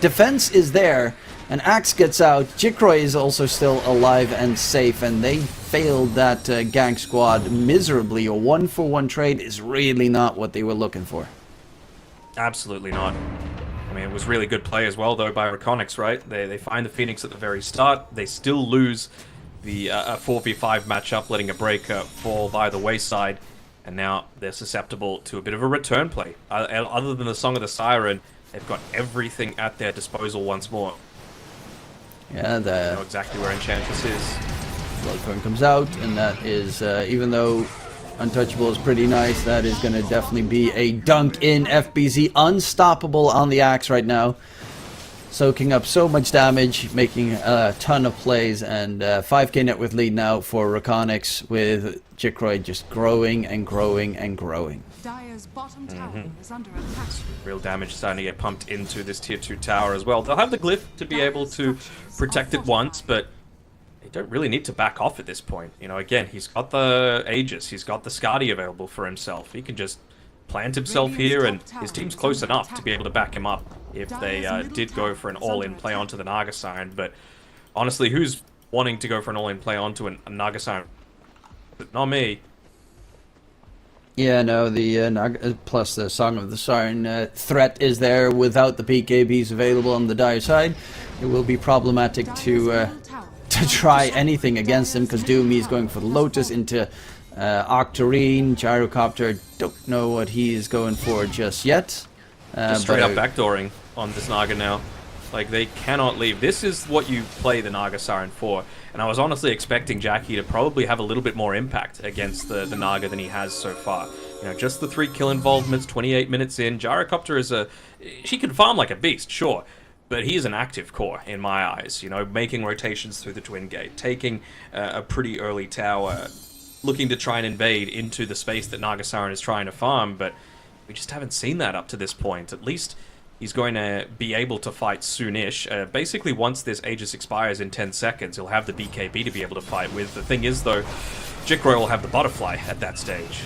defense is there. And Axe gets out. Jickroy is also still alive and safe, and they failed that gank squad miserably. A 1-for-1 trade is really not what they were looking for. Absolutely not. I mean, it was really good play as well, though, by REKONIX, right? They find the Phoenix at the very start. They still lose the 4v5 matchup, letting a breaker fall by the wayside. And now they're susceptible to a bit of a return play. Other than the Song of the Siren, they've got everything at their disposal once more. Yeah, They know exactly where Enchantress is. Bloodthorn comes out, and that is, even though Untouchable is pretty nice, that is going to definitely be a dunk in. FBZ unstoppable on the Axe right now. Soaking up so much damage, making a ton of plays, and 5k net worth lead now for REKONIX, with Jickroy just growing and growing and growing. Dire's bottom tower is under attack. Real damage starting to get pumped into this tier 2 tower as well. They'll have the glyph to be able to protect it once, but they don't really need to back off at this point. You know, again, he's got the Aegis, he's got the Skadi available for himself. He can just plant himself here, and his team's close enough to be able to back him up if they did go for an all-in play onto the Naga Siren. But honestly, who's wanting to go for an all-in play onto a Naga Siren? Not me. Yeah, no, the Naga, plus the Song of the Siren threat is there without the PKBs available on the Dire side. It will be problematic to try anything against him, because Doomy is going for the Lotus into Octarine. Gyrocopter, don't know what he is going for just yet. Just straight up backdooring on this Naga now. Like, they cannot leave. This is what you play the Naga Siren for. And I was honestly expecting Jackky to probably have a little bit more impact against the Naga than he has so far. You know, just the 3 kill involvements, 28 minutes in. Gyrocopter is she can farm like a beast, sure. But he is an active core, in my eyes. You know, making rotations through the Twin Gate, taking a pretty early tower, looking to try and invade into the space that Naga Siren is trying to farm, but we just haven't seen that up to this point. At least he's going to be able to fight soonish. Basically, once this Aegis expires in 10 seconds, he'll have the BKB to be able to fight with. The thing is, though, Jikroy will have the Butterfly at that stage.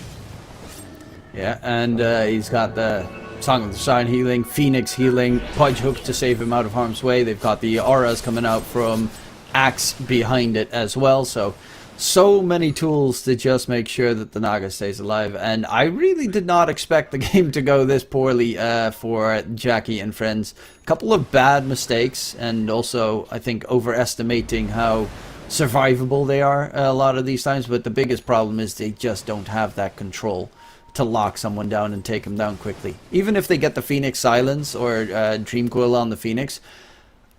Yeah, and he's got the Song of the Siren healing, Phoenix healing, Pudge Hook to save him out of harm's way. They've got the auras coming out from Axe behind it as well, so many tools to just make sure that the Naga stays alive. And I really did not expect the game to go this poorly for Jackky and friends. A couple of bad mistakes, and also I think overestimating how survivable they are a lot of these times, but the biggest problem is they just don't have that control to lock someone down and take them down quickly. Even if they get the Phoenix Silence or Dream Coil on the Phoenix,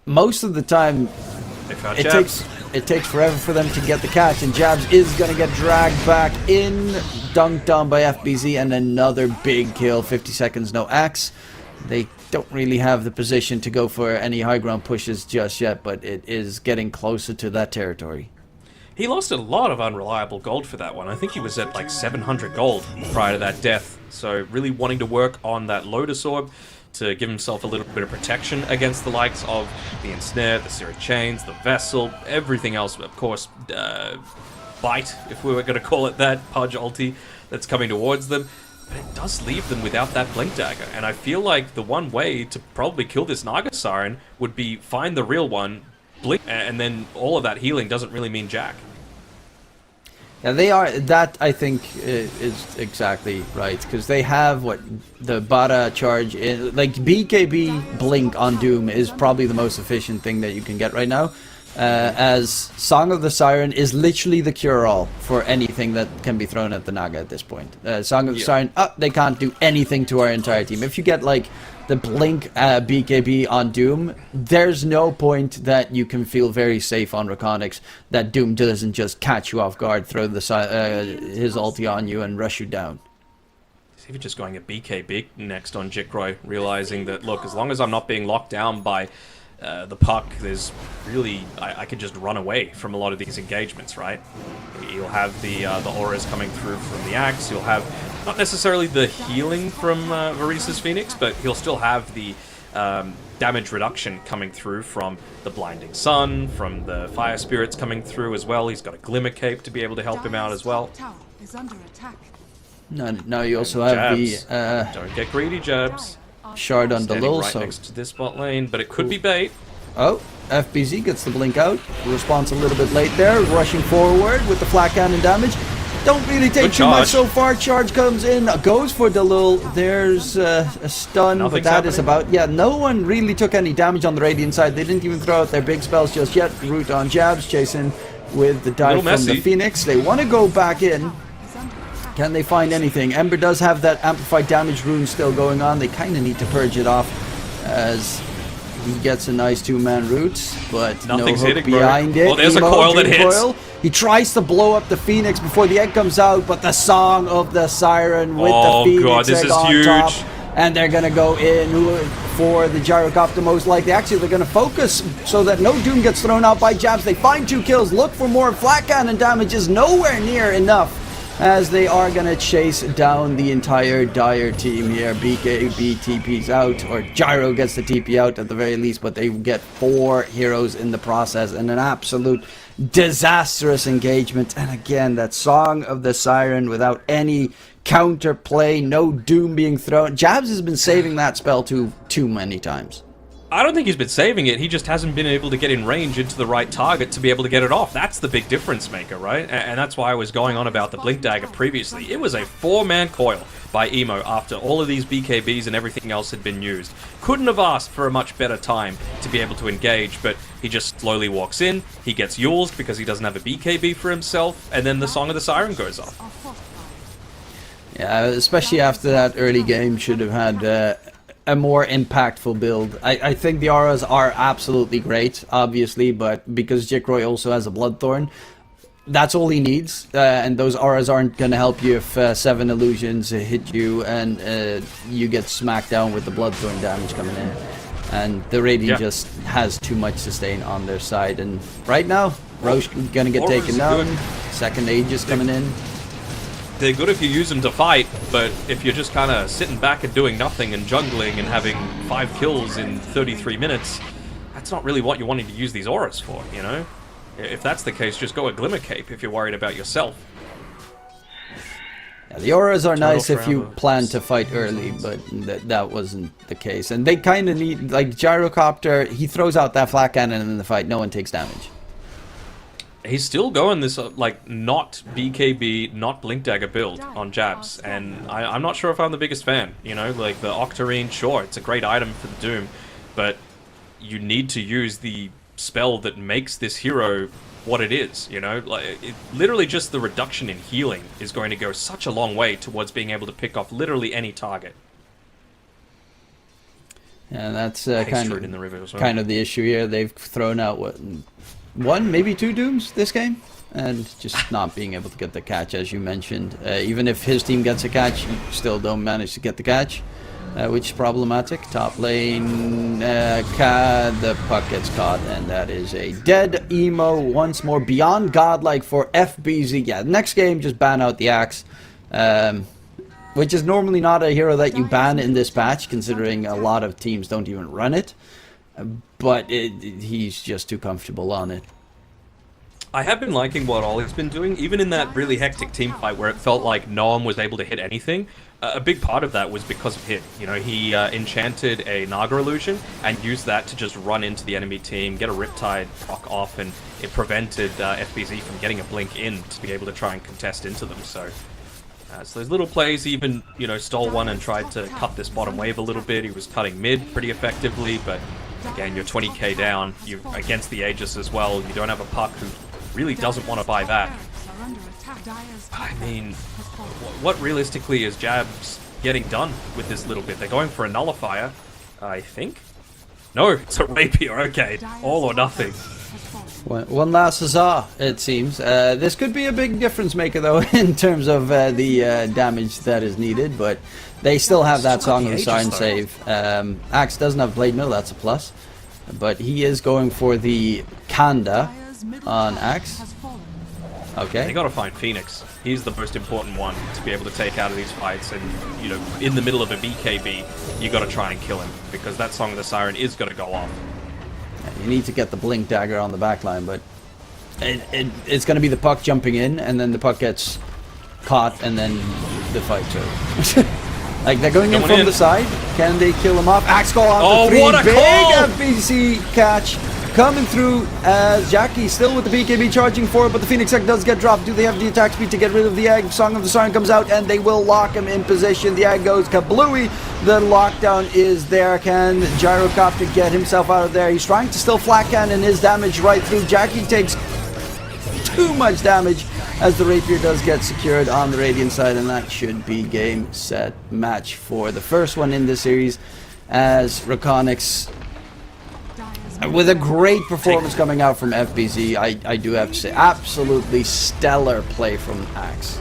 most of the time it takes forever for them to get the catch, and Jabs is going to get dragged back in, dunked on by FBZ, and another big kill, 50 seconds, no Axe. They don't really have the position to go for any high ground pushes just yet, but it is getting closer to that territory. He lost a lot of unreliable gold for that one. I think he was at like 700 gold prior to that death. So really wanting to work on that Lotus Orb to give himself a little bit of protection against the likes of the Ensnare, the Seared Chains, the Vessel, everything else, of course, Bite, if we were going to call it that, Pudge ulti that's coming towards them. But it does leave them without that Blink Dagger. And I feel like the one way to probably kill this Naga Siren would be find the real one, blink, and then all of that healing doesn't really mean jack. Yeah, they are. That I think is exactly right, because they have what the Bada charge in, like BKB Blink on Doom is probably the most efficient thing that you can get right now. As Song of the Siren is literally the cure-all for anything that can be thrown at the Naga at this point. Song of the Siren, they can't do anything to our entire team. If you get like the Blink BKB on Doom, there's no point that you can feel very safe on REKONIX that Doom doesn't just catch you off guard, throw the his ulti on you and rush you down. He's even just going a BKB next on Jikroy, realizing that, look, as long as I'm not being locked down by the puck, there's really, I could just run away from a lot of these engagements, right? You'll have the auras coming through from the Axe, you'll have not necessarily the healing from Varisa's Phoenix, but he'll still have the damage reduction coming through from the Blinding Sun, from the Fire Spirits coming through as well. He's got a Glimmer Cape to be able to help him out as well. Tower is under attack. Now you also have Jabs. the Don't get greedy, Jabs. Shard on the Standing Lul, right so... next to this bot lane, but it could be bait. Oh, FBZ gets the blink out. Response a little bit late there, rushing forward with the flat cannon damage. Don't really take too much so far. Charge comes in, goes for the Lul. There's a stun, but that is about... Yeah, no one really took any damage on the Radiant side. They didn't even throw out their big spells just yet. Root on Jabs, chasing with the dive from the Phoenix. They want to go back in. Can they find anything? Ember does have that amplified damage rune still going on. They kind of need to purge it off as he gets a nice two-man root, but Nothing's no hook hitting, behind bro. it. Oh, there's a coil that hits. He tries to blow up the Phoenix before the egg comes out, but the Song of the Siren with the Phoenix God, this egg is on huge. top. And they're going to go in for the Gyrocopter most likely. Actually, they're going to focus so that no Doom gets thrown out by Jabs. They find 2 kills, look for more. Flat cannon damage is nowhere near enough, as they are going to chase down the entire Dire team here. BKB TP's out, or Gyro gets the TP out at the very least, but they get 4 heroes in the process, and an absolute disastrous engagement. And again, that Song of the Siren without any counterplay, no Doom being thrown. Jabs has been saving that spell too many times. I don't think he's been saving it. He just hasn't been able to get in range into the right target to be able to get it off. That's the big difference maker, right? And that's why I was going on about the Blink Dagger previously. It was a 4-man coil by Emo after all of these BKBs and everything else had been used. Couldn't have asked for a much better time to be able to engage, but he just slowly walks in, he gets Yuled because he doesn't have a BKB for himself, and then the Song of the Siren goes off. Yeah, especially after that early game, should have had a more impactful build. I think the auras are absolutely great, obviously, but because Jickroy also has a Bloodthorn, that's all he needs, and those auras aren't going to help you if 7 illusions hit you and you get smacked down with the Bloodthorn damage coming in. And the Radiant just has too much sustain on their side, and right now, Roche going to get Auras taken are down, good. second Aegis coming in. They're good if you use them to fight, but if you're just kind of sitting back and doing nothing and jungling and having 5 kills in 33 minutes, that's not really what you're wanting to use these auras for, you know? If that's the case, just go a Glimmer Cape if you're worried about yourself. Yeah, the auras are nice if you forever. plan to fight early, but that wasn't the case. And they kind of need, like, Gyrocopter, he throws out that flat cannon in the fight, no one takes damage. He's still going this, like, not BKB, not Blink Dagger build on jabs, and I'm not sure if I'm the biggest fan, you know? Like, the Octarine, sure, it's a great item for the Doom, but you need to use the spell that makes this hero what it is, you know? Like, literally just the reduction in healing is going to go such a long way towards being able to pick off literally any target. And that's In the river as well. kind of the issue here. They've thrown out, what, 1, maybe 2 Dooms this game? And just not being able to get the catch, as you mentioned. Even if his team gets a catch, you still don't manage to get the catch, which is problematic. Top lane, the puck gets caught, and that is a dead emo once more. Beyond godlike for FBZ. Yeah, next game, just ban out the Axe. Which is normally not a hero that you ban in this patch, considering a lot of teams don't even run it. But he's just too comfortable on it. I have been liking what Ollie's been doing, even in that really hectic team fight where it felt like no one was able to hit anything. A big part of that was because of him. You know, he enchanted a Naga illusion and used that to just run into the enemy team, get a Riptide proc off, and it prevented FBZ from getting a blink in to be able to try and contest into them. So those little plays, he even, you know, stole one and tried to cut this bottom wave a little bit. He was cutting mid pretty effectively, but again, you're 20k down. You're against the Aegis as well. You don't have a puck who really doesn't want to buy back. I mean, what realistically is Jabs getting done with this little bit? They're going for a Nullifier, I think? No, it's a Rapier, okay. All or nothing. One last huzzah, it seems. This could be a big difference maker, though, in terms of the damage that is needed, but they still have that Song of the Siren save. Axe doesn't have Blade Mill, that's a plus, but he is going for the Kanda on Axe. Okay. They gotta find Phoenix. He's the most important one to be able to take out of these fights, and, you know, in the middle of a BKB, you gotta try and kill him, because that Song of the Siren is gonna go off. You need to get the Blink Dagger on the backline, but it's going to be the puck jumping in, and then the puck gets caught, and then the fight's over. Like, they're going in from the side. Can they kill him off? Axe call on the 3. What a Big call! FBC catch coming through as Jackky still with the BKB charging forward, but the Phoenix Egg does get dropped. Do they have the attack speed to get rid of the Egg? Song of the Siren comes out, and they will lock him in position. The Egg goes kablooey. The lockdown is there. Can Gyrocopter get himself out of there? He's trying to still flat cannon his damage right through. Jackky takes too much damage as the Rapier does get secured on the Radiant side, and that should be game, set, match for the first one in this series, as REKONIX, with a great performance coming out from FBZ, I do have to say, absolutely stellar play from Axe.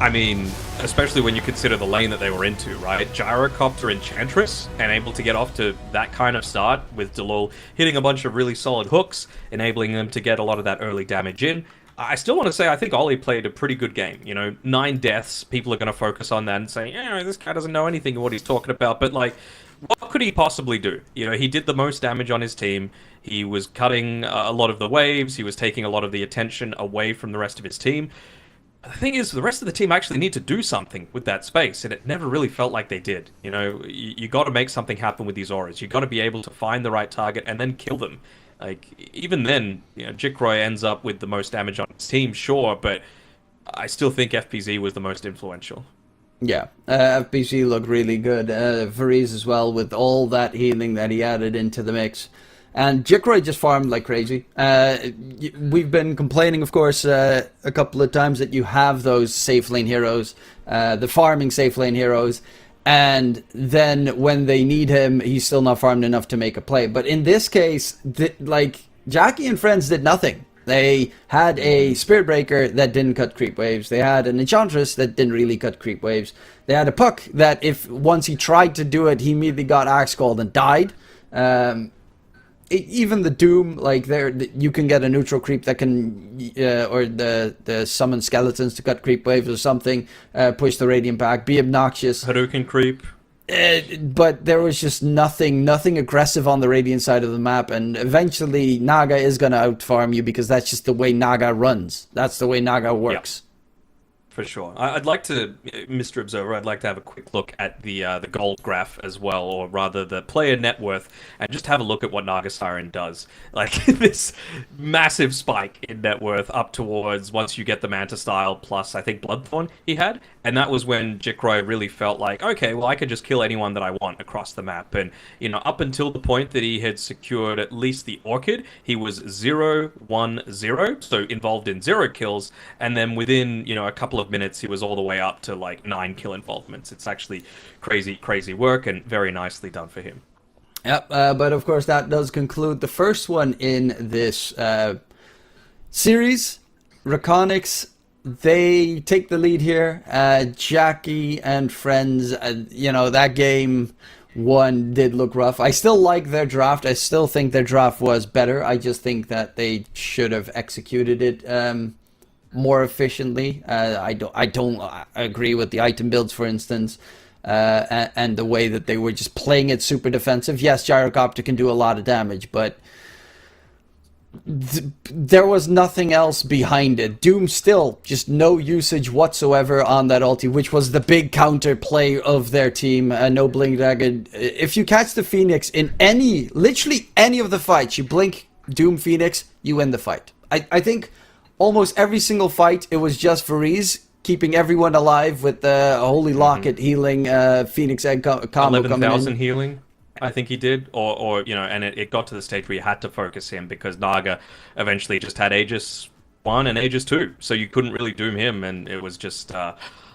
I mean, especially when you consider the lane that they were into, right? Gyrocopter Enchantress, and able to get off to that kind of start with Delul hitting a bunch of really solid hooks, enabling them to get a lot of that early damage in. I still want to say I think Ollie played a pretty good game. You know, 9 deaths, people are going to focus on that and say, yeah, this guy doesn't know anything of what he's talking about, but like, what could he possibly do? You know, he did the most damage on his team. He was cutting a lot of the waves. He was taking a lot of the attention away from the rest of his team. The thing is, the rest of the team actually need to do something with that space, and it never really felt like they did. You know, you got to make something happen with these auras. You got to be able to find the right target and then kill them. Like, even then, you know, Jickroy ends up with the most damage on his team, sure, but I still think FPZ was the most influential. Yeah, FPZ looked really good. Varese as well, with all that healing that he added into the mix. And Jickroy just farmed like crazy. We've been complaining, of course, a couple of times that you have those safe lane heroes, the farming safe lane heroes, and then when they need him, he's still not farmed enough to make a play. But in this case, like, Jackky and friends did nothing. They had a Spirit Breaker that didn't cut creep waves. They had an Enchantress that didn't really cut creep waves. They had a Puck that, if once he tried to do it, he immediately got Axe Called and died. Even the Doom, like, there, you can get a neutral creep that can, or the summon skeletons to cut creep waves or something, push the Radiant back, be obnoxious. Hadouken creep. But there was just nothing aggressive on the Radiant side of the map, and eventually Naga is going to outfarm you because that's just the way Naga runs. That's the way Naga works. For sure. I'd like to, Mr. Observer, I'd like to have a quick look at the gold graph as well, or rather the player net worth, and just have a look at what Naga Siren does. Like, this massive spike in net worth up towards, once you get the Manta style plus, I think, Bloodthorn he had, and that was when Jikroy really felt like, okay, well, I can just kill anyone that I want across the map, and, you know, up until the point that he had secured at least the Orchid, he was 0-1-0, so involved in 0 kills, and then within, you know, a couple of minutes, he was all the way up to like 9 kill involvements. It's actually crazy work, and very nicely done for him. Yep, but of course that does conclude the first one in this series. REKONIX, they take the lead here. Jackky and friends, you know, that game one did look rough. I still like their draft. I still think their draft was better. I just think that they should have executed it more efficiently. I don't agree with the item builds, for instance, and the way that they were just playing it super defensive. Yes, Gyrocopter can do a lot of damage, but there was nothing else behind it. Doom still just no usage whatsoever on that ulti, which was the big counter play of their team. No blink dagger. If you catch the Phoenix in literally any of the fights, you blink Doom Phoenix, you win the fight. I think almost every single fight, it was just Varize keeping everyone alive with the Holy Locket healing, Phoenix Egg combo 11,000 healing, I think he did. Or you know, and it got to the stage where you had to focus him because Naga eventually just had Aegis 1 and Aegis 2. So you couldn't really doom him, and it was just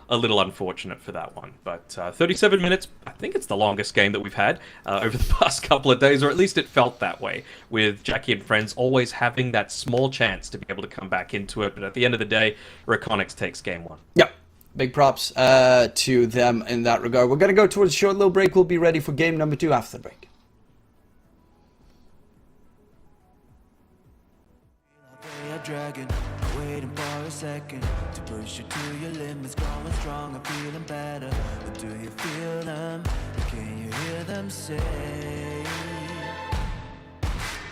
a little unfortunate for that one. But 37 minutes, I think it's the longest game that we've had over the past couple of days, or at least it felt that way, with Jackky and friends always having that small chance to be able to come back into it. But at the end of the day, REKONIX takes game one. Yep. Big props to them in that regard. We're going to go towards a short little break. We'll be ready for game number 2 after the break. Dragon, waiting for a second to push you to your limits, going strong and feeling better. But do you feel them? Can you hear them say?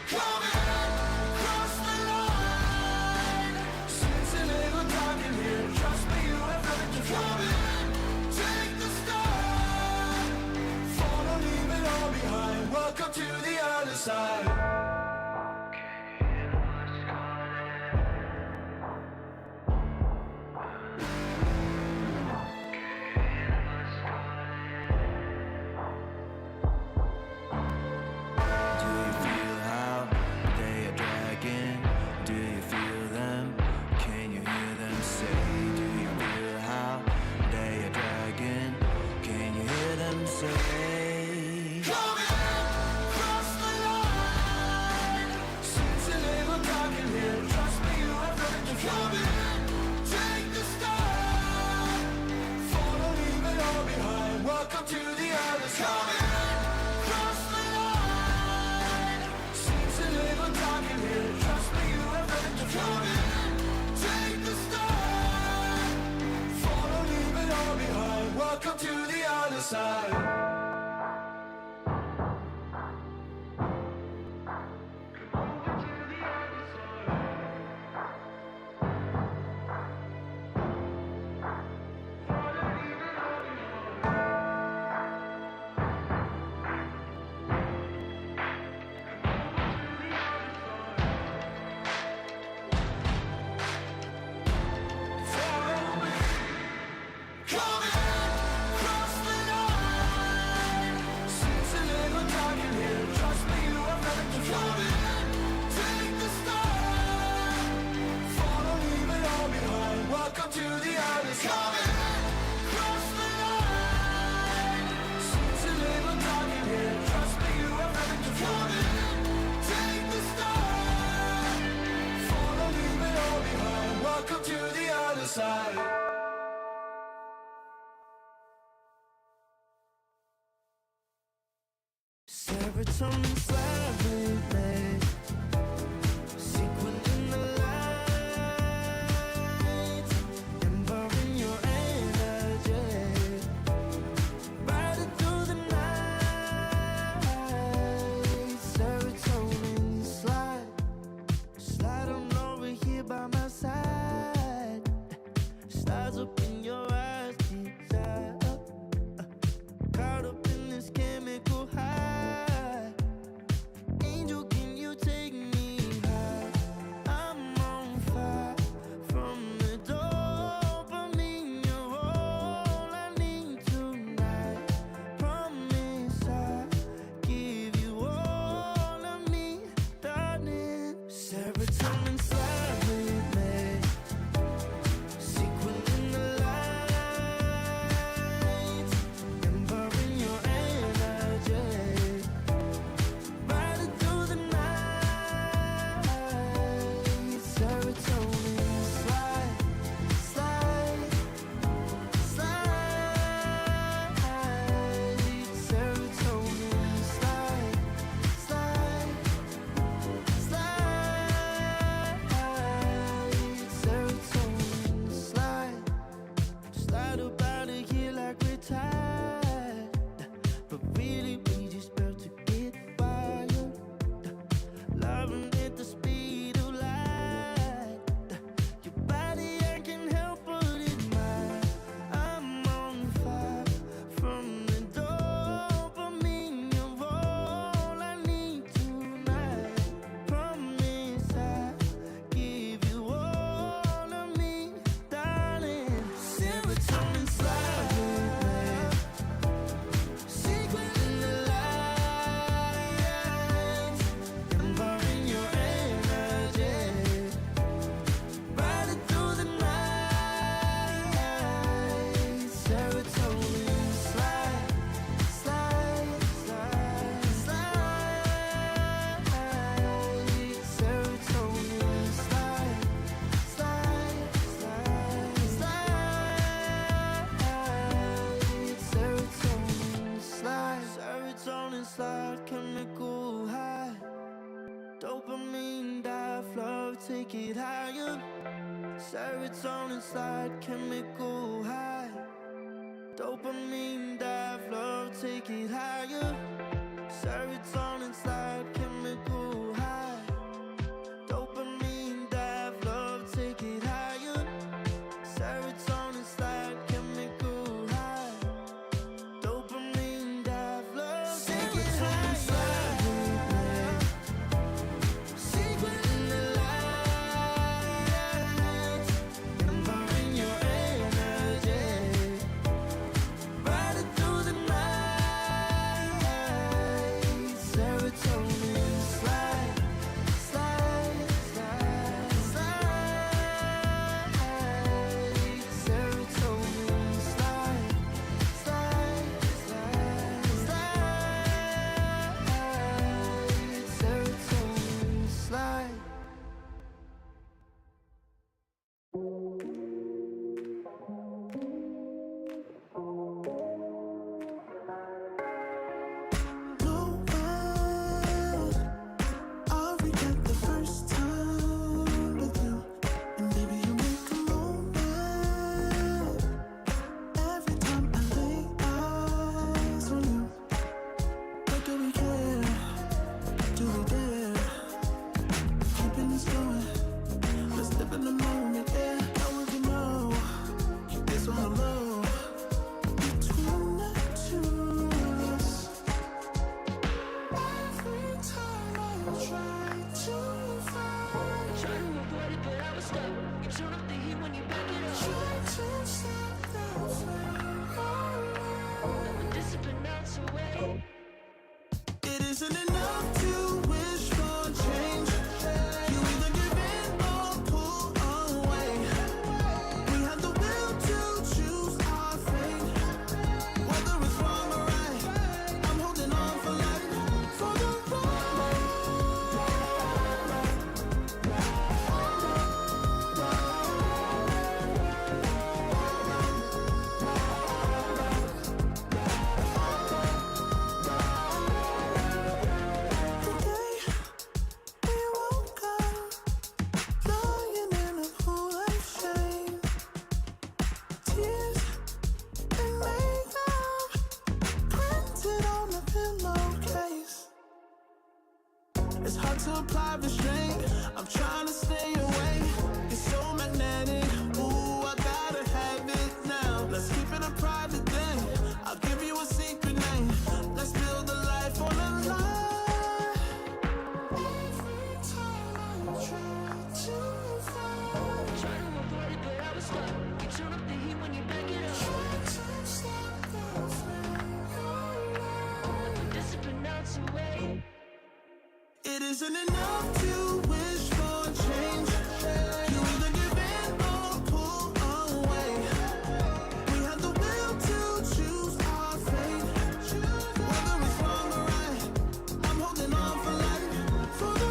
Cross the line. Since a little time in here, trust me, you have learned to come in. Take the start. Follow, leave it all behind. Welcome to the other side. Welcome to the other side. Follow me. Come in, cross the line. Serotonin slide with me. Sequin in the light, empowering your energy. Ride it through the night. Serotonin slide. Slide on over here by my side. Stars up in your eyes, desire. Caught up in this chemical high. Angel, can you take me high? I'm on fire from the dopamine. You're all I need tonight. Promise I'll give you all of me, darling. Serotonin slide with me. Sequin in the light, empowering your energy. Ride it through the night. Serotonin slide, slide, slide. Serotonin slide, slide, slide. Serotonin slide. Slide up out of here like we're tired, but really we just about to get wild. Loving at the speed of light. Your body I can help but admire. I'm on fire from the dopamine. You're all I need tonight. Promise I'll give you all of me, darling. Serotonin slide with me. Sequin in the light, empowering your energy. Ride it through the night. Serotonin slide, slide, slide, slide. Serotonin slide, slide, slide, slide. Serotonin slide, serotonin slide, chemical high. Dopamine dive, love, take it higher. Serotonin slide, chemical high. Dopamine dive, love, take it higher. Serotonin slide, chemical high. Dopamine dive, love, take it higher. Serotonin slide, chemical high. Dopamine dive, love, take it higher. Sequin in the light, empowering your energy. Ride it through the night. Serotonin slide, slide, slide, slide. Serotonin slide, slide, slide, slide. Serotonin slide. No way, I'll regret the first time with you. And baby, you make a moment every time I lay eyes on you. What do we care? Do we dare? Keeping this going. Let's live in the moment, yeah. How would you know? Keep this on the low. Between the two of us. Every time I try to find, Try to avoid it, but I was stuck. You turn up the heat when you back it up. try to stop the flame. Never discipline melts away. It isn't enough to wish for change. You either give in or pull away. We have the will to choose our fate. Whether it's wrong or right, I'm holding on for life. For the ride. to apply restraint. I'm trying to stay away. It's so magnetic. Ooh, I gotta have it now. Let's keep it a private thing. I'll give you a secret name. Let's build a life on a lie. Every time I try to find, try to avoid it, but I was stuck. You turn up the heat when you back it up. Try to stop the flame. I put discipline out some way. It isn't enough to wish for change. You either give in or pull away. We have the will to choose our fate. Whether it's wrong or right, I'm holding on for life. For the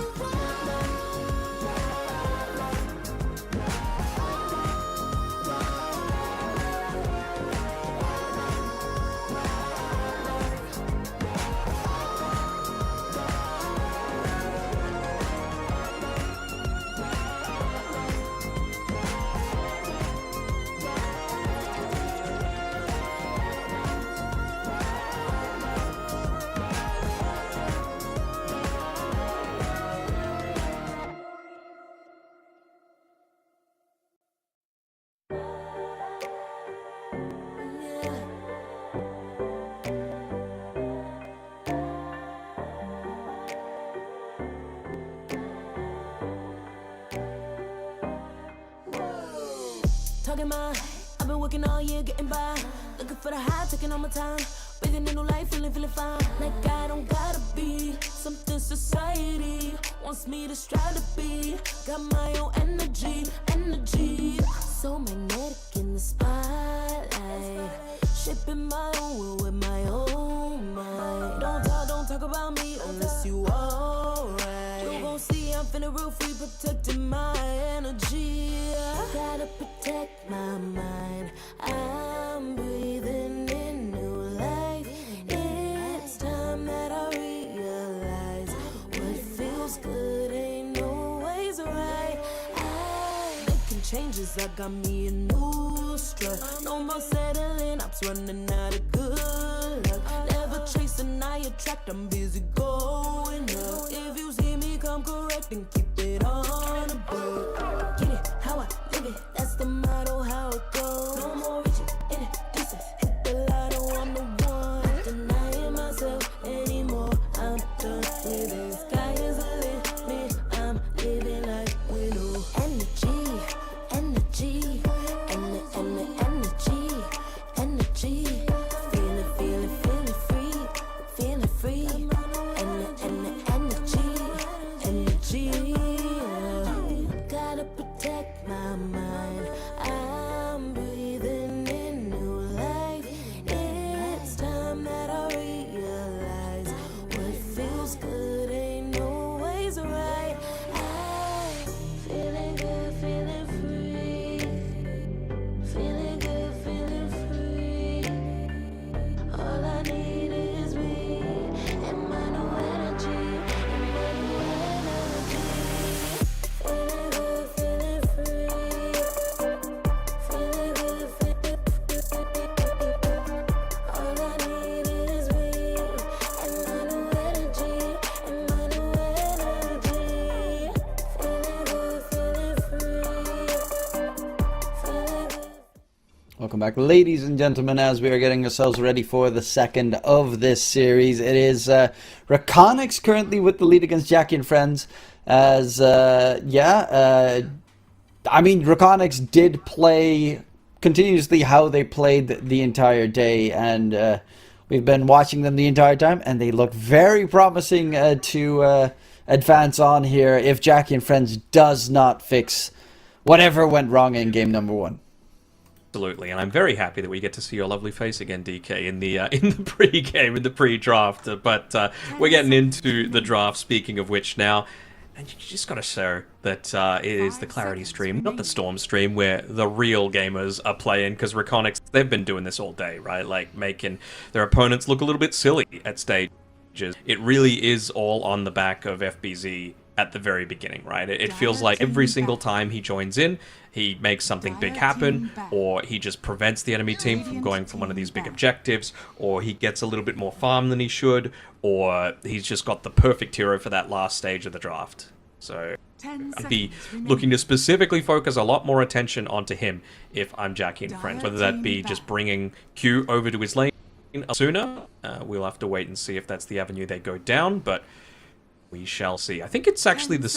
talking my, I've been working all year getting by, looking for the high, taking all my time, breathing in new life, feeling fine, like I don't gotta be something society wants me to strive to be. Got my own energy, so magnetic in the spotlight, shaping my own world with my own mind. Don't talk about me unless you alright. You gon' see I'm finna real free, protecting my energy. Gotta protect my mind. I'm breathing in new life. It's time that I realize what feels good ain't always right. I making changes, I got me a new strut. No more settling, I'm running out of good luck. Never chasing, I attract, I'm busy going up. If you see me come correct, then keep it on the book. Get it how I live it, that's the motto, how it goes. No more reaching in it, distance, hit the lotto, I'm the one. Not denying myself anymore, I'm done with it. Sky is the limit, I'm living like widow. Energy, energy, energy, feeling free, feeling free. Energy, gotta protect my mind. I'm breathing in new life. It's time that I realize what feels good ain't always right. I'm feeling good, feeling free. Feeling good, feeling free. All I need is me and my new energy. Feeling good, feeling free. Feeling good, feeling free. All I need is me and my new energy. And my new energy. Feeling good, feeling free. Feeling good. Welcome back, ladies and gentlemen, as we are getting ourselves ready for the second of this series. It is REKONIX currently with the lead against Jackky and friends. As, I mean, REKONIX did play continuously how they played the entire day, and we've been watching them the entire time, and they look very promising to advance on here if Jackky and friends does not fix whatever went wrong in game number one. Absolutely, and I'm very happy that we get to see your lovely face again, DK, in the pre-game, in the pre-draft. But we're getting into the draft. Speaking of which, now, and you just got to show that it is the Clarity stream, not the Storm stream, where the real gamers are playing. Because REKONIX, they've been doing this all day, right? Like making their opponents look a little bit silly at stages. It really is all on the back of FBZ at the very beginning, right? It feels like every single time he joins in, he makes something big happen, or he just prevents the enemy team from going for one of these big objectives, or he gets a little bit more farm than he should, or he's just got the perfect hero for that last stage of the draft. So I'd be looking to specifically focus a lot more attention onto him if I'm Jackky and friends, whether that be just bringing Q over to his lane sooner. We'll have to wait and see if that's the avenue they go down, but we shall see. I think it's actually the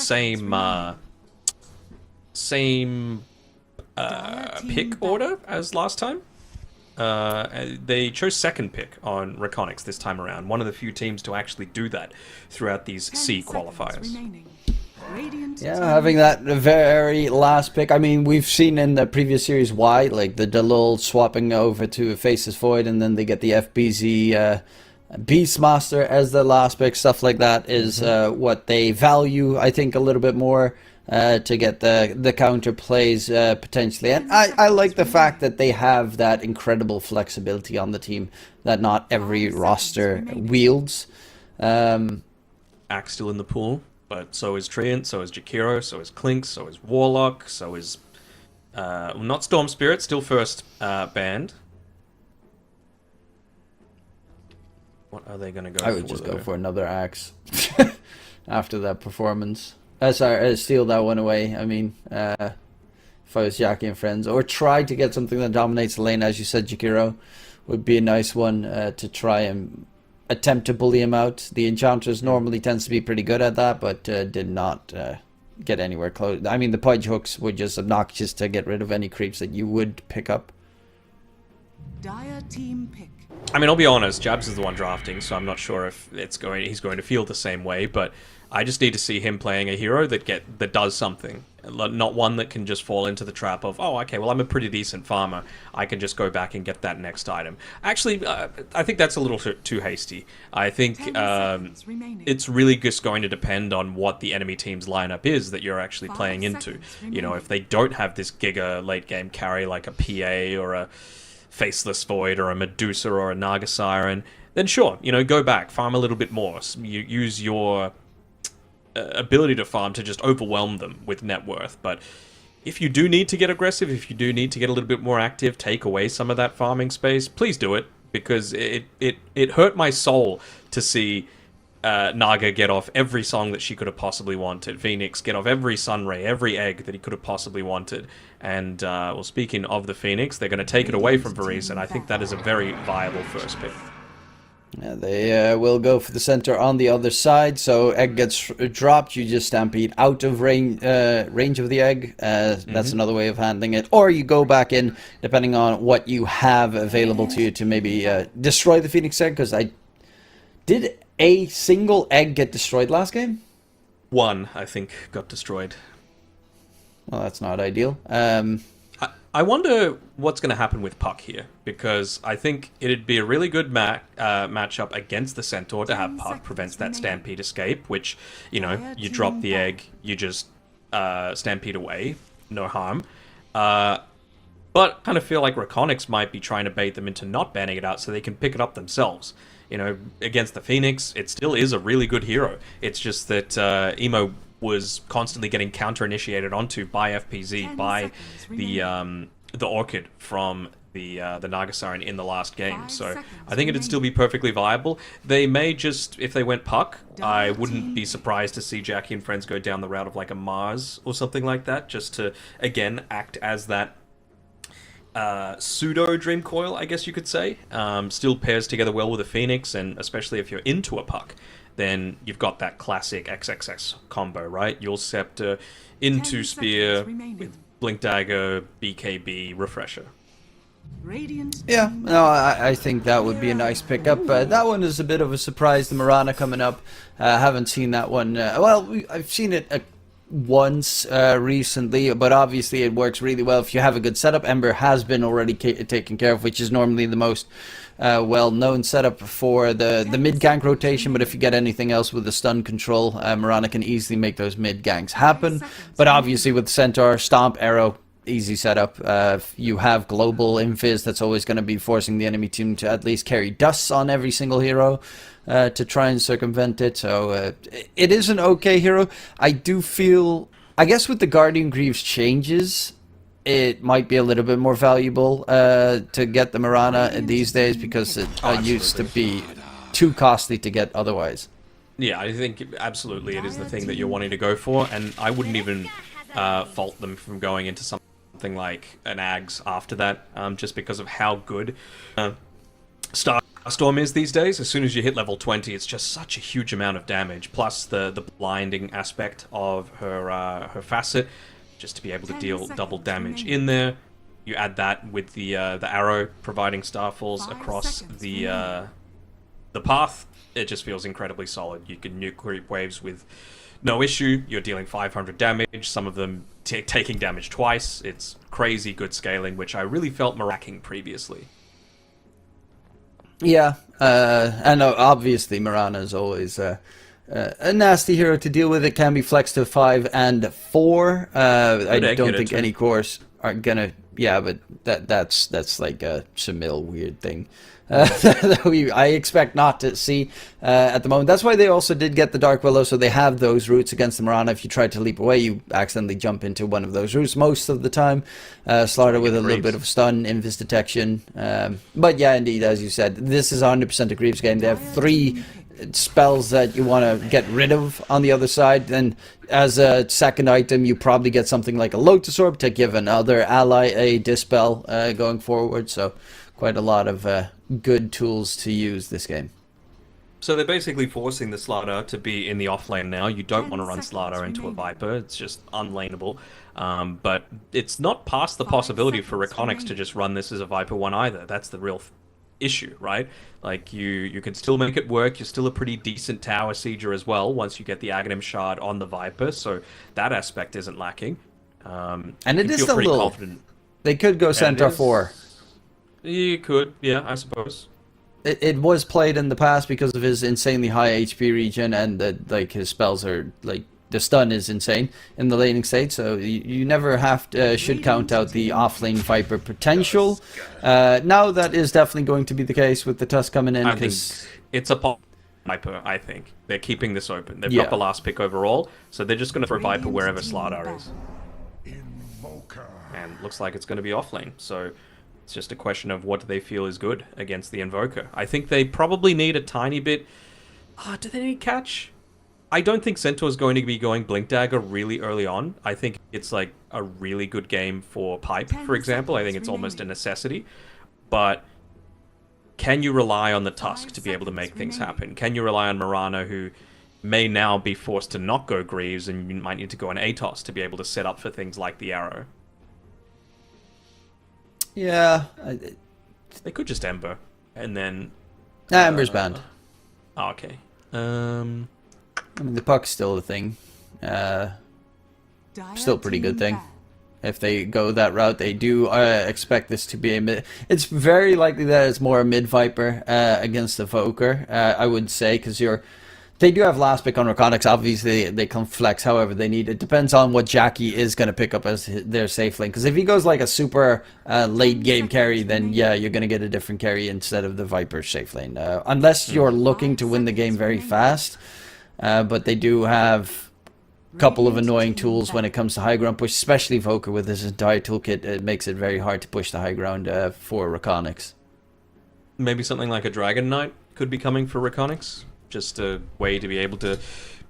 same pick order as last time. They chose second pick on REKONIX this time around. One of the few teams to actually do that throughout these C qualifiers. Yeah, having that very last pick. I mean, we've seen in the previous series why, like the Dalul swapping over to Faceless Void, and then they get the FBZ Beastmaster as the last pick. Stuff like that is what they value, I think, a little bit more to get the counter plays potentially. And I like the fact that they have that incredible flexibility on the team that not every roster wields. Axe still in the pool. But so is Treant, so is Jakiro, so is Clink, so is Warlock, so is... not Storm Spirit, still first banned. What are they going to go for? I would just go for another Axe after that performance. Sorry, steal that one away. I mean, if I was Jackky and friends. Or try to get something that dominates the lane, as you said, Jakiro would be a nice one to try and attempt to bully him out. The Enchantress normally tends to be pretty good at that, but did not get anywhere close. I mean, the Pudge hooks were just obnoxious to get rid of any creeps that you would pick up. Dire team pick. I mean, I'll be honest, Jabs is the one drafting, so I'm not sure if he's going to feel the same way, but I just need to see him playing a hero that does something. Not one that can just fall into the trap of, oh, okay, well, I'm a pretty decent farmer. I can just go back and get that next item. Actually, I think that's a little too hasty. I think it's really just going to depend on what the enemy team's lineup is that you're actually playing into. You know, if they don't have this giga late game carry like a PA or a Faceless Void or a Medusa or a Naga Siren, then sure, you know, go back, farm a little bit more. You use your ability to farm to just overwhelm them with net worth. But if you do need to get aggressive, if you do need to get a little bit more active, take away some of that farming space, please do it, because it hurt my soul to see Naga get off every song that she could have possibly wanted, Phoenix get off every Sunray, every egg that he could have possibly wanted. And well, speaking of the Phoenix, they're going to take it away from Varese, and I think that is a very viable first pick. Yeah, they will go for the center on the other side, so egg gets dropped, you just stampede out of range of the egg. That's another way of handling it. Or you go back in, depending on what you have available to you, to maybe destroy the Phoenix egg, because did a single egg get destroyed last game? One, I think, got destroyed. Well, that's not ideal. I wonder what's going to happen with Puck here, because I think it'd be a really good matchup against the Centaur to have Puck prevents that Stampede escape, which, you know, you drop the egg, you just Stampede away, no harm. But I kind of feel like REKONIX might be trying to bait them into not banning it out so they can pick it up themselves. You know, against the Phoenix, it still is a really good hero. It's just that Emo was constantly getting counter-initiated onto by FPZ, by the Orchid from the Naga Siren in the last game. So I think it'd still be perfectly viable. They may just, if they went Puck, I wouldn't be surprised to see Jackky and friends go down the route of like a Mars or something like that, just to, again, act as that pseudo Dream Coil, I guess you could say. Still pairs together well with a Phoenix, and especially if you're into a Puck, then you've got that classic XXX combo, right? Your Scepter into Spear with Blink Dagger, BKB, Refresher. Yeah, no, I think that would be a nice pickup. That one is a bit of a surprise, the Mirana coming up. Haven't seen that one. Well, I've seen it once recently, but obviously it works really well if you have a good setup. Ember has been already taken care of, which is normally the most well-known setup for the mid-gank rotation, but if you get anything else with the stun control, Mirana can easily make those mid-ganks happen. But obviously with Centaur, Stomp, Arrow, easy setup. You have global invis that's always going to be forcing the enemy team to at least carry dusts on every single hero to try and circumvent it. So it is an okay hero. I do feel, I guess with the Guardian Greaves changes, it might be a little bit more valuable to get the Mirana these days, because it used to be too costly to get otherwise. Yeah, I think absolutely it is the thing that you're wanting to go for, and I wouldn't even fault them from going into something like an Ags after that, just because of how good Starstorm is these days. As soon as you hit level 20, it's just such a huge amount of damage, plus the blinding aspect of her facet, just to be able to deal double damage in there. You add that with the arrow providing starfalls across the path. It just feels incredibly solid. You can nuke creep waves with no issue. You're dealing 500 damage, some of them taking damage twice. It's crazy good scaling, which I really felt lacking previously. Yeah, and obviously Mirana is always a nasty hero to deal with. It can be flexed to 5 and 4. I don't think any cores are gonna. Yeah, but that's like a Shamil weird thing that I expect not to see at the moment. That's why they also did get the Dark Willow, so they have those roots against the Mirana. If you try to leap away, you accidentally jump into one of those roots most of the time. Slaughter with a little bit of stun, invis detection. But yeah, indeed, as you said, this is 100% a Greaves game. They have 3 spells that you want to get rid of on the other side, and as a second item you probably get something like a Lotus Orb to give another ally a dispel going forward. So quite a lot of good tools to use this game. So they're basically forcing the Slaughter to be in the offlane now. You don't want to run Slaughter into a Viper, it's just unlaneable. But it's not past the possibility for REKONIX to just run this as a Viper 1 either. That's the real issue, right? Like, you can still make it work. You're still a pretty decent tower sieger as well once you get the Aghanim Shard on the Viper, so that aspect isn't lacking. And it is a pretty little confident. They could go Centaur 4. You could, yeah, I suppose. It was played in the past because of his insanely high HP regen, and like his spells are like, the stun is insane in the laning state, so you never have to, should count out the offlane Viper potential. Now that is definitely going to be the case with the Tusk coming in. I think it's a Viper, I think. They're keeping this open. They've got the last pick overall, so they're just going to throw Viper wherever Slardar is. And looks like it's going to be offlane, so it's just a question of what do they feel is good against the Invoker. I think they probably need a tiny bit... do they need catch? I don't think Centaur is going to be going Blink Dagger really early on. I think it's like a really good game for Pipe, for example. I think it's almost a necessity. But can you rely on the Tusk to be able to make things happen? Can you rely on Mirana, who may now be forced to not go Greaves, and you might need to go an Atos to be able to set up for things like the Arrow? Yeah. They could just Ember, and then... Ember's banned. Oh, okay. I mean, the puck's still a thing. Still a pretty good thing. If they go that route, they do expect this to be a mid... It's very likely that it's more a mid-Viper against the Evoker, I would say, because they do have last pick on REKONIX. Obviously, they can flex however they need. It depends on what Jackky is going to pick up as their safe lane. Because if he goes like a super late game carry, then yeah, you're going to get a different carry instead of the Viper's safe lane. Unless you're looking to win the game very fast. But they do have a couple of annoying tools when it comes to high ground push, especially Evoker with his entire toolkit. It makes it very hard to push the high ground for REKONIX. Maybe something like a Dragon Knight could be coming for REKONIX. Just a way to be able to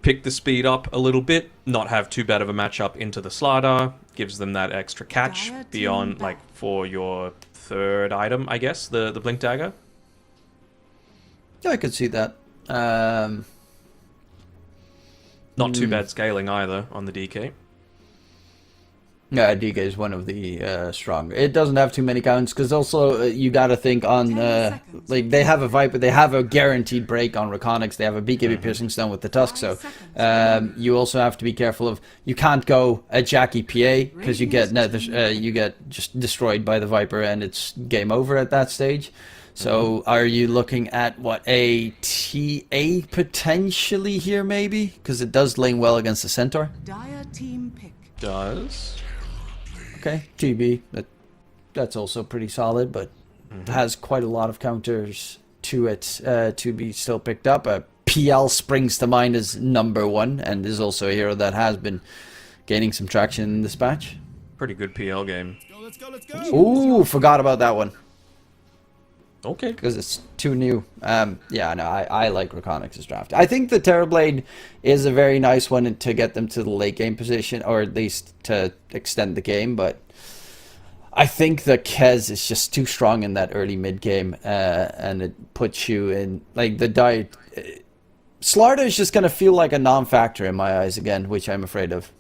pick the speed up a little bit, not have too bad of a matchup into the Slardar, gives them that extra catch beyond, like, for your third item, I guess, the Blink Dagger. Yeah, I could see that. Not too bad scaling either on the DK. Yeah, DK is one of the stronger. It doesn't have too many counts, because also you got to think on, like, they have a Viper, they have a guaranteed break on REKONIX, they have a BKB Piercing Stone with the Tusk, so you also have to be careful of, you can't go a Jackky PA, because you get just destroyed by the Viper, and it's game over at that stage. So are you looking at, what, a TA potentially here, maybe? Because it does lane well against the Centaur. Dire team pick. Does. Okay, TB. That's also pretty solid, but has quite a lot of counters to it to be still picked up. PL springs to mind as #1 and is also a hero that has been gaining some traction in this patch. Pretty good PL game. Let's go, let's go. Ooh, forgot about that one. Okay. Because it's too new. Yeah, no, I like REKONIX's draft. I think the Terrorblade is a very nice one to get them to the late game position, or at least to extend the game, but I think the Kez is just too strong in that early mid game, and it puts you in, like, the diet. Slardar is just going to feel like a non-factor in my eyes again, which I'm afraid of.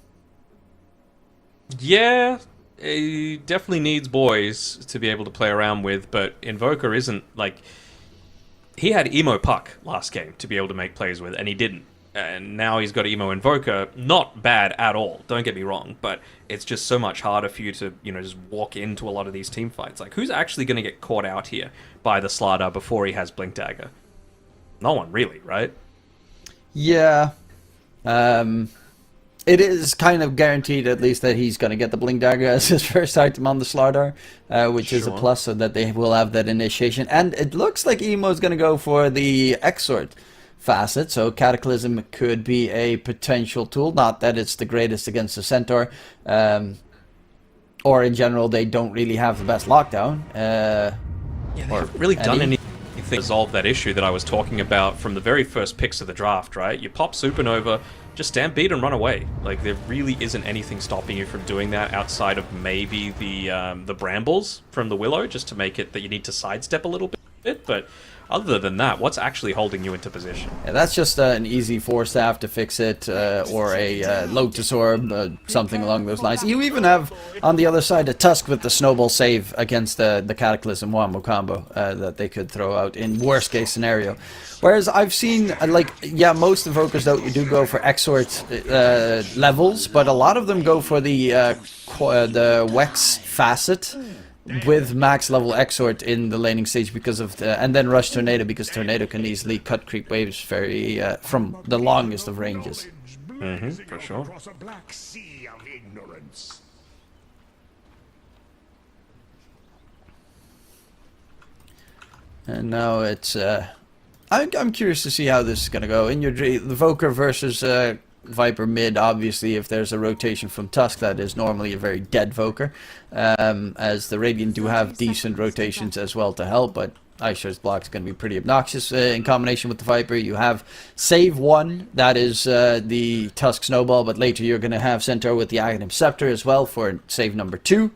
Yeah, he definitely needs boys to be able to play around with, but Invoker isn't, like... He had Emo Puck last game to be able to make plays with, and he didn't. And now he's got Emo Invoker. Not bad at all, don't get me wrong, but it's just so much harder for you to, you know, just walk into a lot of these team fights. Like, who's actually going to get caught out here by the Slardar before he has Blink Dagger? No one, really, right? Yeah. It is kind of guaranteed, at least, that he's going to get the Blink Dagger as his first item on the Slardar, which is a plus, so that they will have that initiation. And it looks like Emo is going to go for the Exort facet, so Cataclysm could be a potential tool. Not that it's the greatest against the Centaur, or in general, they don't really have the best lockdown. Yeah, they haven't really done anything to resolve that issue that I was talking about from the very first picks of the draft, right? You pop Supernova, just stampede and run away. Like, there really isn't anything stopping you from doing that outside of maybe the Brambles from the Willow, just to make it that you need to sidestep a little bit, but other than that, what's actually holding you into position? Yeah, that's just an easy 4-staff to fix it, or a Lotus Orb, something along those lines. You even have, on the other side, a Tusk with the Snowball save against the Cataclysm Wombo combo that they could throw out in worst case scenario. Whereas I've seen, like, yeah, most Invokers do go for Exort levels, but a lot of them go for the Wex facet with max level Exort in the laning stage because of and then Rush Tornado, because Tornado can easily cut creep waves very from the longest of ranges. For sure. Across a black sea of ignorance. And now it's I'm curious to see how this is gonna go. In your the Voker versus Viper mid, obviously, if there's a rotation from Tusk, that is normally a very dead Voker, as the Radiant do have decent rotations as well to help, but Aishar's block is going to be pretty obnoxious in combination with the Viper. You have Save 1, that is the Tusk Snowball, but later you're going to have Centaur with the Aghanim Scepter as well for save number 2.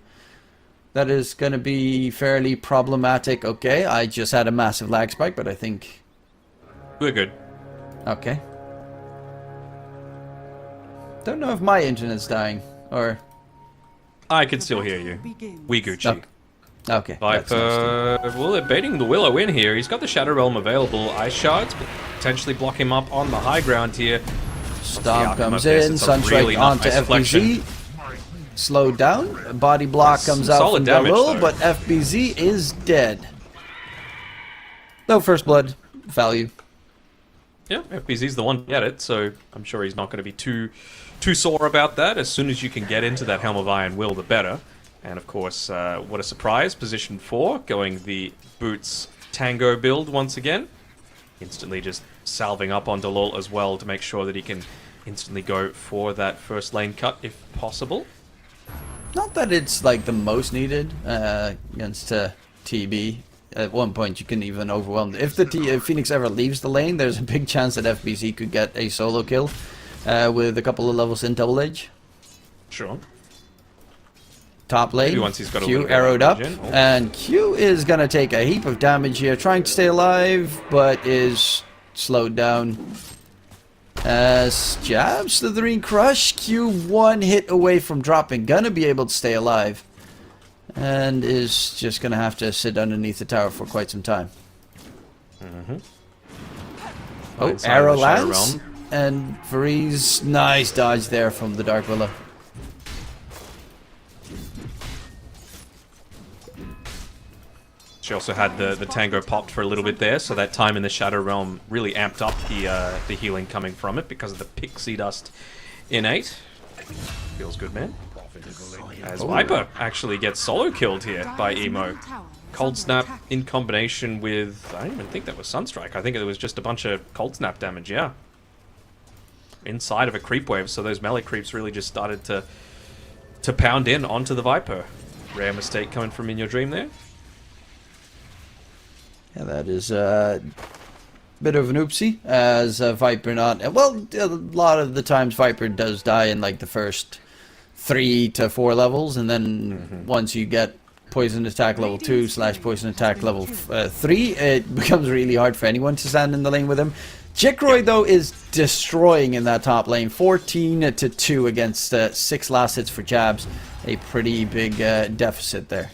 That is going to be fairly problematic. Okay, I just had a massive lag spike, but I think... We're good. Okay. Don't know if my internet's dying, or... I can still hear you. We Gucci. Oh. Okay. Viper, well, they're baiting the Willow in here. He's got the Shadow Realm available. Ice Shards potentially block him up on the high ground here. Stomp comes in, Sunstrike really onto nice FBZ. Slowed down. Body block comes out solid from damage, Darul, though. but FBZ is dead. No first blood value. Yeah, FBZ's the one to get it, so I'm sure he's not going to be too sore about that. As soon as you can get into that Helm of Iron Will, the better. And of course, what a surprise, position 4, going the Boots Tango build once again. Instantly just salving up on Dalol as well to make sure that he can instantly go for that first lane cut if possible. Not that it's like the most needed against TB. At one point you can even overwhelm. If Phoenix ever leaves the lane, there's a big chance that FBZ could get a solo kill with a couple of levels in Double Edge. Sure. Top lane, Maybe once he's got a Q little bit of arrowed up, damage in. Oh. and Q is going to take a heap of damage here, trying to stay alive, but is slowed down. As jab, Slithering Crush, Q 1 hit away from dropping, gonna be able to stay alive, and is just gonna have to sit underneath the tower for quite some time. Oh, Inside arrow the Shadow lands, Realm. and Freeze, nice dodge there from the Dark Willow. She also had the Tango popped for a little bit there, so that time in the Shadow Realm really amped up the healing coming from it because of the Pixie Dust innate. Feels good, man. As Viper actually gets solo killed here by Emo. Cold Snap in combination with, I don't even think that was Sunstrike. I think it was just a bunch of Cold Snap damage, yeah. Inside of a creep wave, so those melee creeps really just started to pound in onto the Viper. Rare mistake coming from In Your Dream there. Yeah, that is a bit of an oopsie, as Viper not... Well, a lot of the times Viper does die in like the first 3 to 4 levels, and then once you get Poison Attack level 2 / Poison Attack level 3, it becomes really hard for anyone to stand in the lane with him. Jackky, though, is destroying in that top lane. 14-2 against 6 last hits for Jabs. A pretty big deficit there.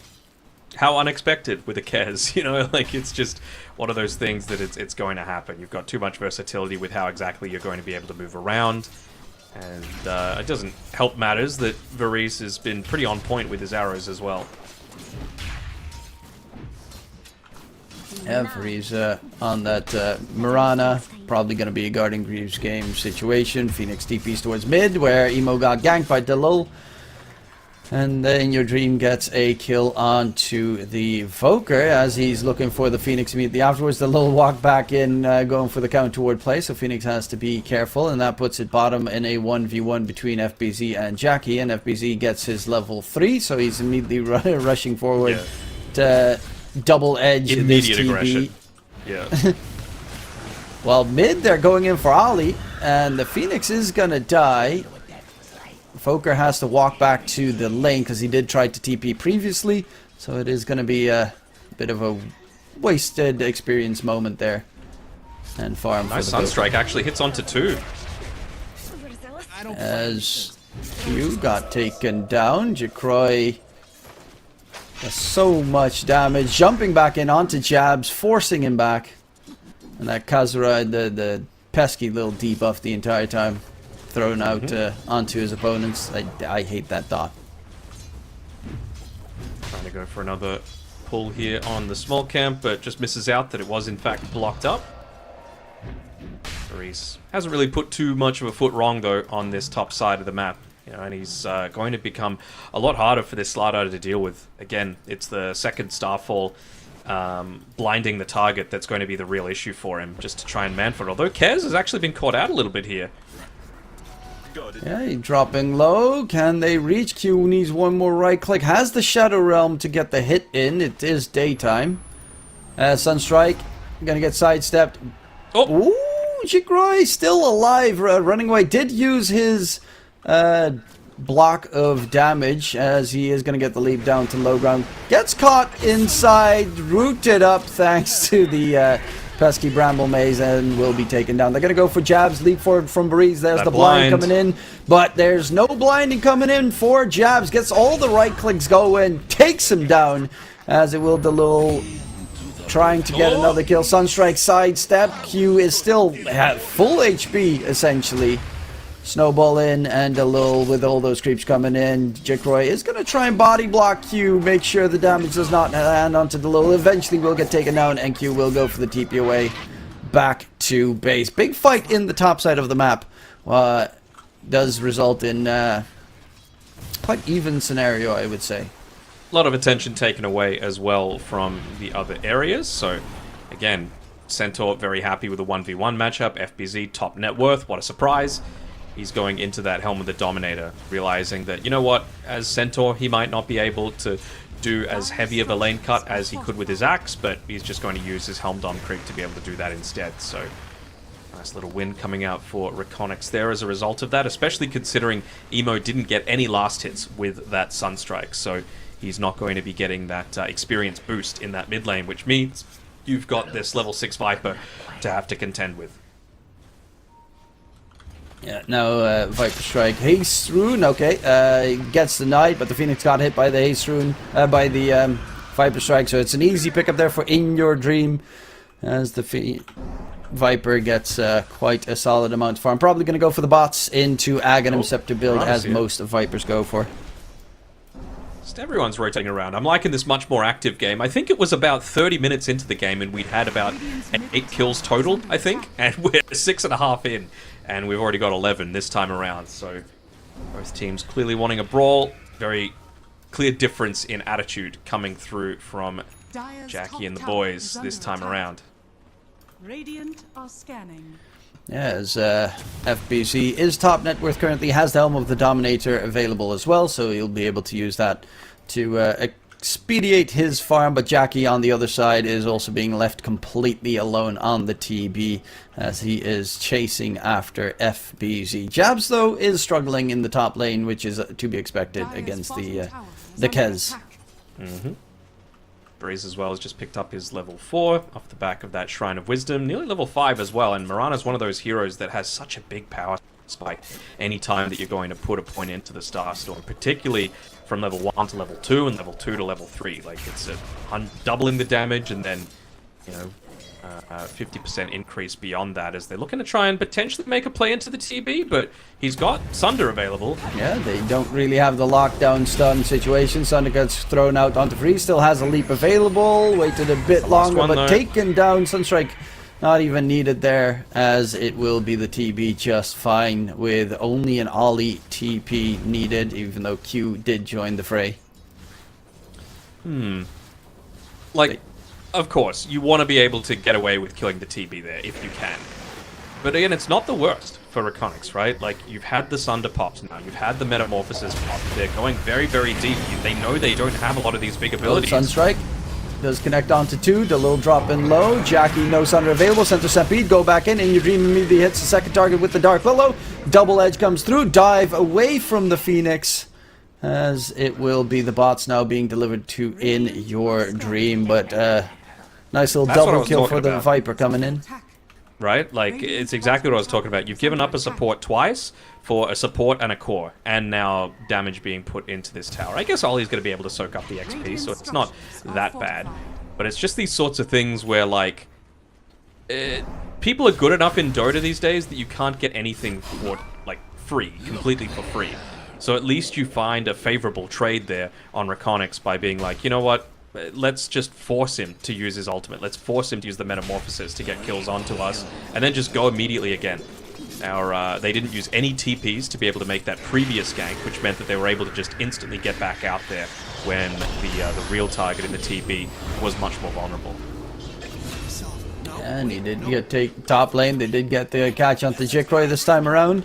How unexpected with a Kez, you know, like it's just one of those things that it's going to happen. You've got too much versatility with how exactly you're going to be able to move around. And it doesn't help matters that Varese has been pretty on point with his arrows as well. Yeah, Varese on that Mirana. Probably going to be a Guardian Greaves game situation. Phoenix TPs towards mid, where Emo got ganked by Delul. And then Your Dream gets a kill onto the Voker as he's looking for the Phoenix immediately afterwards. The little walk back in, going for the counter-ward play, so Phoenix has to be careful, and that puts it bottom in a 1v1 between FBZ and Jackky, and FBZ gets his level 3, so he's immediately rushing forward to double-edge this TB. Aggression. Yeah. Well, mid, they're going in for Ali, and the Phoenix is gonna die. Voker has to walk back to the lane because he did try to TP previously, so it is going to be a bit of a wasted experience moment there. And farm nice for the Sunstrike actually hits onto 2. As Q got taken down, Jackky does so much damage, jumping back in onto Jabs, forcing him back. And that Kazura, the pesky little debuff the entire time. Thrown out onto his opponents. I hate that dot. Trying to go for another pull here on the small camp, but just misses out that it was in fact blocked up. Varese hasn't really put too much of a foot wrong though on this top side of the map. You know, and he's going to become a lot harder for this Slardar to deal with. Again, it's the second Starfall blinding the target that's going to be the real issue for him, just to try and man-foot. Although Kez has actually been caught out a little bit here. Yeah, dropping low. Can they reach? Q needs one more right click. Has the Shadow Realm to get the hit in. It is daytime. Sunstrike gonna get sidestepped. Oh! Ooh, Jackky still alive, running away. Did use his block of damage as he is gonna get the leap down to low ground. Gets caught inside, rooted up thanks to the pesky Bramble Maze, and will be taken down. They're going to go for Jabs, leap forward from Varese. There's the blind coming in, but there's no blinding coming in for Jabs. Gets all the right clicks going, takes him down, as it will Delul trying to get another kill. Sunstrike sidestep. Q is still at full HP, essentially. Snowball in, and Delul with all those creeps coming in. Jackky is going to try and body block Q, make sure the damage does not land onto Delul. Eventually will get taken down, and Q will go for the TP away back to base. Big fight in the top side of the map. Does result in quite even scenario, I would say. A lot of attention taken away as well from the other areas. So, again, Centaur very happy with the 1v1 matchup. FBZ top net worth, what a surprise. He's going into that Helm of the Dominator, realizing that, you know what, as Centaur, he might not be able to do as heavy of a lane cut as he could with his axe, but he's just going to use his Helm Dom creep to be able to do that instead. So, nice little win coming out for REKONIX there as a result of that, especially considering Emo didn't get any last hits with that Sunstrike, so he's not going to be getting that experience boost in that mid lane, which means you've got this level 6 Viper to have to contend with. Yeah, now Viper Strike Haste Rune, okay, gets denied, but the Phoenix got hit by the Haste Rune, by the Viper Strike, so it's an easy pickup there for In Your Dream, as the Viper gets quite a solid amount of farm. Probably going to go for the bots into Aghanim Scepter build, as most of Vipers go for. Just everyone's rotating around. I'm liking this much more active game. I think it was about 30 minutes into the game and we'd had about 8 kills total, I think, and we're 6.5 in. And we've already got 11 this time around, so both teams clearly wanting a brawl. very clear difference in attitude coming through from Dire's Jackky top and the tower boys is under this time attack. around. Radiant are scanning. Yeah, as FBZ is top net worth currently, has the Helm of the Dominator available as well, so he'll be able to use that to expedite his farm, but Jackky on the other side is also being left completely alone on the TB as he is chasing after FBZ. Jabs, though, is struggling in the top lane, which is to be expected Dire's against bottom the tower is under Kez. attack. Breeze as well has just picked up his level 4 off the back of that Shrine of Wisdom, nearly level 5 as well, and Mirana's one of those heroes that has such a big power spike any time that you're going to put a point into the Star Storm, particularly from level 1 to level 2 and level 2 to level 3. Like, it's doubling the damage and then, you know, 50% increase beyond that as they're looking to try and potentially make a play into the TB, but he's got Sunder available. Yeah, they don't really have the lockdown stun situation. Sunder gets thrown out onto Freeze, still has a leap available, waited a bit longer, one, but though. taken down. Sunstrike not even needed there, as it will be the TB just fine with only an Ollie TP needed, even though Q did join the fray. Like, of course, you want to be able to get away with killing the TB there if you can. But again, it's not the worst for REKONIX, right? Like, you've had the Sunder pops now, you've had the Metamorphosis pop. They're going very, very deep. They know they don't have a lot of these big abilities. Sunstrike does connect onto 2, the little drop in low. Jackky, no Sunder available, center Stampede, go back in your dream immediately hits the second target with the Dark Willow. Double Edge comes through, dive away from the Phoenix, as it will be the bots now being delivered to in your dream, but nice little That's what I double was kill talking for the about. Viper coming in. Right? Like, it's exactly what I was talking about. You've given up a support twice for a support and a core, and now damage being put into this tower. I guess Ollie's going to be able to soak up the XP, so it's not that bad. But it's just these sorts of things where, like, people are good enough in Dota these days that you can't get anything for, like, free, completely for free. So at least you find a favorable trade there on REKONIX by being like, you know what? Let's just force him to use his ultimate. Let's force him to use the Metamorphosis to get kills onto us, and then just go immediately again. Now, they didn't use any TPs to be able to make that previous gank, which meant that they were able to just instantly get back out there when the real target in the TP was much more vulnerable. And he did get take top lane. They did get the catch onto Jikroy this time around,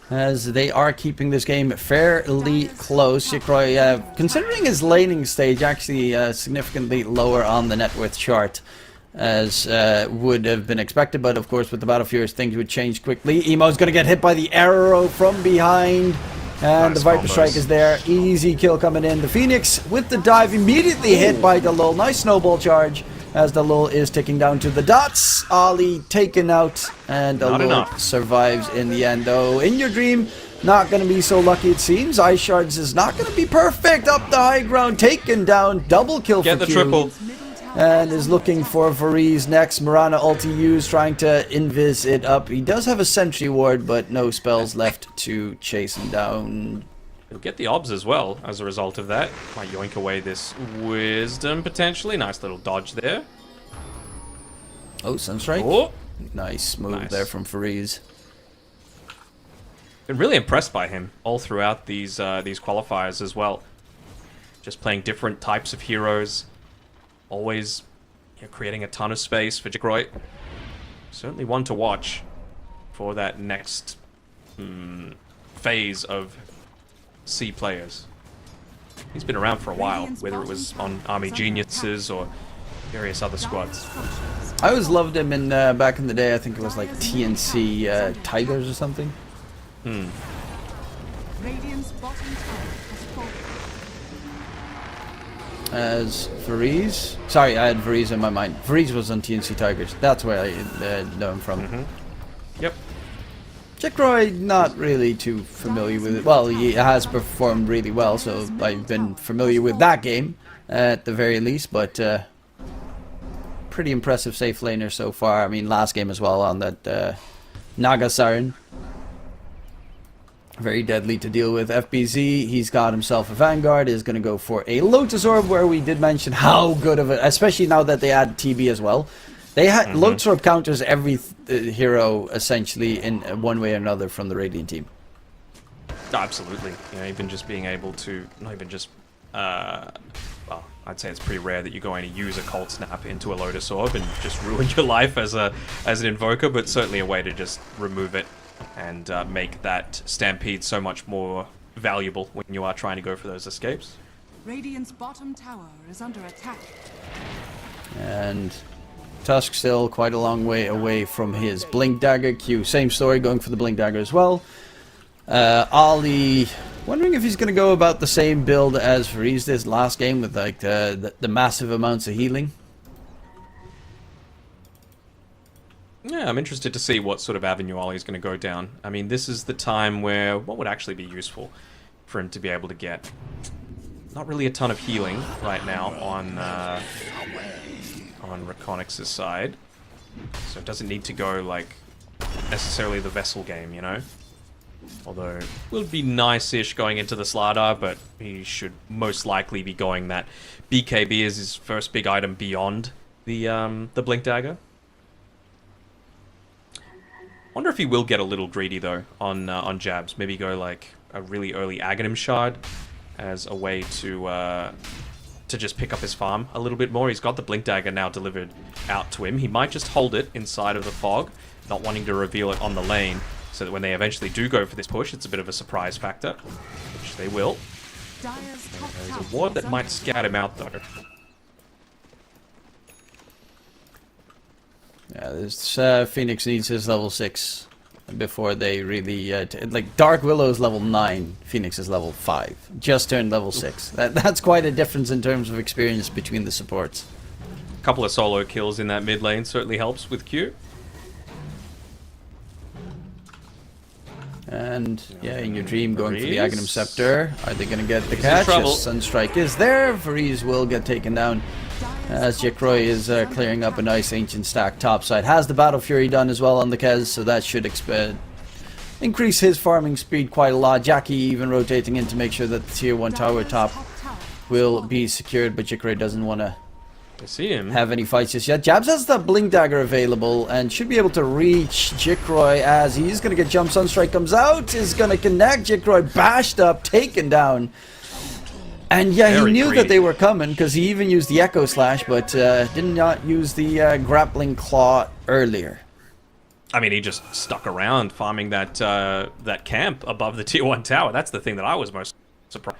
as they are keeping this game fairly close. Jikroy, considering his laning stage, actually significantly lower on the net worth chart, as would have been expected, but of course with the Battle Furies things would change quickly. Emo's going to get hit by the arrow from behind, and Nice the Viper combos. Strike is there. Easy kill coming in. The Phoenix with the dive immediately hit by the Lul. Nice snowball charge as the Lul is ticking down to the dots. Ollie taken out, and the Not Lul enough. survives in the end, though. In your dream, not going to be so lucky it seems. Ice Shards is not going to be perfect. Up the high ground, taken down. Double kill Get for the Q. triple. And is looking for Varize next. Mirana ulti used, trying to invis it up. He does have a sentry ward, but no spells left to chase him down. He'll get the obs as well as a result of that. Might yoink away this wisdom potentially. Nice little dodge there. Oh, Sunstrike. Oh, Nice move Nice. there from Varize. been really impressed by him all throughout these qualifiers as well. Just playing different types of heroes, always creating a ton of space for Jikroy. Certainly one to watch for that next phase of C players. He's been around for a while, whether it was on Army Geniuses or various other squads. I always loved him in back in the day. I think it was like TNC Tigers or something. Radiant's bottom tower has fallen. As Varize. Sorry, I had Varize in my mind. Varize was on TNC Tigers. That's where I know him from. Yep. Jikroy, not really too familiar with it. Well, he has performed really well, so I've been familiar with that game at the very least, but pretty impressive safe laner so far. I mean, last game as well on that Naga Siren. Very deadly to deal with. FBZ, he's got himself a Vanguard, is going to go for a Lotus Orb, where we did mention how good of it, especially now that they add TB as well. They had Lotus Orb counters every hero essentially in one way or another from the Radiant team. Absolutely. You know, even just being able to, not even just, well, I'd say it's pretty rare that you're going to use a Cold Snap into a Lotus Orb and just ruin your life as an Invoker, but certainly a way to just remove it and make that Stampede so much more valuable when you are trying to go for those escapes. Radiant's bottom tower is under attack. And Tusk still quite a long way away from his Blink Dagger. Q, same story, going for the Blink Dagger as well. Ollie, wondering if he's going to go about the same build as Freeze this last game with like the massive amounts of healing. Yeah, I'm interested to see what sort of avenue Ollie's going to go down. I mean, this is the time where what would actually be useful for him to be able to get not really a ton of healing right now on REKONIX's side. So it doesn't need to go like necessarily the Vessel game, you know? Although it would be nice-ish going into the Slardar, but he should most likely be going that BKB as his first big item beyond the Blink Dagger. Wonder if he will get a little greedy though on jabs. Maybe go like a really early Aghanim Shard as a way to just pick up his farm a little bit more. He's got the Blink Dagger now delivered out to him. He might just hold it inside of the fog, not wanting to reveal it on the lane, so that when they eventually do go for this push, it's a bit of a surprise factor, which they will. There's a ward that might scout him out though. Yeah, this Phoenix needs his level 6 before they really like Dark Willow's level 9, Phoenix is level 5. Just turned level 6. That's quite a difference in terms of experience between the supports. A couple of solo kills in that mid lane certainly helps with Q. And yeah, in your dream, going for the Freeze. Aghanim Scepter. Are they going to get the He's in catch? trouble. Yes, Sunstrike is there. Freeze will get taken down as Jackroy is clearing up a nice Ancient stack topside. Has the Battle Fury done as well on the Kez, so that should increase his farming speed quite a lot. Jackky even rotating in to make sure that the tier 1 tower top will be secured, but Jackroy doesn't want to I see him. have any fights just yet. Jabs has the Blink Dagger available and should be able to reach Jackroy as he's going to get jumped. Sunstrike comes out, is going to connect. Jackroy bashed up, taken down. And yeah, Very he knew greedy. that they were coming because he even used the Echo Slash, but did not use the Grappling Claw earlier. I mean, he just stuck around farming that that camp above the tier 1 tower. That's the thing that I was most surprised.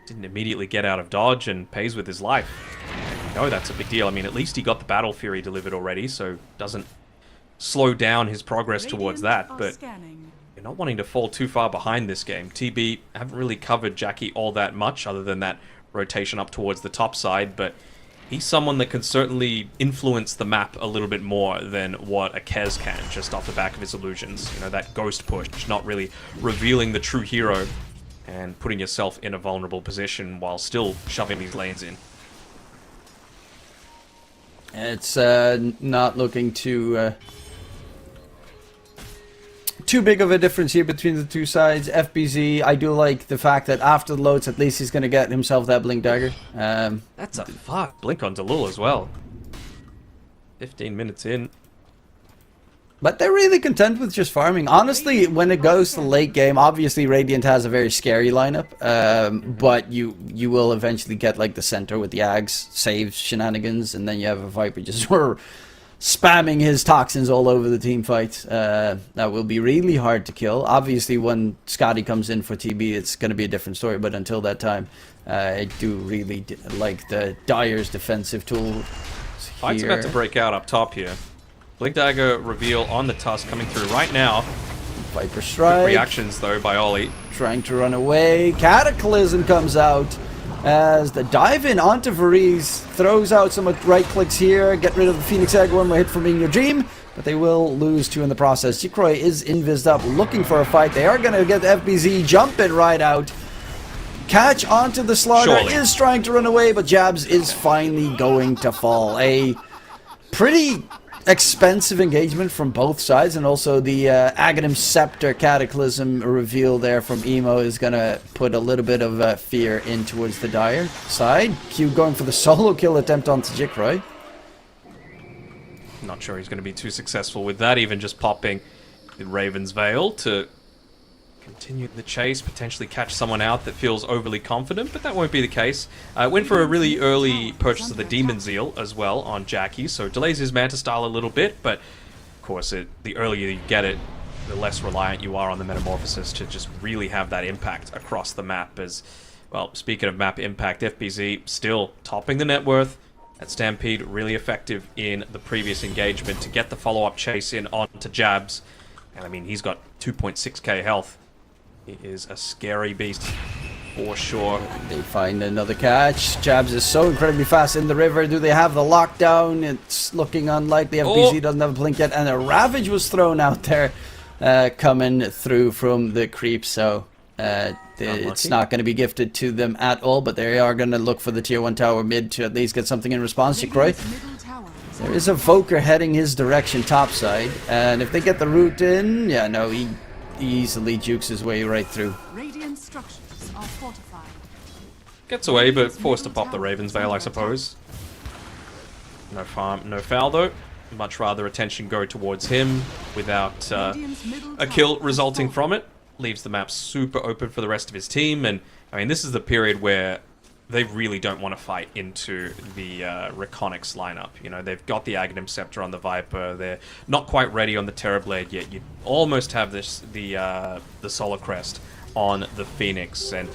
Didn't immediately get out of dodge and pays with his life. You know that's a big deal. I mean, at least he got the Battle Fury delivered already, so doesn't slow down his progress towards that. But you're not wanting to fall too far behind this game. TB haven't really covered Jackky all that much, other than that rotation up towards the top side, but he's someone that can certainly influence the map a little bit more than what a Kez can, just off the back of his illusions. You know, that ghost push, not really revealing the true hero and putting yourself in a vulnerable position while still shoving these lanes in. It's not looking too big of a difference here between the two sides. FBZ, I do like the fact that after the loads, at least he's going to get himself that Blink Dagger. That's a fuck. Blink on Delul as well. 15 minutes in. But they're really content with just farming. Honestly, when it goes to the late game, obviously Radiant has a very scary lineup. But you will eventually get like the center with the Ags, saves, shenanigans, and then you have a Viper just spamming his toxins all over the team fight. That will be really hard to kill. Obviously, when Scotty comes in for TB, it's going to be a different story. But until that time, I do really like the Dire's defensive tool. Fight's about to break out up top here. Blink Dagger reveal on the Tusk coming through right now. Viper strike. Quick reactions though by Ollie. Trying to run away. Cataclysm comes out as the dive in onto Varese throws out some right clicks here. Get rid of the Phoenix Egg, one more hit from In Your Dream, but they will lose 2 in the process. Jackroy is invised up, looking for a fight. They are going to get FBZ jumping right out. Catch onto the Slaughter, is trying to run away, but Jabs is finally going to fall. A pretty expensive engagement from both sides, and also the Aghanim Scepter Cataclysm reveal there from Emo is going to put a little bit of fear in towards the Dire side. Q going for the solo kill attempt onto Jackroy. Not sure he's going to be too successful with that, even just popping the Raven's Veil to continue the chase, potentially catch someone out that feels overly confident, but that won't be the case. Went for a really early purchase of the Demon Zeal as well on Jackky, so delays his Manta style a little bit, but of course the earlier you get it, the less reliant you are on the Metamorphosis to just really have that impact across the map. As well, speaking of map impact, FBZ still topping the net worth. That Stampede really effective in the previous engagement to get the follow-up chase in onto Jabs. And I mean, he's got 2.6k health. He is a scary beast for sure. They find another catch. Jabs is so incredibly fast in the river. Do they have the lockdown? It's looking unlikely. FBZ doesn't have a blink yet. And a Ravage was thrown out there coming through from the creep. So it's not going to be gifted to them at all. But they are going to look for the tier 1 tower mid to at least get something in response. Jackroy. There is a Voker heading his direction topside, and if they get the route in, yeah, no, he easily jukes his way right through. Radiant structures are fortified. Gets away, but forced to pop the Raven's Veil, I suppose. No farm, no foul though. Much rather attention go towards him without a kill resulting from it. Leaves the map super open for the rest of his team, and I mean, this is the period where they really don't want to fight into the REKONIX lineup. You know, they've got the Aghanim Scepter on the Viper. They're not quite ready on the Terrorblade yet. You almost have the Solar Crest on the Phoenix. And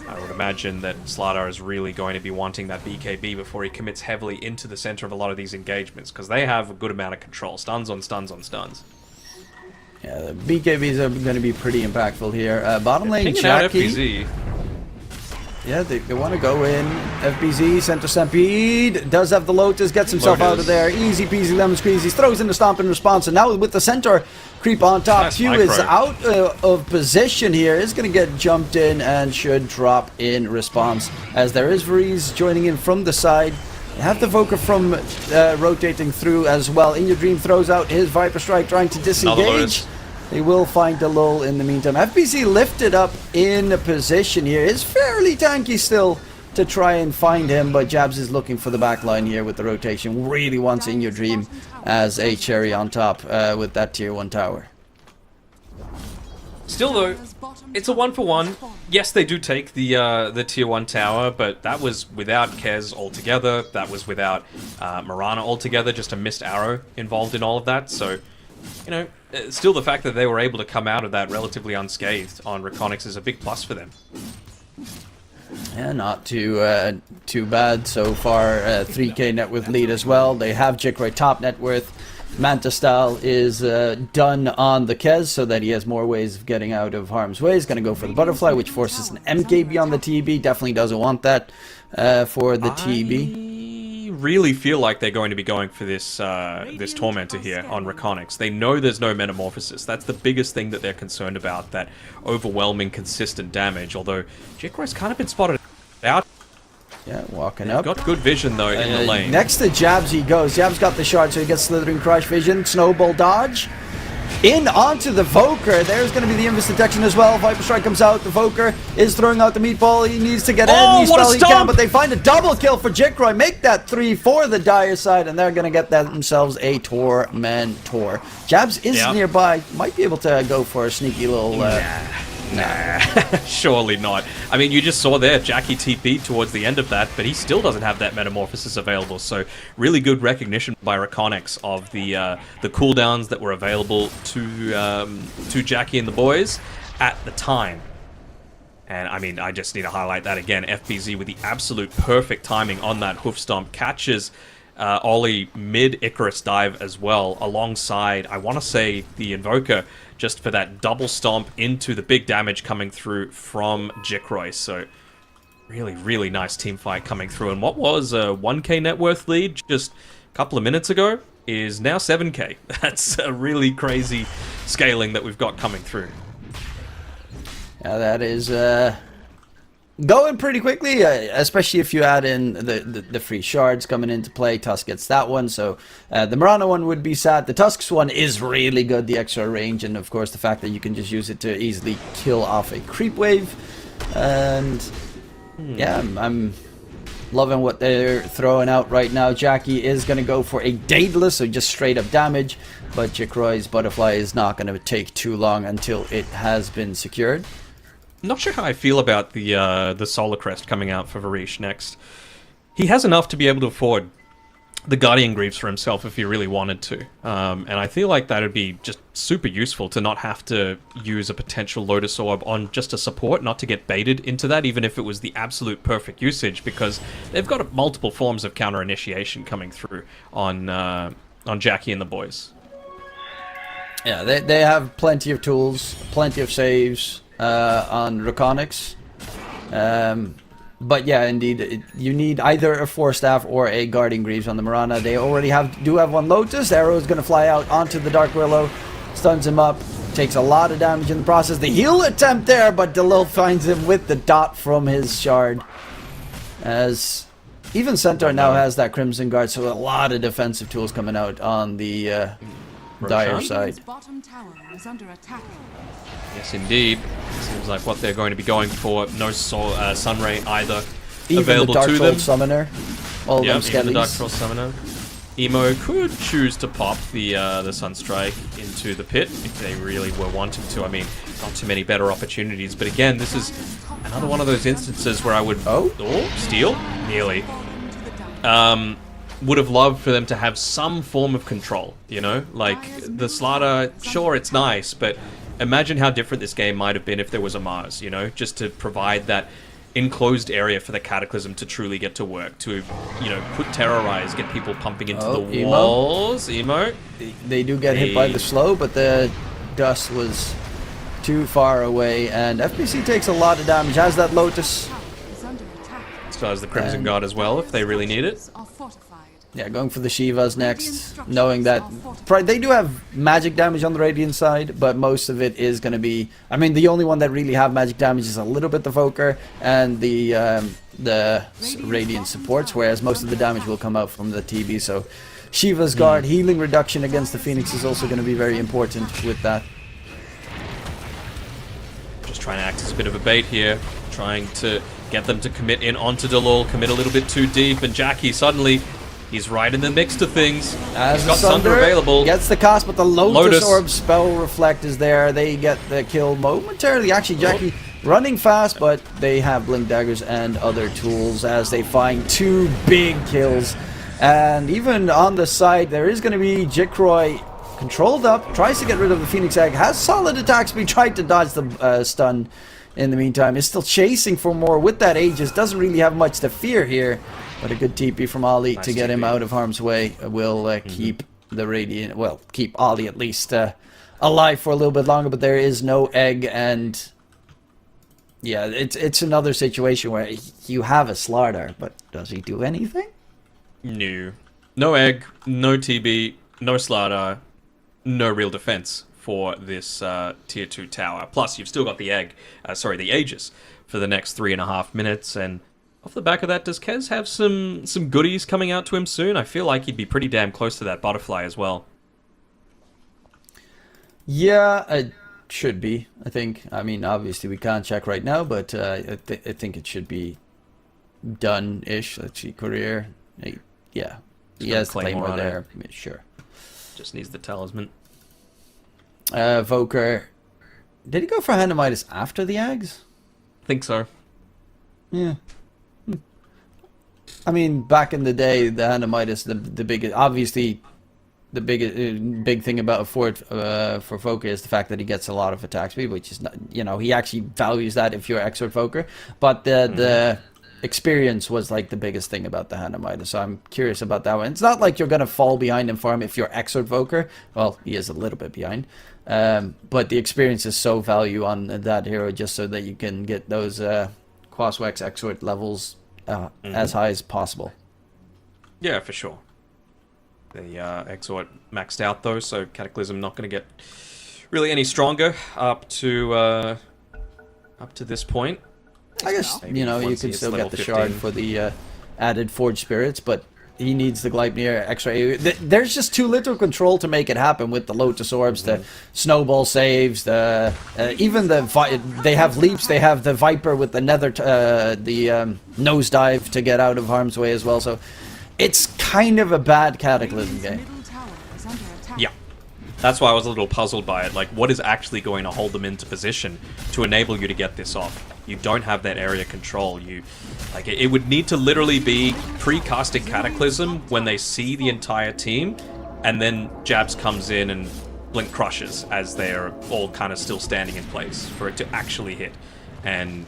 I would imagine that Slardar is really going to be wanting that BKB before he commits heavily into the center of a lot of these engagements, because they have a good amount of control. Stuns on stuns on stuns. Yeah, the BKBs are going to be pretty impactful here. Bottom lane, Jackky. Yeah, they want to go in. FBZ, Center Stampede, does have the Lotus, gets himself out of there. Easy peasy lemon squeezy, throws in the stomp in response, and now with the center creep on top, nice Q is out of position here, is going to get jumped in and should drop in response, as there is Varize joining in from the side. You have the Voker from rotating through as well. In Your Dream throws out his Viper Strike, trying to disengage. They will find the lull in the meantime. FBZ lifted up in a position here. Is fairly tanky still to try and find him, but Jabs is looking for the back line here with the rotation. Really wants In Your Dream as a cherry on top with that tier 1 tower. Still though, it's a 1-for-1. Yes, they do take the tier 1 tower, but that was without Kez altogether. That was without Mirana altogether. Just a missed arrow involved in all of that. So, you know, still the fact that they were able to come out of that relatively unscathed on REKONIX is a big plus for them. Yeah, not too bad so far. 3k net worth lead as well. They have Jackroy top net worth. Manta style is done on the Kez so that he has more ways of getting out of harm's way. He's going to go for the butterfly, which forces an MKB on the TB. Definitely doesn't want that for the TB. I really feel like they're going to be going for this this Tormentor here on REKONIX. They know there's no Metamorphosis. That's the biggest thing that they're concerned about, that overwhelming, consistent damage. Although Jackroy's kind of been spotted out. Yeah, walking up. Got good vision though in the lane. Next to Jabs he goes. Jabs got the shard, so he gets Slithering Crush vision. Snowball dodge. In onto the Voker. There's going to be the Invis detection as well. Viper Strike comes out. The Voker is throwing out the meatball. He needs to get any spell he can, but they find a double kill for Jackroy. Make that 3 for the Dire side, and they're going to get themselves a Tormentor. Jabs is nearby. Might be able to go for a sneaky little... Nah, surely not. I mean, you just saw there, Jackky TP'd towards the end of that, but he still doesn't have that Metamorphosis available, so really good recognition by REKONIX of the cooldowns that were available to Jackky and the boys at the time. And I mean, I just need to highlight that again. FBZ with the absolute perfect timing on that hoof stomp, catches Ollie mid Icarus dive as well, alongside, I want to say, the Invoker, just for that double stomp into the big damage coming through from Jackroy. So really, really nice team fight coming through. And what was a 1k net worth lead just a couple of minutes ago is now 7k. That's a really crazy scaling that we've got coming through. Yeah, that is going pretty quickly, especially if you add in the free shards coming into play. Tusk gets that one, so the Mirana one would be sad. The Tusk's one is really good, the extra range, and of course the fact that you can just use it to easily kill off a creep wave. And yeah, I'm loving what they're throwing out right now. Jackky is going to go for a Daedalus, so just straight up damage. but Jackroy's butterfly is not going to take too long until it has been secured. Not sure how I feel about the Solar Crest coming out for Varish next. He has enough to be able to afford the Guardian Greaves for himself if he really wanted to. And I feel like that would be just super useful to not have to use a potential Lotus Orb on just a support, not to get baited into that, even if it was the absolute perfect usage, because they've got multiple forms of counter initiation coming through on Jackky and the boys. Yeah, they have plenty of tools, plenty of saves on REKONIX. But yeah, indeed, you need either a Force Staff or a Guardian Greaves on the Mirana. They already do have one Lotus. Arrow is going to fly out onto the Dark Willow, stuns him up, takes a lot of damage in the process. The heal attempt there, but Delil finds him with the dot from his shard. As even Centaur now has that Crimson Guard, so a lot of defensive tools coming out on the Dire side. Bottom tower is under attack. Yes, indeed. Seems like what they're going to be going for. No Sunray either Even available the Dark to Troll them. Summoner. All Yeah, them even the Dark skellies. Troll Summoner. Emo could choose to pop the Sunstrike into the pit if they really were wanting to. I mean, not too many better opportunities. But again, this is another one of those instances where I would... Oh, steal? Nearly. Would have loved for them to have some form of control, you know? Like, the Slaughter, sure, it's nice, but imagine how different this game might have been if there was a Mars, you know? Just to provide that enclosed area for the Cataclysm to truly get to work, to, you know, put Terrorize, get people pumping into the Emo. walls. Emo. They do get hit by the slow, but the dust was too far away, and FBC takes a lot of damage. Has that Lotus. Is under attack. So has the Crimson And- Guard as well, if they really need it. Are fortified. Yeah, going for the Shivas next, knowing that they do have magic damage on the Radiant side, but most of it is going to be... I mean, the only one that really have magic damage is a little bit the Voker and the Radiant supports, whereas most of the damage will come out from the TB, so Shiva's Guard, healing reduction against the Phoenix is also going to be very important with that. Just trying to act as a bit of a bait here, trying to get them to commit in onto Delul, commit a little bit too deep, and Jackky suddenly... He's right in the mix to things. As He's got Sunder available. Gets the cost, but the Lotus, Lotus. Orb spell reflect is there. They get the kill momentarily. Actually, Jackky running fast, but they have Blink Daggers and other tools as they find two big kills. And even on the side, there is going to be Jackroy controlled up, tries to get rid of the Phoenix Egg, has solid attack speed, tried to dodge the stun in the meantime. Is still chasing for more with that Aegis. Doesn't really have much to fear here. But a good TP from Ollie to get him out of harm's way will keep the Radiant, well, keep Ollie at least alive for a little bit longer, but there is no egg, and yeah, it's another situation where you have a Slardar, but does he do anything? No. No egg, no TB, no Slardar, no real defense for this tier 2 tower. Plus, you've still got the egg, the Aegis for the next 3.5 minutes, and off the back of that, does Kez have some goodies coming out to him soon? I feel like he'd be pretty damn close to that butterfly as well. Yeah, it should be, I think. I mean, obviously we can't check right now, but I think it should be done-ish. Let's see, career. Yeah, he has the Claymore there. Yeah, sure. Just needs the talisman. Voker. Did he go for Handamitis after the Ags? Think so. Yeah. I mean, back in the day, the Handamitis, the biggest, obviously, the big thing about for Voker is the fact that he gets a lot of attack speed, which is not, you know, he actually values that if you're Exort Voker. But the experience was like the biggest thing about the Handamitis, so I'm curious about that one. It's not like you're gonna fall behind in farm if you're Exort Voker. Well, he is a little bit behind, but the experience is so value on that hero just so that you can get those Quaswex Exort levels as high as possible. Yeah, for sure. The Exort maxed out though, so Cataclysm not going to get really any stronger up to this point. I guess, Maybe you know, you once can he hits still level get the shard 15. for the added Forge Spirits, but he needs the Gleipnir extra. There's just too little control to make it happen with the Lotus Orbs, the Snowball saves, the even they have leaps. They have the Viper with the Nether, nosedive to get out of harm's way as well. So it's kind of a bad Cataclysm game. Middle tower is under attack. Yeah. That's why I was a little puzzled by it. Like, what is actually going to hold them into position to enable you to get this off? You don't have that area control. It would need to literally be pre-casting Cataclysm when they see the entire team, and then Jabs comes in and Blink crushes as they're all kind of still standing in place for it to actually hit. And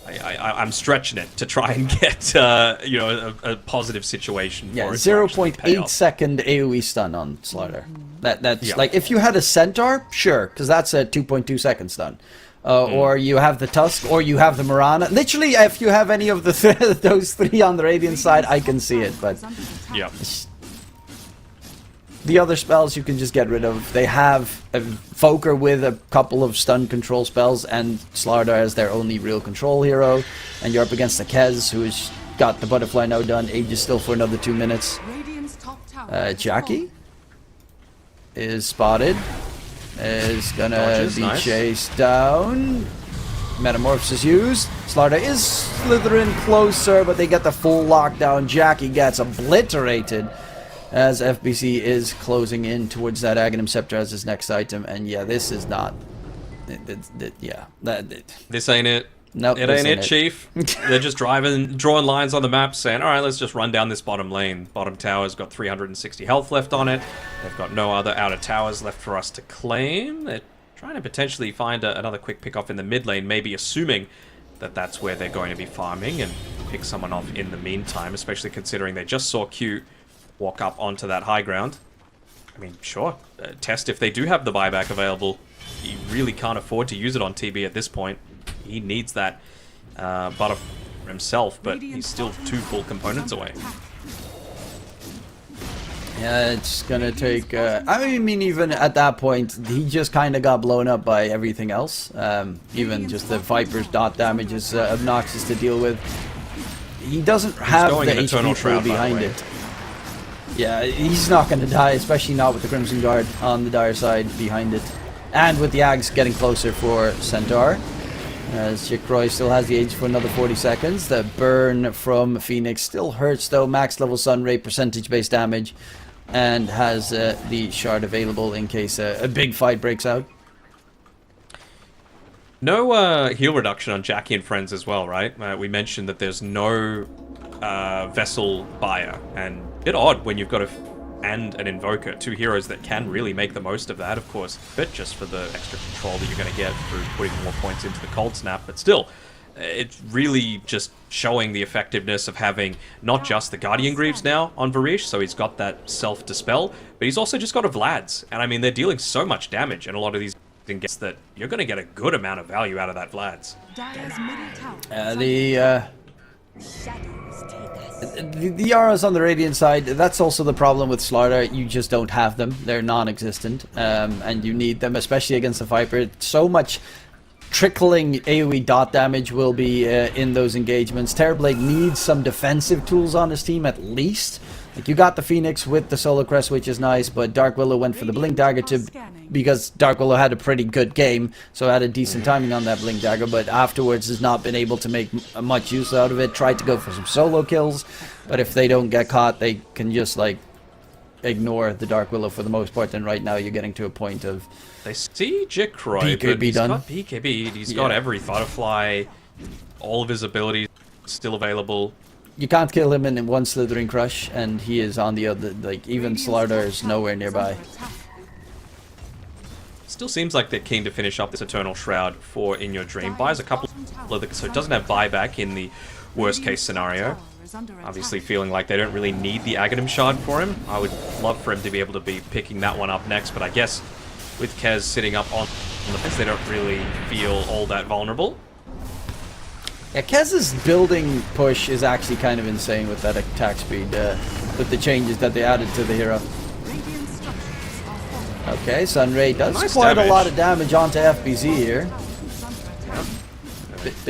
I'm stretching it to try and get a positive situation for it. 0.8 second AoE stun on Slaughter. That's like, if you had a Centaur, sure, because that's a 2.2 second stun. Or you have the Tusk, or you have the Mirana. Literally, if you have any of the those three on the Radiant side, I can see it. But yeah, the other spells you can just get rid of. They have a Foker with a couple of stun control spells, and Slardar as their only real control hero. And you're up against the Kez, who's got the Butterfly now done. Age is still for another 2 minutes. Jackky is spotted. Is gonna be chased down. Metamorphosis used. Slardar is slithering closer, but they get the full lockdown. Jackky gets obliterated as FBC is closing in towards that Aghanim Scepter as his next item. And yeah, this is not... This ain't it. Nope, it ain't it, Chief. They're just drawing lines on the map saying, alright, let's just run down this bottom lane. Bottom tower's got 360 health left on it. They've got no other outer towers left for us to claim. They're trying to potentially find another quick pick off in the mid lane, maybe assuming that that's where they're going to be farming and pick someone off in the meantime, especially considering they just saw Q walk up onto that high ground. I mean, sure, test if they do have the buyback available. You really can't afford to use it on TB at this point. He needs that butter for himself, but he's still 2 full components away. Yeah, it's gonna take... I mean, even at that point, he just kind of got blown up by everything else. Even just the Viper's dot damage is obnoxious to deal with. He doesn't have the HP pool behind it. Yeah, he's not going to die, especially not with the Crimson Guard on the dire side behind it. And with the Ags getting closer for Centaur. As Jackroy still has the age for another 40 seconds. The burn from Phoenix still hurts though. Max level Sun Ray, percentage-based damage. And has the shard available in case a big fight breaks out. No heal reduction on Jackky and friends as well, right? We mentioned that there's no vessel buyer, and a bit odd when you've got and an Invoker, 2 heroes that can really make the most of that, of course, but just for the extra control that you're going to get through putting more points into the Cold Snap, but still, it's really just showing the effectiveness of having not just the Guardian Greaves now on Varish, so he's got that self-dispel, but he's also just got a Vlad's, and I mean, they're dealing so much damage in a lot of these gets that you're going to get a good amount of value out of that Vlad's. The Yaras on the Radiant side, that's also the problem with Slaughter. You just don't have them. They're non-existent. And you need them, especially against the Viper. So much trickling AoE dot damage will be in those engagements. Terrorblade needs some defensive tools on his team at least. Like, you got the Phoenix with the Solar Crest, which is nice, but Dark Willow went for the Blink Dagger because Dark Willow had a pretty good game, so had a decent timing on that Blink Dagger, but afterwards has not been able to make much use out of it. Tried to go for some solo kills, but if they don't get caught, they can just, like, ignore the Dark Willow for the most part, and right now you're getting to a point of... They see Jackroy, but he's got BKB, he's got every Butterfly, all of his abilities still available. You can't kill him in one Slithering Crush, and he is on the other, like, even Slardar is nowhere nearby. Still seems like they're keen to finish up this Eternal Shroud for In Your Dream. Buys a couple of the, so it doesn't have buyback in the worst case scenario. Obviously feeling like they don't really need the Aghanim Shard for him. I would love for him to be able to be picking that one up next, but I guess with Kez sitting up on the fence, they don't really feel all that vulnerable. Yeah, Kez's building push is actually kind of insane with that attack speed, with the changes that they added to the hero. Okay, Sunray does quite a lot of damage onto FBZ here.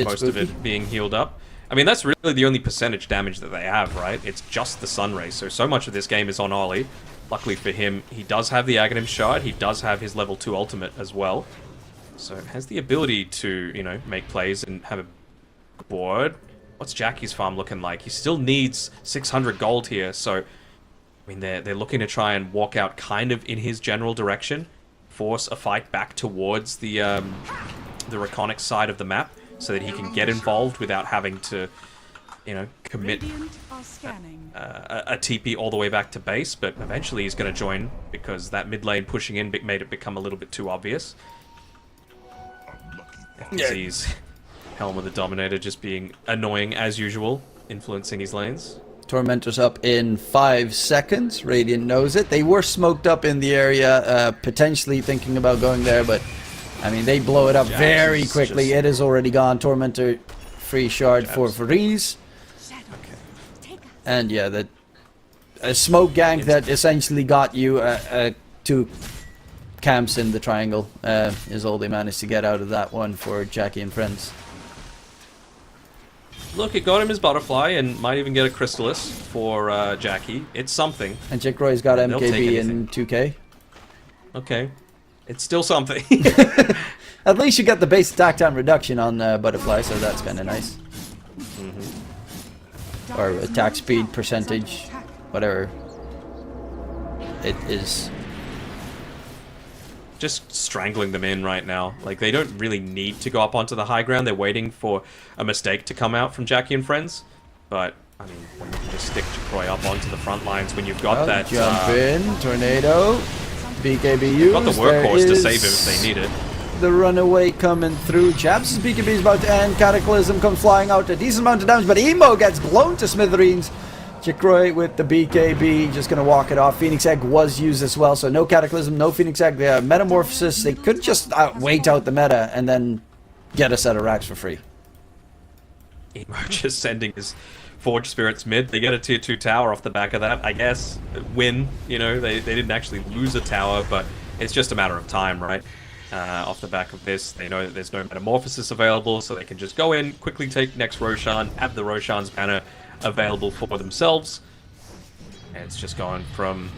Most of it being healed up. I mean, that's really the only percentage damage that they have, right? It's just the Sunray, so much of this game is on Ollie. Luckily for him, he does have the Aghanim Shard, he does have his level 2 ultimate as well. So has the ability to, you know, make plays and have a board. What's Jacky's farm looking like? He still needs 600 gold here, so I mean, they're looking to try and walk out kind of in his general direction, force a fight back towards the REKONIX side of the map, so that he can get involved without having to, you know, commit Radiant are scanning. a TP all the way back to base. But eventually he's going to join because that mid lane pushing in made it become a little bit too obvious. FZ's Helm of the Dominator just being annoying as usual, influencing his lanes. Tormentor's up in 5 seconds. Radiant knows it. They were smoked up in the area, potentially thinking about going there, but I mean, they blow it up very quickly. It is already gone. Tormentor, free shard for Varese. And yeah, that a smoke gank that essentially got you 2 camps in the triangle is all they managed to get out of that one for Jackky and friends. Look, it got him his butterfly and might even get a Chrysalis for Jackky. It's something. And Jackroy's got They'll take MKB in anything. 2K. Okay. It's still something. At least you got the base attack time reduction on Butterfly, so that's kind of nice. Or attack speed percentage, whatever it is. Just strangling them in right now. Like, they don't really need to go up onto the high ground. They're waiting for a mistake to come out from Jackky and friends. But, I mean, when you can just stick Jackroy up onto the front lines when you've got that... Jump in, Tornado, BKB got the workhorse to save him if they need it. The runaway coming through. Jabs' BKB is about to end. Cataclysm comes flying out. A decent amount of damage, but Emo gets blown to smithereens. Jackroy with the BKB, just going to walk it off. Phoenix Egg was used as well, so no Cataclysm, no Phoenix Egg. The Metamorphosis, they could just wait out the meta and then get a set of racks for free. Emo just sending his Forge Spirits mid. They get a tier 2 tower off the back of that, I guess. Win, you know, they didn't actually lose a tower, but it's just a matter of time, right? Off the back of this, they know that there's no Metamorphosis available, so they can just go in, quickly take next Roshan, have the Roshan's banner available for themselves. And it's just gone from...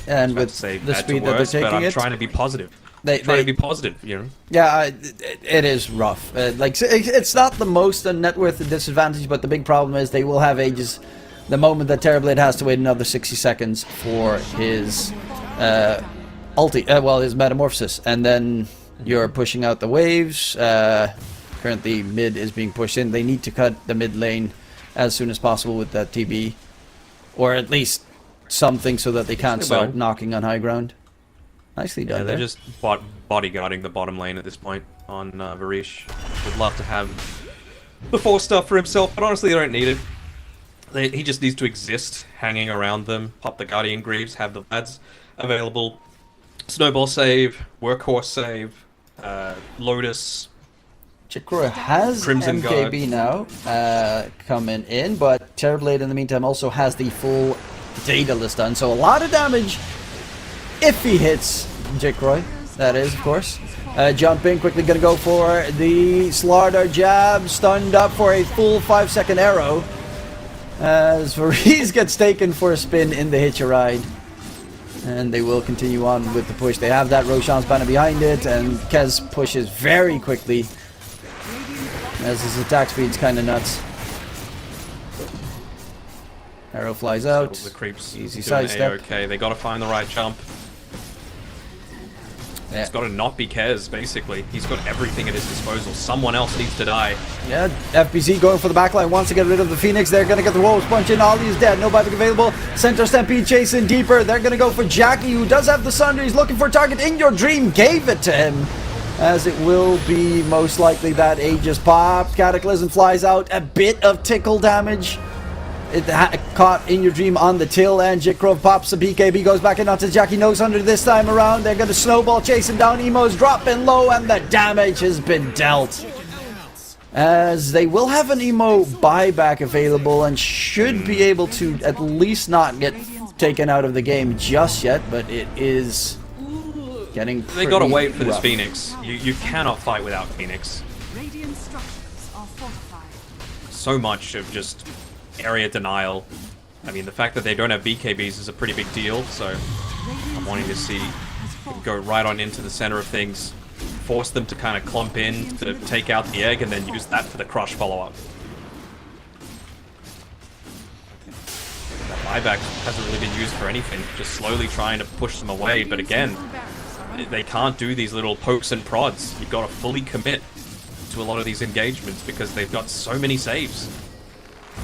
And with the speed that they're taking but I'm it... trying to be positive. They trying to be positive, you know? Yeah, it is rough. Like, it's not the most net worth disadvantage, but the big problem is they will have Aegis the moment that Terrorblade has to wait another 60 seconds for his his Metamorphosis, and then you're pushing out the waves. Currently mid is being pushed in. They need to cut the mid lane as soon as possible with that TB, or at least something so that they can't start knocking on high ground. Nicely done. Yeah, they're there. just bodyguarding the bottom lane at this point on Varish. Would love to have the 4 stuff for himself, but honestly they don't need it. He just needs to exist, hanging around them, pop the Guardian Greaves, have the lads available. Snowball save, Workhorse save, Lotus. Jackroy has Crimson MKB now coming in, but Terrorblade in the meantime also has the full Daedalus done, so a lot of damage if he hits Jackroy, that is, of course. Jump in, quickly gonna go for the Slardar jab, stunned up for a full 5-second arrow, as Varese gets taken for a spin in the hitch a ride. And they will continue on with the push. They have that Roshan's banner behind it, and Kez pushes very quickly, as his attack speed's kind of nuts. Arrow flies out. The creeps Easy doing sidestep. A-okay. They got to find the right jump. Yeah. It's got to not be Kez, basically. He's got everything at his disposal. Someone else needs to die. Yeah, FBZ going for the backline, wants to get rid of the Phoenix. They're going to get the Wolves punch in. Ollie is dead, nobody available. Center Stampede chasing deeper. They're going to go for Jackky, who does have the Sunder. He's looking for a target. In Your Dream gave it to him, as it will be most likely that Aegis pop. Cataclysm flies out. A bit of tickle damage. It caught In Your Dream on the till, and Jackroy pops the BKB, goes back in onto Jackky. No Sunder this time around. They're going to snowball chasing down. Emo's dropping low, and the damage has been dealt, as they will have an Emo buyback available and should be able to at least not get taken out of the game just yet, but it is getting pretty They got to wait for this rough. Phoenix. You cannot fight without Phoenix. Radiant structures are fortified. So much of just area denial. I mean, the fact that they don't have BKBs is a pretty big deal, so I'm wanting to see him go right on into the center of things, force them to kind of clump in to take out the egg, and then use that for the crush follow-up. buyback hasn't really been used for anything, just slowly trying to push them away. But again, they can't do these little pokes and prods. You've got to fully commit to a lot of these engagements because they've got so many saves.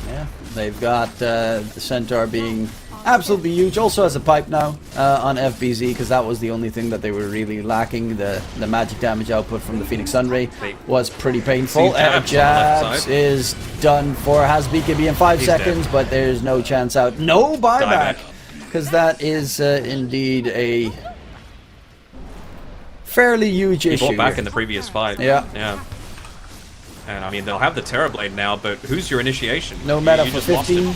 Yeah, they've got the Centaur being absolutely huge. Also has a pipe now on FBZ because that was the only thing that they were really lacking. The magic damage output from the Phoenix Sunray was pretty painful. Jabs is done for, has BKB in 5 seconds, dead. but there's no chance out. No buyback because that is indeed a fairly huge issue. He bought back here. in the previous fight. Yeah. Yeah. And I mean, they'll have the Terrorblade now, but who's your initiation? No meta You for just lost it. 15.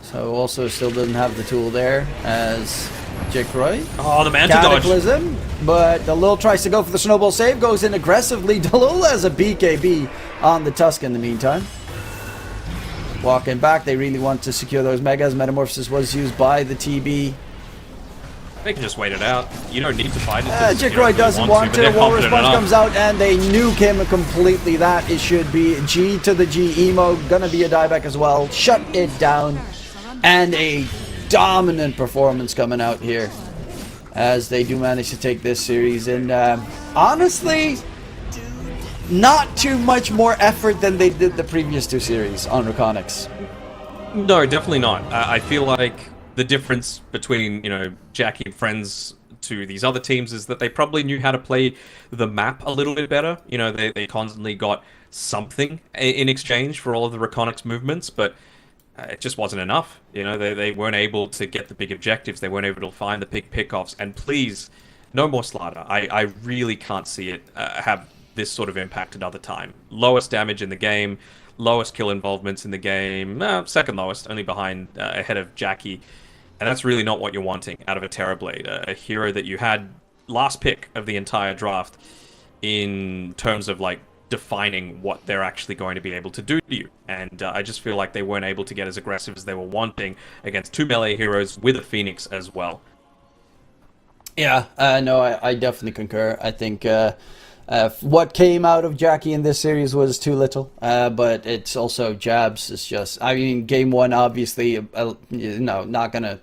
So also still doesn't have the tool there as Jackky. Oh, the Manta dodge. Cataclysm, but Dalil tries to go for the snowball save, goes in aggressively. Dalil has a BKB on the Tusk in the meantime. Walking back, they really want to secure those megas. Metamorphosis was used by the TB. They can just wait it out. You don't need to fight it. Jackky doesn't want to. Wall response comes out and they nuke him completely. That it should be G to the G emo. Gonna be a dieback as well. Shut it down. And a dominant performance coming out here as they do manage to take this series. And honestly, not too much more effort than they did the previous 2 series on REKONIX. No, definitely not. I feel like the difference between, you know, Jackky and friends to these other teams is that they probably knew how to play the map a little bit better. You know, they constantly got something in exchange for all of the REKONIX movements, but it just wasn't enough. You know, they weren't able to get the big objectives. They weren't able to find the big pickoffs. And please, no more Slaughter. I really can't see it have this sort of impact another time. Lowest damage in the game, lowest kill involvements in the game, second lowest, only behind, ahead of Jackky. And that's really not what you're wanting out of a Terrorblade, a hero that you had last pick of the entire draft in terms of, like, defining what they're actually going to be able to do to you. And I just feel like they weren't able to get as aggressive as they were wanting against 2 melee heroes with a Phoenix as well. Yeah, no, I definitely concur. I think what came out of Jackky in this series was too little, but it's also Jabs. It's just, I mean, game 1, obviously, you know, not gonna...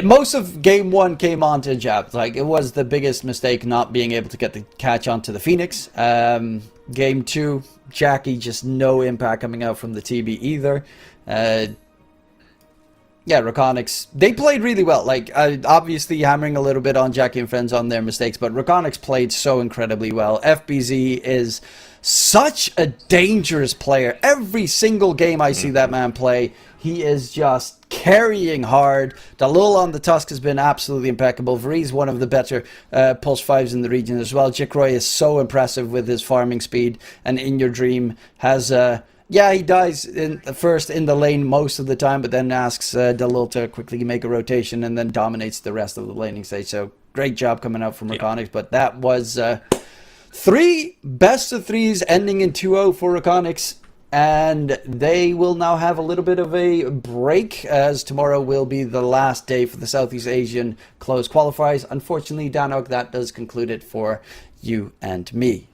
most of game 1 came on to Jabs. Like, it was the biggest mistake not being able to get the catch onto the Phoenix. Game 2, Jackky, just no impact coming out from the TB either. Yeah, REKONIX, they played really well. Like, obviously hammering a little bit on Jackky and friends on their mistakes, but REKONIX played so incredibly well. FBZ is such a dangerous player. Every single game I see that man play, he is just carrying hard. Dalil on the Tusk has been absolutely impeccable. Vree's one of the better Pulse 5s in the region as well. Jackky is so impressive with his farming speed, and In Your Dream has... yeah, he dies first in the lane most of the time, but then asks Dalil to quickly make a rotation and then dominates the rest of the laning stage. So great job coming out from REKONIX, but that was 3 best of 3s ending in 2-0 for REKONIX, and they will now have a little bit of a break as tomorrow will be the last day for the Southeast Asian closed qualifiers. Unfortunately, Danog, that does conclude it for you and me.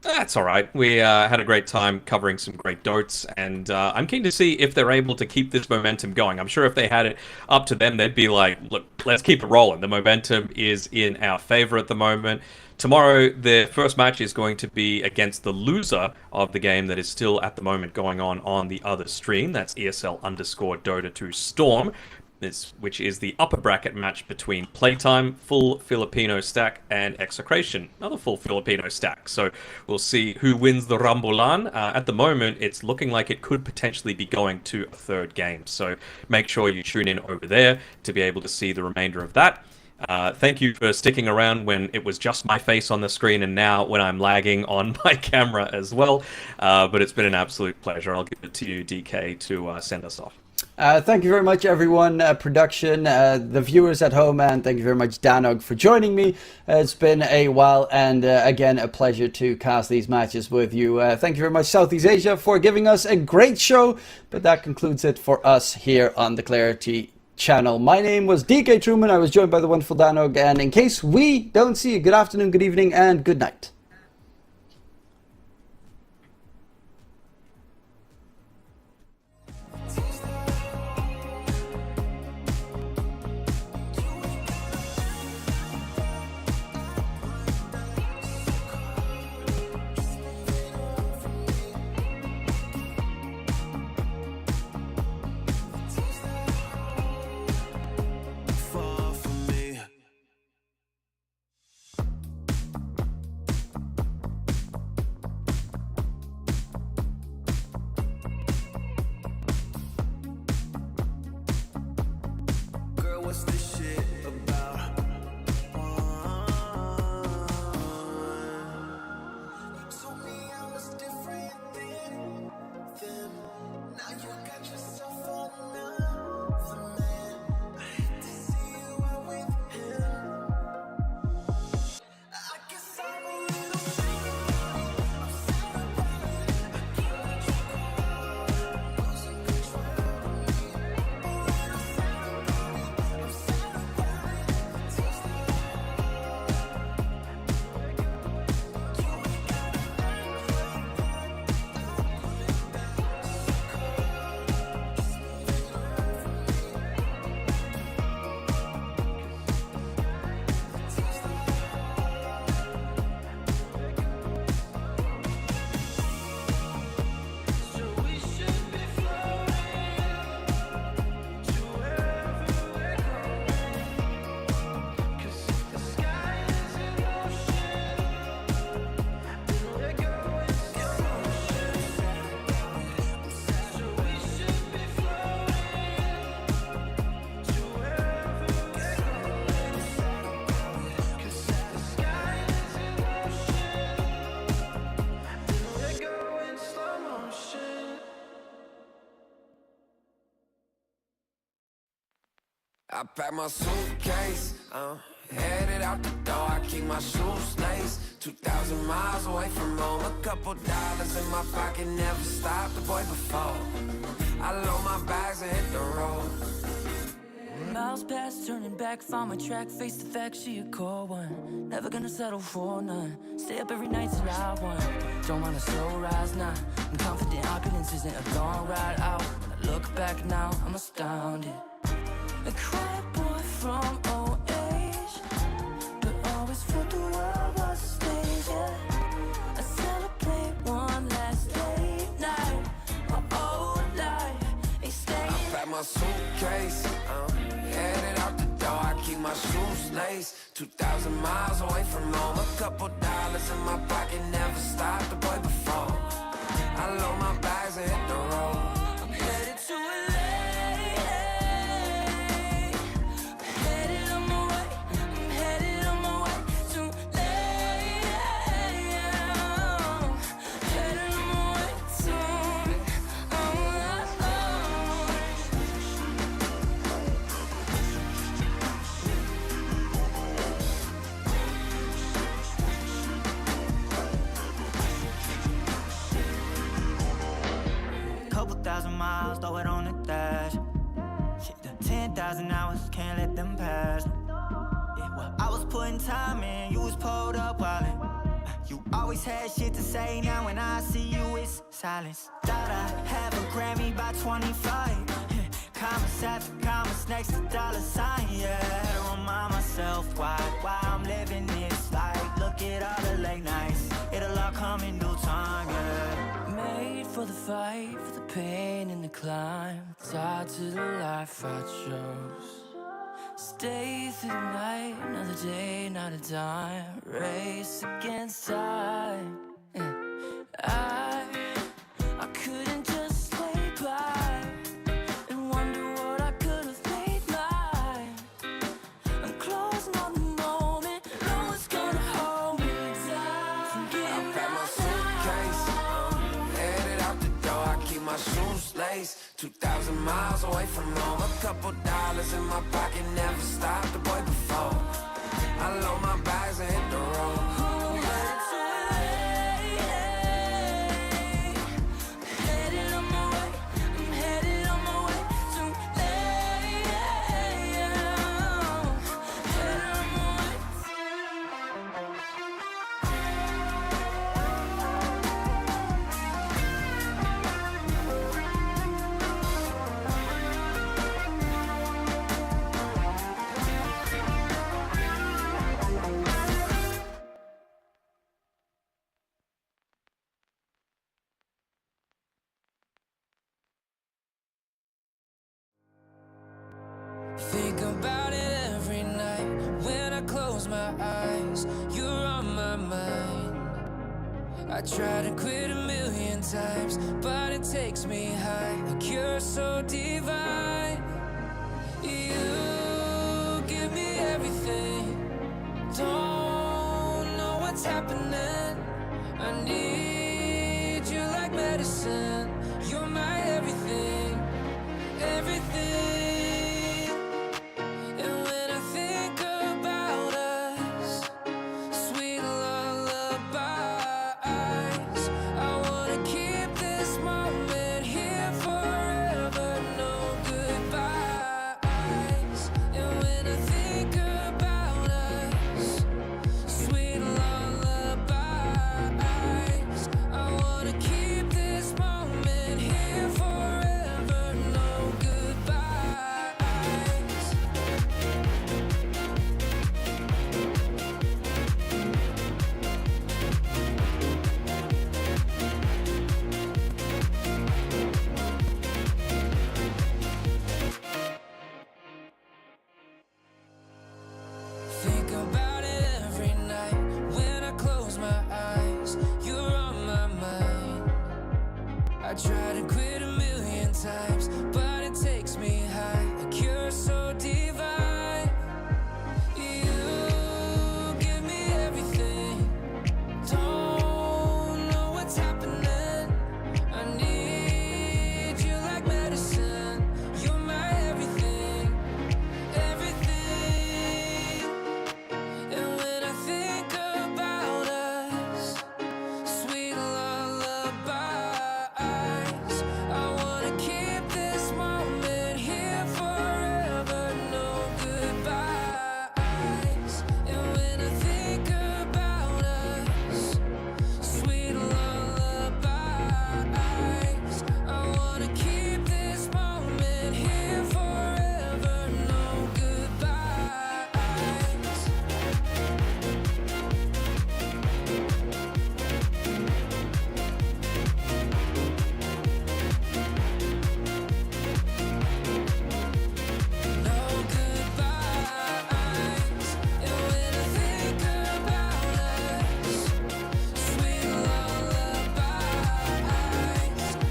That's all right. We had a great time covering some great dotes, and I'm keen to see if they're able to keep this momentum going. I'm sure if they had it up to them, they'd be like, look, let's keep it rolling. The momentum is in our favor at the moment. Tomorrow, the first match is going to be against the loser of the game that is still at the moment going on the other stream. That's ESL_Dota 2 Storm. Which is the upper bracket match between Playtime, full Filipino stack, and Execration, another full Filipino stack. So we'll see who wins the Rambulan. At the moment, it's looking like it could potentially be going to a third game. So make sure you tune in over there to be able to see the remainder of that. Thank you for sticking around when it was just my face on the screen and now when I'm lagging on my camera as well. But it's been an absolute pleasure. I'll give it to you, DK, to send us off. Thank you very much, everyone, production, the viewers at home, and thank you very much, Danog, for joining me. It's been a while, and again, a pleasure to cast these matches with you. Thank you very much, Southeast Asia, for giving us a great show, but that concludes it for us here on the Clarity channel. My name was DK Truman. I was joined by the wonderful Danog, and in case we don't see you, good afternoon, good evening, and good night. what's this shit about? You told me I was different than them. Now you got yourself another man. I hate to see you out with him. I guess I'm a little sad about it. I'm sad about it. I can't let you go. Losing control of me. But when I'm sad about it, I'm sad about it. Taste that. You ain't gotta act like that. So we should be floating to wherever we're going. 'Cause if the sky is in motion, then we're going slow motion. So we should be floating to wherever we're going. 'Cause if the sky is in motion, then we're going slow motion. I pack my suitcase, headed out the door. I keep my shoes laced. 2,000 miles away from home. A couple dollars in my pocket, never stopped the boy before. I load my bags and hit the road. Miles past, turning back, found my track, face the fact she a cold one. Never gonna settle for none. Stay up every night till I won. Don't want a slow rise now. I'm confident opulence isn't a long ride out. When I look back now, I'm astounded. A quiet boy from old age, but always felt the world was a stage. Yeah. I celebrate one last late night. My old life ain't staying. Pack my suitcase, headed out the door. I keep my shoes laced. 2,000 miles away from home. A couple dollars in my pocket, never stopped the boy before. I load my bags and hit the road. I'm headed to LA. Headed on my way. I'm headed on my way to LA. Headed on my way to. Couple thousand miles, throw it on the dash. Shit, the 10,000 hours, can't let them pass. Yeah, well, I was putting time in, you was pulled up wildin'. You always had shit to say, now when I see you, it's silence. Thought I'd have a Grammy by 25. Commas after commas next to dollar sign, yeah. Had to remind myself why I'm living this life. Look at all the late nights, it'll all come in due time, yeah. Made for the fight, for the pain and the climb. Tied to the life I chose. Stay through the night, another day, not a dime. Race against time. Yeah. I couldn't just lay by and wonder what I could have made mine. I'm closing on the moment, no one's gonna hold me down. From getting Pack my suitcase, headed out the door. I keep my shoes laced. 2,000 miles away from home. A couple dollars in my pocket, never stopped the boy before. I load my bags and hit the road. Headed on my way, I'm headed on my way to headed on my way. Think about it every night when I close my eyes. You're on my mind. I try to quit a million times, but it takes me high. Like you're so divine. You happening? I need you like medicine. You're my everything, everything. And when I think about us, sweet lullabies, I wanna keep this moment here forever. No goodbyes. And when I think about us, sweet lullabies, I wanna keep this moment here forever. No goodbyes. Think about it every night when I close my eyes. You're on my mind. I try to quit a million times, but it takes me high. Like you're so divine. You give me everything. Don't know what's happening. I need you like medicine. You're my everything, everything. And when I think about us, sweet lullabies, I wanna keep this moment here forever. No goodbyes. And when I think about us, sweet lullabies, I wanna keep this moment here forever. No goodbyes. No goodbyes. And when I think about us, sweet lullabies,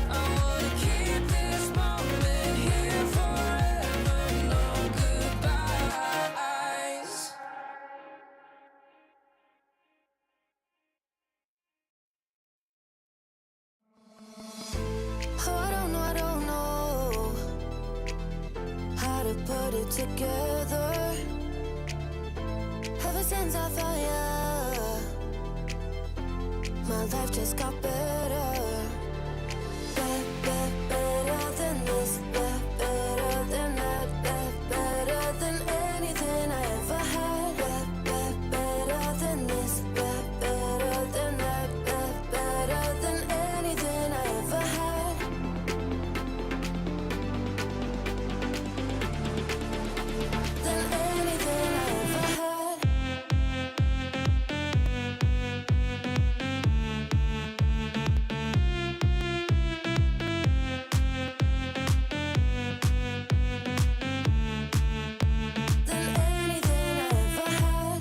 I wanna keep this moment here forever. No goodbyes. Oh, I don't know how to put it together. Ever since I found you, my life just got better. Better than this, better than that, better than anything I ever had. Better than this, better than that, better than anything I ever had. Than anything I ever had. Than anything I ever had.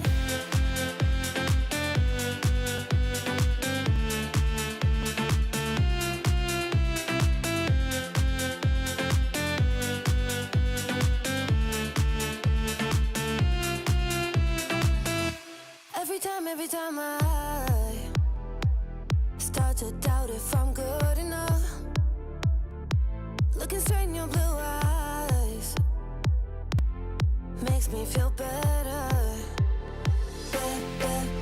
Every time I start to doubt if I'm good enough, looking straight in your blue eyes makes me feel better.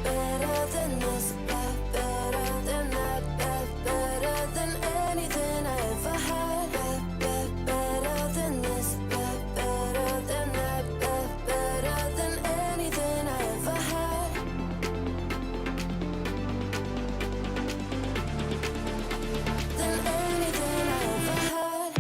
Better than this, better than that, better than anything I ever had. Better than this, better than that, better than anything I ever had. Than anything I ever had.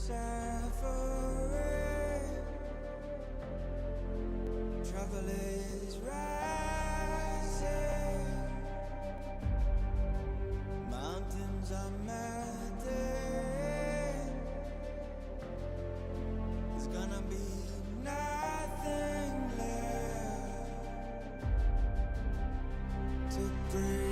suffering. Trouble is rising. Mountains are melting. There's gonna be nothing left to breathe.